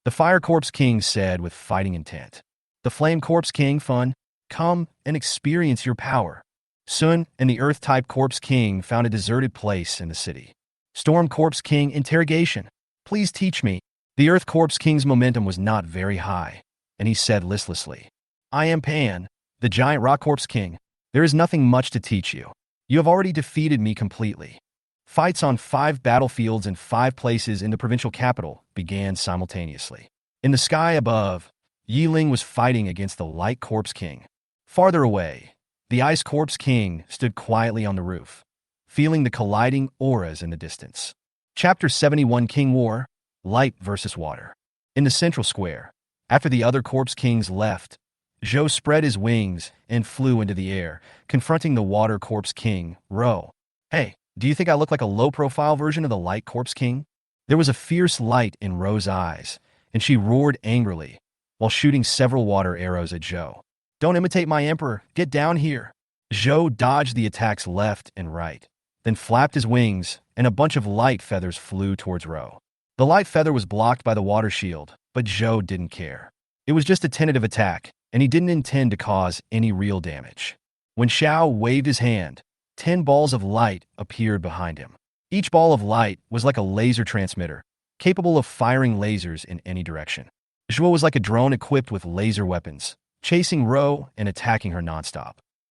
The Fire Corpse King said with fighting intent. The Flame Corpse King, Fun, come and experience your power. Sun and the Earth-type Corpse King found a deserted place in the city. Storm Corpse King, Interrogation. Please teach me. The Earth Corpse King's momentum was not very high, and he said listlessly, I am Pan, the giant rock corpse king. There is nothing much to teach you. You have already defeated me completely. Fights on 5 battlefields in 5 places in the provincial capital began simultaneously. In the sky above, Ye Ling was fighting against the light corpse king. Farther away, the ice corpse king stood quietly on the roof, feeling the colliding auras in the distance. Chapter 71 King War, Light versus Water. In the central square, after the other corpse kings left, Zhou spread his wings and flew into the air, confronting the water corpse king, Ro. Hey, do you think I look like a low-profile version of the light corpse king? There was a fierce light in Ro's eyes, and she roared angrily while shooting several water arrows at Zhou. Don't imitate my emperor, get down here. Zhou dodged the attacks left and right, then flapped his wings, and a bunch of light feathers flew towards Ro. The light feather was blocked by the water shield, but Zhou didn't care. It was just a tentative attack, and he didn't intend to cause any real damage. When Xiao waved his hand, 10 balls of light appeared behind him. Each ball of light was like a laser transmitter, capable of firing lasers in any direction. Zhou was like a drone equipped with laser weapons, chasing Ro and attacking her nonstop.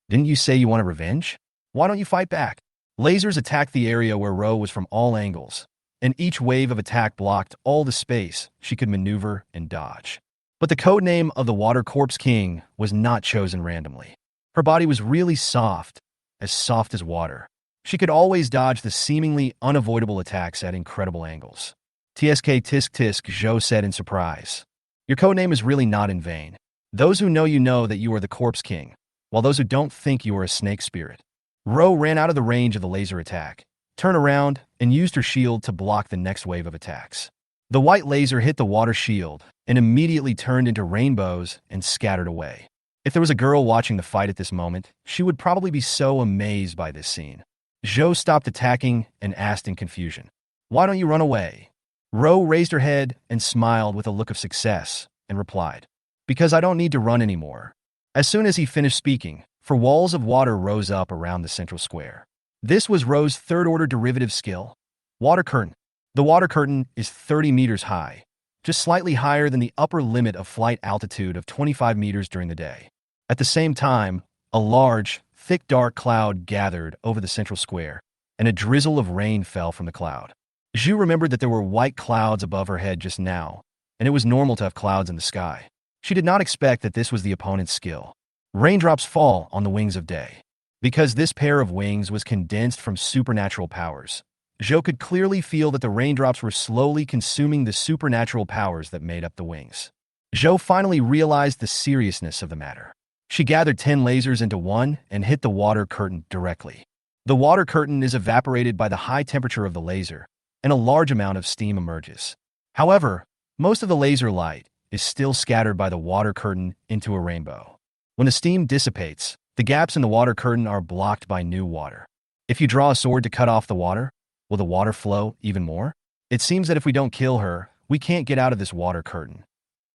Didn't you say you wanted revenge? Why don't you fight back? Lasers attacked the area where Ro was from all angles, and each wave of attack blocked all the space she could maneuver and dodge. But the codename of the Water Corpse King was not chosen randomly. Her body was really soft as water. She could always dodge the seemingly unavoidable attacks at incredible angles. TSK tisk tisk, Zhou said in surprise. Your codename is really not in vain. Those who know you know that you are the Corpse King, while those who don't think you are a snake spirit. Ro ran out of the range of the laser attack, turned around, and used her shield to block the next wave of attacks. The white laser hit the water shield and immediately turned into rainbows and scattered away. If there was a girl watching the fight at this moment, she would probably be so amazed by this scene. Zhou stopped attacking and asked in confusion, Why don't you run away? Ro raised her head and smiled with a look of success and replied, Because I don't need to run anymore. As soon as he finished speaking, 4 walls of water rose up around the central square. This was Ro's third-order derivative skill, Water Curtain. The water curtain is 30 meters high, just slightly higher than the upper limit of flight altitude of 25 meters during the day. At the same time, a large, thick dark cloud gathered over the central square, and a drizzle of rain fell from the cloud. Zhu remembered that there were white clouds above her head just now, and it was normal to have clouds in the sky. She did not expect that this was the opponent's skill. Raindrops fall on the wings of day. Because this pair of wings was condensed from supernatural powers, Zhou could clearly feel that the raindrops were slowly consuming the supernatural powers that made up the wings. Zhou finally realized the seriousness of the matter. She gathered 10 lasers into one and hit the water curtain directly. The water curtain is evaporated by the high temperature of the laser, and a large amount of steam emerges. However, most of the laser light is still scattered by the water curtain into a rainbow. When the steam dissipates, the gaps in the water curtain are blocked by new water. If you draw a sword to cut off the water, will the water flow even more? It seems that if we don't kill her, we can't get out of this water curtain.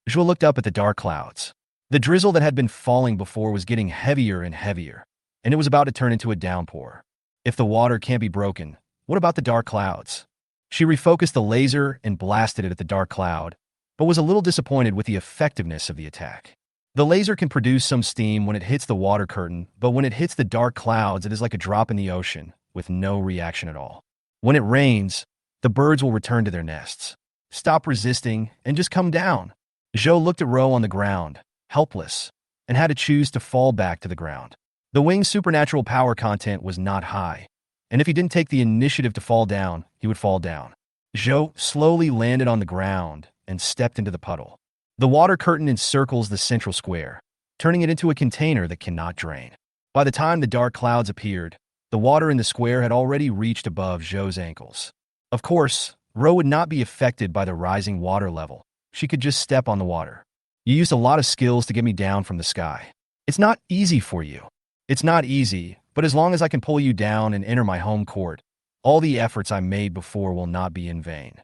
Zhou looked up at the dark clouds. The drizzle that had been falling before was getting heavier and heavier, and it was about to turn into a downpour. If the water can't be broken, what about the dark clouds? She refocused the laser and blasted it at the dark cloud, but was a little disappointed with the effectiveness of the attack. The laser can produce some steam when it hits the water curtain, but when it hits the dark clouds, it is like a drop in the ocean, with no reaction at all. When it rains, the birds will return to their nests. Stop resisting and just come down. Zhou looked at Ro on the ground, helpless, and had to choose to fall back to the ground. The wing's supernatural power content was not high, and if he didn't take the initiative to fall down, he would fall down. Zhou slowly landed on the ground and stepped into the puddle. The water curtain encircles the central square, turning it into a container that cannot drain. By the time the dark clouds appeared, the water in the square had already reached above Zhou's ankles. Of course, Ro would not be affected by the rising water level. She could just step on the water. You used a lot of skills to get me down from the sky. It's not easy for you. It's not easy, but as long as I can pull you down and enter my home court, all the efforts I made before will not be in vain.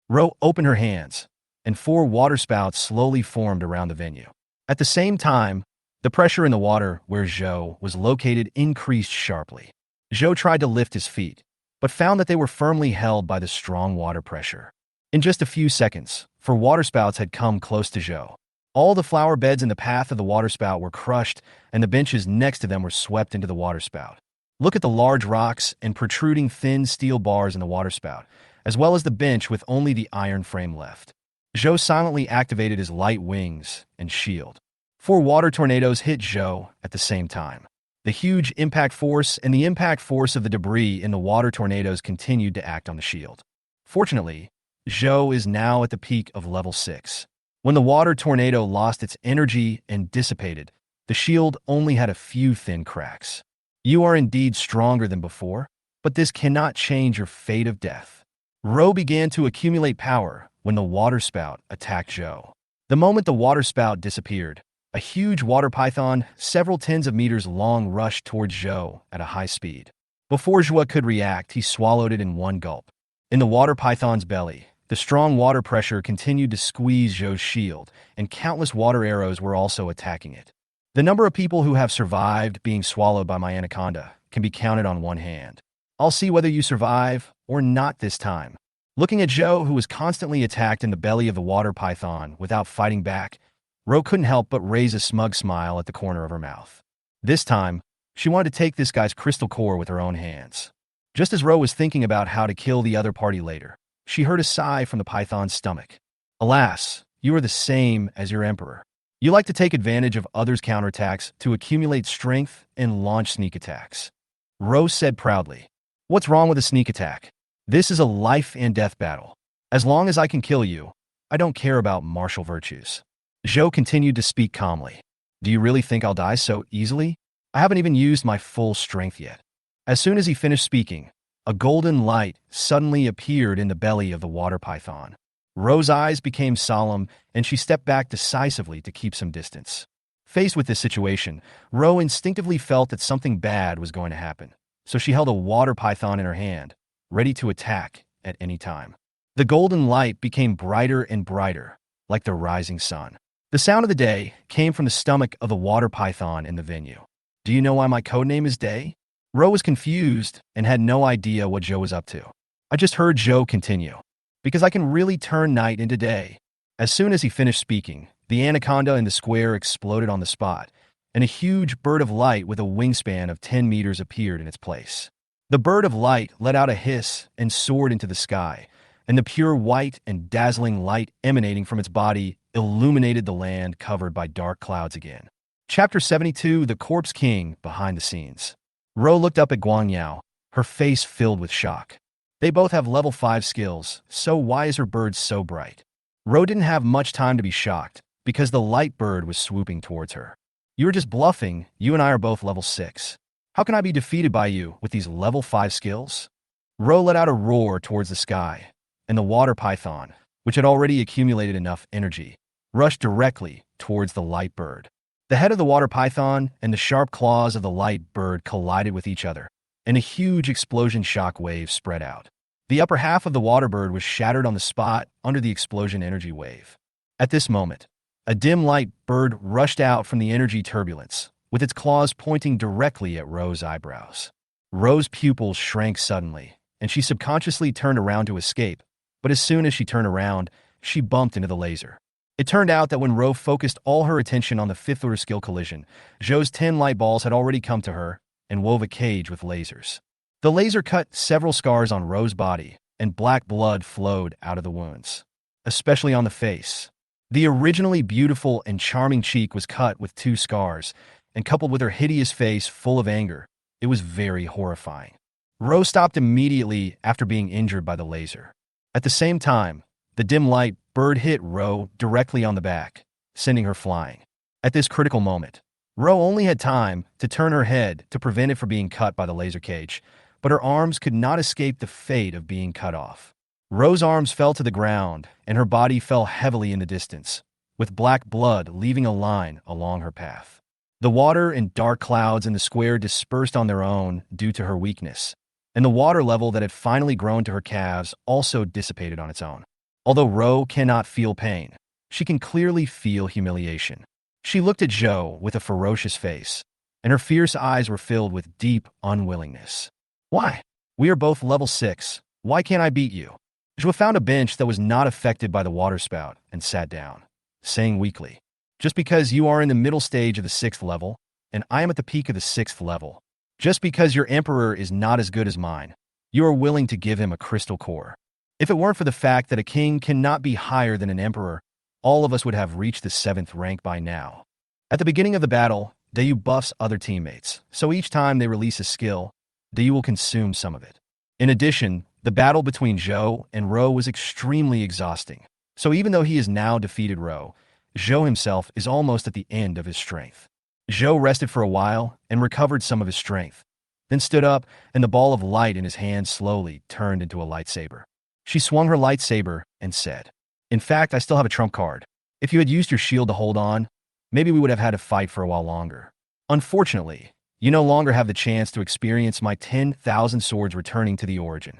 Ro opened her hands, and 4 water spouts slowly formed around the venue. At the same time, the pressure in the water where Zhou was located increased sharply. Zhou tried to lift his feet, but found that they were firmly held by the strong water pressure. In just a few seconds, 4 water spouts had come close to Zhou. All the flower beds in the path of the waterspout were crushed, and the benches next to them were swept into the waterspout. Look at the large rocks and protruding thin steel bars in the waterspout, as well as the bench with only the iron frame left. Zhou silently activated his light wings and shield. 4 water tornadoes hit Zhou at the same time. The huge impact force and the impact force of the debris in the water tornadoes continued to act on the shield. Fortunately, Zhou is now at the peak of level 6. When the water tornado lost its energy and dissipated, the shield only had a few thin cracks. You are indeed stronger than before, but this cannot change your fate of death. Ro began to accumulate power when the waterspout attacked Zhou. The moment the waterspout disappeared, a huge water python, several tens of meters long, rushed towards Zhou at a high speed. Before Zhou could react, he swallowed it in one gulp. In the water python's belly, the strong water pressure continued to squeeze Zhou's shield, and countless water arrows were also attacking it. The number of people who have survived being swallowed by my anaconda can be counted on one hand. I'll see whether you survive or not this time. Looking at Zhou, who was constantly attacked in the belly of the water python without fighting back, Ro couldn't help but raise a smug smile at the corner of her mouth. This time, she wanted to take this guy's crystal core with her own hands. Just as Ro was thinking about how to kill the other party later, she heard a sigh from the python's stomach. Alas, you are the same as your emperor. You like to take advantage of others' counterattacks to accumulate strength and launch sneak attacks. Ro said proudly. What's wrong with a sneak attack? This is a life and death battle. As long as I can kill you, I don't care about martial virtues. Zhou continued to speak calmly. Do you really think I'll die so easily? I haven't even used my full strength yet. As soon as he finished speaking, a golden light suddenly appeared in the belly of the water python. Ro's eyes became solemn, and she stepped back decisively to keep some distance. Faced with this situation, Ro instinctively felt that something bad was going to happen, so she held a water python in her hand, ready to attack at any time. The golden light became brighter and brighter, like the rising sun. The sound of the day came from the stomach of the water python in the venue. Do you know why my codename is Day? Ro was confused and had no idea what Zhou was up to. I just heard Zhou continue. Because I can really turn night into day. As soon as he finished speaking, the anaconda in the square exploded on the spot, and a huge bird of light with a wingspan of 10 meters appeared in its place. The bird of light let out a hiss and soared into the sky, and the pure white and dazzling light emanating from its body illuminated the land covered by dark clouds again. Chapter 72, The Corpse King Behind the Scenes. Ro looked up at Guangyao, her face filled with shock. They both have level 5 skills, so why is her bird so bright? Ro didn't have much time to be shocked, because the light bird was swooping towards her. You were just bluffing, you and I are both level 6. How can I be defeated by you with these level 5 skills? Ro let out a roar towards the sky, and the water python, which had already accumulated enough energy, rushed directly towards the light bird. The head of the water python and the sharp claws of the light bird collided with each other, and a huge explosion shock wave spread out. The upper half of the water bird was shattered on the spot under the explosion energy wave. At this moment, a dim light bird rushed out from the energy turbulence, with its claws pointing directly at Ro's eyebrows. Ro's pupils shrank suddenly, and she subconsciously turned around to escape, but as soon as she turned around, she bumped into the laser. It turned out that when Ro focused all her attention on the 5th order skill collision, Zhou's 10 light balls had already come to her and wove a cage with lasers. The laser cut several scars on Ro's body, and black blood flowed out of the wounds, especially on the face. The originally beautiful and charming cheek was cut with 2 scars, and coupled with her hideous face full of anger, it was very horrifying. Ro stopped immediately after being injured by the laser. At the same time, the dim light bird hit Ro directly on the back, sending her flying. At this critical moment, Ro only had time to turn her head to prevent it from being cut by the laser cage, but her arms could not escape the fate of being cut off. Ro's arms fell to the ground, and her body fell heavily in the distance, with black blood leaving a line along her path. The water and dark clouds in the square dispersed on their own due to her weakness, and the water level that had finally grown to her calves also dissipated on its own. Although Ro cannot feel pain, she can clearly feel humiliation. She looked at Zhou with a ferocious face, and her fierce eyes were filled with deep unwillingness. Why? We are both level 6. Why can't I beat you? Zhou found a bench that was not affected by the waterspout and sat down, saying weakly, Just because you are in the middle stage of the 6th level, and I am at the peak of the 6th level. Just because your emperor is not as good as mine, you are willing to give him a crystal core. If it weren't for the fact that a king cannot be higher than an emperor, all of us would have reached the 7th rank by now. At the beginning of the battle, Dayu buffs other teammates, so each time they release a skill, Dayu will consume some of it. In addition, the battle between Zhou and Ro was extremely exhausting, so even though he has now defeated Ro, Zhou himself is almost at the end of his strength. Zhou rested for a while and recovered some of his strength, then stood up, and the ball of light in his hand slowly turned into a lightsaber. She swung her lightsaber and said, "In fact, I still have a trump card. If you had used your shield to hold on, maybe we would have had to fight for a while longer. Unfortunately, you no longer have the chance to experience my 10,000 swords returning to the origin."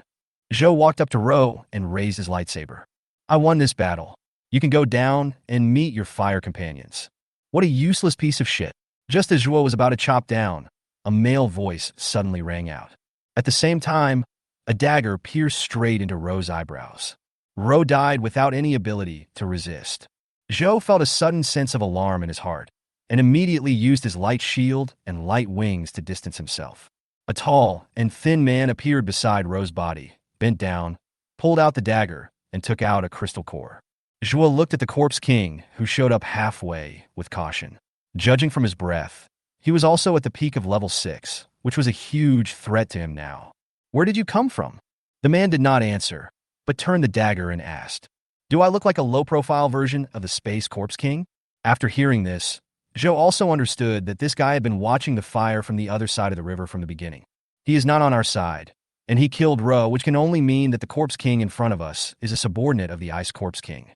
Zhou walked up to Ro and raised his lightsaber. "I won this battle. You can go down and meet your fire companions." What a useless piece of shit. Just as Zhou was about to chop down, a male voice suddenly rang out. At the same time, a dagger pierced straight into Ro's eyebrows. Ro died without any ability to resist. Zhou felt a sudden sense of alarm in his heart, and immediately used his light shield and light wings to distance himself. A tall and thin man appeared beside Ro's body, bent down, pulled out the dagger, and took out a crystal core. Zhou looked at the corpse king, who showed up halfway, with caution. Judging from his breath, he was also at the peak of level 6, which was a huge threat to him now. "Where did you come from?" The man did not answer, but turned the dagger and asked, "Do I look like a low-profile version of the Space Corpse King?" After hearing this, Zhou also understood that this guy had been watching the fire from the other side of the river from the beginning. He is not on our side, and he killed Ro, which can only mean that the Corpse King in front of us is a subordinate of the Ice Corpse King.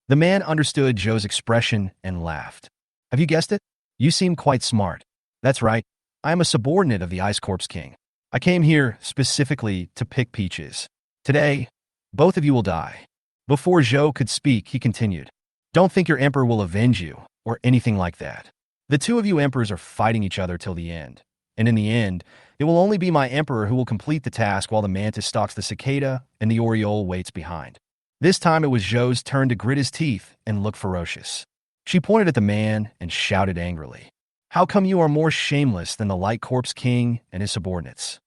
The man understood Zhou's expression and laughed. "Have you guessed it? You seem quite smart." "That's right. I am a subordinate of the Ice Corpse King. I came here specifically to pick peaches. Today, both of you will die." Before Zhou could speak, he continued, "Don't think your emperor will avenge you, or anything like that. The two of you emperors are fighting each other till the end. And in the end, it will only be my emperor who will complete the task while the mantis stalks the cicada and the oriole waits behind." This time it was Zhou's turn to grit his teeth and look ferocious. She pointed at the man and shouted angrily, "How come you are more shameless than the Light Corpse King and his subordinates?"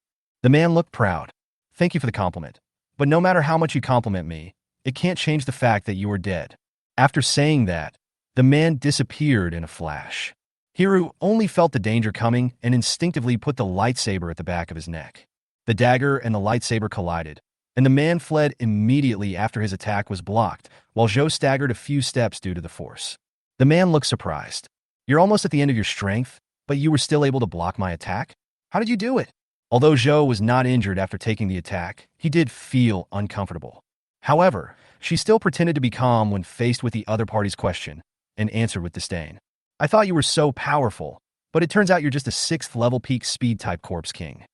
The man looked proud. "Thank you for the compliment. But no matter how much you compliment me, it can't change the fact that you are dead." After saying that, the man disappeared in a flash. Hiru only felt the danger coming and instinctively put the lightsaber at the back of his neck. The dagger and the lightsaber collided, and the man fled immediately after his attack was blocked, while Zhou staggered a few steps due to the force. The man looked surprised. "You're almost at the end of your strength, but you were still able to block my attack? How did you do it?" Although Zhou was not injured after taking the attack, he did feel uncomfortable. However, she still pretended to be calm when faced with the other party's question, and answered with disdain. "I thought you were so powerful, but it turns out you're just a 6th level peak speed type corpse king.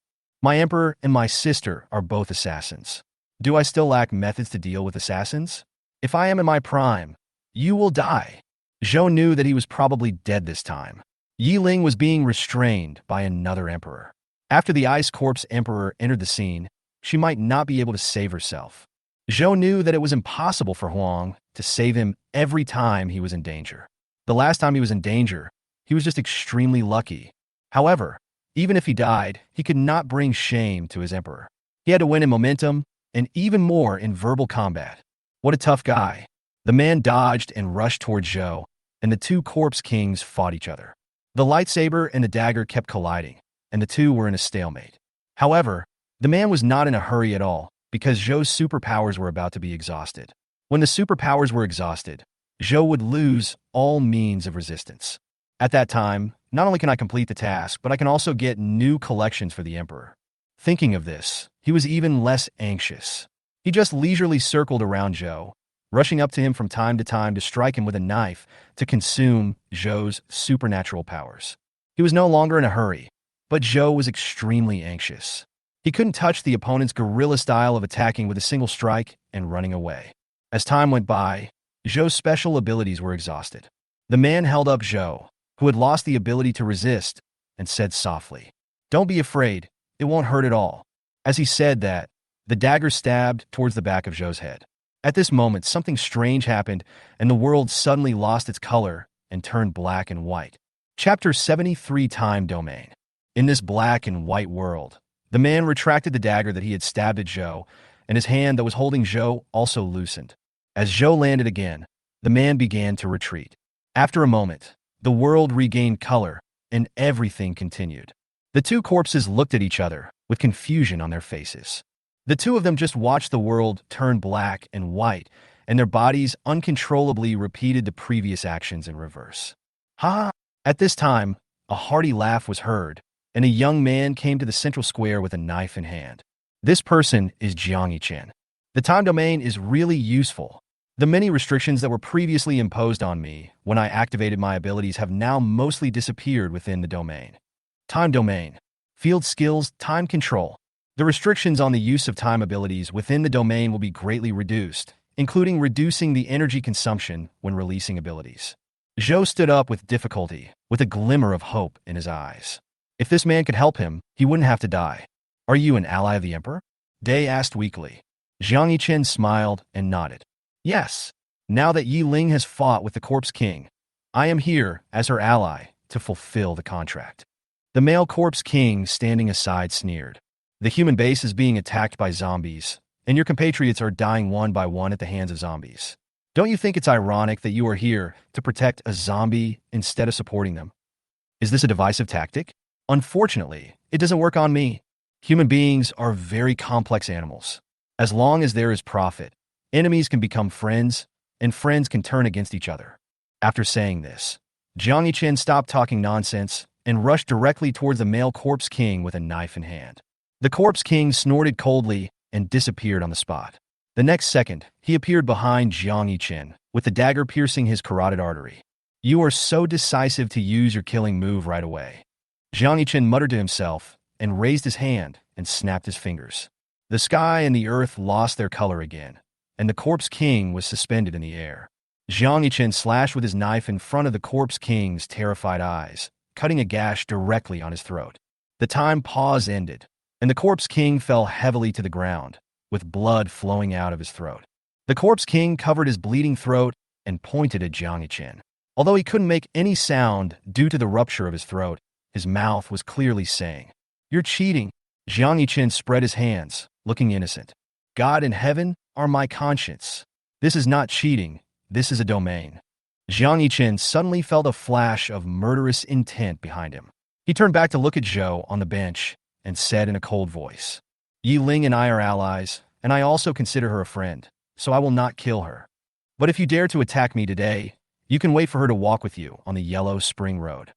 My emperor and my sister are both assassins. Do I still lack methods to deal with assassins? If I am in my prime, you will die." Zhou knew that he was probably dead this time. Ye Ling was being restrained by another emperor. After the Ice Corpse Emperor entered the scene, she might not be able to save herself. Zhou knew that it was impossible for Huang to save him every time he was in danger. The last time he was in danger, he was just extremely lucky. However, even if he died, he could not bring shame to his emperor. He had to win in momentum, and even more in verbal combat. What a tough guy. The man dodged and rushed towards Zhou, and the two corpse kings fought each other. The lightsaber and the dagger kept colliding, and the two were in a stalemate. However, the man was not in a hurry at all, because Zhou's superpowers were about to be exhausted. When the superpowers were exhausted, Zhou would lose all means of resistance. At that time, not only can I complete the task, but I can also get new collections for the Emperor. Thinking of this, he was even less anxious. He just leisurely circled around Zhou, rushing up to him from time to strike him with a knife to consume Zhou's supernatural powers. He was no longer in a hurry, but Zhou was extremely anxious. He couldn't touch the opponent's guerrilla style of attacking with a single strike and running away. As time went by, Zhou's special abilities were exhausted. The man held up Zhou, who had lost the ability to resist, and said softly, "Don't be afraid, it won't hurt at all." As he said that, the dagger stabbed towards the back of Zhou's head. At this moment, something strange happened, and the world suddenly lost its color and turned black and white. Chapter 73 Time Domain. In this black and white world, the man retracted the dagger that he had stabbed at Zhou, and his hand that was holding Zhou also loosened. As Zhou landed again, the man began to retreat. After a moment, the world regained color, and everything continued. The two corpses looked at each other, with confusion on their faces. The two of them just watched the world turn black and white, and their bodies uncontrollably repeated the previous actions in reverse. Ha! At this time, a hearty laugh was heard, and a young man came to the central square with a knife in hand. This person is Jiang Yichen. The time domain is really useful. The many restrictions that were previously imposed on me when I activated my abilities have now mostly disappeared within the domain. Time domain. Field skills, time control. The restrictions on the use of time abilities within the domain will be greatly reduced, including reducing the energy consumption when releasing abilities. Zhou stood up with difficulty, with a glimmer of hope in his eyes. If this man could help him, he wouldn't have to die. Are you an ally of the Emperor? Day asked weakly. Jiang Yichen smiled and nodded. Yes. Now that Ye Ling has fought with the Corpse King, I am here as her ally to fulfill the contract. The male Corpse King standing aside sneered. The human base is being attacked by zombies, and your compatriots are dying one by one at the hands of zombies. Don't you think it's ironic that you are here to protect a zombie instead of supporting them? Is this a divisive tactic? Unfortunately, it doesn't work on me. Human beings are very complex animals. As long as there is profit, enemies can become friends, and friends can turn against each other. After saying this, Jiang Yichen stopped talking nonsense and rushed directly towards the male Corpse King with a knife in hand. The Corpse King snorted coldly and disappeared on the spot. The next second, he appeared behind Jiang Yichen, with the dagger piercing his carotid artery. You are so decisive to use your killing move right away. Jiang Yichen muttered to himself and raised his hand and snapped his fingers. The sky and the earth lost their color again, and the Corpse King was suspended in the air. Jiang Yichen slashed with his knife in front of the Corpse King's terrified eyes, cutting a gash directly on his throat. The time pause ended, and the Corpse King fell heavily to the ground, with blood flowing out of his throat. The Corpse King covered his bleeding throat and pointed at Jiang Yichen. Although he couldn't make any sound due to the rupture of his throat, his mouth was clearly saying, "You're cheating." Jiang Yichen spread his hands, looking innocent. God and heaven are my conscience. This is not cheating, this is a domain. Jiang Yichen suddenly felt a flash of murderous intent behind him. He turned back to look at Zhou on the bench and said in a cold voice, Ye Ling and I are allies, and I also consider her a friend, so I will not kill her. But if you dare to attack me today, you can wait for her to walk with you on the yellow spring road.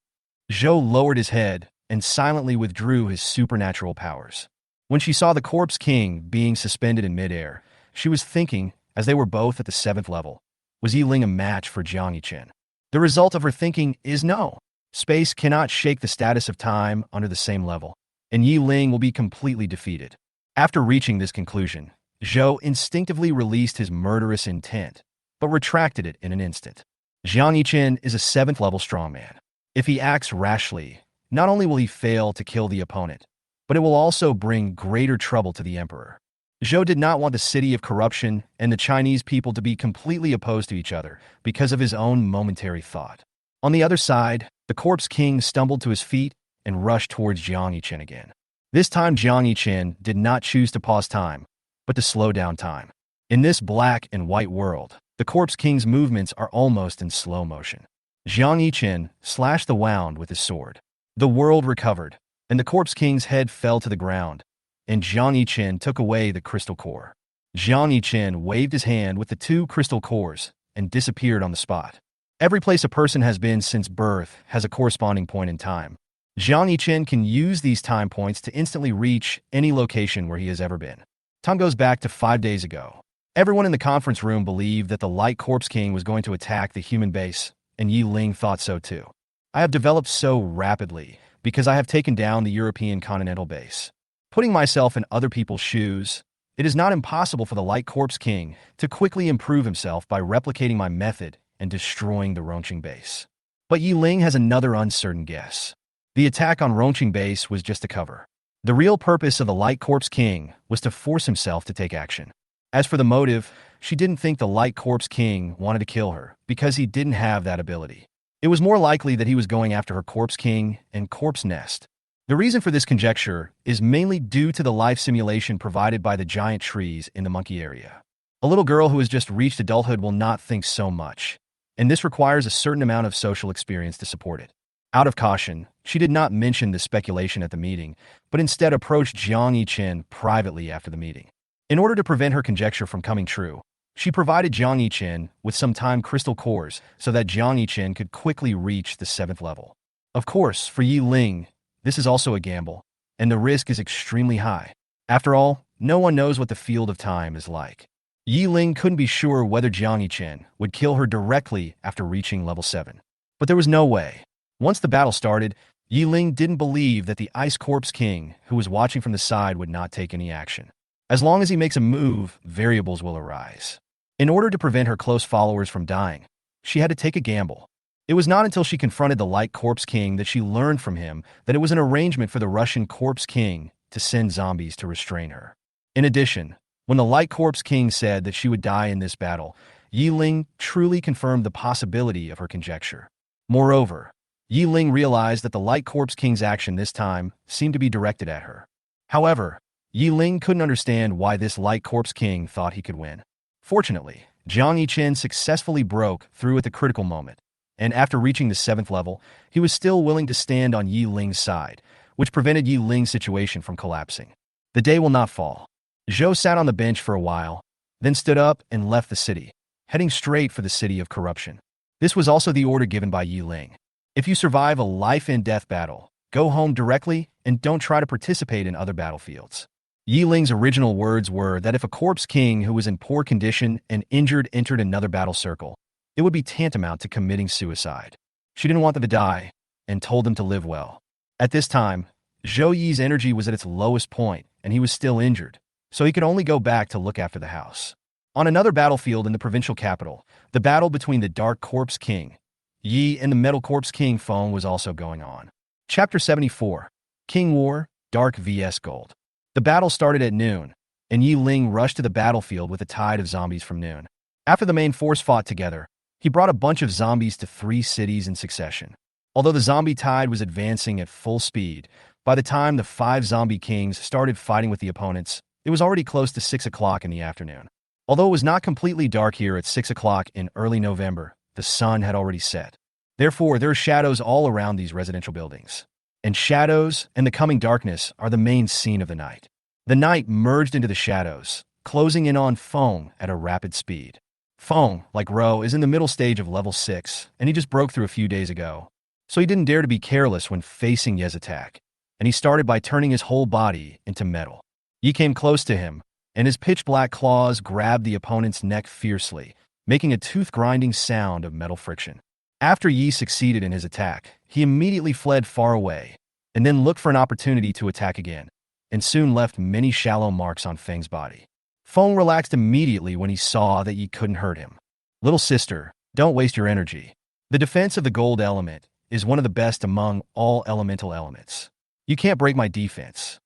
Zhou lowered his head and silently withdrew his supernatural powers. When she saw the Corpse King being suspended in midair, she was thinking, as they were both at the 7th level, was Ye Ling a match for Jiang Yichen? The result of her thinking is no. Space cannot shake the status of time under the same level, and Ye Ling will be completely defeated. After reaching this conclusion, Zhou instinctively released his murderous intent, but retracted it in an instant. Jiang Yichen is a 7th level strongman. If he acts rashly, not only will he fail to kill the opponent, but it will also bring greater trouble to the Emperor. Zhou did not want the city of corruption and the Chinese people to be completely opposed to each other because of his own momentary thought. On the other side, the Corpse King stumbled to his feet and rushed towards Jiang Yichen again. This time Jiang Yichen did not choose to pause time, but to slow down time. In this black and white world, the Corpse King's movements are almost in slow motion. Jiang Yichen slashed the wound with his sword. The world recovered, and the Corpse King's head fell to the ground, and Jiang Yichen took away the crystal core. Jiang Yichen waved his hand with the 2 crystal cores and disappeared on the spot. Every place a person has been since birth has a corresponding point in time. Jiang Yichen can use these time points to instantly reach any location where he has ever been. Time goes back to 5 days ago. Everyone in the conference room believed that the Light Corpse King was going to attack the human base, and Ye Ling thought so too. I have developed so rapidly because I have taken down the European continental base. Putting myself in other people's shoes, it is not impossible for the Light Corpse King to quickly improve himself by replicating my method and destroying the Ronqing base. But Ye Ling has another uncertain guess. The attack on Ronqing base was just a cover. The real purpose of the Light Corpse King was to force himself to take action. As for the motive, she didn't think the Light Corpse King wanted to kill her because he didn't have that ability. It was more likely that he was going after her corpse king and corpse nest. The reason for this conjecture is mainly due to the life simulation provided by the giant trees in the monkey area. A little girl who has just reached adulthood will not think so much, and this requires a certain amount of social experience to support it. Out of caution, she did not mention the speculation at the meeting, but instead approached Jiang Yichen privately after the meeting. In order to prevent her conjecture from coming true, she provided Jiang Yichen with some time crystal cores so that Jiang Yichen could quickly reach the 7th level. Of course, for Ye Ling, this is also a gamble, and the risk is extremely high. After all, no one knows what the field of time is like. Ye Ling couldn't be sure whether Jiang Yichen would kill her directly after reaching level 7. But there was no way. Once the battle started, Ye Ling didn't believe that the Ice Corpse King, who was watching from the side, would not take any action. As long as he makes a move, variables will arise. In order to prevent her close followers from dying, she had to take a gamble. It was not until she confronted the Light Corpse King that she learned from him that it was an arrangement for the Russian Corpse King to send zombies to restrain her. In addition, when the Light Corpse King said that she would die in this battle, Ye Ling truly confirmed the possibility of her conjecture. Moreover, Ye Ling realized that the Light Corpse King's action this time seemed to be directed at her. However, Ye Ling couldn't understand why this Light Corpse King thought he could win. Fortunately, Jiang Yichen successfully broke through at the critical moment, and after reaching the 7th level, he was still willing to stand on Ye Ling's side, which prevented Ye Ling's situation from collapsing. The day will not fall. Zhou sat on the bench for a while, then stood up and left the city, heading straight for the city of corruption. This was also the order given by Ye Ling. If you survive a life-and-death battle, go home directly and don't try to participate in other battlefields. Ye Ling's original words were that if a corpse king who was in poor condition and injured entered another battle circle, it would be tantamount to committing suicide. She didn't want them to die, and told them to live well. At this time, Zhou Yi's energy was at its lowest point, and he was still injured, so he could only go back to look after the house. On another battlefield in the provincial capital, the battle between the Dark Corpse King, Yi, and the Metal Corpse King, Feng, was also going on. Chapter 74, King War, Dark vs Gold. The battle started at noon, and Ye Ling rushed to the battlefield with a tide of zombies from noon. After the main force fought together, he brought a bunch of zombies to 3 cities in succession. Although the zombie tide was advancing at full speed, by the time the 5 zombie kings started fighting with the opponents, it was already close to 6 o'clock in the afternoon. Although it was not completely dark here at 6 o'clock in early November, the sun had already set. Therefore, there are shadows all around these residential buildings. And shadows and the coming darkness are the main scene of the night. The night merged into the shadows, closing in on Feng at a rapid speed. Feng, like Ro, is in the middle stage of level 6, and he just broke through a few days ago. So he didn't dare to be careless when facing Ye's attack, and he started by turning his whole body into metal. Yi came close to him, and his pitch-black claws grabbed the opponent's neck fiercely, making a tooth-grinding sound of metal friction. After Yi succeeded in his attack, he immediately fled far away, and then looked for an opportunity to attack again, and soon left many shallow marks on Feng's body. Feng relaxed immediately when he saw that Yi couldn't hurt him. Little sister, don't waste your energy. The defense of the gold element is one of the best among all elemental elements. You can't break my defense.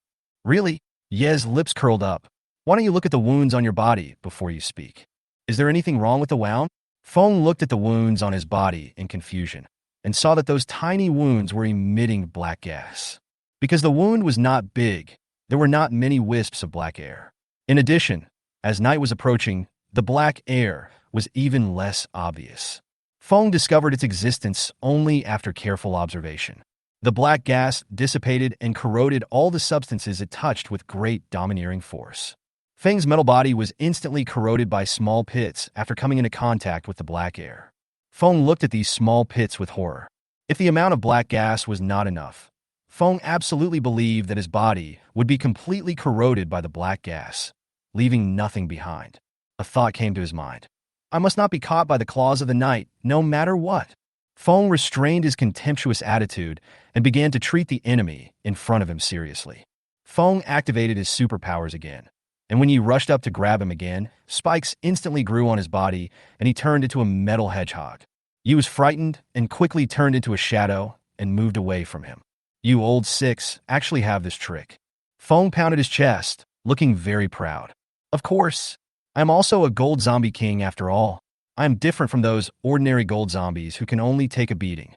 Really? Ye's lips curled up. Why don't you look at the wounds on your body before you speak? Is there anything wrong with the wound? Feng looked at the wounds on his body in confusion and saw that those tiny wounds were emitting black gas. Because the wound was not big, there were not many wisps of black air. In addition, as night was approaching, the black air was even less obvious. Feng discovered its existence only after careful observation. The black gas dissipated and corroded all the substances it touched with great domineering force. Feng's metal body was instantly corroded by small pits after coming into contact with the black air. Feng looked at these small pits with horror. If the amount of black gas was not enough, Feng absolutely believed that his body would be completely corroded by the black gas, leaving nothing behind. A thought came to his mind. I must not be caught by the claws of the night, no matter what. Feng restrained his contemptuous attitude and began to treat the enemy in front of him seriously. Feng activated his superpowers again, and when Yi rushed up to grab him again, spikes instantly grew on his body, and he turned into a metal hedgehog. Yi was frightened and quickly turned into a shadow and moved away from him. You old six actually have this trick. Feng pounded his chest, looking very proud. Of course, I'm also a gold zombie king after all. I am different from those ordinary gold zombies who can only take a beating.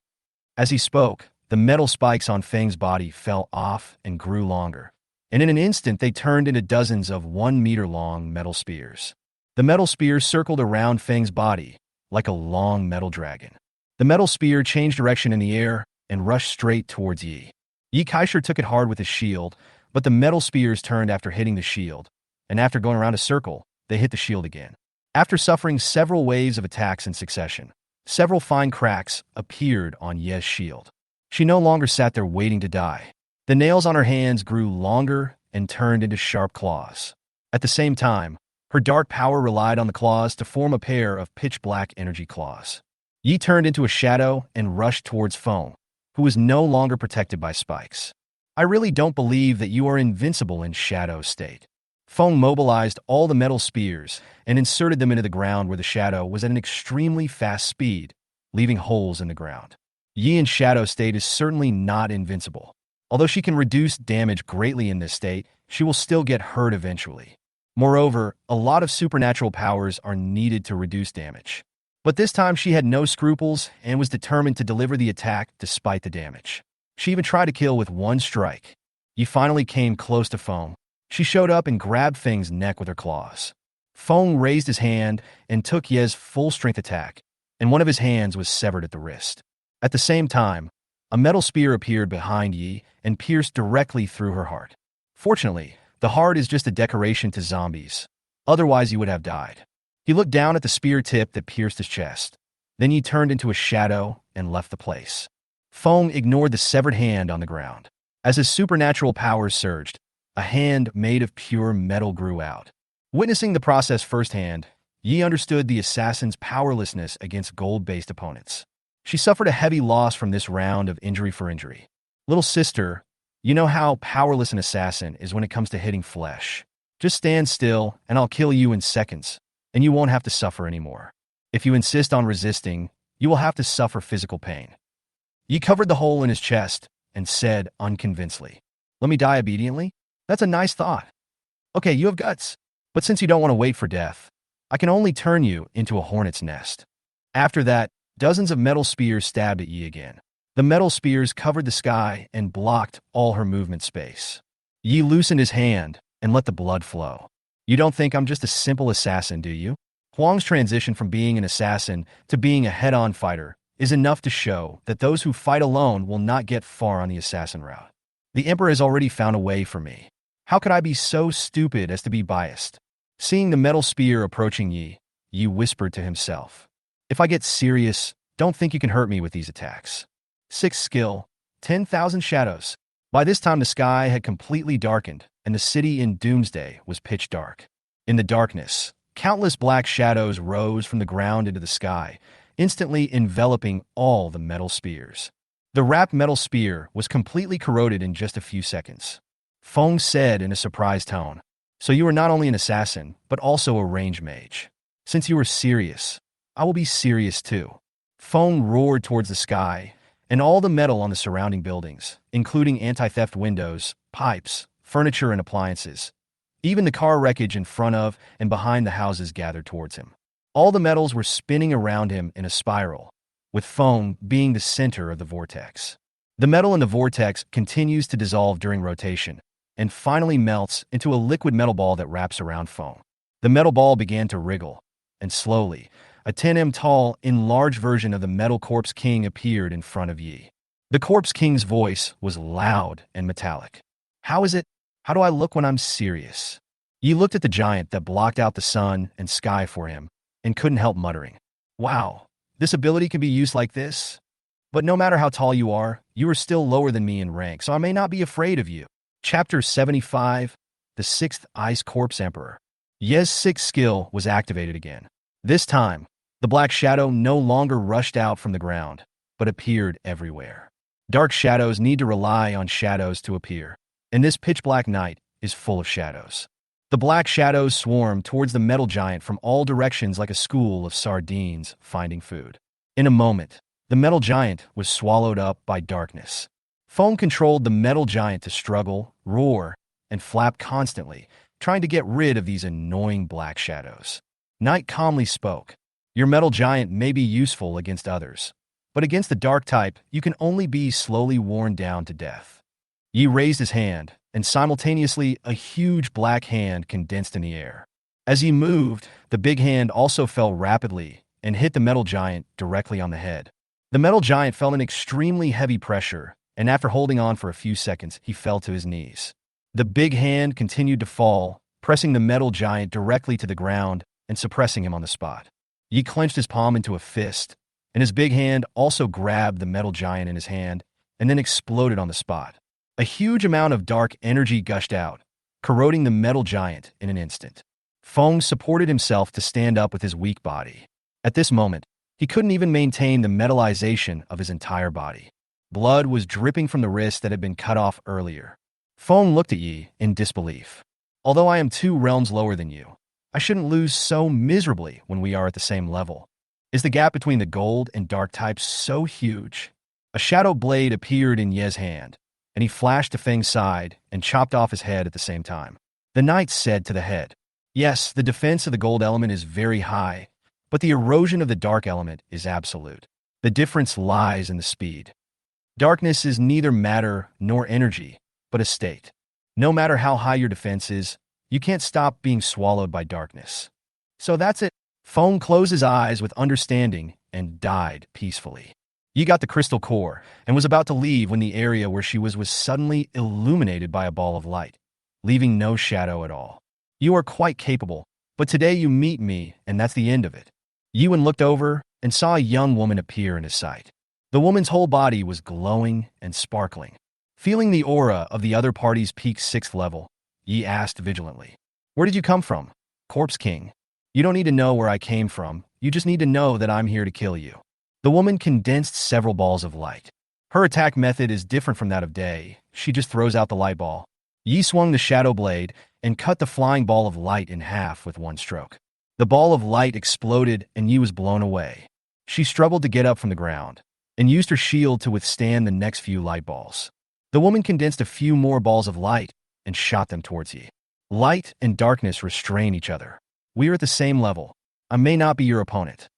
As he spoke, the metal spikes on Feng's body fell off and grew longer, and in an instant they turned into dozens of 1-meter-long metal spears. The metal spears circled around Feng's body like a long metal dragon. The metal spear changed direction in the air and rushed straight towards Yi. Yi Kaisher took it hard with his shield, but the metal spears turned after hitting the shield, and after going around a circle, they hit the shield again. After suffering several waves of attacks in succession, several fine cracks appeared on Ye's shield. She no longer sat there waiting to die. The nails on her hands grew longer and turned into sharp claws. At the same time, her dark power relied on the claws to form a pair of pitch-black energy claws. Yi turned into a shadow and rushed towards Feng, who was no longer protected by spikes. I really don't believe that you are invincible in shadow state. Feng mobilized all the metal spears and inserted them into the ground where the shadow was at an extremely fast speed, leaving holes in the ground. Yi in shadow state is certainly not invincible. Although she can reduce damage greatly in this state, she will still get hurt eventually. Moreover, a lot of supernatural powers are needed to reduce damage. But this time she had no scruples and was determined to deliver the attack despite the damage. She even tried to kill with one strike. Yi finally came close to Feng. She showed up and grabbed Feng's neck with her claws. Feng raised his hand and took Ye's full-strength attack, and one of his hands was severed at the wrist. At the same time, a metal spear appeared behind Yi and pierced directly through her heart. Fortunately, the heart is just a decoration to zombies. Otherwise, he would have died. He looked down at the spear tip that pierced his chest. Then he turned into a shadow and left the place. Feng ignored the severed hand on the ground. As his supernatural powers surged, a hand made of pure metal grew out. Witnessing the process firsthand, Yi understood the assassin's powerlessness against gold-based opponents. She suffered a heavy loss from this round of injury for injury. Little sister, you know how powerless an assassin is when it comes to hitting flesh. Just stand still and I'll kill you in seconds, and you won't have to suffer anymore. If you insist on resisting, you will have to suffer physical pain. Yi covered the hole in his chest and said unconvincedly, "Let me die obediently? That's a nice thought. Okay, you have guts, but since you don't want to wait for death, I can only turn you into a hornet's nest." After that, dozens of metal spears stabbed at Yi again. The metal spears covered the sky and blocked all her movement space. Yi loosened his hand and let the blood flow. "You don't think I'm just a simple assassin, do you?" Huang's transition from being an assassin to being a head-on fighter is enough to show that those who fight alone will not get far on the assassin route. The Emperor has already found a way for me. How could I be so stupid as to be biased? Seeing the metal spear approaching Yi, Yi whispered to himself, "If I get serious, don't think you can hurt me with these attacks." 6 skill, 10,000 shadows. By this time the sky had completely darkened, and the city in Doomsday was pitch dark. In the darkness, countless black shadows rose from the ground into the sky, instantly enveloping all the metal spears. The wrapped metal spear was completely corroded in just a few seconds. Feng said in a surprised tone, "So you are not only an assassin, but also a range mage. Since you are serious, I will be serious too." Feng roared towards the sky, and all the metal on the surrounding buildings, including anti-theft windows, pipes, furniture, and appliances. Even the car wreckage in front of and behind the houses gathered towards him. All the metals were spinning around him in a spiral, with Feng being the center of the vortex. The metal in the vortex continues to dissolve during rotation, and finally melts into a liquid metal ball that wraps around Feng. The metal ball began to wriggle, and slowly, a 10 tall, enlarged version of the Metal Corpse King appeared in front of Yi. The Corpse King's voice was loud and metallic. "How is it? How do I look when I'm serious?" Yi looked at the giant that blocked out the sun and sky for him, and couldn't help muttering, "Wow, this ability can be used like this? But no matter how tall you are still lower than me in rank, so I may not be afraid of you." Chapter 75, The Sixth Ice Corpse Emperor. Ye's 6th skill was activated again. This time, the black shadow no longer rushed out from the ground, but appeared everywhere. Dark shadows need to rely on shadows to appear, and this pitch-black night is full of shadows. The black shadows swarmed towards the metal giant from all directions like a school of sardines finding food. In a moment, the metal giant was swallowed up by darkness. Feng controlled the metal giant to struggle, roar, and flap constantly, trying to get rid of these annoying black shadows. Night calmly spoke. Your metal giant may be useful against others, but against the dark type, you can only be slowly worn down to death. Yi raised his hand, and simultaneously a huge black hand condensed in the air. As he moved, the big hand also fell rapidly and hit the metal giant directly on the head. The metal giant felt an extremely heavy pressure, and after holding on for a few seconds, he fell to his knees. The big hand continued to fall, pressing the metal giant directly to the ground and suppressing him on the spot. Yi clenched his palm into a fist, and his big hand also grabbed the metal giant in his hand and then exploded on the spot. A huge amount of dark energy gushed out, corroding the metal giant in an instant. Feng supported himself to stand up with his weak body. At this moment, he couldn't even maintain the metallization of his entire body. Blood was dripping from the wrist that had been cut off earlier. Feng looked at Yi in disbelief. Although I am 2 realms lower than you, I shouldn't lose so miserably when we are at the same level. Is the gap between the gold and dark types so huge? A shadow blade appeared in Ye's hand, and he flashed to Feng's side and chopped off his head at the same time. The knight said to the head, "Yes, the defense of the gold element is very high, but the erosion of the dark element is absolute. The difference lies in the speed. Darkness is neither matter nor energy, but a state. No matter how high your defense is, you can't stop being swallowed by darkness. So that's it." Feng closed his eyes with understanding and died peacefully. Yi got the crystal core and was about to leave when the area where she was suddenly illuminated by a ball of light, leaving no shadow at all. "You are quite capable, but today you meet me, and that's the end of it." Yuan looked over and saw a young woman appear in his sight. The woman's whole body was glowing and sparkling. Feeling the aura of the other party's peak 6th level, Yi asked vigilantly, "Where did you come from, Corpse King?" "You don't need to know where I came from, you just need to know that I'm here to kill you." The woman condensed several balls of light. Her attack method is different from that of Day. She just throws out the light ball. Yi swung the shadow blade and cut the flying ball of light in half with one stroke. The ball of light exploded and Yi was blown away. She struggled to get up from the ground and used her shield to withstand the next few light balls. The woman condensed a few more balls of light and shot them towards Yi. Light and darkness restrain each other. We are at the same level. I may not be your opponent.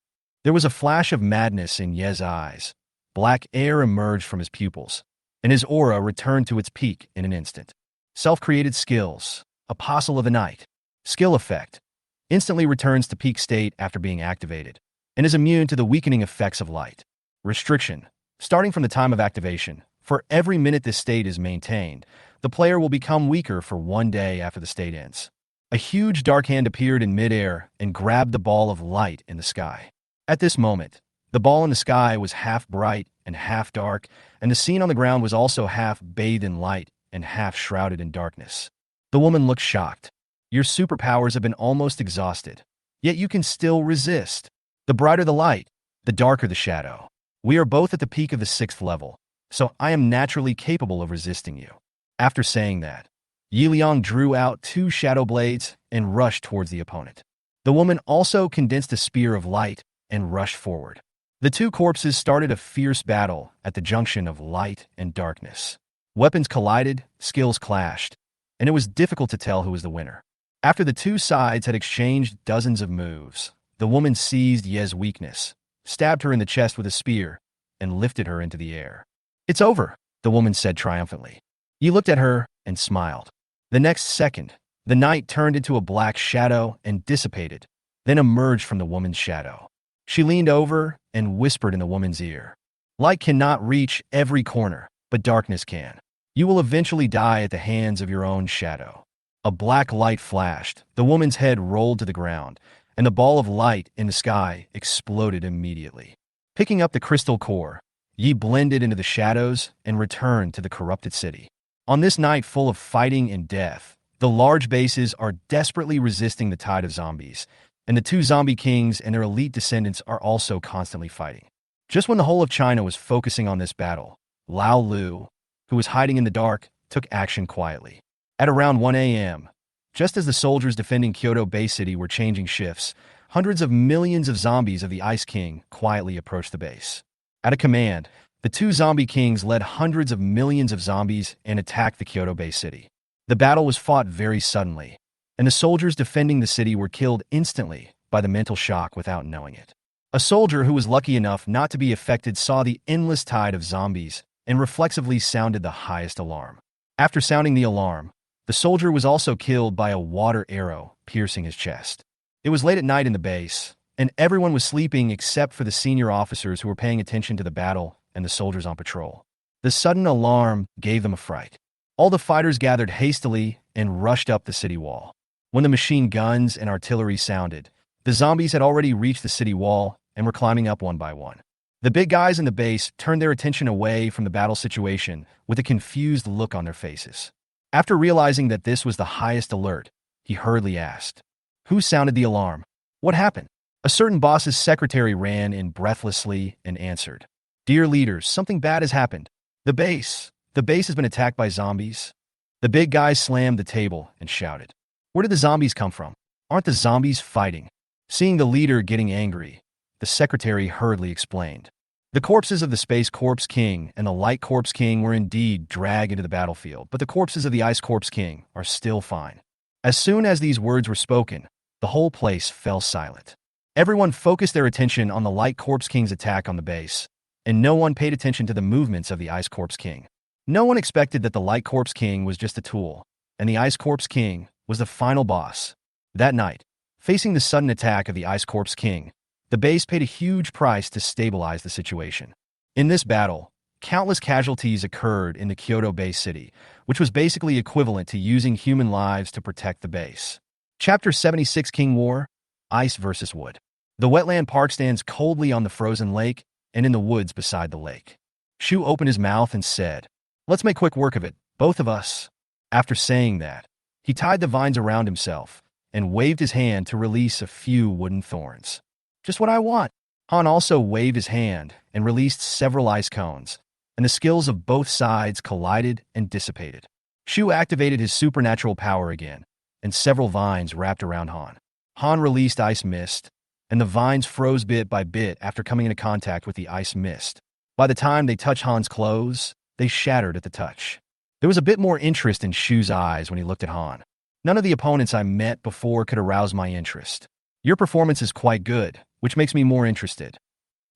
There was a flash of madness in Ye's eyes. Black air emerged from his pupils, and his aura returned to its peak in an instant. Self-created skills. Apostle of the Night. Skill effect. Instantly returns to peak state after being activated, and is immune to the weakening effects of light. Restriction. Starting from the time of activation, for every minute this state is maintained, the player will become weaker for 1 day after the state ends. A huge dark hand appeared in midair and grabbed the ball of light in the sky. At this moment, the ball in the sky was half bright and half dark, and the scene on the ground was also half bathed in light and half shrouded in darkness. The woman looked shocked. "Your superpowers have been almost exhausted, yet you can still resist. The brighter the light, the darker the shadow. We are both at the peak of the 6th level, so I am naturally capable of resisting you." After saying that, Ye Ling drew out 2 shadow blades and rushed towards the opponent. The woman also condensed a spear of light and rushed forward. The 2 corpses started a fierce battle at the junction of light and darkness. Weapons collided, skills clashed, and it was difficult to tell who was the winner. After the 2 sides had exchanged dozens of moves, the woman seized Ye's weakness, stabbed her in the chest with a spear, and lifted her into the air. "It's over," the woman said triumphantly. Ye looked at her and smiled. The next second, the knight turned into a black shadow and dissipated, then emerged from the woman's shadow. She leaned over and whispered in the woman's ear, "Light cannot reach every corner, but darkness can. You will eventually die at the hands of your own shadow." A black light flashed, the woman's head rolled to the ground, and the ball of light in the sky exploded immediately. Picking up the crystal core, Yi blended into the shadows and returned to the corrupted city. On this night full of fighting and death, the large bases are desperately resisting the tide of zombies, and the 2 zombie kings and their elite descendants are also constantly fighting. Just when the whole of China was focusing on this battle, Lao Lu, who was hiding in the dark, took action quietly. At around 1 a.m., just as the soldiers defending Kyoto Bay City were changing shifts, hundreds of millions of zombies of the Ice King quietly approached the base. At a command, the 2 zombie kings led hundreds of millions of zombies and attacked the Kyoto Bay City. The battle was fought very suddenly, and the soldiers defending the city were killed instantly by the mental shock without knowing it. A soldier who was lucky enough not to be affected saw the endless tide of zombies and reflexively sounded the highest alarm. After sounding the alarm, the soldier was also killed by a water arrow piercing his chest. It was late at night in the base, and everyone was sleeping except for the senior officers who were paying attention to the battle and the soldiers on patrol. The sudden alarm gave them a fright. All the fighters gathered hastily and rushed up the city wall. When the machine guns and artillery sounded, the zombies had already reached the city wall and were climbing up one by one. The big guys in the base turned their attention away from the battle situation with a confused look on their faces. After realizing that this was the highest alert, he hurriedly asked, "Who sounded the alarm? What happened?" A certain boss's secretary ran in breathlessly and answered, "Dear leaders, something bad has happened. The base has been attacked by zombies." The big guy slammed the table and shouted, "Where did the zombies come from? Aren't the zombies fighting?" Seeing the leader getting angry, the secretary hurriedly explained. The corpses of the Space Corpse King and the Light Corpse King were indeed dragged into the battlefield, but the corpses of the Ice Corpse King are still fine. As soon as these words were spoken, the whole place fell silent. Everyone focused their attention on the Light Corpse King's attack on the base, and no one paid attention to the movements of the Ice Corpse King. No one expected that the Light Corpse King was just a tool, and the Ice Corpse King was the final boss. That night, facing the sudden attack of the Ice Corpse King, the base paid a huge price to stabilize the situation. In this battle, countless casualties occurred in the Kyoto base city, which was basically equivalent to using human lives to protect the base. Chapter 76 King War, Ice vs. Wood. The wetland park stands coldly on the frozen lake and in the woods beside the lake. Shu opened his mouth and said, "Let's make quick work of it, both of us." After saying that, he tied the vines around himself and waved his hand to release a few wooden thorns. "Just what I want." Han also waved his hand and released several ice cones, and the skills of both sides collided and dissipated. Shu activated his supernatural power again, and several vines wrapped around Han. Han released ice mist, and the vines froze bit by bit after coming into contact with the ice mist. By the time they touched Han's clothes, they shattered at the touch. There was a bit more interest in Shu's eyes when he looked at Han. "None of the opponents I met before could arouse my interest. Your performance is quite good, which makes me more interested.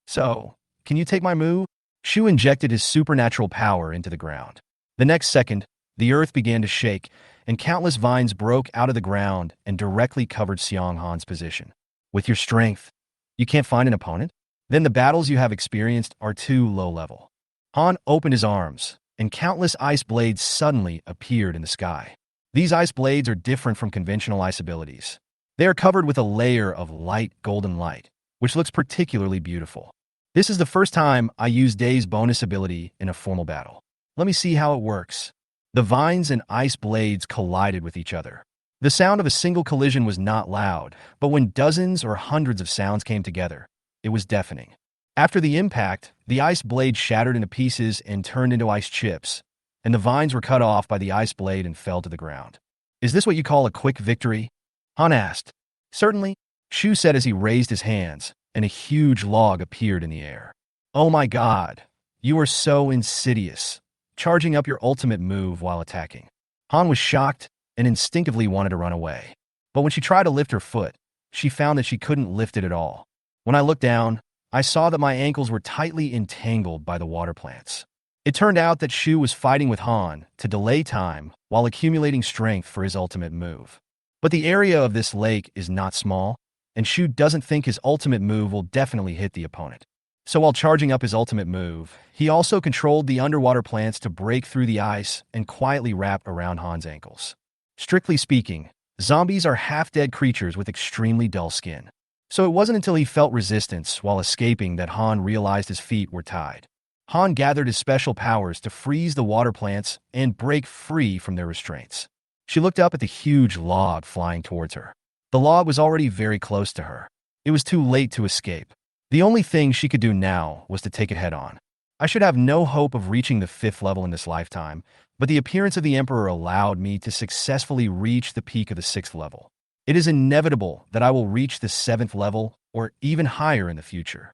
So, can you take my move?" Shu injected his supernatural power into the ground. The next second, the earth began to shake, and countless vines broke out of the ground and directly covered Xiong Han's position. "With your strength, you can't find an opponent? Then the battles you have experienced are too low level." Han opened his arms, and countless ice blades suddenly appeared in the sky. These ice blades are different from conventional ice abilities. They are covered with a layer of light golden light, which looks particularly beautiful. This is the first time I use Day's bonus ability in a formal battle. Let me see how it works. The vines and ice blades collided with each other. The sound of a single collision was not loud, but when dozens or hundreds of sounds came together, it was deafening. After the impact, the ice blade shattered into pieces and turned into ice chips, and the vines were cut off by the ice blade and fell to the ground. "Is this what you call a quick victory?" Han asked. "Certainly," Shu said as he raised his hands, and a huge log appeared in the air. "Oh my god, you are so insidious, charging up your ultimate move while attacking." Han was shocked and instinctively wanted to run away. But when she tried to lift her foot, she found that she couldn't lift it at all. When I looked down, I saw that my ankles were tightly entangled by the water plants. It turned out that Shu was fighting with Han to delay time while accumulating strength for his ultimate move. But the area of this lake is not small, and Shu doesn't think his ultimate move will definitely hit the opponent. So while charging up his ultimate move, he also controlled the underwater plants to break through the ice and quietly wrap around Han's ankles. Strictly speaking, zombies are half-dead creatures with extremely dull skin. So it wasn't until he felt resistance while escaping that Han realized his feet were tied. Han gathered his special powers to freeze the water plants and break free from their restraints. She looked up at the huge log flying towards her. The log was already very close to her. It was too late to escape. The only thing she could do now was to take it head-on. I should have no hope of reaching the 5th level in this lifetime, but the appearance of the Emperor allowed me to successfully reach the peak of the 6th level. It is inevitable that I will reach the 7th level or even higher in the future.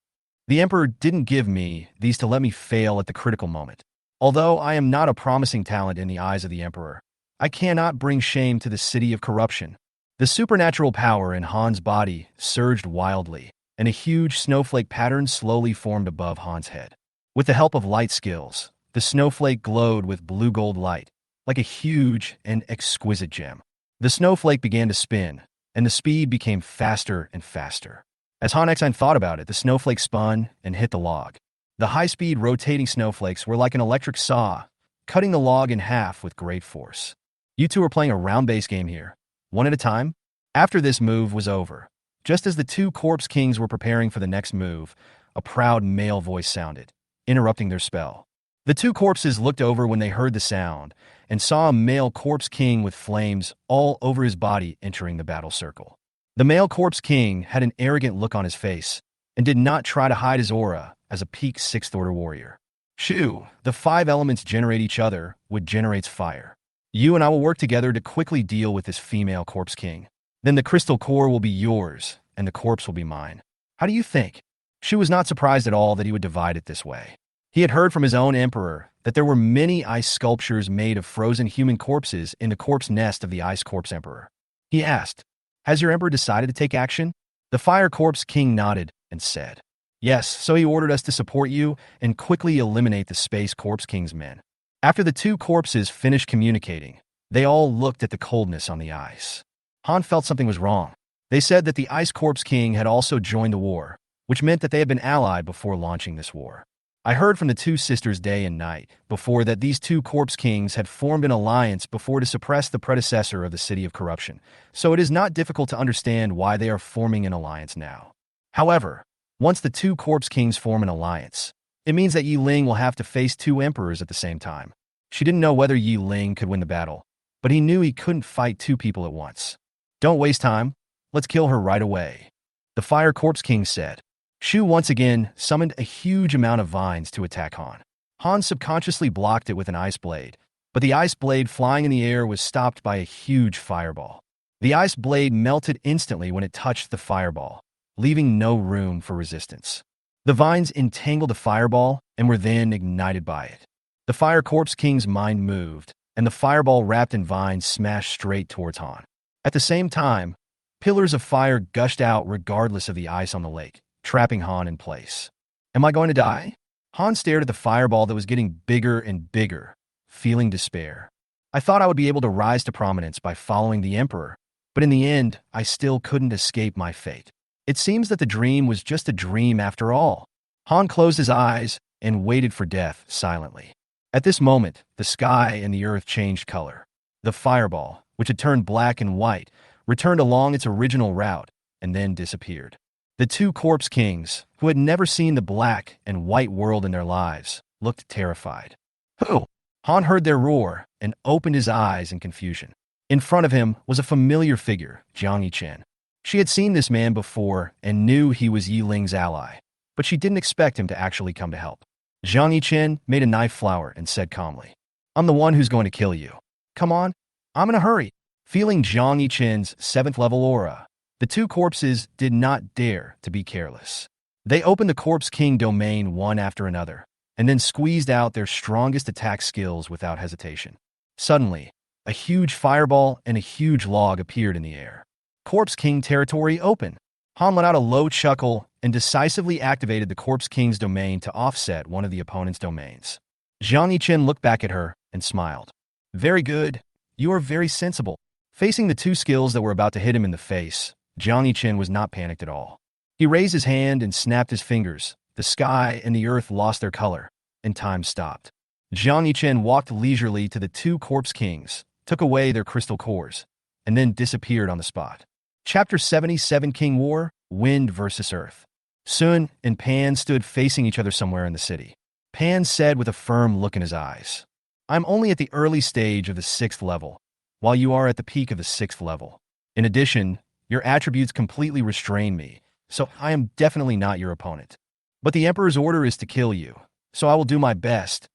The Emperor didn't give me these to let me fail at the critical moment. Although I am not a promising talent in the eyes of the Emperor, I cannot bring shame to the city of corruption. The supernatural power in Han's body surged wildly, and a huge snowflake pattern slowly formed above Han's head. With the help of light skills, the snowflake glowed with blue-gold light, like a huge and exquisite gem. The snowflake began to spin, and the speed became faster and faster. As Han Xine thought about it, the snowflake spun and hit the log. The high-speed rotating snowflakes were like an electric saw, cutting the log in half with great force. You two are playing a round-based game here, one at a time? After this move was over, just as the two corpse kings were preparing for the next move, a proud male voice sounded, interrupting their spell. The two corpses looked over when they heard the sound and saw a male corpse king with flames all over his body entering the battle circle. The male corpse king had an arrogant look on his face and did not try to hide his aura as a peak 6th order warrior. Shoo, the 5 elements generate each other, which generates fire. You and I will work together to quickly deal with this female corpse king. Then the crystal core will be yours, and the corpse will be mine. How do you think? Shu was not surprised at all that he would divide it this way. He had heard from his own emperor that there were many ice sculptures made of frozen human corpses in the corpse nest of the ice corpse emperor. He asked, "Has your emperor decided to take action?" The fire corpse king nodded and said, "Yes, so he ordered us to support you and quickly eliminate the space corpse king's men." After the two corpses finished communicating, they all looked at the coldness on the ice. Han felt something was wrong. They said that the ice corpse king had also joined the war, which meant that they had been allied before launching this war. I heard from the two sisters day and night before that these two corpse kings had formed an alliance before to suppress the predecessor of the City of Corruption, so it is not difficult to understand why they are forming an alliance now. However, once the two corpse kings form an alliance, it means that Ye Ling will have to face two emperors at the same time. She didn't know whether Ye Ling could win the battle, but he knew he couldn't fight two people at once. "Don't waste time. Let's kill her right away," the fire corpse king said. Shu once again summoned a huge amount of vines to attack Han. Han subconsciously blocked it with an ice blade, but the ice blade flying in the air was stopped by a huge fireball. The ice blade melted instantly when it touched the fireball, leaving no room for resistance. The vines entangled the fireball and were then ignited by it. The fire corpse king's mind moved, and the fireball wrapped in vines smashed straight towards Han. At the same time, pillars of fire gushed out regardless of the ice on the lake, trapping Han in place. "Am I going to die?" Han stared at the fireball that was getting bigger and bigger, feeling despair. "I thought I would be able to rise to prominence by following the Emperor, but in the end, I still couldn't escape my fate. It seems that the dream was just a dream after all." Han closed his eyes and waited for death silently. At this moment, the sky and the earth changed color. The fireball, which had turned black and white, returned along its original route and then disappeared. The two corpse kings, who had never seen the black and white world in their lives, looked terrified. "Who?" Han heard their roar and opened his eyes in confusion. In front of him was a familiar figure, Jiang Yichen. She had seen this man before and knew he was Ye Ling's ally, but she didn't expect him to actually come to help. Jiang Yichen made a knife flower and said calmly, "I'm the one who's going to kill you. Come on, I'm in a hurry." Feeling Jiang Yichen's 7th level aura, the two corpses did not dare to be careless. They opened the Corpse King domain one after another, and then squeezed out their strongest attack skills without hesitation. Suddenly, a huge fireball and a huge log appeared in the air. Corpse King territory open. Han let out a low chuckle and decisively activated the Corpse King's domain to offset one of the opponent's domains. Jiang Yichen looked back at her and smiled. "Very good. You are very sensible." Facing the two skills that were about to hit him in the face, Jiang Yichen was not panicked at all. He raised his hand and snapped his fingers. The sky and the earth lost their color, and time stopped. Jiang Yichen walked leisurely to the two Corpse Kings, took away their crystal cores, and then disappeared on the spot. Chapter 77 King War, Wind vs. Earth. Sun and Pan stood facing each other somewhere in the city. Pan said with a firm look in his eyes, "I'm only at the early stage of the 6th level, while you are at the peak of the 6th level. In addition, your attributes completely restrain me, so I am definitely not your opponent. But the Emperor's order is to kill you, so I will do my best,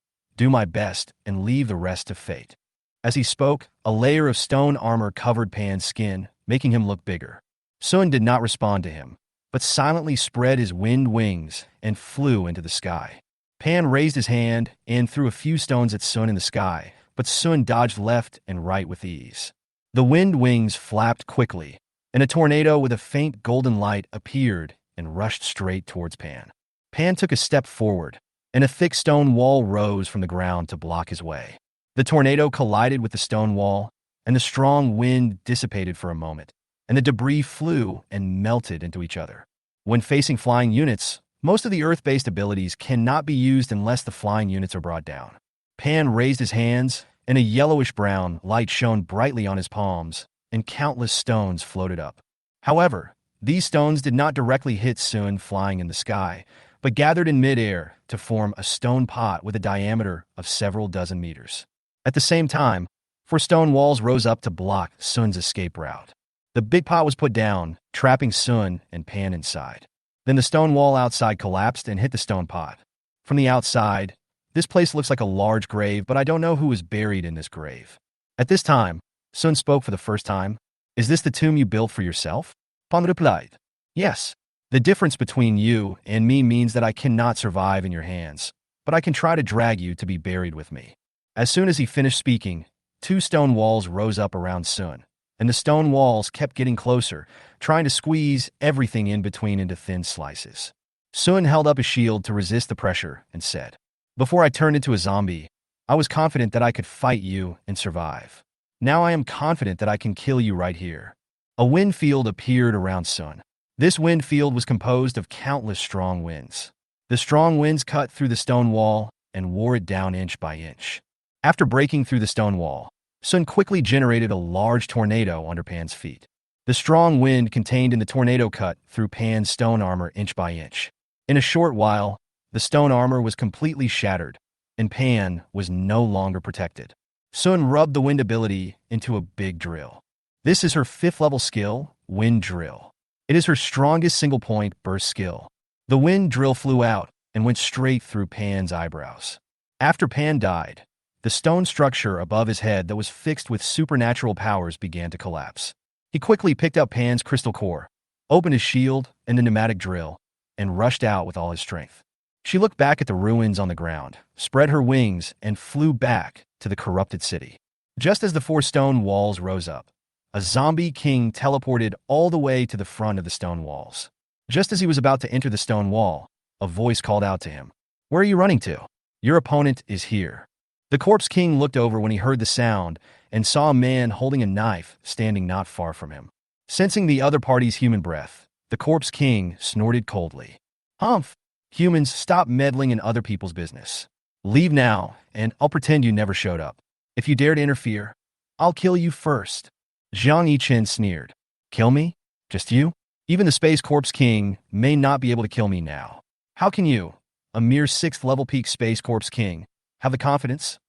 and leave the rest to fate." As he spoke, a layer of stone armor covered Pan's skin, making him look bigger. Sun did not respond to him, but silently spread his wind wings and flew into the sky. Pan raised his hand and threw a few stones at Sun in the sky, but Sun dodged left and right with ease. The wind wings flapped quickly, and a tornado with a faint golden light appeared, and rushed straight towards Pan. Pan took a step forward, and a thick stone wall rose from the ground to block his way. The tornado collided with the stone wall, and the strong wind dissipated for a moment, and the debris flew and melted into each other. When facing flying units, most of the Earth-based abilities cannot be used unless the flying units are brought down. Pan raised his hands, and a yellowish-brown light shone brightly on his palms, and countless stones floated up. However, these stones did not directly hit Sun flying in the sky, but gathered in mid-air to form a stone pot with a diameter of several dozen meters. At the same time, 4 stone walls rose up to block Sun's escape route. The big pot was put down, trapping Sun and Pan inside. Then the stone wall outside collapsed and hit the stone pot. From the outside, this place looks like a large grave, but I don't know who is buried in this grave. At this time, Sun spoke for the first time. Is this the tomb you built for yourself? Pan replied, yes. The difference between you and me means that I cannot survive in your hands, but I can try to drag you to be buried with me. As soon as he finished speaking, 2 stone walls rose up around Sun, and the stone walls kept getting closer, trying to squeeze everything in between into thin slices. Sun held up a shield to resist the pressure and said, before I turned into a zombie, I was confident that I could fight you and survive. Now I am confident that I can kill you right here. A wind field appeared around Sun. This wind field was composed of countless strong winds. The strong winds cut through the stone wall and wore it down inch by inch. After breaking through the stone wall, Sun quickly generated a large tornado under Pan's feet. The strong wind contained in the tornado cut through Pan's stone armor inch by inch. In a short while, the stone armor was completely shattered, and Pan was no longer protected. Sun rubbed the wind ability into a big drill. This is her 5th level skill, Wind Drill. It is her strongest single-point burst skill. The wind drill flew out and went straight through Pan's eyebrows. After Pan died, the stone structure above his head that was fixed with supernatural powers began to collapse. He quickly picked up Pan's crystal core, opened his shield and the pneumatic drill, and rushed out with all his strength. She looked back at the ruins on the ground, spread her wings, and flew back to the corrupted city. Just as the 4 stone walls rose up, a zombie king teleported all the way to the front of the stone walls. Just as he was about to enter the stone wall, a voice called out to him, "Where are you running to? Your opponent is here." The corpse king looked over when he heard the sound and saw a man holding a knife standing not far from him. Sensing the other party's human breath, the corpse king snorted coldly. "Humph! Humans, stop meddling in other people's business. Leave now, and I'll pretend you never showed up. If you dare to interfere, I'll kill you first." Zhang Yichen sneered. "Kill me? Just you? Even the Space Corpse King may not be able to kill me now. How can you, a mere 6th level peak Space Corpse King, have the confidence?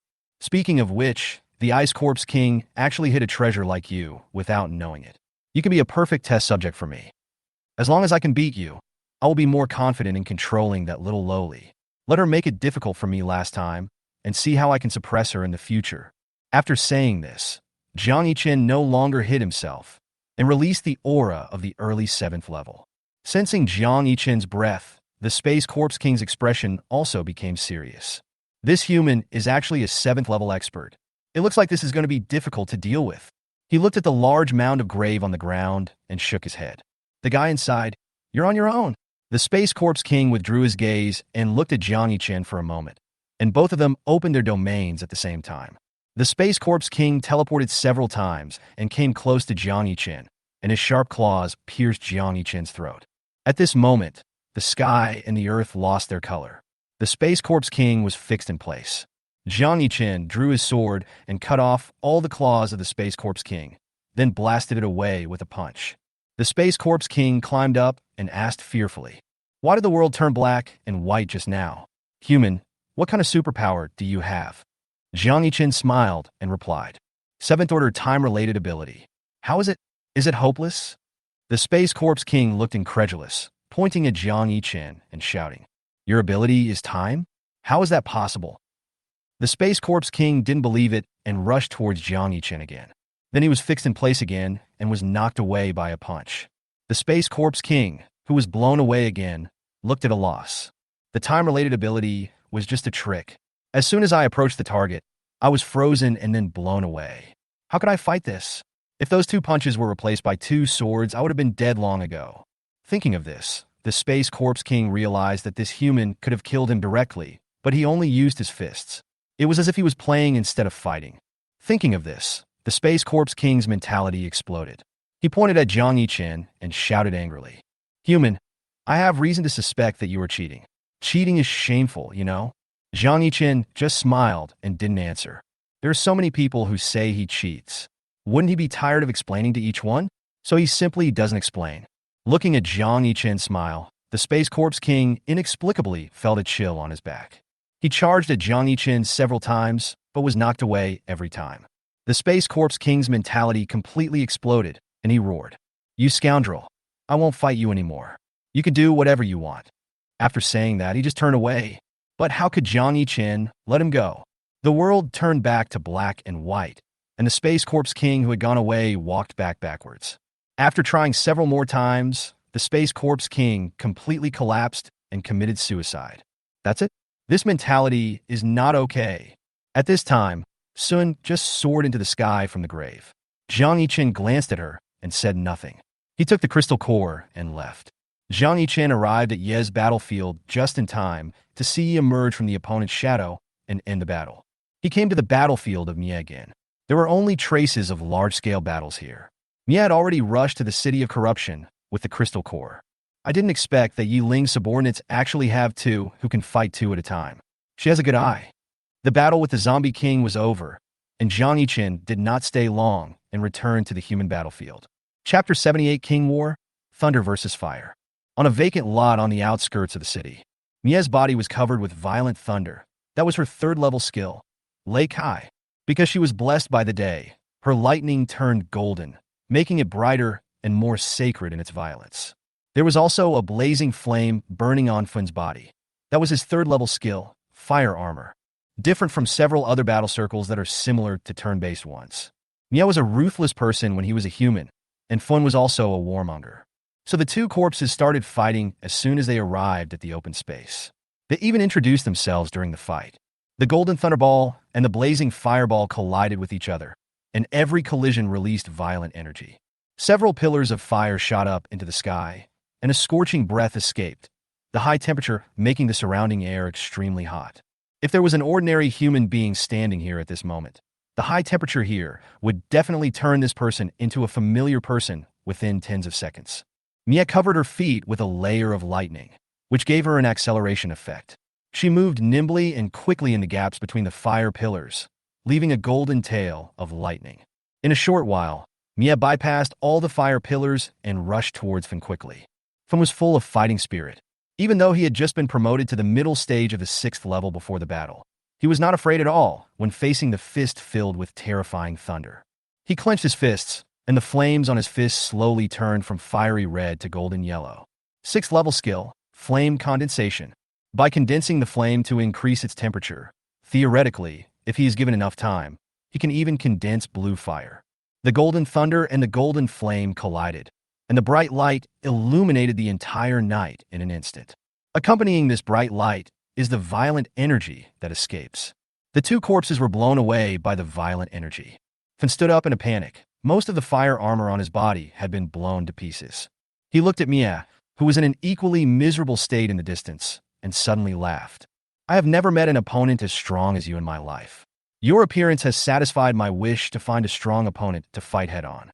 Speaking of which, the Ice Corpse King actually hid a treasure like you without knowing it. You can be a perfect test subject for me. As long as I can beat you, I will be more confident in controlling that little lowly. Let her make it difficult for me last time, and see how I can suppress her in the future." After saying this, Zhang Yichen no longer hid himself, and released the aura of the early 7th level. Sensing Zhang Yichen's breath, the Space Corpse King's expression also became serious. This human is actually a 7th level expert. It looks like this is going to be difficult to deal with. He looked at the large mound of grave on the ground and shook his head. The guy inside, "You're on your own." The Space Corpse King withdrew his gaze and looked at Zhang Yichen for a moment, and both of them opened their domains at the same time. The Space Corpse King teleported several times and came close to Zhang Yichen, and his sharp claws pierced Zhang Yichen's throat. At this moment, the sky and the earth lost their color. The Space Corpse King was fixed in place. Zhang Yichen drew his sword and cut off all the claws of the Space Corpse King, then blasted it away with a punch. The Space Corpse King climbed up and asked fearfully, "Why did the world turn black and white just now? Human, what kind of superpower do you have?" Zhang Yichen smiled and replied, "7th order time-related ability." "How is it? Is it hopeless?" The Space Corpse King looked incredulous, pointing at Zhang Yichen and shouting, "Your ability is time? How is that possible?" The Space Corpse King didn't believe it and rushed towards Zhang Yichen again. Then he was fixed in place again and was knocked away by a punch. The Space Corpse King, who was blown away again, looked at a loss. The time-related ability was just a trick. As soon as I approached the target, I was frozen and then blown away. How could I fight this? If those 2 punches were replaced by 2 swords, I would have been dead long ago. Thinking of this, the the Space Corpse King realized that this human could have killed him directly, but he only used his fists. It was as if he was playing instead of fighting. Thinking of this, the Space Corpse King's mentality exploded. He pointed at Zhang Yichen and shouted angrily, "Human, I have reason to suspect that you are cheating. Cheating is shameful, you know?" Zhang Yichen just smiled and didn't answer. There are so many people who say he cheats. Wouldn't he be tired of explaining to each one? So he simply doesn't explain. Looking at Zhang Yichen's smile, the Space Corpse King inexplicably felt a chill on his back. He charged at Zhang Yichen several times, but was knocked away every time. The Space Corpse King's mentality completely exploded, and he roared, "You scoundrel! I won't fight you anymore. You can do whatever you want." After saying that, he just turned away. But how could Zhang Yichen let him go? The world turned back to black and white, and the Space Corpse King who had gone away walked backwards. After trying several more times, the Space Corpse King completely collapsed and committed suicide. That's it? This mentality is not okay. At this time, Sun just soared into the sky from the grave. Zhang Yichen glanced at her and said nothing. He took the crystal core and left. Zhang Yichen arrived at Ye's battlefield just in time to see Ye emerge from the opponent's shadow and end the battle. He came to the battlefield of Ye again. There were only traces of large-scale battles here. Ye had already rushed to the City of Corruption with the crystal core. I didn't expect that Ye Ling's subordinates actually have two who can fight two at a time. She has a good eye. The battle with the Zombie King was over, and Zhang Yichen did not stay long and returned to the human battlefield. Chapter 78 King War, Thunder vs. Fire. On a vacant lot on the outskirts of the city, Ye's body was covered with violent thunder. That was her third-level skill, Lei Kai. Because she was blessed by the day, her lightning turned golden, making it brighter and more sacred in its violence. There was also a blazing flame burning on Fun's body. That was his third-level skill, Fire Armor, different from several other battle circles that are similar to turn-based ones. Ye was a ruthless person when he was a human, and Fun was also a warmonger. So the two corpses started fighting as soon as they arrived at the open space. They even introduced themselves during the fight. The golden thunderball and the blazing fireball collided with each other, and every collision released violent energy. Several pillars of fire shot up into the sky, and a scorching breath escaped, the high temperature making the surrounding air extremely hot. If there was an ordinary human being standing here at this moment, the high temperature here would definitely turn this person into a familiar person within tens of seconds. Mia covered her feet with a layer of lightning, which gave her an acceleration effect. She moved nimbly and quickly in the gaps between the fire pillars, leaving a golden tail of lightning. In a short while, Mia bypassed all the fire pillars and rushed towards Fun quickly. Fun was full of fighting spirit. Even though he had just been promoted to the middle stage of the 6th level before the battle, he was not afraid at all when facing the fist filled with terrifying thunder. He clenched his fists, and the flames on his fists slowly turned from fiery red to golden yellow. 6th level skill, Flame Condensation. By condensing the flame to increase its temperature, theoretically, if he is given enough time, he can even condense blue fire. The golden thunder and the golden flame collided, and the bright light illuminated the entire night in an instant. Accompanying this bright light is the violent energy that escapes. The two corpses were blown away by the violent energy. Fun stood up in a panic. Most of the fire armor on his body had been blown to pieces. He looked at Mia, who was in an equally miserable state in the distance, and suddenly laughed. "I have never met an opponent as strong as you in my life. Your appearance has satisfied my wish to find a strong opponent to fight head-on.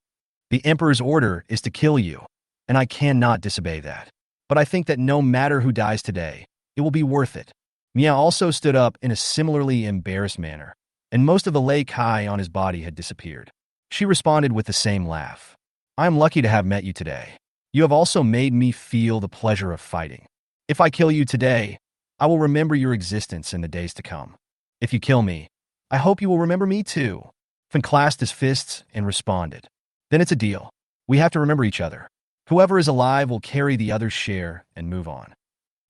The Emperor's order is to kill you, and I cannot disobey that. But I think that no matter who dies today, it will be worth it." Mia also stood up in a similarly embarrassed manner, and most of the Lei Kai on his body had disappeared. She responded with the same laugh. "I am lucky to have met you today. You have also made me feel the pleasure of fighting. If I kill you today, I will remember your existence in the days to come. If you kill me, I hope you will remember me too." Fun clasped his fists and responded. "Then it's a deal. We have to remember each other. Whoever is alive will carry the other's share and move on."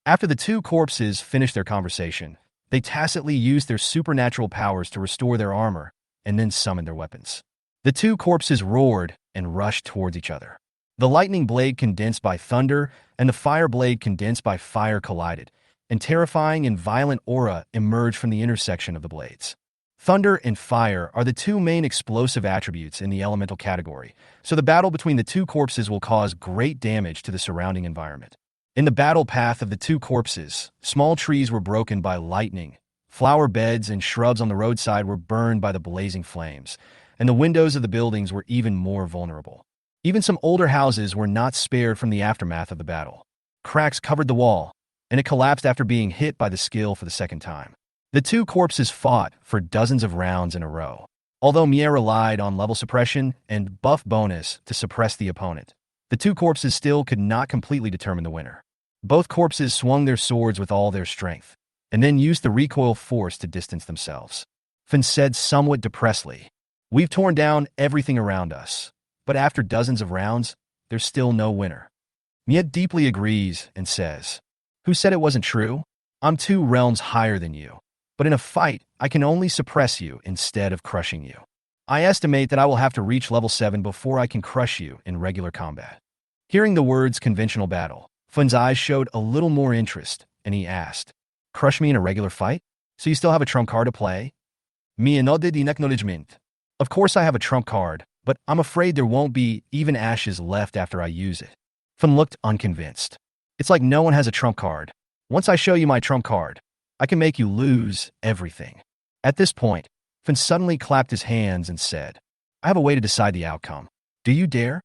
After the two corpses finished their conversation, they tacitly used their supernatural powers to restore their armor and then summoned their weapons. The two corpses roared and rushed towards each other. The lightning blade condensed by thunder and the fire blade condensed by fire collided, and terrifying and violent aura emerged from the intersection of the blades. Thunder and fire are the two main explosive attributes in the elemental category, so the battle between the two corpses will cause great damage to the surrounding environment. In the battle path of the two corpses, small trees were broken by lightning, flower beds and shrubs on the roadside were burned by the blazing flames, and the windows of the buildings were even more vulnerable. Even some older houses were not spared from the aftermath of the battle. Cracks covered the wall, and it collapsed after being hit by the skill for the second time. The two corpses fought for dozens of rounds in a row. Although Ye relied on level suppression and buff bonus to suppress the opponent, the two corpses still could not completely determine the winner. Both corpses swung their swords with all their strength, and then used the recoil force to distance themselves. Fin said somewhat depressedly, "We've torn down everything around us, but after dozens of rounds, there's still no winner." Ye deeply agrees and says, "Who said it wasn't true? I'm 2 realms higher than you. But in a fight, I can only suppress you instead of crushing you. I estimate that I will have to reach level 7 before I can crush you in regular combat." Hearing the words conventional battle, Fun's eyes showed a little more interest, and he asked, "Crush me in a regular fight? So you still have a trump card to play?" Mia nodded in acknowledgement. "Of course I have a trump card, but I'm afraid there won't be even ashes left after I use it." Fun looked unconvinced. "It's like no one has a trump card. Once I show you my trump card, I can make you lose everything." At this point, Finn suddenly clapped his hands and said, "I have a way to decide the outcome. Do you dare?"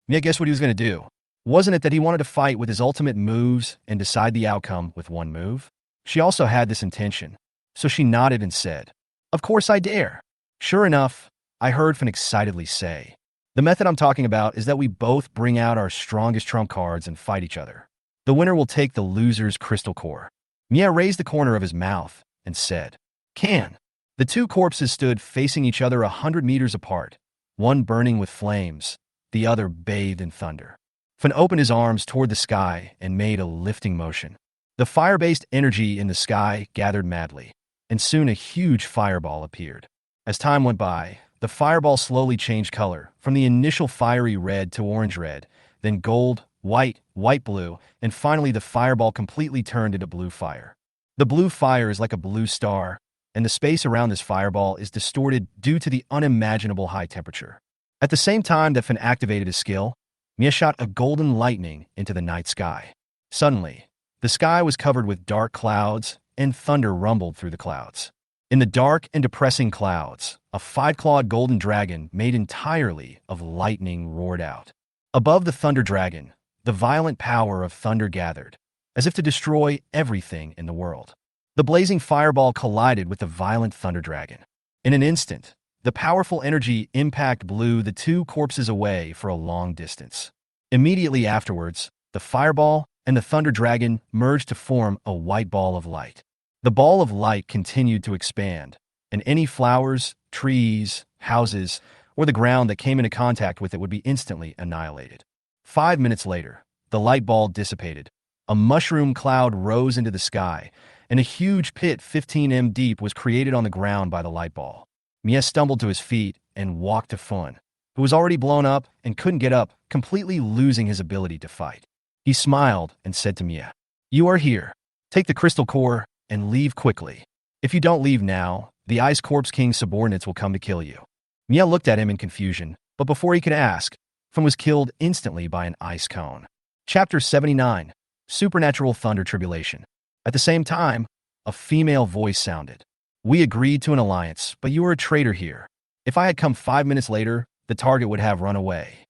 Mia guessed what he was going to do. Wasn't it that he wanted to fight with his ultimate moves and decide the outcome with one move? She also had this intention, so she nodded and said, "Of course I dare." Sure enough, I heard Finn excitedly say, "The method I'm talking about is that we both bring out our strongest trump cards and fight each other. The winner will take the loser's crystal core." Mia raised the corner of his mouth and said, "Can." The two corpses stood facing each other 100 meters apart, one burning with flames, the other bathed in thunder. Finn opened his arms toward the sky and made a lifting motion. The fire-based energy in the sky gathered madly, and soon a huge fireball appeared. As time went by, the fireball slowly changed color, from the initial fiery red to orange-red, then gold, white, white-blue, and finally the fireball completely turned into blue fire. The blue fire is like a blue star, and the space around this fireball is distorted due to the unimaginable high temperature. At the same time that Finn activated his skill, Mia shot a golden lightning into the night sky. Suddenly, the sky was covered with dark clouds, and thunder rumbled through the clouds. In the dark and depressing clouds, a 5-clawed golden dragon made entirely of lightning roared out. Above the thunder dragon, the violent power of thunder gathered, as if to destroy everything in the world. The blazing fireball collided with the violent thunder dragon. In an instant, the powerful energy impact blew the two corpses away for a long distance. Immediately afterwards, the fireball and the thunder dragon merged to form a white ball of light. The ball of light continued to expand, and any flowers, trees, houses, or the ground that came into contact with it would be instantly annihilated. 5 minutes later, the light ball dissipated. A mushroom cloud rose into the sky, and a huge pit 15 m deep was created on the ground by the light ball. Mia stumbled to his feet and walked to Fun, who was already blown up and couldn't get up, completely losing his ability to fight. He smiled and said to Mia, "You are here. Take the crystal core and leave quickly. If you don't leave now, the Ice Corpse King's subordinates will come to kill you." Mia looked at him in confusion, but before he could ask, Fun was killed instantly by an ice cone. Chapter 79, Supernatural Thunder Tribulation. At the same time, a female voice sounded. "We agreed to an alliance, but you were a traitor here. If I had come 5 minutes later, the target would have run away.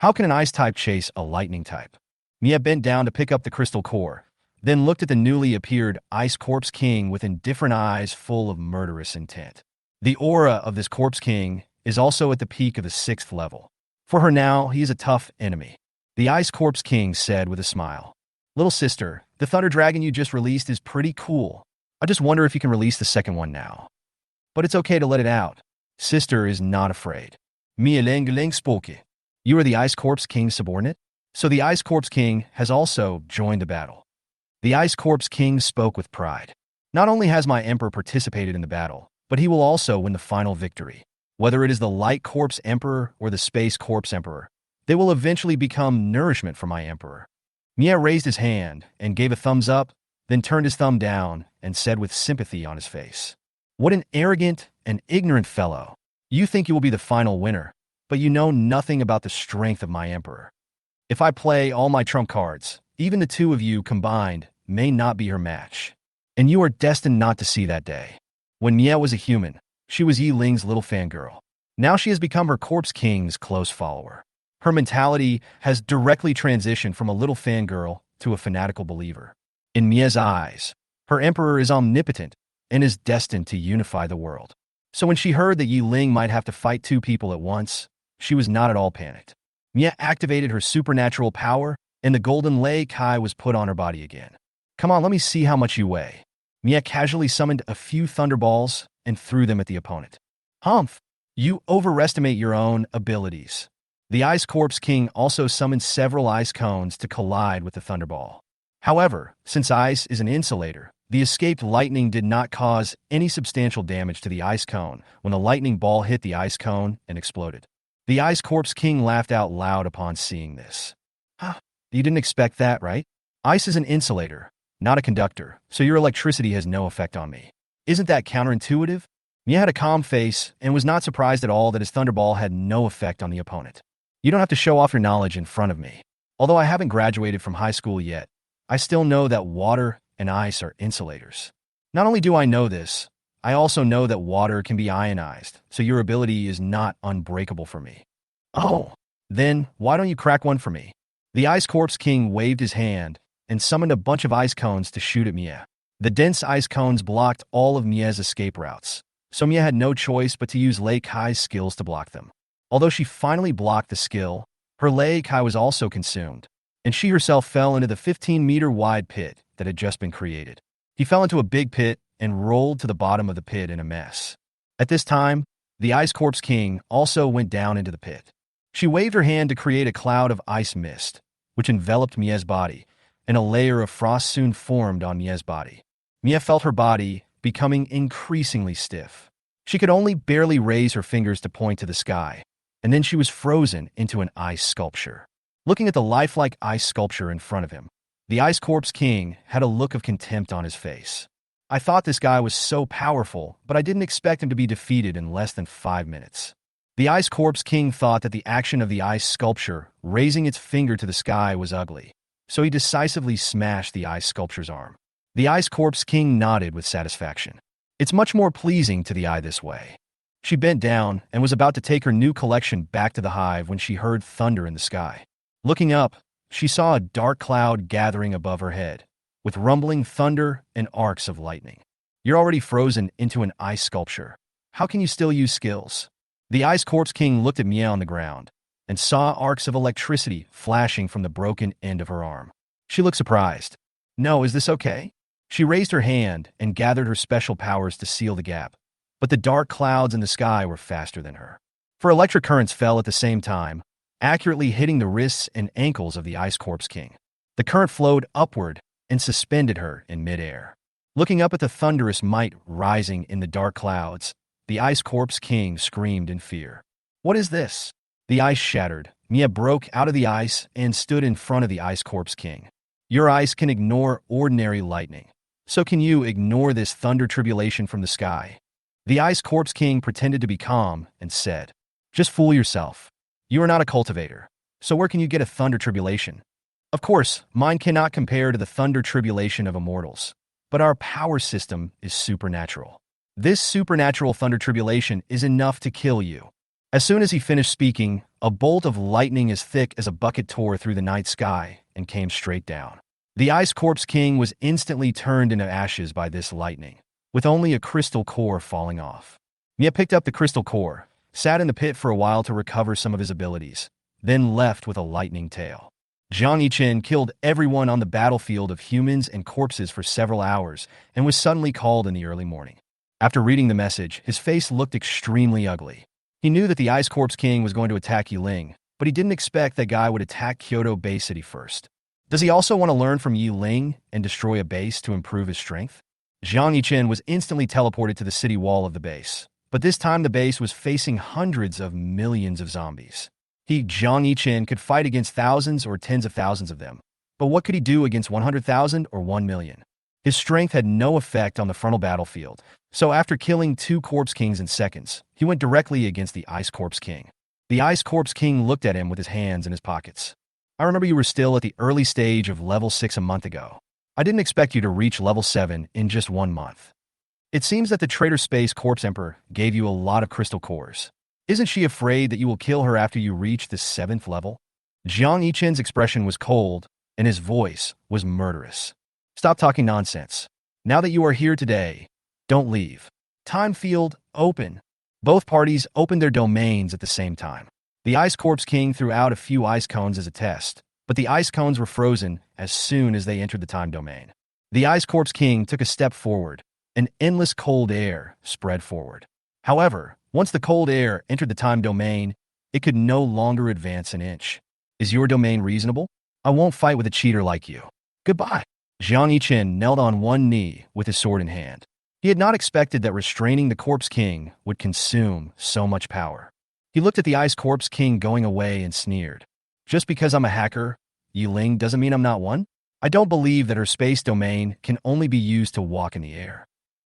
How can an ice type chase a lightning type?" Mia bent down to pick up the crystal core, then looked at the newly appeared Ice Corpse King with indifferent eyes full of murderous intent. The aura of this Corpse King is also at the peak of the 6th level. For her now, he is a tough enemy. The Ice Corpse King said with a smile, "Little sister, the Thunder Dragon you just released is pretty cool. I just wonder if you can release the second one now. But it's okay to let it out. Sister is not afraid." Ye Ling spoke. "You are the Ice Corpse King's subordinate? So the Ice Corpse King has also joined the battle." The Ice Corpse King spoke with pride. "Not only has my emperor participated in the battle, but he will also win the final victory. Whether it is the Light Corpse Emperor or the Space Corpse Emperor, they will eventually become nourishment for my emperor." Mia raised his hand and gave a thumbs up, then turned his thumb down and said with sympathy on his face, "What an arrogant and ignorant fellow. You think you will be the final winner, but you know nothing about the strength of my emperor. If I play all my trump cards, Even the two of you combined may not be her match. And you are destined not to see that day. When Ye was a human, she was Ye Ling's little fangirl. Now she has become her Corpse King's close follower. Her mentality has directly transitioned from a little fangirl to a fanatical believer. In Mie's eyes, her emperor is omnipotent and is destined to unify the world. So when she heard that Ye Ling might have to fight two people at once, she was not at all panicked. Mie activated her supernatural power, and the golden Lei Kai was put on her body again. Come on, let me see how much you weigh. Mie casually summoned a few thunderballs and threw them at the opponent. Humph! You overestimate your own abilities. The Ice Corpse King also summoned several ice cones to collide with the thunderball. However, since ice is an insulator, the escaped lightning did not cause any substantial damage to the ice cone when the lightning ball hit the ice cone and exploded. The Ice Corpse King laughed out loud upon seeing this. Huh, you didn't expect that, right? Ice is an insulator, not a conductor, so your electricity has no effect on me. Isn't that counterintuitive? Mie had a calm face and was not surprised at all that his thunderball had no effect on the opponent. You don't have to show off your knowledge in front of me. Although I haven't graduated from high school yet, I still know that water and ice are insulators. Not only do I know this, I also know that water can be ionized, so your ability is not unbreakable for me. Oh, then why don't you crack one for me? The Ice Corpse King waved his hand and summoned a bunch of ice cones to shoot at Mie. The dense ice cones blocked all of Mie's escape routes, so Mie had no choice but to use Lei Kai's skills to block them. Although she finally blocked the skill, her Lei Kai was also consumed, and she herself fell into the 15-meter-wide pit that had just been created. He fell into a big pit and rolled to the bottom of the pit in a mess. At this time, the Ice Corpse King also went down into the pit. She waved her hand to create a cloud of ice mist, which enveloped Mie's body, and a layer of frost soon formed on Mie's body. Mie felt her body becoming increasingly stiff. She could only barely raise her fingers to point to the sky, and then she was frozen into an ice sculpture. Looking at the lifelike ice sculpture in front of him, the Ice Corpse King had a look of contempt on his face. I thought this guy was so powerful, but I didn't expect him to be defeated in less than 5 minutes. The Ice Corpse King thought that the action of the ice sculpture raising its finger to the sky was ugly, so he decisively smashed the ice sculpture's arm. The Ice Corpse King nodded with satisfaction. It's much more pleasing to the eye this way. She bent down and was about to take her new collection back to the hive when she heard thunder in the sky. Looking up, she saw a dark cloud gathering above her head, with rumbling thunder and arcs of lightning. You're already frozen into an ice sculpture. How can you still use skills? The Ice Corpse King looked at Mie on the ground and saw arcs of electricity flashing from the broken end of her arm. She looked surprised. No, is this okay? She raised her hand and gathered her special powers to seal the gap, but the dark clouds in the sky were faster than her. For electric currents fell at the same time, accurately hitting the wrists and ankles of the Ice Corpse King. The current flowed upward and suspended her in midair. Looking up at the thunderous might rising in the dark clouds, the Ice Corpse King screamed in fear. What is this? The ice shattered. Mie broke out of the ice and stood in front of the Ice Corpse King. Your ice can ignore ordinary lightning. So can you ignore this thunder tribulation from the sky? The Ice Corpse King pretended to be calm and said, just fool yourself. You are not a cultivator, so where can you get a thunder tribulation? Of course, mine cannot compare to the thunder tribulation of immortals, but our power system is supernatural. This supernatural thunder tribulation is enough to kill you. As soon as he finished speaking, a bolt of lightning as thick as a bucket tore through the night sky and came straight down. The Ice Corpse King was instantly turned into ashes by this lightning, with only a crystal core falling off. Mie picked up the crystal core, sat in the pit for a while to recover some of his abilities, then left with a lightning tail. Zhang Yichen killed everyone on the battlefield of humans and corpses for several hours and was suddenly called in the early morning. After reading the message, his face looked extremely ugly. He knew that the Ice Corpse King was going to attack Ye Ling, but he didn't expect that guy would attack Kyoto Bay City first. Does he also want to learn from Ye Ling and destroy a base to improve his strength? Zhang Yichen was instantly teleported to the city wall of the base, but this time the base was facing hundreds of millions of zombies. Zhang Yichen, could fight against thousands or tens of thousands of them, but what could he do against 100,000 or 1 million? His strength had no effect on the frontal battlefield, so after killing 2 Corpse Kings in seconds, he went directly against the Ice Corpse King. The Ice Corpse King looked at him with his hands in his pockets. I remember you were still at the early stage of level 6 a month ago. I didn't expect you to reach level 7 in just 1 month. It seems that the Traitor Space Corpse Emperor gave you a lot of crystal cores. Isn't she afraid that you will kill her after you reach the 7th level? Jiang Yichen's expression was cold, and his voice was murderous. Stop talking nonsense. Now that you are here today, don't leave. Time field, open. Both parties opened their domains at the same time. The Ice Corpse King threw out a few ice cones as a test, but the ice cones were frozen as soon as they entered the time domain. The Ice Corpse King took a step forward, and endless cold air spread forward. However, once the cold air entered the time domain, it could no longer advance an inch. Is your domain reasonable? I won't fight with a cheater like you. Goodbye. Jiang Yichen knelt on one knee with his sword in hand. He had not expected that restraining the Corpse King would consume so much power. He looked at the Ice Corpse King going away and sneered. Just because I'm a hacker, Ye Ling, doesn't mean I'm not one? I don't believe that her space domain can only be used to walk in the air.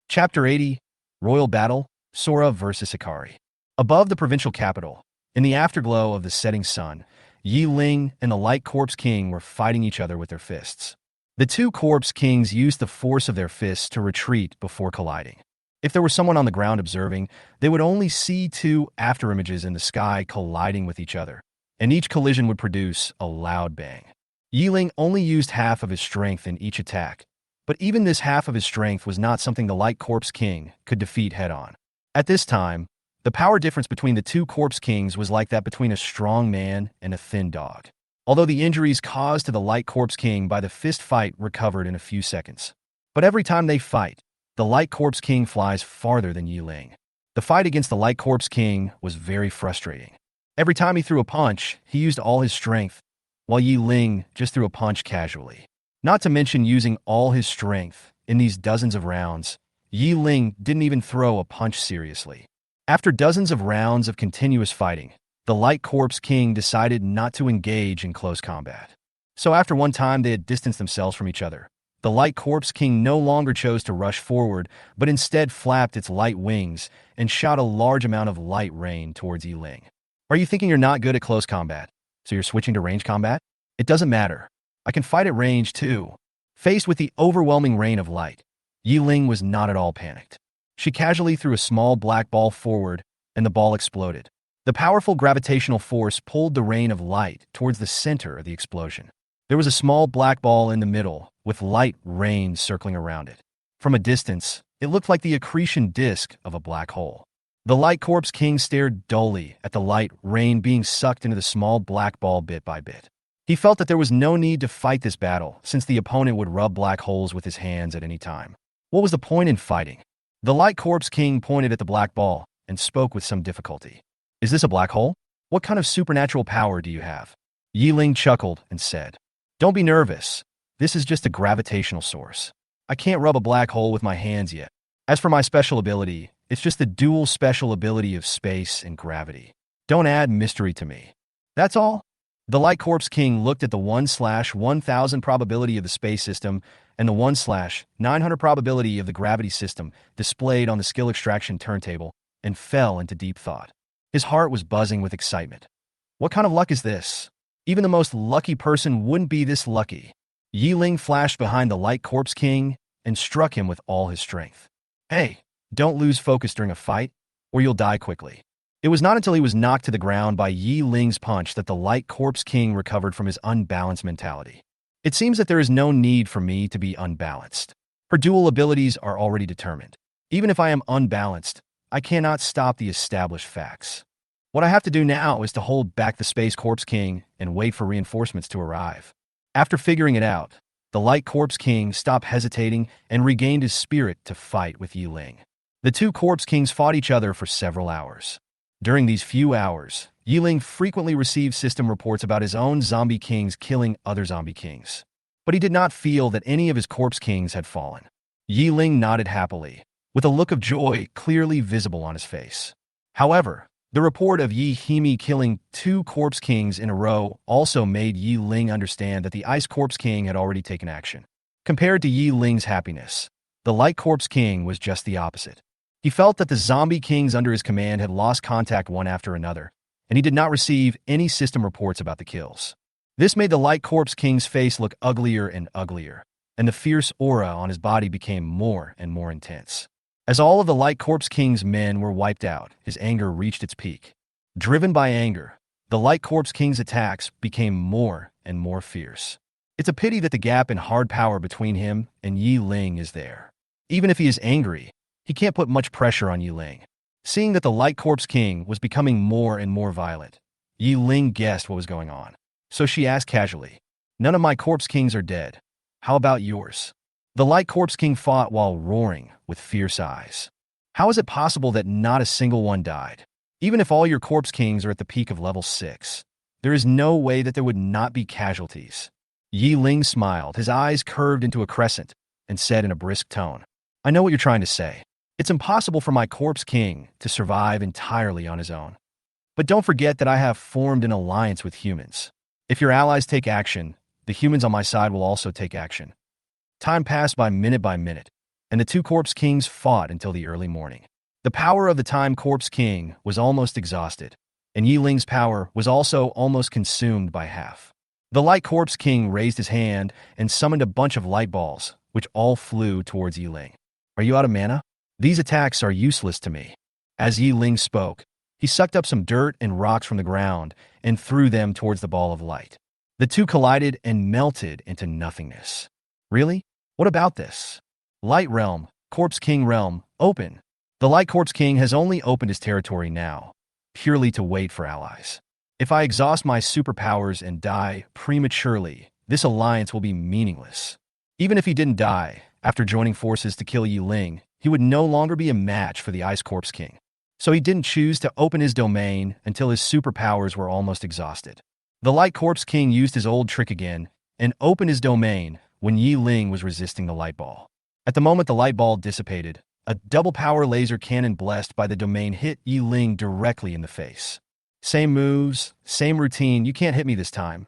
Chapter 80, Royal Battle, Sora vs. Hikari. Above the provincial capital, in the afterglow of the setting sun, Ye Ling and the Light Corpse King were fighting each other with their fists. The two Corpse Kings used the force of their fists to retreat before colliding. If there were someone on the ground observing, they would only see two afterimages in the sky colliding with each other, and each collision would produce a loud bang. Ye Ling only used half of his strength in each attack, but even this half of his strength was not something the Light Corpse King could defeat head-on. At this time, the power difference between the two Corpse Kings was like that between a strong man and a thin dog. Although the injuries caused to the Light Corpse King by the fist fight recovered in a few seconds. But every time they fight, the Light Corpse King flies farther than Ye Ling. The fight against the Light Corpse King was very frustrating. Every time he threw a punch, he used all his strength, while Ye Ling just threw a punch casually. Not to mention using all his strength in these dozens of rounds, Ye Ling didn't even throw a punch seriously. After dozens of rounds of continuous fighting, the Light Corpse King decided not to engage in close combat. So after one time they had distanced themselves from each other, the Light Corpse King no longer chose to rush forward, but instead flapped its light wings and shot a large amount of light rain towards Ye Ling. Are you thinking you're not good at close combat, so you're switching to range combat? It doesn't matter. I can fight at range too. Faced with the overwhelming rain of light, Ye Ling was not at all panicked. She casually threw a small black ball forward, and the ball exploded. The powerful gravitational force pulled the rain of light towards the center of the explosion. There was a small black ball in the middle, with light rain circling around it. From a distance, it looked like the accretion disk of a black hole. The Light Corpse King stared dully at the light rain being sucked into the small black ball bit by bit. He felt that there was no need to fight this battle, since the opponent would rub black holes with his hands at any time. What was the point in fighting? The Light Corpse King pointed at the black ball and spoke with some difficulty. Is this a black hole? What kind of supernatural power do you have? Ye Ling chuckled and said, Don't be nervous. This is just a gravitational source. I can't rub a black hole with my hands yet. As for my special ability, it's just the dual special ability of space and gravity. Don't add mystery to me. That's all? The Light Corpse King looked at the 1/1000 probability of the space system and the 1/900 probability of the gravity system displayed on the skill extraction turntable and fell into deep thought. His heart was buzzing with excitement. What kind of luck is this? Even the most lucky person wouldn't be this lucky. Ye Ling flashed behind the Light Corpse King and struck him with all his strength. Hey, don't lose focus during a fight, or you'll die quickly. It was not until he was knocked to the ground by Ye Ling's punch that the Light Corpse King recovered from his unbalanced mentality. It seems that there is no need for me to be unbalanced. Her dual abilities are already determined. Even if I am unbalanced, I cannot stop the established facts. What I have to do now is to hold back the Space Corpse King and wait for reinforcements to arrive. After figuring it out, the Light Corpse King stopped hesitating and regained his spirit to fight with Ye Ling. The two Corpse Kings fought each other for several hours. During these few hours, Ye Ling frequently received system reports about his own zombie kings killing other zombie kings. But he did not feel that any of his Corpse Kings had fallen. Ye Ling nodded happily, with a look of joy clearly visible on his face. However, the report of Ye Himi killing two Corpse Kings in a row also made Ye Ling understand that the Ice Corpse King had already taken action. Compared to Ye Ling's happiness, the Light Corpse King was just the opposite. He felt that the zombie kings under his command had lost contact one after another, and he did not receive any system reports about the kills. This made the Light Corpse King's face look uglier and uglier, and the fierce aura on his body became more and more intense. As all of the Light Corpse King's men were wiped out, his anger reached its peak. Driven by anger, the Light Corpse King's attacks became more and more fierce. It's a pity that the gap in hard power between him and Ye Ling is there. Even if he is angry, he can't put much pressure on Ye Ling. Seeing that the Light Corpse King was becoming more and more violent, Ye Ling guessed what was going on. So she asked casually, "None of my Corpse Kings are dead. How about yours?" The Light Corpse King fought while roaring with fierce eyes. "How is it possible that not a single one died? Even if all your Corpse Kings are at the peak of level 6, there is no way that there would not be casualties." Ye Ling smiled, his eyes curved into a crescent, and said in a brisk tone, "I know what you're trying to say. It's impossible for my Corpse King to survive entirely on his own. But don't forget that I have formed an alliance with humans. If your allies take action, the humans on my side will also take action." Time passed by minute, and the two Corpse Kings fought until the early morning. The power of the Time Corpse King was almost exhausted, and Ye Ling's power was also almost consumed by half. The Light Corpse King raised his hand and summoned a bunch of light balls, which all flew towards Ye Ling. "Are you out of mana? These attacks are useless to me." As Ye Ling spoke, he sucked up some dirt and rocks from the ground and threw them towards the ball of light. The two collided and melted into nothingness. "Really? What about this?" "Light Realm, Corpse King Realm, open." The Light Corpse King has only opened his territory now, purely to wait for allies. "If I exhaust my superpowers and die prematurely, this alliance will be meaningless." Even if he didn't die, after joining forces to kill Ye Ling, he would no longer be a match for the Ice Corpse King. So he didn't choose to open his domain until his superpowers were almost exhausted. The Light Corpse King used his old trick again and opened his domain when Ye Ling was resisting the light ball. At the moment the light ball dissipated, a double-power laser cannon blessed by the domain hit Ye Ling directly in the face. "Same moves, same routine, you can't hit me this time."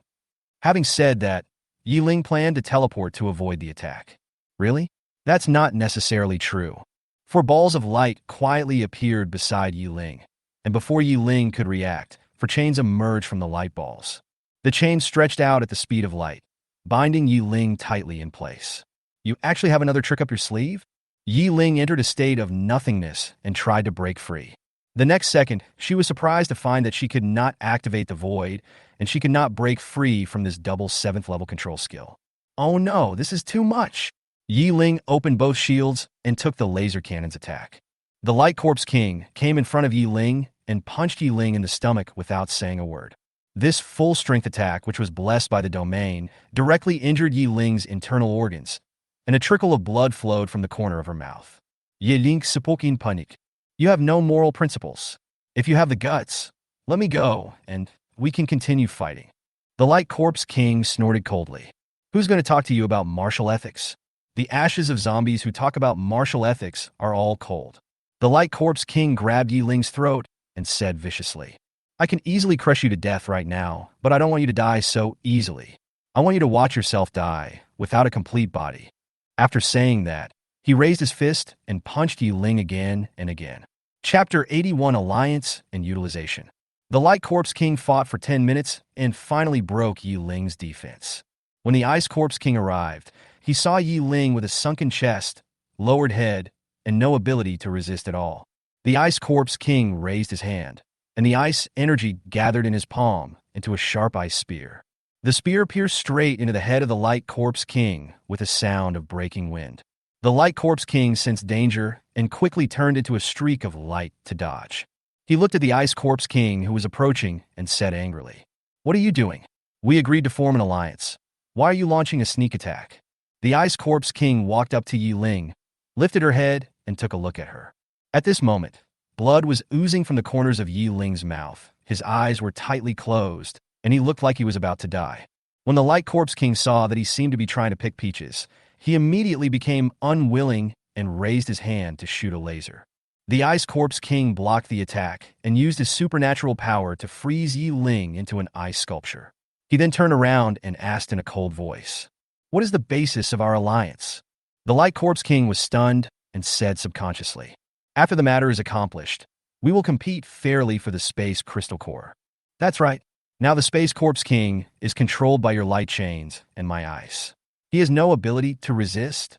Having said that, Ye Ling planned to teleport to avoid the attack. Really? That's not necessarily true. Four balls of light quietly appeared beside Ye Ling, and before Ye Ling could react, four chains emerged from the light balls. The chains stretched out at the speed of light, binding Ye Ling tightly in place. "You actually have another trick up your sleeve?" Ye Ling entered a state of nothingness and tried to break free. The next second, she was surprised to find that she could not activate the void, and she could not break free from this double 7th level control skill. "Oh no, this is too much." Ye Ling opened both shields and took the laser cannon's attack. The Light Corpse King came in front of Ye Ling and punched Ye Ling in the stomach without saying a word. This full-strength attack, which was blessed by the domain, directly injured Ye Ling's internal organs, and a trickle of blood flowed from the corner of her mouth. "Ye Ling spoke panic. You have no moral principles. If you have the guts, let me go, and we can continue fighting." The Light Corpse King snorted coldly. "Who's going to talk to you about martial ethics? The ashes of zombies who talk about martial ethics are all cold." The Light Corpse King grabbed Ye Ling's throat and said viciously, "I can easily crush you to death right now, but I don't want you to die so easily. I want you to watch yourself die without a complete body." After saying that, he raised his fist and punched Ye Ling again and again. Chapter 81: Alliance and Utilization. The Light Corpse King fought for 10 minutes and finally broke Ye Ling's defense. When the Ice Corpse King arrived, he saw Ye Ling with a sunken chest, lowered head, and no ability to resist at all. The Ice Corpse King raised his hand, and the ice energy gathered in his palm into a sharp ice spear. The spear pierced straight into the head of the Light Corpse King with a sound of breaking wind. The Light Corpse King sensed danger and quickly turned into a streak of light to dodge. He looked at the Ice Corpse King who was approaching and said angrily, "What are you doing? We agreed to form an alliance. Why are you launching a sneak attack?" The Ice Corpse King walked up to Ye Ling, lifted her head, and took a look at her. At this moment, blood was oozing from the corners of Ye Ling's mouth. His eyes were tightly closed, and he looked like he was about to die. When the Light Corpse King saw that he seemed to be trying to pick peaches, he immediately became unwilling and raised his hand to shoot a laser. The Ice Corpse King blocked the attack and used his supernatural power to freeze Ye Ling into an ice sculpture. He then turned around and asked in a cold voice, "What is the basis of our alliance?" The Light Corpse King was stunned and said subconsciously, "After the matter is accomplished, we will compete fairly for the Space Crystal Core." "That's right. Now the Space Corpse King is controlled by your light chains and my ice. He has no ability to resist,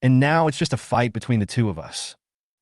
and now it's just a fight between the two of us.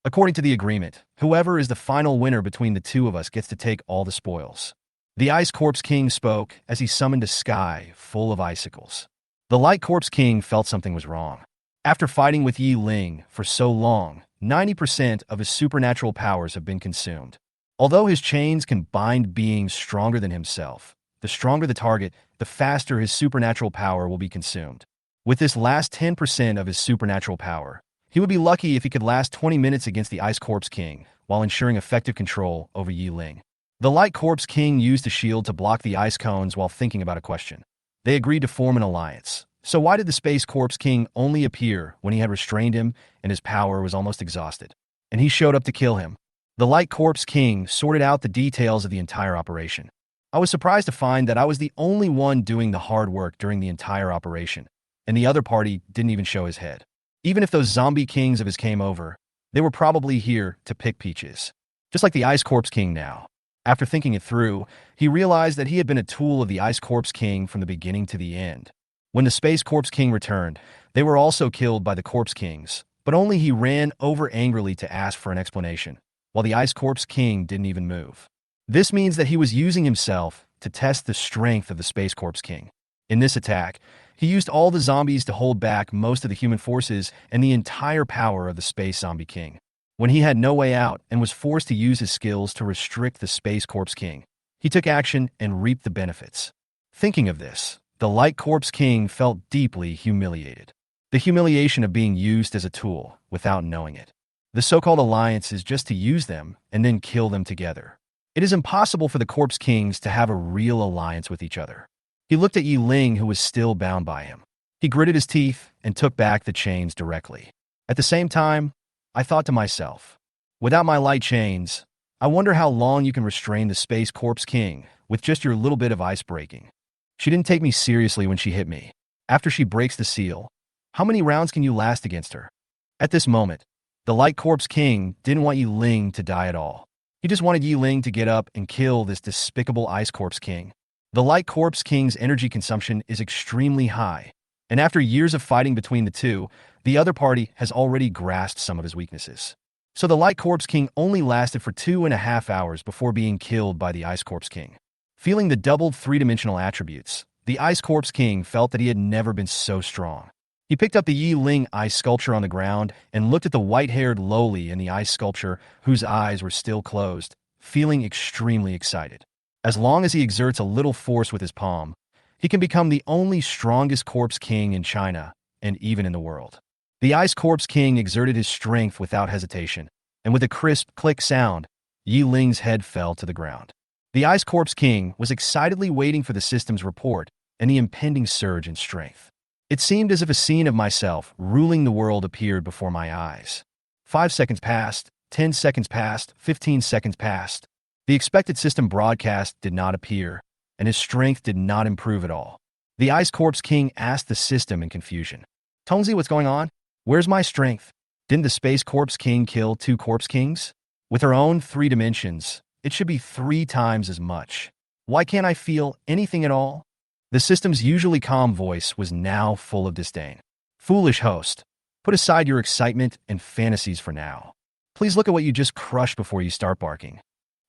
According to the agreement, whoever is the final winner between the two of us gets to take all the spoils. The Ice Corpse King spoke as he summoned a sky full of icicles. The Light Corpse King felt something was wrong. After fighting with Ye Ling for so long, 90% of his supernatural powers have been consumed. Although his chains can bind beings stronger than himself, the stronger the target, the faster his supernatural power will be consumed. With this last 10% of his supernatural power, he would be lucky if he could last 20 minutes against the Ice Corpse King while ensuring effective control over Ye Ling. The Light Corpse King used a shield to block the ice cones while thinking about a question. They agreed to form an alliance. So why did the Space Corpse King only appear when he had restrained him and his power was almost exhausted? And he showed up to kill him. The Light Corpse King sorted out the details of the entire operation. I was surprised to find that I was the only one doing the hard work during the entire operation, and the other party didn't even show his head. Even if those zombie kings of his came over, they were probably here to pick peaches. Just like the Ice Corpse King now. After thinking it through, he realized that he had been a tool of the Ice Corpse King from the beginning to the end. When the Space Corpse King returned, they were also killed by the Corpse Kings, but only he ran over angrily to ask for an explanation, while the Ice Corpse King didn't even move. This means that he was using himself to test the strength of the Space Corpse King. In this attack, he used all the zombies to hold back most of the human forces and the entire power of the Space Zombie King. When he had no way out and was forced to use his skills to restrict the Space Corpse King, he took action and reaped the benefits. Thinking of this, the Light Corpse King felt deeply humiliated. The humiliation of being used as a tool without knowing it. The so-called alliance is just to use them and then kill them together. It is impossible for the Corpse Kings to have a real alliance with each other. He looked at Ye Ling, who was still bound by him. He gritted his teeth and took back the chains directly. At the same time, I thought to myself, without my light chains, I wonder how long you can restrain the Space Corpse King with just your little bit of ice breaking. She didn't take me seriously when she hit me. After she breaks the seal, how many rounds can you last against her? At this moment, the Light Corpse King didn't want Ye Ling to die at all. He just wanted Ye Ling to get up and kill this despicable Ice Corpse King. The Light Corpse King's energy consumption is extremely high, and after years of fighting between the two, the other party has already grasped some of his weaknesses. So the Light Corpse King only lasted for 2.5 hours before being killed by the Ice Corpse King. Feeling the doubled three-dimensional attributes, the Ice Corpse King felt that he had never been so strong. He picked up the Ye Ling ice sculpture on the ground and looked at the white-haired lowly in the ice sculpture whose eyes were still closed, feeling extremely excited. As long as he exerts a little force with his palm, he can become the only strongest Corpse King in China and even in the world. The Ice Corpse King exerted his strength without hesitation, and with a crisp click sound, Ye Ling's head fell to the ground. The Ice Corpse King was excitedly waiting for the system's report and the impending surge in strength. It seemed as if a scene of myself ruling the world appeared before my eyes. 5 seconds passed, 10 seconds passed, 15 seconds passed. The expected system broadcast did not appear, and his strength did not improve at all. The Ice Corpse King asked the system in confusion. Tongzi, what's going on? Where's my strength? Didn't the Space Corpse King kill 2 Corpse Kings? With her own 3 dimensions, it should be 3 times as much. Why can't I feel anything at all? The system's usually calm voice was now full of disdain. Foolish host, put aside your excitement and fantasies for now. Please look at what you just crushed before you start barking.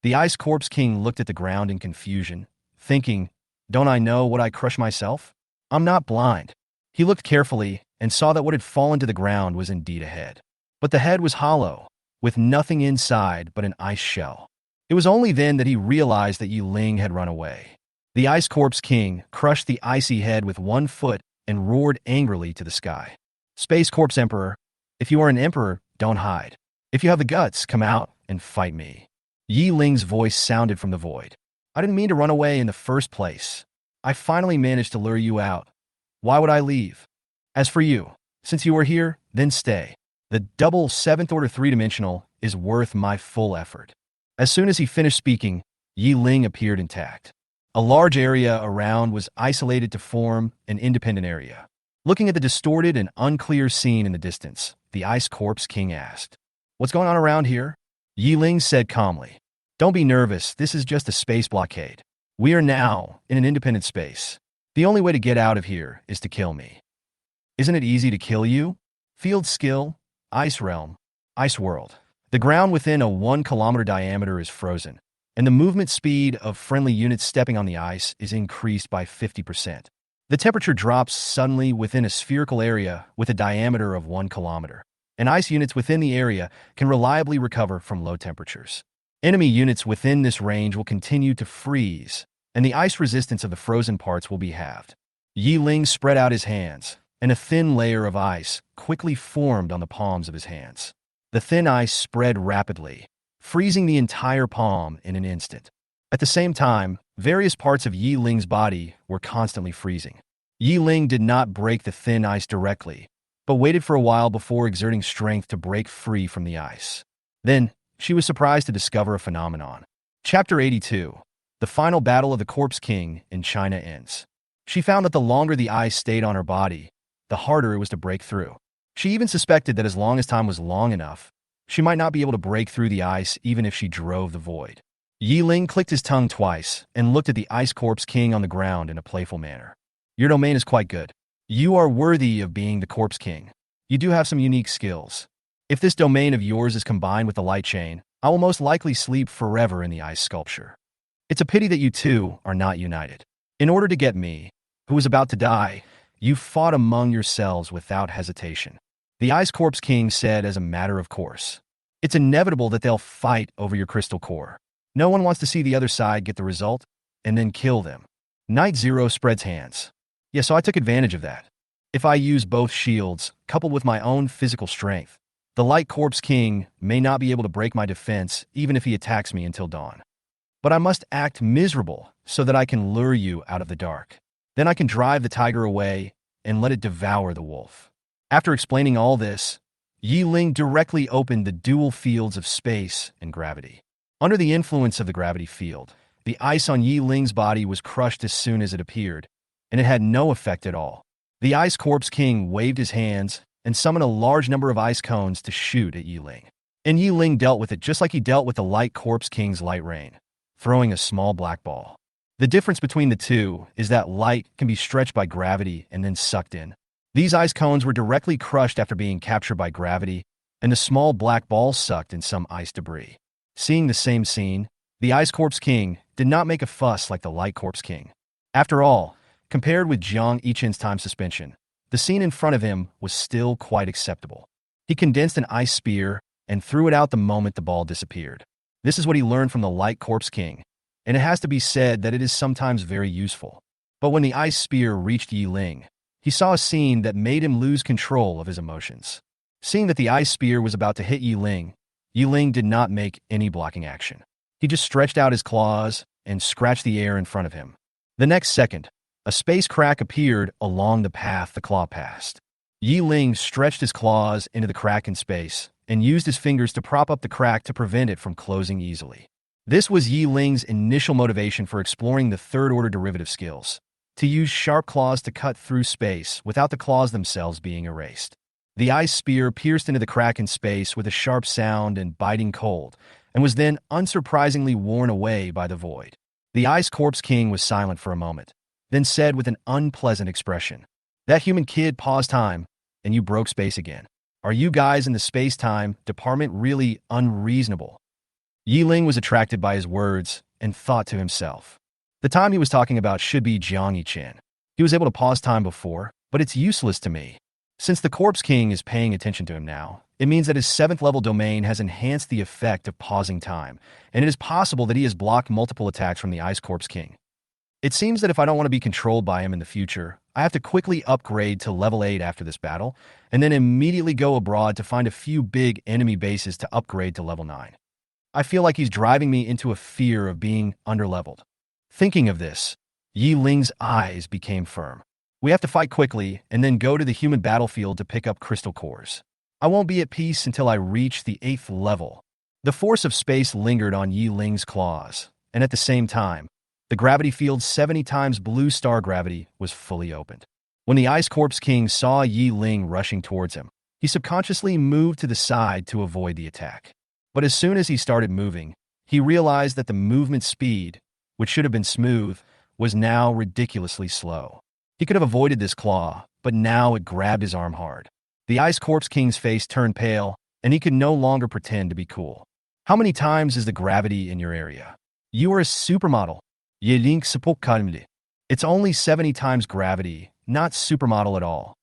The Ice Corpse King looked at the ground in confusion, thinking, don't I know what I crush myself? I'm not blind. He looked carefully and saw that what had fallen to the ground was indeed a head. But the head was hollow, with nothing inside but an ice shell. It was only then that he realized that Ye Ling had run away. The Ice Corpse King crushed the icy head with 1 foot and roared angrily to the sky. Space Corpse Emperor, if you are an emperor, don't hide. If you have the guts, come out and fight me. Ye Ling's voice sounded from the void. I didn't mean to run away in the first place. I finally managed to lure you out. Why would I leave? As for you, since you are here, then stay. The double 7th order 3-dimensional is worth my full effort. As soon as he finished speaking, Ye Ling appeared intact. A large area around was isolated to form an independent area. Looking at the distorted and unclear scene in the distance, the Ice Corpse King asked, what's going on around here? Ye Ling said calmly, don't be nervous, this is just a space blockade. We are now in an independent space. The only way to get out of here is to kill me. Isn't it easy to kill you? Field skill, ice realm, ice world. The ground within a 1 kilometer diameter is frozen, and the movement speed of friendly units stepping on the ice is increased by 50%. The temperature drops suddenly within a spherical area with a diameter of 1 kilometer, and ice units within the area can reliably recover from low temperatures. Enemy units within this range will continue to freeze, and the ice resistance of the frozen parts will be halved. Ye Ling spread out his hands, and a thin layer of ice quickly formed on the palms of his hands. The thin ice spread rapidly, freezing the entire palm in an instant. At the same time, various parts of Ye Ling's body were constantly freezing. Ye Ling did not break the thin ice directly, but waited for a while before exerting strength to break free from the ice. Then, she was surprised to discover a phenomenon. Chapter 82. The final battle of the Corpse King in China ends. She found that the longer the ice stayed on her body, the harder it was to break through. She even suspected that as long as time was long enough, she might not be able to break through the ice even if she drove the void. Ye Ling clicked his tongue twice and looked at the Ice Corpse King on the ground in a playful manner. Your domain is quite good. You are worthy of being the Corpse King. You do have some unique skills. If this domain of yours is combined with the light chain, I will most likely sleep forever in the ice sculpture. It's a pity that you two are not united. In order to get me, who is about to die, you fought among yourselves without hesitation. The Ice Corpse King said as a matter of course. It's inevitable that they'll fight over your crystal core. No one wants to see the other side get the result and then kill them. Knight Zero spreads hands. Yeah, so I took advantage of that. If I use both shields, coupled with my own physical strength, the Light Corpse King may not be able to break my defense even if he attacks me until dawn. But I must act miserable so that I can lure you out of the dark. Then I can drive the tiger away and let it devour the wolf. After explaining all this, Ye Ling directly opened the dual fields of space and gravity. Under the influence of the gravity field, the ice on Ye Ling's body was crushed as soon as it appeared, and it had no effect at all. The Ice Corpse King waved his hands and summoned a large number of ice cones to shoot at Ye Ling. And Ye Ling dealt with it just like he dealt with the Light Corpse King's light rain, throwing a small black ball. The difference between the two is that light can be stretched by gravity and then sucked in. These ice cones were directly crushed after being captured by gravity, and the small black ball sucked in some ice debris. Seeing the same scene, the Ice Corpse King did not make a fuss like the Light Corpse King. After all, compared with Jiang Yichen's time suspension, the scene in front of him was still quite acceptable. He condensed an ice spear and threw it out the moment the ball disappeared. This is what he learned from the Light Corpse King, and it has to be said that it is sometimes very useful. But when the ice spear reached Ye Ling, he saw a scene that made him lose control of his emotions. Seeing that the ice spear was about to hit Ye Ling did not make any blocking action. He just stretched out his claws and scratched the air in front of him. The next second, a space crack appeared along the path the claw passed. Ye Ling stretched his claws into the crack in space and used his fingers to prop up the crack to prevent it from closing easily. This was Ye Ling's initial motivation for exploring the third-order derivative skills, to use sharp claws to cut through space without the claws themselves being erased. The ice spear pierced into the crack in space with a sharp sound and biting cold, and was then unsurprisingly worn away by the void. The Ice Corpse King was silent for a moment, then said with an unpleasant expression, "That human kid paused time, and you broke space again. Are you guys in the space-time department really unreasonable?" Ye Ling was attracted by his words and thought to himself, the time he was talking about should be Jiang Yichen. He was able to pause time before, but it's useless to me. Since the Corpse King is paying attention to him now, it means that his 7th-level domain has enhanced the effect of pausing time, and it is possible that he has blocked multiple attacks from the Ice Corpse King. It seems that if I don't want to be controlled by him in the future, I have to quickly upgrade to level 8 after this battle, and then immediately go abroad to find a few big enemy bases to upgrade to level 9. I feel like he's driving me into a fear of being underleveled. Thinking of this, Ye Ling's eyes became firm. We have to fight quickly and then go to the human battlefield to pick up crystal cores. I won't be at peace until I reach the 8th level. The force of space lingered on Ye Ling's claws, and at the same time, the gravity field's 70 times blue star gravity was fully opened. When the Ice Corpse King saw Ye Ling rushing towards him, he subconsciously moved to the side to avoid the attack. But as soon as he started moving, he realized that the movement speed, which should have been smooth, was now ridiculously slow. He could have avoided this claw, but now it grabbed his arm hard. The Ice Corpse King's face turned pale, and he could no longer pretend to be cool. How many times is the gravity in your area? You are a supermodel. Ye Ling sepulkalmli. It's only 70 times gravity, not supermodel at all.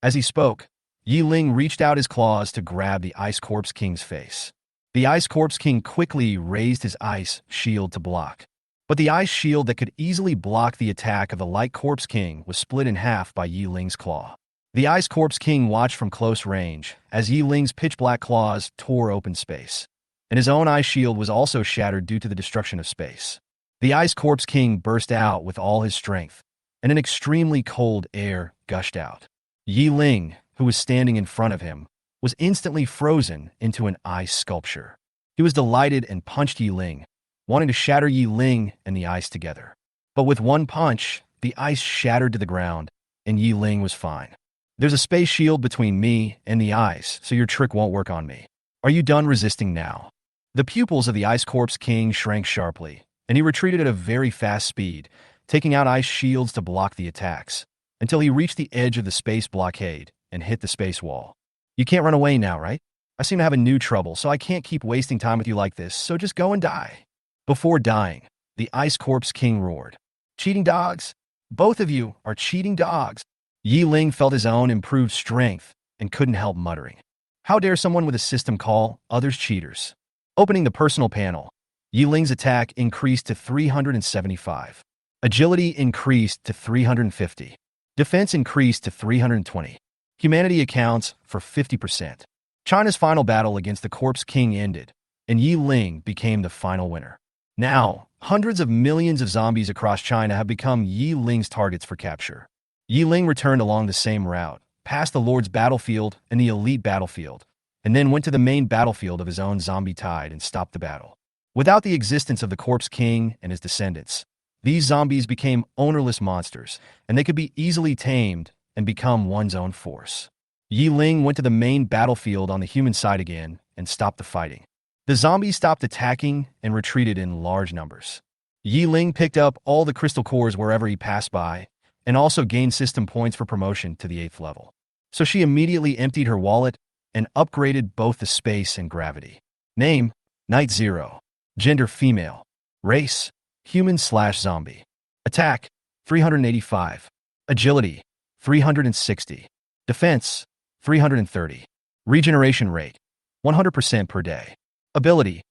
As he spoke, Ye Ling reached out his claws to grab the Ice Corpse King's face. The Ice Corpse King quickly raised his ice shield to block. But the ice shield that could easily block the attack of the Light Corpse King was split in half by Ye Ling's claw. The Ice Corpse King watched from close range as Ye Ling's pitch-black claws tore open space. And his own ice shield was also shattered due to the destruction of space. The Ice Corpse King burst out with all his strength, and an extremely cold air gushed out. Ye Ling, who was standing in front of him, was instantly frozen into an ice sculpture. He was delighted and punched Ye Ling, wanting to shatter Ye Ling and the ice together. But with one punch, the ice shattered to the ground, and Ye Ling was fine. There's a space shield between me and the ice, so your trick won't work on me. Are you done resisting now? The pupils of the Ice Corpse King shrank sharply, and he retreated at a very fast speed, taking out ice shields to block the attacks, until he reached the edge of the space blockade and hit the space wall. You can't run away now, right? I seem to have a new trouble, so I can't keep wasting time with you like this, so just go and die. Before dying, the Ice Corpse King roared. Cheating dogs! Both of you are cheating dogs! Ye Ling felt his own improved strength and couldn't help muttering. How dare someone with a system call others cheaters? Opening the personal panel, Ye Ling's attack increased to 375. Agility increased to 350. Defense increased to 320. Humanity accounts for 50%. China's final battle against the Corpse King ended, and Ye Ling became the final winner. Now, hundreds of millions of zombies across China have become Ye Ling's targets for capture. Ye Ling returned along the same route, past the Lord's battlefield and the Elite battlefield, and then went to the main battlefield of his own zombie tide and stopped the battle. Without the existence of the Corpse King and his descendants, these zombies became ownerless monsters, and they could be easily tamed and become one's own force. Ye Ling went to the main battlefield on the human side again and stopped the fighting. The zombies stopped attacking and retreated in large numbers. Ye Ling picked up all the crystal cores wherever he passed by, and also gained system points for promotion to the 8th level. So she immediately emptied her wallet and upgraded both the space and gravity. Name, Night Zero. Gender, female. Race, human/zombie. Attack, 385. Agility, 360. Defense, 330. Regeneration rate, 100% per day. Ability,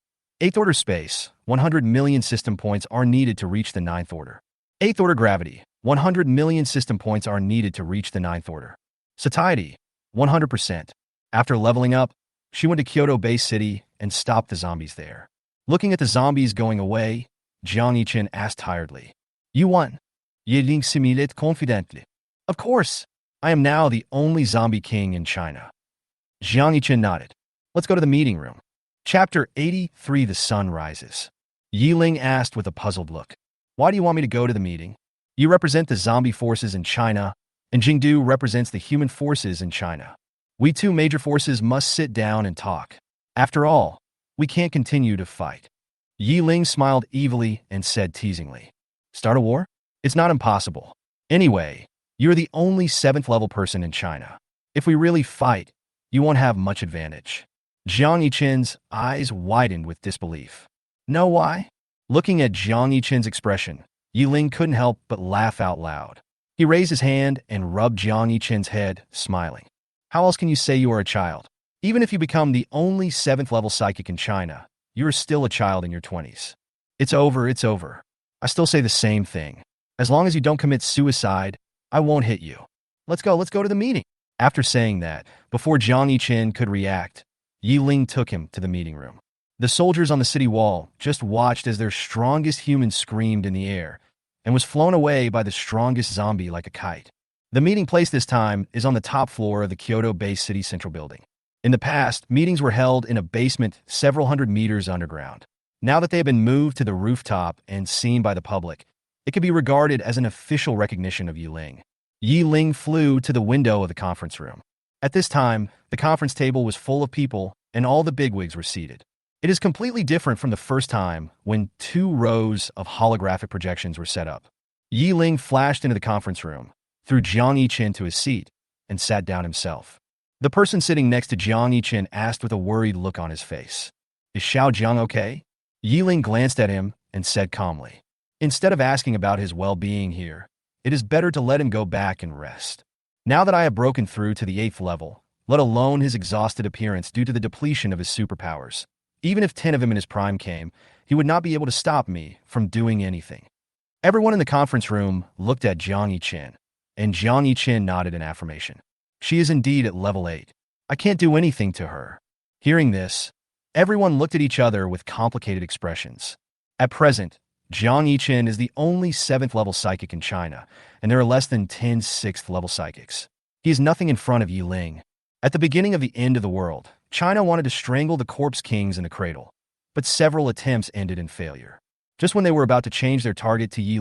8th order space, 100 million system points are needed to reach the 9th order. 8th order gravity, 100 million system points are needed to reach the 9th order. Satiety, 100%. After leveling up, she went to Kyoto Bay City and stopped the zombies there. Looking at the zombies going away, Jiang Yichen asked tiredly, You won? Ye Ling simulate confidently. Of course. I am now the only zombie king in China. Jiang Yichen nodded. Let's go to the meeting room. Chapter 83, The Sun Rises. Ye Ling asked with a puzzled look. Why do you want me to go to the meeting? You represent the zombie forces in China, and Jingdu represents the human forces in China. We two major forces must sit down and talk. After all, we can't continue to fight. Ye Ling smiled evilly and said teasingly, Start a war? It's not impossible. Anyway, you're the only 7th level person in China. If we really fight, you won't have much advantage. Jiang Yichen's eyes widened with disbelief. Know why? Looking at Jiang Yichen's expression, Ye Ling couldn't help but laugh out loud. He raised his hand and rubbed Jiang Yichen's head, smiling. How else can you say you are a child? Even if you become the only 7th level psychic in China, you are still a child in your 20s. It's over, it's over. I still say the same thing. As long as you don't commit suicide, I won't hit you. Let's go to the meeting. After saying that, before Jiang Yichen could react, Ye Ling took him to the meeting room. The soldiers on the city wall just watched as their strongest human screamed in the air and was flown away by the strongest zombie like a kite. The meeting place this time is on the top floor of the Kyoto Bay City Central Building. In the past, meetings were held in a basement several hundred meters underground. Now that they have been moved to the rooftop and seen by the public, it could be regarded as an official recognition of Ye Ling. Ye Ling flew to the window of the conference room. At this time, the conference table was full of people and all the bigwigs were seated. It is completely different from the first time when 2 rows of holographic projections were set up. Ye Ling flashed into the conference room, threw Jiang Yichen to his seat, and sat down himself. The person sitting next to Jiang Yichen asked with a worried look on his face, "Is Xiao Jiang okay?" Ye Ling glanced at him and said calmly, "Instead of asking about his well-being here, it is better to let him go back and rest. Now that I have broken through to the 8th level, let alone his exhausted appearance due to the depletion of his superpowers, even if 10 of him in his prime came, he would not be able to stop me from doing anything." Everyone in the conference room looked at Jiang Yichen, and Jiang Yichen nodded in affirmation. "She is indeed at level 8. I can't do anything to her." Hearing this, everyone looked at each other with complicated expressions. At present, Jiang Yichen is the only 7th level psychic in China, and there are less than 10 6th level psychics. He is nothing in front of Ye Ling. At the beginning of the end of the world, China wanted to strangle the corpse kings in the cradle, but several attempts ended in failure. Just when they were about to change their target to Ye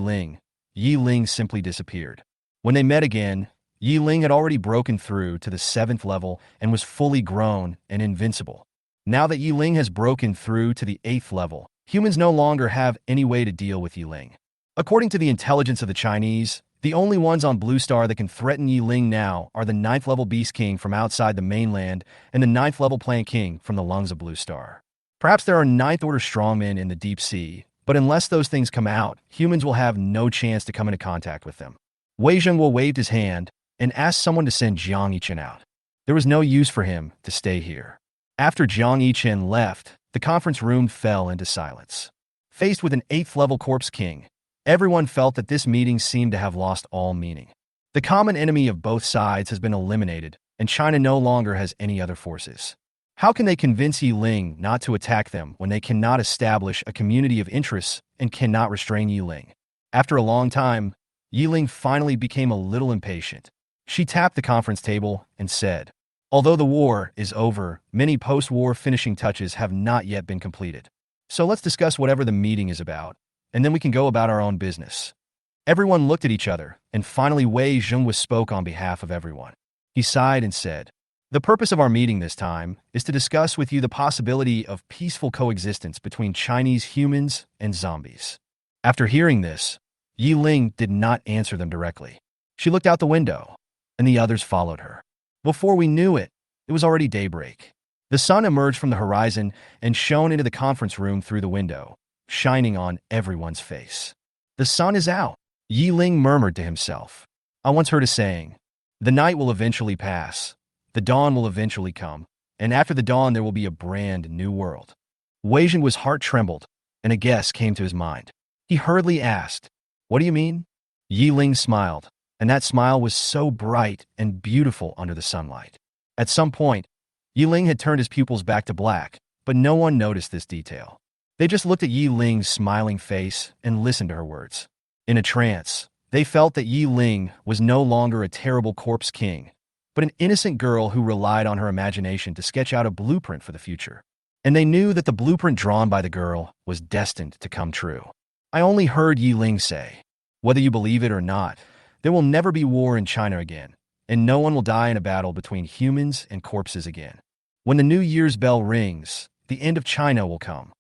Ling simply disappeared. When they met again, Ye Ling had already broken through to the 7th level and was fully grown and invincible. Now that Ye Ling has broken through to the 8th level, humans no longer have any way to deal with Ye Ling. According to the intelligence of the Chinese, the only ones on Blue Star that can threaten Ye Ling now are the 9th level Beast King from outside the mainland and the 9th level Plant King from the lungs of Blue Star. Perhaps there are 9th order strongmen in the deep sea, but unless those things come out, humans will have no chance to come into contact with them. Wei Zhengguo waved his hand and asked someone to send Jiang Yichen out. There was no use for him to stay here. After Jiang Yichen left, the conference room fell into silence. Faced with an 8th level corpse king, everyone felt that this meeting seemed to have lost all meaning. The common enemy of both sides has been eliminated, and China no longer has any other forces. How can they convince Ye Ling not to attack them when they cannot establish a community of interests and cannot restrain Ye Ling? After a long time, Ye Ling finally became a little impatient. She tapped the conference table and said, "Although the war is over, many post-war finishing touches have not yet been completed. So let's discuss whatever the meeting is about, and then we can go about our own business." Everyone looked at each other, and finally Wei Zhengguo spoke on behalf of everyone. He sighed and said, "The purpose of our meeting this time is to discuss with you the possibility of peaceful coexistence between Chinese humans and zombies." After hearing this, Ye Ling did not answer them directly. She looked out the window, and the others followed her. Before we knew it, it was already daybreak. The sun emerged from the horizon and shone into the conference room through the window, shining on everyone's face. "The sun is out," Ye Ling murmured to himself. "I once heard a saying, the night will eventually pass, the dawn will eventually come, and after the dawn there will be a brand new world." Wei Zhengguo's heart trembled, and a guess came to his mind. He hurriedly asked, "What do you mean?" Ye Ling smiled, and that smile was so bright and beautiful under the sunlight. At some point, Ye Ling had turned his pupils back to black, but no one noticed this detail. They just looked at Ye Ling's smiling face and listened to her words. In a trance, they felt that Ye Ling was no longer a terrible corpse king, but an innocent girl who relied on her imagination to sketch out a blueprint for the future. And they knew that the blueprint drawn by the girl was destined to come true. "I only heard Ye Ling say, whether you believe it or not, there will never be war in China again, and no one will die in a battle between humans and corpses again. When the New Year's bell rings, the end of China will come."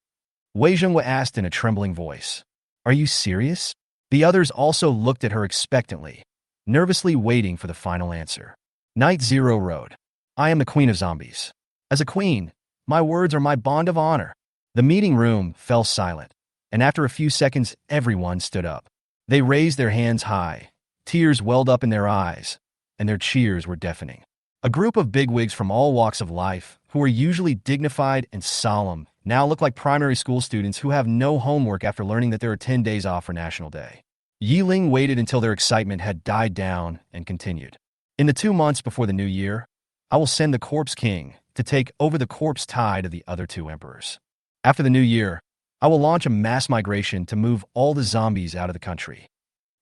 Wei Zhengguo asked in a trembling voice, "Are you serious?" The others also looked at her expectantly, nervously waiting for the final answer. Night Zero wrote, "I am the queen of zombies. As a queen, my words are my bond of honor." The meeting room fell silent, and after a few seconds everyone stood up. They raised their hands high, tears welled up in their eyes, and their cheers were deafening. A group of bigwigs from all walks of life, who were usually dignified and solemn, now look like primary school students who have no homework after learning that there are 10 days off for National Day. Ye Ling waited until their excitement had died down and continued. "In the 2 months before the new year, I will send the Corpse King to take over the corpse tide of the other 2 emperors. After the new year, I will launch a mass migration to move all the zombies out of the country.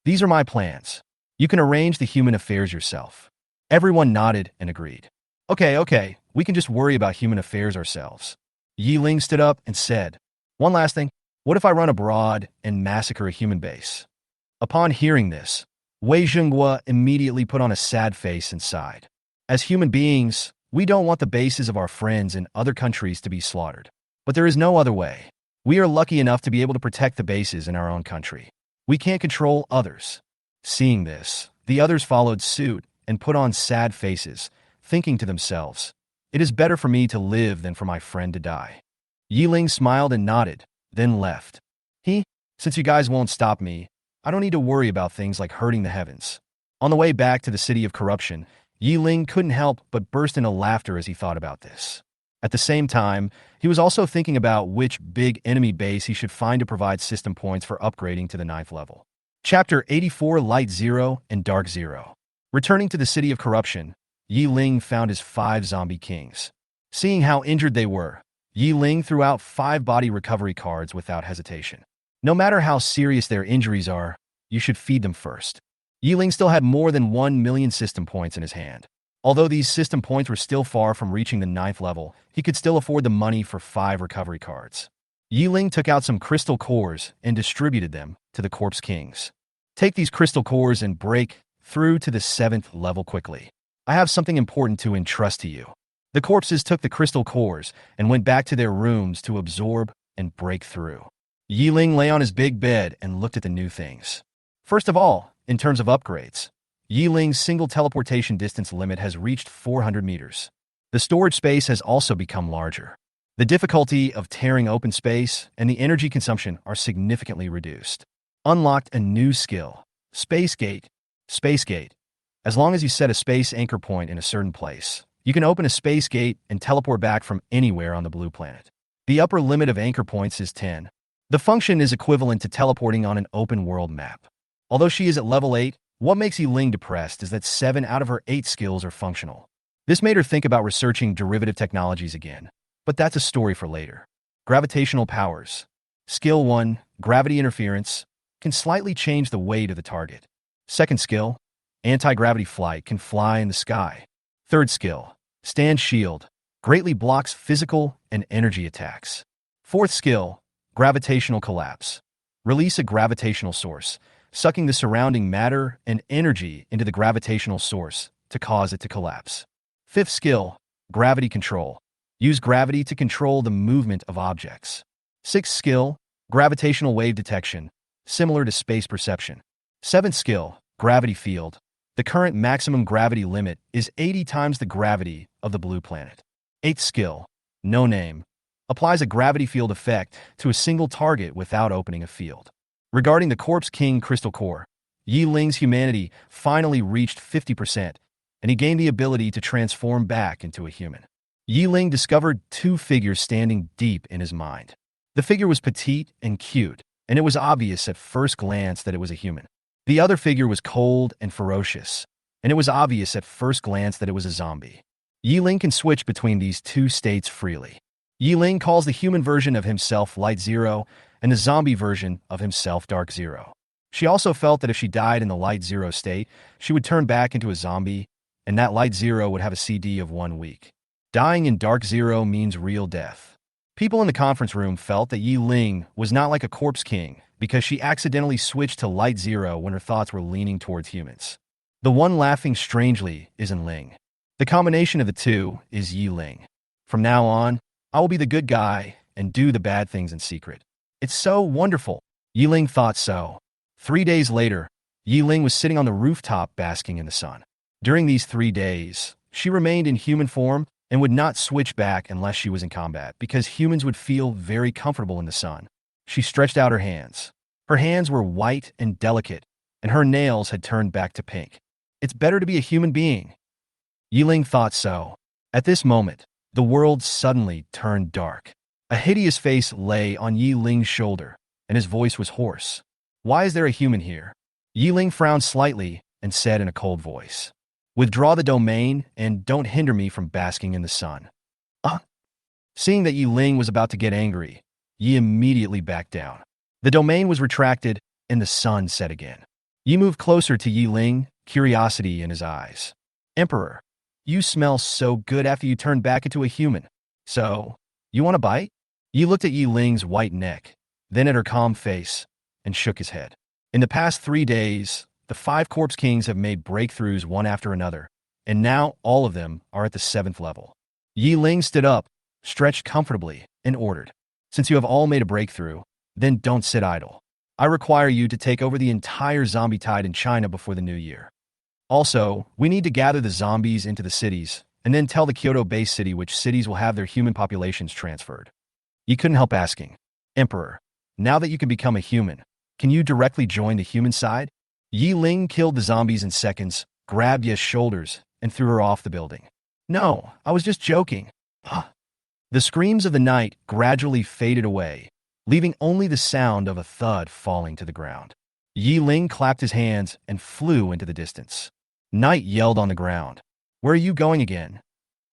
These are my plans. You can arrange the human affairs yourself." Everyone nodded and agreed. Okay, we can just worry about human affairs ourselves." Ye Ling stood up and said, "One last thing. What if I run abroad and massacre a human base?" Upon hearing this, Wei Zhengguo immediately put on a sad face and sighed. "As human beings, we don't want the bases of our friends in other countries to be slaughtered. But there is no other way. We are lucky enough to be able to protect the bases in our own country. We can't control others. Seeing this, the others followed suit and put on sad faces, thinking to themselves, "It is better for me to live than for my friend to die." Ye Ling smiled and nodded, then left. Since you guys won't stop me, I don't need to worry about things like hurting the heavens." On the way back to the city of corruption, Ye Ling couldn't help but burst into laughter as he thought about this. At the same time, he was also thinking about which big enemy base he should find to provide system points for upgrading to the 9th level. Chapter 84: Light Zero and Dark Zero. Returning to the city of corruption, Ye Ling found his 5 zombie kings. Seeing how injured they were, Ye Ling threw out 5 body recovery cards without hesitation. No matter how serious their injuries are, you should feed them first. Ye Ling still had more than 1 million system points in his hand. Although these system points were still far from reaching the 9th level, he could still afford the money for 5 recovery cards. Ye Ling took out some crystal cores and distributed them to the corpse kings. Take these crystal cores and break through to the 7th level quickly. I have something important to entrust to you. The corpses took the crystal cores and went back to their rooms to absorb and break through. Ye Ling lay on his big bed and looked at the new things. First of all, in terms of upgrades, Ye Ling's single teleportation distance limit has reached 400 meters. The storage space has also become larger. The difficulty of tearing open space and the energy consumption are significantly reduced. Unlocked a new skill, Space Gate. Space Gate. As long as you set a space anchor point in a certain place, you can open a space gate and teleport back from anywhere on the blue planet. The upper limit of anchor points is 10. The function is equivalent to teleporting on an open world map. Although she is at level 8, what makes Ye Ling depressed is that 7 out of her 8 skills are functional. This made her think about researching derivative technologies again, but that's a story for later. Gravitational powers. Skill 1, Gravity Interference, can slightly change the weight of the target. Second skill, Anti-Gravity Flight, can fly in the sky. Third skill, Stand Shield, greatly blocks physical and energy attacks. Fourth skill, Gravitational Collapse. Release a gravitational source, sucking the surrounding matter and energy into the gravitational source to cause it to collapse. Fifth skill, Gravity Control. Use gravity to control the movement of objects. Sixth skill, Gravitational Wave Detection, similar to space perception. Seventh skill, Gravity Field. The current maximum gravity limit is 80 times the gravity of the blue planet. Eighth skill, No Name. Applies a gravity field effect to a single target without opening a field. Regarding the Corpse King Crystal Core, Ye Ling's humanity finally reached 50%, and he gained the ability to transform back into a human. Ye Ling discovered 2 figures standing deep in his mind. The figure was petite and cute, and it was obvious at first glance that it was a human. The other figure was cold and ferocious, and it was obvious at first glance that it was a zombie. Ye Ling can switch between these 2 states freely. Ye Ling calls the human version of himself Light Zero and the zombie version of himself Dark Zero. She also felt that if she died in the Light Zero state, she would turn back into a zombie, and that Light Zero would have a CD of 1 week. Dying in Dark Zero means real death. People in the conference room felt that Ye Ling was not like a Corpse King because she accidentally switched to Light Zero when her thoughts were leaning towards humans. The one laughing strangely isn't Ling. The combination of the 2 is Ye Ling. From now on, I will be the good guy and do the bad things in secret. It's so wonderful. Ye Ling thought so. 3 days later, Ye Ling was sitting on the rooftop basking in the sun. During these 3 days, she remained in human form and would not switch back unless she was in combat because humans would feel very comfortable in the sun. She stretched out her hands. Her hands were white and delicate, and her nails had turned back to pink. It's better to be a human being. Ye Ling thought so. At this moment, the world suddenly turned dark. A hideous face lay on Ye Ling's shoulder, and his voice was hoarse. Why is there a human here? Ye Ling frowned slightly and said in a cold voice, "Withdraw the domain and don't hinder me from basking in the sun." Seeing that Ye Ling was about to get angry, Ye immediately backed down. The domain was retracted and the sun set again. Ye moved closer to Ye Ling, curiosity in his eyes. "Emperor, you smell so good after you turned back into a human. So, you want a bite?" Ye looked at Ye Ling's white neck, then at her calm face, and shook his head. In the past 3 days, the 5 Corpse Kings have made breakthroughs one after another, and now all of them are at the 7th level. Ye Ling stood up, stretched comfortably, and ordered, "Since you have all made a breakthrough, then don't sit idle. I require you to take over the entire zombie tide in China before the new year. Also, we need to gather the zombies into the cities, and then tell the Kyoto-based city which cities will have their human populations transferred." He couldn't help asking, "Emperor, now that you can become a human, can you directly join the human side?" Ye Ling killed the zombies in seconds, grabbed Ye's shoulders, and threw her off the building. "No, I was just joking." The screams of the knight gradually faded away, leaving only the sound of a thud falling to the ground. Ye Ling clapped his hands and flew into the distance. Knight yelled on the ground, "Where are you going again?"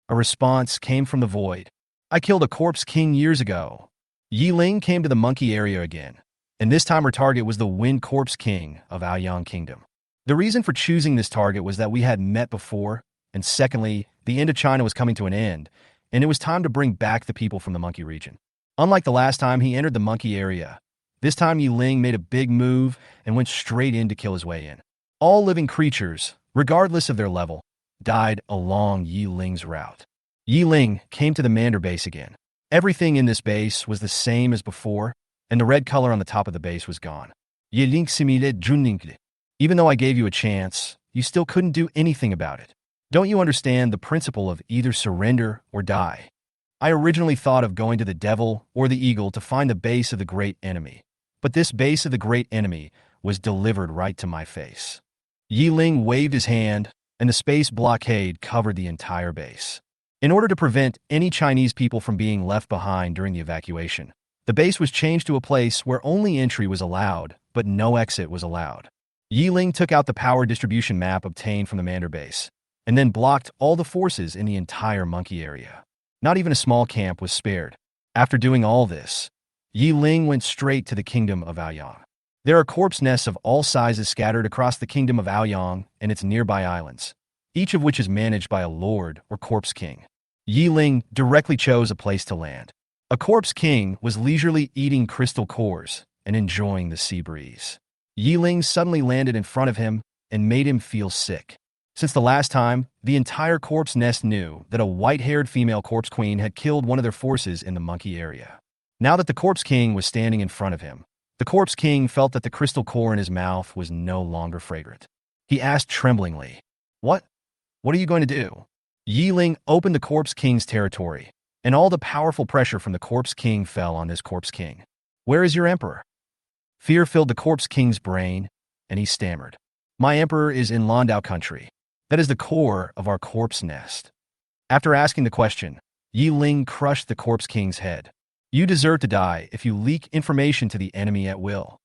A response came from the void. "I killed a corpse king years ago." Ye Ling came to the monkey area again, and this time her target was the Wind Corpse King of Aoyang Kingdom. The reason for choosing this target was that we had met before, and secondly, the end of China was coming to an end, and it was time to bring back the people from the monkey region. Unlike the last time he entered the monkey area, this time Ye Ling made a big move and went straight in to kill his way in. All living creatures, regardless of their level, died along Ye Ling's route. Ye Ling came to the Mandarin base again. Everything in this base was the same as before, and the red color on the top of the base was gone. Ye Ling simile junning. Even though I gave you a chance, you still couldn't do anything about it. Don't you understand the principle of either surrender or die? I originally thought of going to the devil or the eagle to find the base of the great enemy, but this base of the great enemy was delivered right to my face. Ye Ling waved his hand, and the space blockade covered the entire base. In order to prevent any Chinese people from being left behind during the evacuation, the base was changed to a place where only entry was allowed, but no exit was allowed. Ye Ling took out the power distribution map obtained from the Mandarin base, and then blocked all the forces in the entire monkey area. Not even a small camp was spared. After doing all this, Ye Ling went straight to the kingdom of Aoyang. There are corpse nests of all sizes scattered across the kingdom of Aoyang and its nearby islands, each of which is managed by a lord or corpse king. Ye Ling directly chose a place to land. A corpse king was leisurely eating crystal cores and enjoying the sea breeze. Ye Ling suddenly landed in front of him and made him feel sick. Since the last time, the entire corpse nest knew that a white-haired female corpse queen had killed one of their forces in the monkey area. Now that the corpse king was standing in front of him, the corpse king felt that the crystal core in his mouth was no longer fragrant. He asked tremblingly, What are you going to do?" Ye Ling opened the corpse king's territory, and all the powerful pressure from the corpse king fell on this corpse king. "Where is your emperor?" Fear filled the corpse king's brain, and he stammered, "My emperor is in Landau country. That is the core of our corpse nest." After asking the question, Ye Ling crushed the corpse king's head. "You deserve to die if you leak information to the enemy at will."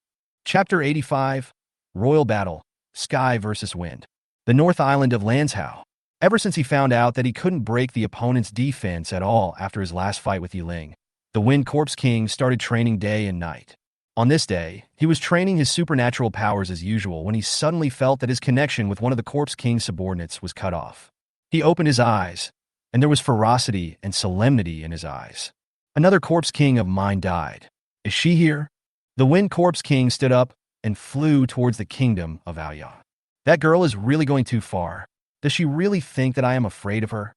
Chapter 85, Royal Battle, Sky vs. Wind. The North Island of Lanzhou. Ever since he found out that he couldn't break the opponent's defense at all after his last fight with Ye Ling, the Wind Corpse King started training day and night. On this day, he was training his supernatural powers as usual when he suddenly felt that his connection with one of the Corpse King's subordinates was cut off. He opened his eyes, and there was ferocity and solemnity in his eyes. "Another Corpse King of mine died. Is she here?" The Wind Corpse King stood up and flew towards the kingdom of Aoyang. "That girl is really going too far. Does she really think that I am afraid of her?"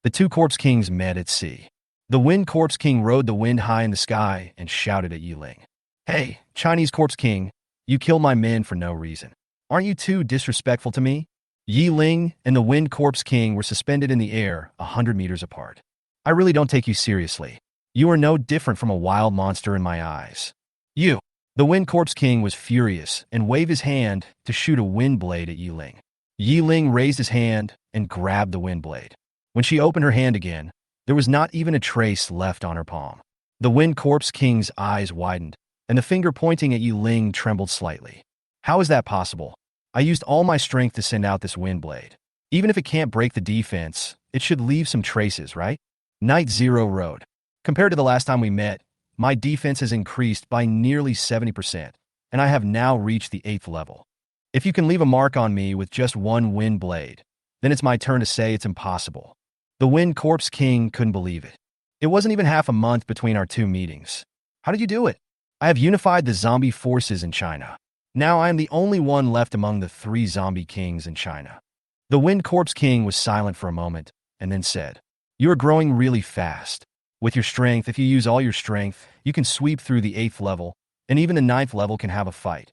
The two Corpse Kings met at sea. The Wind Corpse King rode the wind high in the sky and shouted at Ye Ling, "Hey, Chinese Corpse King, you kill my men for no reason. Aren't you too disrespectful to me?" Ye Ling and the Wind Corpse King were suspended in the air 100 meters apart. "I really don't take you seriously. You are no different from a wild monster in my eyes. You." The Wind Corpse King was furious and waved his hand to shoot a wind blade at Ye Ling. Ye Ling raised his hand and grabbed the wind blade. When she opened her hand again, there was not even a trace left on her palm. The Wind Corpse King's eyes widened, and the finger pointing at Ye Ling trembled slightly. "How is that possible? I used all my strength to send out this wind blade. Even if it can't break the defense, it should leave some traces, right?" Night Zero wrote, "Compared to the last time we met, my defense has increased by nearly 70%, and I have now reached the 8th level. If you can leave a mark on me with just one wind blade, then it's my turn to say it's impossible." The Wind Corpse King couldn't believe it. "It wasn't even half a month between our two meetings. How did you do it?" "I have unified the zombie forces in China. Now I am the only one left among the 3 zombie kings in China." The Wind Corpse King was silent for a moment, and then said, "You are growing really fast. With your strength, if you use all your strength, you can sweep through the 8th level, and even the 9th level can have a fight.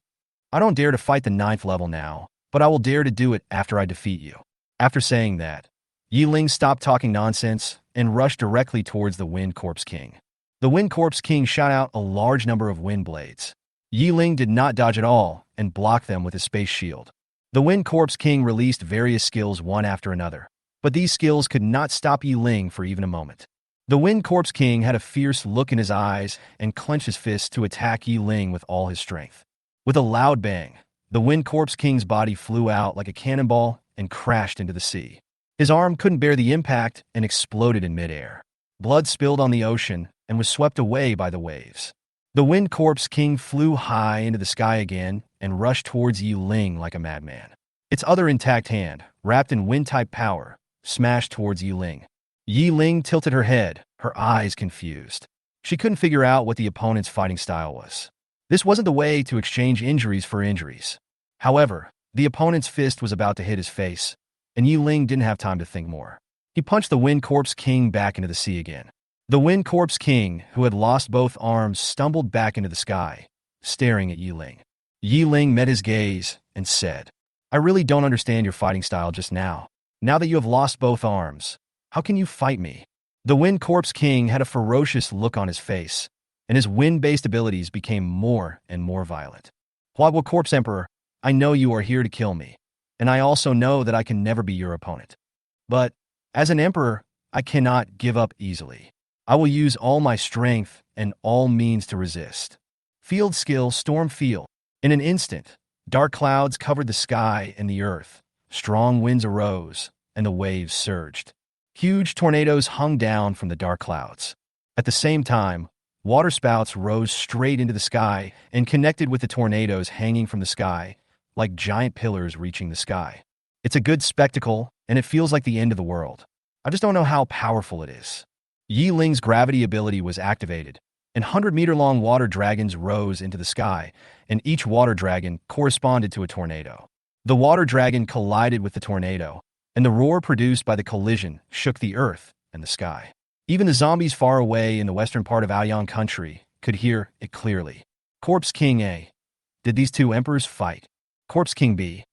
I don't dare to fight the 9th level now, but I will dare to do it after I defeat you. After saying that, Ye Ling stopped talking nonsense and rushed directly towards the Wind Corpse King. The Wind Corpse King shot out a large number of wind blades. Ye Ling did not dodge at all and blocked them with his space shield. The Wind Corpse King released various skills one after another, but these skills could not stop Ye Ling for even a moment. The Wind Corpse King had a fierce look in his eyes and clenched his fists to attack Ye Ling with all his strength. With a loud bang, the Wind Corpse King's body flew out like a cannonball and crashed into the sea. His arm couldn't bear the impact and exploded in midair. Blood spilled on the ocean and was swept away by the waves. The Wind Corpse King flew high into the sky again and rushed towards Ye Ling like a madman. Its other intact hand, wrapped in wind-type power, smashed towards Ye Ling. Ye Ling tilted her head, her eyes confused. She couldn't figure out what the opponent's fighting style was. This wasn't the way to exchange injuries for injuries. However, the opponent's fist was about to hit his face, and Ye Ling didn't have time to think more. He punched the Wind Corpse King back into the sea again. The Wind Corpse King, who had lost both arms, stumbled back into the sky, staring at Ye Ling. Ye Ling met his gaze and said, "I really don't understand your fighting style just now. Now that you have lost both arms, how can you fight me?" The Wind Corpse King had a ferocious look on his face, and his wind-based abilities became more and more violent. "Hua Corpse Emperor, I know you are here to kill me, and I also know that I can never be your opponent. But, as an emperor, I cannot give up easily. I will use all my strength and all means to resist." Field skill Storm Field. In an instant, dark clouds covered the sky and the earth. Strong winds arose, and the waves surged. Huge tornadoes hung down from the dark clouds. At the same time, waterspouts rose straight into the sky and connected with the tornadoes hanging from the sky, like giant pillars reaching the sky. It's a good spectacle, and it feels like the end of the world. I just don't know how powerful it is. Ye Ling's gravity ability was activated, and 100-meter-long water dragons rose into the sky, and each water dragon corresponded to a tornado. The water dragon collided with the tornado, and the roar produced by the collision shook the earth and the sky. Even the zombies far away in the western part of Aoyang country could hear it clearly. Corpse King A. Did these two emperors fight? Corpse King B.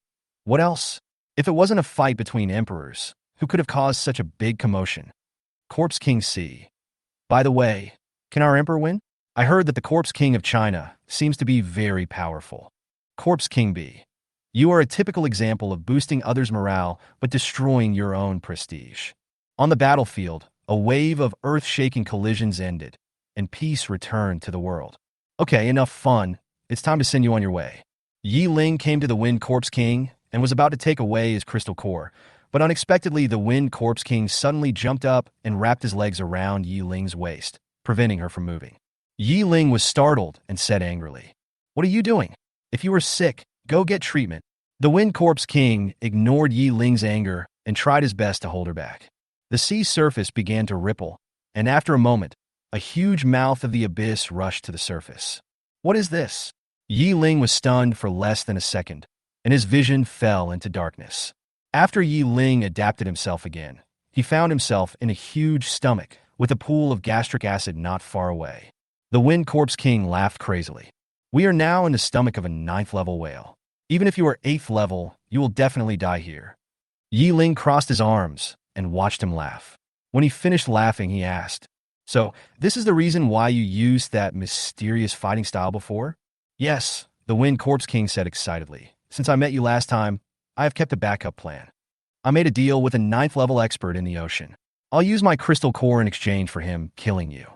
What else? If it wasn't a fight between emperors, who could have caused such a big commotion? Corpse King C. By the way, can our emperor win? I heard that the Corpse King of China seems to be very powerful. Corpse King B. You are a typical example of boosting others' morale but destroying your own prestige. On the battlefield, a wave of earth-shaking collisions ended, and peace returned to the world. Okay, enough fun. It's time to send you on your way. Ye Ling came to the Wind Corpse King and was about to take away his crystal core, but unexpectedly the Wind Corpse King suddenly jumped up and wrapped his legs around Ye Ling's waist, preventing her from moving. Ye Ling was startled and said angrily, "What are you doing? If you are sick, go get treatment." The Wind Corpse King ignored Ye Ling's anger and tried his best to hold her back. The sea surface began to ripple, and after a moment, a huge mouth of the abyss rushed to the surface. What is this? Ye Ling was stunned for less than a second, and his vision fell into darkness. After Ye Ling adapted himself again, he found himself in a huge stomach with a pool of gastric acid not far away. The Wind Corpse King laughed crazily. We are now in the stomach of a 9th-level whale. Even if you are 8th level, you will definitely die here. Ye Ling crossed his arms and watched him laugh. When he finished laughing, he asked, "So, this is the reason why you used that mysterious fighting style before?" "Yes," the Wind Corpse King said excitedly. "Since I met you last time, I have kept a backup plan. I made a deal with a 9th-level expert in the ocean. I'll use my crystal core in exchange for him killing you."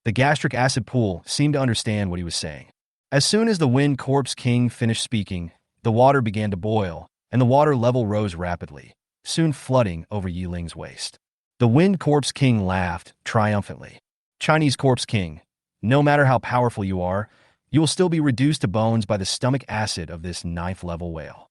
The gastric acid pool seemed to understand what he was saying. As soon as the Wind Corpse King finished speaking, the water began to boil, and the water level rose rapidly, soon flooding over Ye Ling's waist. The Wind Corpse King laughed triumphantly. "Chinese Corpse King, no matter how powerful you are, you will still be reduced to bones by the stomach acid of this 9th-level whale."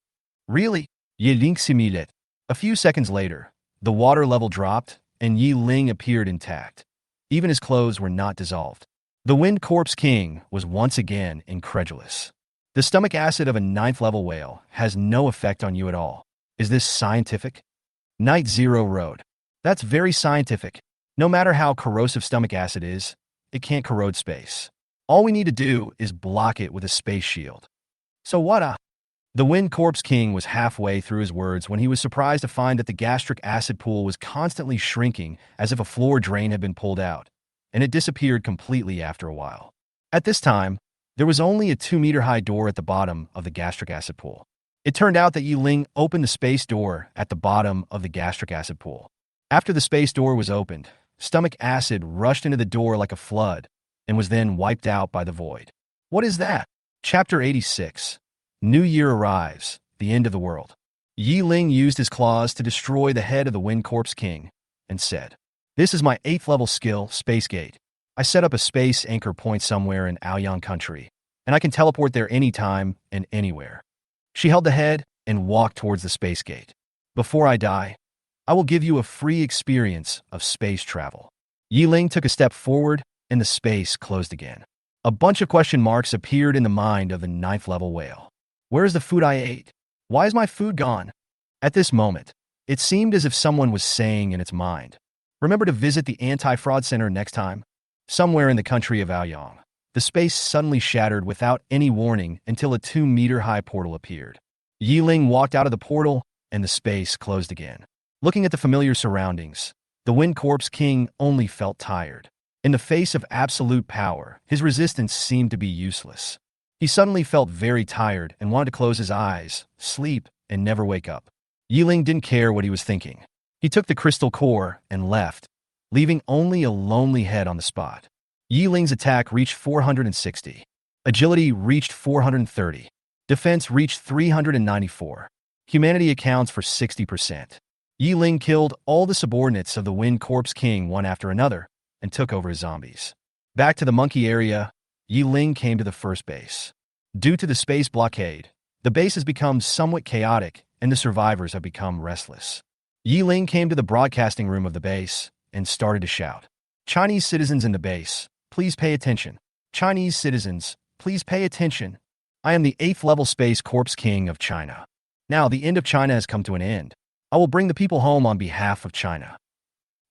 "Really?" Ye Ling simulated. A few seconds later, the water level dropped, and Ye Ling appeared intact. Even his clothes were not dissolved. The Wind Corpse King was once again incredulous. "The stomach acid of a 9th-level whale has no effect on you at all. Is this scientific?" Night Zero Road. "That's very scientific. No matter how corrosive stomach acid is, it can't corrode space. All we need to do is block it with a space shield. So what a... The Wind Corpse King was halfway through his words when he was surprised to find that the gastric acid pool was constantly shrinking as if a floor drain had been pulled out, and it disappeared completely after a while. At this time, there was only a 2-meter-high door at the bottom of the gastric acid pool. It turned out that Ye Ling opened the space door at the bottom of the gastric acid pool. After the space door was opened, stomach acid rushed into the door like a flood and was then wiped out by the void. What is that? Chapter 86. New Year arrives, the end of the world. Ye Ling used his claws to destroy the head of the Wind Corpse King and said, "This is my 8th level skill, Space Gate. I set up a space anchor point somewhere in Aoyang country, and I can teleport there anytime and anywhere." She held the head and walked towards the space gate. "Before I die, I will give you a free experience of space travel." Ye Ling took a step forward, and the space closed again. A bunch of question marks appeared in the mind of the 9th level whale. Where is the food I ate? Why is my food gone? At this moment, it seemed as if someone was saying in its mind, "Remember to visit the anti-fraud center next time." Somewhere in the country of Aoyang, the space suddenly shattered without any warning until a 2-meter-high portal appeared. Ye Ling walked out of the portal, and the space closed again. Looking at the familiar surroundings, the Wind Corpse King only felt tired. In the face of absolute power, his resistance seemed to be useless. He suddenly felt very tired and wanted to close his eyes, sleep, and never wake up. Ye Ling didn't care what he was thinking. He took the crystal core and left, leaving only a lonely head on the spot. Ye Ling's attack reached 460. Agility reached 430. Defense reached 394. Humanity accounts for 60%. Ye Ling killed all the subordinates of the Wind Corpse King one after another and took over his zombies. Back to the monkey area, Ye Ling came to the first base. Due to the space blockade, the base has become somewhat chaotic and the survivors have become restless. Ye Ling came to the broadcasting room of the base and started to shout, "Chinese citizens in the base, please pay attention. Chinese citizens, please pay attention. I am the 8th level Space Corpse King of China. Now the end of China has come to an end. I will bring the people home on behalf of China.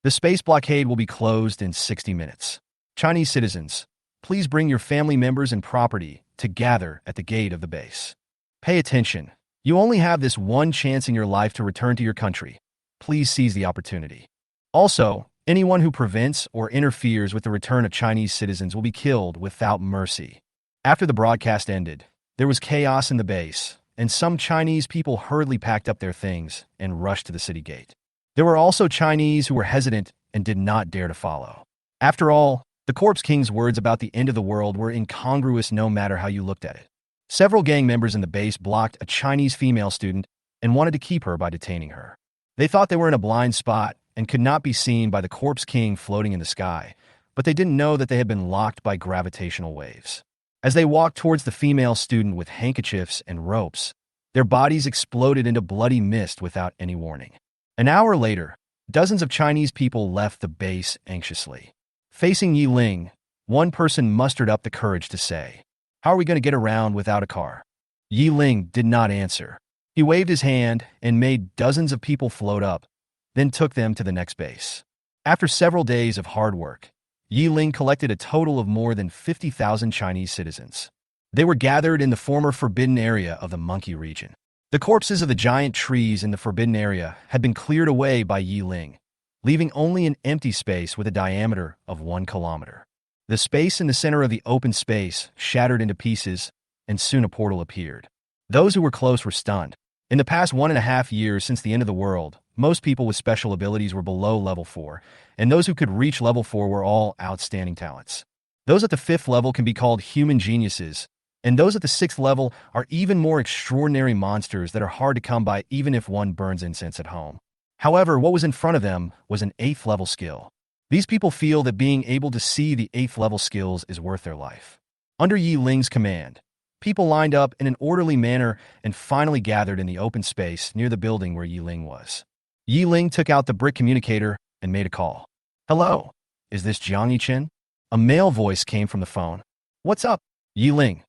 The space blockade will be closed in 60 minutes. Chinese citizens, please bring your family members and property to gather at the gate of the base. Pay attention. You only have this one chance in your life to return to your country. Please seize the opportunity. Also, anyone who prevents or interferes with the return of Chinese citizens will be killed without mercy." After the broadcast ended, there was chaos in the base, and some Chinese people hurriedly packed up their things and rushed to the city gate. There were also Chinese who were hesitant and did not dare to follow. After all, the Corpse King's words about the end of the world were incongruous no matter how you looked at it. Several gang members in the base blocked a Chinese female student and wanted to keep her by detaining her. They thought they were in a blind spot and could not be seen by the Corpse King floating in the sky, but they didn't know that they had been locked by gravitational waves. As they walked towards the female student with handkerchiefs and ropes, their bodies exploded into bloody mist without any warning. An hour later, dozens of Chinese people left the base anxiously. Facing Ye Ling, one person mustered up the courage to say, "How are we going to get around without a car?" Ye Ling did not answer. He waved his hand and made dozens of people float up, then took them to the next base. After several days of hard work, Ye Ling collected a total of more than 50,000 Chinese citizens. They were gathered in the former forbidden area of the monkey region. The corpses of the giant trees in the forbidden area had been cleared away by Ye Ling, leaving only an empty space with a diameter of 1 kilometer. The space in the center of the open space shattered into pieces, and soon a portal appeared. Those who were close were stunned. In the past 1.5 years since the end of the world, most people with special abilities were below level 4, and those who could reach level 4 were all outstanding talents. Those at the 5th level can be called human geniuses, and those at the 6th level are even more extraordinary monsters that are hard to come by even if one burns incense at home. However, what was in front of them was an 8th level skill. These people feel that being able to see the 8th level skills is worth their life. Under Ye Ling's command, people lined up in an orderly manner and finally gathered in the open space near the building where Ye Ling was. Ye Ling took out the brick communicator and made a call. "Hello, is this Jiang Yichen?" A male voice came from the phone. "What's up, Ye Ling?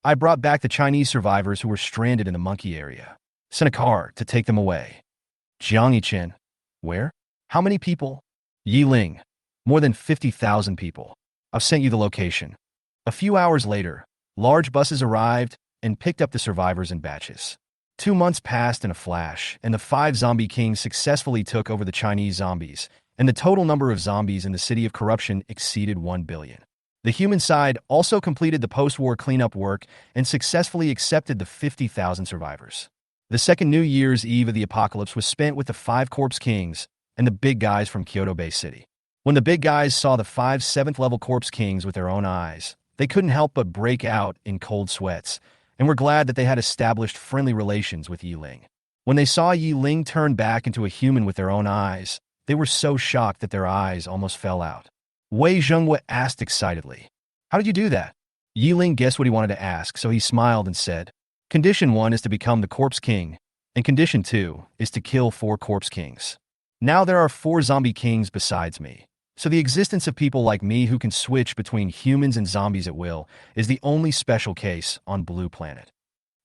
I brought back the Chinese survivors who were stranded in the monkey area. Sent a car to take them away." "Jiang Yichen? Where? How many people?" "Ye Ling, More than 50,000 people. I've sent you the location. A few hours later, large buses arrived and picked up the survivors in batches. 2 months passed in a flash, and the 5 zombie kings successfully took over the Chinese zombies, and the total number of zombies in the city of corruption exceeded 1 billion. The human side also completed the post-war cleanup work and successfully accepted the 50,000 survivors. The second New Year's Eve of the apocalypse was spent with the 5 corpse kings and the big guys from Kyoto Bay City. When the big guys saw the 5 7th-level corpse kings with their own eyes, they couldn't help but break out in cold sweats, and were glad that they had established friendly relations with Ye Ling. When they saw Ye Ling turn back into a human with their own eyes, they were so shocked that their eyes almost fell out. Wei Zhenghua asked excitedly, "How did you do that?" Ye Ling guessed what he wanted to ask, so he smiled and said, "Condition 1 is to become the corpse king, and condition 2 is to kill 4 corpse kings. Now there are 4 zombie kings besides me, so the existence of people like me who can switch between humans and zombies at will is the only special case on Blue Planet."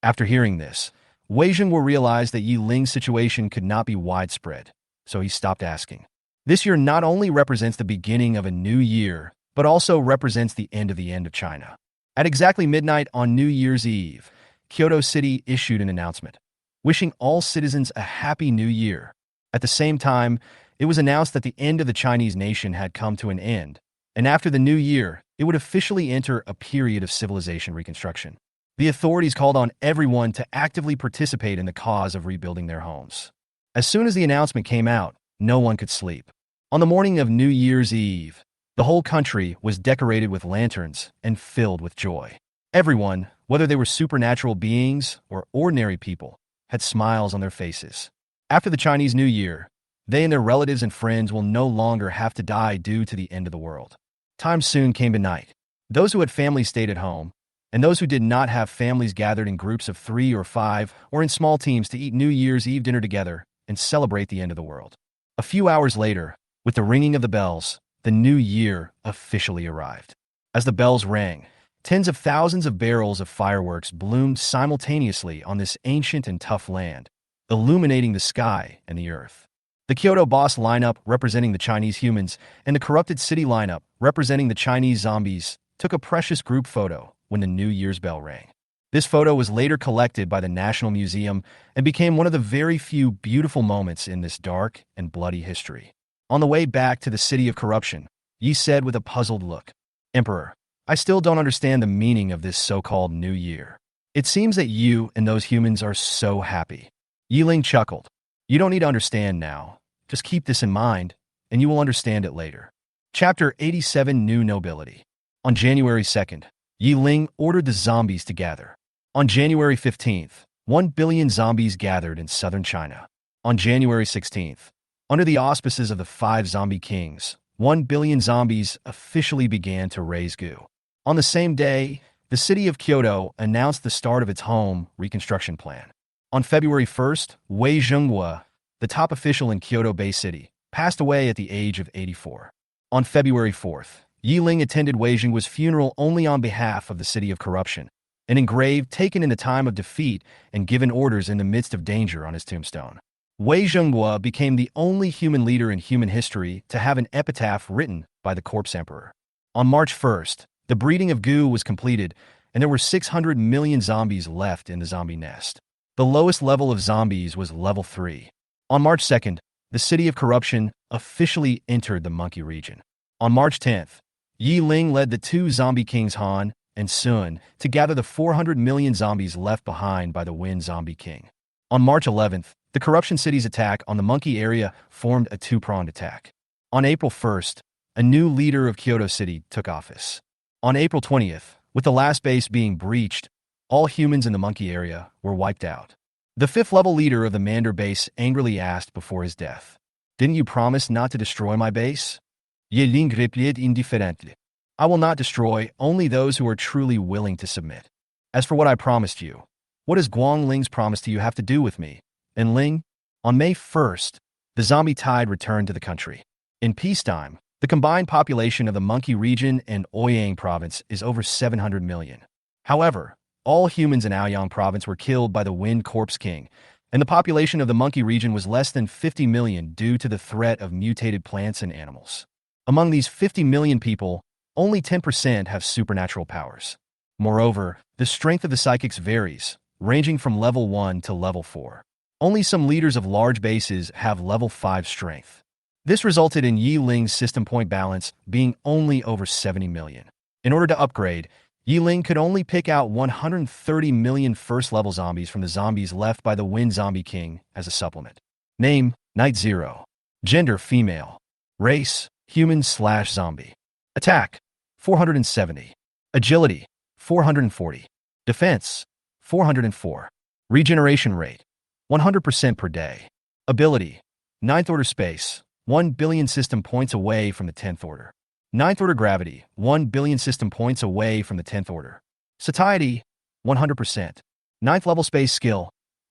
After hearing this, Wei Zhenghua realized that Ye Ling's situation could not be widespread, so he stopped asking. This year not only represents the beginning of a new year, but also represents the end of China. At exactly midnight on New Year's Eve, Kyoto City issued an announcement, wishing all citizens a happy new year. At the same time, it was announced that the end of the Chinese nation had come to an end, and after the new year, it would officially enter a period of civilization reconstruction. The authorities called on everyone to actively participate in the cause of rebuilding their homes. As soon as the announcement came out, no one could sleep. On the morning of New Year's Eve, the whole country was decorated with lanterns and filled with joy. Everyone, whether they were supernatural beings or ordinary people, had smiles on their faces. After the Chinese New Year, they and their relatives and friends will no longer have to die due to the end of the world. Time soon came to night. Those who had families stayed at home, and those who did not have families gathered in groups of 3 or 5 or in small teams to eat New Year's Eve dinner together and celebrate the end of the world. A few hours later, with the ringing of the bells, the new year officially arrived. As the bells rang, tens of thousands of barrels of fireworks bloomed simultaneously on this ancient and tough land, illuminating the sky and the earth. The Kyoto boss lineup, representing the Chinese humans, and the corrupted city lineup, representing the Chinese zombies, took a precious group photo when the New Year's bell rang. This photo was later collected by the National Museum and became one of the very few beautiful moments in this dark and bloody history. On the way back to the city of corruption, Yi said with a puzzled look, "Emperor, I still don't understand the meaning of this so-called New Year. It seems that you and those humans are so happy." Ye Ling chuckled. "You don't need to understand now. Just keep this in mind, and you will understand it later." Chapter 87, New Nobility. On January 2nd, Ye Ling ordered the zombies to gather. On January 15th, 1 billion zombies gathered in southern China. On January 16th, under the auspices of the 5 zombie kings, 1 billion zombies officially began to raise goo. On the same day, the city of Kyoto announced the start of its home reconstruction plan. On February 1st, Wei Zhenghua, the top official in Kyoto Bay City, passed away at the age of 84. On February 4th, Ye Ling attended Wei Zhenghua's funeral only on behalf of the city of corruption, an engraved taken in a time of defeat and given orders in the midst of danger on his tombstone. Wei Zhenghua became the only human leader in human history to have an epitaph written by the corpse emperor. On March 1st, the breeding of goo was completed, and there were 600 million zombies left in the zombie nest. The lowest level of zombies was level 3. On March 2nd, the city of corruption officially entered the monkey region. On March 10th, Ye Ling led the 2 zombie kings Han and Sun to gather the 400 million zombies left behind by the Wind Zombie King. On March 11th, the corruption city's attack on the monkey area formed a 2-pronged attack. On April 1st, a new leader of Kyoto City took office. On April 20th, with the last base being breached, all humans in the monkey area were wiped out. The 5th-level leader of the Mandarin base angrily asked before his death, "Didn't you promise not to destroy my base?" Ye Ling replied indifferently, "I will not destroy only those who are truly willing to submit. As for what I promised you, what does Guangling's promise to you have to do with me?" And Ling, on May 1st, the zombie tide returned to the country. In peacetime, the combined population of the Monkey region and Ouyang province is over 700 million. However, all humans in Aoyang province were killed by the Wind Corpse King, and the population of the Monkey region was less than 50 million due to the threat of mutated plants and animals. Among these 50 million people, only 10% have supernatural powers. Moreover, the strength of the psychics varies, ranging from level 1 to level 4. Only some leaders of large bases have level 5 strength. This resulted in Ye Ling's system point balance being only over 70 million. In order to upgrade, Ye Ling could only pick out 130 million first-level zombies from the zombies left by the Wind Zombie King as a supplement. Name, Night Zero. Gender, female. Race, human/zombie. Attack, 470. Agility, 440. Defense, 404. Regeneration rate, 100% per day. Ability, 9th order space, 1 billion system points away from the 10th order. 9th order gravity, 1 billion system points away from the 10th order. Satiety, 100%. 9th level space skill,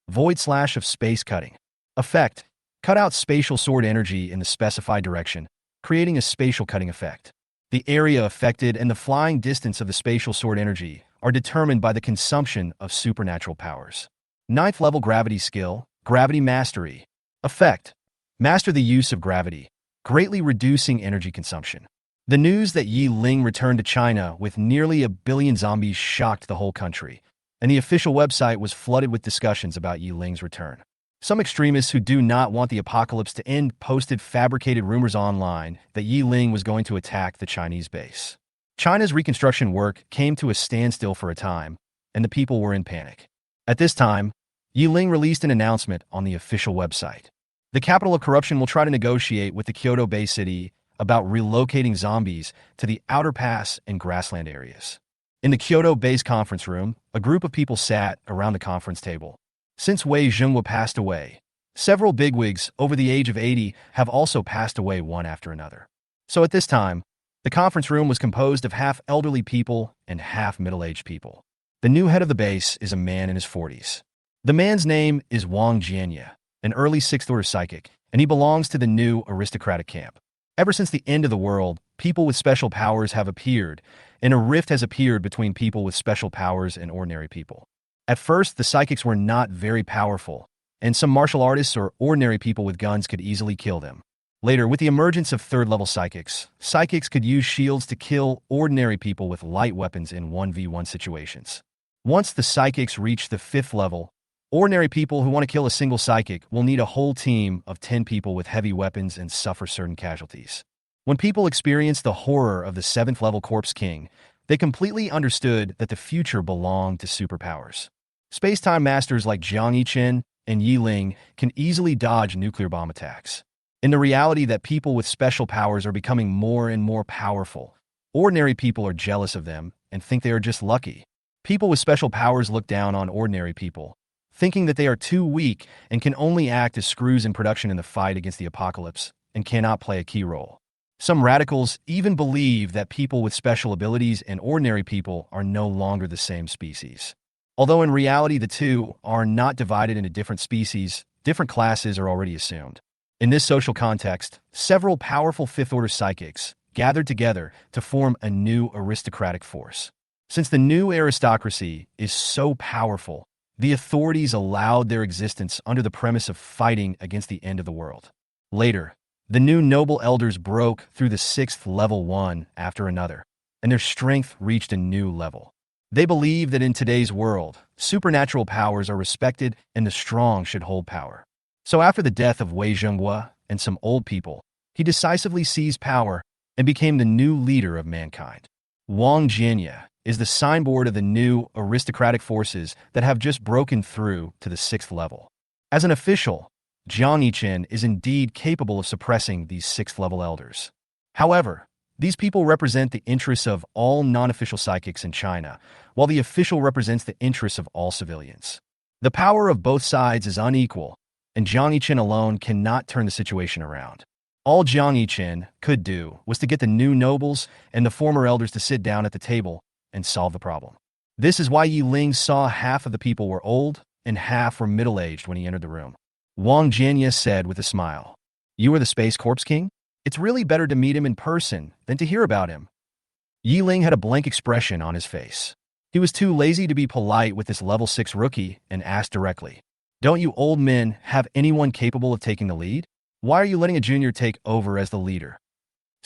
void slash of space cutting. Effect, cut out spatial sword energy in the specified direction, creating a spatial cutting effect. The area affected and the flying distance of the spatial sword energy are determined by the consumption of supernatural powers. 9th level gravity skill, gravity mastery. Effect, master the use of gravity, greatly reducing energy consumption. The news that Ye Ling returned to China with nearly 1 billion zombies shocked the whole country, and the official website was flooded with discussions about Ye Ling's return. Some extremists who do not want the apocalypse to end posted fabricated rumors online that Ye Ling was going to attack the Chinese base. China's reconstruction work came to a standstill for a time, and the people were in panic. At this time, Ye Ling released an announcement on the official website. The capital of corruption will try to negotiate with the Kyoto Bay City about relocating zombies to the outer pass and grassland areas. In the Kyoto Bay's conference room, a group of people sat around the conference table. Since Wei Zhenghua passed away, several bigwigs over the age of 80 have also passed away one after another. So at this time, the conference room was composed of half elderly people and half middle-aged people. The new head of the base is a man in his 40s. The man's name is Wang Jianye, an early 6th order psychic, and he belongs to the new aristocratic camp. Ever since the end of the world, people with special powers have appeared, and a rift has appeared between people with special powers and ordinary people. At first, the psychics were not very powerful, and some martial artists or ordinary people with guns could easily kill them. Later, with the emergence of third-level psychics, psychics could use shields to kill ordinary people with light weapons in 1v1 situations. Once the psychics reach the 5th level, ordinary people who want to kill a single psychic will need a whole team of 10 people with heavy weapons and suffer certain casualties. When people experienced the horror of the 7th level Corpse King, they completely understood that the future belonged to superpowers. Space-time masters like Jiang Yichen and Ye Ling can easily dodge nuclear bomb attacks. In the reality that people with special powers are becoming more and more powerful, ordinary people are jealous of them and think they are just lucky. People with special powers look down on ordinary people, thinking that they are too weak and can only act as screws in production in the fight against the apocalypse and cannot play a key role. Some radicals even believe that people with special abilities and ordinary people are no longer the same species. Although in reality the two are not divided into different species, different classes are already assumed. In this social context, several powerful 5th order psychics gathered together to form a new aristocratic force. Since the new aristocracy is so powerful, the authorities allowed their existence under the premise of fighting against the end of the world. Later, the new noble elders broke through the 6th level one after another, and their strength reached a new level. They believe that in today's world, supernatural powers are respected and the strong should hold power. So after the death of Wei Zhenghua and some old people, he decisively seized power and became the new leader of mankind. Wang Jianye is the signboard of the new aristocratic forces that have just broken through to the 6th level. As an official, Jiang Yichen is indeed capable of suppressing these 6th level elders. However, these people represent the interests of all non-official psychics in China, while the official represents the interests of all civilians. The power of both sides is unequal, and Jiang Yichen alone cannot turn the situation around. All Jiang Yichen could do was to get the new nobles and the former elders to sit down at the table and solve the problem. This is why Ye Ling saw half of the people were old and half were middle-aged when he entered the room. Wang Jianye said with a smile, "You are the Space Corpse King? It's really better to meet him in person than to hear about him." Ye Ling had a blank expression on his face. He was too lazy to be polite with this level 6 rookie and asked directly, "Don't you old men have anyone capable of taking the lead? Why are you letting a junior take over as the leader?"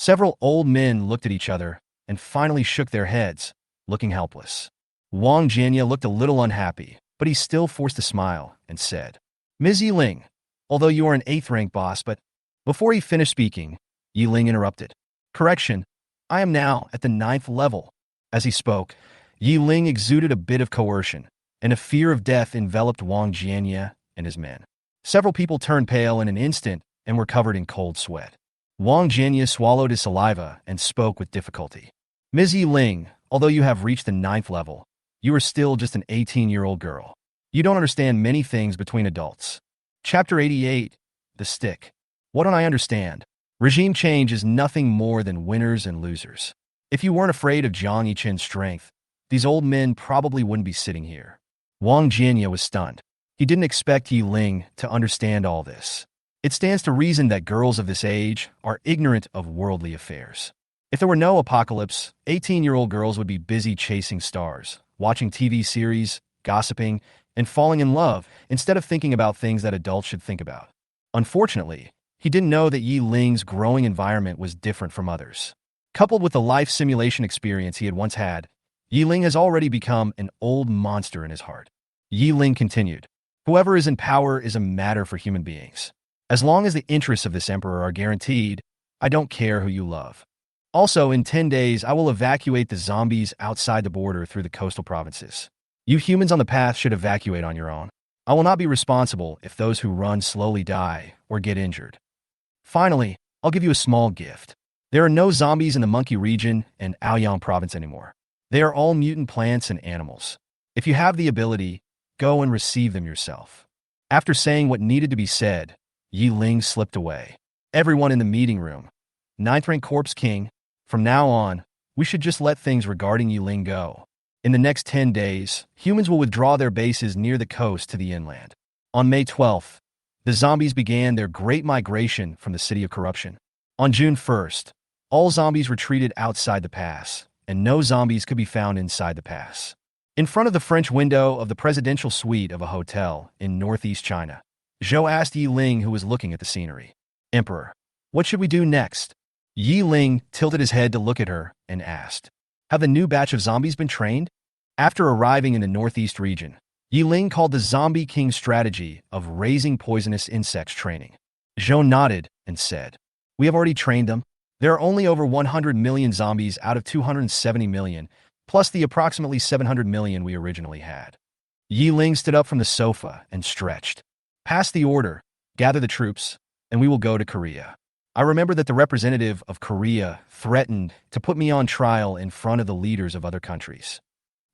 Several old men looked at each other and finally shook their heads, looking helpless. Wang Jianya looked a little unhappy, but he still forced a smile and said, Ms. Ye Ling, although you are an 8th rank boss, but before he finished speaking, Ye Ling interrupted. Correction, I am now at the 9th level. As he spoke, Ye Ling exuded a bit of coercion, and a fear of death enveloped Wang Jianya and his men. Several people turned pale in an instant and were covered in cold sweat. Wang Jianya swallowed his saliva and spoke with difficulty. Ms. Ye Ling, although you have reached the 9th level, you are still just an 18-year-old girl. You don't understand many things between adults. Chapter 88, The Stick. What don't I understand? Regime change is nothing more than winners and losers. If you weren't afraid of Jiang Yichen's strength, these old men probably wouldn't be sitting here. Wang Jianya was stunned. He didn't expect Ye Ling to understand all this. It stands to reason that girls of this age are ignorant of worldly affairs. If there were no apocalypse, 18-year-old girls would be busy chasing stars, watching TV series, gossiping, and falling in love instead of thinking about things that adults should think about. Unfortunately, he didn't know that Ye Ling's growing environment was different from others. Coupled with the life simulation experience he had once had, Ye Ling has already become an old monster in his heart. Ye Ling continued, Whoever is in power is a matter for human beings. As long as the interests of this emperor are guaranteed, I don't care who you love. Also, in 10 days, I will evacuate the zombies outside the border through the coastal provinces. You humans on the path should evacuate on your own. I will not be responsible if those who run slowly die or get injured. Finally, I'll give you a small gift. There are no zombies in the Monkey region and Aoyang province anymore. They are all mutant plants and animals. If you have the ability, go and receive them yourself. After saying what needed to be said, Ye Ling slipped away. Everyone in the meeting room. 9th rank Corpse King, from now on, we should just let things regarding Ye Ling go. In the next 10 days, humans will withdraw their bases near the coast to the inland. On May 12th, the zombies began their great migration from the City of Corruption. On June 1st, all zombies retreated outside the pass, and no zombies could be found inside the pass. In front of the French window of the presidential suite of a hotel in northeast China, Zhou asked Ye Ling, who was looking at the scenery. Emperor, what should we do next? Ye Ling tilted his head to look at her and asked, Have the new batch of zombies been trained? After arriving in the northeast region, Ye Ling called the Zombie King strategy of raising poisonous insects training. Zhou nodded and said, We have already trained them. There are only over 100 million zombies out of 270 million, plus the approximately 700 million we originally had. Ye Ling stood up from the sofa and stretched. Pass the order, gather the troops, and we will go to Korea. I remember that the representative of Korea threatened to put me on trial in front of the leaders of other countries.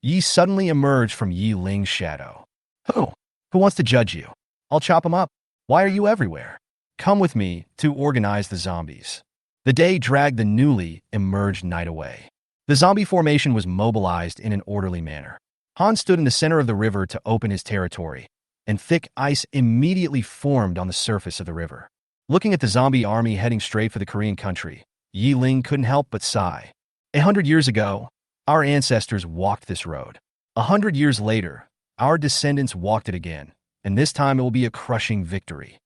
Yi suddenly emerged from Ye Ling's shadow. Who? Who wants to judge you? I'll chop him up. Why are you everywhere? Come with me to organize the zombies. The day dragged the newly emerged night away. The zombie formation was mobilized in an orderly manner. Han stood in the center of the river to open his territory, and thick ice immediately formed on the surface of the river. Looking at the zombie army heading straight for the Korean country, Ye Ling couldn't help but sigh. 100 years ago, our ancestors walked this road. 100 years later, our descendants walked it again, and this time it will be a crushing victory.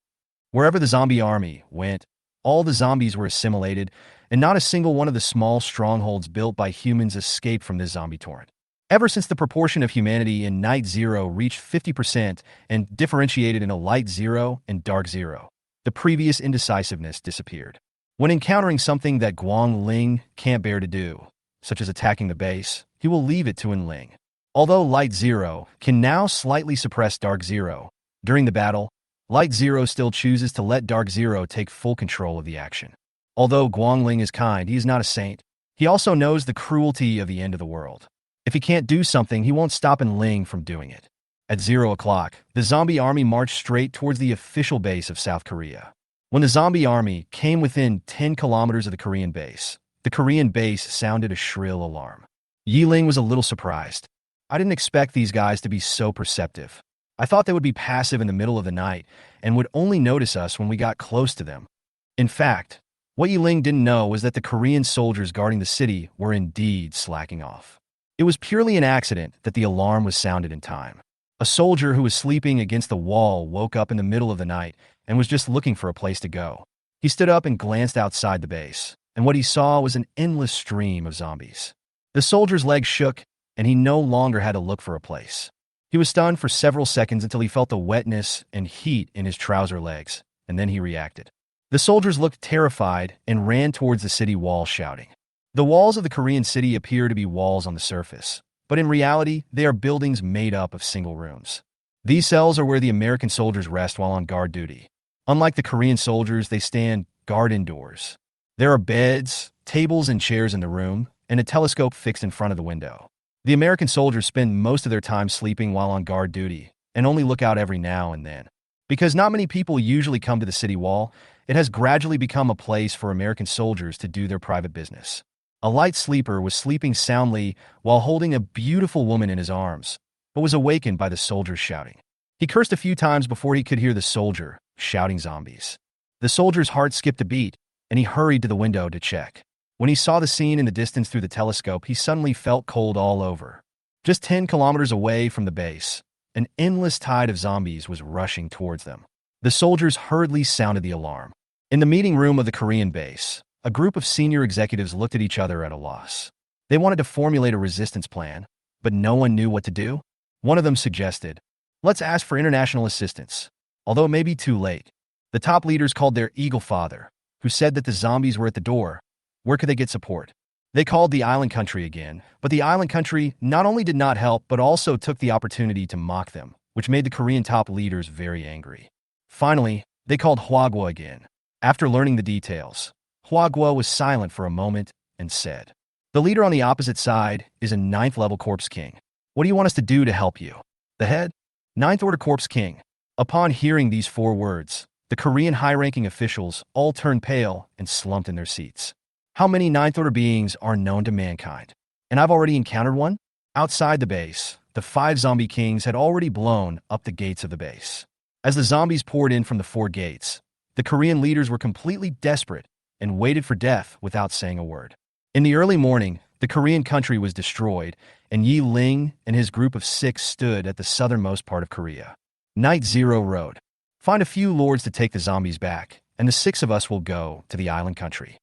Wherever the zombie army went, all the zombies were assimilated, and not a single one of the small strongholds built by humans escaped from this zombie torrent. Ever since the proportion of humanity in Night Zero reached 50% and differentiated into Light Zero and Dark Zero, the previous indecisiveness disappeared. When encountering something that Guang Ling can't bear to do, such as attacking the base, he will leave it to En Ling. Although Light Zero can now slightly suppress Dark Zero, during the battle, Light Zero still chooses to let Dark Zero take full control of the action. Although Guang Ling is kind, he is not a saint. He also knows the cruelty of the end of the world. If he can't do something, he won't stop En Ling from doing it. At 0 o'clock, the zombie army marched straight towards the official base of South Korea. When the zombie army came within 10 kilometers of the Korean base sounded a shrill alarm. Ye Ling was a little surprised. I didn't expect these guys to be so perceptive. I thought they would be passive in the middle of the night and would only notice us when we got close to them. In fact, what Ye Ling didn't know was that the Korean soldiers guarding the city were indeed slacking off. It was purely an accident that the alarm was sounded in time. A soldier who was sleeping against the wall woke up in the middle of the night and was just looking for a place to go. He stood up and glanced outside the base, and what he saw was an endless stream of zombies. The soldier's legs shook, and he no longer had to look for a place. He was stunned for several seconds until he felt the wetness and heat in his trouser legs, and then he reacted. The soldiers looked terrified and ran towards the city wall shouting. The walls of the Korean city appear to be walls on the surface, but in reality, they are buildings made up of single rooms. These cells are where the American soldiers rest while on guard duty. Unlike the Korean soldiers, they stand guard indoors. There are beds, tables, and chairs in the room, and a telescope fixed in front of the window. The American soldiers spend most of their time sleeping while on guard duty and only look out every now and then. Because not many people usually come to the city wall, it has gradually become a place for American soldiers to do their private business. A light sleeper was sleeping soundly while holding a beautiful woman in his arms, but was awakened by the soldiers shouting. He cursed a few times before he could hear the soldier shouting zombies. The soldier's heart skipped a beat, and he hurried to the window to check. When he saw the scene in the distance through the telescope, he suddenly felt cold all over. Just 10 kilometers away from the base, an endless tide of zombies was rushing towards them. The soldiers hurriedly sounded the alarm. In the meeting room of the Korean base, a group of senior executives looked at each other at a loss. They wanted to formulate a resistance plan, but no one knew what to do. One of them suggested, "Let's ask for international assistance, although it may be too late." The top leaders called their Eagle Father, who said that the zombies were at the door. Where could they get support? They called the island country again, but the island country not only did not help, but also took the opportunity to mock them, which made the Korean top leaders very angry. Finally, they called Hwagwa again. After learning the details, Hwagwa was silent for a moment and said, "The leader on the opposite side is a 9th level Corpse King. What do you want us to do to help you?" The head? 9th Order Corpse King. Upon hearing these 4 words, the Korean high-ranking officials all turned pale and slumped in their seats. How many 9th Order beings are known to mankind? And I've already encountered one? Outside the base, the 5 zombie kings had already blown up the gates of the base. As the zombies poured in from the 4 gates, the Korean leaders were completely desperate and waited for death without saying a word. In the early morning, the Korean country was destroyed, and Ye Ling and his group of 6 stood at the southernmost part of Korea. Night 0 Road. Find a few lords to take the zombies back, and the 6 of us will go to the island country.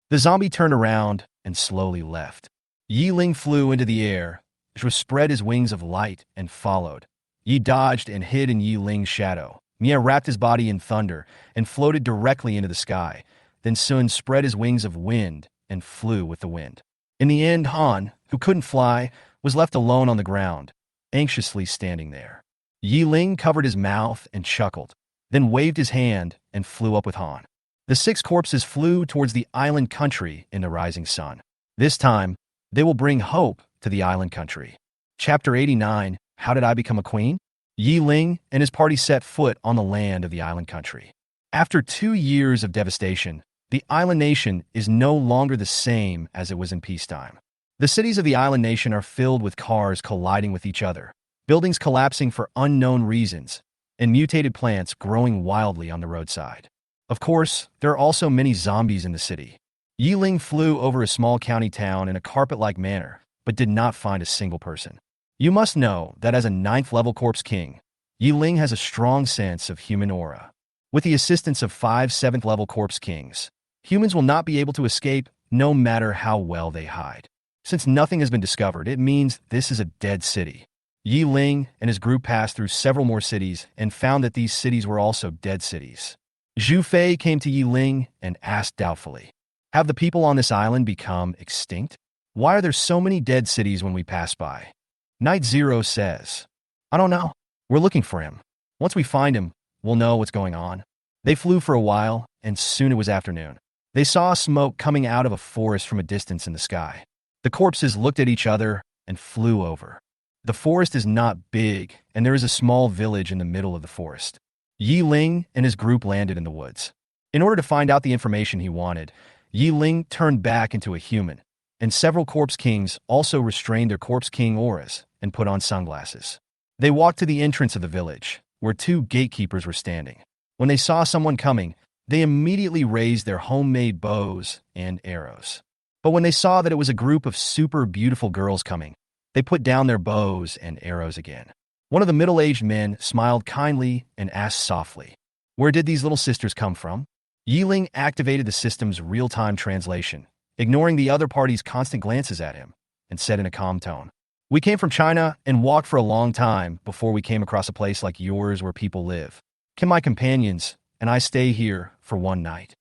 The zombie turned around and slowly left. Ye Ling flew into the air, which spread his wings of light and followed. Ye dodged and hid in Ye Ling's shadow. Mia wrapped his body in thunder and floated directly into the sky. Then Sun spread his wings of wind and flew with the wind. In the end, Han, who couldn't fly, was left alone on the ground, anxiously standing there. Ye Ling covered his mouth and chuckled, then waved his hand and flew up with Han. The 6 corpses flew towards the island country in the rising sun. This time, they will bring hope to the island country. Chapter 89, How Did I Become a Queen? Ye Ling and his party set foot on the land of the island country. After 2 years of devastation, the island nation is no longer the same as it was in peacetime. The cities of the island nation are filled with cars colliding with each other, buildings collapsing for unknown reasons, and mutated plants growing wildly on the roadside. Of course, there are also many zombies in the city. Ye Ling flew over a small county town in a carpet-like manner, but did not find a single person. You must know that as a 9th level Corpse King, Ye Ling has a strong sense of human aura. With the assistance of 5 7th level Corpse Kings, humans will not be able to escape no matter how well they hide. Since nothing has been discovered, it means this is a dead city. Ye Ling and his group passed through several more cities and found that these cities were also dead cities. Zhu Fei came to Ye Ling and asked doubtfully, "Have the people on this island become extinct? Why are there so many dead cities when we pass by?" Night 0 says, "I don't know. We're looking for him. Once we find him, we'll know what's going on." They flew for a while, and soon it was afternoon. They saw smoke coming out of a forest from a distance in the sky. The corpses looked at each other and flew over. The forest is not big, and there is a small village in the middle of the forest. Ye Ling and his group landed in the woods. In order to find out the information he wanted, Ye Ling turned back into a human, and several Corpse Kings also restrained their Corpse King auras and put on sunglasses. They walked to the entrance of the village, where 2 gatekeepers were standing. When they saw someone coming, they immediately raised their homemade bows and arrows. But when they saw that it was a group of super beautiful girls coming, they put down their bows and arrows again. One of the middle-aged men smiled kindly and asked softly, "Where did these little sisters come from?" Ye Ling activated the system's real-time translation, ignoring the other party's constant glances at him, and said in a calm tone, "We came from China and walked for a long time before we came across a place like yours where people live. Can my companions and I stay here for one night?"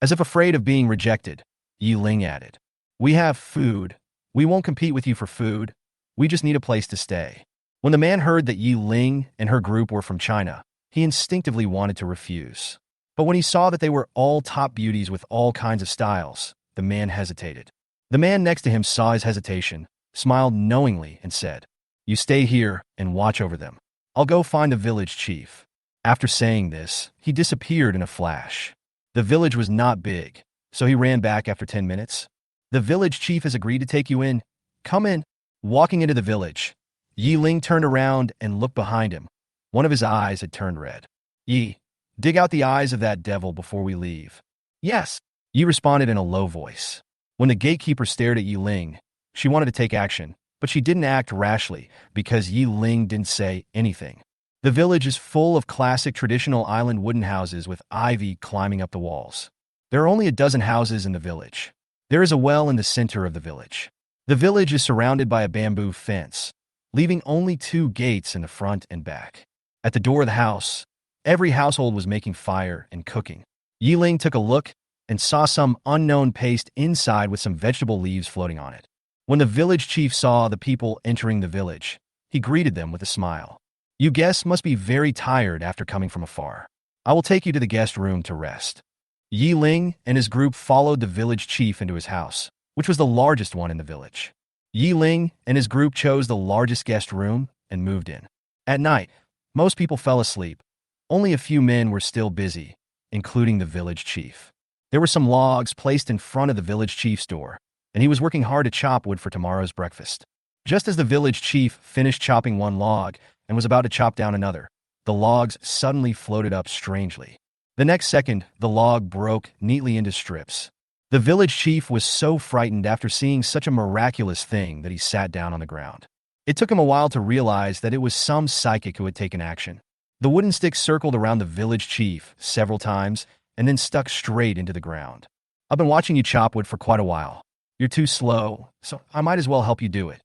As if afraid of being rejected, Ye Ling added, "We have food. We won't compete with you for food. We just need a place to stay." When the man heard that Ye Ling and her group were from China, he instinctively wanted to refuse. But when he saw that they were all top beauties with all kinds of styles, the man hesitated. The man next to him saw his hesitation, smiled knowingly, and said, "You stay here and watch over them. I'll go find the village chief." After saying this, he disappeared in a flash. The village was not big, so he ran back after 10 minutes. "The village chief has agreed to take you in. Come in." Walking into the village, Ye Ling turned around and looked behind him. One of his eyes had turned red. "Ye, dig out the eyes of that devil before we leave." "Yes," Ye responded in a low voice. When the gatekeeper stared at Ye Ling, she wanted to take action, but she didn't act rashly because Ye Ling didn't say anything. The village is full of classic traditional island wooden houses with ivy climbing up the walls. There are only a dozen houses in the village. There is a well in the center of the village. The village is surrounded by a bamboo fence, leaving only 2 gates in the front and back. At the door of the house, every household was making fire and cooking. Ye Ling took a look and saw some unknown paste inside with some vegetable leaves floating on it. When the village chief saw the people entering the village, he greeted them with a smile. "You guests must be very tired after coming from afar. I will take you to the guest room to rest." Ye Ling and his group followed the village chief into his house, which was the largest one in the village. Ye Ling and his group chose the largest guest room and moved in. At night, most people fell asleep. Only a few men were still busy, including the village chief. There were some logs placed in front of the village chief's door, and he was working hard to chop wood for tomorrow's breakfast. Just as the village chief finished chopping one log and was about to chop down another, the logs suddenly floated up strangely. The next second, the log broke neatly into strips. The village chief was so frightened after seeing such a miraculous thing that he sat down on the ground. It took him a while to realize that it was some psychic who had taken action. The wooden stick circled around the village chief several times and then stuck straight into the ground. "I've been watching you chop wood for quite a while. You're too slow, so I might as well help you do it."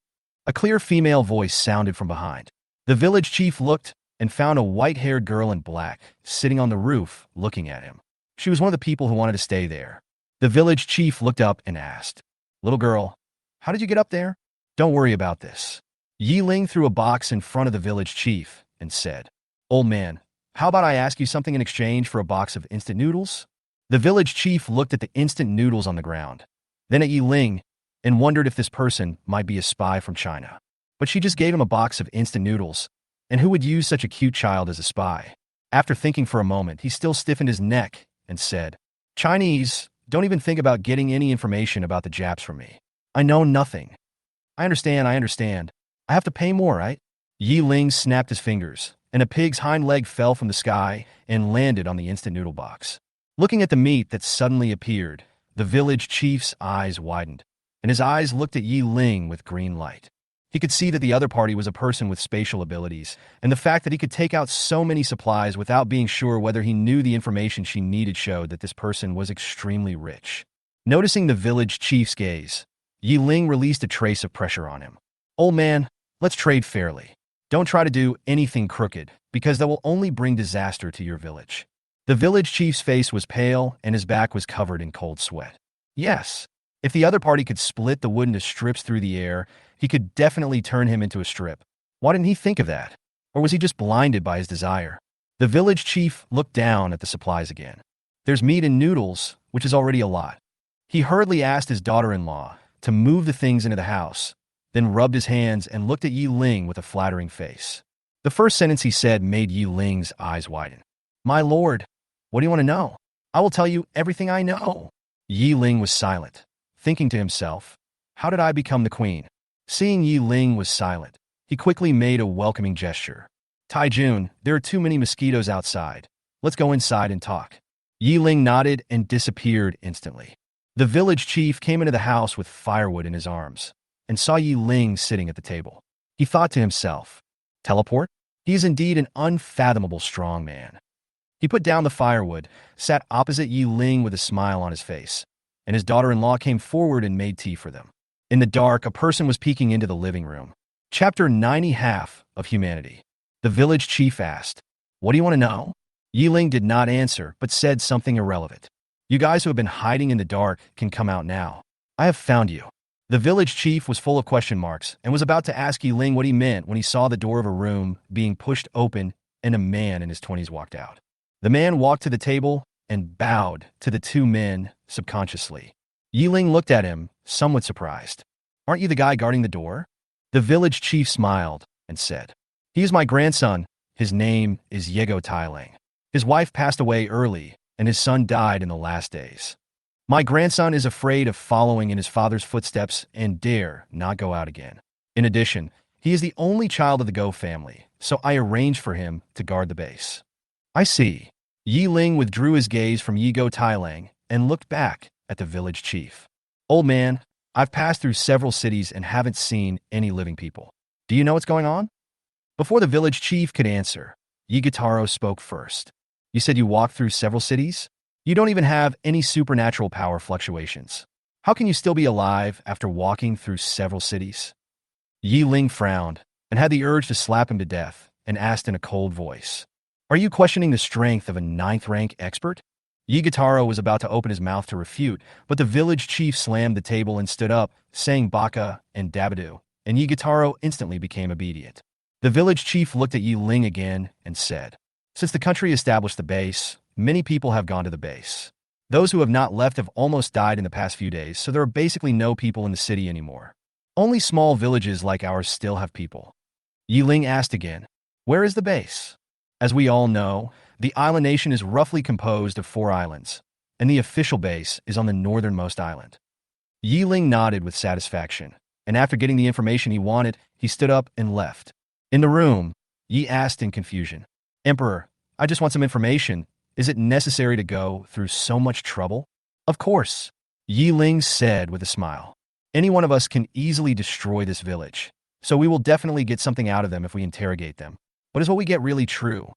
A clear female voice sounded from behind. The village chief looked and found a white-haired girl in black sitting on the roof looking at him. She was one of the people who wanted to stay there. The village chief looked up and asked, "Little girl, how did you get up there?" "Don't worry about this." Ye Ling threw a box in front of the village chief and said, "Old man, how about I ask you something in exchange for a box of instant noodles?" The village chief looked at the instant noodles on the ground, then at Ye Ling, and wondered if this person might be a spy from China. But she just gave him a box of instant noodles, and who would use such a cute child as a spy? After thinking for a moment, he still stiffened his neck and said, "Chinese, don't even think about getting any information about the Japs from me. I know nothing." I understand. I have to pay more, right?" Ye Ling snapped his fingers, and a pig's hind leg fell from the sky and landed on the instant noodle box. Looking at the meat that suddenly appeared, the village chief's eyes widened, and his eyes looked at Ye Ling with green light. He could see that the other party was a person with spatial abilities, and the fact that he could take out so many supplies without being sure whether he knew the information she needed showed that this person was extremely rich. Noticing the village chief's gaze, Ye Ling released a trace of pressure on him. "Old man, let's trade fairly. Don't try to do anything crooked, because that will only bring disaster to your village." The village chief's face was pale and his back was covered in cold sweat. Yes, if the other party could split the wood into strips through the air, he could definitely turn him into a strip. Why didn't he think of that? Or was he just blinded by his desire? The village chief looked down at the supplies again. "There's meat and noodles, which is already a lot." He hurriedly asked his daughter-in-law to move the things into the house, then rubbed his hands and looked at Ye Ling with a flattering face. The first sentence he said made Ye Ling's eyes widen. "My lord, what do you want to know? I will tell you everything I know." Ye Ling was silent, thinking to himself, "How did I become the queen?" Seeing Ye Ling was silent, he quickly made a welcoming gesture. "Taijun, there are too many mosquitoes outside. Let's go inside and talk." Ye Ling nodded and disappeared instantly. The village chief came into the house with firewood in his arms and saw Ye Ling sitting at the table. He thought to himself, "Teleport? He is indeed an unfathomable strong man." He put down the firewood, sat opposite Ye Ling with a smile on his face, and his daughter-in-law came forward and made tea for them. In the dark, a person was peeking into the living room. Chapter 90 Half of Humanity. The village chief asked, "What do you want to know?" Ye Ling did not answer, but said something irrelevant. "You guys who have been hiding in the dark can come out now. I have found you." The village chief was full of question marks and was about to ask Ye Ling what he meant when he saw the door of a room being pushed open and a man in his 20s walked out. The man walked to the table and bowed to the two men subconsciously. Ye Ling looked at him, somewhat surprised. "Aren't you the guy guarding the door?" The village chief smiled and said, "He is my grandson. His name is Ye Ling. His wife passed away early, and his son died in the last days. My grandson is afraid of following in his father's footsteps and dare not go out again. In addition, he is the only child of the Go family, so I arranged for him to guard the base." "I see." Ye Ling withdrew his gaze from Ye Ling and looked back at the village chief. "Old man, I've passed through several cities and haven't seen any living people. Do you know what's going on?" Before the village chief could answer, Ye spoke first. "You said you walked through several cities? You don't even have any supernatural power fluctuations. How can you still be alive after walking through several cities?" Ye Ling frowned and had the urge to slap him to death and asked in a cold voice, "Are you questioning the strength of a 9th-rank expert?" Ye was about to open his mouth to refute, but the village chief slammed the table and stood up, saying Baka and Dabadoo, and Ye instantly became obedient. The village chief looked at Ye Ling again and said, "Since the country established the base, many people have gone to the base. Those who have not left have almost died in the past few days, so there are basically no people in the city anymore. Only small villages like ours still have people." Ye Ling asked again, "Where is the base?" As we all know, the island nation is roughly composed of 4 islands, and the official base is on the northernmost island. Ye Ling nodded with satisfaction, and after getting the information he wanted, he stood up and left. In the room, Yi asked in confusion, "Emperor, I just want some information. Is it necessary to go through so much trouble?" "Of course," Ye Ling said with a smile. "Any one of us can easily destroy this village, so we will definitely get something out of them if we interrogate them. But is what we get really true?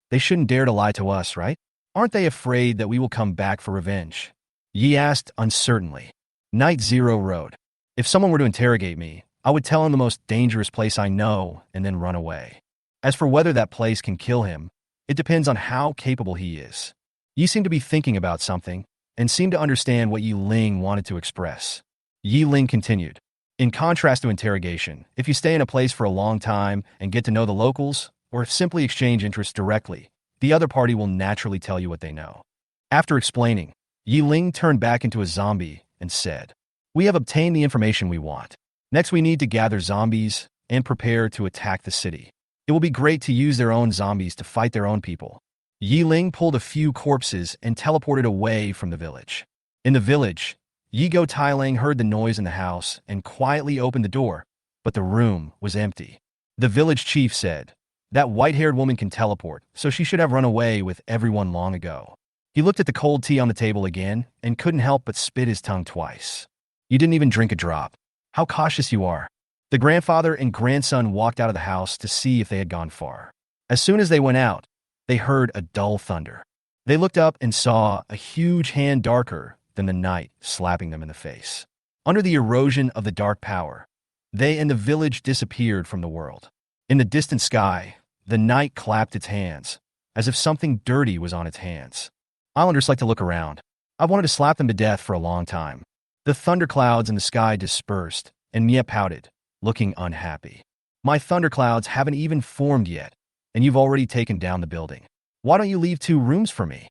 They shouldn't dare to lie to us, right? Aren't they afraid that we will come back for revenge?" Yi asked uncertainly. Night Zero wrote, "If someone were to interrogate me, I would tell him the most dangerous place I know and then run away. As for whether that place can kill him, it depends on how capable he is." Yi seemed to be thinking about something and seemed to understand what Ye Ling wanted to express. Ye Ling continued, "In contrast to interrogation, if you stay in a place for a long time and get to know the locals, or simply exchange interests directly, the other party will naturally tell you what they know." After explaining, Ye Ling turned back into a zombie and said, "We have obtained the information we want. Next we need to gather zombies and prepare to attack the city. It will be great to use their own zombies to fight their own people." Ye Ling pulled a few corpses and teleported away from the village. In the village, Ye Ling heard the noise in the house and quietly opened the door, but the room was empty. The village chief said, "That white-haired woman can teleport, so she should have run away with everyone long ago." He looked at the cold tea on the table again and couldn't help but spit his tongue twice. "You didn't even drink a drop. How cautious you are." The grandfather and grandson walked out of the house to see if they had gone far. As soon as they went out, they heard a dull thunder. They looked up and saw a huge hand darker than the night slapping them in the face. Under the erosion of the dark power, they and the village disappeared from the world. In the distant sky, the night clapped its hands, as if something dirty was on its hands. Islanders like to look around. I've wanted to slap them to death for a long time. The thunderclouds in the sky dispersed, and Mia pouted, looking unhappy. "My thunderclouds haven't even formed yet, and you've already taken down the building. Why don't you leave 2 rooms for me?"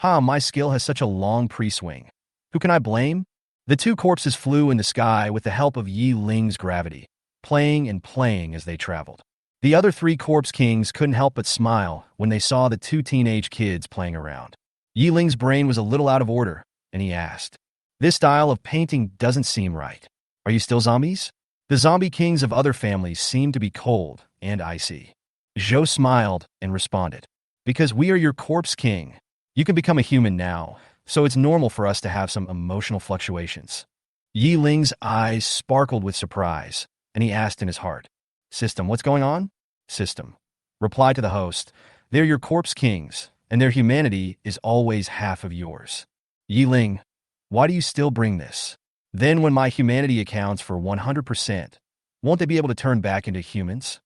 My skill has such a long pre-swing. Who can I blame?" The 2 corpses flew in the sky with the help of Ye Ling's gravity, playing and playing as they traveled. The other 3 corpse kings couldn't help but smile when they saw the 2 teenage kids playing around. Ye Ling's brain was a little out of order, and he asked, "This style of painting doesn't seem right. Are you still zombies?" The zombie kings of other families seemed to be cold and icy. Zhou smiled and responded, "Because we are your corpse king. You can become a human now, so it's normal for us to have some emotional fluctuations." Ye Ling's eyes sparkled with surprise, and he asked in his heart, "System, what's going on?" "System," replied to the host, "They're your corpse kings, and their humanity is always half of yours. Ye Ling, why do you still bring this? Then when my humanity accounts for 100%, won't they be able to turn back into humans?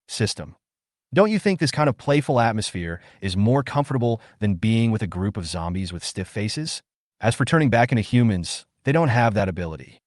System. Don't you think this kind of playful atmosphere is more comfortable than being with a group of zombies with stiff faces? As for turning back into humans, they don't have that ability.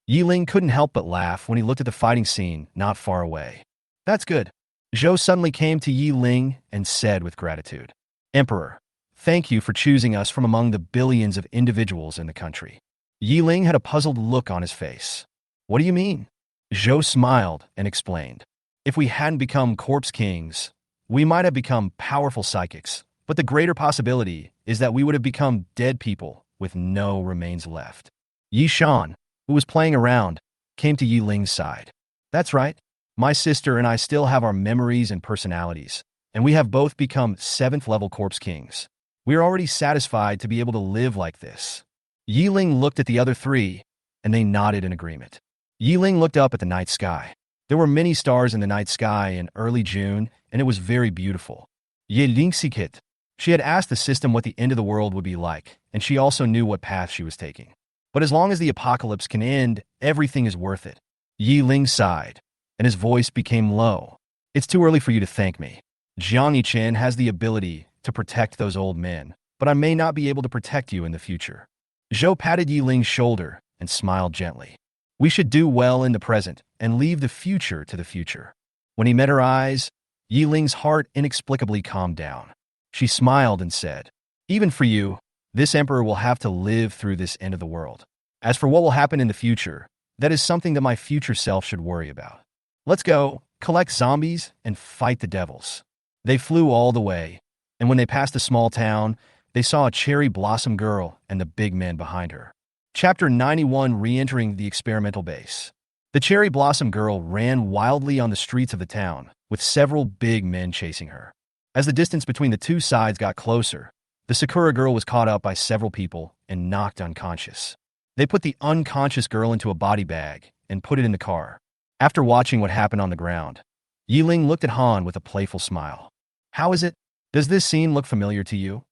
Ye Ling couldn't help but laugh when he looked at the fighting scene not far away. That's good. Zhou suddenly came to Ye Ling and said with gratitude, Emperor, thank you for choosing us from among the billions of individuals in the country. Ye Ling had a puzzled look on his face. What do you mean? Zhou smiled and explained. If we hadn't become corpse kings, we might have become powerful psychics, but the greater possibility is that we would have become dead people with no remains left. Yi Shan, who was playing around, came to Ye Ling's side. That's right. My sister and I still have our memories and personalities, and we have both become 7th-level corpse kings. We are already satisfied to be able to live like this. Ye Ling looked at the other three, and they nodded in agreement. Ye Ling looked up at the night sky. There were many stars in the night sky in early June, and it was very beautiful. Ye Ling Sikit. She had asked the system what the end of the world would be like, and she also knew what path she was taking. But as long as the apocalypse can end, everything is worth it. Ye Ling sighed, and his voice became low. It's too early for you to thank me. Jiang Yichen has the ability to protect those old men, but I may not be able to protect you in the future. Zhou patted Ye Ling's shoulder and smiled gently. We should do well in the present and leave the future to the future. When he met her eyes, Ye Ling's heart inexplicably calmed down. She smiled and said, Even for you, this emperor will have to live through this end of the world. As for what will happen in the future, that is something that my future self should worry about. Let's go, collect zombies, and fight the devils. They flew all the way, and when they passed a small town, they saw a cherry blossom girl and the big man behind her. Chapter 91, Re-entering the Experimental Base. The cherry blossom girl ran wildly on the streets of the town, with several big men chasing her. As the distance between the two sides got closer, the Sakura girl was caught up by several people and knocked unconscious. They put the unconscious girl into a body bag and put it in the car. After watching what happened on the ground, Ye Ling looked at Han with a playful smile. How is it? Does this scene look familiar to you?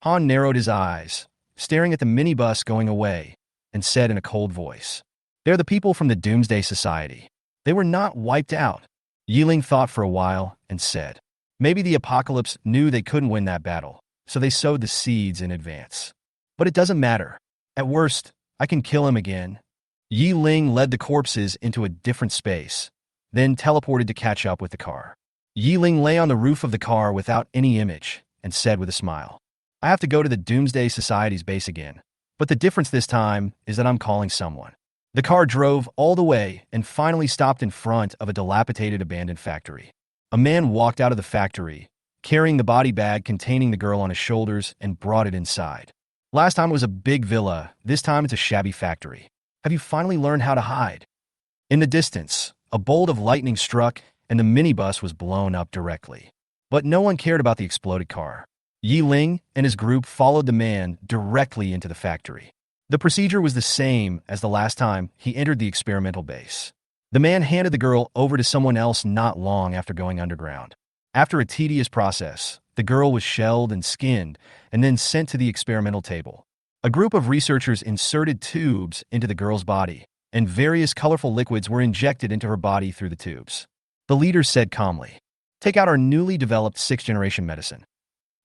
Han narrowed his eyes, staring at the minibus going away, and said in a cold voice, They're the people from the Doomsday Society. They were not wiped out. Ye Ling thought for a while and said, Maybe the apocalypse knew they couldn't win that battle, so they sowed the seeds in advance. But it doesn't matter. At worst, I can kill him again. Ye Ling led the corpses into a different space, then teleported to catch up with the car. Ye Ling lay on the roof of the car without any image and said with a smile, I have to go to the Doomsday Society's base again, but the difference this time is that I'm calling someone. The car drove all the way and finally stopped in front of a dilapidated abandoned factory. A man walked out of the factory, carrying the body bag containing the girl on his shoulders, and brought it inside. Last time it was a big villa, this time it's a shabby factory. Have you finally learned how to hide? In the distance, a bolt of lightning struck and the minibus was blown up directly. But no one cared about the exploded car. Ye Ling and his group followed the man directly into the factory. The procedure was the same as the last time he entered the experimental base. The man handed the girl over to someone else not long after going underground. After a tedious process, the girl was shelled and skinned and then sent to the experimental table. A group of researchers inserted tubes into the girl's body, and various colorful liquids were injected into her body through the tubes. The leader said calmly, Take out our newly developed 6th-generation medicine.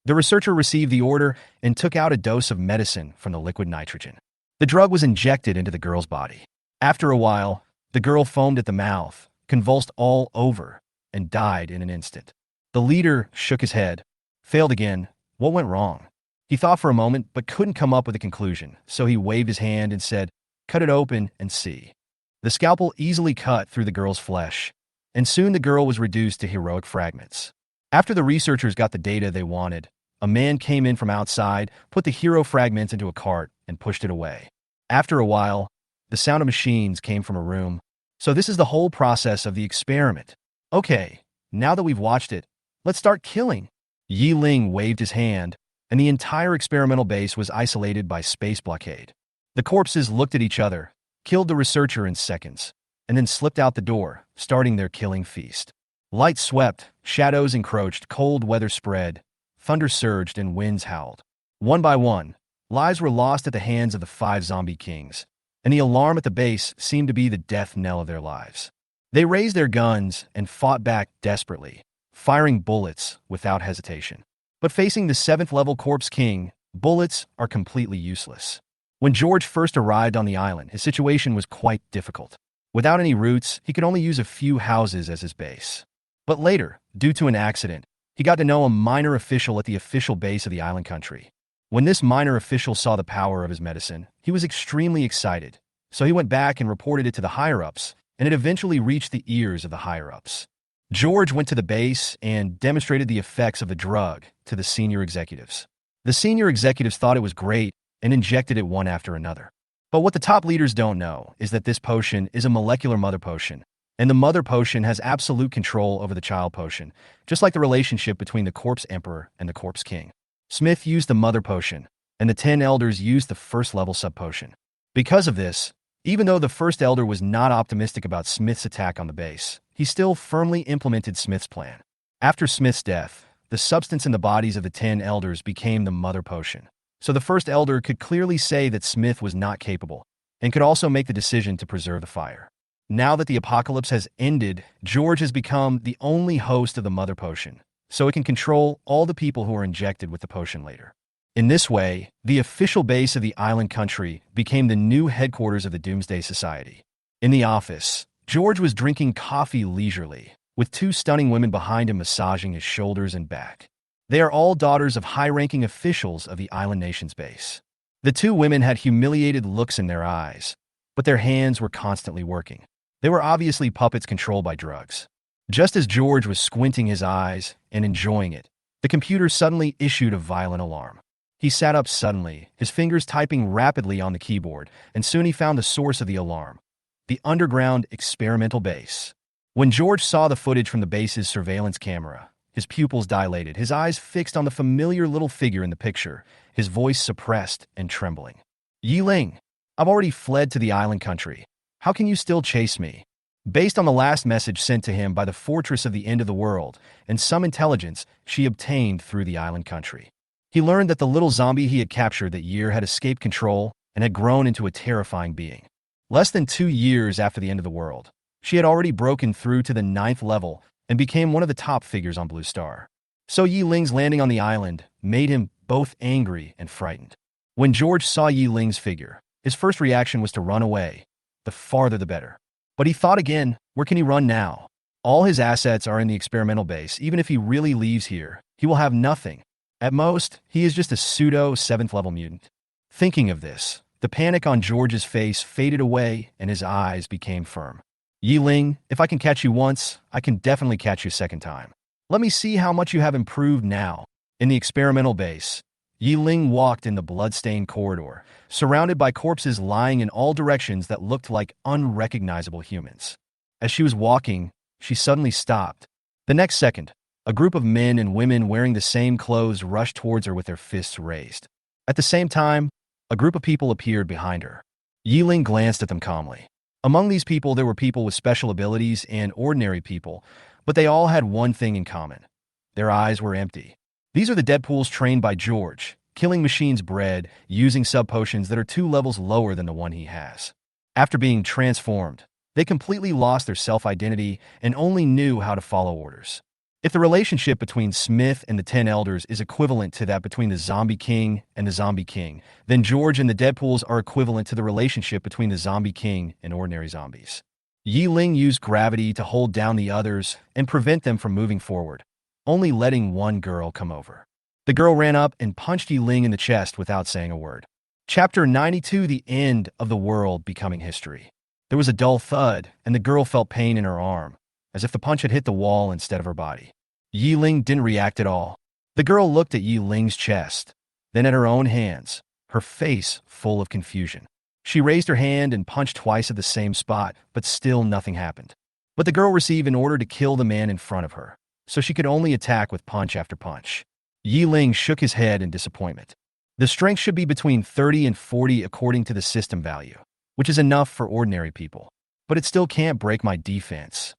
The researcher received the order and took out a dose of medicine from the liquid nitrogen. The drug was injected into the girl's body. After a while, the girl foamed at the mouth, convulsed all over, and died in an instant. The leader shook his head. Failed again. What went wrong? He thought for a moment but couldn't come up with a conclusion, so he waved his hand and said, Cut it open and see. The scalpel easily cut through the girl's flesh, and soon the girl was reduced to heroic fragments. After the researchers got the data they wanted, a man came in from outside, put the hero fragments into a cart, and pushed it away. After a while, the sound of machines came from a room. So this is the whole process of the experiment. Okay, now that we've watched it, let's start killing. Ye Ling waved his hand, and the entire experimental base was isolated by space blockade. The corpses looked at each other, killed the researcher in seconds, and then slipped out the door, starting their killing feast. Light swept, shadows encroached, cold weather spread, thunder surged and winds howled. One by one, lives were lost at the hands of the 5 zombie kings, and the alarm at the base seemed to be the death knell of their lives. They raised their guns and fought back desperately, firing bullets without hesitation. But facing the 7th-level Corpse King, bullets are completely useless. When George first arrived on the island, his situation was quite difficult. Without any roots, he could only use a few houses as his base. But later, due to an accident, he got to know a minor official at the official base of the island country. When this minor official saw the power of his medicine, he was extremely excited, so he went back and reported it to the higher-ups, and it eventually reached the ears of the higher-ups. George went to the base and demonstrated the effects of the drug to the senior executives. The senior executives thought it was great and injected it one after another. But what the top leaders don't know is that this potion is a molecular mother potion, and the mother potion has absolute control over the child potion, just like the relationship between the Corpse Emperor and the Corpse King. Smith used the mother potion, and the 10 elders used the first-level sub-potion. Because of this, even though the first elder was not optimistic about Smith's attack on the base, he still firmly implemented Smith's plan. After Smith's death, the substance in the bodies of the 10 elders became the mother potion. So the first elder could clearly say that Smith was not capable, and could also make the decision to preserve the fire. Now that the apocalypse has ended, George has become the only host of the mother potion, so it can control all the people who are injected with the potion later. In this way, the official base of the island country became the new headquarters of the Doomsday Society. In the office, George was drinking coffee leisurely, with 2 stunning women behind him massaging his shoulders and back. They are all daughters of high-ranking officials of the island nation's base. The 2 women had humiliated looks in their eyes, but their hands were constantly working. They were obviously puppets controlled by drugs. Just as George was squinting his eyes and enjoying it, the computer suddenly issued a violent alarm. He sat up suddenly, his fingers typing rapidly on the keyboard, and soon he found the source of the alarm: the underground experimental base. When George saw the footage from the base's surveillance camera, his pupils dilated, his eyes fixed on the familiar little figure in the picture, his voice suppressed and trembling. "Ye Ling, I've already fled to the island country. How can you still chase me?" Based on the last message sent to him by the fortress of the end of the world and some intelligence she obtained through the island country, he learned that the little zombie he had captured that year had escaped control and had grown into a terrifying being. Less than 2 years after the end of the world, she had already broken through to the 9th level and became one of the top figures on Blue Star. So Ye Ling's landing on the island made him both angry and frightened. When George saw Ye Ling's figure, his first reaction was to run away. The farther the better. But he thought again, where can he run now? All his assets are in the experimental base. Even if he really leaves here, he will have nothing. At most, he is just a pseudo 7th-level mutant. Thinking of this, the panic on George's face faded away and his eyes became firm. "Ye Ling, if I can catch you once, I can definitely catch you a second time. Let me see how much you have improved now." In the experimental base, Ye Ling walked in the blood-stained corridor, surrounded by corpses lying in all directions that looked like unrecognizable humans. As she was walking, she suddenly stopped. The next second, a group of men and women wearing the same clothes rushed towards her with their fists raised. At the same time, a group of people appeared behind her. Ye Ling glanced at them calmly. Among these people, there were people with special abilities and ordinary people, but they all had one thing in common. Their eyes were empty. These are the Deadpools trained by George, killing machines bred, using sub-potions that are 2 levels lower than the one he has. After being transformed, they completely lost their self-identity and only knew how to follow orders. If the relationship between Smith and the 10 elders is equivalent to that between the Zombie King and the Zombie King, then George and the Deadpools are equivalent to the relationship between the Zombie King and ordinary zombies. Ye Ling used gravity to hold down the others and prevent them from moving forward, only letting one girl come over. The girl ran up and punched Ye Ling in the chest without saying a word. Chapter 92: The End of the World Becoming History. There was a dull thud, and the girl felt pain in her arm, as if the punch had hit the wall instead of her body. Ye Ling didn't react at all. The girl looked at Ye Ling's chest, then at her own hands, her face full of confusion. She raised her hand and punched twice at the same spot, but still nothing happened. But the girl received an order to kill the man in front of her, so she could only attack with punch after punch. Ye Ling shook his head in disappointment. The strength should be between 30 and 40 according to the system value, which is enough for ordinary people. But it still can't break my defense.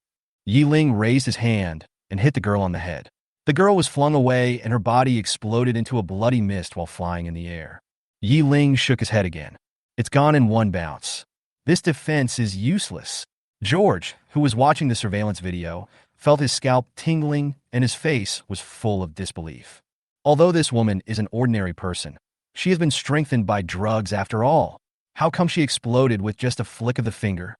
Ye Ling raised his hand and hit the girl on the head. The girl was flung away and her body exploded into a bloody mist while flying in the air. Ye Ling shook his head again. It's gone in one bounce. This defense is useless. George, who was watching the surveillance video, felt his scalp tingling and his face was full of disbelief. Although this woman is an ordinary person, she has been strengthened by drugs after all. How come she exploded with just a flick of the finger?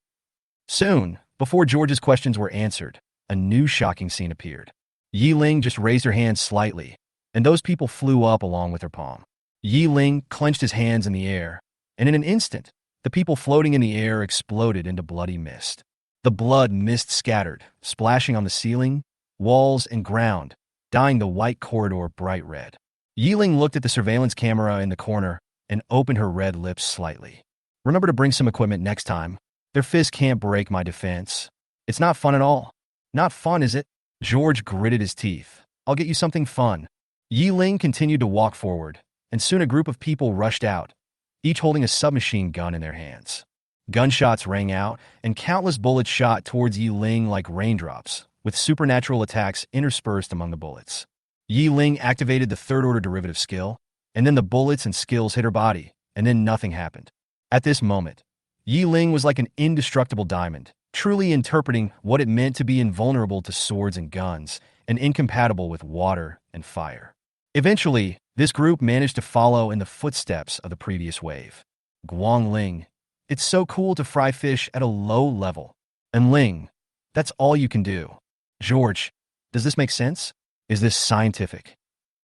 Soon, before George's questions were answered, a new shocking scene appeared. Ye Ling just raised her hand slightly, and those people flew up along with her palm. Ye Ling clenched his hands in the air, and in an instant, the people floating in the air exploded into bloody mist. The blood mist scattered, splashing on the ceiling, walls, and ground, dyeing the white corridor bright red. Ye Ling looked at the surveillance camera in the corner and opened her red lips slightly. Remember to bring some equipment next time. Their fist can't break my defense. It's not fun at all. Not fun, is it? George gritted his teeth. I'll get you something fun. Ye Ling continued to walk forward, and soon a group of people rushed out, each holding a submachine gun in their hands. Gunshots rang out, and countless bullets shot towards Ye Ling like raindrops, with supernatural attacks interspersed among the bullets. Ye Ling activated the third-order derivative skill, and then the bullets and skills hit her body, and then nothing happened. At this moment, Ye Ling was like an indestructible diamond, truly interpreting what it meant to be invulnerable to swords and guns, and incompatible with water and fire. Eventually, this group managed to follow in the footsteps of the previous wave. Guangling, it's so cool to fry fish at a low level. And Ling, that's all you can do. George, does this make sense? Is this scientific?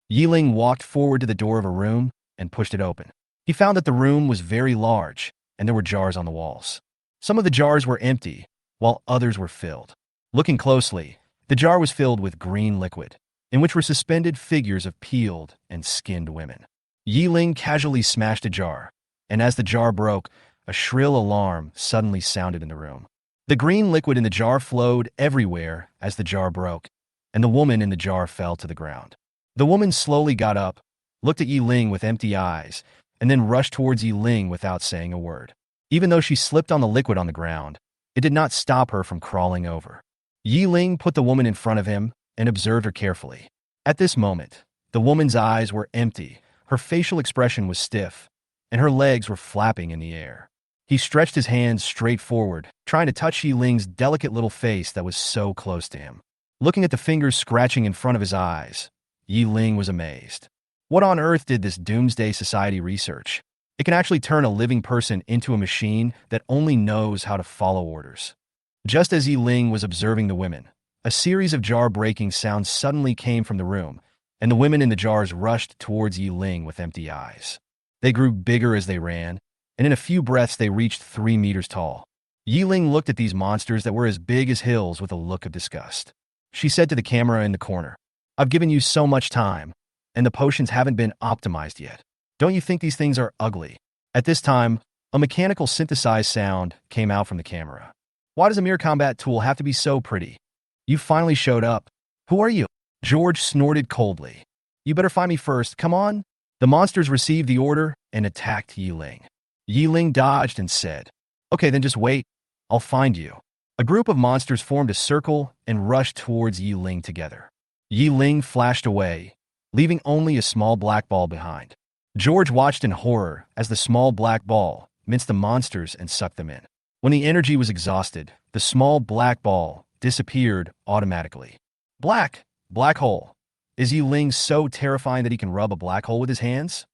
Ye Ling walked forward to the door of a room and pushed it open. He found that the room was very large, and there were jars on the walls. Some of the jars were empty, while others were filled. Looking closely, the jar was filled with green liquid, in which were suspended figures of peeled and skinned women. Ye Ling casually smashed a jar, and as the jar broke, a shrill alarm suddenly sounded in the room. The green liquid in the jar flowed everywhere as the jar broke, and the woman in the jar fell to the ground. The woman slowly got up, looked at Ye Ling with empty eyes, and then rushed towards Ye Ling without saying a word. Even though she slipped on the liquid on the ground, it did not stop her from crawling over. Ye Ling put the woman in front of him and observed her carefully. At this moment, the woman's eyes were empty, her facial expression was stiff, and her legs were flapping in the air. He stretched his hands straight forward, trying to touch Ye Ling's delicate little face that was so close to him. Looking at the fingers scratching in front of his eyes, Ye Ling was amazed. What on earth did this Doomsday Society research? It can actually turn a living person into a machine that only knows how to follow orders. Just as Ye Ling was observing the women, a series of jar-breaking sounds suddenly came from the room, and the women in the jars rushed towards Ye Ling with empty eyes. They grew bigger as they ran, and in a few breaths they reached 3 meters tall. Ye Ling looked at these monsters that were as big as hills with a look of disgust. She said to the camera in the corner, "I've given you so much time, and the potions haven't been optimized yet. Don't you think these things are ugly?" At this time, a mechanical synthesized sound came out from the camera. "Why does a mere combat tool have to be so pretty? You finally showed up. Who are you?" George snorted coldly. "You better find me first, come on." The monsters received the order and attacked Ye Ling. Ye Ling dodged and said, "Okay, then just wait. I'll find you." A group of monsters formed a circle and rushed towards Ye Ling together. Ye Ling flashed away, leaving only a small black ball behind. George watched in horror as the small black ball minced the monsters and sucked them in. When the energy was exhausted, the small black ball disappeared automatically. Black hole. Is Ye Ling so terrifying that he can rub a black hole with his hands?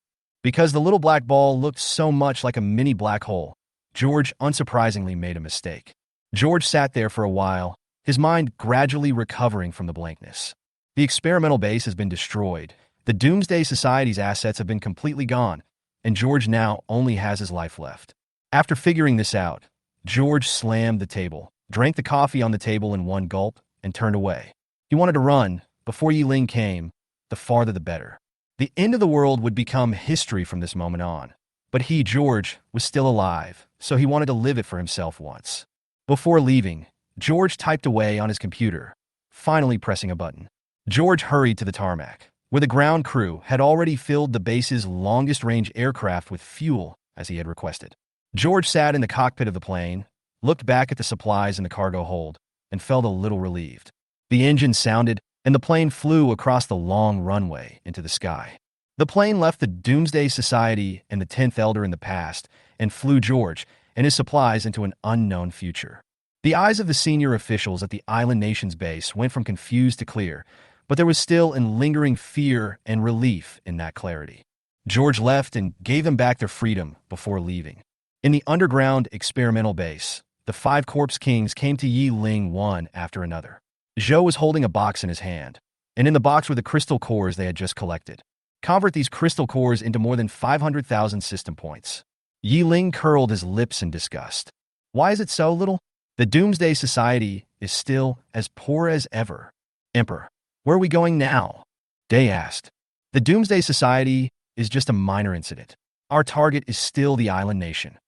Because the little black ball looked so much like a mini black hole, George unsurprisingly made a mistake. George sat there for a while, his mind gradually recovering from the blankness. The experimental base has been destroyed, the Doomsday Society's assets have been completely gone, and George now only has his life left. After figuring this out, George slammed the table, drank the coffee on the table in one gulp, and turned away. He wanted to run. Before Ye Ling came, the farther the better. The end of the world would become history from this moment on. But he, George, was still alive, so he wanted to live it for himself once. Before leaving, George typed away on his computer, finally pressing a button. George hurried to the tarmac, where the ground crew had already filled the base's longest-range aircraft with fuel, as he had requested. George sat in the cockpit of the plane, looked back at the supplies in the cargo hold, and felt a little relieved. The engine sounded, and the plane flew across the long runway into the sky. The plane left the Doomsday Society and the 10th Elder in the past and flew George and his supplies into an unknown future. The eyes of the senior officials at the island nation's base went from confused to clear, but there was still an lingering fear and relief in that clarity. George left and gave them back their freedom before leaving. In the underground experimental base, the 5 corpse kings came to Ye Ling one after another. Zhou was holding a box in his hand, and in the box were the crystal cores they had just collected. Convert these crystal cores into more than 500,000 system points. Ye Ling curled his lips in disgust. Why is it so little? The Doomsday Society is still as poor as ever. Emperor, where are we going now? Day asked. The Doomsday Society is just a minor incident. Our target is still the island nation.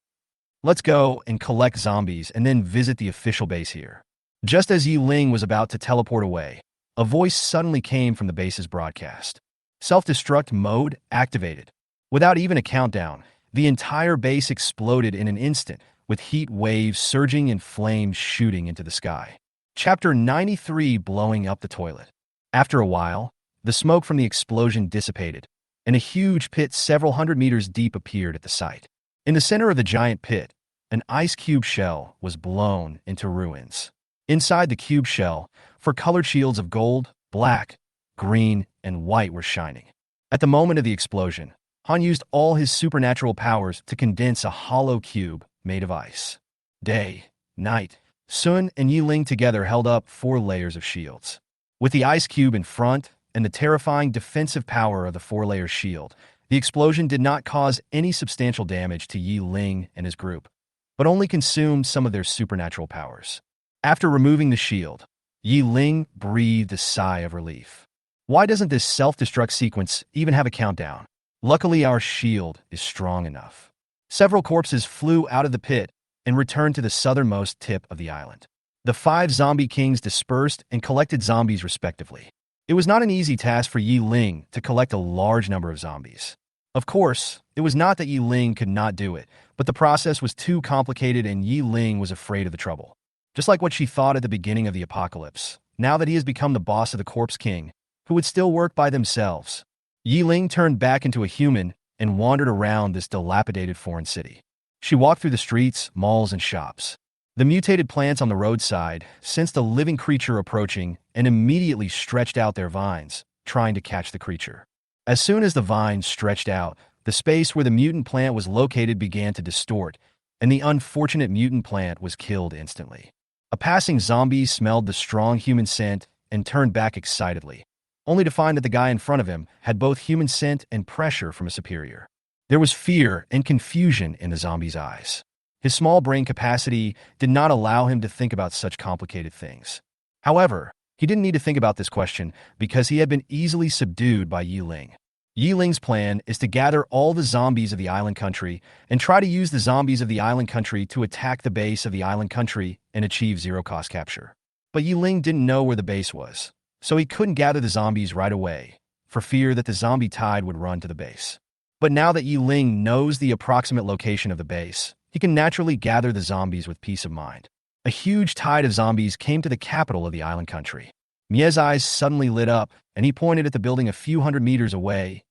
Let's go and collect zombies and then visit the official base here. Just as Ye Ling was about to teleport away, a voice suddenly came from the base's broadcast. Self-destruct mode activated. Without even a countdown, the entire base exploded in an instant, with heat waves surging and flames shooting into the sky. Chapter 93: Blowing Up the Toilet. After a while, the smoke from the explosion dissipated, and a huge pit several hundred meters deep appeared at the site. In the center of the giant pit, an ice cube shell was blown into ruins. Inside the cube shell, 4 colored shields of gold, black, green, and white were shining. At the moment of the explosion, Han used all his supernatural powers to condense a hollow cube made of ice. Day, night, Sun and Ye Ling together held up 4 layers of shields. With the ice cube in front and the terrifying defensive power of the 4-layer shield, the explosion did not cause any substantial damage to Ye Ling and his group, but only consumed some of their supernatural powers. After removing the shield, Ye Ling breathed a sigh of relief. Why doesn't this self-destruct sequence even have a countdown? Luckily, our shield is strong enough. Several corpses flew out of the pit and returned to the southernmost tip of the island. The 5 zombie kings dispersed and collected zombies respectively. It was not an easy task for Ye Ling to collect a large number of zombies. Of course, it was not that Ye Ling could not do it, but the process was too complicated and Ye Ling was afraid of the trouble. Just like what she thought at the beginning of the apocalypse, now that he has become the boss of the Corpse King, who would still work by themselves, Ye Ling turned back into a human and wandered around this dilapidated foreign city. She walked through the streets, malls, and shops. The mutated plants on the roadside sensed a living creature approaching and immediately stretched out their vines, trying to catch the creature. As soon as the vines stretched out, the space where the mutant plant was located began to distort, and the unfortunate mutant plant was killed instantly. A passing zombie smelled the strong human scent and turned back excitedly, only to find that the guy in front of him had both human scent and pressure from a superior. There was fear and confusion in the zombie's eyes. His small brain capacity did not allow him to think about such complicated things. However, he didn't need to think about this question because he had been easily subdued by Ye Ling. Ye Ling's plan is to gather all the zombies of the island country and try to use the zombies of the island country to attack the base of the island country and achieve zero-cost capture. But Ye Ling didn't know where the base was, so he couldn't gather the zombies right away, for fear that the zombie tide would run to the base. But now that Ye Ling knows the approximate location of the base, he can naturally gather the zombies with peace of mind. A huge tide of zombies came to the capital of the island country. Mie's eyes suddenly lit up, and he pointed at the building a few hundred meters away,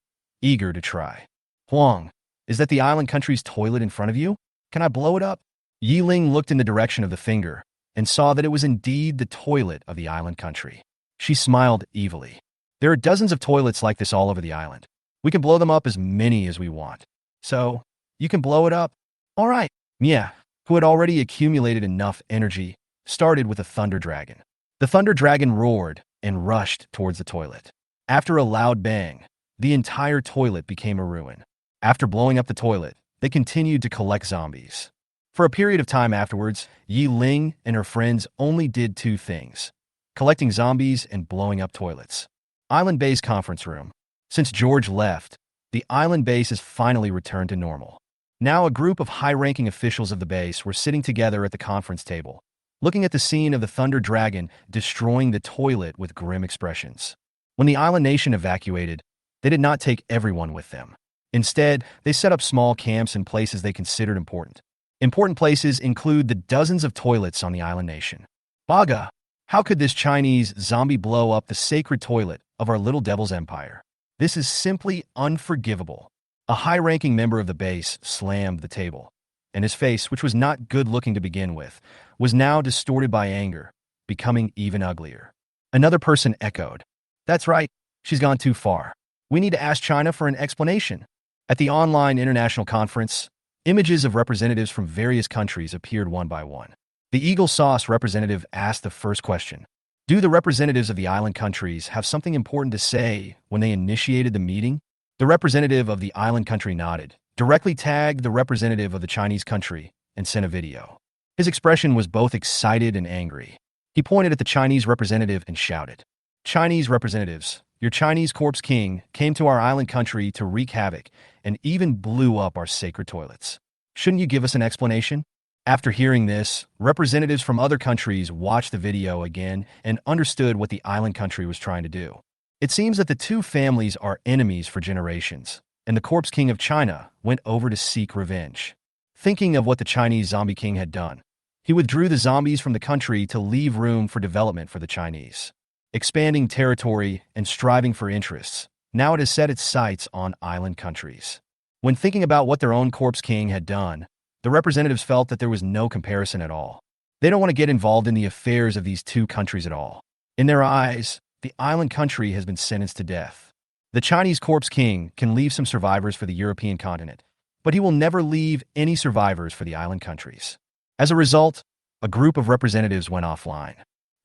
eager to try. Huang, is that the island country's toilet in front of you? Can I blow it up? Ye Ling looked in the direction of the finger and saw that it was indeed the toilet of the island country. She smiled evilly. There are dozens of toilets like this all over the island. We can blow them up as many as we want. So, you can blow it up? All right. Mie, who had already accumulated enough energy, started with a thunder dragon. The thunder dragon roared and rushed towards the toilet. After a loud bang, the entire toilet became a ruin. After blowing up the toilet, they continued to collect zombies. For a period of time afterwards, Ye Ling and her friends only did 2 things: collecting zombies and blowing up toilets. Island Base Conference Room. Since George left, the island base has finally returned to normal. Now a group of high-ranking officials of the base were sitting together at the conference table, looking at the scene of the Thunder Dragon destroying the toilet with grim expressions. When the island nation evacuated, they did not take everyone with them. Instead, they set up small camps in places they considered important. Important places include the dozens of toilets on the island nation. Baga, How could this Chinese zombie blow up the sacred toilet of our little devil's empire? This is simply unforgivable. A high-ranking member of the base slammed the table, and his face, which was not good-looking to begin with, was now distorted by anger, becoming even uglier. Another person echoed, "That's right, she's gone too far. We need to ask China for an explanation." At the online international conference, images of representatives from various countries appeared one by one. The Eagle Sauce representative asked the first question. Do the representatives of the island countries have something important to say when they initiated the meeting? The representative of the island country nodded, directly tagged the representative of the Chinese country, and sent a video. His expression was both excited and angry. He pointed at the Chinese representative and shouted, "Chinese representatives, your Chinese corpse king came to our island country to wreak havoc and even blew up our sacred toilets. Shouldn't you give us an explanation?" After hearing this, representatives from other countries watched the video again and understood what the island country was trying to do. It seems that the two families are enemies for generations, and the corpse king of China went over to seek revenge. Thinking of what the Chinese zombie king had done, he withdrew the zombies from the country to leave room for development for the Chinese. Expanding territory and striving for interests, now it has set its sights on island countries. When thinking about what their own corpse king had done, the representatives felt that there was no comparison at all. They don't want to get involved in the affairs of these two countries at all. In their eyes, the island country has been sentenced to death. The Chinese corpse king can leave some survivors for the European continent, but he will never leave any survivors for the island countries. As a result, a group of representatives went offline.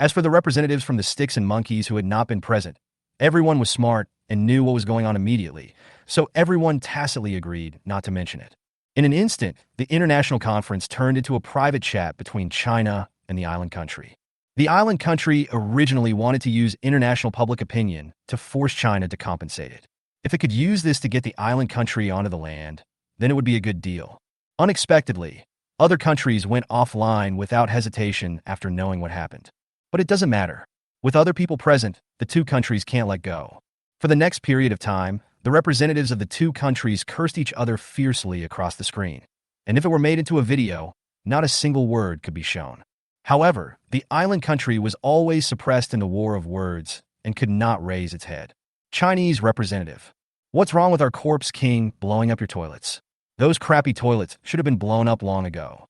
As for the representatives from the Sticks and Monkeys who had not been present, everyone was smart and knew what was going on immediately, so everyone tacitly agreed not to mention it. In an instant, the international conference turned into a private chat between China and the island country. The island country originally wanted to use international public opinion to force China to compensate it. If it could use this to get the island country onto the land, then it would be a good deal. Unexpectedly, other countries went offline without hesitation after knowing what happened. But it doesn't matter. With other people present, the two countries can't let go. For the next period of time, the representatives of the two countries cursed each other fiercely across the screen. And if it were made into a video, not a single word could be shown. However, the island country was always suppressed in the war of words and could not raise its head. Chinese representative. What's wrong with our corpse king blowing up your toilets? Those crappy toilets should have been blown up long ago.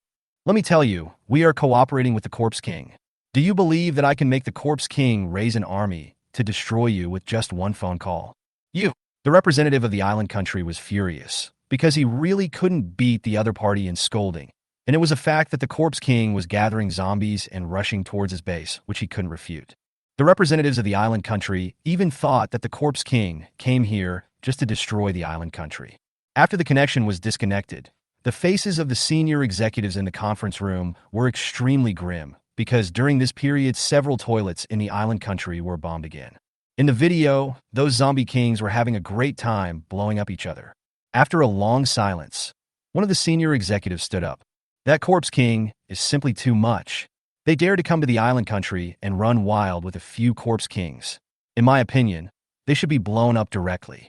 Let me tell you, we are cooperating with the corpse king. Do you believe that I can make the corpse king raise an army to destroy you with just one phone call? The representative of the island country was furious because he really couldn't beat the other party in scolding, and it was a fact that the corpse king was gathering zombies and rushing towards his base, which he couldn't refute. The representatives of the island country even thought that the corpse king came here just to destroy the island country. After the connection was disconnected, the faces of the senior executives in the conference room were extremely grim because during this period several toilets in the island country were bombed again. In the video, those zombie kings were having a great time blowing up each other. After a long silence, one of the senior executives stood up. That corpse king is simply too much. They dare to come to the island country and run wild with a few corpse kings. In my opinion, they should be blown up directly.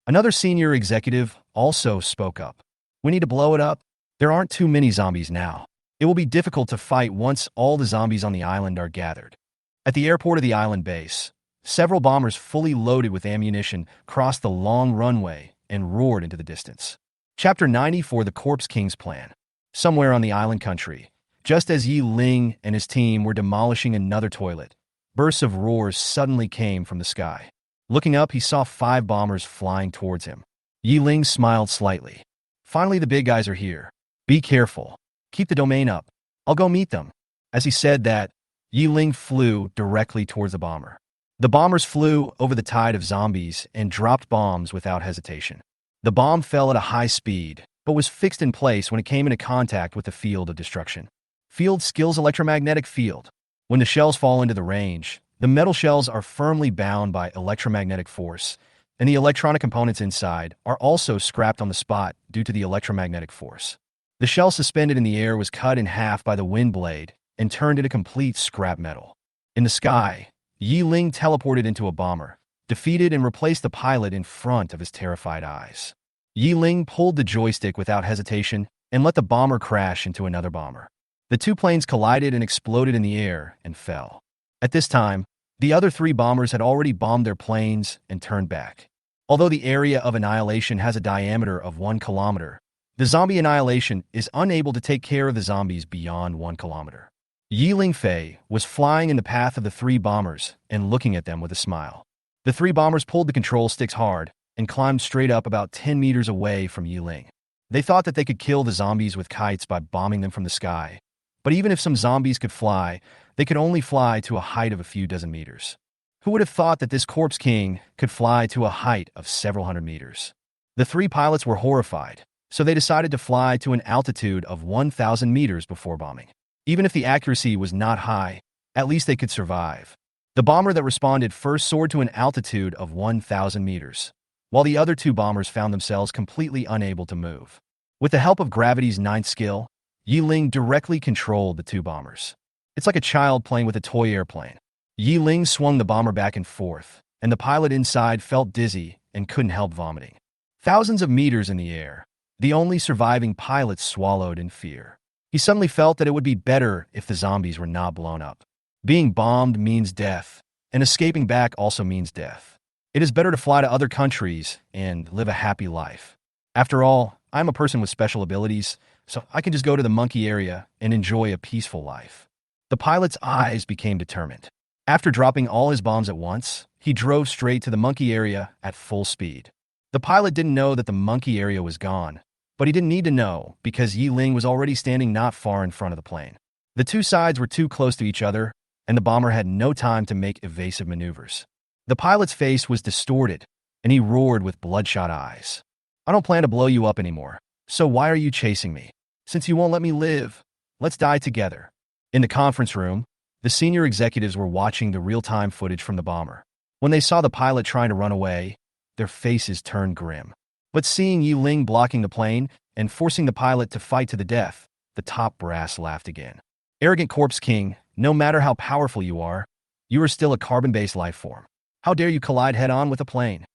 Another senior executive also spoke up. We need to blow it up. There aren't too many zombies now. It will be difficult to fight once all the zombies on the island are gathered. At the airport of the island base, several bombers fully loaded with ammunition crossed the long runway and roared into the distance. Chapter 94: The Corpse King's Plan. Somewhere on the island country, just as Ye Ling and his team were demolishing another toilet, bursts of roars suddenly came from the sky. Looking up, he saw 5 bombers flying towards him. Ye Ling smiled slightly. Finally, the big guys are here. Be careful. Keep the domain up. I'll go meet them. As he said that, Ye Ling flew directly towards the bomber. The bombers flew over the tide of zombies and dropped bombs without hesitation. The bomb fell at a high speed, but was fixed in place when it came into contact with the field of destruction. Field skills: electromagnetic field. When the shells fall into the range, the metal shells are firmly bound by electromagnetic force, and the electronic components inside are also scrapped on the spot due to the electromagnetic force. The shell suspended in the air was cut in half by the wind blade and turned into complete scrap metal. In the sky, Ye Ling teleported into a bomber, defeated and replaced the pilot in front of his terrified eyes. Ye Ling pulled the joystick without hesitation and let the bomber crash into another bomber. The two planes collided and exploded in the air and fell. At this time, the other three bombers had already bombed their planes and turned back. Although the area of annihilation has a diameter of 1 kilometer, the zombie annihilation is unable to take care of the zombies beyond 1 kilometer. Ye Ling was flying in the path of the three bombers and looking at them with a smile. The three bombers pulled the control sticks hard and climbed straight up about 10 meters away from Ye Ling. They thought that they could kill the zombies with kites by bombing them from the sky. But even if some zombies could fly, they could only fly to a height of a few dozen meters. Who would have thought that this Corpse King could fly to a height of several hundred meters? The three pilots were horrified, so they decided to fly to an altitude of 1,000 meters before bombing. Even if the accuracy was not high, at least they could survive. The bomber that responded first soared to an altitude of 1,000 meters, while the other two bombers found themselves completely unable to move. With the help of gravity's ninth skill, Ye Ling directly controlled the two bombers. It's like a child playing with a toy airplane. Ye Ling swung the bomber back and forth, and the pilot inside felt dizzy and couldn't help vomiting. Thousands of meters in the air, the only surviving pilot swallowed in fear. He suddenly felt that it would be better if the zombies were not blown up. Being bombed means death, and escaping back also means death. It is better to fly to other countries and live a happy life. After all, I'm a person with special abilities, so I can just go to the monkey area and enjoy a peaceful life. The pilot's eyes became determined. After dropping all his bombs at once, he drove straight to the monkey area at full speed. The pilot didn't know that the monkey area was gone, but he didn't need to know because Ye Ling was already standing not far in front of the plane. The two sides were too close to each other, and the bomber had no time to make evasive maneuvers. The pilot's face was distorted, and he roared with bloodshot eyes. I don't plan to blow you up anymore, so why are you chasing me? Since you won't let me live, let's die together. In the conference room, the senior executives were watching the real-time footage from the bomber. When they saw the pilot trying to run away, their faces turned grim. But seeing Ye Ling blocking the plane and forcing the pilot to fight to the death, the top brass laughed again. Arrogant Corpse King, no matter how powerful you are still a carbon-based life form. How dare you collide head-on with a plane?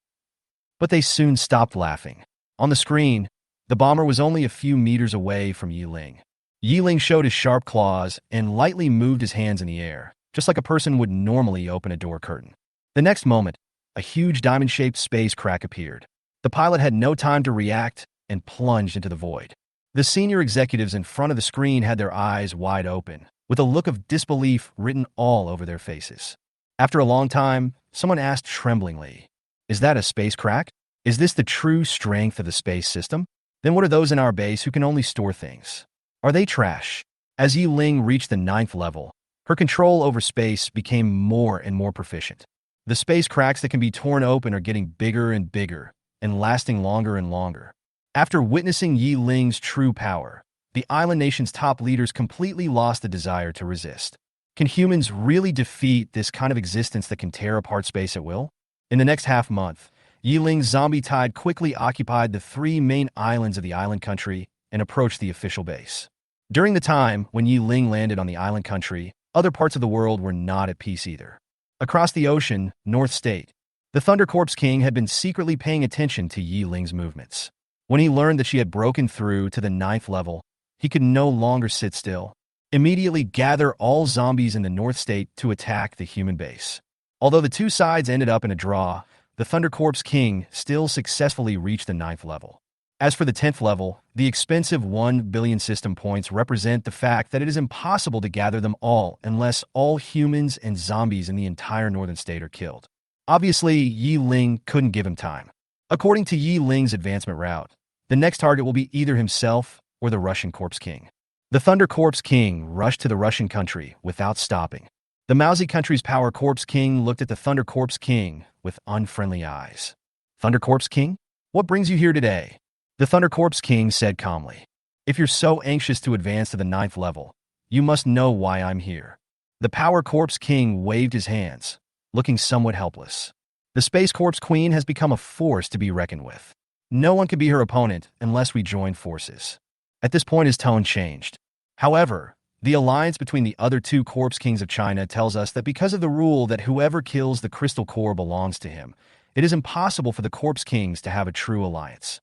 But they soon stopped laughing. On the screen, the bomber was only a few meters away from Ye Ling. Ye Ling showed his sharp claws and lightly moved his hands in the air, just like a person would normally open a door curtain. The next moment, a huge diamond-shaped space crack appeared. The pilot had no time to react and plunged into the void. The senior executives in front of the screen had their eyes wide open, with a look of disbelief written all over their faces. After a long time, someone asked tremblingly, "Is that a space crack? Is this the true strength of the space system? Then what are those in our base who can only store things? Are they trash?" As Ye Ling reached the 9th level, her control over space became more and more proficient. The space cracks that can be torn open are getting bigger and bigger, and lasting longer and longer. After witnessing Ye Ling's true power, the island nation's top leaders completely lost the desire to resist. Can humans really defeat this kind of existence that can tear apart space at will? In the next half-month, Ye Ling's zombie tide quickly occupied the three main islands of the island country and approached the official base. During the time when Ye Ling landed on the island country, other parts of the world were not at peace either. Across the ocean, North State, the Thunder Corpse King had been secretly paying attention to Ye Ling's movements. When he learned that she had broken through to the 9th level, he could no longer sit still. Immediately gather all zombies in the North State to attack the human base. Although the two sides ended up in a draw, the Thunder Corpse King still successfully reached the 9th level. As for the 10th level, the expensive 1 billion system points represent the fact that it is impossible to gather them all unless all humans and zombies in the entire northern state are killed. Obviously, Ye Ling couldn't give him time. According to Ye Ling's advancement route, the next target will be either himself or the Russian Corpse King. The Thunder Corpse King rushed to the Russian country without stopping. The Mousy country's Power Corpse King looked at the Thunder Corpse King with unfriendly eyes. "Thunder Corpse King? What brings you here today?" The Thunder Corpse King said calmly, "If you're so anxious to advance to the 9th level, you must know why I'm here." The Power Corpse King waved his hands, looking somewhat helpless. The Space Corpse Queen has become a force to be reckoned with. No one can be her opponent unless we join forces. At this point, his tone changed. However, the alliance between the other two Corpse Kings of China tells us that because of the rule that whoever kills the crystal core belongs to him, it is impossible for the Corpse Kings to have a true alliance.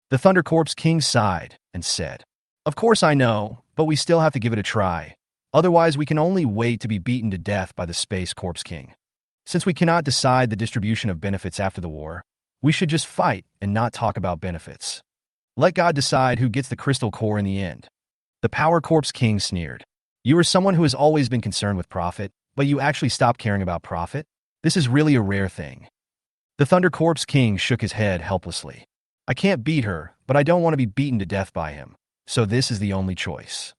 The Thunder Corpse King sighed and said, "Of course I know, but we still have to give it a try. Otherwise, we can only wait to be beaten to death by the Space Corpse King. Since we cannot decide the distribution of benefits after the war, we should just fight and not talk about benefits. Let God decide who gets the crystal core in the end. The Power Corpse King sneered. You are someone who has always been concerned with profit, but you actually stopped caring about profit? This is really a rare thing. The Thunder Corpse King shook his head helplessly. I can't beat her, but I don't want to be beaten to death by him, so this is the only choice.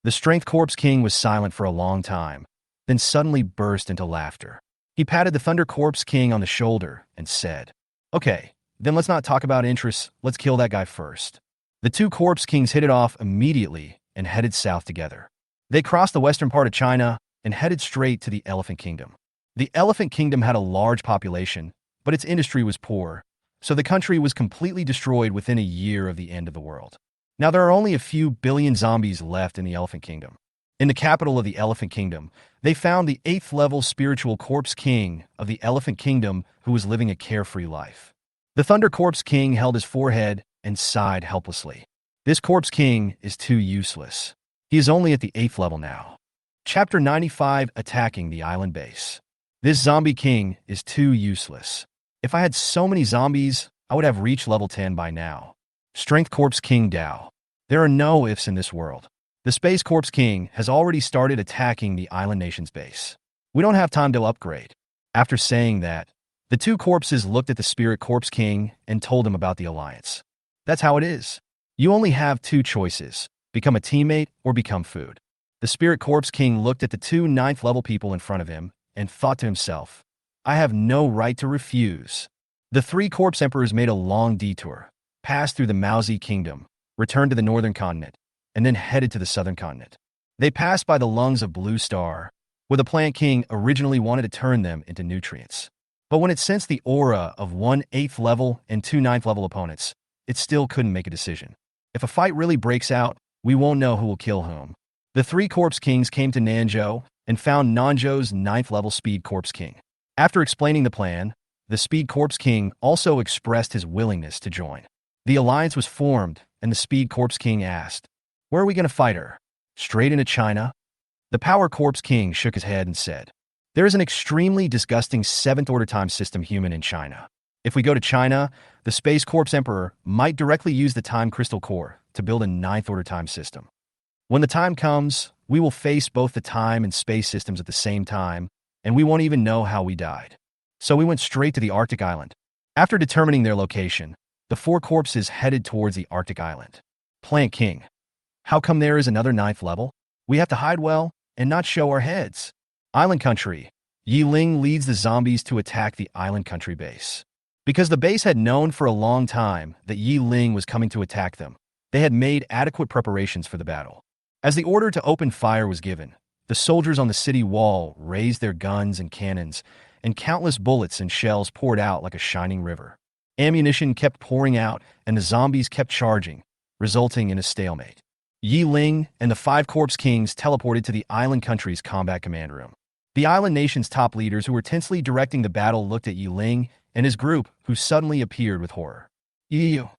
The Strength Corpse King was silent for a long time, then suddenly burst into laughter. He patted the Thunder Corpse King on the shoulder and said, Okay, then let's not talk about interests, let's kill that guy first. The two Corpse Kings hit it off immediately and headed south together. They crossed the western part of China and headed straight to the Elephant Kingdom. The Elephant Kingdom had a large population, but its industry was poor, so the country was completely destroyed within a year of the end of the world. Now there are only a few billion zombies left in the Elephant Kingdom. In the capital of the Elephant Kingdom, they found the 8th level spiritual Corpse King of the Elephant Kingdom who was living a carefree life. The Thunder Corpse King held his forehead and sighed helplessly. This Corpse King is too useless. He is only at the 8th level now. Chapter 95, Attacking the Island Base. This zombie king is too useless. If I had so many zombies, I would have reached level 10 by now. Strength Corpse King Dao. There are no ifs in this world. The Space Corpse King has already started attacking the island nation's base. We don't have time to upgrade. After saying that, the two corpses looked at the Spirit Corpse King and told him about the alliance. That's how it is. You only have two choices, become a teammate or become food. The Spirit Corpse King looked at the two 9th level people in front of him and thought to himself, I have no right to refuse. The three Corpse Emperors made a long detour, passed through the Mauzi Kingdom, returned to the northern continent, and then headed to the southern continent. They passed by the lungs of Blue Star, where the Plant King originally wanted to turn them into nutrients. But when it sensed the aura of one 8th level and two 9th level opponents, it still couldn't make a decision. If a fight really breaks out, we won't know who will kill whom. The three Corpse Kings came to Nanzhou and found Nanzhou's 9th level Speed Corpse King. After explaining the plan, the Speed Corpse King also expressed his willingness to join. The alliance was formed, and the Speed Corpse King asked, Where are we going to fight her? Straight into China? The Power Corpse King shook his head and said, There is an extremely disgusting 7th order time system human in China. If we go to China, the Space Corpse Emperor might directly use the Time Crystal Core to build a 9th order time system. When the time comes, we will face both the time and space systems at the same time, and we won't even know how we died. So we went straight to the Arctic island. After determining their location, the four corpses headed towards the Arctic island. Plant King. How come there is another 9th level? We have to hide well and not show our heads. Island Country. Ye Ling leads the zombies to attack the Island Country base. Because the base had known for a long time that Ye Ling was coming to attack them, they had made adequate preparations for the battle. As the order to open fire was given, the soldiers on the city wall raised their guns and cannons, and countless bullets and shells poured out like a shining river. Ammunition kept pouring out, and the zombies kept charging, resulting in a stalemate. Ye Ling and the 5 Corpse Kings teleported to the Island Country's combat command room. The island nation's top leaders who were tensely directing the battle looked at Ye Ling and his group, who suddenly appeared with horror. You,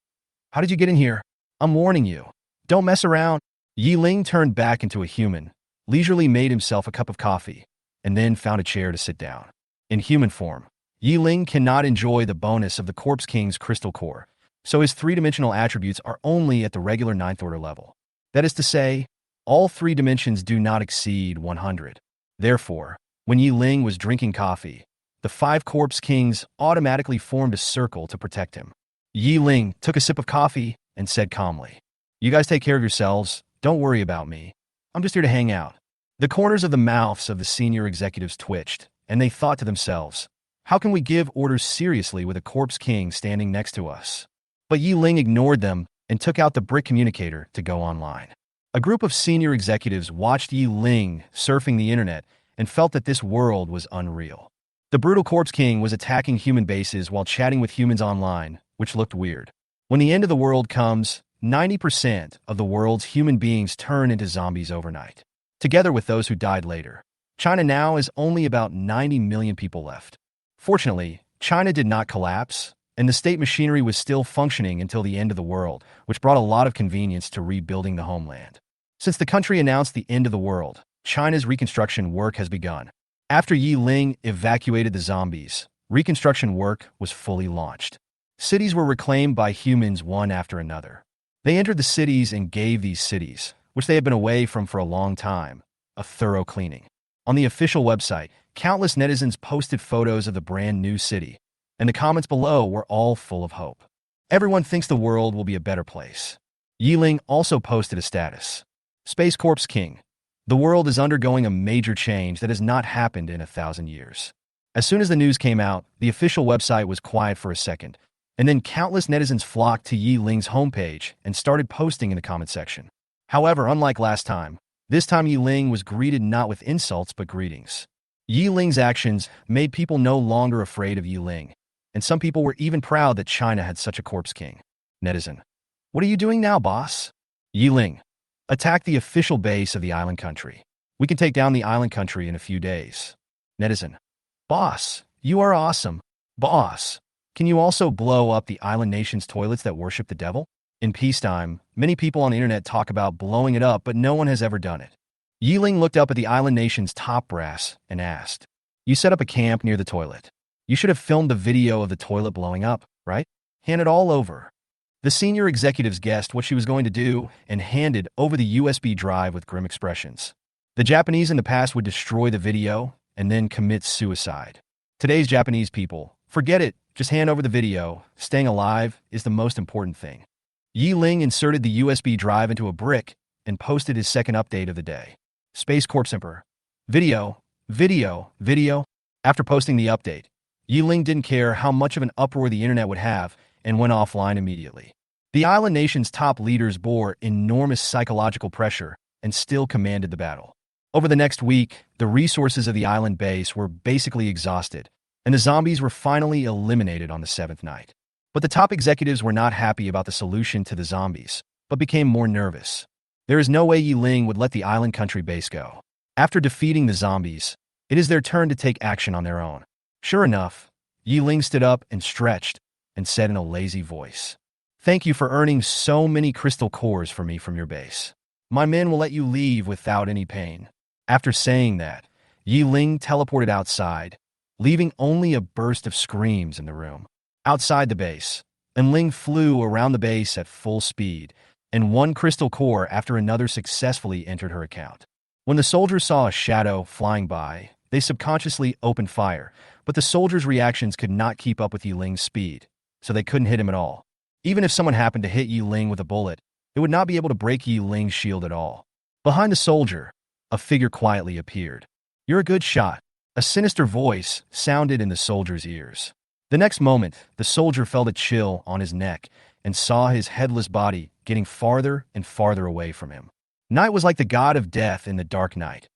how did you get in here? I'm warning you. Don't mess around. Ye Ling turned back into a human, leisurely made himself a cup of coffee, and then found a chair to sit down. In human form, Ye Ling cannot enjoy the bonus of the Corpse King's crystal core, so his 3-dimensional attributes are only at the regular 9th order level. That is to say, all 3 dimensions do not exceed 100. Therefore, when Ye Ling was drinking coffee, the 5 Corpse Kings automatically formed a circle to protect him. Ye Ling took a sip of coffee and said calmly, You guys take care of yourselves. Don't worry about me. I'm just here to hang out. The corners of the mouths of the senior executives twitched, and they thought to themselves, How can we give orders seriously with a Corpse King standing next to us? But Ye Ling ignored them and took out the brick communicator to go online. A group of senior executives watched Ye Ling surfing the internet and felt that this world was unreal. The brutal Corpse King was attacking human bases while chatting with humans online, which looked weird. When the end of the world comes, 90% of the world's human beings turn into zombies overnight, together with those who died later. China now is only about 90 million people left. Fortunately, China did not collapse, and the state machinery was still functioning until the end of the world, which brought a lot of convenience to rebuilding the homeland. Since the country announced the end of the world, China's reconstruction work has begun. After Ye Ling evacuated the zombies, reconstruction work was fully launched. Cities were reclaimed by humans one after another. They entered the cities and gave these cities, which they had been away from for a long time, a thorough cleaning. On the official website, countless netizens posted photos of the brand new city, and the comments below were all full of hope. Everyone thinks the world will be a better place. Ye Ling also posted a status. Space Corpse King. The world is undergoing a major change that has not happened in 1,000 years. As soon as the news came out, the official website was quiet for a second, and then countless netizens flocked to Ye Ling's homepage and started posting in the comment section. However, unlike last time, this time Ye Ling was greeted not with insults but greetings. Ye Ling's actions made people no longer afraid of Ye Ling, and some people were even proud that China had such a corpse king. Netizen: what are you doing now, boss? Ye Ling: attack the official base of the island country. We can take down the island country in a few days. Netizen: boss, you are awesome. Boss, can you also blow up the island nation's toilets that worship the devil? In peacetime, many people on the internet talk about blowing it up, but no one has ever done it. Ye Ling looked up at the island nation's top brass and asked, "You set up a camp near the toilet. You should have filmed the video of the toilet blowing up, right? Hand it all over." The senior executives guessed what she was going to do and handed over the USB drive with grim expressions. The Japanese in the past would destroy the video and then commit suicide. Today's Japanese people, forget it, just hand over the video. Staying alive is the most important thing. Ye Ling inserted the USB drive into a brick and posted his second update of the day. Space Corpse Emperor. Video, video, video. After posting the update, Ye Ling didn't care how much of an uproar the internet would have and went offline immediately. The island nation's top leaders bore enormous psychological pressure and still commanded the battle. Over the next week, the resources of the island base were basically exhausted, and the zombies were finally eliminated on the 7th night. But the top executives were not happy about the solution to the zombies, but became more nervous. There is no way Ye Ling would let the island country base go. After defeating the zombies, it is their turn to take action on their own. Sure enough, Ye Ling stood up and stretched and said in a lazy voice, "Thank you for earning so many crystal cores for me from your base. My men will let you leave without any pain." After saying that, Ye Ling teleported outside, leaving only a burst of screams in the room. Outside the base, Ling flew around the base at full speed, and one crystal core after another successfully entered her account. When the soldiers saw a shadow flying by, they subconsciously opened fire, but the soldiers' reactions could not keep up with Ye Ling's speed, so they couldn't hit him at all. Even if someone happened to hit Ye Ling with a bullet, it would not be able to break Ye Ling's shield at all. Behind the soldier, a figure quietly appeared. "You're a good shot." A sinister voice sounded in the soldier's ears. The next moment, the soldier felt a chill on his neck and saw his headless body getting farther and farther away from him. Night was like the god of death in the dark night,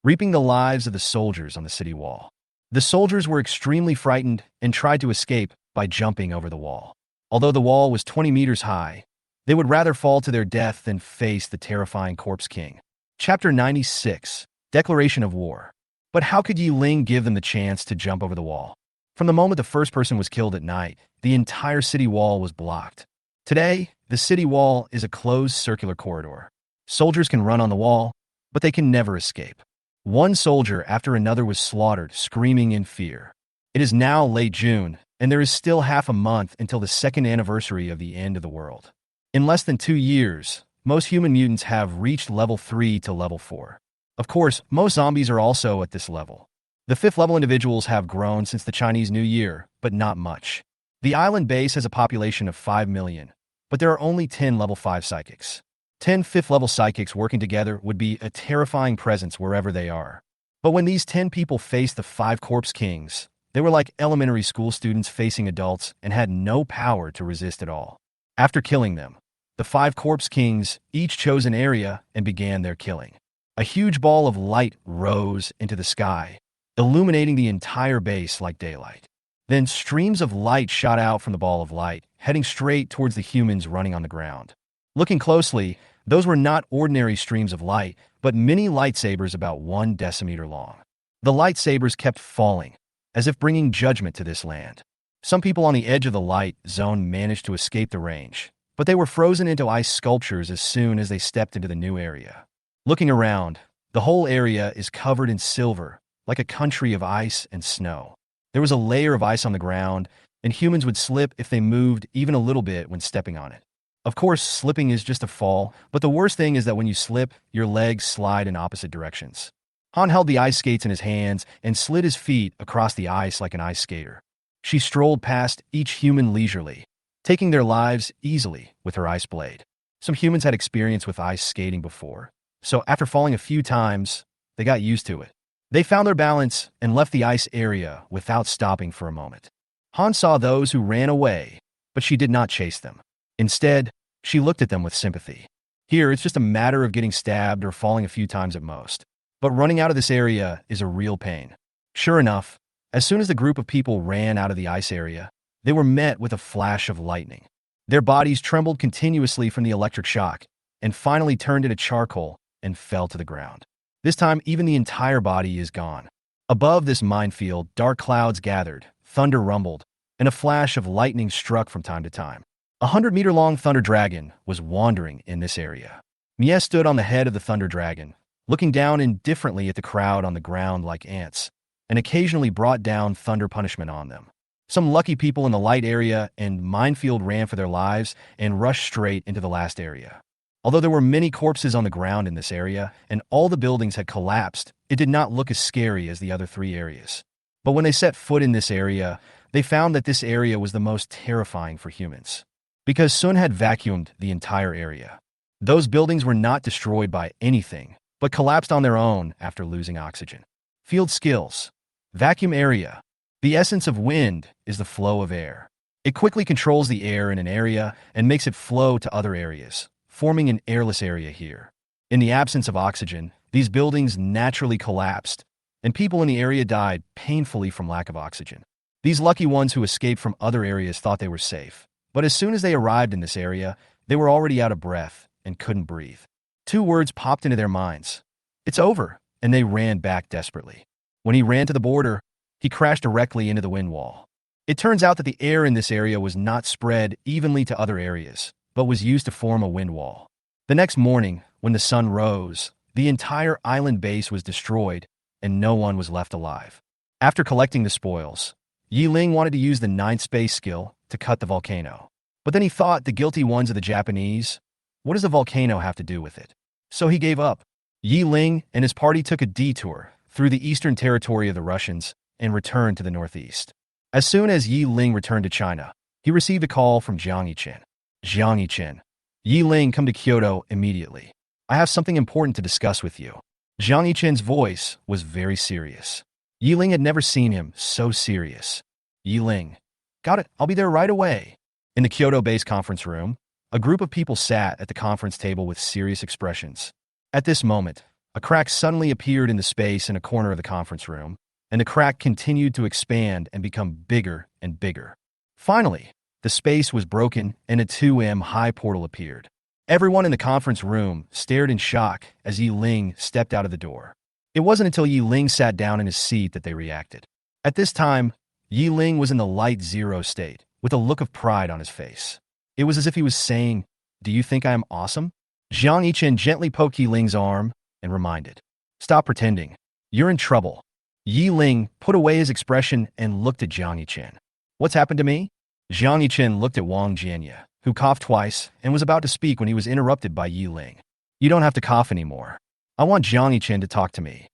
reaping the lives of the soldiers on the city wall. The soldiers were extremely frightened and tried to escape by jumping over the wall. Although the wall was 20 meters high, they would rather fall to their death than face the terrifying Corpse King. Chapter 96, Declaration of War. But how could Ye Ling give them the chance to jump over the wall? From the moment the first person was killed at night, the entire city wall was blocked. Today, the city wall is a closed circular corridor. Soldiers can run on the wall, but they can never escape. One soldier after another was slaughtered, screaming in fear. It is now late June, and there is still half a month until the second anniversary of the end of the world. In less than 2 years, most human mutants have reached level 3 to level 4. Of course, most zombies are also at this level. The 5th level individuals have grown since the Chinese New Year, but not much. The island base has a population of 5 million, but there are only 10 level 5 psychics. 10 5th level psychics working together would be a terrifying presence wherever they are. But when these 10 people faced the 5 Corpse Kings, they were like elementary school students facing adults and had no power to resist at all. After killing them, the 5 Corpse Kings each chose an area and began their killing. A huge ball of light rose into the sky, illuminating the entire base like daylight. Then streams of light shot out from the ball of light, heading straight towards the humans running on the ground. Looking closely, those were not ordinary streams of light, but mini lightsabers about 1 decimeter long. The lightsabers kept falling, as if bringing judgment to this land. Some people on the edge of the light zone managed to escape the range, but they were frozen into ice sculptures as soon as they stepped into the new area. Looking around, The whole area is covered in silver, like a country of ice and snow. There was a layer of ice on the ground, and humans would slip if they moved even a little bit when stepping on it. Of course, slipping is just a fall, but the worst thing is that when you slip, your legs slide in opposite directions. Han held the ice skates in his hands and slid his feet across the ice like an ice skater. She strolled past each human leisurely, taking their lives easily with her ice blade. Some humans had experience with ice skating before, so after falling a few times, they got used to it. They found their balance and left the ice area without stopping for a moment. Han saw those who ran away, but she did not chase them. Instead, she looked at them with sympathy. Here, it's just a matter of getting stabbed or falling a few times at most. But running out of this area is a real pain. Sure enough, as soon as the group of people ran out of the ice area, they were met with a flash of lightning. Their bodies trembled continuously from the electric shock, and finally turned into charcoal and fell to the ground. This time, even the entire body is gone. Above this minefield, dark clouds gathered, thunder rumbled, and a flash of lightning struck from time to time. 100-meter-long thunder dragon was wandering in this area. Ye stood on the head of the thunder dragon, looking down indifferently at the crowd on the ground like ants, and occasionally brought down thunder punishment on them. Some lucky people in the light area and minefield ran for their lives and rushed straight into the last area. Although there were many corpses on the ground in this area and all the buildings had collapsed, it did not look as scary as the other three areas. But when they set foot in this area, they found that this area was the most terrifying for humans. Because Sun had vacuumed the entire area. Those buildings were not destroyed by anything, but collapsed on their own after losing oxygen. Field skills. Vacuum area. The essence of wind is the flow of air. It quickly controls the air in an area and makes it flow to other areas, forming an airless area here. In the absence of oxygen, these buildings naturally collapsed, and people in the area died painfully from lack of oxygen. These lucky ones who escaped from other areas thought they were safe, but as soon as they arrived in this area, they were already out of breath and couldn't breathe. Two words popped into their minds. It's over, and they ran back desperately. When he ran to the border, he crashed directly into the wind wall. It turns out that the air in this area was not spread evenly to other areas, but was used to form a wind wall. The next morning, when the sun rose, the entire island base was destroyed, and no one was left alive. After collecting the spoils, Ye Ling wanted to use the 9th space skill to cut the volcano. But then he thought the guilty ones are the Japanese. What does the volcano have to do with it? So he gave up. Ye Ling and his party took a detour through the eastern territory of the Russians and returned to the northeast. As soon as Ye Ling returned to China, he received a call from Jiang Yichen. Jiang Yichen. Ye Ling, come to Kyoto immediately. I have something important to discuss with you. Jiang Yichen's voice was very serious. Ye Ling had never seen him so serious. Ye Ling. Got it, I'll be there right away. In the Kyoto-based conference room, a group of people sat at the conference table with serious expressions. At this moment, a crack suddenly appeared in the space in a corner of the conference room, and the crack continued to expand and become bigger and bigger. Finally, the space was broken and a 2M high portal appeared. Everyone in the conference room stared in shock as Ye Ling stepped out of the door. It wasn't until Ye Ling sat down in his seat that they reacted. At this time, Ye Ling was in the light zero state, with a look of pride on his face. It was as if he was saying, "Do you think I am awesome?" Jiang Yichen gently poked Ye Ling's arm and reminded, "Stop pretending. You're in trouble." Ye Ling put away his expression and looked at Jiang Yichen. "What's happened to me?" Jiang Yichen looked at Wang Jianya, who coughed twice and was about to speak when he was interrupted by Ye Ling. "You don't have to cough anymore. I want Jiang Yichen to talk to me."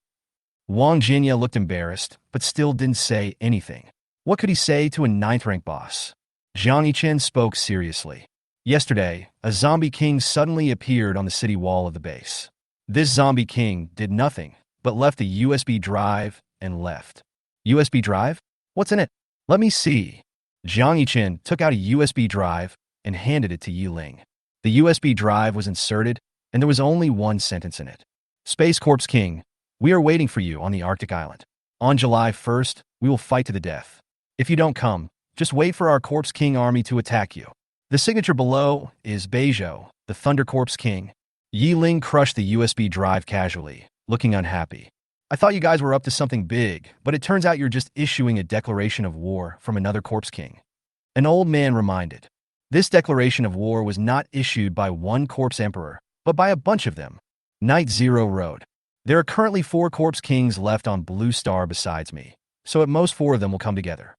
Wang Jianya looked embarrassed, but still didn't say anything. What could he say to a 9th-rank boss? Jiang Yichen spoke seriously. Yesterday, a zombie king suddenly appeared on the city wall of the base. This zombie king did nothing, but left a USB drive and left. USB drive? What's in it? Let me see. Jiang Yichen took out a USB drive and handed it to Ye Ling. The USB drive was inserted, and there was only one sentence in it. Space Corps King, we are waiting for you on the Arctic island. On July 1st, we will fight to the death. If you don't come, just wait for our Corps King army to attack you. The signature below is Beizhou, the Thunder Corps King. Ye Ling crushed the USB drive casually, looking unhappy. I thought you guys were up to something big, but it turns out you're just issuing a declaration of war from another Corps King. An old man reminded. This declaration of war was not issued by one Corps Emperor, but by a bunch of them. Night Zero wrote, There are currently 4 corpse kings left on Blue Star besides me, so at most 4 of them will come together.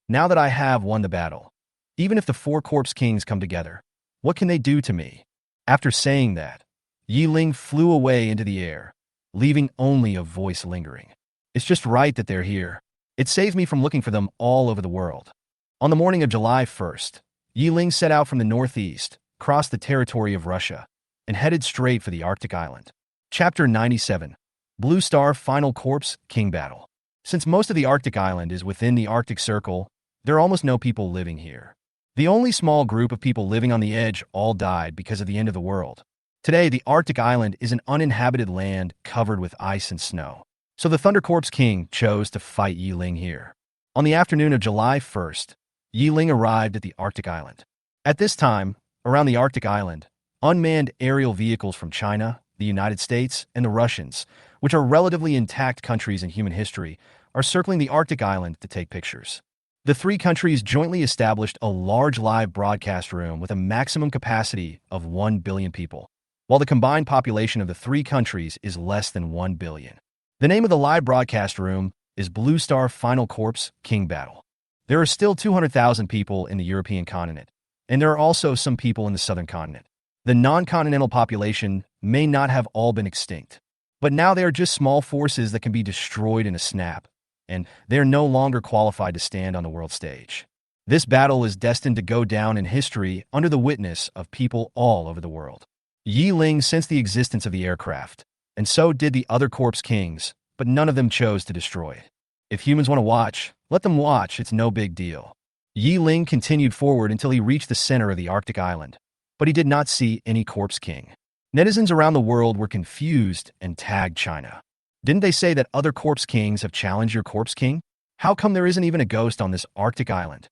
Now that I have won the battle, even if the 4 corpse kings come together, what can they do to me? After saying that, Ye Ling flew away into the air, leaving only a voice lingering. It's just right that they're here. It saves me from looking for them all over the world. On the morning of July 1st, Ye Ling set out from the northeast, crossed the territory of Russia, and headed straight for the Arctic island. Chapter 97. Blue Star Final Corpse King Battle. Since most of the Arctic island is within the Arctic Circle, there are almost no people living here. The only small group of people living on the edge all died because of the end of the world. Today, the Arctic island is an uninhabited land covered with ice and snow. So the Thunder Corpse King chose to fight Ye Ling here. On the afternoon of July 1st, Ye Ling arrived at the Arctic island. At this time, around the Arctic island, unmanned aerial vehicles from China, the United States, and the Russians, which are relatively intact countries in human history, are circling the Arctic island to take pictures. The 3 countries jointly established a large live broadcast room with a maximum capacity of 1 billion people, while the combined population of the 3 countries is less than 1 billion. The name of the live broadcast room is Blue Star Final Corpse King Battle. There are still 200,000 people in the European continent, and there are also some people in the southern continent. The non-continental population may not have all been extinct, but now they are just small forces that can be destroyed in a snap, and they are no longer qualified to stand on the world stage. This battle is destined to go down in history under the witness of people all over the world. Ye Ling sensed the existence of the aircraft, and so did the other corpse kings, but none of them chose to destroy it. If humans want to watch, let them watch, it's no big deal. Ye Ling continued forward until he reached the center of the Arctic island, but he did not see any corpse king. Netizens around the world were confused and tagged China. Didn't they say that other corpse kings have challenged your corpse king? How come there isn't even a ghost on this Arctic island?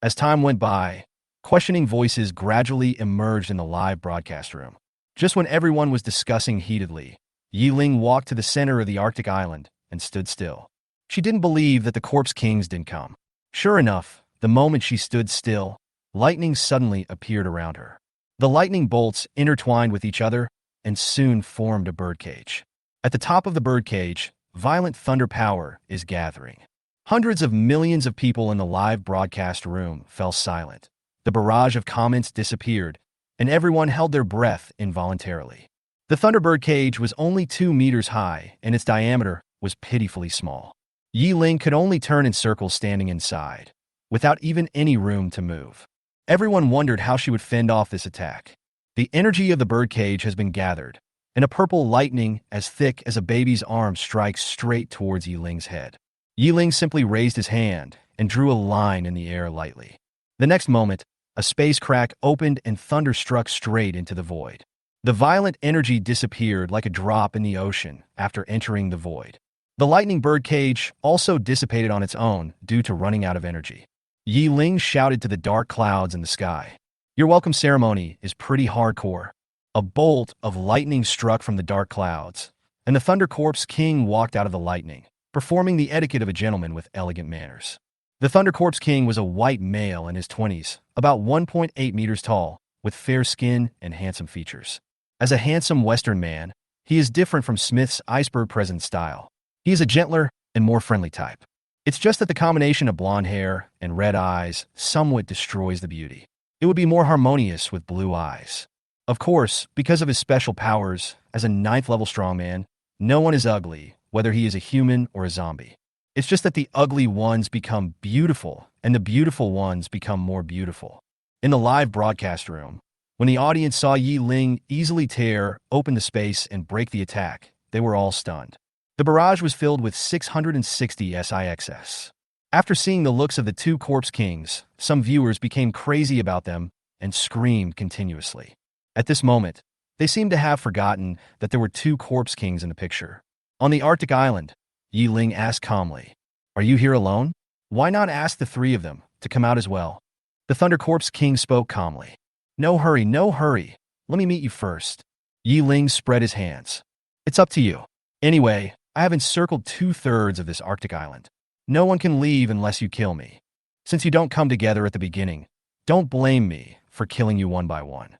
As time went by, questioning voices gradually emerged in the live broadcast room. Just when everyone was discussing heatedly, Ye Ling walked to the center of the Arctic island and stood still. She didn't believe that the corpse kings didn't come. Sure enough, the moment she stood still, lightning suddenly appeared around her. The lightning bolts intertwined with each other and soon formed a birdcage. At the top of the birdcage, violent thunder power is gathering. Hundreds of millions of people in the live broadcast room fell silent. The barrage of comments disappeared, and everyone held their breath involuntarily. The Thunderbird cage was only 2 meters high, and its diameter was pitifully small. Ye Ling could only turn in circles standing inside, without even any room to move. Everyone wondered how she would fend off this attack. The energy of the birdcage has been gathered, and a purple lightning as thick as a baby's arm strikes straight towards Ye Ling's head. Ye Ling simply raised his hand and drew a line in the air lightly. The next moment, a space crack opened and thunder struck straight into the void. The violent energy disappeared like a drop in the ocean after entering the void. The lightning birdcage also dissipated on its own due to running out of energy. Ye Ling shouted to the dark clouds in the sky. Your welcome ceremony is pretty hardcore. A bolt of lightning struck from the dark clouds, and the Thunder Corpse King walked out of the lightning, performing the etiquette of a gentleman with elegant manners. The Thunder Corpse King was a white male in his 20s, about 1.8 meters tall, with fair skin and handsome features. As a handsome Western man, he is different from Smith's iceberg present style. He is a gentler and more friendly type. It's just that the combination of blonde hair and red eyes somewhat destroys the beauty. It would be more harmonious with blue eyes. Of course, because of his special powers, as a 9th-level strongman, no one is ugly, whether he is a human or a zombie. It's just that the ugly ones become beautiful, and the beautiful ones become more beautiful. In the live broadcast room, when the audience saw Ye Ling easily tear open the space and break the attack, they were all stunned. The barrage was filled with 660 SIXS. After seeing the looks of the 2 corpse kings, some viewers became crazy about them and screamed continuously. At this moment, they seemed to have forgotten that there were 2 corpse kings in the picture. On the Arctic island, Ye Ling asked calmly, "Are you here alone? Why not ask the 3 of them to come out as well?" The Thunder Corpse King spoke calmly. No hurry, no hurry. Let me meet you first." Ye Ling spread his hands. "It's up to you. Anyway, I have encircled 2/3 of this Arctic island. No one can leave unless you kill me. Since you don't come together at the beginning, don't blame me for killing you one by one."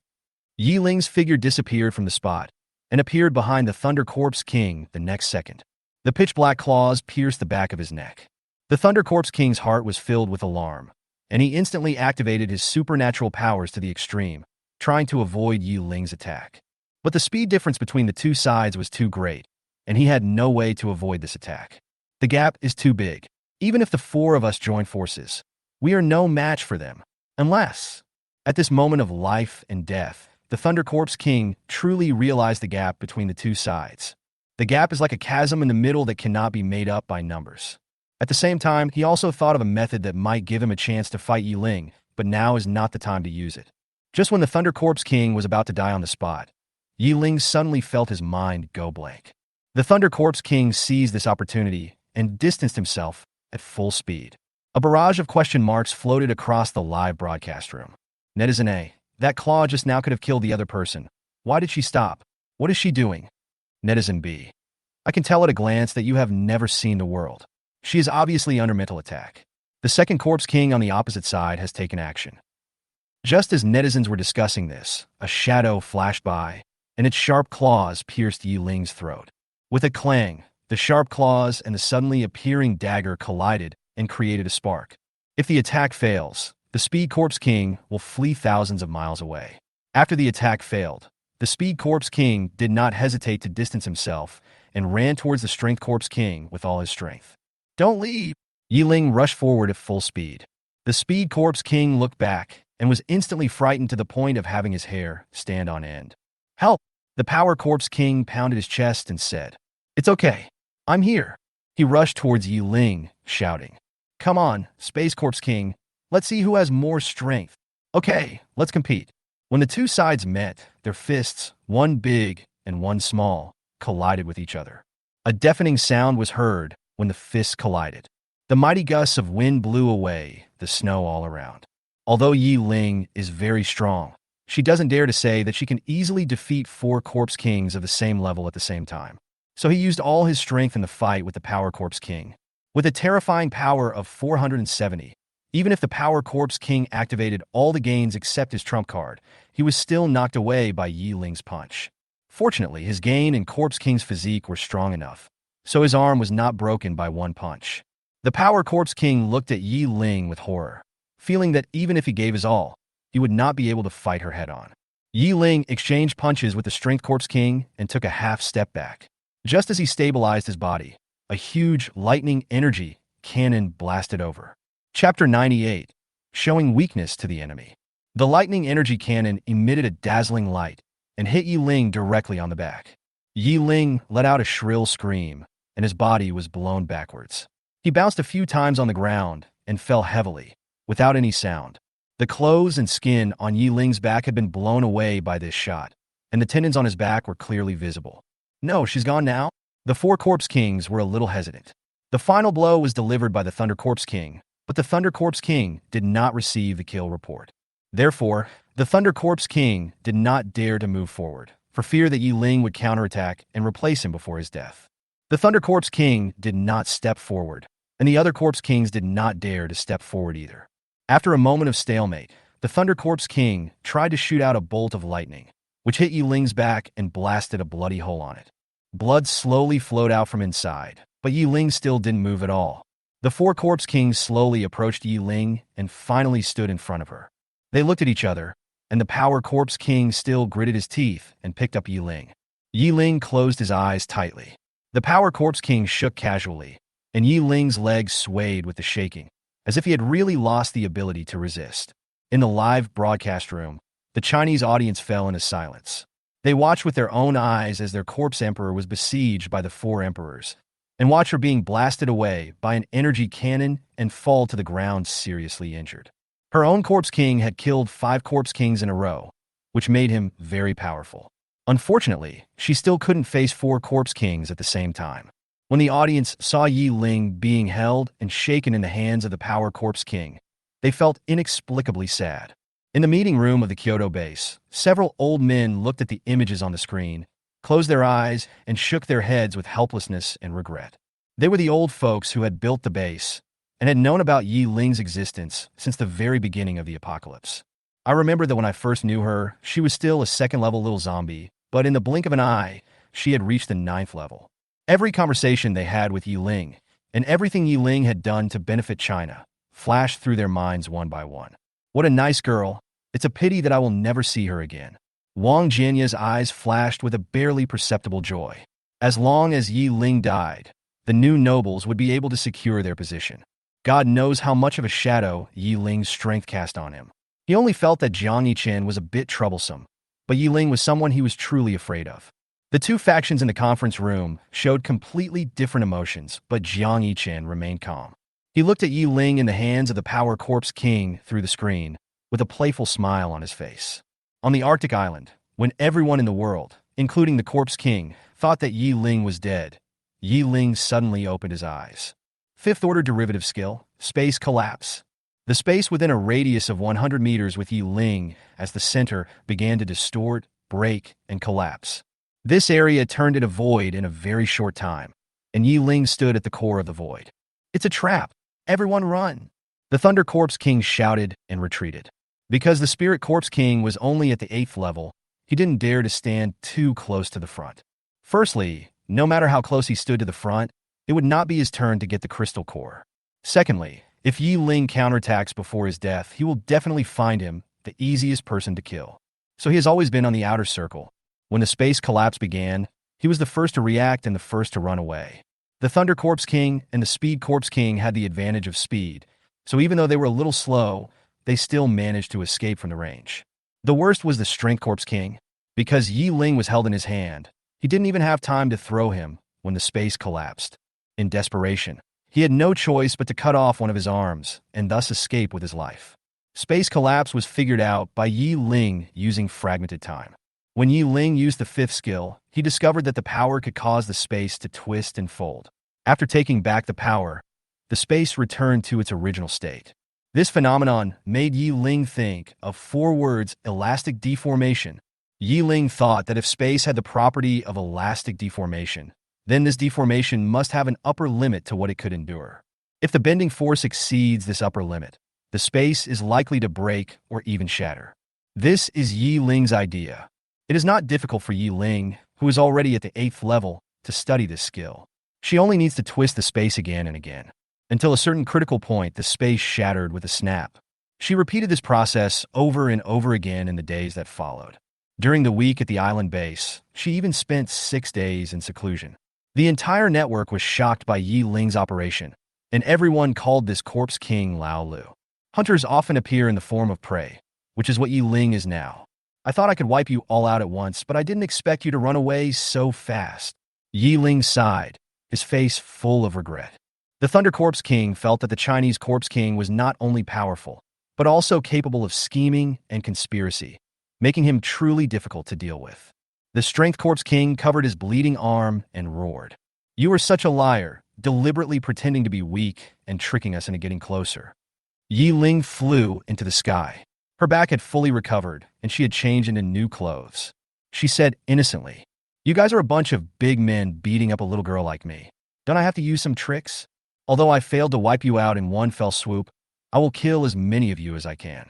Ye Ling's figure disappeared from the spot, and appeared behind the Thunder Corpse King the next second. The pitch-black claws pierced the back of his neck. The Thunder Corpse King's heart was filled with alarm, and he instantly activated his supernatural powers to the extreme, trying to avoid Ye Ling's attack. But the speed difference between the two sides was too great, and he had no way to avoid this attack. The gap is too big. Even if the four of us join forces, we are no match for them. Unless, at this moment of life and death, the Thunder Corpse King truly realized the gap between the two sides. The gap is like a chasm in the middle that cannot be made up by numbers. At the same time, he also thought of a method that might give him a chance to fight Ye Ling, but now is not the time to use it. Just when the Thunder Corpse King was about to die on the spot, Ye Ling suddenly felt his mind go blank. The Thunder Corpse King seized this opportunity and distanced himself at full speed. A barrage of question marks floated across the live broadcast room. Netizen A, that claw just now could have killed the other person. Why did she stop? What is she doing? Netizen B, I can tell at a glance that you have never seen the world. She is obviously under mental attack. The second Corpse King on the opposite side has taken action. Just as netizens were discussing this, a shadow flashed by, and its sharp claws pierced Ye Ling's throat. With a clang, the sharp claws and the suddenly appearing dagger collided and created a spark. If the attack fails, the Speed Corpse King will flee thousands of miles away. After the attack failed, the Speed Corpse King did not hesitate to distance himself and ran towards the Strength Corpse King with all his strength. Don't leave! Ye Ling rushed forward at full speed. The Speed Corpse King looked back and was instantly frightened to the point of having his hair stand on end. Help! The Power Corpse King pounded his chest and said, It's okay. I'm here. He rushed towards Ye Ling, shouting, Come on, Space Corpse King. Let's see who has more strength. Okay, let's compete. When the two sides met, their fists, one big and one small, collided with each other. A deafening sound was heard when the fists collided. The mighty gusts of wind blew away the snow all around. Although Ye Ling is very strong, she doesn't dare to say that she can easily defeat four Corpse Kings of the same level at the same time. So he used all his strength in the fight with the Power Corpse King. With a terrifying power of 470, even if the Power Corpse King activated all the gains except his trump card, he was still knocked away by Ye Ling's punch. Fortunately, his gain and Corpse King's physique were strong enough, so his arm was not broken by one punch. The Power Corpse King looked at Ye Ling with horror, feeling that even if he gave his all, he would not be able to fight her head-on. Ye Ling exchanged punches with the Strength Corpse King and took a half step back. Just as he stabilized his body, a huge lightning energy cannon blasted over. Chapter 98, Showing Weakness to the Enemy. The lightning energy cannon emitted a dazzling light and hit Ye Ling directly on the back. Ye Ling let out a shrill scream, and his body was blown backwards. He bounced a few times on the ground and fell heavily, without any sound. The clothes and skin on Ye Ling's back had been blown away by this shot, and the tendons on his back were clearly visible. No, she's gone now? The four Corpse Kings were a little hesitant. The final blow was delivered by the Thunder Corpse King, but the Thunder Corpse King did not receive the kill report. Therefore, the Thunder Corpse King did not dare to move forward, for fear that Ye Ling would counterattack and replace him before his death. The Thunder Corpse King did not step forward, and the other Corpse Kings did not dare to step forward either. After a moment of stalemate, the Thunder Corpse King tried to shoot out a bolt of lightning, which hit Ye Ling's back and blasted a bloody hole on it. Blood slowly flowed out from inside, but Ye Ling still didn't move at all. The four Corpse Kings slowly approached Ye Ling and finally stood in front of her. They looked at each other, and the Power Corpse King still gritted his teeth and picked up Ye Ling. Ye Ling closed his eyes tightly. The Power Corpse King shook casually, and Ye Ling's legs swayed with the shaking, as if he had really lost the ability to resist. In the live broadcast room, the Chinese audience fell into silence. They watched with their own eyes as their corpse emperor was besieged by the four emperors, and watched her being blasted away by an energy cannon and fall to the ground seriously injured. Her own Corpse King had killed 5 Corpse Kings in a row, which made him very powerful. Unfortunately, she still couldn't face 4 Corpse Kings at the same time. When the audience saw Ye Ling being held and shaken in the hands of the Power Corpse King, they felt inexplicably sad. In the meeting room of the Kyoto base, several old men looked at the images on the screen, closed their eyes, and shook their heads with helplessness and regret. They were the old folks who had built the base and had known about Ye Ling's existence since the very beginning of the apocalypse. I remember that when I first knew her, she was still a second-level little zombie but in the blink of an eye, she had reached the 9th level. Every conversation they had with Ye Ling, and everything Ye Ling had done to benefit China, flashed through their minds one by one. What a nice girl. It's a pity that I will never see her again. Wang Jianya's eyes flashed with a barely perceptible joy. As long as Ye Ling died, the new nobles would be able to secure their position. God knows how much of a shadow Ye Ling's strength cast on him. He only felt that Jiang Yichen was a bit troublesome, but Ye Ling was someone he was truly afraid of. The two factions in the conference room showed completely different emotions, but Jiang Yichen remained calm. He looked at Ye Ling in the hands of the Power Corps King through the screen, with a playful smile on his face. On the Arctic island, when everyone in the world, including the Corpse King, thought that Ye Ling was dead, Ye Ling suddenly opened his eyes. Fifth-order derivative skill, space collapse. The space within a radius of 100 meters with Ye Ling as the center began to distort, break, and collapse. This area turned into void in a very short time, and Ye Ling stood at the core of the void. It's a trap. Everyone run. The Thunder Corpse King shouted and retreated. Because the Spirit Corpse King was only at the 8th level, he didn't dare to stand too close to the front. Firstly, no matter how close he stood to the front, it would not be his turn to get the crystal core. Secondly, if Ye Ling counterattacks before his death, he will definitely find him the easiest person to kill. So he has always been on the outer circle. When the space collapse began, he was the first to react and the first to run away. The Thunder Corpse King and the Speed Corpse King had the advantage of speed, so even though they were a little slow, they still managed to escape from the range. The worst was the Strength Corpse King. Because Ye Ling was held in his hand, he didn't even have time to throw him when the space collapsed. In desperation, he had no choice but to cut off one of his arms and thus escape with his life. Space collapse was figured out by Ye Ling using fragmented time. When Ye Ling used the 5th skill, he discovered that the power could cause the space to twist and fold. After taking back the power, the space returned to its original state. This phenomenon made Ye Ling think of 4 words: elastic deformation. Ye Ling thought that if space had the property of elastic deformation, then this deformation must have an upper limit to what it could endure. If the bending force exceeds this upper limit, the space is likely to break or even shatter. This is Ye Ling's idea. It is not difficult for Ye Ling, who is already at the 8th level, to study this skill. She only needs to twist the space again and again, until a certain critical point the space shattered with a snap. She repeated this process over and over again in the days that followed. During the week at the island base, she even spent 6 days in seclusion. The entire network was shocked by Ye Ling's operation, and everyone called this Corpse King Lao Lu. Hunters often appear in the form of prey, which is what Ye Ling is now. I thought I could wipe you all out at once, but I didn't expect you to run away so fast. Ye Ling sighed, his face full of regret. The Thunder Corpse King felt that the Chinese Corpse King was not only powerful, but also capable of scheming and conspiracy, making him truly difficult to deal with. The Strength Corpse King covered his bleeding arm and roared. You are such a liar, deliberately pretending to be weak and tricking us into getting closer. Ye Ling flew into the sky. Her back had fully recovered, and she had changed into new clothes. She said innocently, You guys are a bunch of big men beating up a little girl like me. Don't I have to use some tricks? Although I failed to wipe you out in one fell swoop, I will kill as many of you as I can.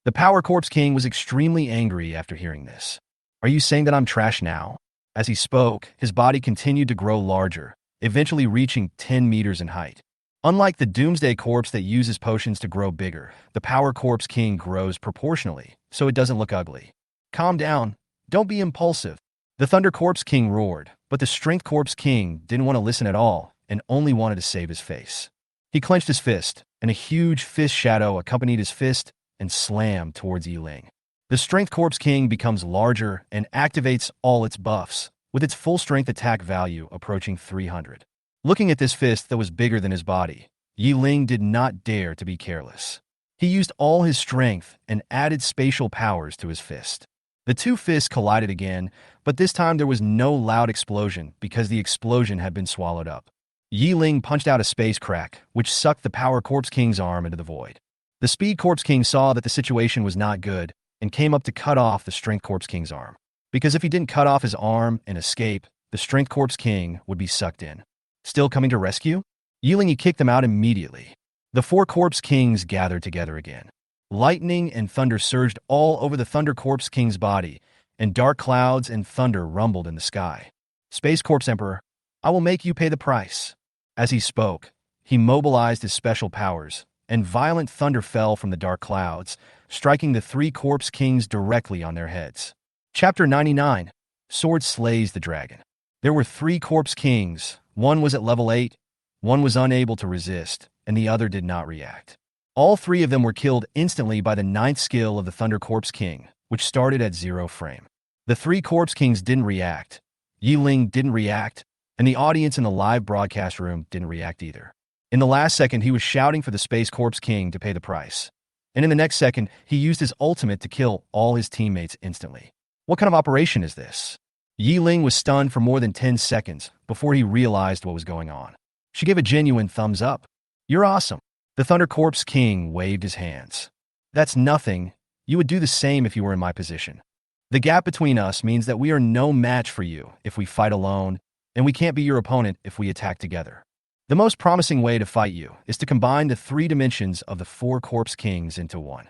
The Power Corpse King was extremely angry after hearing this. Are you saying that I'm trash now? As he spoke, his body continued to grow larger, eventually reaching 10 meters in height. Unlike the Doomsday Corpse that uses potions to grow bigger, the Power Corpse King grows proportionally, so it doesn't look ugly. Calm down. Don't be impulsive. The Thunder Corpse King roared, but the Strength Corpse King didn't want to listen at all and only wanted to save his face. He clenched his fist, and a huge fist shadow accompanied his fist and slammed towards Ye Ling. The Strength Corpse King becomes larger and activates all its buffs, with its full strength attack value approaching 300. Looking at this fist that was bigger than his body, Ye Ling did not dare to be careless. He used all his strength and added spatial powers to his fist. The two fists collided again, but this time there was no loud explosion because the explosion had been swallowed up. Ye Ling punched out a space crack, which sucked the Power Corpse King's arm into the void. The Speed Corpse King saw that the situation was not good and came up to cut off the Strength Corpse King's arm. Because if he didn't cut off his arm and escape, the Strength Corpse King would be sucked in. Still coming to rescue? Ye Ling kicked them out immediately. The 4 Corpse Kings gathered together again. Lightning and thunder surged all over the Thunder Corpse King's body, and dark clouds and thunder rumbled in the sky. Space Corp's Emperor, I will make you pay the price. As he spoke, he mobilized his special powers, and violent thunder fell from the dark clouds, striking the three corpse kings directly on their heads. Chapter 99. Sword slays the dragon. There were three corpse kings. One was at level 8, one was unable to resist, and the other did not react. All three of them were killed instantly by the 9th skill of the Thunder Corpse King, which started at 0 frame. The three corpse kings didn't react, Ye Ling didn't react, and the audience in the live broadcast room didn't react either. In the last second, he was shouting for the Space Corpse King to pay the price. And in the next second, he used his ultimate to kill all his teammates instantly. What kind of operation is this? Ye Ling was stunned for more than 10 seconds before he realized what was going on. She gave a genuine thumbs up. You're awesome. The Thunder Corpse King waved his hands. That's nothing. You would do the same if you were in my position. The gap between us means that we are no match for you if we fight alone, and we can't be your opponent if we attack together. The most promising way to fight you is to combine the 3 dimensions of the 4 Corpse Kings into one.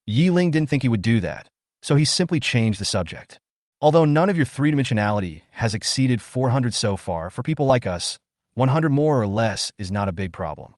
Ye Ling didn't think he would do that, so he simply changed the subject. Although none of your 3-dimensionality has exceeded 400 so far, for people like us, 100 more or less is not a big problem.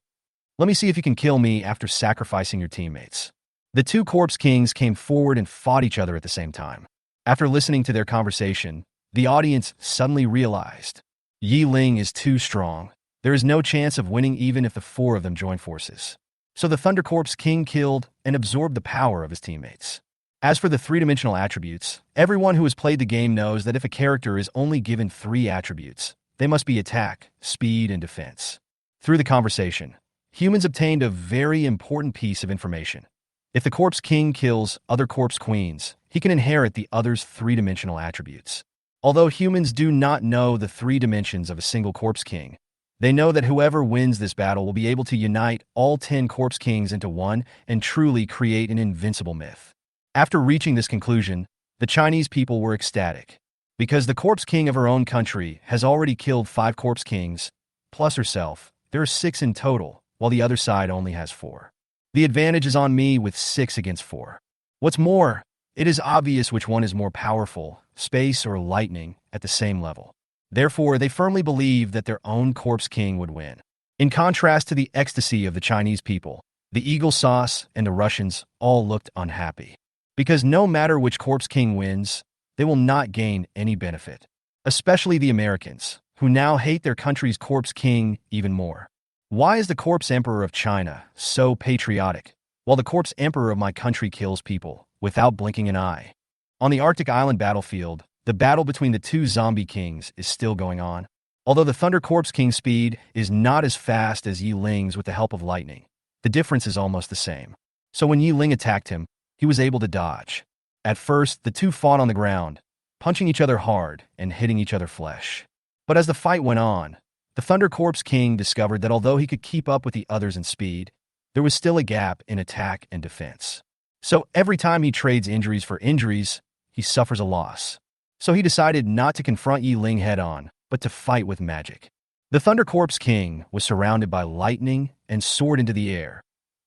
Let me see if you can kill me after sacrificing your teammates. The 2 Corpse Kings came forward and fought each other at the same time. After listening to their conversation, the audience suddenly realized Ye Ling is too strong. There is no chance of winning even if the 4 of them join forces. So the Thunder Corpse King killed and absorbed the power of his teammates. As for the 3-dimensional attributes, everyone who has played the game knows that if a character is only given 3 attributes, they must be attack, speed, and defense. Through the conversation, humans obtained a very important piece of information. If the Corpse King kills other Corpse Queens, he can inherit the other's 3-dimensional attributes. Although humans do not know the 3 dimensions of a single Corpse King, they know that whoever wins this battle will be able to unite all 10 Corpse Kings into one and truly create an invincible myth. After reaching this conclusion, the Chinese people were ecstatic. Because the Corpse King of her own country has already killed 5 Corpse Kings, plus herself, there are 6 in total, while the other side only has 4. The advantage is on me with 6 against 4. What's more, it is obvious which one is more powerful, space or lightning, at the same level. Therefore, they firmly believe that their own Corpse King would win. In contrast to the ecstasy of the Chinese people, the Eagle Sauce and the Russians all looked unhappy. Because no matter which Corpse King wins, they will not gain any benefit. Especially the Americans, who now hate their country's Corpse King even more. Why is the Corpse Emperor of China so patriotic, while the Corpse Emperor of my country kills people without blinking an eye? On the Arctic Island battlefield, the battle between the 2 zombie kings is still going on. Although the Thunder Corpse King's speed is not as fast as Ye Ling's with the help of lightning, the difference is almost the same. So when Ye Ling attacked him, he was able to dodge. At first, the 2 fought on the ground, punching each other hard and hitting each other flesh. But as the fight went on, the Thunder Corpse King discovered that although he could keep up with the others in speed, there was still a gap in attack and defense. So every time he trades injuries for injuries, he suffers a loss. So he decided not to confront Ye Ling head-on, but to fight with magic. The Thunder Corpse King was surrounded by lightning and soared into the air,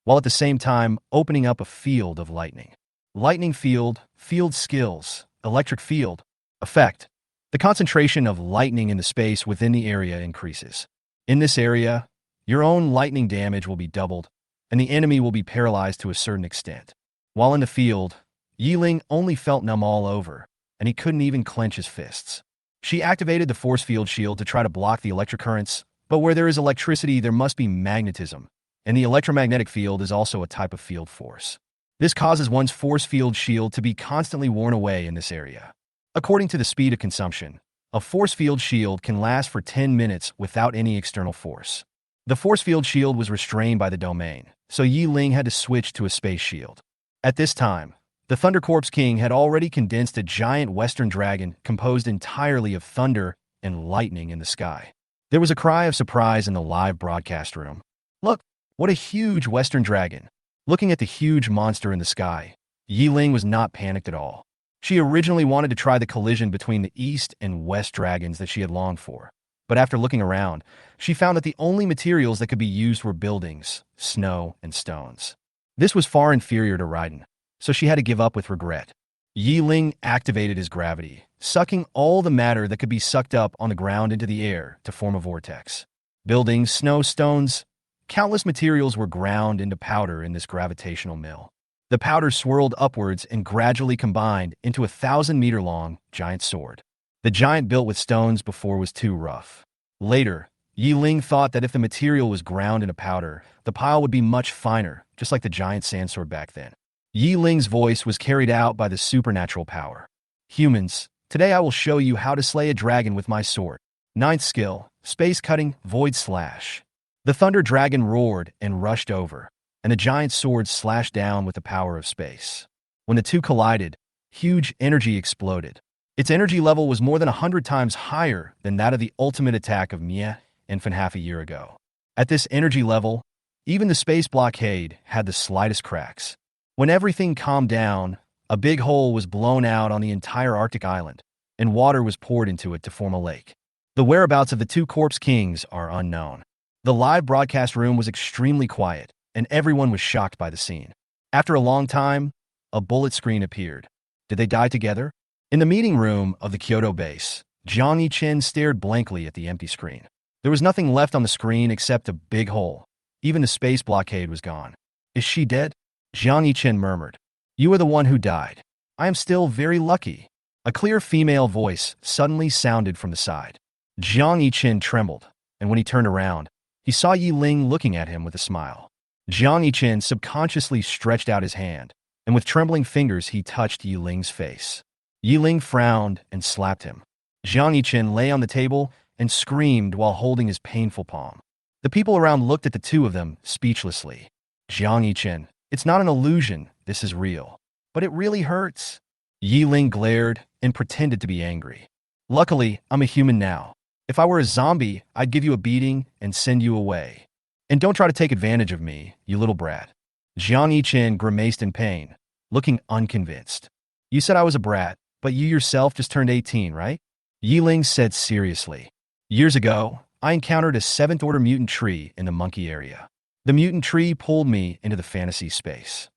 while at the same time opening up a field of lightning. Lightning field, field skills, electric field, effect. The concentration of lightning in the space within the area increases. In this area, your own lightning damage will be doubled, and the enemy will be paralyzed to a certain extent. While in the field, Ye Ling only felt numb all over, and he couldn't even clench his fists. She activated the force field shield to try to block the electric currents, but where there is electricity, there must be magnetism, and the electromagnetic field is also a type of field force. This causes one's force field shield to be constantly worn away in this area. According to the speed of consumption, a force field shield can last for 10 minutes without any external force. The force field shield was restrained by the domain, so Ye Ling had to switch to a space shield. At this time, the Thunder Corpse King had already condensed a giant western dragon composed entirely of thunder and lightning in the sky. There was a cry of surprise in the live broadcast room. Look, what a huge western dragon! Looking at the huge monster in the sky, Ye Ling was not panicked at all. She originally wanted to try the collision between the east and west dragons that she had longed for. But after looking around, she found that the only materials that could be used were buildings, snow, and stones. This was far inferior to Raiden, so she had to give up with regret. Ye Ling activated his gravity, sucking all the matter that could be sucked up on the ground into the air to form a vortex. Buildings, snow, stones, countless materials were ground into powder in this gravitational mill. The powder swirled upwards and gradually combined into a 1,000-meter-long giant sword. The giant built with stones before was too rough. Later, Ye Ling thought that if the material was ground into powder, the pile would be much finer, just like the giant sandsword back then. Ye Ling's voice was carried out by the supernatural power. Humans, today I will show you how to slay a dragon with my sword. Ninth skill, space cutting, void slash. The thunder dragon roared and rushed over, and the giant sword slashed down with the power of space. When the two collided, huge energy exploded. Its energy level was more than 100 times higher than that of the ultimate attack of Mia infant half a year ago. At this energy level, even the space blockade had the slightest cracks. When everything calmed down, a big hole was blown out on the entire Arctic island, and water was poured into it to form a lake. The whereabouts of the two corpse kings are unknown. The live broadcast room was extremely quiet, and everyone was shocked by the scene. After a long time, a bullet screen appeared. Did they die together? In the meeting room of the Kyoto base, Jiang Yichen stared blankly at the empty screen. There was nothing left on the screen except a big hole. Even the space blockade was gone. Is she dead? Jiang Yichen murmured. You are the one who died. I am still very lucky. A clear female voice suddenly sounded from the side. Jiang Yichen trembled, and when he turned around, he saw Ye Ling looking at him with a smile. Jiang Yichen subconsciously stretched out his hand, and with trembling fingers he touched Ye Ling's face. Ye Ling frowned and slapped him. Jiang Yichen lay on the table and screamed while holding his painful palm. The people around looked at the two of them speechlessly. Jiang Yichen, it's not an illusion, this is real. But it really hurts. Ye Ling glared and pretended to be angry. Luckily, I'm a human now. If I were a zombie, I'd give you a beating and send you away. And don't try to take advantage of me, you little brat. Jiang Yichen grimaced in pain, looking unconvinced. You said I was a brat, but you yourself just turned 18, right? Ye Ling said seriously. Years ago, I encountered a 7th-order mutant tree in the monkey area. The mutant tree pulled me into the fantasy space.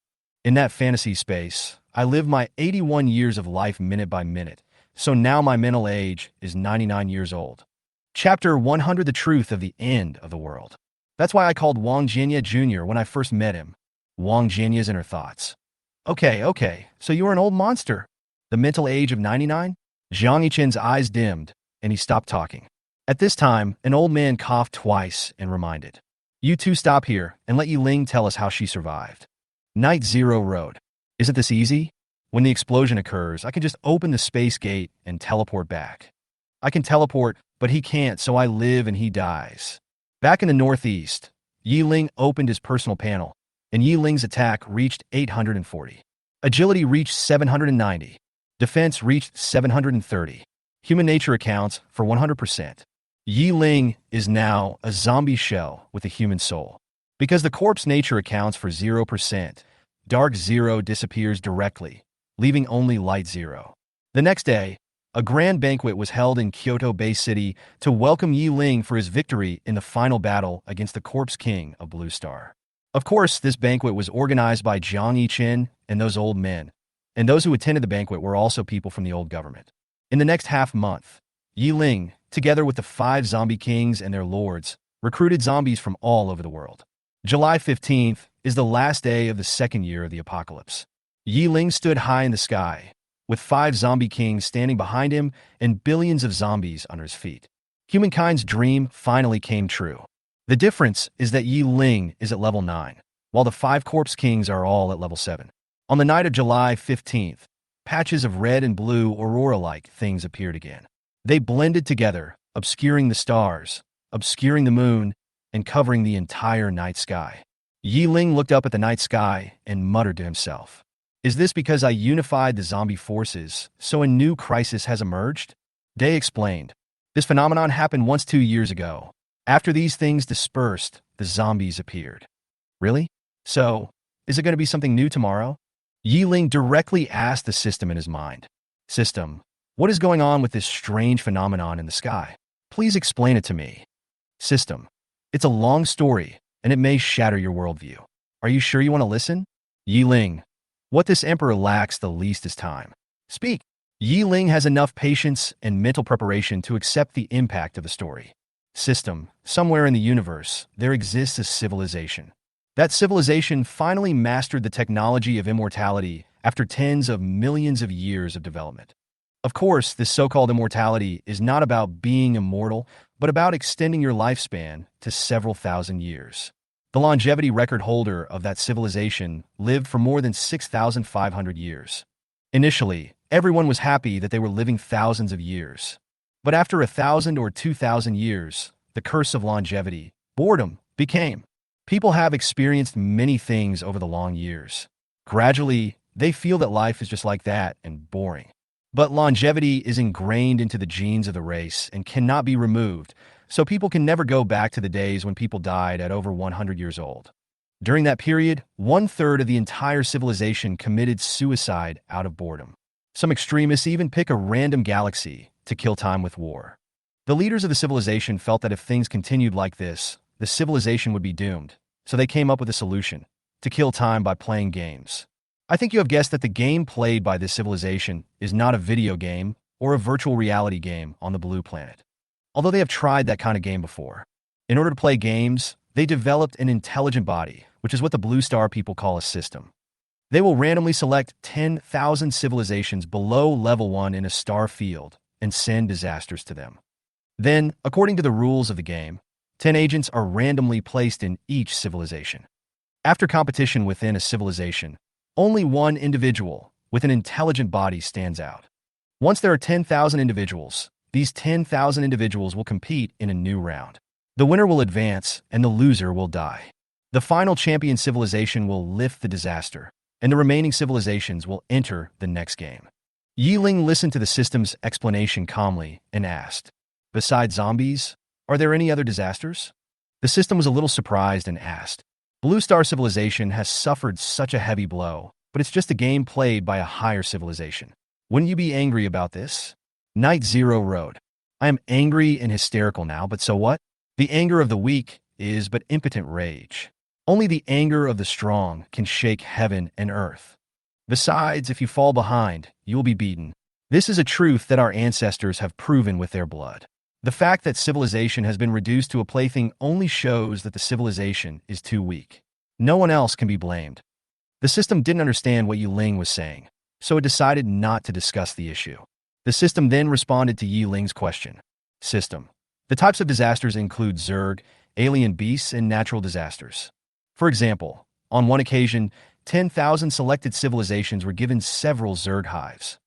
In that fantasy space, I lived my 81 years of life minute by minute, so now my mental age is 99 years old. Chapter 100: The Truth of the End of the World. That's why I called Wang Jianye Jr. when I first met him. Wang Jianye's inner thoughts. Okay, so you were an old monster. The mental age of 99? Jiang Yichen's eyes dimmed, and he stopped talking. At this time, an old man coughed twice and reminded. You two stop here and let Ye Ling tell us how she survived. Night Zero Road. Isn't this easy? When the explosion occurs, I can just open the space gate and teleport back. I can teleport, but he can't, so I live and he dies. Back in the northeast, Ye Ling opened his personal panel, and Ye Ling's attack reached 840. Agility reached 790. Defense reached 730. Human nature accounts for 100%. Ye Ling is now a zombie shell with a human soul. Because the corpse nature accounts for 0%, Dark Zero disappears directly, leaving only Light Zero. The next day, a grand banquet was held in Kyoto Bay City to welcome Ye Ling for his victory in the final battle against the Corpse King of Blue Star. Of course, this banquet was organized by Jiang Yichen and those old men, and those who attended the banquet were also people from the old government. In the next half-month, Ye Ling, together with the 5 zombie kings and their lords, recruited zombies from all over the world. July 15th is the last day of the second year of the apocalypse. Ye Ling stood high in the sky, with 5 zombie kings standing behind him and billions of zombies under his feet. Humankind's dream finally came true. The difference is that Ye Ling is at level 9, while the 5 corpse kings are all at level 7. On the night of July 15th, patches of red and blue aurora-like things appeared again. They blended together, obscuring the stars, obscuring the moon, and covering the entire night sky. Ye Ling looked up at the night sky and muttered to himself. Is this because I unified the zombie forces, so a new crisis has emerged? Day explained. This phenomenon happened once 2 years ago. After these things dispersed, the zombies appeared. Really? So, is it going to be something new tomorrow? Ye Ling directly asked the system in his mind. System, what is going on with this strange phenomenon in the sky? Please explain it to me. System, it's a long story, and it may shatter your worldview. Are you sure you want to listen? Ye Ling, what this emperor lacks the least is time. Speak. Ye Ling has enough patience and mental preparation to accept the impact of the story. System. Somewhere in the universe, there exists a civilization. That civilization finally mastered the technology of immortality after tens of millions of years of development. Of course, this so-called immortality is not about being immortal, but about extending your lifespan to several thousand years. The longevity record holder of that civilization lived for more than 6,500 years. Initially, everyone was happy that they were living thousands of years. But after 1,000 or 2,000 years, the curse of longevity, boredom, became. People have experienced many things over the long years. Gradually, they feel that life is just like that and boring. But longevity is ingrained into the genes of the race and cannot be removed, so people can never go back to the days when people died at over 100 years old. During that period, 1/3 of the entire civilization committed suicide out of boredom. Some extremists even pick a random galaxy to kill time with war. The leaders of the civilization felt that if things continued like this, the civilization would be doomed, so they came up with a solution: to kill time by playing games. I think you have guessed that the game played by this civilization is not a video game or a virtual reality game on the blue planet. Although they have tried that kind of game before. In order to play games, they developed an intelligent body, which is what the Blue Star people call a system. They will randomly select 10,000 civilizations below level 1 in a star field and send disasters to them. Then, according to the rules of the game, 10 agents are randomly placed in each civilization. After competition within a civilization, only one individual with an intelligent body stands out. Once there are 10,000 individuals, these 10,000 individuals will compete in a new round. The winner will advance, and the loser will die. The final champion civilization will lift the disaster, and the remaining civilizations will enter the next game. Ye Ling listened to the system's explanation calmly and asked, "Besides zombies, are there any other disasters?" The system was a little surprised and asked, "Blue Star Civilization has suffered such a heavy blow, but it's just a game played by a higher civilization. Wouldn't you be angry about this?" Night Zero wrote, "I am angry and hysterical now, but so what? The anger of the weak is but impotent rage. Only the anger of the strong can shake heaven and earth. Besides, if you fall behind, you will be beaten. This is a truth that our ancestors have proven with their blood. The fact that civilization has been reduced to a plaything only shows that the civilization is too weak. No one else can be blamed." The system didn't understand what Ye Ling was saying, so it decided not to discuss the issue. The system then responded to Ye Ling's question. System. The types of disasters include Zerg, alien beasts, and natural disasters. For example, on one occasion, 10,000 selected civilizations were given several Zerg hives.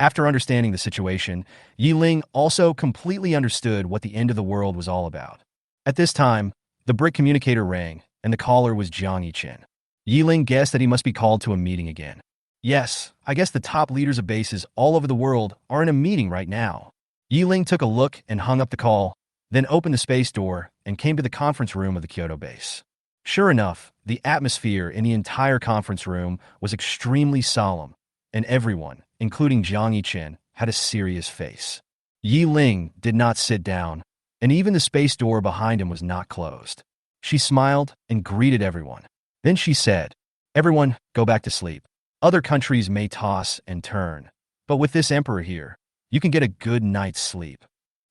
After understanding the situation, Ye Ling also completely understood what the end of the world was all about. At this time, the brick communicator rang, and the caller was Jiang Yichen. Ye Ling guessed that he must be called to a meeting again. Yes, I guess the top leaders of bases all over the world are in a meeting right now. Ye Ling took a look and hung up the call, then opened the space door and came to the conference room of the Kyoto base. Sure enough, the atmosphere in the entire conference room was extremely solemn, and everyone, including Jiang Yichen, had a serious face. Ye Ling did not sit down, and even the space door behind him was not closed. She smiled and greeted everyone. Then she said, "Everyone, go back to sleep. Other countries may toss and turn, but with this emperor here, you can get a good night's sleep."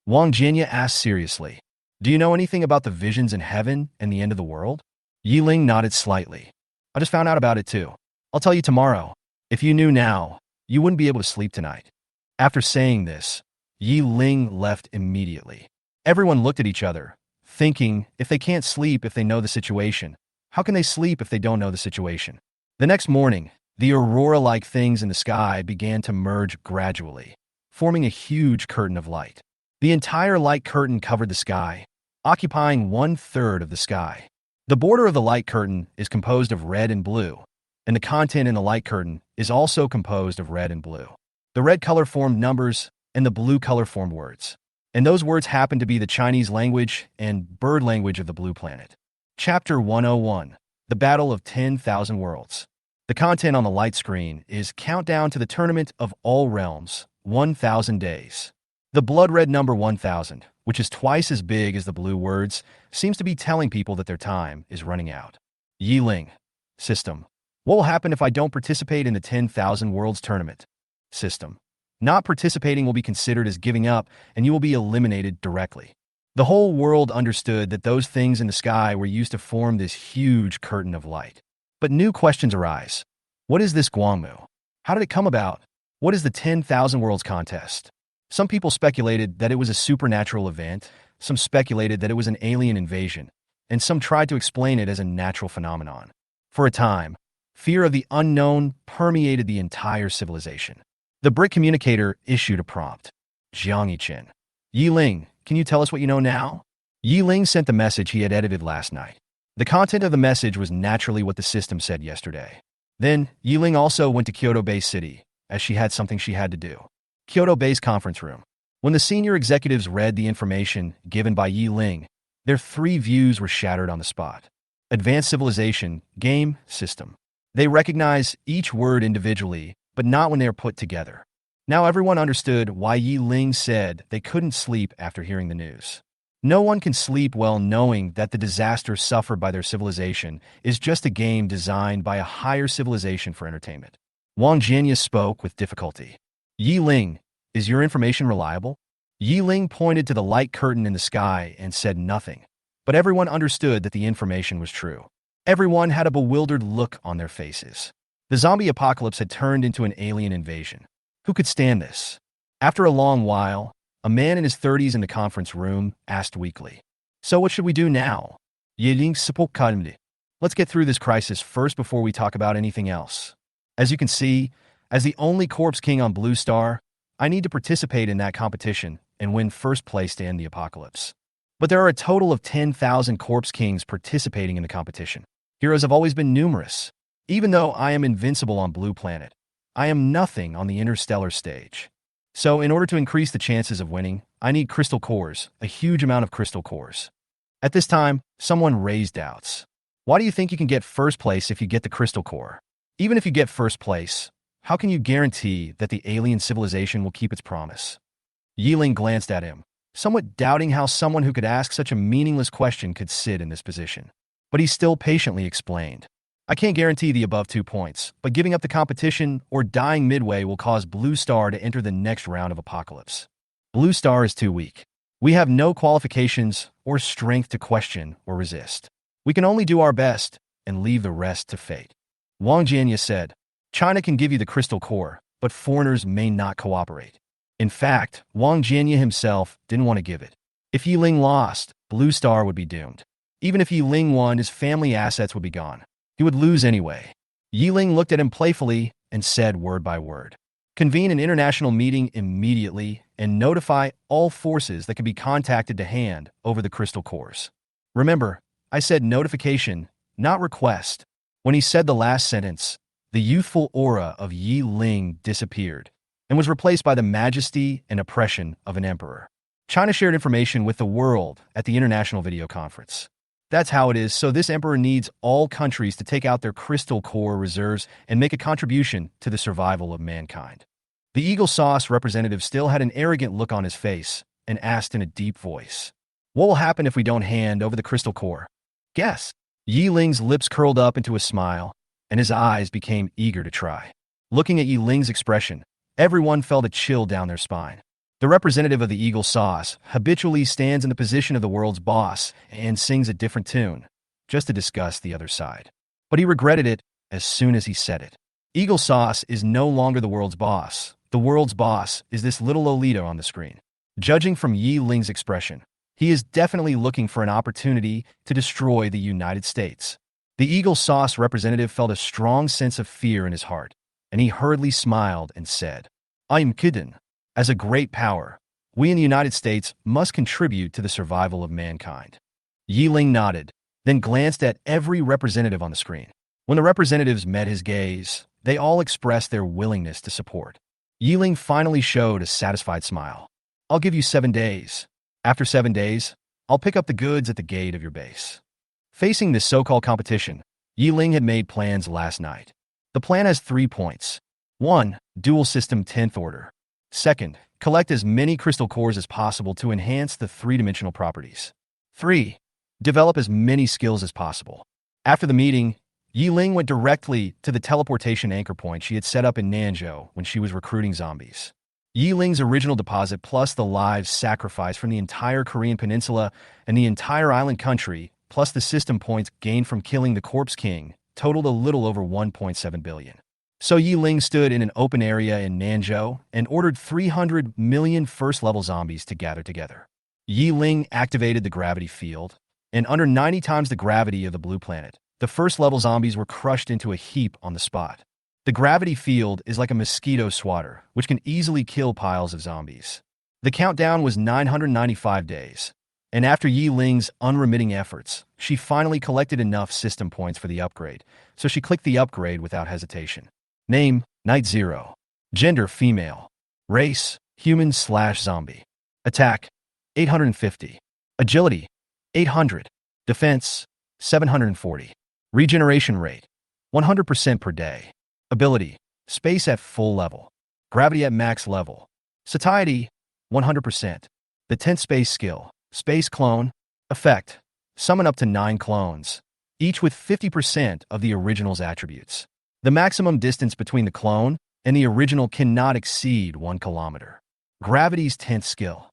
Wang Jinya asked seriously, "Do you know anything about the visions in heaven and the end of the world?" Ye Ling nodded slightly. "I just found out about it too. I'll tell you tomorrow. If you knew now, you wouldn't be able to sleep tonight." After saying this, Ye Ling left immediately. Everyone looked at each other, thinking, if they can't sleep if they know the situation, how can they sleep if they don't know the situation? The next morning, the aurora-like things in the sky began to merge gradually, forming a huge curtain of light. The entire light curtain covered the sky, occupying 1/3 of the sky. The border of the light curtain is composed of red and blue, and the content in the light curtain is also composed of red and blue. The red color formed numbers, and the blue color formed words. And those words happen to be the Chinese language and bird language of the blue planet. Chapter 101, The Battle of 10,000 Worlds. The content on the light screen is Countdown to the Tournament of All Realms, 1,000 days. The blood-red number 1,000, which is twice as big as the blue words, seems to be telling people that their time is running out. Ye Ling. System. What will happen if I don't participate in the 10,000 Worlds tournament? system. Not participating will be considered as giving up, and you will be eliminated directly. The whole world understood that those things in the sky were used to form this huge curtain of light. But new questions arise. What is this Guangmu? How did it come about? What is the 10,000 Worlds contest? Some people speculated that it was a supernatural event, some speculated that it was an alien invasion, and some tried to explain it as a natural phenomenon. For a time, fear of the unknown permeated the entire civilization. The Brick communicator issued a prompt. Jiang Yichen. Ye Ling, can you tell us what you know now? Ye Ling sent the message he had edited last night. The content of the message was naturally what the system said yesterday. Then, Ye Ling also went to Kyoto Bay City, as she had something she had to do. Kyoto Bay's conference room. When the senior executives read the information given by Ye Ling, their three views were shattered on the spot. Advanced civilization, game, system. They recognize each word individually, but not when they are put together. Now everyone understood why Ye Ling said they couldn't sleep after hearing the news. No one can sleep well knowing that the disaster suffered by their civilization is just a game designed by a higher civilization for entertainment. Wang Jianya spoke with difficulty. Ye Ling, is your information reliable? Ye Ling pointed to the light curtain in the sky and said nothing, but everyone understood that the information was true. Everyone had a bewildered look on their faces. The zombie apocalypse had turned into an alien invasion. Who could stand this? After a long while, a man in his 30s in the conference room asked weakly, "So what should we do now?" Ye Ling spoke calmly. "Let's get through this crisis first before we talk about anything else. As you can see, as the only Corpse King on Blue Star, I need to participate in that competition and win first place to end the apocalypse. But there are a total of 10,000 Corpse Kings participating in the competition. Heroes have always been numerous. Even though I am invincible on Blue Planet, I am nothing on the interstellar stage. So in order to increase the chances of winning, I need crystal cores, a huge amount of crystal cores." At this time, someone raised doubts. "Why do you think you can get first place if you get the crystal core? Even if you get first place, how can you guarantee that the alien civilization will keep its promise?" Ye Ling glanced at him, somewhat doubting how someone who could ask such a meaningless question could sit in this position. But he still patiently explained. "I can't guarantee the above 2 points, but giving up the competition or dying midway will cause Blue Star to enter the next round of Apocalypse. Blue Star is too weak. We have no qualifications or strength to question or resist. We can only do our best and leave the rest to fate." Wang Jianya said, "China can give you the crystal core, but foreigners may not cooperate." In fact, Wang Jianya himself didn't want to give it. If Ye Ling lost, Blue Star would be doomed. Even if Ye Ling won, his family assets would be gone. He would lose anyway. Ye Ling looked at him playfully and said word by word, "Convene an international meeting immediately and notify all forces that can be contacted to hand over the crystal cores." Remember, I said notification, not request. When he said the last sentence, the youthful aura of Ye Ling disappeared and was replaced by the majesty and oppression of an emperor. China shared information with the world at the international video conference. That's how it is, so this emperor needs all countries to take out their crystal core reserves and make a contribution to the survival of mankind. The Eagle Sauce representative still had an arrogant look on his face and asked in a deep voice, "What will happen if we don't hand over the crystal core?" "Guess." Ye Ling's lips curled up into a smile, and his eyes became eager to try. Looking at Ye Ling's expression, everyone felt a chill down their spine. The representative of the Eagle Sauce habitually stands in the position of the world's boss and sings a different tune, just to discuss the other side. But he regretted it as soon as he said it. Eagle Sauce is no longer the world's boss. The world's boss is this little Lolita on the screen. Judging from Ye Ling's expression, he is definitely looking for an opportunity to destroy the United States. The Eagle Sauce representative felt a strong sense of fear in his heart, and he hurriedly smiled and said, "I am kidding. As a great power, we in the United States must contribute to the survival of mankind." Ye Ling nodded, then glanced at every representative on the screen. When the representatives met his gaze, they all expressed their willingness to support. Ye Ling finally showed a satisfied smile. "I'll give you 7 days. After 7 days, I'll pick up the goods at the gate of your base." Facing this so-called competition, Ye Ling had made plans last night. The plan has 3 points. 1. Dual system 10th order. 2nd, collect as many crystal cores as possible to enhance the 3-dimensional properties. 3. Develop as many skills as possible. After the meeting, Ye Ling went directly to the teleportation anchor point she had set up in Nanzhou when she was recruiting zombies. Ye Ling's original deposit plus the lives sacrificed from the entire Korean peninsula and the entire island country, plus the system points gained from killing the Corpse King, totaled a little over 1.7 billion. So Ye Ling stood in an open area in Nanzhou and ordered 300 million first-level zombies to gather together. Ye Ling activated the gravity field, and under 90 times the gravity of the blue planet, the first-level zombies were crushed into a heap on the spot. The gravity field is like a mosquito swatter, which can easily kill piles of zombies. The countdown was 995 days, and after Ye Ling's unremitting efforts, she finally collected enough system points for the upgrade, so she clicked the upgrade without hesitation. Name, Knight 0. Gender, female. Race, human/zombie. Attack, 850. Agility, 800. Defense, 740. Regeneration rate, 100% per day. Ability, space at full level. Gravity at max level. Satiety, 100%. The 10th space skill, Space Clone. Effect, summon up to 9 clones, each with 50% of the original's attributes. The maximum distance between the clone and the original cannot exceed 1 kilometer. Gravity's 10th skill,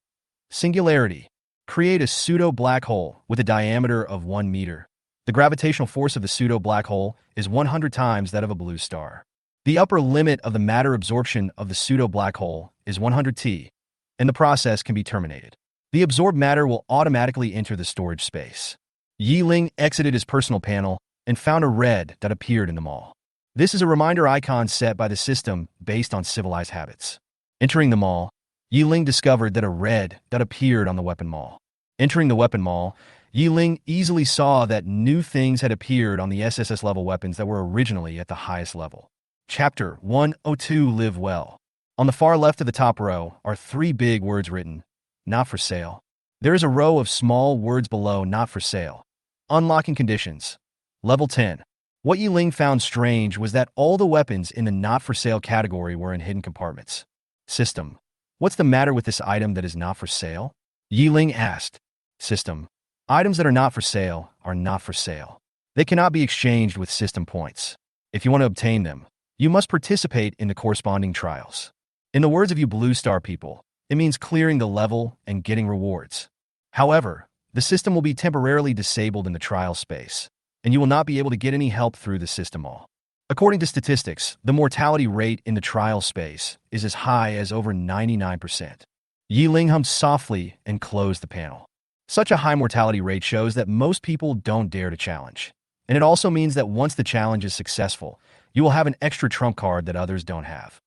Singularity. Create a pseudo-black hole with a diameter of 1 meter. The gravitational force of the pseudo-black hole is 100 times that of a blue star. The upper limit of the matter absorption of the pseudo-black hole is 100 T, and the process can be terminated. The absorbed matter will automatically enter the storage space. Ye Ling exited his personal panel and found a red that appeared in the mall. This is a reminder icon set by the system based on civilized habits. Entering the mall, Ye Ling discovered that a red that appeared on the weapon mall. Entering the weapon mall, Ye Ling easily saw that new things had appeared on the SSS level weapons that were originally at the highest level. Chapter 102 Live Well. On the far left of the top row are 3 big words written, Not for Sale. There is a row of small words below Not for Sale. Unlocking conditions. Level 10. What Ye Ling found strange was that all the weapons in the Not for Sale category were in hidden compartments. System. What's the matter with this item that is not for sale? Ye Ling asked. System. Items that are not for sale are not for sale. They cannot be exchanged with system points. If you want to obtain them, you must participate in the corresponding trials. In the words of you Blue Star people, it means clearing the level and getting rewards. However, the system will be temporarily disabled in the trial space, and you will not be able to get any help through the system all. According to statistics, the mortality rate in the trial space is as high as over 99%. Ye Ling hummed softly and closed the panel. Such a high mortality rate shows that most people don't dare to challenge. And it also means that once the challenge is successful, you will have an extra trump card that others don't have.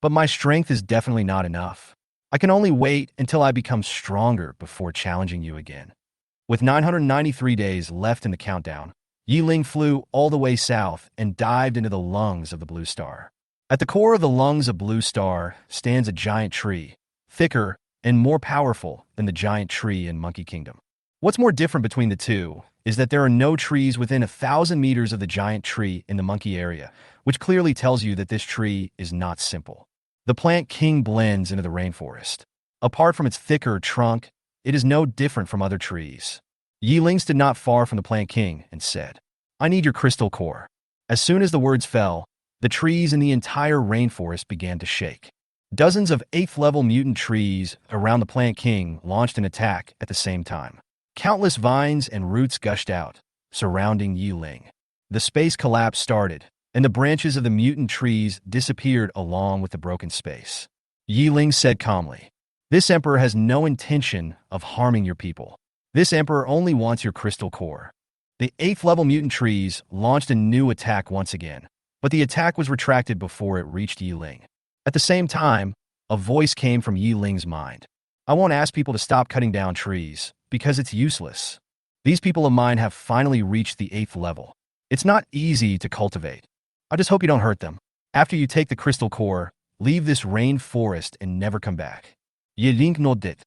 But my strength is definitely not enough. I can only wait until I become stronger before challenging you again. With 993 days left in the countdown, Ye Ling flew all the way south and dived into the lungs of the Blue Star. At the core of the lungs of Blue Star stands a giant tree, thicker and more powerful than the giant tree in Monkey Kingdom. What's more different between the two is that there are no trees within 1,000 meters of the giant tree in the monkey area, which clearly tells you that this tree is not simple. The plant king blends into the rainforest. Apart from its thicker trunk, it is no different from other trees. Ye Ling stood not far from the plant king and said, I need your crystal core. As soon as the words fell, the trees in the entire rainforest began to shake. Dozens of 8th-level mutant trees around the plant king launched an attack at the same time. Countless vines and roots gushed out, surrounding Ye Ling. The space collapse started, and the branches of the mutant trees disappeared along with the broken space. Ye Ling said calmly, This emperor has no intention of harming your people. This emperor only wants your crystal core. The 8th-level mutant trees launched a new attack once again, but the attack was retracted before it reached Ye Ling. At the same time, a voice came from Ye Ling's mind. I won't ask people to stop cutting down trees, because it's useless. These people of mine have finally reached the 8th level. It's not easy to cultivate. I just hope you don't hurt them. After you take the crystal core, leave this rainforest and never come back. Ye Ling nodded.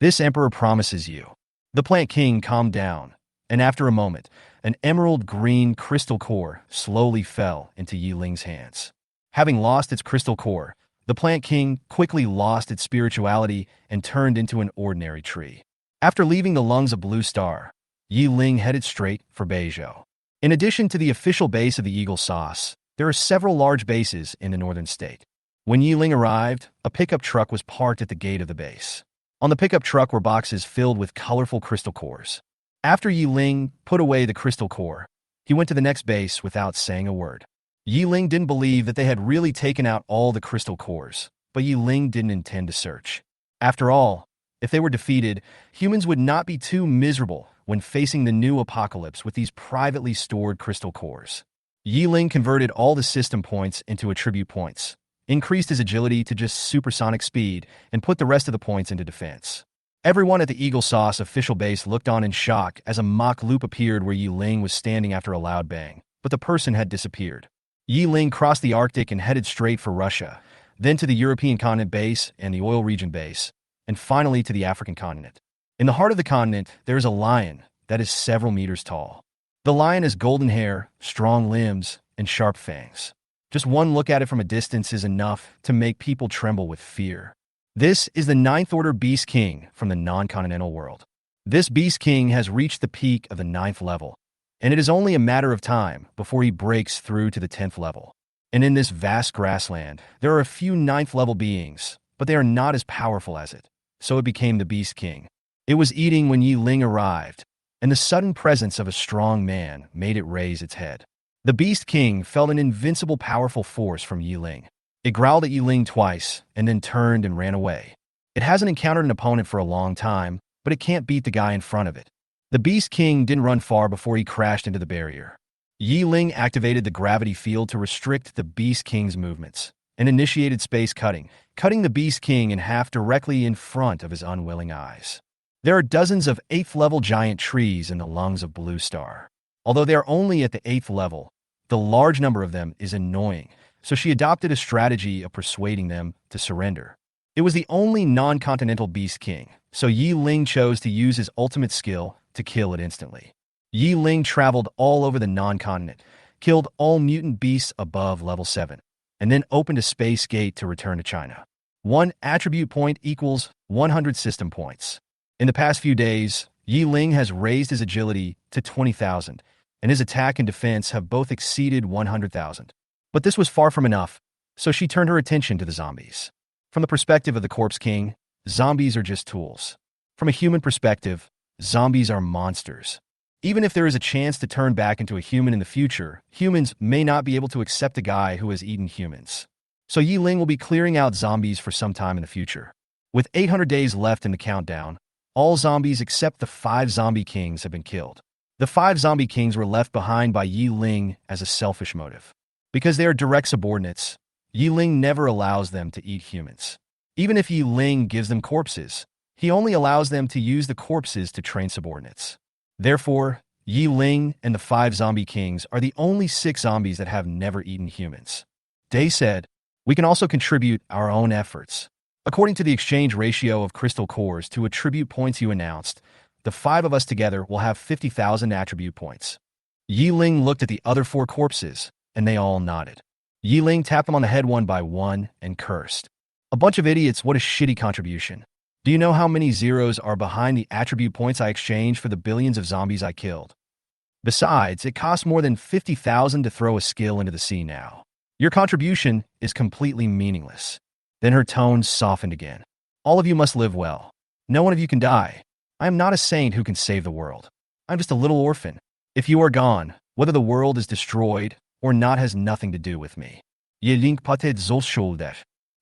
This emperor promises you. The plant king calmed down, and after a moment, an emerald green crystal core slowly fell into Ye Ling's hands. Having lost its crystal core, the plant king quickly lost its spirituality and turned into an ordinary tree. After leaving the lungs of Blue Star, Ye Ling headed straight for Beizhou. In addition to the official base of the Eagle Sauce, there are several large bases in the northern state. When Ye Ling arrived, a pickup truck was parked at the gate of the base. On the pickup truck were boxes filled with colorful crystal cores. After Ye Ling put away the crystal core, he went to the next base without saying a word. Ye Ling didn't believe that they had really taken out all the crystal cores, but Ye Ling didn't intend to search. After all, if they were defeated, humans would not be too miserable when facing the new apocalypse with these privately stored crystal cores. Ye Ling converted all the system points into attribute points, increased his agility to just supersonic speed, and put the rest of the points into defense. Everyone at the Eagle Sauce official base looked on in shock as a mock loop appeared where Ye Ling was standing after a loud bang, but the person had disappeared. Ye Ling crossed the Arctic and headed straight for Russia, then to the European continent base and the oil region base, and finally to the African continent. In the heart of the continent, there is a lion that is several meters tall. The lion has golden hair, strong limbs, and sharp fangs. Just one look at it from a distance is enough to make people tremble with fear. This is the Ninth Order Beast King from the non-continental world. This Beast King has reached the peak of the 9th level, and it is only a matter of time before he breaks through to the 10th level. And in this vast grassland, there are a few 9th level beings, but they are not as powerful as it. So it became the Beast King. It was eating when Ye Ling arrived, and the sudden presence of a strong man made it raise its head. The Beast King felt an invincible powerful force from Ye Ling. It growled at Ye Ling twice, and then turned and ran away. It hasn't encountered an opponent for a long time, but it can't beat the guy in front of it. The Beast King didn't run far before he crashed into the barrier. Ye Ling activated the gravity field to restrict the Beast King's movements, and initiated space cutting, cutting the Beast King in half directly in front of his unwilling eyes. There are dozens of 8th level giant trees in the lungs of Blue Star. Although they are only at the 8th level, the large number of them is annoying, so she adopted a strategy of persuading them to surrender. It was the only non-continental Beast King, so Ye Ling chose to use his ultimate skill to kill it instantly. Ye Ling traveled all over the non-continent, killed all mutant beasts above level 7, and then opened a space gate to return to China. 1 attribute point equals 100 system points. In the past few days, Ye Ling has raised his agility to 20,000, and his attack and defense have both exceeded 100,000. But this was far from enough, so she turned her attention to the zombies. From the perspective of the Corpse King, zombies are just tools. From a human perspective, zombies are monsters. Even if there is a chance to turn back into a human in the future, humans may not be able to accept a guy who has eaten humans. So Ye Ling will be clearing out zombies for some time in the future. With 800 days left in the countdown, all zombies except the 5 zombie kings have been killed. The 5 zombie kings were left behind by Ye Ling as a selfish motive. Because they are direct subordinates, Ye Ling never allows them to eat humans. Even if Ye Ling gives them corpses, he only allows them to use the corpses to train subordinates. Therefore, Ye Ling and the 5 zombie kings are the only 6 zombies that have never eaten humans. Day said, "We can also contribute our own efforts. According to the exchange ratio of crystal cores to attribute points you announced, the 5 of us together will have 50,000 attribute points." Ye Ling looked at the other 4 corpses, and they all nodded. Ye Ling tapped them on the head one by one and cursed. "A bunch of idiots, what a shitty contribution. Do you know how many zeros are behind the attribute points I exchanged for the billions of zombies I killed? Besides, it costs more than 50,000 to throw a skill into the sea now. Your contribution is completely meaningless." Then her tone softened again. "All of you must live well. No one of you can die. I am not a saint who can save the world. I'm just a little orphan. If you are gone, whether the world is destroyed or not has nothing to do with me. Ye Ling patet zol shoulder.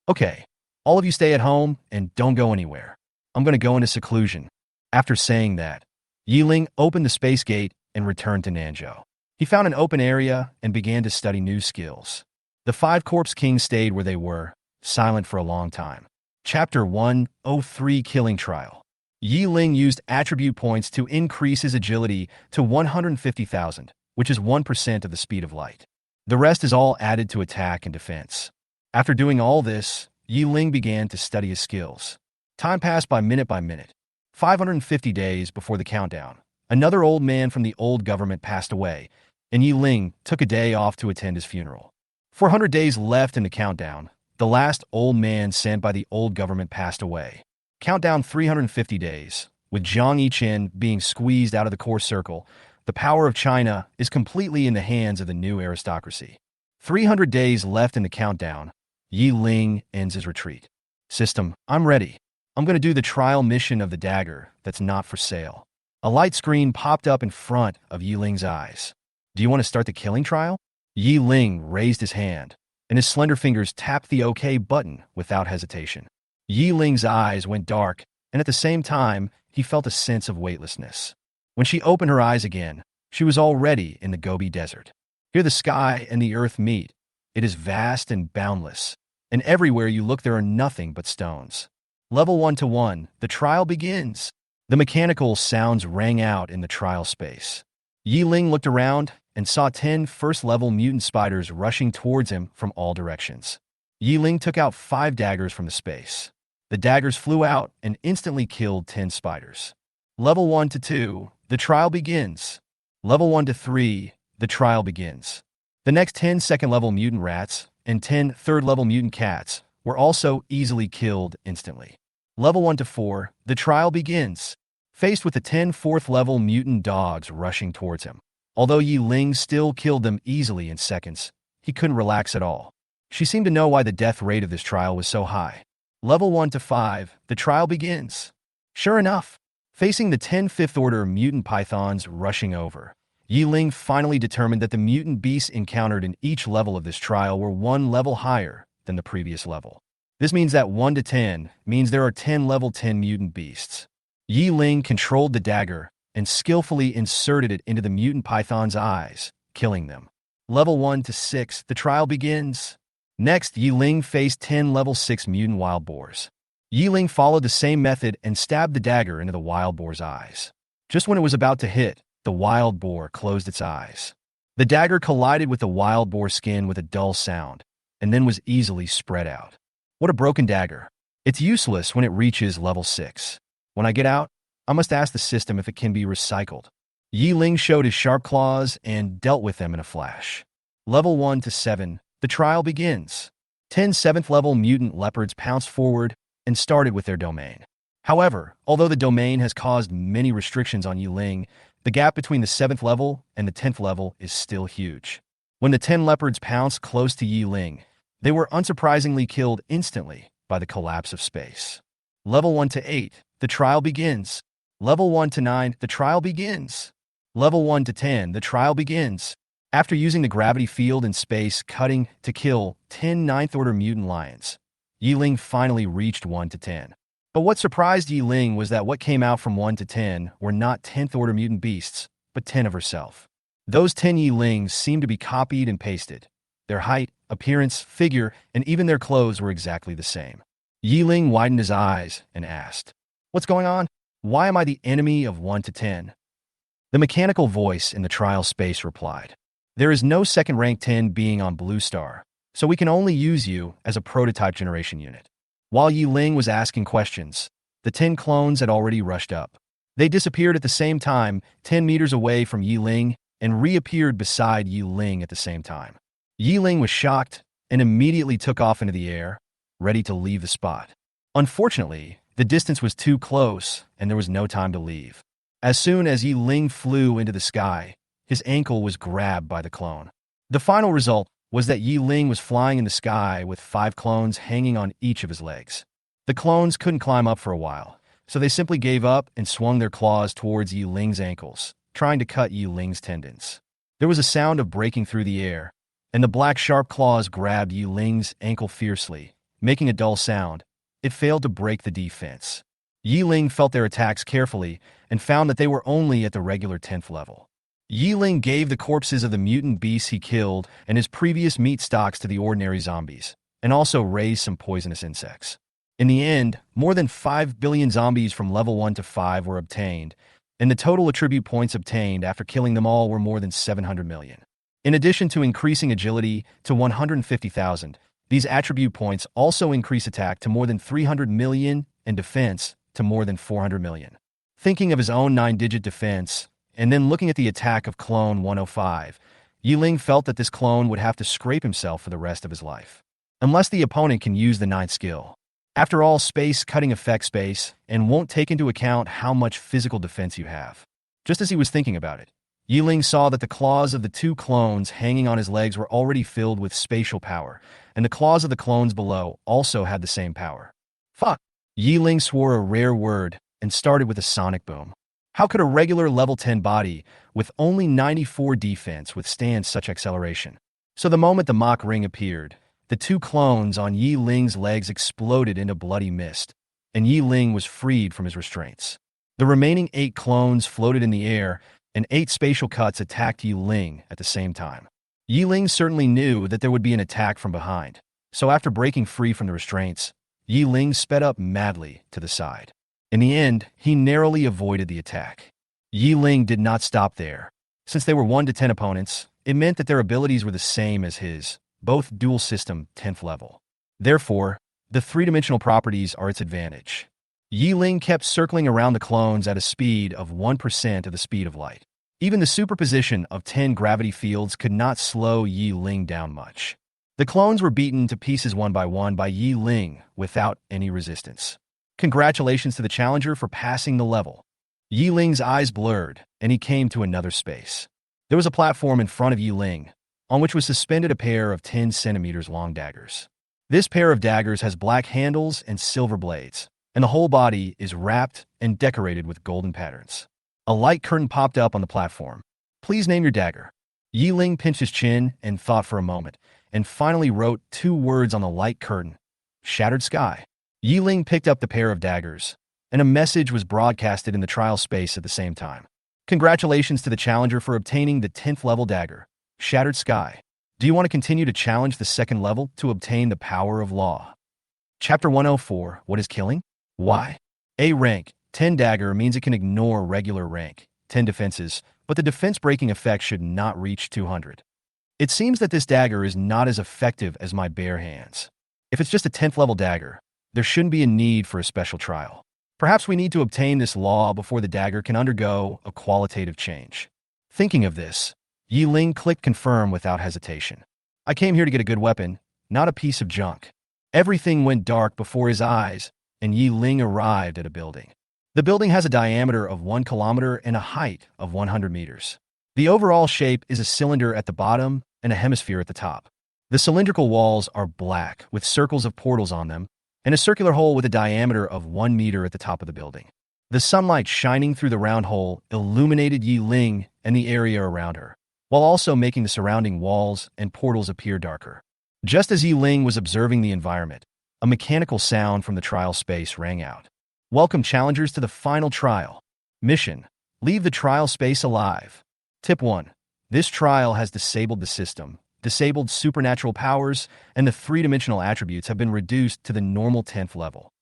Okay, all of you stay at home and don't go anywhere. I'm going to go into seclusion." After saying that, Ye Ling opened the space gate and returned to Nanzhou. He found an open area and began to study new skills. The 5 corpse kings stayed where they were, silent for a long time. Chapter 103 Killing Trial. Ye Ling used attribute points to increase his agility to 150,000, which is 1% of the speed of light. The rest is all added to attack and defense. After doing all this, Ye Ling began to study his skills. Time passed by minute. 550 days before the countdown, another old man from the old government passed away, and Ye Ling took a day off to attend his funeral. 400 days left in the countdown. The last old man sent by the old government passed away. Countdown 350 days. With Zhang Yichen being squeezed out of the core circle, The power of China is completely in the hands of the new aristocracy. 300 days left in the countdown. Ye Ling ends his retreat. System, I'm ready. I'm going to do the trial mission of the dagger that's not for sale. A light screen popped up in front of Ye Ling's eyes. Do you want to start the killing trial? Ye Ling raised his hand, and his slender fingers tapped the OK button without hesitation. Ye Ling's eyes went dark, and at the same time, he felt a sense of weightlessness. When she opened her eyes again, she was already in the Gobi Desert. Here the sky and the earth meet. It is vast and boundless, and everywhere you look there are nothing but stones. Level 1 to 1, the trial begins. The mechanical sounds rang out in the trial space. Ye Ling looked around and saw 10 first-level mutant spiders rushing towards him from all directions. Ye Ling took out 5 daggers from the space. The daggers flew out and instantly killed 10 spiders. Level 1 to 2, the trial begins. Level 1 to 3, the trial begins. The next 10 second-level mutant rats and 10 third-level mutant cats were also easily killed instantly. Level 1 to 4, the trial begins. Faced with the 10 fourth-level mutant dogs rushing towards him. Although Ye Ling still killed them easily in seconds, he couldn't relax at all. She seemed to know why the death rate of this trial was so high. Level 1 to 5, the trial begins. Sure enough, facing the 10 fifth-order mutant pythons rushing over, Ye Ling finally determined that the mutant beasts encountered in each level of this trial were 1 level higher than the previous level. This means that 1 to 10 means there are 10 level 10 mutant beasts. Ye Ling controlled the dagger and skillfully inserted it into the mutant python's eyes, killing them. Level 1 to 6, the trial begins. Next, Ye Ling faced 10 level 6 mutant wild boars. Ye Ling followed the same method and stabbed the dagger into the wild boar's eyes. Just when it was about to hit, the wild boar closed its eyes. The dagger collided with the wild boar's skin with a dull sound, and then was easily spread out. What a broken dagger. It's useless when it reaches level 6. When I get out, I must ask the system if it can be recycled. Ye Ling showed his sharp claws and dealt with them in a flash. Level 1 to 7, the trial begins. 10 7th-level mutant leopards pounced forward and started with their domain. However, although the domain has caused many restrictions on Ye Ling, the gap between the 7th level and the 10th level is still huge. When the 10 leopards pounced close to Ye Ling, they were unsurprisingly killed instantly by the collapse of space. Level 1 to 8, the trial begins. Level 1 to 9, the trial begins. Level 1 to 10, the trial begins. After using the gravity field and space cutting to kill 10 9th-order mutant lions, Ye Ling finally reached 1 to 10. But what surprised Ye Ling was that what came out from 1 to 10 were not 10th-order mutant beasts, but 10 of herself. Those 10 Ye Lings seemed to be copied and pasted. Their height, appearance, figure, and even their clothes were exactly the same. Ye Ling widened his eyes and asked, "What's going on? Why am I the enemy of 1 to 10? The mechanical voice in the trial space replied, "There is no second rank 10 being on Blue Star, so we can only use you as a prototype generation unit." While Ye Ling was asking questions, the 10 clones had already rushed up. They disappeared at the same time, 10 meters away from Ye Ling, and reappeared beside Ye Ling at the same time. Ye Ling was shocked and immediately took off into the air, ready to leave the spot. Unfortunately, the distance was too close, and there was no time to leave. As soon as Ye Ling flew into the sky, his ankle was grabbed by the clone. The final result was that Ye Ling was flying in the sky with 5 clones hanging on each of his legs. The clones couldn't climb up for a while, so they simply gave up and swung their claws towards Ye Ling's ankles, trying to cut Ye Ling's tendons. There was a sound of breaking through the air, and the black sharp claws grabbed Ye Ling's ankle fiercely, making a dull sound. It failed to break the defense. Ye Ling felt their attacks carefully and found that they were only at the regular 10th level. Ye Ling gave the corpses of the mutant beasts he killed and his previous meat stocks to the ordinary zombies, and also raised some poisonous insects. In the end, more than 5 billion zombies from level 1 to 5 were obtained, and the total attribute points obtained after killing them all were more than 700 million. In addition to increasing agility to 150,000, these attribute points also increase attack to more than 300 million and defense to more than 400 million. Thinking of his own 9-digit defense, and then looking at the attack of Clone 105, Ye Ling felt that this clone would have to scrape himself for the rest of his life, unless the opponent can use the 9th skill. After all, space cutting affects space and won't take into account how much physical defense you have. Just as he was thinking about it, Ye Ling saw that the claws of the two clones hanging on his legs were already filled with spatial power, and the claws of the clones below also had the same power. Fuck! Ye Ling swore a rare word and started with a sonic boom. How could a regular level 10 body with only 94 defense withstand such acceleration? So the moment the mock ring appeared, the two clones on Ye Ling's legs exploded into bloody mist, and Ye Ling was freed from his restraints. The remaining 8 clones floated in the air, and 8 spatial cuts attacked Ye Ling at the same time. Ye Ling certainly knew that there would be an attack from behind, so after breaking free from the restraints, Ye Ling sped up madly to the side. In the end, he narrowly avoided the attack. Ye Ling did not stop there. Since they were 1 to 10 opponents, it meant that their abilities were the same as his, both dual system 10th level. Therefore, the three-dimensional properties are its advantage. Ye Ling kept circling around the clones at a speed of 1% of the speed of light. Even the superposition of 10 gravity fields could not slow Ye Ling down much. The clones were beaten to pieces one by Ye Ling without any resistance. Congratulations to the challenger for passing the level. Ye Ling's eyes blurred, and he came to another space. There was a platform in front of Ye Ling, on which was suspended a pair of 10 centimeters long daggers. This pair of daggers has black handles and silver blades, and the whole body is wrapped and decorated with golden patterns. A light curtain popped up on the platform. Please name your dagger. Ye Ling pinched his chin and thought for a moment, and finally wrote 2 words on the light curtain. Shattered Sky. Ye Ling picked up the pair of daggers, and a message was broadcasted in the trial space at the same time. Congratulations to the challenger for obtaining the 10th level dagger, Shattered Sky. Do you want to continue to challenge the 2nd level to obtain the power of law? Chapter 104, What is Killing? Why? A rank, 10 dagger means it can ignore regular rank, 10 defenses, but the defense-breaking effect should not reach 200. It seems that this dagger is not as effective as my bare hands. If it's just a 10th level dagger, there shouldn't be a need for a special trial. Perhaps we need to obtain this law before the dagger can undergo a qualitative change. Thinking of this, Ye Ling clicked confirm without hesitation. I came here to get a good weapon, not a piece of junk. Everything went dark before his eyes, and Ye Ling arrived at a building. The building has a diameter of 1 kilometer and a height of 100 meters. The overall shape is a cylinder at the bottom and a hemisphere at the top. The cylindrical walls are black with circles of portals on them, and a circular hole with a diameter of 1 meter at the top of the building. The sunlight shining through the round hole illuminated Ye Ling and the area around her, while also making the surrounding walls and portals appear darker. Just as Ye Ling was observing the environment, a mechanical sound from the trial space rang out. Welcome challengers to the final trial. Mission: leave the trial space alive. Tip 1. This trial has disabled the system. Disabled supernatural powers and the three-dimensional attributes have been reduced to the normal 10th level.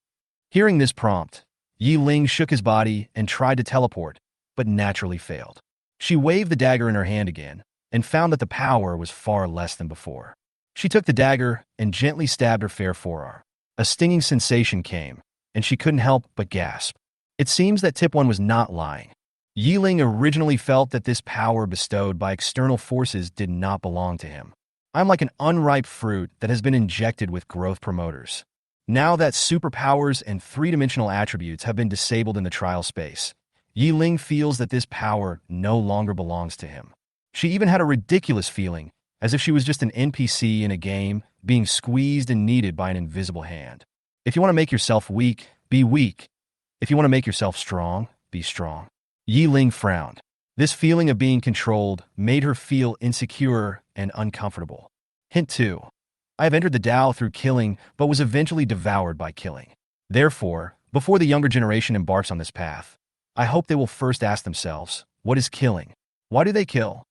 Hearing this prompt, Ye Ling shook his body and tried to teleport, but naturally failed. She waved the dagger in her hand again and found that the power was far less than before. She took the dagger and gently stabbed her fair forearm. A stinging sensation came, and she couldn't help but gasp. It seems that Tip 1 was not lying. Ye Ling originally felt that this power bestowed by external forces did not belong to him. I'm like an unripe fruit that has been injected with growth promoters. Now that superpowers and three-dimensional attributes have been disabled in the trial space, Ye Ling feels that this power no longer belongs to him. She even had a ridiculous feeling, as if she was just an NPC in a game, being squeezed and kneaded by an invisible hand. If you want to make yourself weak, be weak. If you want to make yourself strong, be strong. Ye Ling frowned. This feeling of being controlled made her feel insecure and uncomfortable. Hint 2. I have entered the Tao through killing, but was eventually devoured by killing. Therefore, before the younger generation embarks on this path, I hope they will first ask themselves, what is killing? Why do they kill?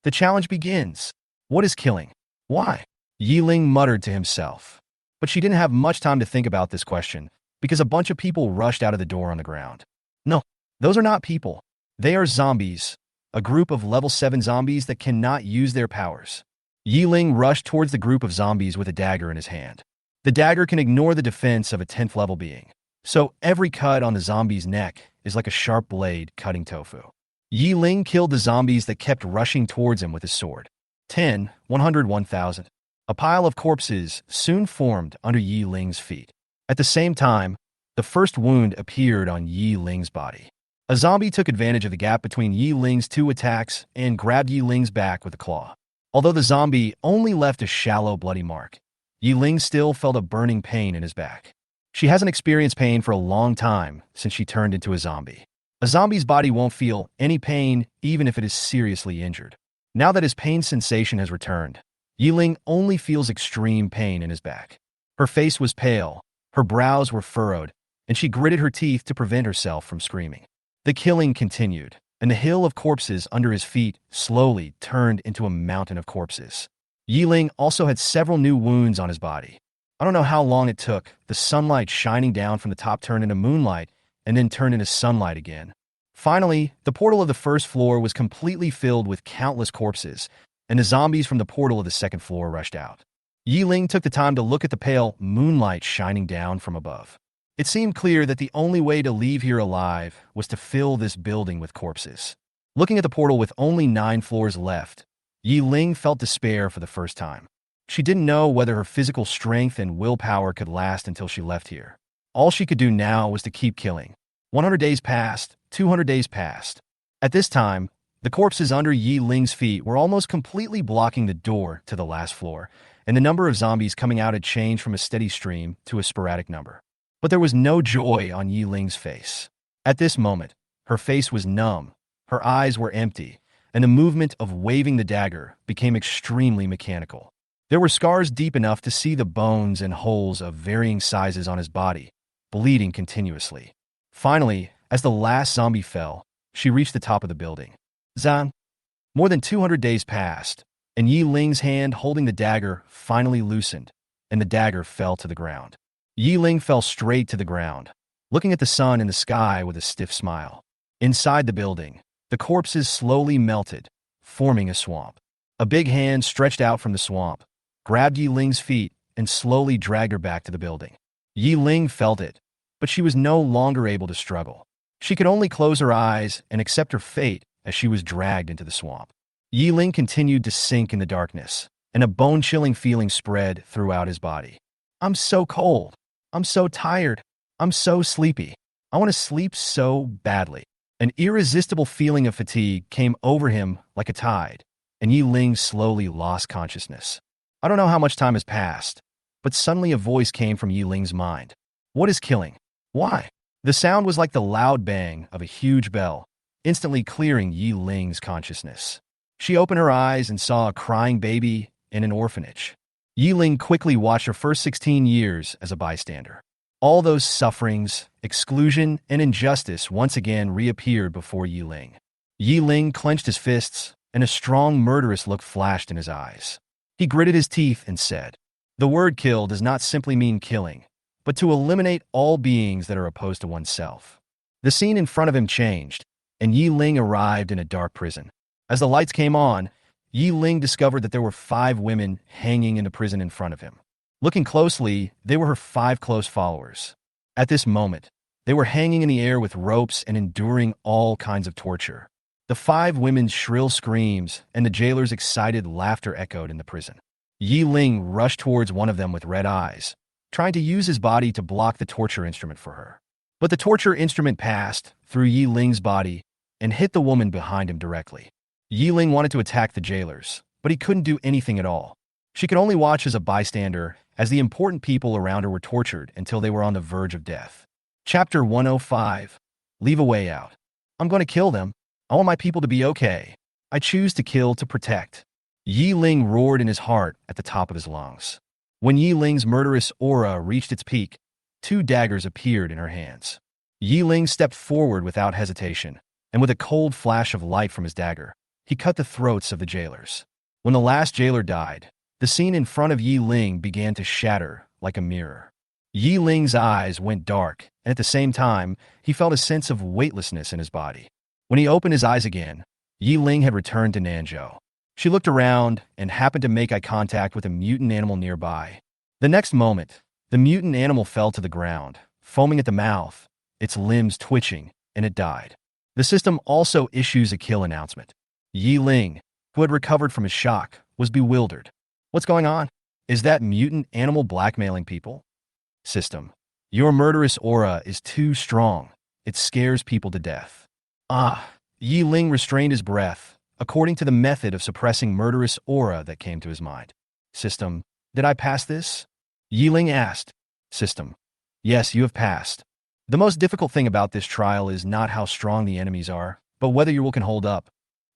The challenge begins. What is killing? Why? Ye Ling muttered to himself. But she didn't have much time to think about this question, because a bunch of people rushed out of the door on the ground. No, those are not people. They are zombies, a group of level 7 zombies that cannot use their powers. Ye Ling rushed towards the group of zombies with a dagger in his hand. The dagger can ignore the defense of a 10th level being, so every cut on the zombie's neck is like a sharp blade cutting tofu. Ye Ling killed the zombies that kept rushing towards him with his sword. 10, 100, 1,000. A pile of corpses soon formed under Ye Ling's feet. At the same time, the first wound appeared on Ye Ling's body. A zombie took advantage of the gap between Ye Ling's two attacks and grabbed Ye Ling's back with a claw. Although the zombie only left a shallow, bloody mark, Ye Ling still felt a burning pain in his back. She hasn't experienced pain for a long time since she turned into a zombie. A zombie's body won't feel any pain even if it is seriously injured. Now that his pain sensation has returned, Ye Ling only feels extreme pain in his back. Her face was pale, her brows were furrowed, and she gritted her teeth to prevent herself from screaming. The killing continued, and the hill of corpses under his feet slowly turned into a mountain of corpses. Ye Ling also had several new wounds on his body. I don't know how long it took. The sunlight shining down from the top turned into moonlight and then turned into sunlight again. Finally, the portal of the first floor was completely filled with countless corpses, and the zombies from the portal of the second floor rushed out. Ye Ling took the time to look at the pale moonlight shining down from above. It seemed clear that the only way to leave here alive was to fill this building with corpses. Looking at the portal with only 9 floors left, Ye Ling felt despair for the first time. She didn't know whether her physical strength and willpower could last until she left here. All she could do now was to keep killing. 100 days passed, 200 days passed. At this time, the corpses under Ye Ling's feet were almost completely blocking the door to the last floor, and the number of zombies coming out had changed from a steady stream to a sporadic number. But there was no joy on Ye Ling's face. At this moment, her face was numb, her eyes were empty, and the movement of waving the dagger became extremely mechanical. There were scars deep enough to see the bones and holes of varying sizes on his body, bleeding continuously. Finally, as the last zombie fell, she reached the top of the building. Zan. More than 200 days passed, and Ye Ling's hand holding the dagger finally loosened, and the dagger fell to the ground. Ye Ling fell straight to the ground, looking at the sun in the sky with a stiff smile. Inside the building, the corpses slowly melted, forming a swamp. A big hand stretched out from the swamp, grabbed Ye Ling's feet, and slowly dragged her back to the building. Ye Ling felt it, but she was no longer able to struggle. She could only close her eyes and accept her fate as she was dragged into the swamp. Ye Ling continued to sink in the darkness, and a bone-chilling feeling spread throughout his body. I'm so cold. I'm so tired. I'm so sleepy. I want to sleep so badly. An irresistible feeling of fatigue came over him like a tide, and Ye Ling slowly lost consciousness. I don't know how much time has passed, but suddenly a voice came from Ye Ling's mind. What is killing? Why? The sound was like the loud bang of a huge bell, instantly clearing Ye Ling's consciousness. She opened her eyes and saw a crying baby in an orphanage. Ye Ling quickly watched her first 16 years as a bystander. All those sufferings, exclusion, and injustice once again reappeared before Ye Ling. Ye Ling clenched his fists, and a strong, murderous look flashed in his eyes. He gritted his teeth and said, "The word kill does not simply mean killing, but to eliminate all beings that are opposed to oneself." The scene in front of him changed, and Ye Ling arrived in a dark prison. As the lights came on, Ye Ling discovered that there were 5 women hanging in the prison in front of him. Looking closely, they were her 5 close followers. At this moment, they were hanging in the air with ropes and enduring all kinds of torture. The 5 women's shrill screams and the jailer's excited laughter echoed in the prison. Ye Ling rushed towards one of them with red eyes, trying to use his body to block the torture instrument for her. But the torture instrument passed through Ye Ling's body and hit the woman behind him directly. Ye Ling wanted to attack the jailers, but he couldn't do anything at all. She could only watch as a bystander as the important people around her were tortured until they were on the verge of death. Chapter 105. Leave a way out. I'm going to kill them. I want my people to be okay. I choose to kill to protect. Ye Ling roared in his heart at the top of his lungs. When Ye Ling's murderous aura reached its peak, 2 daggers appeared in her hands. Ye Ling stepped forward without hesitation, and with a cold flash of light from his dagger, he cut the throats of the jailers. When the last jailer died, the scene in front of Ye Ling began to shatter like a mirror. Ye Ling's eyes went dark, and at the same time, he felt a sense of weightlessness in his body. When he opened his eyes again, Ye Ling had returned to Nanzhou. She looked around and happened to make eye contact with a mutant animal nearby. The next moment, the mutant animal fell to the ground, foaming at the mouth, its limbs twitching, and it died. The system also issues a kill announcement. Ye Ling, who had recovered from his shock, was bewildered. What's going on? Is that mutant animal blackmailing people? System. Your murderous aura is too strong. It scares people to death. Ah, Ye Ling restrained his breath, according to the method of suppressing murderous aura that came to his mind. System, did I pass this? Ye Ling asked. System, yes, you have passed. The most difficult thing about this trial is not how strong the enemies are, but whether your will can hold up.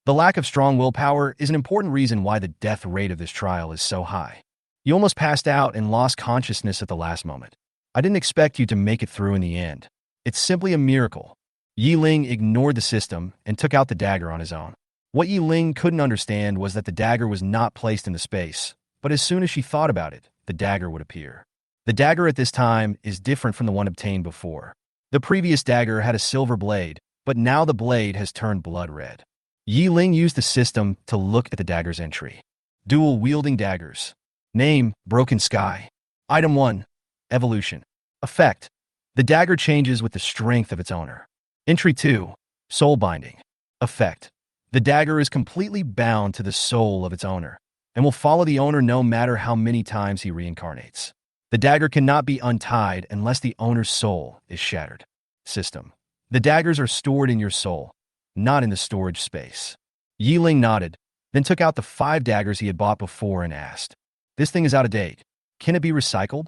The lack of strong willpower is an important reason why the death rate of this trial is so high. You almost passed out and lost consciousness at the last moment. I didn't expect you to make it through in the end. It's simply a miracle. Ye Ling ignored the system and took out the dagger on his own. What Ye Ling couldn't understand was that the dagger was not placed in the space, but as soon as she thought about it, the dagger would appear. The dagger at this time is different from the one obtained before. The previous dagger had a silver blade, but now the blade has turned blood red. Ye Ling used the system to look at the dagger's entry. Dual-wielding daggers. Name, Broken Sky. Item 1. Evolution. Effect. The dagger changes with the strength of its owner. Entry 2. Soul Binding. Effect. The dagger is completely bound to the soul of its owner, and will follow the owner no matter how many times he reincarnates. The dagger cannot be untied unless the owner's soul is shattered. System. The daggers are stored in your soul, not in the storage space. Ye Ling nodded, then took out the 5 daggers he had bought before and asked, "This thing is out of date. Can it be recycled?"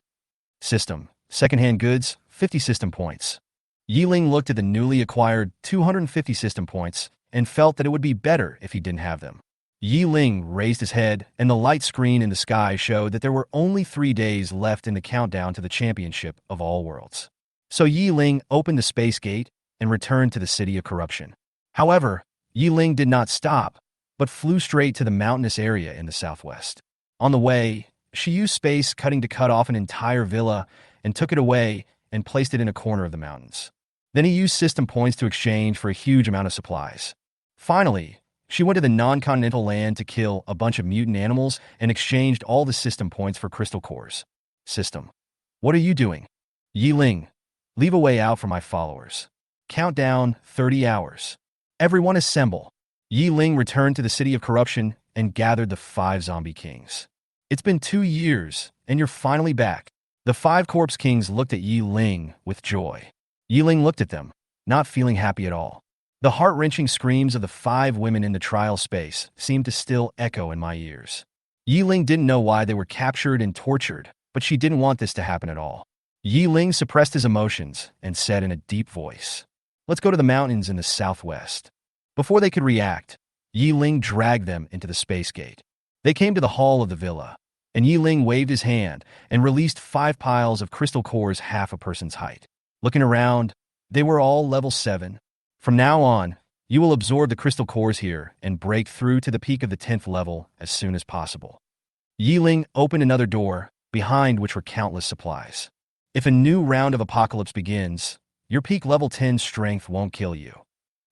System. Secondhand goods, 50 system points. Ye Ling looked at the newly acquired 250 system points and felt that it would be better if he didn't have them. Ye Ling raised his head, and the light screen in the sky showed that there were only 3 days left in the countdown to the championship of all worlds. So Ye Ling opened the space gate and returned to the city of corruption. However, Ye Ling did not stop, but flew straight to the mountainous area in the southwest. On the way, she used space cutting to cut off an entire villa and took it away and placed it in a corner of the mountains. Then he used system points to exchange for a huge amount of supplies. Finally, she went to the non-continental land to kill a bunch of mutant animals and exchanged all the system points for crystal cores. System. What are you doing? Ye Ling. Leave a way out for my followers. Countdown 30 hours. Everyone assemble. Ye Ling returned to the city of corruption and gathered the 5 zombie kings. It's been 2 years, and you're finally back. The 5 corpse kings looked at Ye Ling with joy. Ye Ling looked at them, not feeling happy at all. The heart-wrenching screams of the 5 women in the trial space seemed to still echo in my ears. Ye Ling didn't know why they were captured and tortured, but she didn't want this to happen at all. Ye Ling suppressed his emotions and said in a deep voice, "Let's go to the mountains in the southwest." Before they could react, Ye Ling dragged them into the space gate. They came to the hall of the villa, and Ye Ling waved his hand and released 5 piles of crystal cores half a person's height. Looking around, they were all level 7. From now on, you will absorb the crystal cores here and break through to the peak of the 10th level as soon as possible. Ye Ling opened another door, behind which were countless supplies. If a new round of apocalypse begins, your peak level 10 strength won't kill you.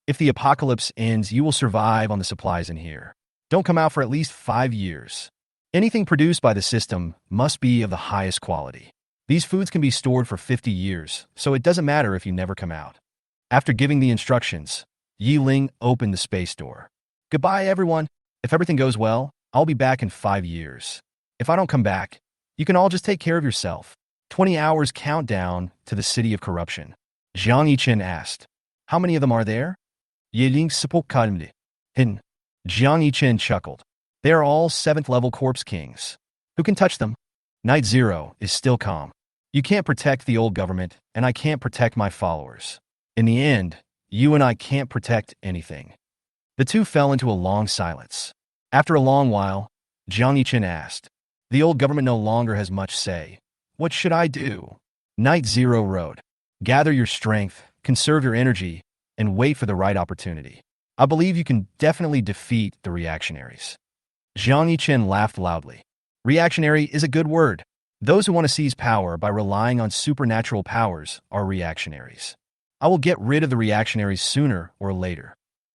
If the apocalypse ends, you will survive on the supplies in here. Don't come out for at least 5 years. Anything produced by the system must be of the highest quality. These foods can be stored for 50 years, so it doesn't matter if you never come out. After giving the instructions, Ye Ling opened the space door. Goodbye, everyone. If everything goes well, I'll be back in 5 years. If I don't come back, you can all just take care of yourself. 20 hours countdown to the city of corruption. Zhang Yichen asked, "How many of them are there?" Ye Ling spoke calmly. Zhang Yichen chuckled. They are all 7th level corpse kings. Who can touch them? Night Zero is still calm. You can't protect the old government, and I can't protect my followers. In the end, you and I can't protect anything. The two fell into a long silence. After a long while, Zhang Yichen asked, "The old government no longer has much say. What should I do?" Night Zero wrote, "Gather your strength, conserve your energy, and wait for the right opportunity. I believe you can definitely defeat the reactionaries." Zhang Yichen laughed loudly. Reactionary is a good word. Those who want to seize power by relying on supernatural powers are reactionaries. I will get rid of the reactionaries sooner or later.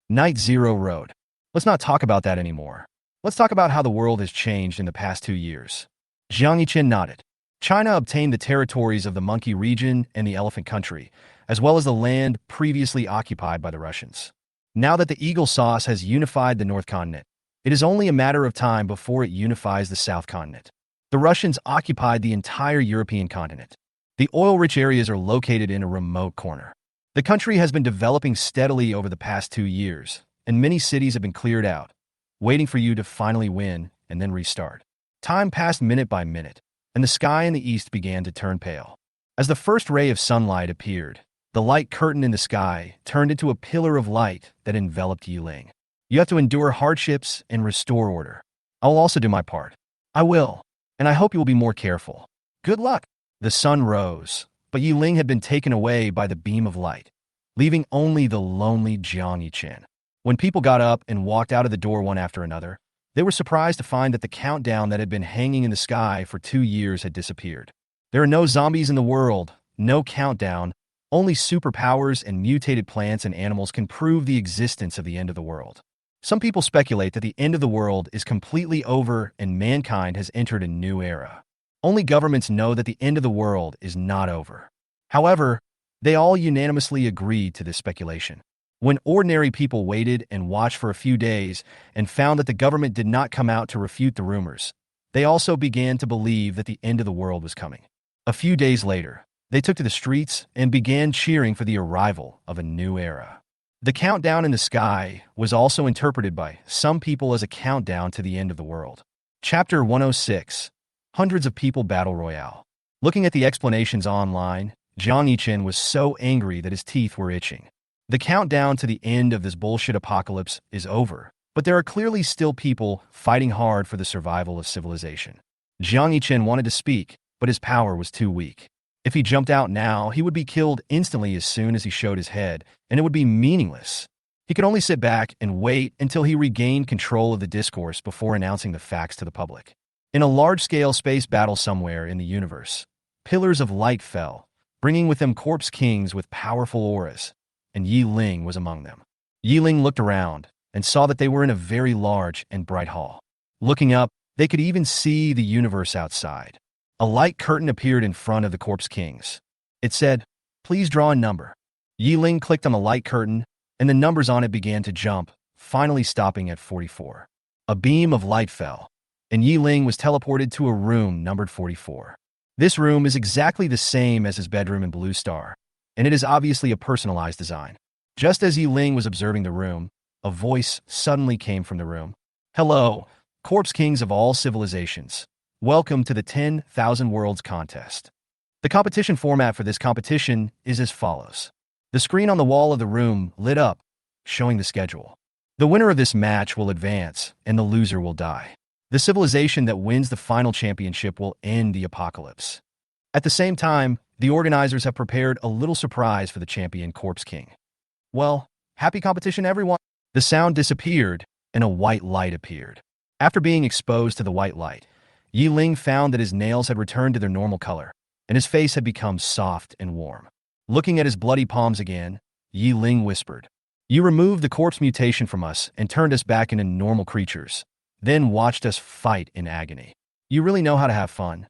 Night Zero wrote, "Let's not talk about that anymore. Let's talk about how the world has changed in the past 2 years." Zhang Yichen nodded. China obtained the territories of the Monkey region and the Elephant country, as well as the land previously occupied by the Russians. Now that the Eagle Sauce has unified the North Continent, it is only a matter of time before it unifies the South Continent. The Russians occupied the entire European continent. The oil-rich areas are located in a remote corner. The country has been developing steadily over the past 2 years, and many cities have been cleared out, waiting for you to finally win and then restart. Time passed minute by minute, and the sky in the east began to turn pale. As the first ray of sunlight appeared, the light curtain in the sky turned into a pillar of light that enveloped Ye Ling. You have to endure hardships and restore order. I will also do my part. I will, and I hope you will be more careful. Good luck. The sun rose, but Ye Ling had been taken away by the beam of light, leaving only the lonely Jiang Yichen. When people got up and walked out of the door one after another, they were surprised to find that the countdown that had been hanging in the sky for 2 years had disappeared. There are no zombies in the world, no countdown, only superpowers and mutated plants and animals can prove the existence of the end of the world. Some people speculate that the end of the world is completely over and mankind has entered a new era. Only governments know that the end of the world is not over. However, they all unanimously agreed to this speculation. When ordinary people waited and watched for a few days and found that the government did not come out to refute the rumors, they also began to believe that the end of the world was coming. A few days later, they took to the streets and began cheering for the arrival of a new era. The countdown in the sky was also interpreted by some people as a countdown to the end of the world. Chapter 106. Hundreds of people Battle Royale. Looking at the explanations online, Jiang Yichen was so angry that his teeth were itching. The countdown to the end of this bullshit apocalypse is over, but there are clearly still people fighting hard for the survival of civilization. Jiang Yichen wanted to speak, but his power was too weak. If he jumped out now, he would be killed instantly as soon as he showed his head, and it would be meaningless. He could only sit back and wait until he regained control of the discourse before announcing the facts to the public. In a large-scale space battle somewhere in the universe, pillars of light fell, bringing with them corpse kings with powerful auras, and Ye Ling was among them. Ye Ling looked around and saw that they were in a very large and bright hall. Looking up, they could even see the universe outside. A light curtain appeared in front of the corpse kings. It said, "Please draw a number." Ye Ling clicked on the light curtain, and the numbers on it began to jump, finally stopping at 44. A beam of light fell, and Ye Ling was teleported to a room numbered 44. This room is exactly the same as his bedroom in Blue Star, and it is obviously a personalized design. Just as Ye Ling was observing the room, a voice suddenly came from the room. "Hello, corpse kings of all civilizations. Welcome to the 10,000 Worlds contest." The competition format for this competition is as follows. The screen on the wall of the room lit up, showing the schedule. The winner of this match will advance, and the loser will die. The civilization that wins the final championship will end the apocalypse. At the same time, the organizers have prepared a little surprise for the champion Corpse King. Well, happy competition, everyone! The sound disappeared, and a white light appeared. After being exposed to the white light, Ye Ling found that his nails had returned to their normal color, and his face had become soft and warm. Looking at his bloody palms again, Ye Ling whispered, "You removed the corpse mutation from us and turned us back into normal creatures, then watched us fight in agony. You really know how to have fun."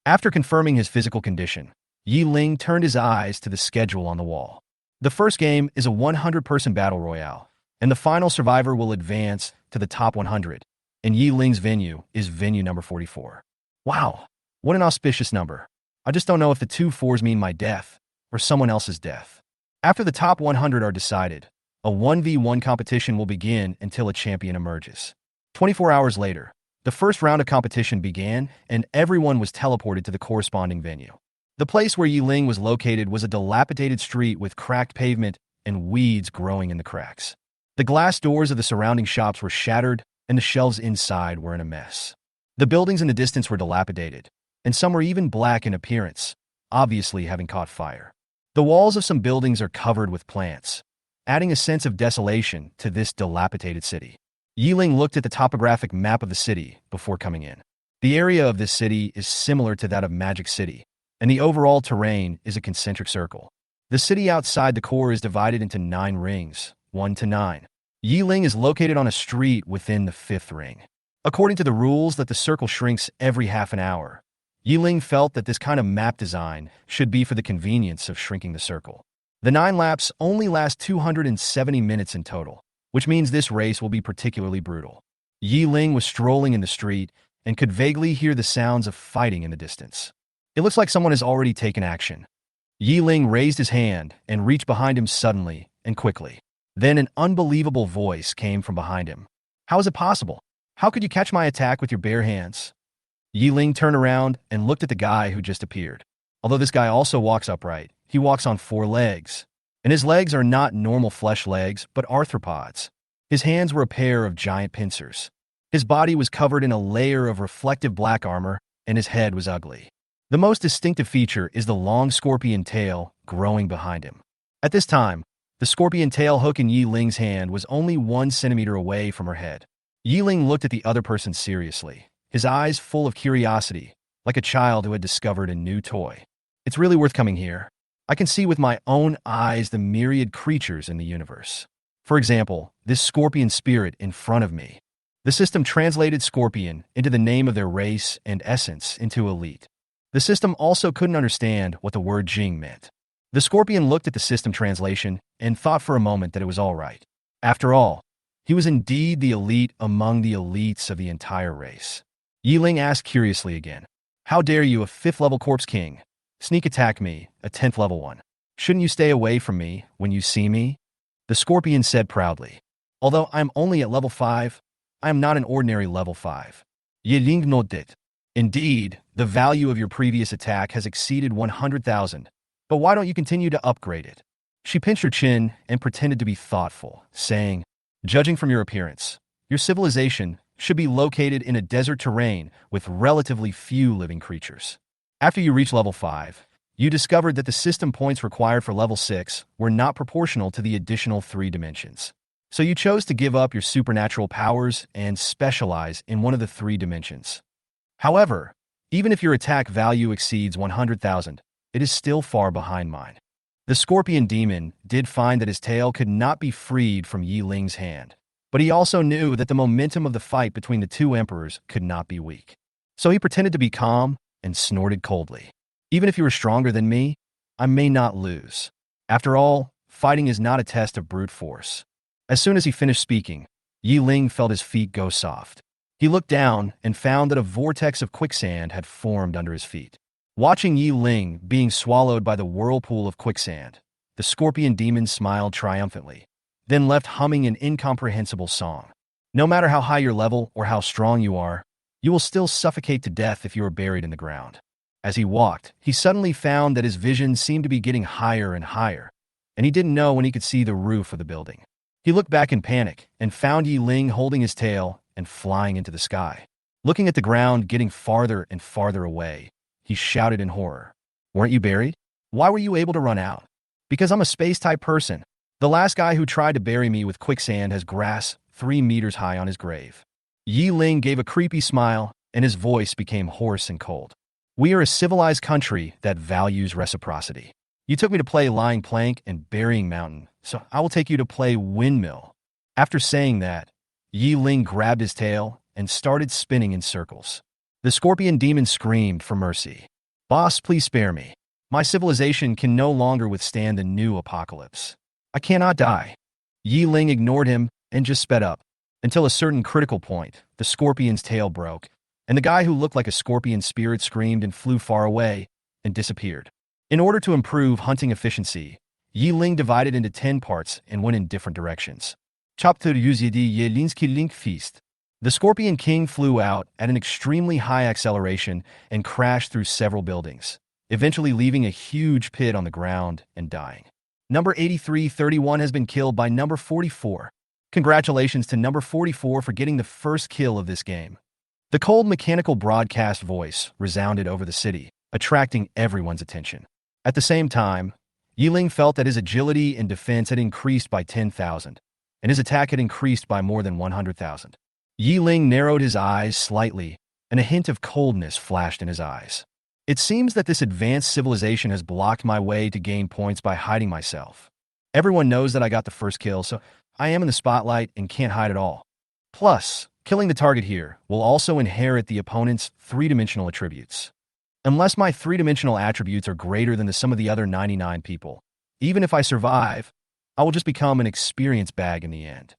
After confirming his physical condition, Ye Ling turned his eyes to the schedule on the wall. The first game is a 100-person battle royale, and the final survivor will advance to the top 100. And Ye Ling's venue is venue number 44. Wow, what an auspicious number. I just don't know if the 2 4s mean my death or someone else's death. After the top 100 are decided, a 1v1 competition will begin until a champion emerges. 24 hours later, the first round of competition began and everyone was teleported to the corresponding venue. The place where Ye Ling was located was a dilapidated street with cracked pavement and weeds growing in the cracks. The glass doors of the surrounding shops were shattered and the shelves inside were in a mess. The buildings in the distance were dilapidated, and some were even black in appearance, obviously having caught fire. The walls of some buildings are covered with plants, adding a sense of desolation to this dilapidated city. Ye Ling looked at the topographic map of the city before coming in. The area of this city is similar to that of Magic City, and the overall terrain is a concentric circle. The city outside the core is divided into 9 rings, 1 to 9. Ye Ling is located on a street within the 5th ring. According to the rules that the circle shrinks every half an hour, Ye Ling felt that this kind of map design should be for the convenience of shrinking the circle. The 9 laps only last 270 minutes in total, which means this race will be particularly brutal. Ye Ling was strolling in the street and could vaguely hear the sounds of fighting in the distance. It looks like someone has already taken action. Ye Ling raised his hand and reached behind him suddenly and quickly. Then an unbelievable voice came from behind him. How is it possible? How could you catch my attack with your bare hands? Ye Ling turned around and looked at the guy who just appeared. Although this guy also walks upright, he walks on 4 legs. And his legs are not normal flesh legs, but arthropods. His hands were a pair of giant pincers. His body was covered in a layer of reflective black armor, and his head was ugly. The most distinctive feature is the long scorpion tail growing behind him. At this time, the scorpion tail hook in Ye Ling's hand was only 1 centimeter away from her head. Ye Ling looked at the other person seriously, his eyes full of curiosity, like a child who had discovered a new toy. It's really worth coming here. I can see with my own eyes the myriad creatures in the universe. For example, this scorpion spirit in front of me. The system translated scorpion into the name of their race and essence into elite. The system also couldn't understand what the word Ying meant. The scorpion looked at the system translation and thought for a moment that it was all right. After all, he was indeed the elite among the elites of the entire race. Ye Ling asked curiously again, "How dare you, a 5th level corpse king, sneak attack me, a 10th level one? Shouldn't you stay away from me when you see me?" The scorpion said proudly, "Although I'm only at level 5, I am not an ordinary level 5. Ye Ling nodded. Indeed, the value of your previous attack has exceeded 100,000, but why don't you continue to upgrade it?" She pinched her chin and pretended to be thoughtful, saying, "Judging from your appearance, your civilization should be located in a desert terrain with relatively few living creatures. After you reach level 5, you discovered that the system points required for level 6 were not proportional to the additional 3 dimensions. So you chose to give up your supernatural powers and specialize in one of the 3 dimensions. However, even if your attack value exceeds 100,000, it is still far behind mine." The scorpion demon did find that his tail could not be freed from Ye Ling's hand, but he also knew that the momentum of the fight between the 2 emperors could not be weak. So he pretended to be calm and snorted coldly. "Even if you are stronger than me, I may not lose. After all, fighting is not a test of brute force." As soon as he finished speaking, Ye Ling felt his feet go soft. He looked down and found that a vortex of quicksand had formed under his feet. Watching Ye Ling being swallowed by the whirlpool of quicksand, the scorpion demon smiled triumphantly, then left humming an incomprehensible song. No matter how high your level or how strong you are, you will still suffocate to death if you are buried in the ground. As he walked, he suddenly found that his vision seemed to be getting higher and higher, and he didn't know when he could see the roof of the building. He looked back in panic and found Ye Ling holding his tail and flying into the sky. Looking at the ground getting farther and farther away, he shouted in horror, "Weren't you buried? Why were you able to run out?" "Because I'm a space-type person. The last guy who tried to bury me with quicksand has grass 3 meters high on his grave." Ye Ling gave a creepy smile, and his voice became hoarse and cold. "We are a civilized country that values reciprocity. You took me to play Lying Plank and Burying Mountain, so I will take you to play Windmill." After saying that, Ye Ling grabbed his tail and started spinning in circles. The scorpion demon screamed for mercy. "Boss, please spare me. My civilization can no longer withstand the new apocalypse. I cannot die." Ye Ling ignored him and just sped up. Until a certain critical point, the scorpion's tail broke, and the guy who looked like a scorpion spirit screamed and flew far away and disappeared. In order to improve hunting efficiency, Ye Ling divided into 10 parts and went in different directions. Chapter Yuzidi Ye Ling's Link Feast. The Scorpion King flew out at an extremely high acceleration and crashed through several buildings, eventually leaving a huge pit on the ground and dying. Number 8331 has been killed by number 44. Congratulations to number 44 for getting the first kill of this game. The cold mechanical broadcast voice resounded over the city, attracting everyone's attention. At the same time, Ye Ling felt that his agility and defense had increased by 10,000, and his attack had increased by more than 100,000. Ye Ling narrowed his eyes slightly, and a hint of coldness flashed in his eyes. "It seems that this advanced civilization has blocked my way to gain points by hiding myself. Everyone knows that I got the first kill, so I am in the spotlight and can't hide at all. Plus, killing the target here will also inherit the opponent's 3-dimensional attributes. Unless my 3-dimensional attributes are greater than the sum of the other 99 people, even if I survive, I will just become an experience bag in the end."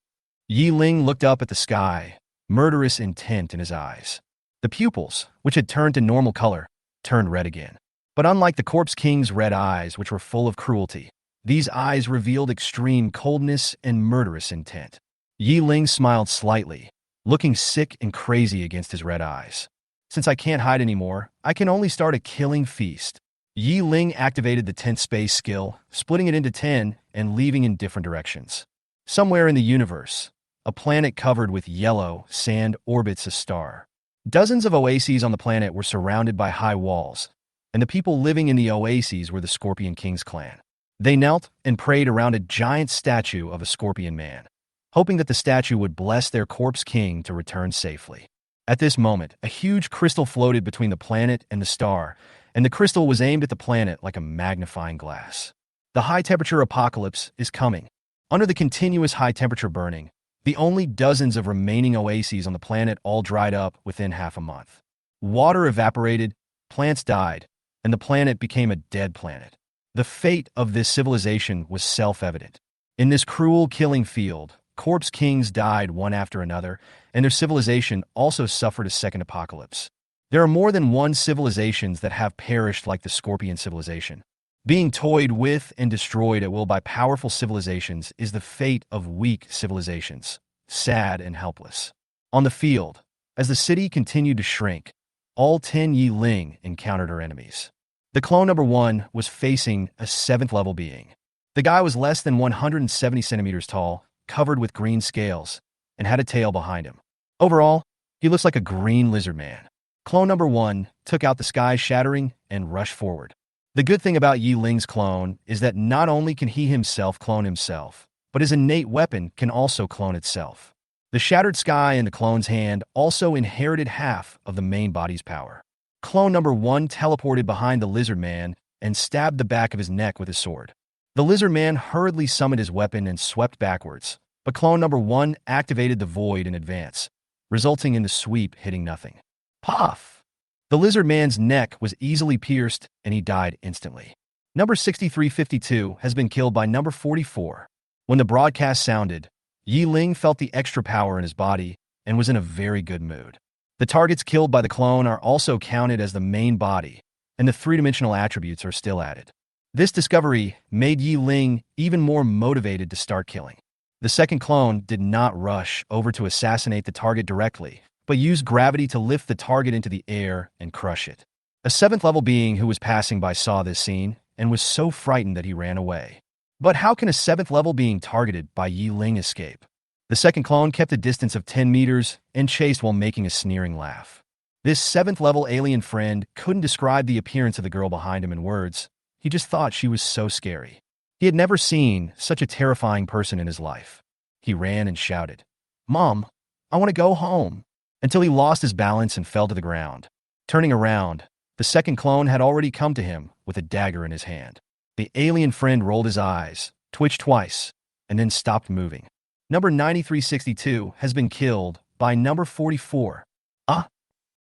Ye Ling looked up at the sky, murderous intent in his eyes. The pupils, which had turned to normal color, turned red again. But unlike the Corpse King's red eyes, which were full of cruelty, these eyes revealed extreme coldness and murderous intent. Ye Ling smiled slightly, looking sick and crazy against his red eyes. Since I can't hide anymore, I can only start a killing feast. Ye Ling activated the 10th space skill, splitting it into 10 and leaving in different directions. Somewhere in the universe, a planet covered with yellow sand orbits a star. Dozens of oases on the planet were surrounded by high walls, and the people living in the oases were the Scorpion King's clan. They knelt and prayed around a giant statue of a scorpion man, hoping that the statue would bless their Corpse King to return safely. At this moment, a huge crystal floated between the planet and the star, and the crystal was aimed at the planet like a magnifying glass. The high-temperature apocalypse is coming. Under the continuous high-temperature burning, the only dozens of remaining oases on the planet all dried up within half a month. Water evaporated, plants died, and the planet became a dead planet. The fate of this civilization was self-evident. In this cruel killing field, Corpse Kings died one after another, and their civilization also suffered a second apocalypse. There are more than one civilizations that have perished like the Scorpion civilization. Being toyed with and destroyed at will by powerful civilizations is the fate of weak civilizations, sad and helpless. On the field, as the city continued to shrink, all 10 Ye Ling encountered her enemies. The clone number 1 was facing a 7th level being. The guy was less than 170 centimeters tall, covered with green scales, and had a tail behind him. Overall, he looks like a green lizard man. Clone number 1 took out the sky shattering and rushed forward. The good thing about Ye Ling's clone is that not only can he himself clone himself, but his innate weapon can also clone itself. The shattered sky in the clone's hand also inherited half of the main body's power. Clone number 1 teleported behind the lizard man and stabbed the back of his neck with his sword. The lizard man hurriedly summoned his weapon and swept backwards, but clone number 1 activated the void in advance, resulting in the sweep hitting nothing. Puff! The lizard man's neck was easily pierced and he died instantly. Number 6352 has been killed by number 44. When the broadcast sounded, Ye Ling felt the extra power in his body and was in a very good mood. The targets killed by the clone are also counted as the main body, and the three-dimensional attributes are still added. This discovery made Ye Ling even more motivated to start killing. The second clone did not rush over to assassinate the target directly, but used gravity to lift the target into the air and crush it. A 7th level being who was passing by saw this scene and was so frightened that he ran away. But how can a 7th level being targeted by Ye Ling escape? The second clone kept a distance of 10 meters and chased while making a sneering laugh. This 7th level alien friend couldn't describe the appearance of the girl behind him in words. He just thought she was so scary. He had never seen such a terrifying person in his life. He ran and shouted, "Mom, I want to go home," until he lost his balance and fell to the ground. Turning around, the second clone had already come to him with a dagger in his hand. The alien friend rolled his eyes, twitched twice, and then stopped moving. Number 9362 has been killed by number 44.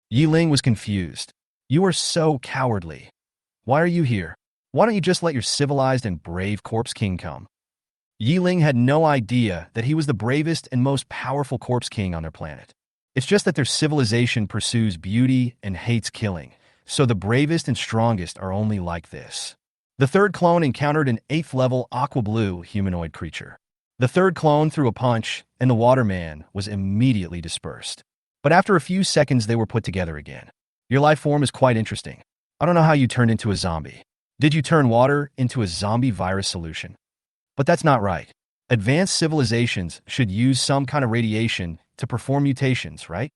Ye Ling was confused. "You are so cowardly. Why are you here? Why don't you just let your civilized and brave Corpse King come?" Ye Ling had no idea that he was the bravest and most powerful Corpse King on their planet. It's just that their civilization pursues beauty and hates killing, so the bravest and strongest are only like this. The third clone encountered an 8th level aqua blue humanoid creature. The third clone threw a punch, and the waterman was immediately dispersed. But after a few seconds, they were put together again. "Your life form is quite interesting. I don't know how you turned into a zombie. Did you turn water into a zombie virus solution? But that's not right. Advanced civilizations should use some kind of radiation to perform mutations, right?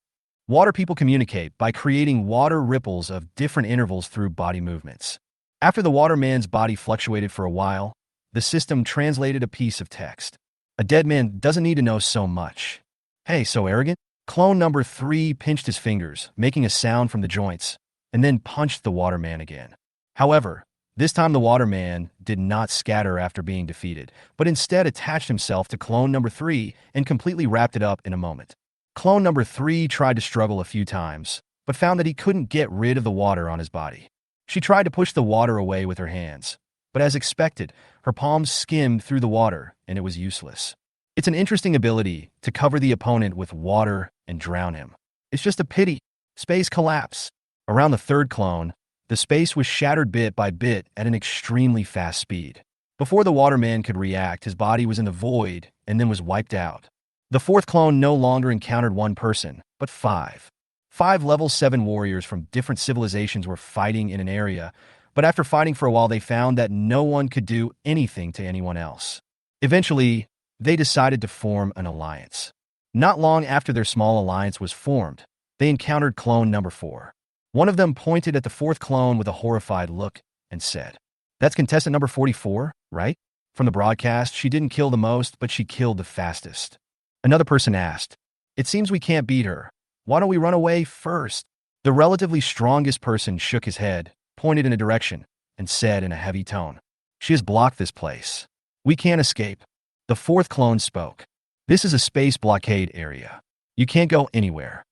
Water people communicate by creating water ripples of different intervals through body movements. After the waterman's body fluctuated for a while, the system translated a piece of text. A dead man doesn't need to know so much. Hey, so arrogant?" Clone number 3 pinched his fingers, making a sound from the joints, and then punched the waterman again. However, this time the waterman did not scatter after being defeated, but instead attached himself to clone number 3 and completely wrapped it up in a moment. Clone number 3 tried to struggle a few times, but found that he couldn't get rid of the water on his body. She tried to push the water away with her hands, but as expected, her palms skimmed through the water and it was useless. It's an interesting ability to cover the opponent with water and drown him. It's just a pity. Space collapse. Around the third clone, The space was shattered bit by bit at an extremely fast speed. Before the waterman could react, his body was in the void and then was wiped out. The fourth clone no longer encountered one person, but five. Five level 7 warriors from different civilizations were fighting in an area, but after fighting for a while they found that no one could do anything to anyone else. Eventually, they decided to form an alliance. Not long after their small alliance was formed, they encountered clone number 4. One of them pointed at the fourth clone with a horrified look and said, "That's contestant number 44, right?" From the broadcast, she didn't kill the most, but she killed the fastest. Another person asked, "It seems we can't beat her. Why don't we run away first?" The relatively strongest person shook his head, pointed in a direction, and said in a heavy tone, "She has blocked this place. We can't escape." The fourth clone spoke. "This is a space blockade area. You can't go anywhere.